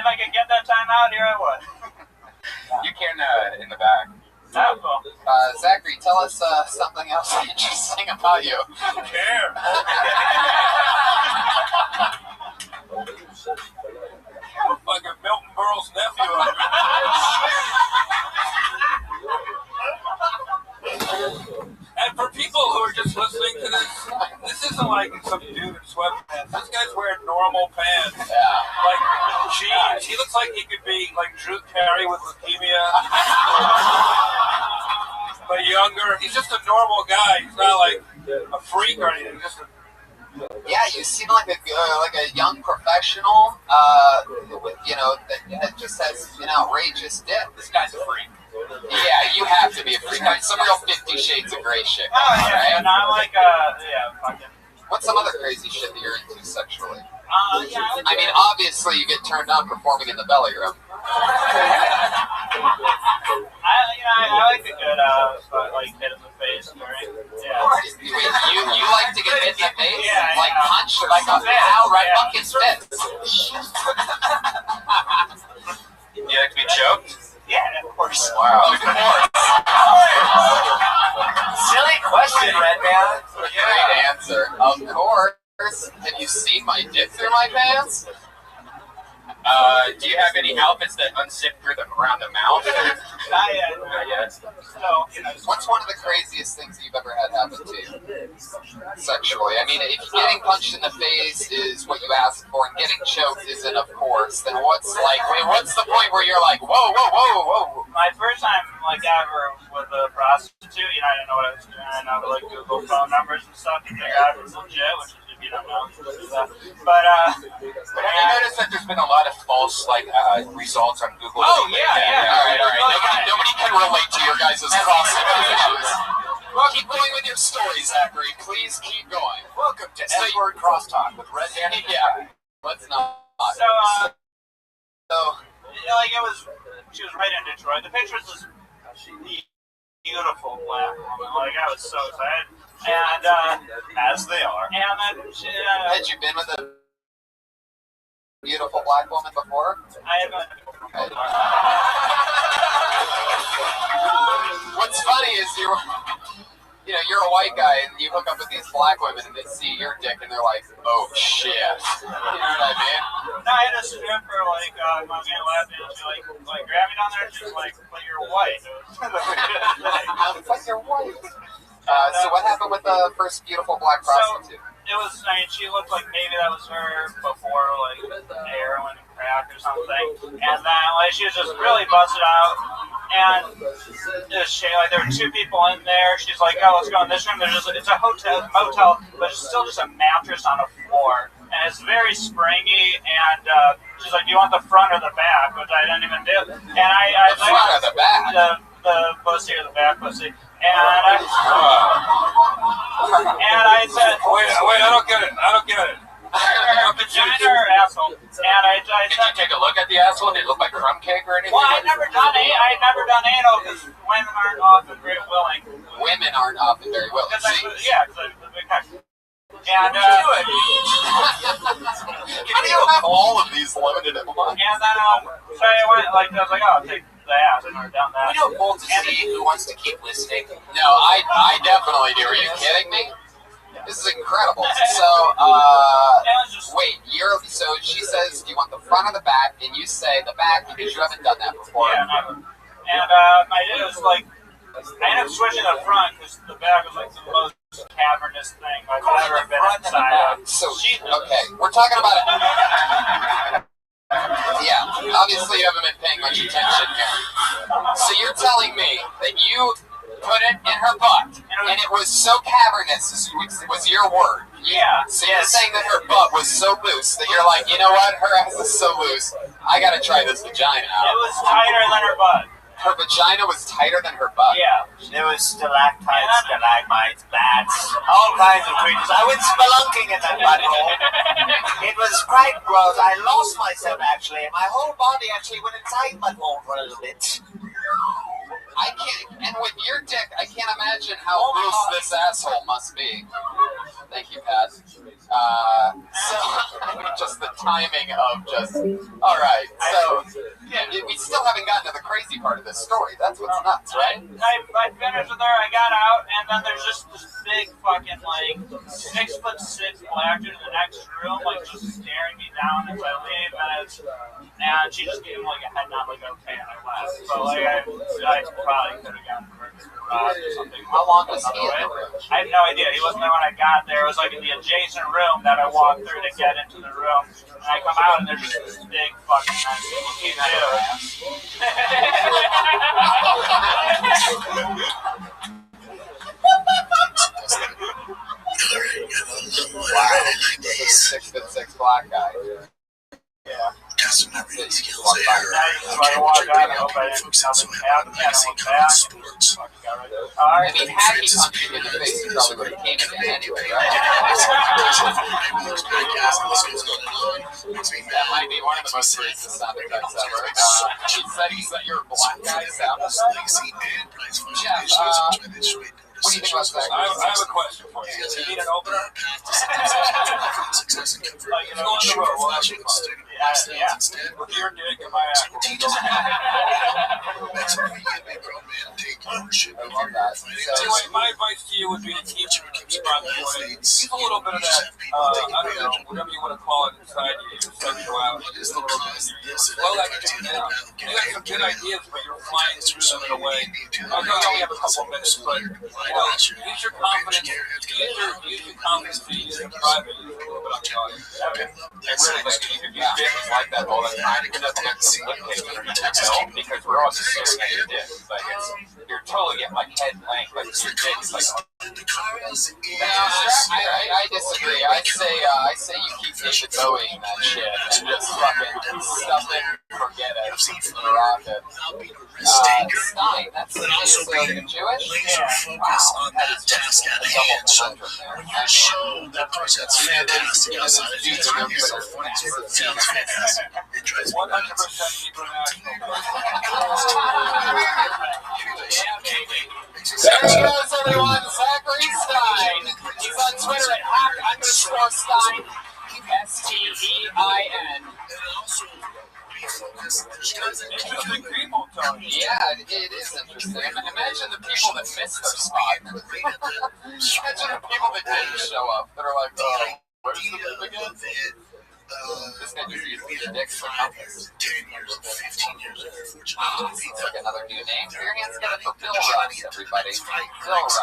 I could get that time out here, I would. You can in the back. Oh, cool. Zachary, tell us something else interesting about you. Care. Fucking Milton Berle's nephew. And for people who are just listening to this isn't some dude in sweatpants. This guy's wearing normal pants. Yeah. Jeans. He looks like he could be Drew Carey with leukemia. But younger. He's just a normal guy. He's not a freak or anything. Yeah, you seem like a young professional, that just has an outrageous dick. This guy's a freak. Yeah, you have to be a freak. Some real 50 Shades of Grey shit. Oh, yeah, right? and I'm fucking. What's some other crazy shit that you're into sexually? Yeah, I mean, obviously you get turned on performing in the belly room. I like a good hit in the face. Yeah. You like to get hit in the face? Yeah, punch or like a ow, right? Fucking fist. You like to be choked? Yeah, of course. Wow. Of course. Silly question, Red Man. Great answer. Of course. Have you seen my dick through my pants? Do you have any outfits that unzip through around the mouth? Not yet. So, what's one of the craziest things that you've ever had happen to you sexually? I mean, if getting punched in the face is what you asked for and getting choked isn't, of course, then what's the point where you're like, whoa, whoa, whoa, whoa? My first time, ever with a prostitute, I didn't know what I was doing. I know Google phone numbers and stuff to figure out if it was legit, which is, if you don't know, But have you noticed that there's been a lot of false results on Google? Oh yeah. All right. Nobody can relate to your guys' crossing issues. Keep going with your story, Zachary. Please keep going. Welcome to S-Word Crosstalk with Red Man. Yeah. Let's not. So, it was. She was right in Detroit. The picture was this beautiful black woman. I was so excited. And as they are. And then had you been with a beautiful black woman before? I have been. What's funny is you know, you're a white guy and you hook up with these black women and they see your dick and they're like, oh shit. You know what I mean? No, I had a stripper, like, I was getting lap dance, she, like, grabbed me down there, she was like, but you're white. But you're white. So what happened with the first beautiful black prostitute? It was, I mean, she looked like maybe that was her before, like, heroin and crack or something. And then, like, she was just really busted out. And like, there were two people in there. She's like, oh, let's go in this room. It's a motel, but it's still just a mattress on the floor. And it's very springy. And she's like, do you want the front or the back? Which I didn't even do. And I the front or the back? The pussy or the back pussy. And I said, wait, I don't get it. Her vagina or asshole? And I said, did you take a look at the asshole? Did it look like crumb cake or anything? Well, I'd never done anal because women aren't often very willing. Women aren't often very willing. Because I'm a big cock. And how do you have all of these limited at once? And then so I went like, I was like, oh, I'll take the ass. I've never done that. We don't both see who wants to keep listening. No, I definitely do. Are you kidding me? This is incredible. So, wait, so she says, do you want the front or the back? And you say the back because you haven't done that before. Yeah, never. And I did was like, I ended up switching to the front because the back was like the most cavernous thing I've ever been inside of. So, okay, we're talking about it. Yeah, obviously you haven't been paying much attention here. So you're telling me that you put it in her butt, and it was so cavernous, was your word. Yeah. So you're saying that her butt was so loose that you're like, you know what, her ass is so loose, I gotta try this vagina out. It was tighter than her butt. Her vagina was tighter than her butt? Yeah. There was stalactites, stalagmites, bats, all kinds of creatures. I went spelunking in that butthole. It was quite gross. I lost myself, actually. My whole body actually went inside my butthole for a little bit. I can't, and with your dick, I can't imagine how loose this asshole must be. Thank you, Pat. So, just the timing of just, alright, so, yeah, we still haven't gotten to the crazy part of this story. That's what's nuts, right? I finished with her, I got out, and then there's just this big fucking, like, 6'6" black dude in the next room, like, just staring me down as I leave, and she just gave him, like, a head nod, like, okay, and I left. So, like, I probably could have gotten hurt or something. How long was he in the room? I have no idea. He wasn't there when I got there. It was like in the adjacent room that I walked through to get into the room. And I come out and there's just this big fucking mess. Looking at This is 6'6" black guy. Yeah. Got some memory skills there. Folks out so amazing sports. I mean, had he punched him in the face, he probably would have came in anyway, right? That might be one of the most racist sound effects ever. She said he's like, you're a black guy sound effect. Jeff, what do you think about that? I have a question for you. Do you need an opener? With your dick in my ass. My advice to you would be to teach keep a little bit of that, I don't know, whatever you want to call it inside you, sexuality. Well, that can do now. You got some good ideas, but you're flying through them in a way. I know you only have a couple of minutes, but use your confidence. Use your confidence to use it in private. Use a little bit on the audience. I really think you could use dick like that all the time. Because we're all just staring at your dick. Like you're totally getting like head length, like your dick is like. I disagree. I say you keep David Bowie in that shit and just fucking stuff it, forget it, rock it. Stein, that's Jewish? Focus on that task at hand. So when you show that person that's fantastic outside of you, it's fantastic. It drives me nuts. There he goes, everyone. Zachary Stein. He's on Twitter at @_Stein. STEIN. Interesting people, Tony. Yeah, it is interesting. Imagine the people that missed their spot. Imagine the people that didn't show up. That are like, oh, where's the move again? This guy just used these dicks for numbers. 10 years, 15 years, if you're fortunate to be It's like another new name. Your hands together for Bill Ross, everybody. Bill Ross.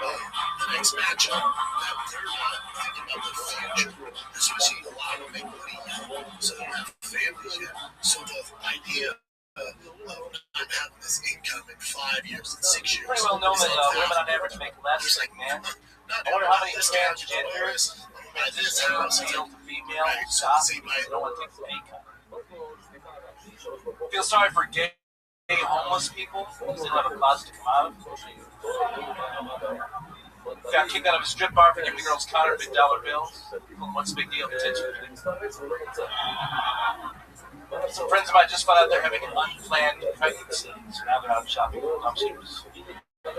the next matchup, that they're not thinking about the future, especially a lot of them make money young, so they don't have families yet. So the idea of not having this income in 5 years and 6 years. Pretty well known that women on average make less than men. I wonder how many transgenders this male to female stop because no one takes a pay cut. Feel sorry for gay homeless people because they don't have a closet to come out of. Got kicked out of a strip bar for giving the girls counterfeit dollar bills. What's the big deal? Attention. Some friends of mine just found out they're having an unplanned pregnancy, so now they're out shopping for dumpsters. A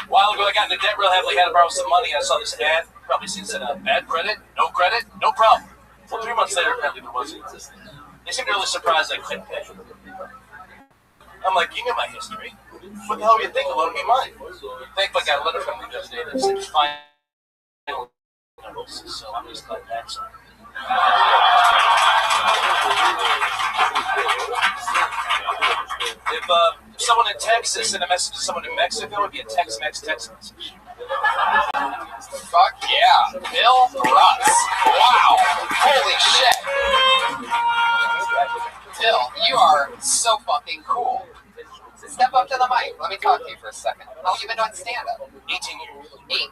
while ago, I got into debt real heavily, had to borrow some money. I saw this ad, probably seen it, bad credit, no problem. Well, 3 months later, apparently there wasn't. They seemed really surprised I couldn't pay. I'm like, you knew my history. What the hell were you thinking? Loan me money. Thankfully, I got a letter from them the other day that said final diagnosis, so I'm just glad that's on. If someone in Texas sent a message to someone in Mexico, it would be a Tex-Mex text message. Fuck yeah, Bill Russ. Wow, holy shit. Bill, you are so fucking cool. Step up to the mic. Let me talk to you for a second. How long have you been doing stand-up? 18 years. 18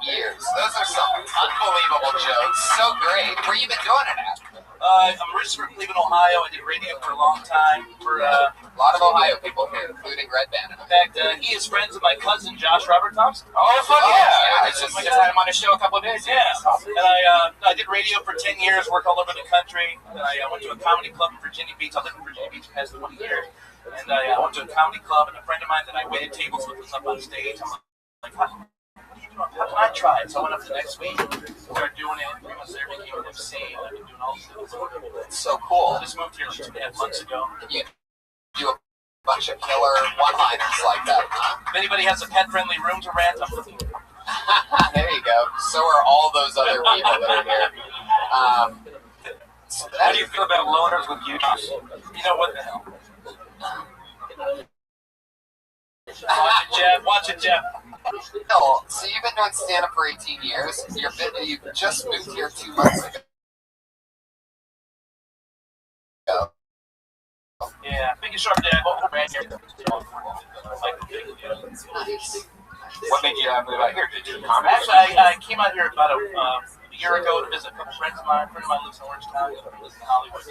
years. Those are some unbelievable jokes. So great. Where you been doing it at? I'm originally from Cleveland, Ohio. I did radio for a long time. For a lot of Ohio people here, including Red Band. In fact, he is friends with my cousin, Josh Robert Thompson. Oh, fuck yeah. I just had him on a show a couple of days ago. Yeah. And I did radio for 10 years, worked all over the country. And I went to a comedy club in Virginia Beach. I lived in Virginia Beach for the past 20 years. And I went to a comedy club, and a friend of mine that I waited tables with was up on stage. I'm like, what are you doing? How can I try it? So I went up the next week, started doing it, 3 months later became an MC, and I've been doing all this. It's so cool. I just moved here like 2.5 months ago. You do a bunch of killer one-liners like that, huh? If anybody has a pet-friendly room to rent, I'm looking. There you go. So are all those other people that are here. How do you feel about loners with YouTubers? You know what the hell? Watch it, Jeff. Bill, so you've been doing stand-up for 18 years. You just moved here 2 months ago. Yeah, making sure that Nice. What made you move out here? Did you come? Actually, I came out here about a year ago to visit a couple friends of mine. A friend of mine lives in Orange County. I live in Hollywood.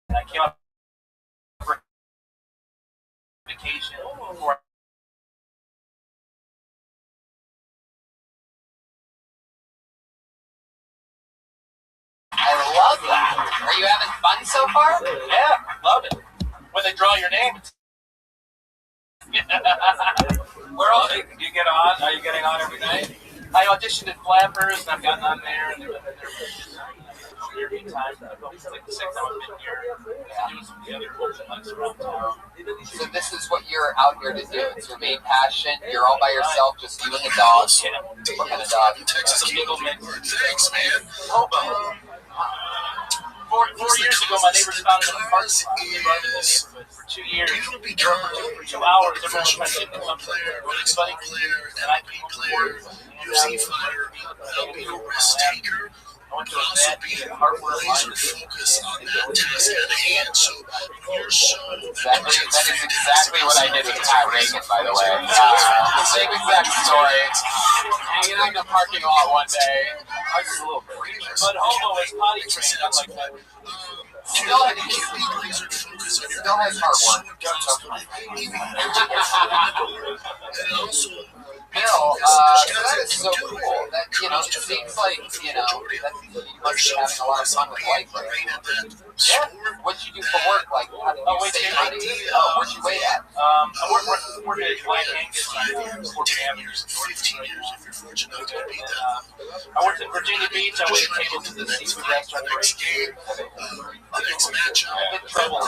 And I came out for vacation before. I love that. Are you having fun so far? Yeah, love it. When they draw your name, it's where else do you get on? Are you getting on every night? I auditioned at Flappers, and I've gotten on there, and they're here time. It's like the 6th time I've been here. Doing some of the other open mics around town. So this is what you're out here to do. It's your main passion. You're all by yourself, just you and the dog. What kind of dog? Texas Beagle mix. Thanks, man. Hobo. 4 years ago, my neighbors found it in the parking lot. They run in the neighborhood for 2 years. For 2 hours, everyone was trying to get me something. Everybody, and I came forward. UFC fighter, without being a risk taker, I went to but a also vet, being hardware laser line. focused on that task at hand. So when you're so That is exactly what I did with Pat Reagan, by the way. Same exact story. Hanging out in the parking lot one day. I was just a little freaky. But Hobo is potty trained. I'm like that. Still has heartwork. and also Bill, that is so cool. That you know, it seems like, you know, that you must be having a lot of fun with life right now. Yeah. What'd you do for work? Like, how did you save money? Oh, where'd you wait at? I work at White Angus. 10 years, 15 years if you're fortunate enough to beat that. I worked in Virginia Beach. I waited tables at the seafood restaurant. The next game, the next matchup. I get in trouble.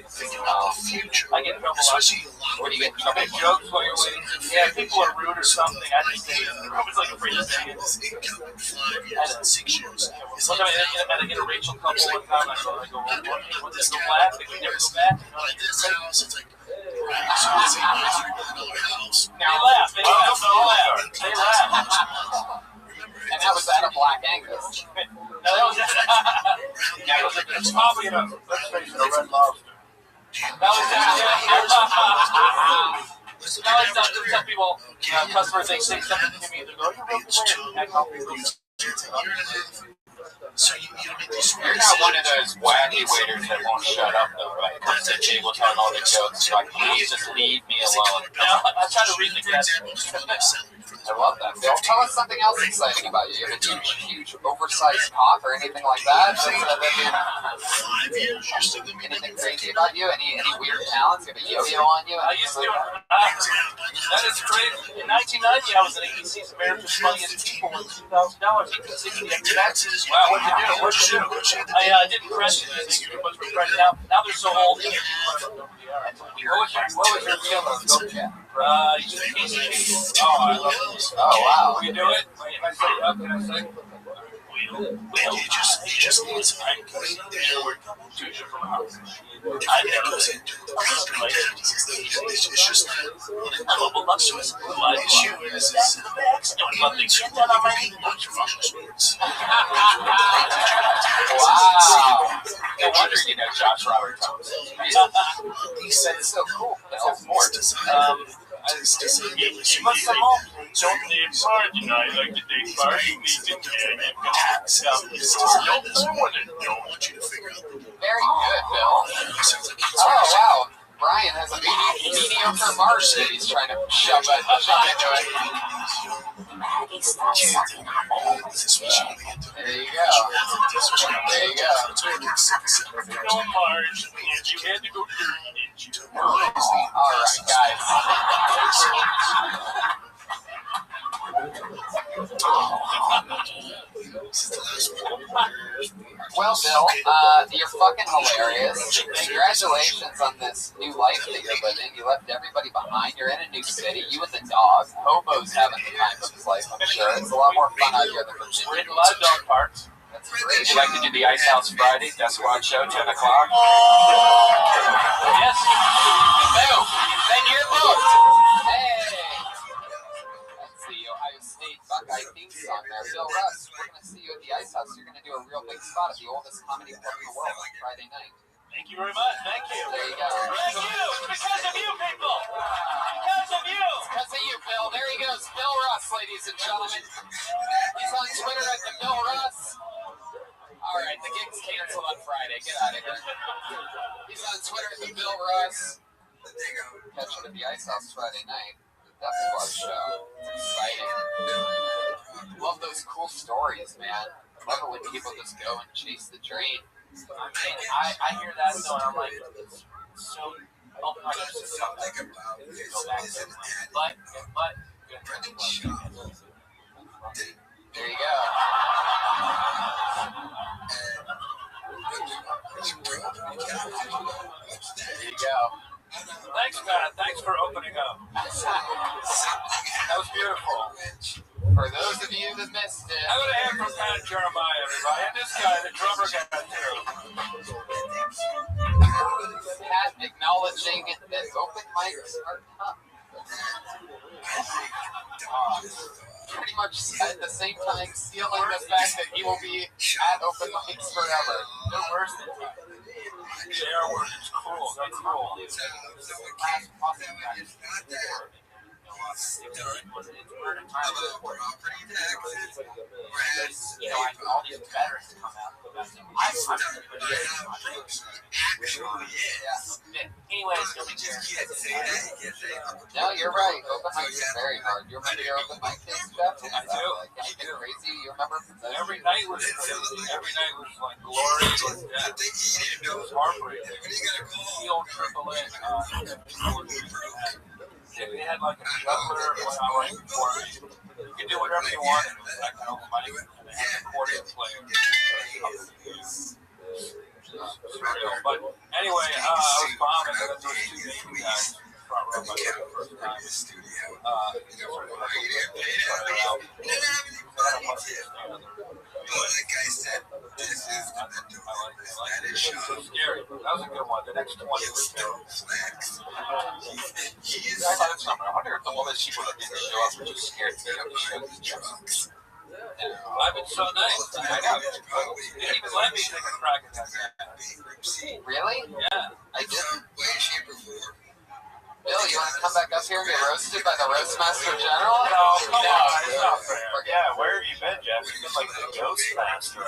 Thinking about the future. I get in trouble. Especially a lot What do you get in I trouble make for? jokes while you're waiting. Yeah, people are rude or something. I just say, I was like afraid to say it. this income in 5 years and 6 years. It's One time I get a Rachel couple one time. I go, what this go laugh? They never go back. like this house, it's like, right, so it's a $3 million house. They laugh. They laugh. They laugh. And that was at a Black Angus. No, that was it's probably in a, let's face it, a Red Lobster. That was some people, customers, they say something to me, they go, you're real great. I call people. So you make these You're not one of those wacky waiters that won't shut up, though, right? Comes to the table telling all the jokes, like, please just leave me alone. No, I try to read the guests. I love that. Bill, tell us something else exciting about you. You have a huge oversized cock or anything like that? Anything crazy about you? Any weird talents? You have a yo-yo on you? I used to do it. That is crazy. In 1990, I was at ABC's America's Funniest People with $2,000. $1860 after that. Wow, what'd you do? I didn't press it. Thank you very much for pressing out. Now they're so old. What was your deal on GoChat? Oh, I love it. Oh, wow. Will you do it? Can I say, can I say? Will. You just need some input. I never say. It's just that the issue is nothing sports. Wow. No wonder you know Josh Roberts. He said It's so cool. it's more designed. You must come home. Don't need party tonight like the day party needs to Don't want you to figure out the Very good, Bill. Oh, wow. Brian has a mediocre march that he's trying to shove into it. There you go. There you go. No Marge, and you had to go dirty. All right, guys. Well, Bill, you're fucking hilarious. Congratulations on this new life that you're living. You left everybody behind. You're in a new city. You and the dog. Hobo's having the time of his life, I'm sure. It's a lot more fun out here than Virginia. We're in a lot of dog parks. That's great. Would you like to do the Ice House Friday, Death Squad show, 10 o'clock? Yes. Boom. Then you're booked. Hey. That's the Ohio State Buckeye theme song there. Bill Russ, we're going to see you at the Ice House. You're going to do a real big spot at the oldest comedy club in the world on Friday night. Thank you very much. Thank you. There you go. Thank you. Because of you, people. Because of you. Because of you, Bill. There he goes. Bill Russ, ladies and gentlemen. He's on Twitter at the Bill Russ. All right, the gig's canceled on Friday. Get out of here. He's on Twitter at the Bill Russ. Catch him at the Ice House Friday night. The Death Squad show. It's exciting. Love those cool stories, man. Love it when people just go and chase the dream. I hear that though, and I'm like, so open my ears to something. Go back to it. But, there you go. There you go. thanks, Matt. Thanks for opening up. That was beautiful. For those of you that missed it, I'm gonna hear from Pat Jeremiah, everybody. And this guy, the drummer guy, too. Pat acknowledging that open mics are tough. Pretty much at the same time stealing the fact that he will be at open mics forever. They're worse than tough. They are worse. It's cruel. That's cruel. All these veterans come out. Anyways, You just can't say that. You can't say No, you're right. Open mics are very hard. You remember your open mic days, Jeff? I do. Like crazy. You remember? Every night was crazy. Every night was like glorious. Yeah. It was heartbreaking. The old AAA. They had like a juggler, like where you could do whatever you wanted. It was like an open mic, and they had an accordion player. Surreal. But anyway, I was bombing, and those two Navy guys front row by the first time. That guy said, this is the that is so scary. That was a good one. The next 20 was terrible. I wonder if the woman she would have didn't show up was just scared to get up to show these drugs. I've been so nice. I know. They didn't even let me take a crack at that guy. Really? Yeah. I didn't. Bill, you want to come back up here and get roasted by the Roastmaster General? No, come on. It's not fair. Yeah, where have you been, Jeff? You've been like the ghost master.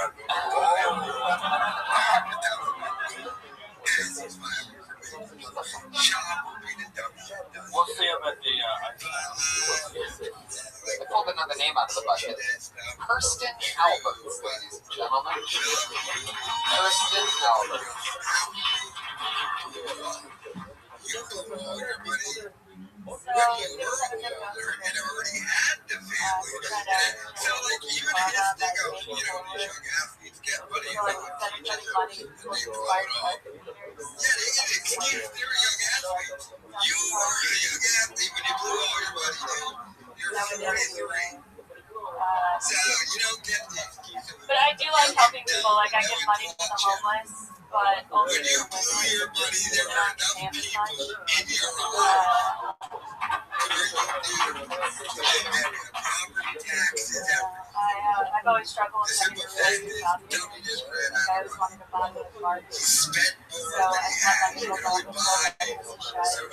We'll see him at the... I pulled another name out of the bucket. Kirsten Albert, ladies and gentlemen. Kirsten Albert. You go older, buddy. When you were older and already had the family. So, like, even his thing of, these young athletes get money from each other and they blow it off. Yeah, they get an excuse. They were young athletes. You were a young athlete when you blew all your money, dude. You're 43. So, you don't get the excuse. But I do like helping people. Like, I give money to the homeless. But also, when you blew your money, there were enough people in your life property taxes. I've always struggled with having a really job. Like, I always wanted to buy a car. So I had that little dog before I was a child.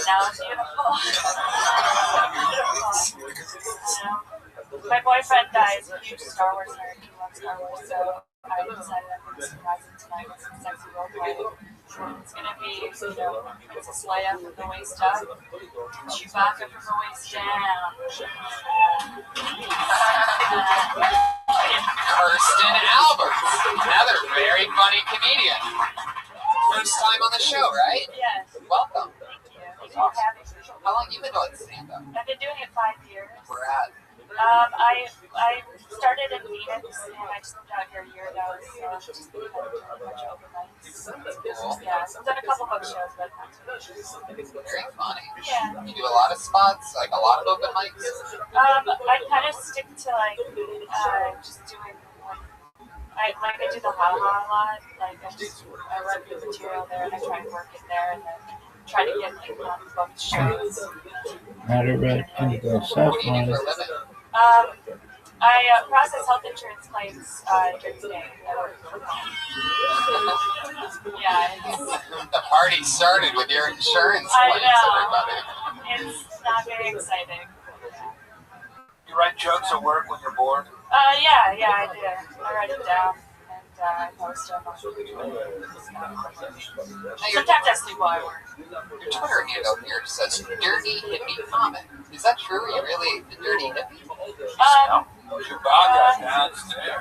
Now it's beautiful. My boyfriend is a huge Star Wars nerd. He loves Star Wars, so I decided I'm going to surprise him tonight with some sexy roleplay. It's going to be, Princess Leia from the waist up, and Chewbacca from the waist down. Kirsten Albert, another very funny comedian. First time on the show, right? Yes. Welcome. Thank you. How long have you been doing stand-up? I've been doing it 5 years. Where at? I started in Guinness, and I just moved out here a year ago, so I've just been kind of doing a bunch of open mics. Yeah, I've done a couple book shows, but not too much. Very funny. Yeah. You do a lot of spots, like a lot of open mics? I kind of stick to, just doing, I do the ha-ha a lot. Like, I run through material there, and I try and work it there, and then try to get, booked shows. Not a red indigo sophomore. I process health insurance claims during the day. Yeah. The party started with your insurance claims, everybody. It's not very exciting. You write jokes at work when you're bored? Yeah, I do. I write it down. I post them on Twitter. Sometimes I sleep while I work. Your Twitter handle here says Dirty Hippie Comic. Is that true? Are you really a dirty hippie? I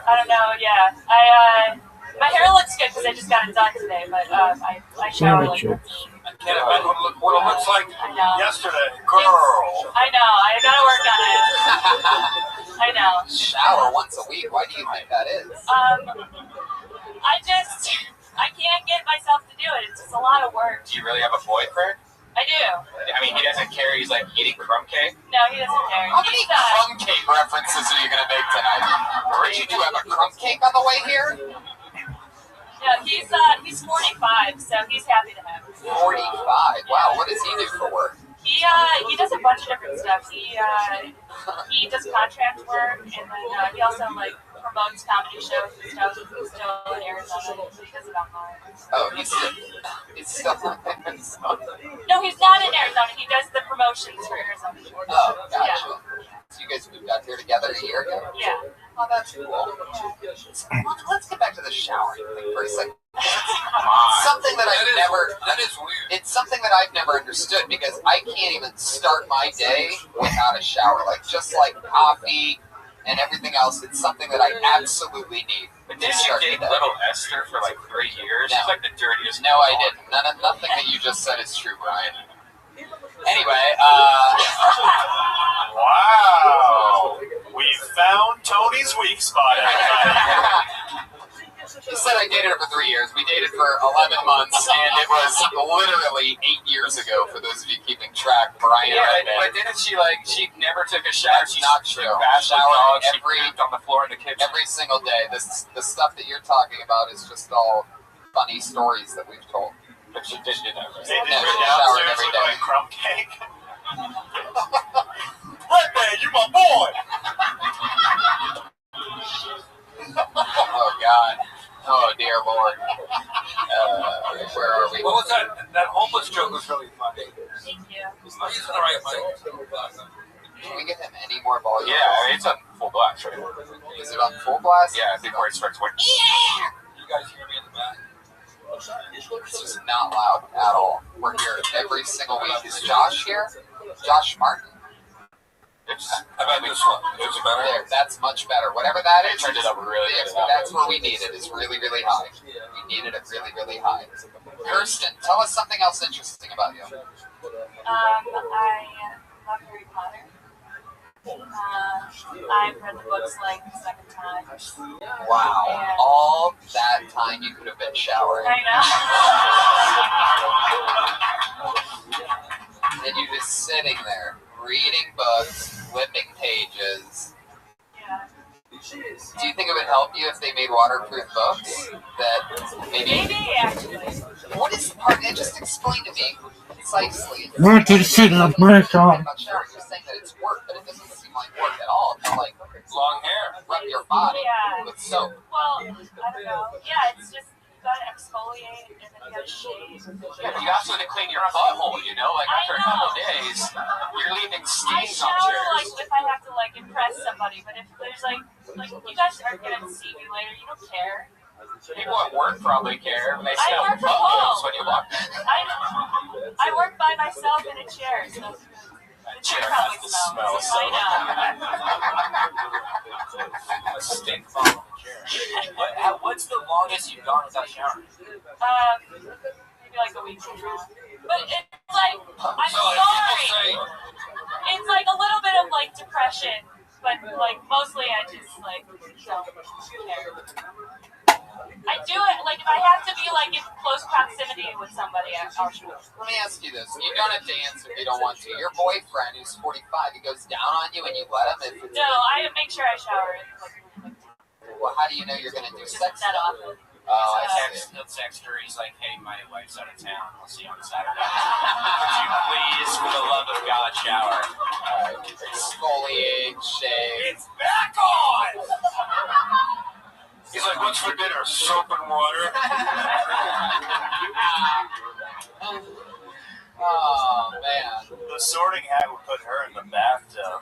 don't know, yeah. My hair looks good because I just got it done today, but I shower like I can't imagine what it looks like yesterday. Girl. I know, I gotta work on it. I know. Shower once a week. Why do you think that is? I can't get myself to do it. It's just a lot of work. Do you really have a boyfriend? I do. I mean, he doesn't care. He's like eating crumb cake. No, he doesn't care. How many crumb cake references are you gonna make tonight? Richie, do you have a crumb cake on the way here? Yeah, he's 45, so he's happy to have me. 45. Wow. What does he do for work? He does a bunch of different stuff. He does contract work, and then he also promotes comedy shows and stuff. He's still in Arizona. He does it online. Oh, he's still No, he's not in Arizona. He does the promotions for Arizona. Oh, gotcha. Yeah. So you guys moved out here together a year ago? Yeah. Oh, that's cool. Let's get back to the showering thing for a second. Something that I've never. That is weird. It's something that I've never understood because I can't even start my day without a shower. Like just like coffee and everything else, it's something that I absolutely need. But did you date little Esther for like 3 years? No. She's like the dirtiest. No, I didn't. Nothing that you just said is true, Brian. Anyway, Wow. We found Tony's weak spot, everybody. You said I dated her for 3 years. We dated for 11 months, and it was literally 8 years ago, for those of you keeping track, Brian. Yeah, Redman. but didn't she she never took a shower? That's not true. Shower every on the floor in the kitchen. Every single day. The stuff that you're talking about is just all funny stories that we've told. But she did do that, right? They did No, go she showered downstairs every with day. like crumb cake. Redman, you my boy. Oh, God. Oh, dear Lord. Where are we? What was that? That homeless joke was really funny. Thank you. I'm using the right mic. Can we get him any more volume? Yeah, it's on full blast, right? Is it on full blast? Yeah, before it starts going. You guys hear me in the back? It's just not loud at all. We're here every single week. Is Josh here? Josh Martin? How about this one? Is it better? There, that's much better. Whatever that is, Turned it up really that's where we need it. It's really, really high. We needed it really, really high. Kirsten, tell us something else interesting about you. I love Harry Potter. I've read the books like the second time. Wow. And All that time you could have been showering. I know. And you just sitting there, reading books, flipping pages. Yeah. Do you think it would help you if they made waterproof books? That Maybe actually. What is the part? Just explain to me concisely. Where did you see the break on? I'm not sure. You're saying that it's work, but it doesn't seem like work at all. It's like long hair. Rub your body Yeah. with soap. Well, I don't know. Yeah, it's just you gotta exfoliate and then you gotta shave. Yeah, but you also need to clean your butthole, you know? Like after a couple of days, you're leaving I stains on shower chairs. like if I have to like impress somebody, but if there's like you guys aren't gonna see me later, you don't care. People at work probably care. They I smell work from buttholes home. when you walk. I work by myself in a chair, so the chair probably smells. I know. A stink bomb on the chair. What's the longest you've gone without showering? Maybe like a week. But it's like I'm sorry. It's like a little bit of like depression, but like mostly I just like don't care. I do it like if I have to be like in close proximity with somebody. I'll shower. Let me ask you this. You don't have to answer if you don't want to. Your boyfriend, who's 45, he goes down on you and you let him? If it's No, I make sure I shower. Well, how do you know you're going to do sex? That often. Oh, I see. He'll text her. He's like, "Hey, my wife's out of town. I'll see you on Saturday. Could you please, for the love of God, shower?" Exfoliate, shave. It's back on. He's like, "What's for dinner? Soap and water." Oh, man. The sorting hat would put her in the bathtub.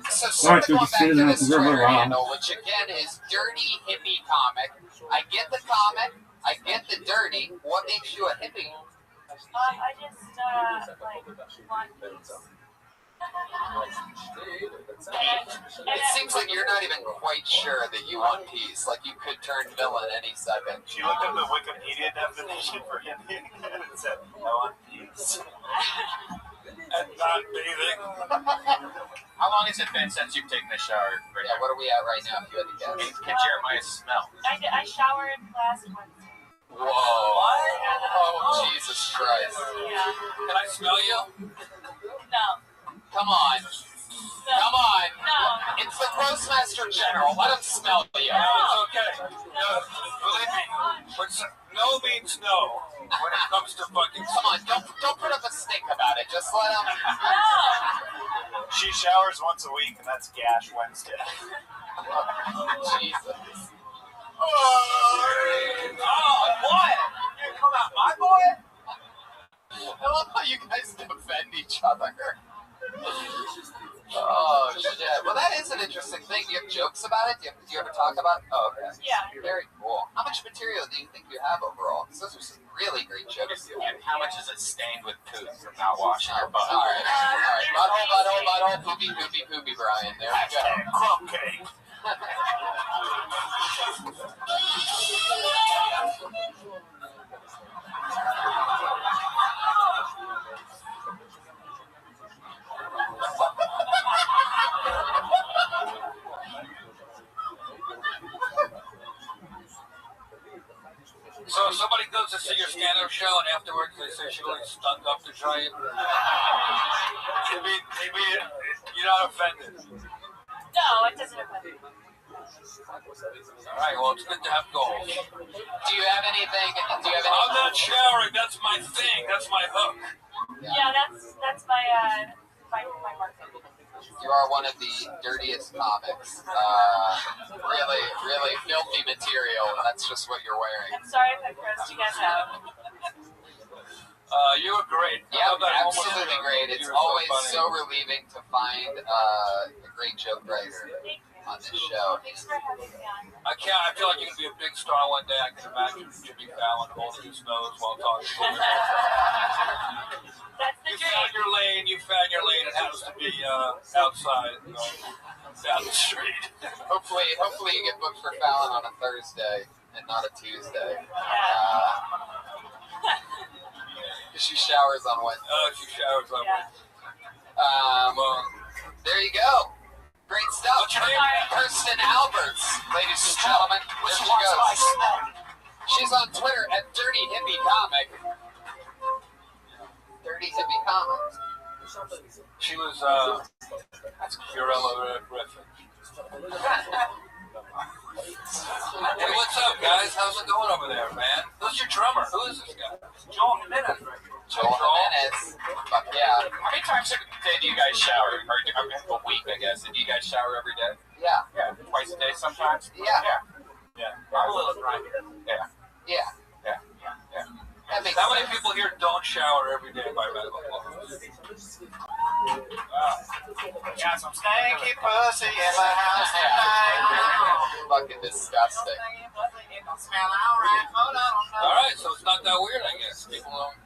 So sort of going back to this Twitter handle, which again is Dirty Hippie Comic. I get the comic, I get the dirty. What makes you a hippie? I just like want peace. It seems like you're not even quite sure that you want peace. Like you could turn villain any second. She looked up the Wikipedia definition for hippie and it said, "I want peace." And not bathing. How long has it been since you've taken a shower? Yeah, what are we at right now? If you had to guess. Can Jeremiah smell? I showered last Wednesday. Whoa! Oh, Jesus Christ! Yeah. Can I smell you? No. Come on. No. Come on. No. It's the Postmaster General. Let him smell you. No, it's okay. No, believe me. No means no when it comes to fucking. Come on, don't put up a stink about it. Just let him. No. She showers once a week, and that's Gash Wednesday. Jesus. Oh, boy! You come out, my boy? I love how you guys defend each other. Oh, shit. Well, that is an interesting thing. Do you have jokes about it? Do you ever talk about it? Oh, okay. Yeah. Very cool. How much material do you think you have overall? Because those are some really great jokes. And how much is it stained with poop from not washing your butt? All right. Butthole, poopy, Brian. There we go. Crumb cake. So if somebody goes to see your stand-up show and afterwards they say she really stunk up the giant, you're not offended. No, it doesn't offend me. All right, well, it's good to have goals. Do you have anything? I'm not showering. That's my thing. That's my hook. Yeah, that's my market. You are one of the dirtiest comics. Really, really filthy material. That's just what you're wearing. I'm sorry if I grossed you guys out. You were great. Yeah, absolutely great. It's always so relieving to find a great joke writer on this show. Thanks for having me on. I feel like you can be a big star one day. I can imagine Jimmy Fallon holding his nose while talking to you. That's the You dream. found your lane. You found your lane. It happens to be outside, down the street. Hopefully you get booked for Fallon on a Thursday and not a Tuesday. She showers on Wednesday. She showers on Wednesday. There you go. Great stuff. What's your name? Kirsten Alberts, ladies and gentlemen. There she goes. She's on Twitter at Dirty Hippie Comic. Dirty Hippie Comic. She was Fiorella Griffin. Hey, what's up, guys? How's it going over there, man? Who's your drummer? Who is this guy? Joel Jimenez. Joel Jimenez. Fuck yeah. How many times a day do you guys shower? Or a week, I guess. And do you guys shower every day? Yeah. Yeah. Twice a day sometimes? Yeah. Yeah. I'm a little dry. Yeah. Yeah. Yeah. Yeah. That makes How many sense. people here don't shower every day by medical law? Got some stanky pussy in my house tonight. Fucking disgusting. Smell alright. All right, so it's not that weird, I guess. People don't.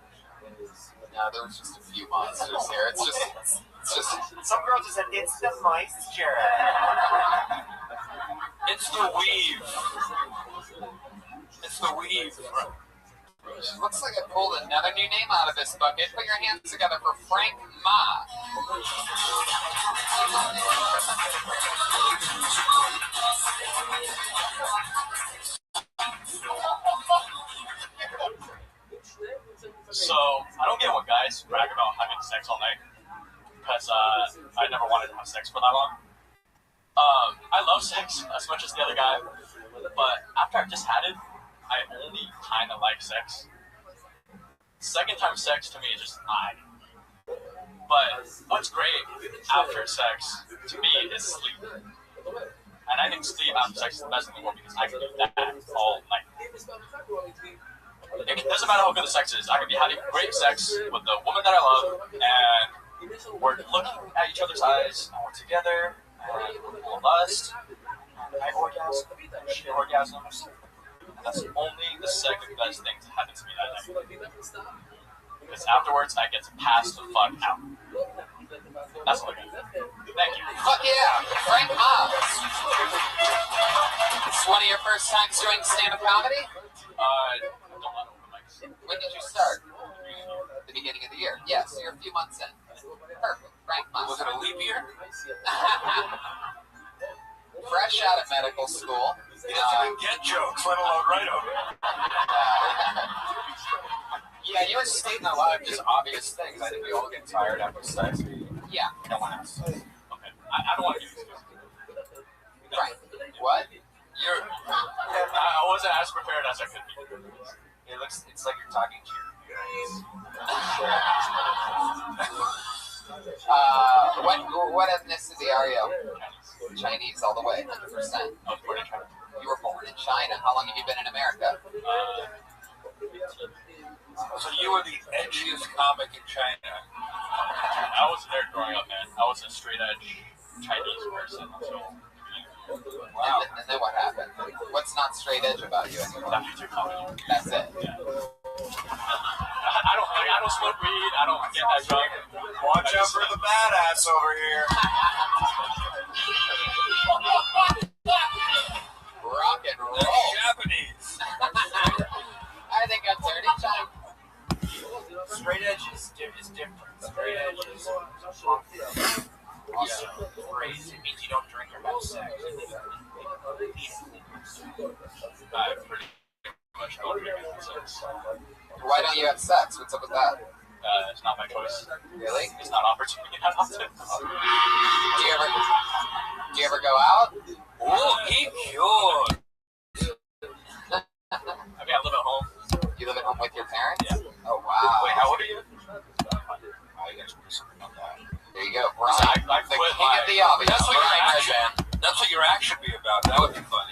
No, there was just a few monsters here. It's just. Some girl just said, it's the moisture. It's the weave. It's the weave. Looks like I pulled another new name out of this bucket. Put your hands together for Frank Ma. So, I don't get what guys brag about having sex all night. Because I never wanted to have sex for that long. I love sex as much as the other guy. But after I've just had it, I only kind of like sex. Second time sex to me is just odd. But what's great after sex to me is sleep. And I think sleep after sex is the best in the world because I can do that all night. It doesn't matter how good the sex is. I can be having great sex with the woman that I love, and we're looking at each other's eyes, and we're together, and we'll lust, and I orgasm, and she orgasms. And that's only the second best thing to happen to me that night. Because afterwards, I get to pass the fuck out. That's what I got. Thank you. Fuck yeah, Frank Ma. It's one of your first times doing stand-up comedy? Don't want to open mics. When did you start? The beginning of the year. Yeah, so you're a few months in. Perfect. Frank Ma. Was it a leap year? Fresh out of medical school. He doesn't even get jokes, let alone write them. Yeah, you were stating a lot of just obvious things. I think we all get tired after sex. Yeah. No one else. Okay. I don't want to do this. Right. What? I wasn't as prepared as I could be. It's like you're talking to your parents. What ethnicity are you? Chinese all the way, 100%. I was born in China. You were born in China. How long have you been in America? So you were the edgiest comic in China. I wasn't there growing up, man. I was a straight edge Chinese person until. Wow. And then what happened? What's not straight edge about you anymore? That's it. Yeah. I don't smoke weed. I don't get that drunk. Watch out for the badass over here. Rock and roll. Japanese. I think I'm turning China. Straight edge is different. Straight edge is also great. It means you don't drink or have sex. I pretty much don't drink and sex. Why don't you have sex? What's up with that? It's not my choice. Really? It's not offered to me that often. Do you ever go out? Oh, he cured. I mean, I live at home. You live at home with your parents? Yeah. Oh, wow. Wait, how old are you? There you go. I the quit king of the obvious. That's what your act should be about. That would be funny.